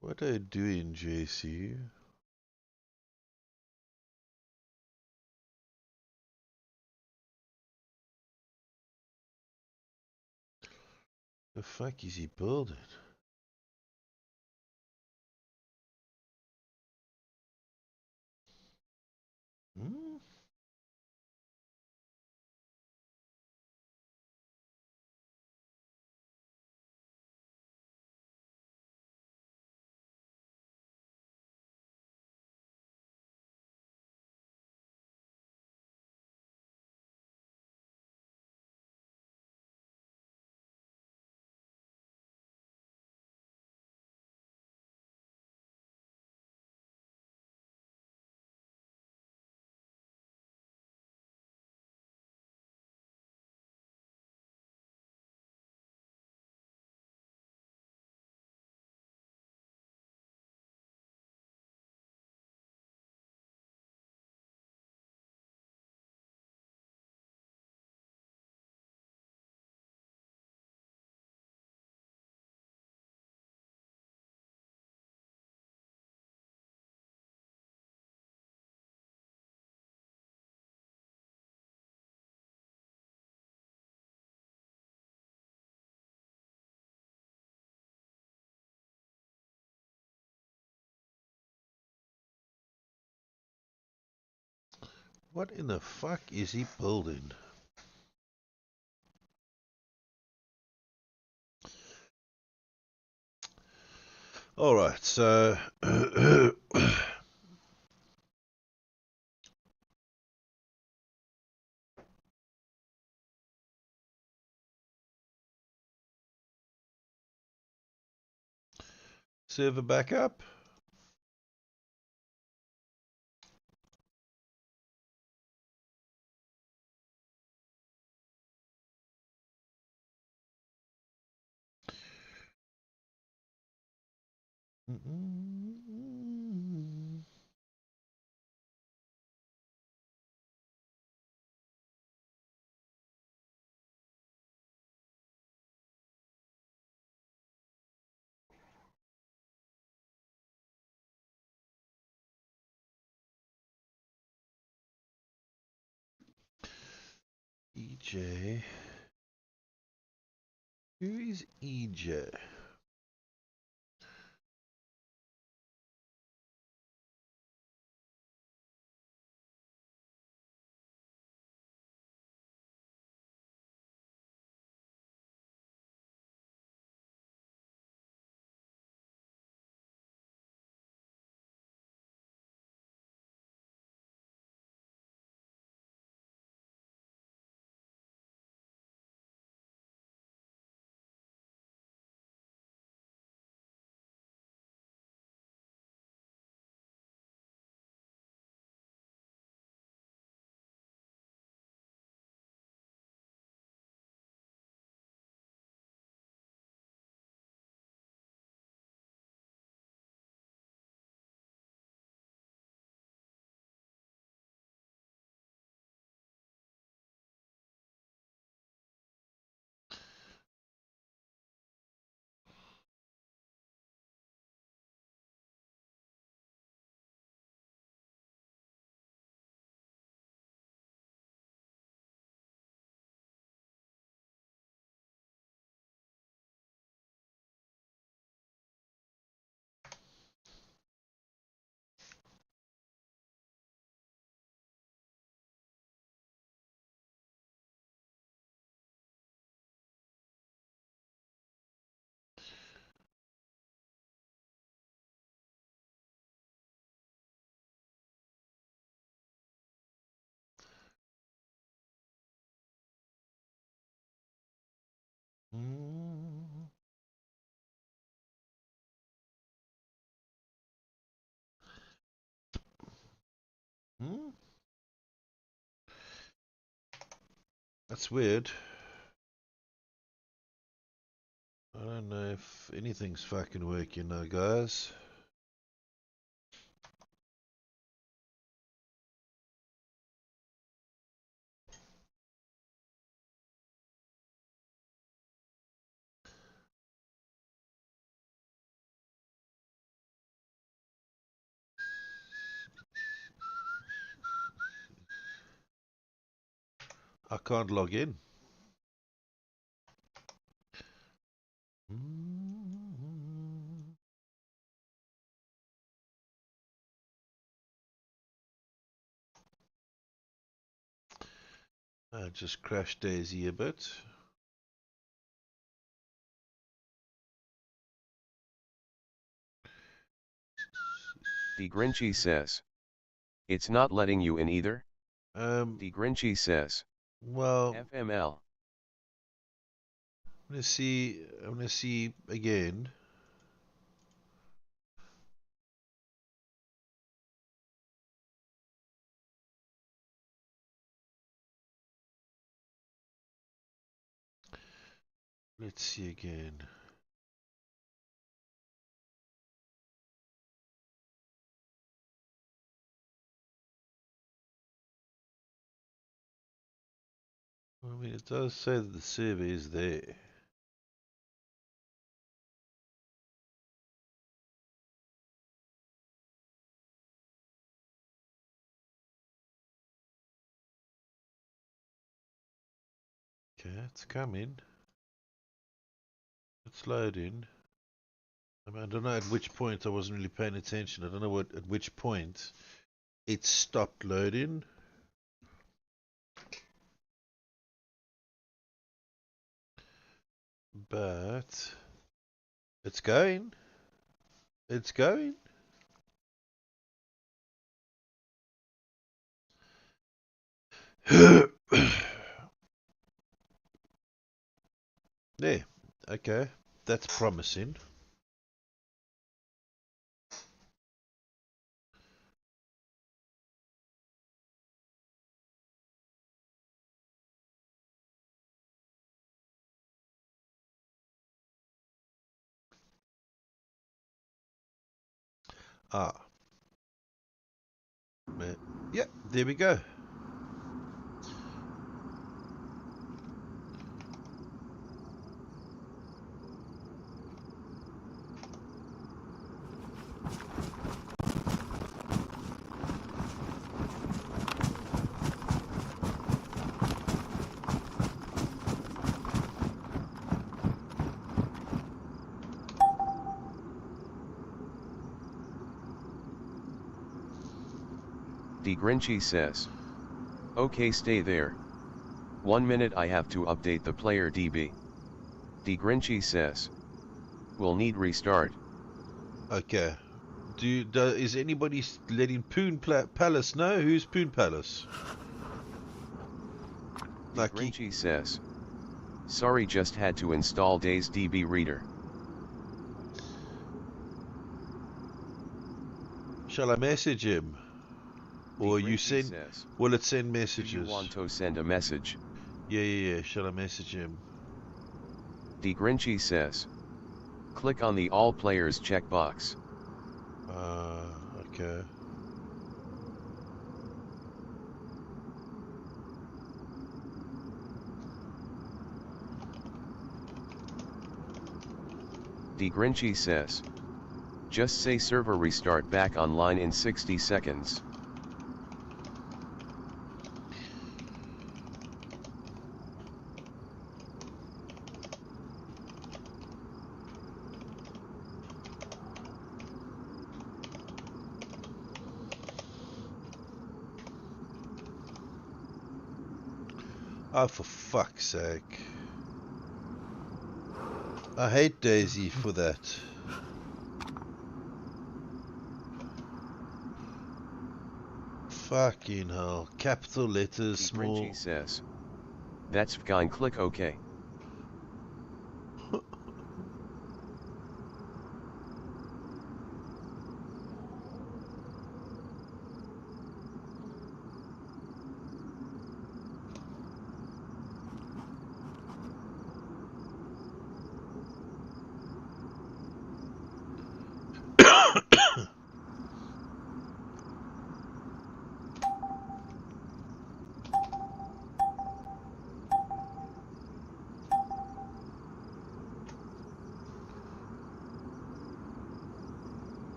Speaker 1: What are you doing, JC? The fuck is he building? Hmm? What in the fuck is he building? Alright, so server backup. EJ. Who is EJ? Hmm? That's weird. I don't know if anything's fucking working now, guys. I can't log in. I just crashed Daisy a bit.
Speaker 2: The Grinchy says. It's not letting you in either? The Grinchy says.
Speaker 1: Well,
Speaker 2: FML.
Speaker 1: I'm gonna see again. Let's see again. I mean, it does say that the server is there. Okay, it's coming. It's loading. I mean, I don't know at which point I wasn't really paying attention. I don't know at which point it stopped loading. But it's going. It's going. There. Okay. That's promising. Ah. Yeah, there we go.
Speaker 2: The Grinchy says. Okay, stay there. 1 minute, I have to update the player DB. The Grinchy says. We'll need restart.
Speaker 1: Okay. Is anybody letting Poon Palace know? Who's Poon Palace?
Speaker 2: The Grinchy says. Sorry, just had to install Days DB Reader.
Speaker 1: Shall I message him? Or you send?
Speaker 2: Says,
Speaker 1: will it send messages?
Speaker 2: Do you want to send a message?
Speaker 1: Yeah. Shall I message him?
Speaker 2: The Grinchy says. Click on the All Players checkbox.
Speaker 1: Okay.
Speaker 2: The Grinchy says. Just say server restart back online in 60 seconds.
Speaker 1: Oh, for fuck's sake. I hate Daisy for that. Fucking hell. Capital letters, small.
Speaker 2: Grinchy says. That's fine, click OK.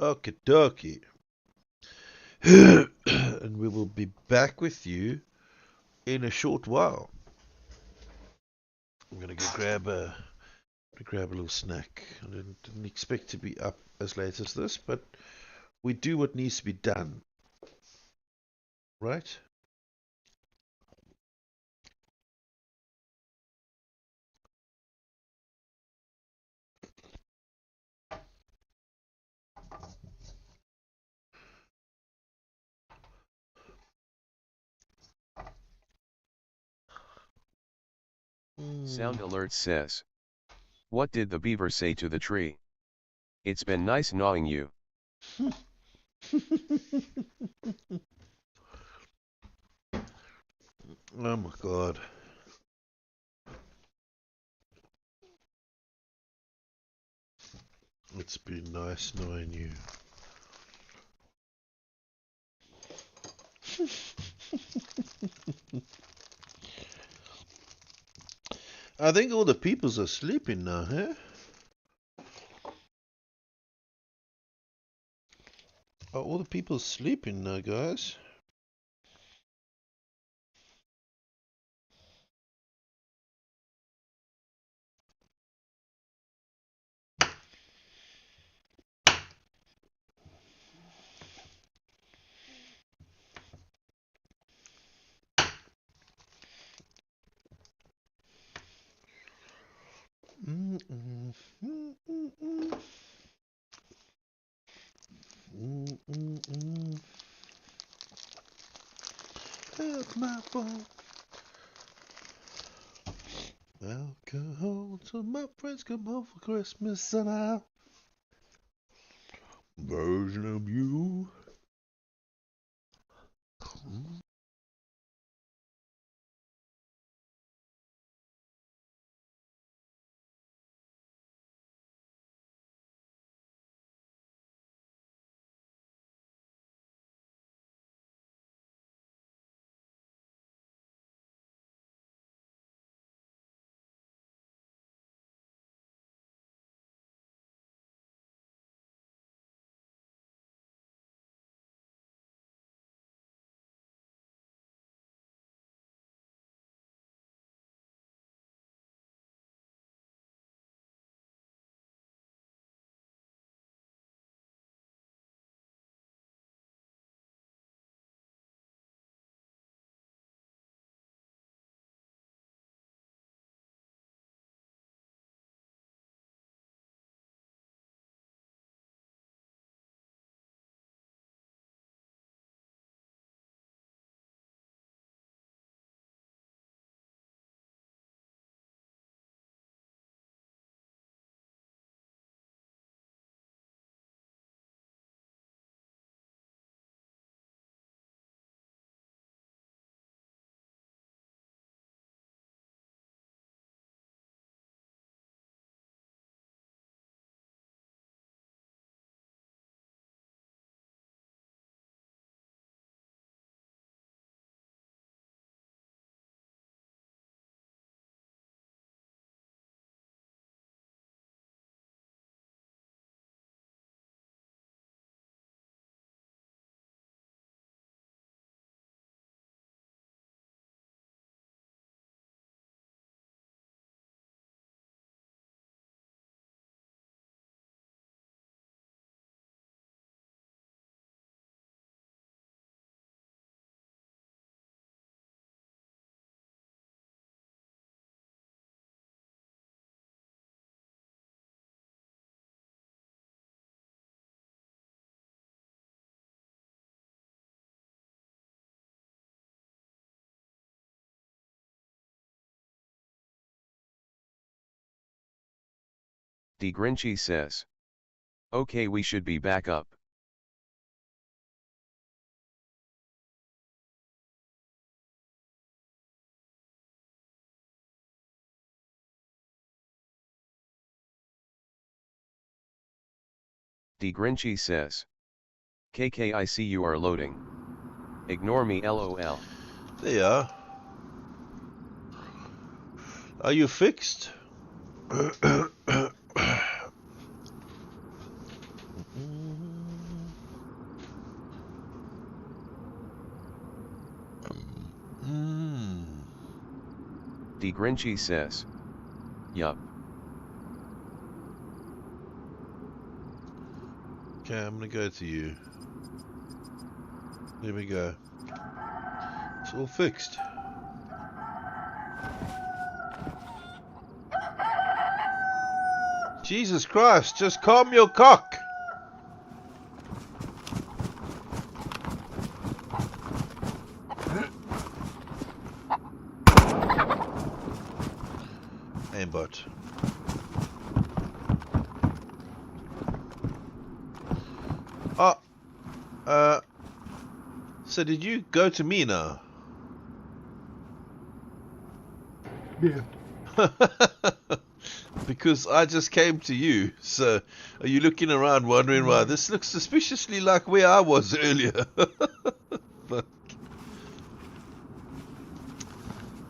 Speaker 1: Okie dokie. And we will be back with you in a short while. I'm gonna go grab a little snack. I didn't expect to be up as late as this, but we do what needs to be done, right?
Speaker 2: Sound alert says. What did the beaver say to the tree? It's been nice gnawing you.
Speaker 1: Oh my god. It's been nice knowing you. I think all the peoples are sleeping now, huh? Are all the people sleeping now, guys? That's my fault. Alcohol till my friends come home for Christmas and I'll version of you.
Speaker 2: D. Grinchy says. Okay, we should be back up. D. Grinchy says. KK, I see you are loading. Ignore me, lol.
Speaker 1: There you are. Are you fixed?
Speaker 2: D. Grinchy says. Yup.
Speaker 1: Okay, I'm gonna go to you. There we go. It's all fixed. Jesus Christ, just calm your cock. Aimbot. Oh, so did you go to me now?
Speaker 8: Yeah.
Speaker 1: Because I just came to you. So are you looking around wondering why this looks suspiciously like where I was earlier? But,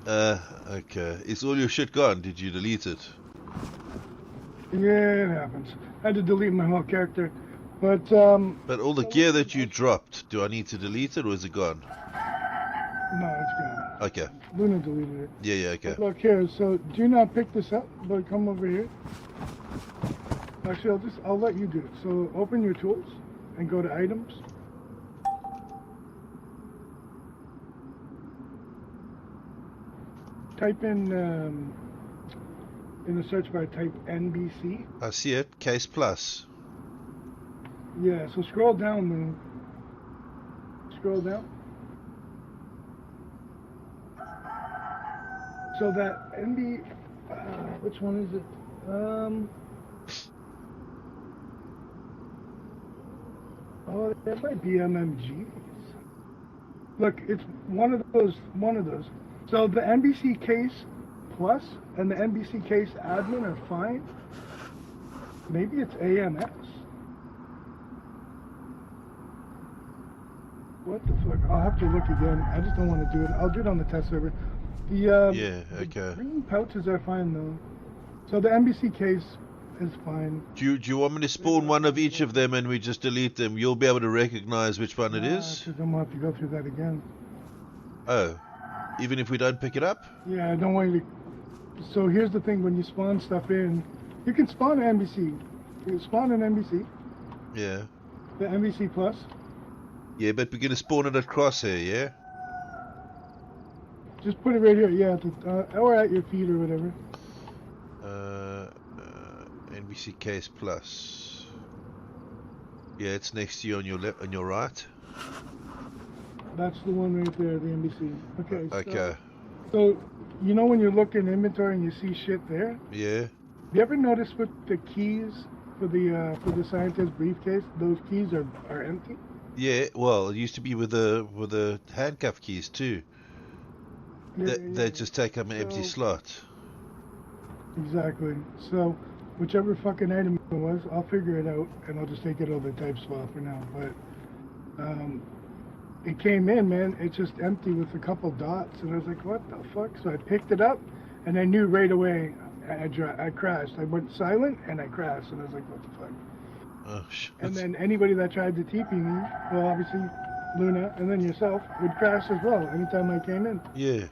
Speaker 1: okay. Is all your shit gone? Did you delete it?
Speaker 8: Yeah, it happens. I had to delete my whole character. But
Speaker 1: all the gear that you dropped, do I need to delete it or is it gone?
Speaker 8: no, it's gone.
Speaker 1: Okay.
Speaker 8: Luna deleted it.
Speaker 1: Yeah, okay.
Speaker 8: Look here, so do not pick this up, but come over here. Actually, I'll let you do it. So open your tools and go to items. Type in the search bar, type NBC.
Speaker 1: I see it. Case Plus.
Speaker 8: Yeah, so scroll down, Luna. Scroll down. So that NB, which one is it? Oh, that might be MMGs. Look, it's one of those. So the NBC Case Plus and the NBC Case Admin are fine. Maybe it's AMS. What the fuck? I'll have to look again. I just don't want to do it. I'll do it on the test server.
Speaker 1: Yeah, okay.
Speaker 8: The green pouches are fine though. So the NBC case is fine.
Speaker 1: Do you want me to spawn one of each of them and we just delete them? You'll be able to recognize which one it is?
Speaker 8: Because I'm going to have to go through that again.
Speaker 1: Oh, even if we don't pick it up?
Speaker 8: Yeah, I don't want you to... So here's the thing, when you spawn stuff in, you can spawn an NBC. You can spawn an NBC.
Speaker 1: Yeah.
Speaker 8: The NBC Plus.
Speaker 1: Yeah, but we're going to spawn it at crosshair, yeah?
Speaker 8: Just put it right here, yeah, or at your feet or whatever.
Speaker 1: NBC Case Plus. Yeah, it's next to you on your left, on your right.
Speaker 8: That's the one right there, the NBC. Okay.
Speaker 1: Okay.
Speaker 8: So you know when you look in inventory and you see shit there?
Speaker 1: Yeah.
Speaker 8: You ever notice with the keys for the scientist briefcase, those keys are empty?
Speaker 1: Yeah. Well, it used to be with the handcuff keys too. They just take up an empty slot.
Speaker 8: Exactly. So, whichever fucking item it was, I'll figure it out, and I'll just take it over type swap for now. But it came in, man. It's just empty with a couple dots, and I was like, what the fuck? So I picked it up, and I knew right away. I crashed. I went silent, and I crashed, and I was like, what the fuck?
Speaker 1: Oh shit.
Speaker 8: And then anybody that tried to TP me, well, obviously Luna, and then yourself, would crash as well anytime I came in.
Speaker 1: Yeah.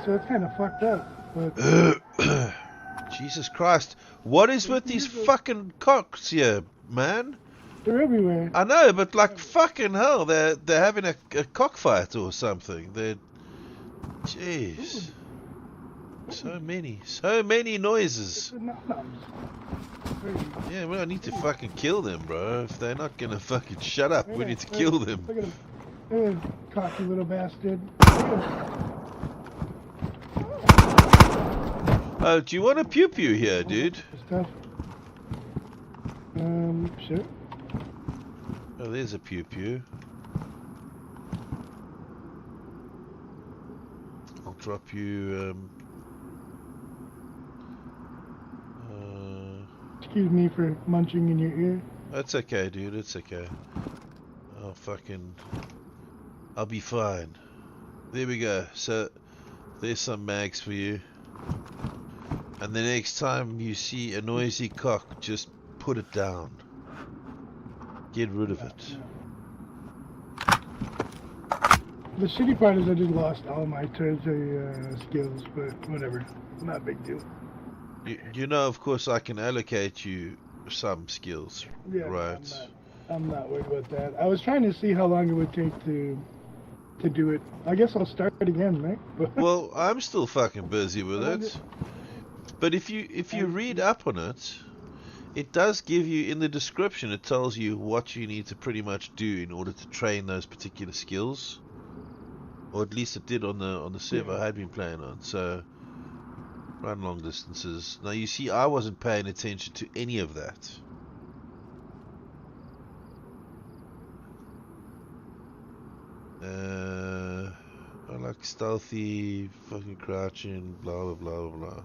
Speaker 8: So it's kind of fucked up, but...
Speaker 1: Jesus Christ. What is with these fucking cocks here, man?
Speaker 8: They're everywhere.
Speaker 1: I know, but like fucking hell, they're having a cockfight or something. They're... Jeez. So many noises. Yeah, well, I need to fucking kill them, bro. If they're not gonna fucking shut up, we need to kill them.
Speaker 8: Look at him. Look at him, cocky little bastard.
Speaker 1: Oh, do you want a pew pew here, dude?
Speaker 8: Stuff. Sure.
Speaker 1: Oh, there's a pew pew. I'll drop you.
Speaker 8: Excuse me for munching in your ear.
Speaker 1: That's okay, dude. It's okay. I'll be fine. There we go. So, there's some mags for you. And the next time you see a noisy cock, just put it down. Get rid of it.
Speaker 8: The shitty part is I just lost all my treasure skills, but whatever. Not a big deal.
Speaker 1: You know, of course, I can allocate you some skills,
Speaker 8: Yeah,
Speaker 1: right?
Speaker 8: I'm not worried about that. I was trying to see how long it would take to do it. I guess I'll start it again, right? But
Speaker 1: Well, I'm still fucking busy with it. But if you read up on it, it does give you, in the description, it tells you what you need to pretty much do in order to train those particular skills. Or at least it did on the server I had been playing on. So, run long distances. Now you see, I wasn't paying attention to any of that. I like stealthy, fucking crouching, blah blah blah blah.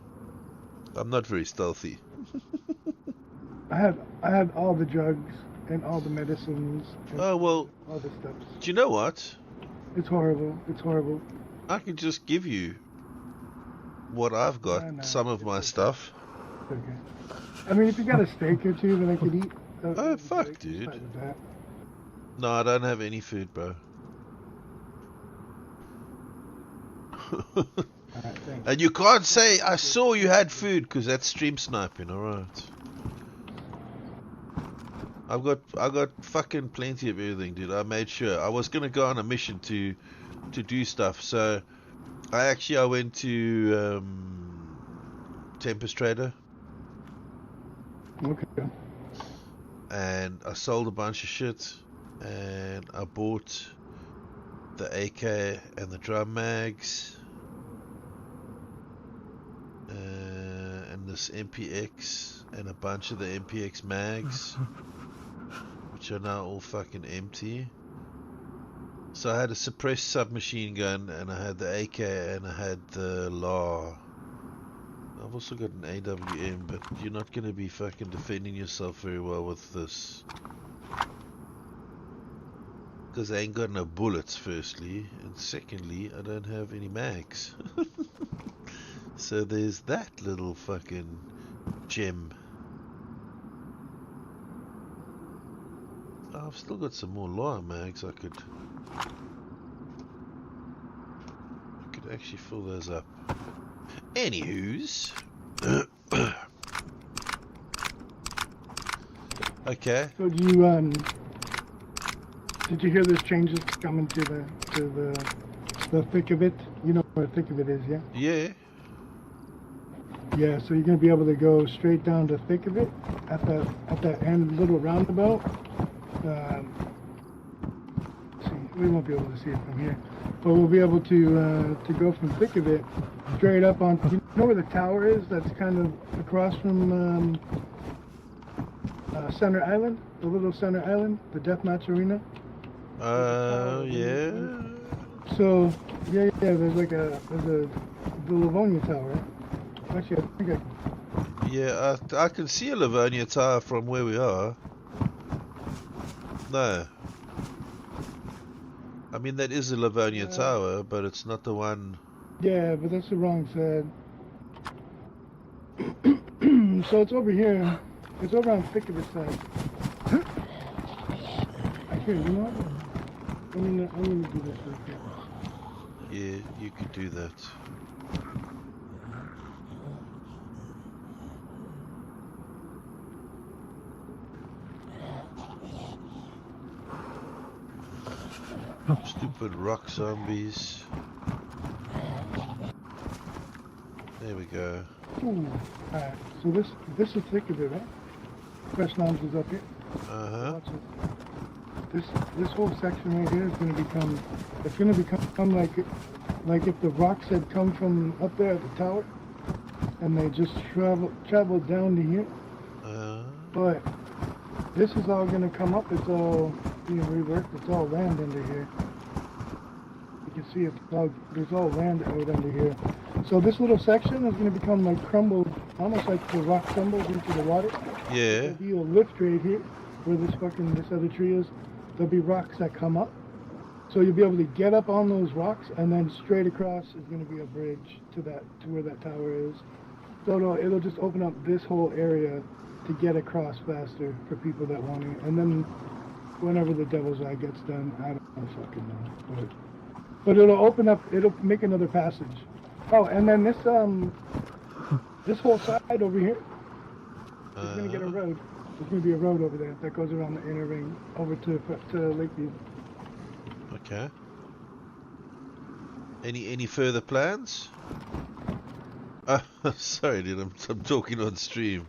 Speaker 1: I'm not very stealthy.
Speaker 8: I had all the drugs and all the medicines. And
Speaker 1: Oh well.
Speaker 8: all the stuff.
Speaker 1: Do you know what?
Speaker 8: It's horrible. It's horrible.
Speaker 1: I could just give you what I've got.
Speaker 8: Nah,
Speaker 1: some of my stuff.
Speaker 8: Okay. I mean, if you got a steak or two that I could eat.
Speaker 1: Oh fuck, dude. No, I don't have any food, bro. And you can't say I saw you had food, because that's stream sniping. All right. I got fucking plenty of everything, dude. I made sure. I was gonna go on a mission to do stuff, so I went to Tempest Trader.
Speaker 8: Okay.
Speaker 1: And I sold a bunch of shit, and I bought the AK and the drum mags, and this MPX and a bunch of the MPX mags, which are now all fucking empty. So I had a suppressed submachine gun, and I had the AK, and I had the LAW. I've also got an AWM, but you're not going to be fucking defending yourself very well with this. Because I ain't got no bullets, firstly, and secondly, I don't have any mags. So there's that little fucking gem. Oh, I've still got some more LAW mags. I could actually fill those up. Anywho's. Okay.
Speaker 8: So did you hear there's changes coming to the thick of it? You know what thick of it is, yeah?
Speaker 1: Yeah.
Speaker 8: Yeah, so you're gonna be able to go straight down to thick of it at that end little roundabout. See, we won't be able to see it from here, but we'll be able to go from thick of it straight up on. You know where the tower is? That's kind of across from Center Island, the little Center Island, the deathmatch arena.
Speaker 1: Yeah.
Speaker 8: So there's the Livonia Tower. Right? Actually, I think
Speaker 1: Yeah, I can see a Livonia Tower from where we are. No. I mean, that is a Livonia Tower, but it's not the one...
Speaker 8: Yeah, but that's the wrong side. So it's over here. It's over on thick of its side. Here, you know what? I'm gonna do this right here.
Speaker 1: Yeah, you could do that. Stupid rock zombies. There we go.
Speaker 8: Ooh, alright, so this is thick of it, right? Fresh Noms is up here.
Speaker 1: Uh-huh.
Speaker 8: This whole section right here is gonna become like if the rocks had come from up there at the tower and they just traveled down to here. But this is all gonna come up, it's all being reworked, it's all land under here. You can see there's all land out under here. So this little section is going to become like crumbled, almost like the rock crumbles into the water.
Speaker 1: Yeah.
Speaker 8: There'll be a lift right here, where this other tree is. There'll be rocks that come up. So you'll be able to get up on those rocks, and then straight across is going to be a bridge to where that tower is. So it'll just open up this whole area to get across faster for people that want to. And then whenever the Devil's Eye gets done, I don't fucking know. But it'll open up. It'll make another passage. Oh, and then this whole side over here is gonna get a road. There's gonna be a road over there that goes around the inner ring over to Lakeview.
Speaker 1: Okay. Any further plans? Sorry, dude. I'm talking on stream.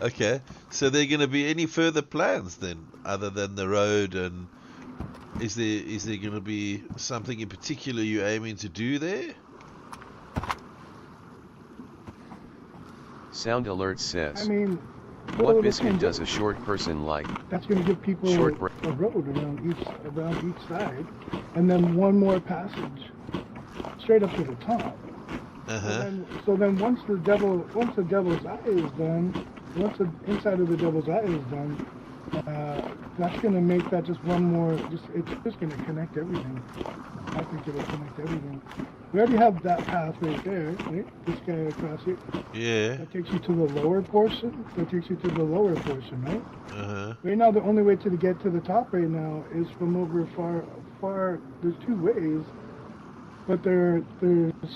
Speaker 1: Okay. So there gonna be any further plans then, other than the road? And is there gonna be something in particular you're aiming to do there?
Speaker 2: Sound Alert says,
Speaker 8: I mean,
Speaker 2: what biscuit does a short person like?
Speaker 8: That's going to give people a road around each side, and then one more passage straight up to the top. So then once the devil's eye is done, once the inside of the devil's eye is done, that's going to make that just one more. It's just going to connect everything. I think it'll connect everything. We already have that path right there, right? This guy across here.
Speaker 1: Yeah.
Speaker 8: That takes you to the lower portion. Right?
Speaker 1: Right
Speaker 8: now, the only way to get to the top right now is from over far. There's two ways, but they're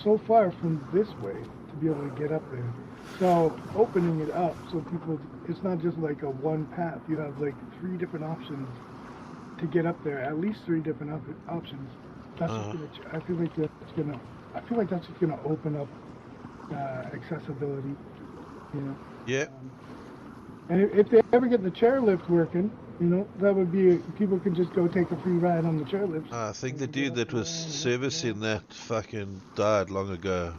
Speaker 8: so far from this way to be able to get up there. So opening it up so people, it's not just like a one path. You have like 3 different options to get up there. At least 3 different options. That's I feel like that's just gonna open up accessibility. You know.
Speaker 1: Yeah.
Speaker 8: And if they ever get the chairlift working, you know, that would be, people could just go take a free ride on the chairlift.
Speaker 1: I think the dude that was servicing that fucking died long ago.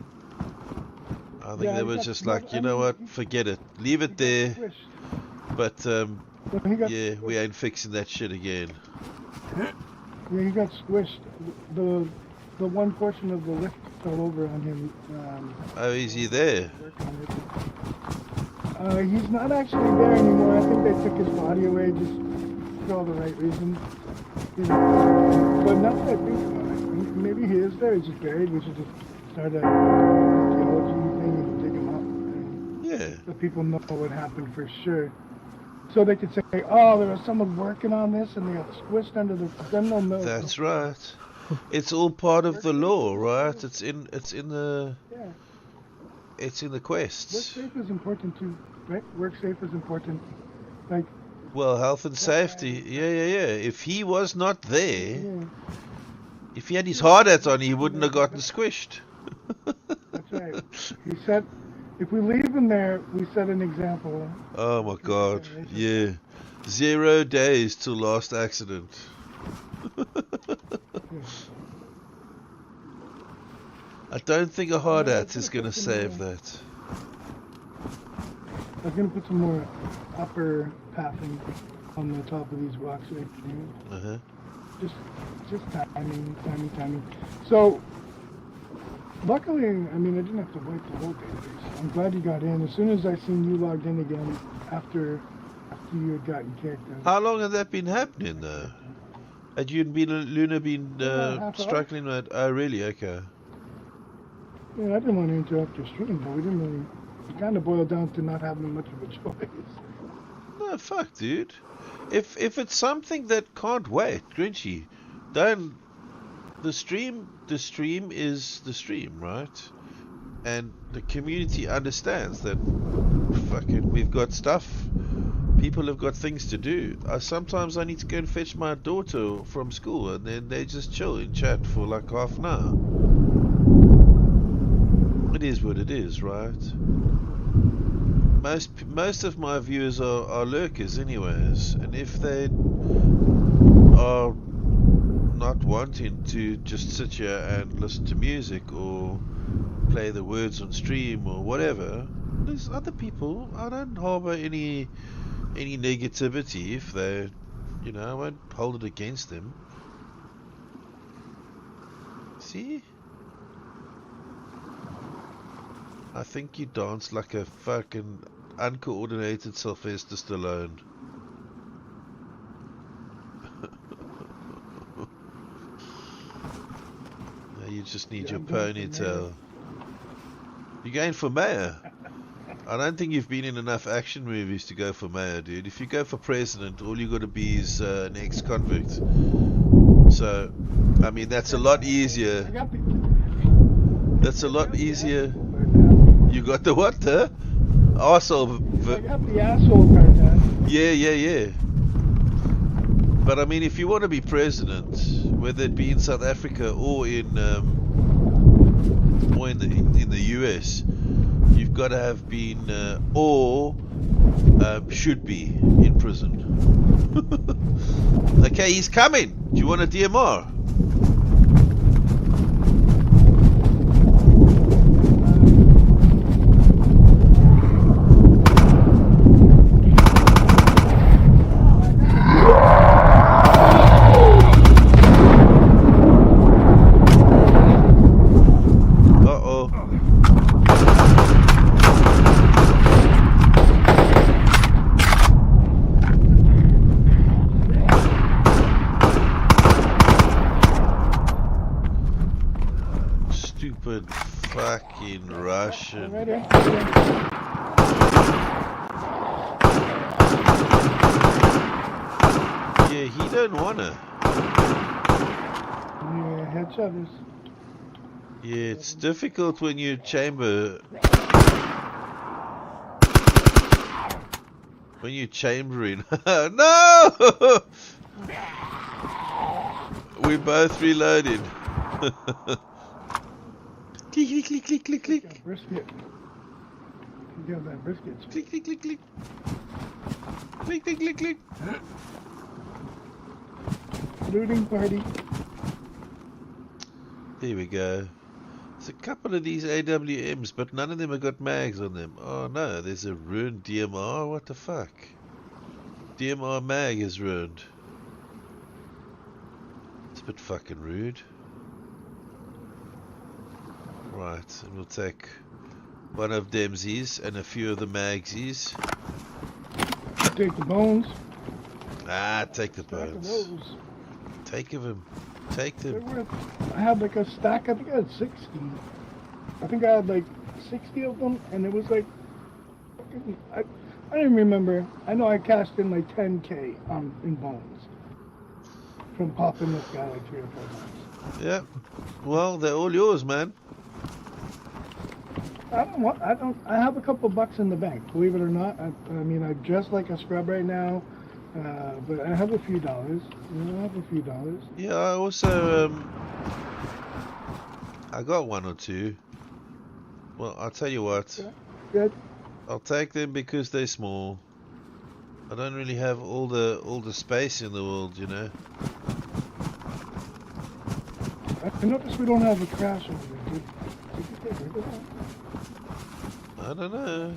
Speaker 1: I think they were just like, you know what, forget it, leave it there. But yeah, we ain't fixing that shit again.
Speaker 8: Yeah, he got squished. The one portion of the lift fell over on him.
Speaker 1: Oh, is he there?
Speaker 8: He's not actually there anymore. I think they took his body away just for all the right reasons. You know. But now that I think about it, maybe he is there. He's just buried. We should just start a archaeology thing and dig him up. And
Speaker 1: yeah.
Speaker 8: so people know what happened for sure. So they could say, oh, there was someone working on this and they got squished under the... Then they'll know.
Speaker 1: That's right. It's all part of the law, right? It's in the...
Speaker 8: Yeah.
Speaker 1: It's in the quests.
Speaker 8: Work safe is important too, right? Work safe is important. Like...
Speaker 1: Well, health and safety. Yeah. If he was not there, if he had his hard hat on, he wouldn't have gotten squished.
Speaker 8: That's right. He said, if we leave him there, we set an example.
Speaker 1: Oh my God. Yeah. 0 days till last accident. I don't think a hard hat is going to save that.
Speaker 8: I was going to put some more upper pathing on the top of these rocks right here. Just timing. So, luckily, I mean, I didn't have to wipe the whole database. I'm glad you got in. As soon as I seen you logged in again after you had gotten kicked.
Speaker 1: How long had that been happening, though? Had you and Luna been struggling with... Oh, really? Okay.
Speaker 8: Yeah, I didn't want to interrupt your stream, but we didn't really... It kind of boiled down to not having much of a choice.
Speaker 1: No, fuck, dude. If it's something that can't wait, Grinchy, don't... The stream is the stream, right? And the community understands that fucking we've got stuff. People have got things to do. Sometimes I need to go and fetch my daughter from school, and then they just chill and chat for like half an hour. It is what it is, right? Most of my viewers are lurkers anyways, and if they are not wanting to just sit here and listen to music or play the words on stream or whatever, there's other people. I don't harbor any negativity if they, you know, I won't hold it against them. See? I think you dance like a fucking uncoordinated Sylvester Stallone. You just need your ponytail. You're going for mayor? I don't think you've been in enough action movies to go for mayor, dude. If you go for president, all you got to be is an ex-convict. So, I mean, that's a lot easier. That's a lot easier. You got the what? The arsehole.
Speaker 8: I got the asshole card, Dad.
Speaker 1: Yeah. But I mean, if you want to be president, whether it be in South Africa or in the US, you've got to have been or should be in prison. Okay, he's coming. Do you want a DMR? Stupid fucking Russian. Yeah, he don't wanna.
Speaker 8: Yeah, headshot is.
Speaker 1: Yeah, it's difficult when you chamber. When you chambering. No! We both reloaded. Click, click, click, click, click, click.
Speaker 8: Brisket. You got that brisket.
Speaker 1: Click, click, click, click. Click, click, click, click.
Speaker 8: Looting party.
Speaker 1: There we go. There's a couple of these AWMs, but none of them have got mags on them. Oh no, there's a ruined DMR. What the fuck? DMR mag is ruined. It's a bit fucking rude. Right, and we'll take one of themsies and a few of the magsies.
Speaker 8: Take the bones.
Speaker 1: Ah, take the bones. Take of them. Take them.
Speaker 8: I had like a stack, I think I had 60. I think I had like 60 of them, and it was like, I don't even remember. I know I cashed in like 10K in bones from popping this guy like 3 or 4 times.
Speaker 1: Yeah. Well, they're all yours, man.
Speaker 8: I have a couple bucks in the bank, believe it or not. I mean, I'm dressed like a scrub right now, but I have a few dollars.
Speaker 1: Yeah, I also, I got 1 or 2. Well, I'll tell you what.
Speaker 8: Yeah, good.
Speaker 1: I'll take them because they're small. I don't really have all the space in the world, you know.
Speaker 8: I noticed we don't have a crash over there. Did you get rid of that?
Speaker 1: I don't know.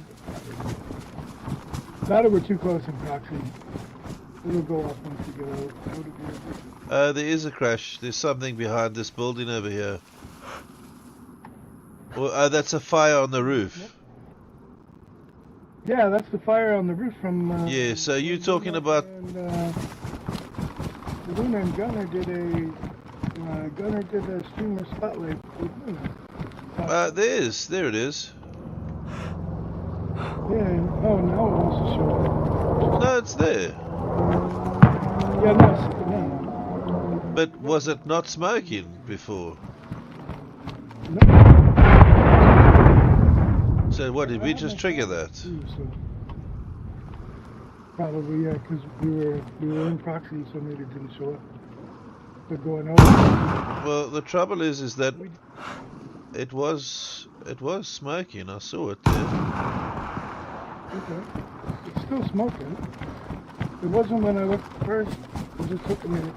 Speaker 8: Now that we're too close in proxy, it'll go off once we get out of here.
Speaker 1: There is a crash. There's something behind this building over here. Well, that's a fire on the roof.
Speaker 8: Yep. Yeah, that's the fire on the roof from...
Speaker 1: yeah, so you're talking about...
Speaker 8: And, Luna and Gunner did a streamer spotlight with Luna.
Speaker 1: There it is.
Speaker 8: Yeah, oh, now it wants to show up.
Speaker 1: No, it's there.
Speaker 8: Yeah, no, no.
Speaker 1: But was it not smoking before?
Speaker 8: No.
Speaker 1: So what, did we just trigger that?
Speaker 8: Too, so. Probably, yeah, because we were in proxy, so maybe it didn't show up. But going over.
Speaker 1: Well, the trouble is that it was smoking. I saw it there.
Speaker 8: Okay. It's still smoking. It wasn't when I looked first. It just took a minute.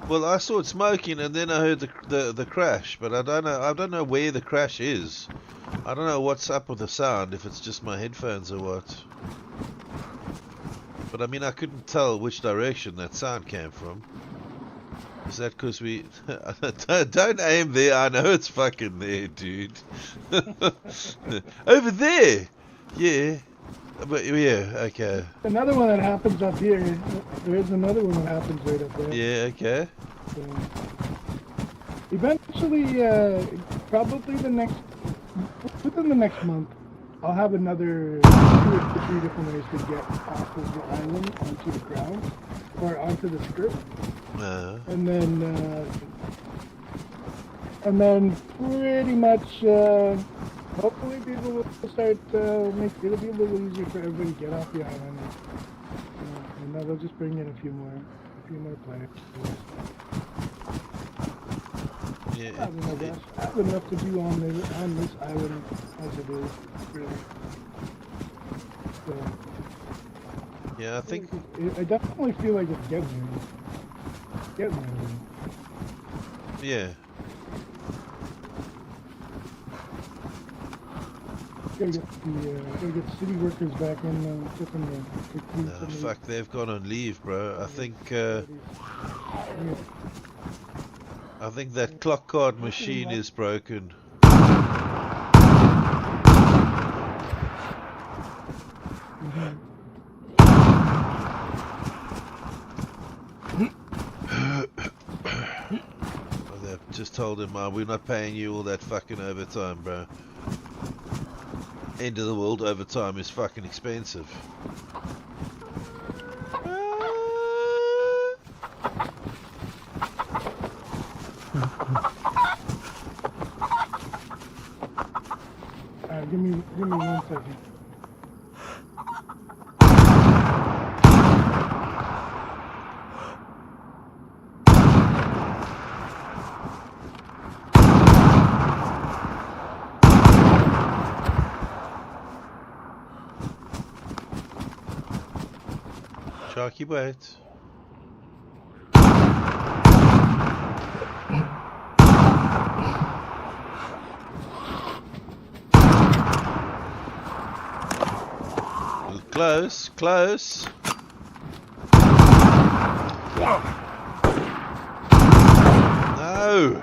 Speaker 1: Well, I saw it smoking, and then I heard the crash. But I don't know where the crash is. I don't know what's up with the sound. If it's just my headphones or what. But I mean, I couldn't tell which direction that sound came from. Is that because we... don't aim there, I know it's fucking there, dude. Over there! Yeah. But yeah, okay.
Speaker 8: Another one that happens up here. There is another one that happens right up there.
Speaker 1: Yeah, okay.
Speaker 8: So, eventually, probably within the next month, I'll have another 2 or 3 different ways to get off of the island onto the ground or onto the strip, and then pretty much hopefully people will start it'll be a little easier for everybody to get off the island, and then they'll just bring in a few more players.
Speaker 1: Yeah,
Speaker 8: I have enough to do on this island as it is, really. So,
Speaker 1: yeah, I think
Speaker 8: I definitely feel like it's getting there.
Speaker 1: Yeah.
Speaker 8: Gotta get city workers back in, flipping the
Speaker 1: Fuck, they've gone on leave, bro. I think that clock card machine is broken. They've just told him, we're not paying you all that fucking overtime, bro. End of the world overtime is fucking expensive.
Speaker 8: Give me 1 second.
Speaker 1: Sharky, wait. Close, close. No.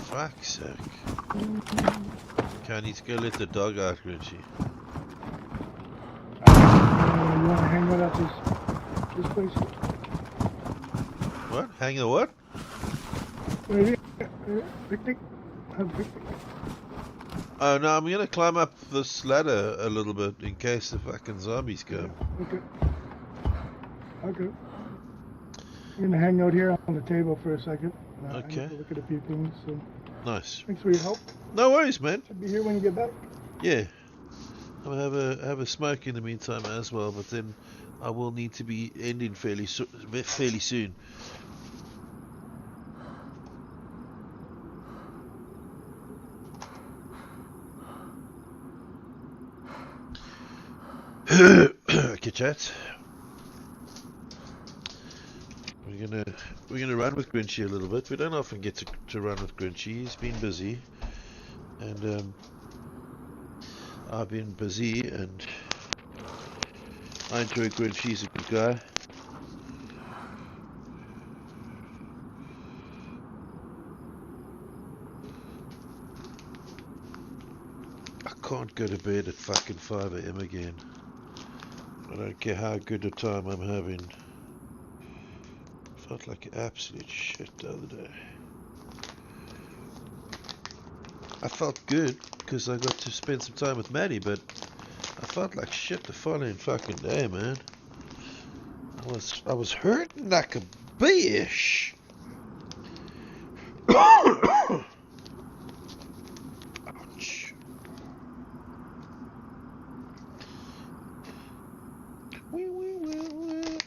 Speaker 1: Fuck's sake. Okay, I need to go let the dog out, Grinchy.
Speaker 8: You want to hang out at this place?
Speaker 1: What? Hang the what?
Speaker 8: Picnic? Have a picnic.
Speaker 1: Oh no, I'm gonna climb up this ladder a little bit in case the fucking zombies come.
Speaker 8: Okay. I'm gonna hang out here on the table for a second.
Speaker 1: Okay.
Speaker 8: I need to look at a few things. So.
Speaker 1: Nice.
Speaker 8: Thanks for your help.
Speaker 1: No worries, man.
Speaker 8: Should be here when you get back.
Speaker 1: Yeah. I'm gonna have a smoke in the meantime as well, but then I will need to be ending fairly soon. Okay, chat. We're gonna run with Grinchy a little bit. We don't often get to run with Grinchy. He's been busy, and I've been busy, and I enjoy Grinchy. He's a good guy. I can't go to bed at fucking 5 AM again. I don't care how good a time I'm having. Felt like absolute shit the other day. I felt good because I got to spend some time with Maddie, but I felt like shit the following fucking day, man. I was hurting like a bitch. Ouch.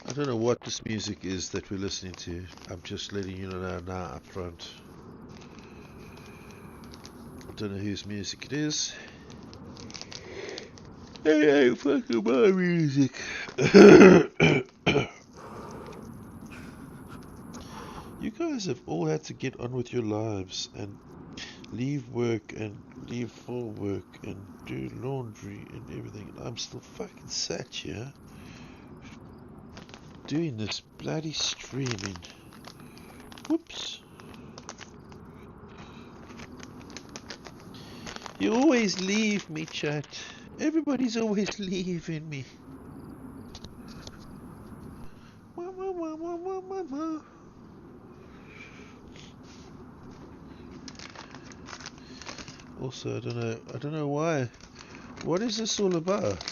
Speaker 1: I don't know what this music is that we're listening to. I'm just letting you know now up front. I don't know whose music it is. It ain't fucking my music. You guys have all had to get on with your lives and leave work and leave for work and do laundry and everything. And I'm still fucking sat here doing this bloody streaming. Whoops. You always leave me, chat. Everybody's always leaving me. Also, I don't know why. What is this all about?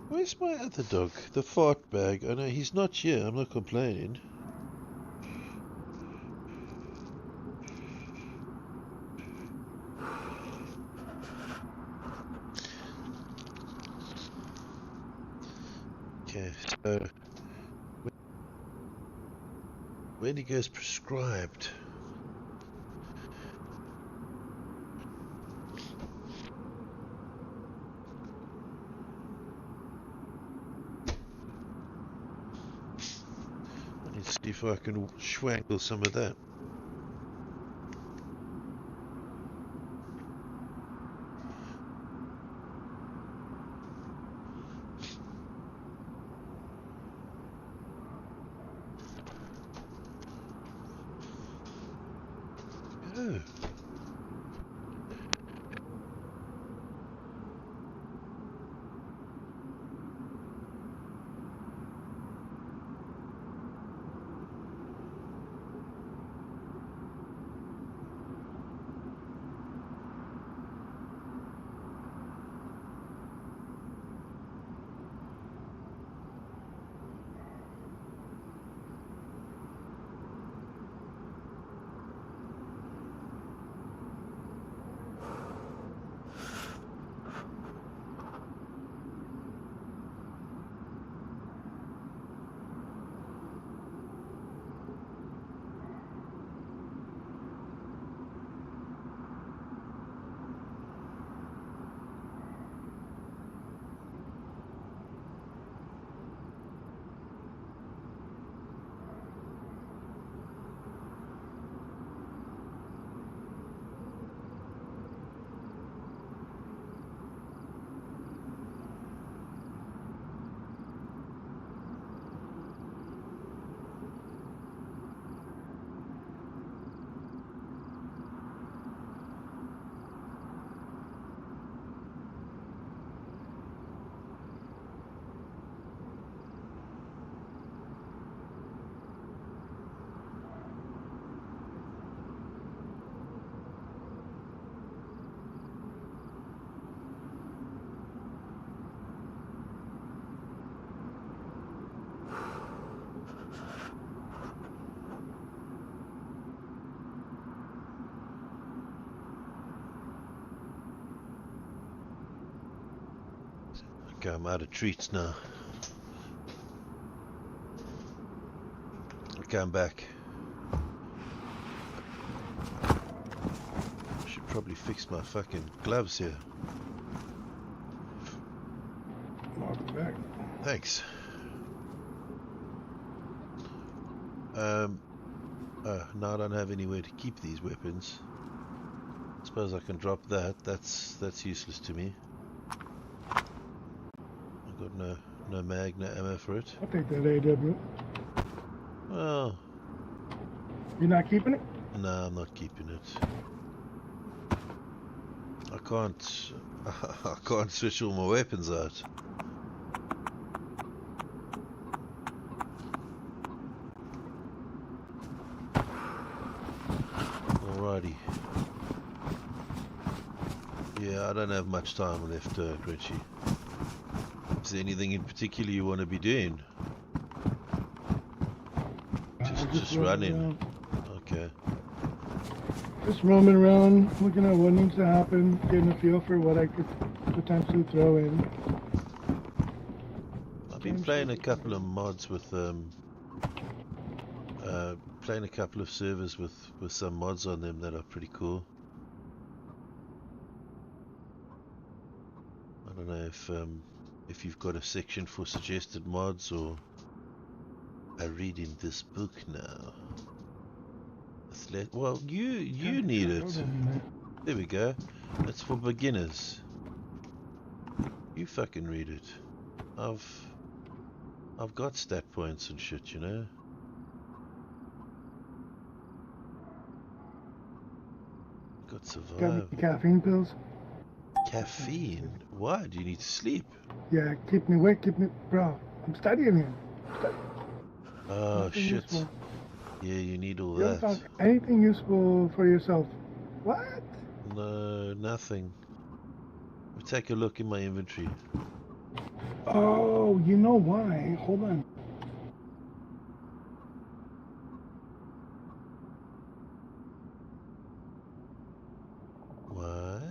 Speaker 1: Where's my other dog? The fart bag. I know he's not here. I'm not complaining. Okay, so when he goes prescribed. I need to see if I can schwangle some of that. Oh. Okay, I'm out of treats now. Okay, I'm back. I should probably fix my fucking gloves here.
Speaker 8: Welcome back.
Speaker 1: Thanks. Now I don't have anywhere to keep these weapons. Suppose I can drop that. That's useless to me. I've got no mag, no ammo for it.
Speaker 8: I'll take that AW.
Speaker 1: Oh.
Speaker 8: You're not keeping it?
Speaker 1: No, I'm not keeping it. I can't switch all my weapons out. Alrighty. Yeah, I don't have much time left, Richie. Is there anything in particular you want to be doing? Just running.
Speaker 8: Around.
Speaker 1: Okay.
Speaker 8: Just roaming around, looking at what needs to happen, getting a feel for what I could potentially throw in.
Speaker 1: I've been playing a couple of mods with playing a couple of servers with some mods on them that are pretty cool. I don't know if you've got a section for suggested mods, or I read in this book now. Well, you need it. There we go. It's for beginners. You fucking read it. I've got stat points and shit, you know. might survive.
Speaker 8: Got any caffeine pills?
Speaker 1: Caffeine? Why? Do you need to sleep?
Speaker 8: Yeah, keep me awake, bro. I'm studying here.
Speaker 1: Oh,
Speaker 8: Nothing
Speaker 1: shit.
Speaker 8: useful.
Speaker 1: Yeah, you need all
Speaker 8: You haven't
Speaker 1: that.
Speaker 8: found anything useful for yourself? What?
Speaker 1: No, nothing. Let me take a look in my inventory.
Speaker 8: Oh, you know why? Hold on.
Speaker 1: What?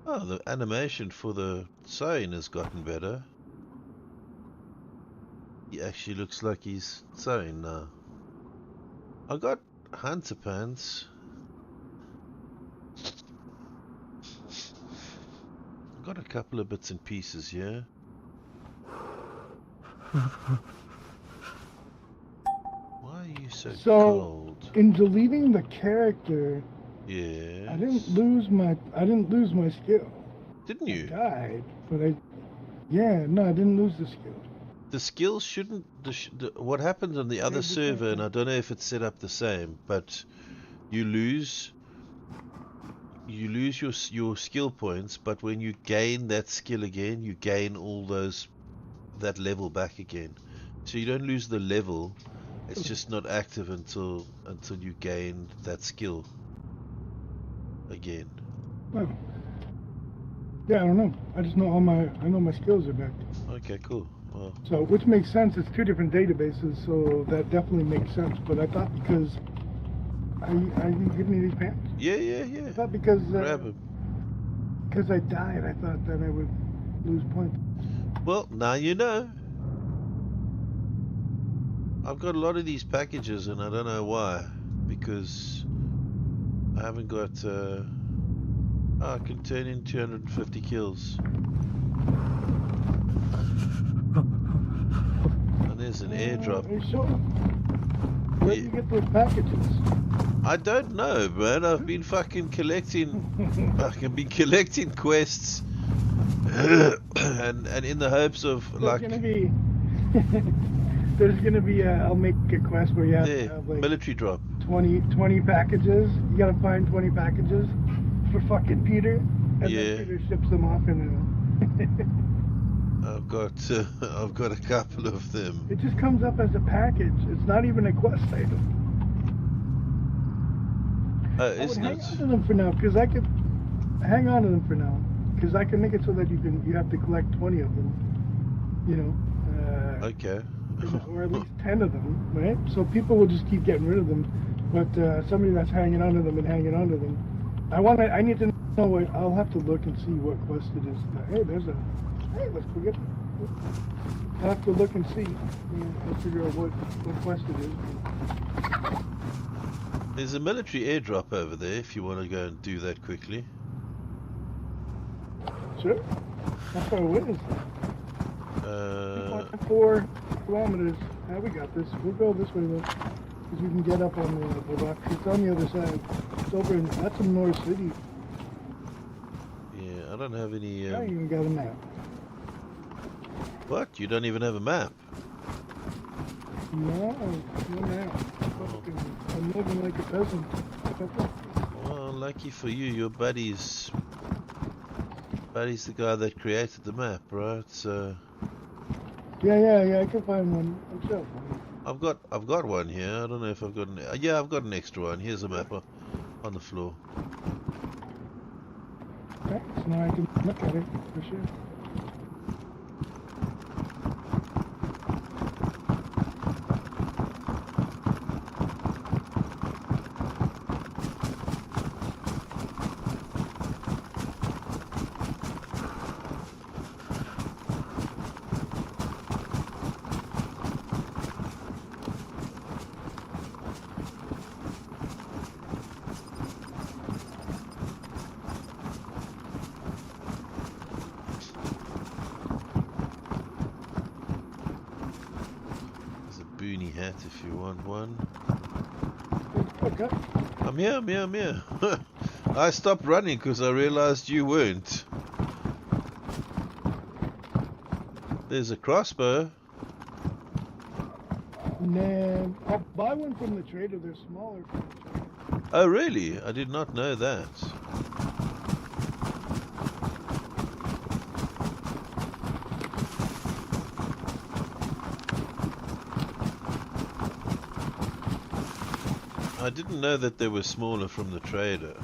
Speaker 1: Oh, the animation for the sewing has gotten better. He actually looks like he's sewing now. I got hunter pants. I got a couple of bits and pieces here. Why are you so cold?
Speaker 8: In deleting the character,
Speaker 1: Yeah.
Speaker 8: I didn't lose my skill.
Speaker 1: Didn't you?
Speaker 8: I died, but I didn't lose the skill.
Speaker 1: The skills shouldn't. What happened on the other server, and I don't know if it's set up the same, but you lose your skill points, but when you gain that skill again, you gain all that level back again. So you don't lose the level. It's just not active until you gain that skill again.
Speaker 8: Well, yeah, I don't know. I just know I know my skills are back.
Speaker 1: Okay, cool. Well,
Speaker 8: So, which makes sense. It's two different databases, so that definitely makes sense. But I thought because I didn't give me these pants.
Speaker 1: yeah.
Speaker 8: I thought because
Speaker 1: Grab 'em.
Speaker 8: because I died, I thought that I would lose points.
Speaker 1: Well, now you know. I've got a lot of these packages and I don't know why. Because I haven't got... I can turn in 250 kills. And there's an airdrop.
Speaker 8: Are you sure? Where do you get those packages?
Speaker 1: I don't know, man. I've been fucking collecting... I've been collecting quests. and in the hopes of
Speaker 8: There's gonna be... There's gonna be I'll make a quest where you have to have like
Speaker 1: military drop.
Speaker 8: 20 packages. You gotta find 20 packages for fucking Peter, and then Peter ships them off in
Speaker 1: I've got a couple of them.
Speaker 8: It just comes up as a package. It's not even a quest item.
Speaker 1: Isn't
Speaker 8: hang on to them for now, because I could hang on to them for now, because I can make it so that you have to collect 20 of them. You know.
Speaker 1: Okay.
Speaker 8: Or at least 10 of them, right? So people will just keep getting rid of them. But somebody that's hanging on to them and hanging on to them, I need to know what. I'll have to look and see what quest it is. Hey, let's forget. I'll have to look and see. I'll figure out what quest it is.
Speaker 1: There's a military airdrop over there if you want to go and do that quickly.
Speaker 8: Sure. How far away is that? 4 kilometers. We got this. We'll go this way though, because you can get up on the rock. It's on the other side. It's over in, that's in North City.
Speaker 1: Yeah, I don't have any...
Speaker 8: I even got a map.
Speaker 1: What? You don't even have a map?
Speaker 8: No map. I'm living like a peasant.
Speaker 1: Well, lucky for you, your buddy's the guy that created the map, right? So...
Speaker 8: Yeah, I can find one myself.
Speaker 1: I've got one here. I don't know if I've got an... Yeah, I've got an extra one. Here's a map on the floor.
Speaker 8: Okay, so now I can look at it for sure.
Speaker 1: If you want one.
Speaker 8: Okay.
Speaker 1: I'm here. I stopped running because I realized you weren't. There's a crossbow.
Speaker 8: Nah, I'll buy one from the trader. They're smaller from the trader.
Speaker 1: Oh, really? I did not know that. I didn't know that they were smaller from the trader.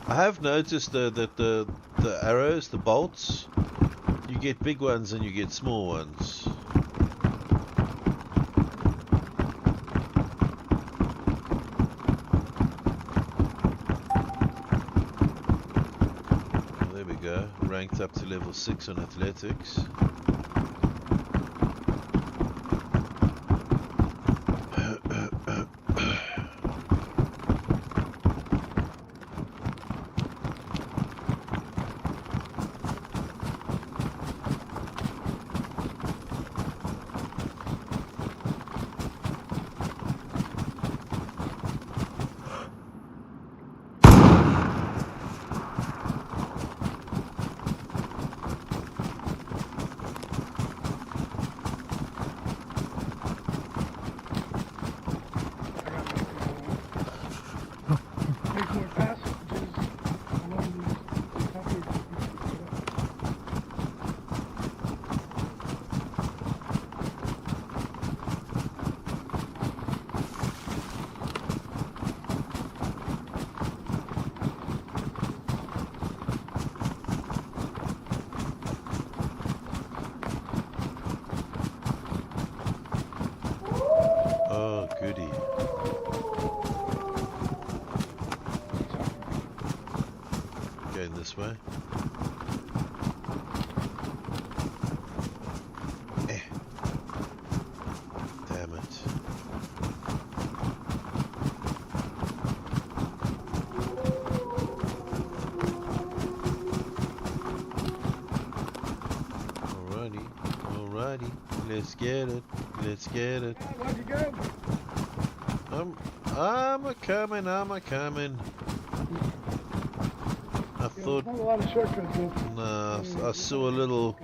Speaker 1: I have noticed though that the arrows, the bolts, you get big ones and you get small ones. There we go, ranked up to level 6 on athletics. Oh, goody. Going this way. Damn it. Alrighty. Let's get it. Let's get it.
Speaker 8: Where'd you go?
Speaker 1: I'm a coming. I thought.
Speaker 8: Not a lot of shortcuts.
Speaker 1: Nah, I saw a little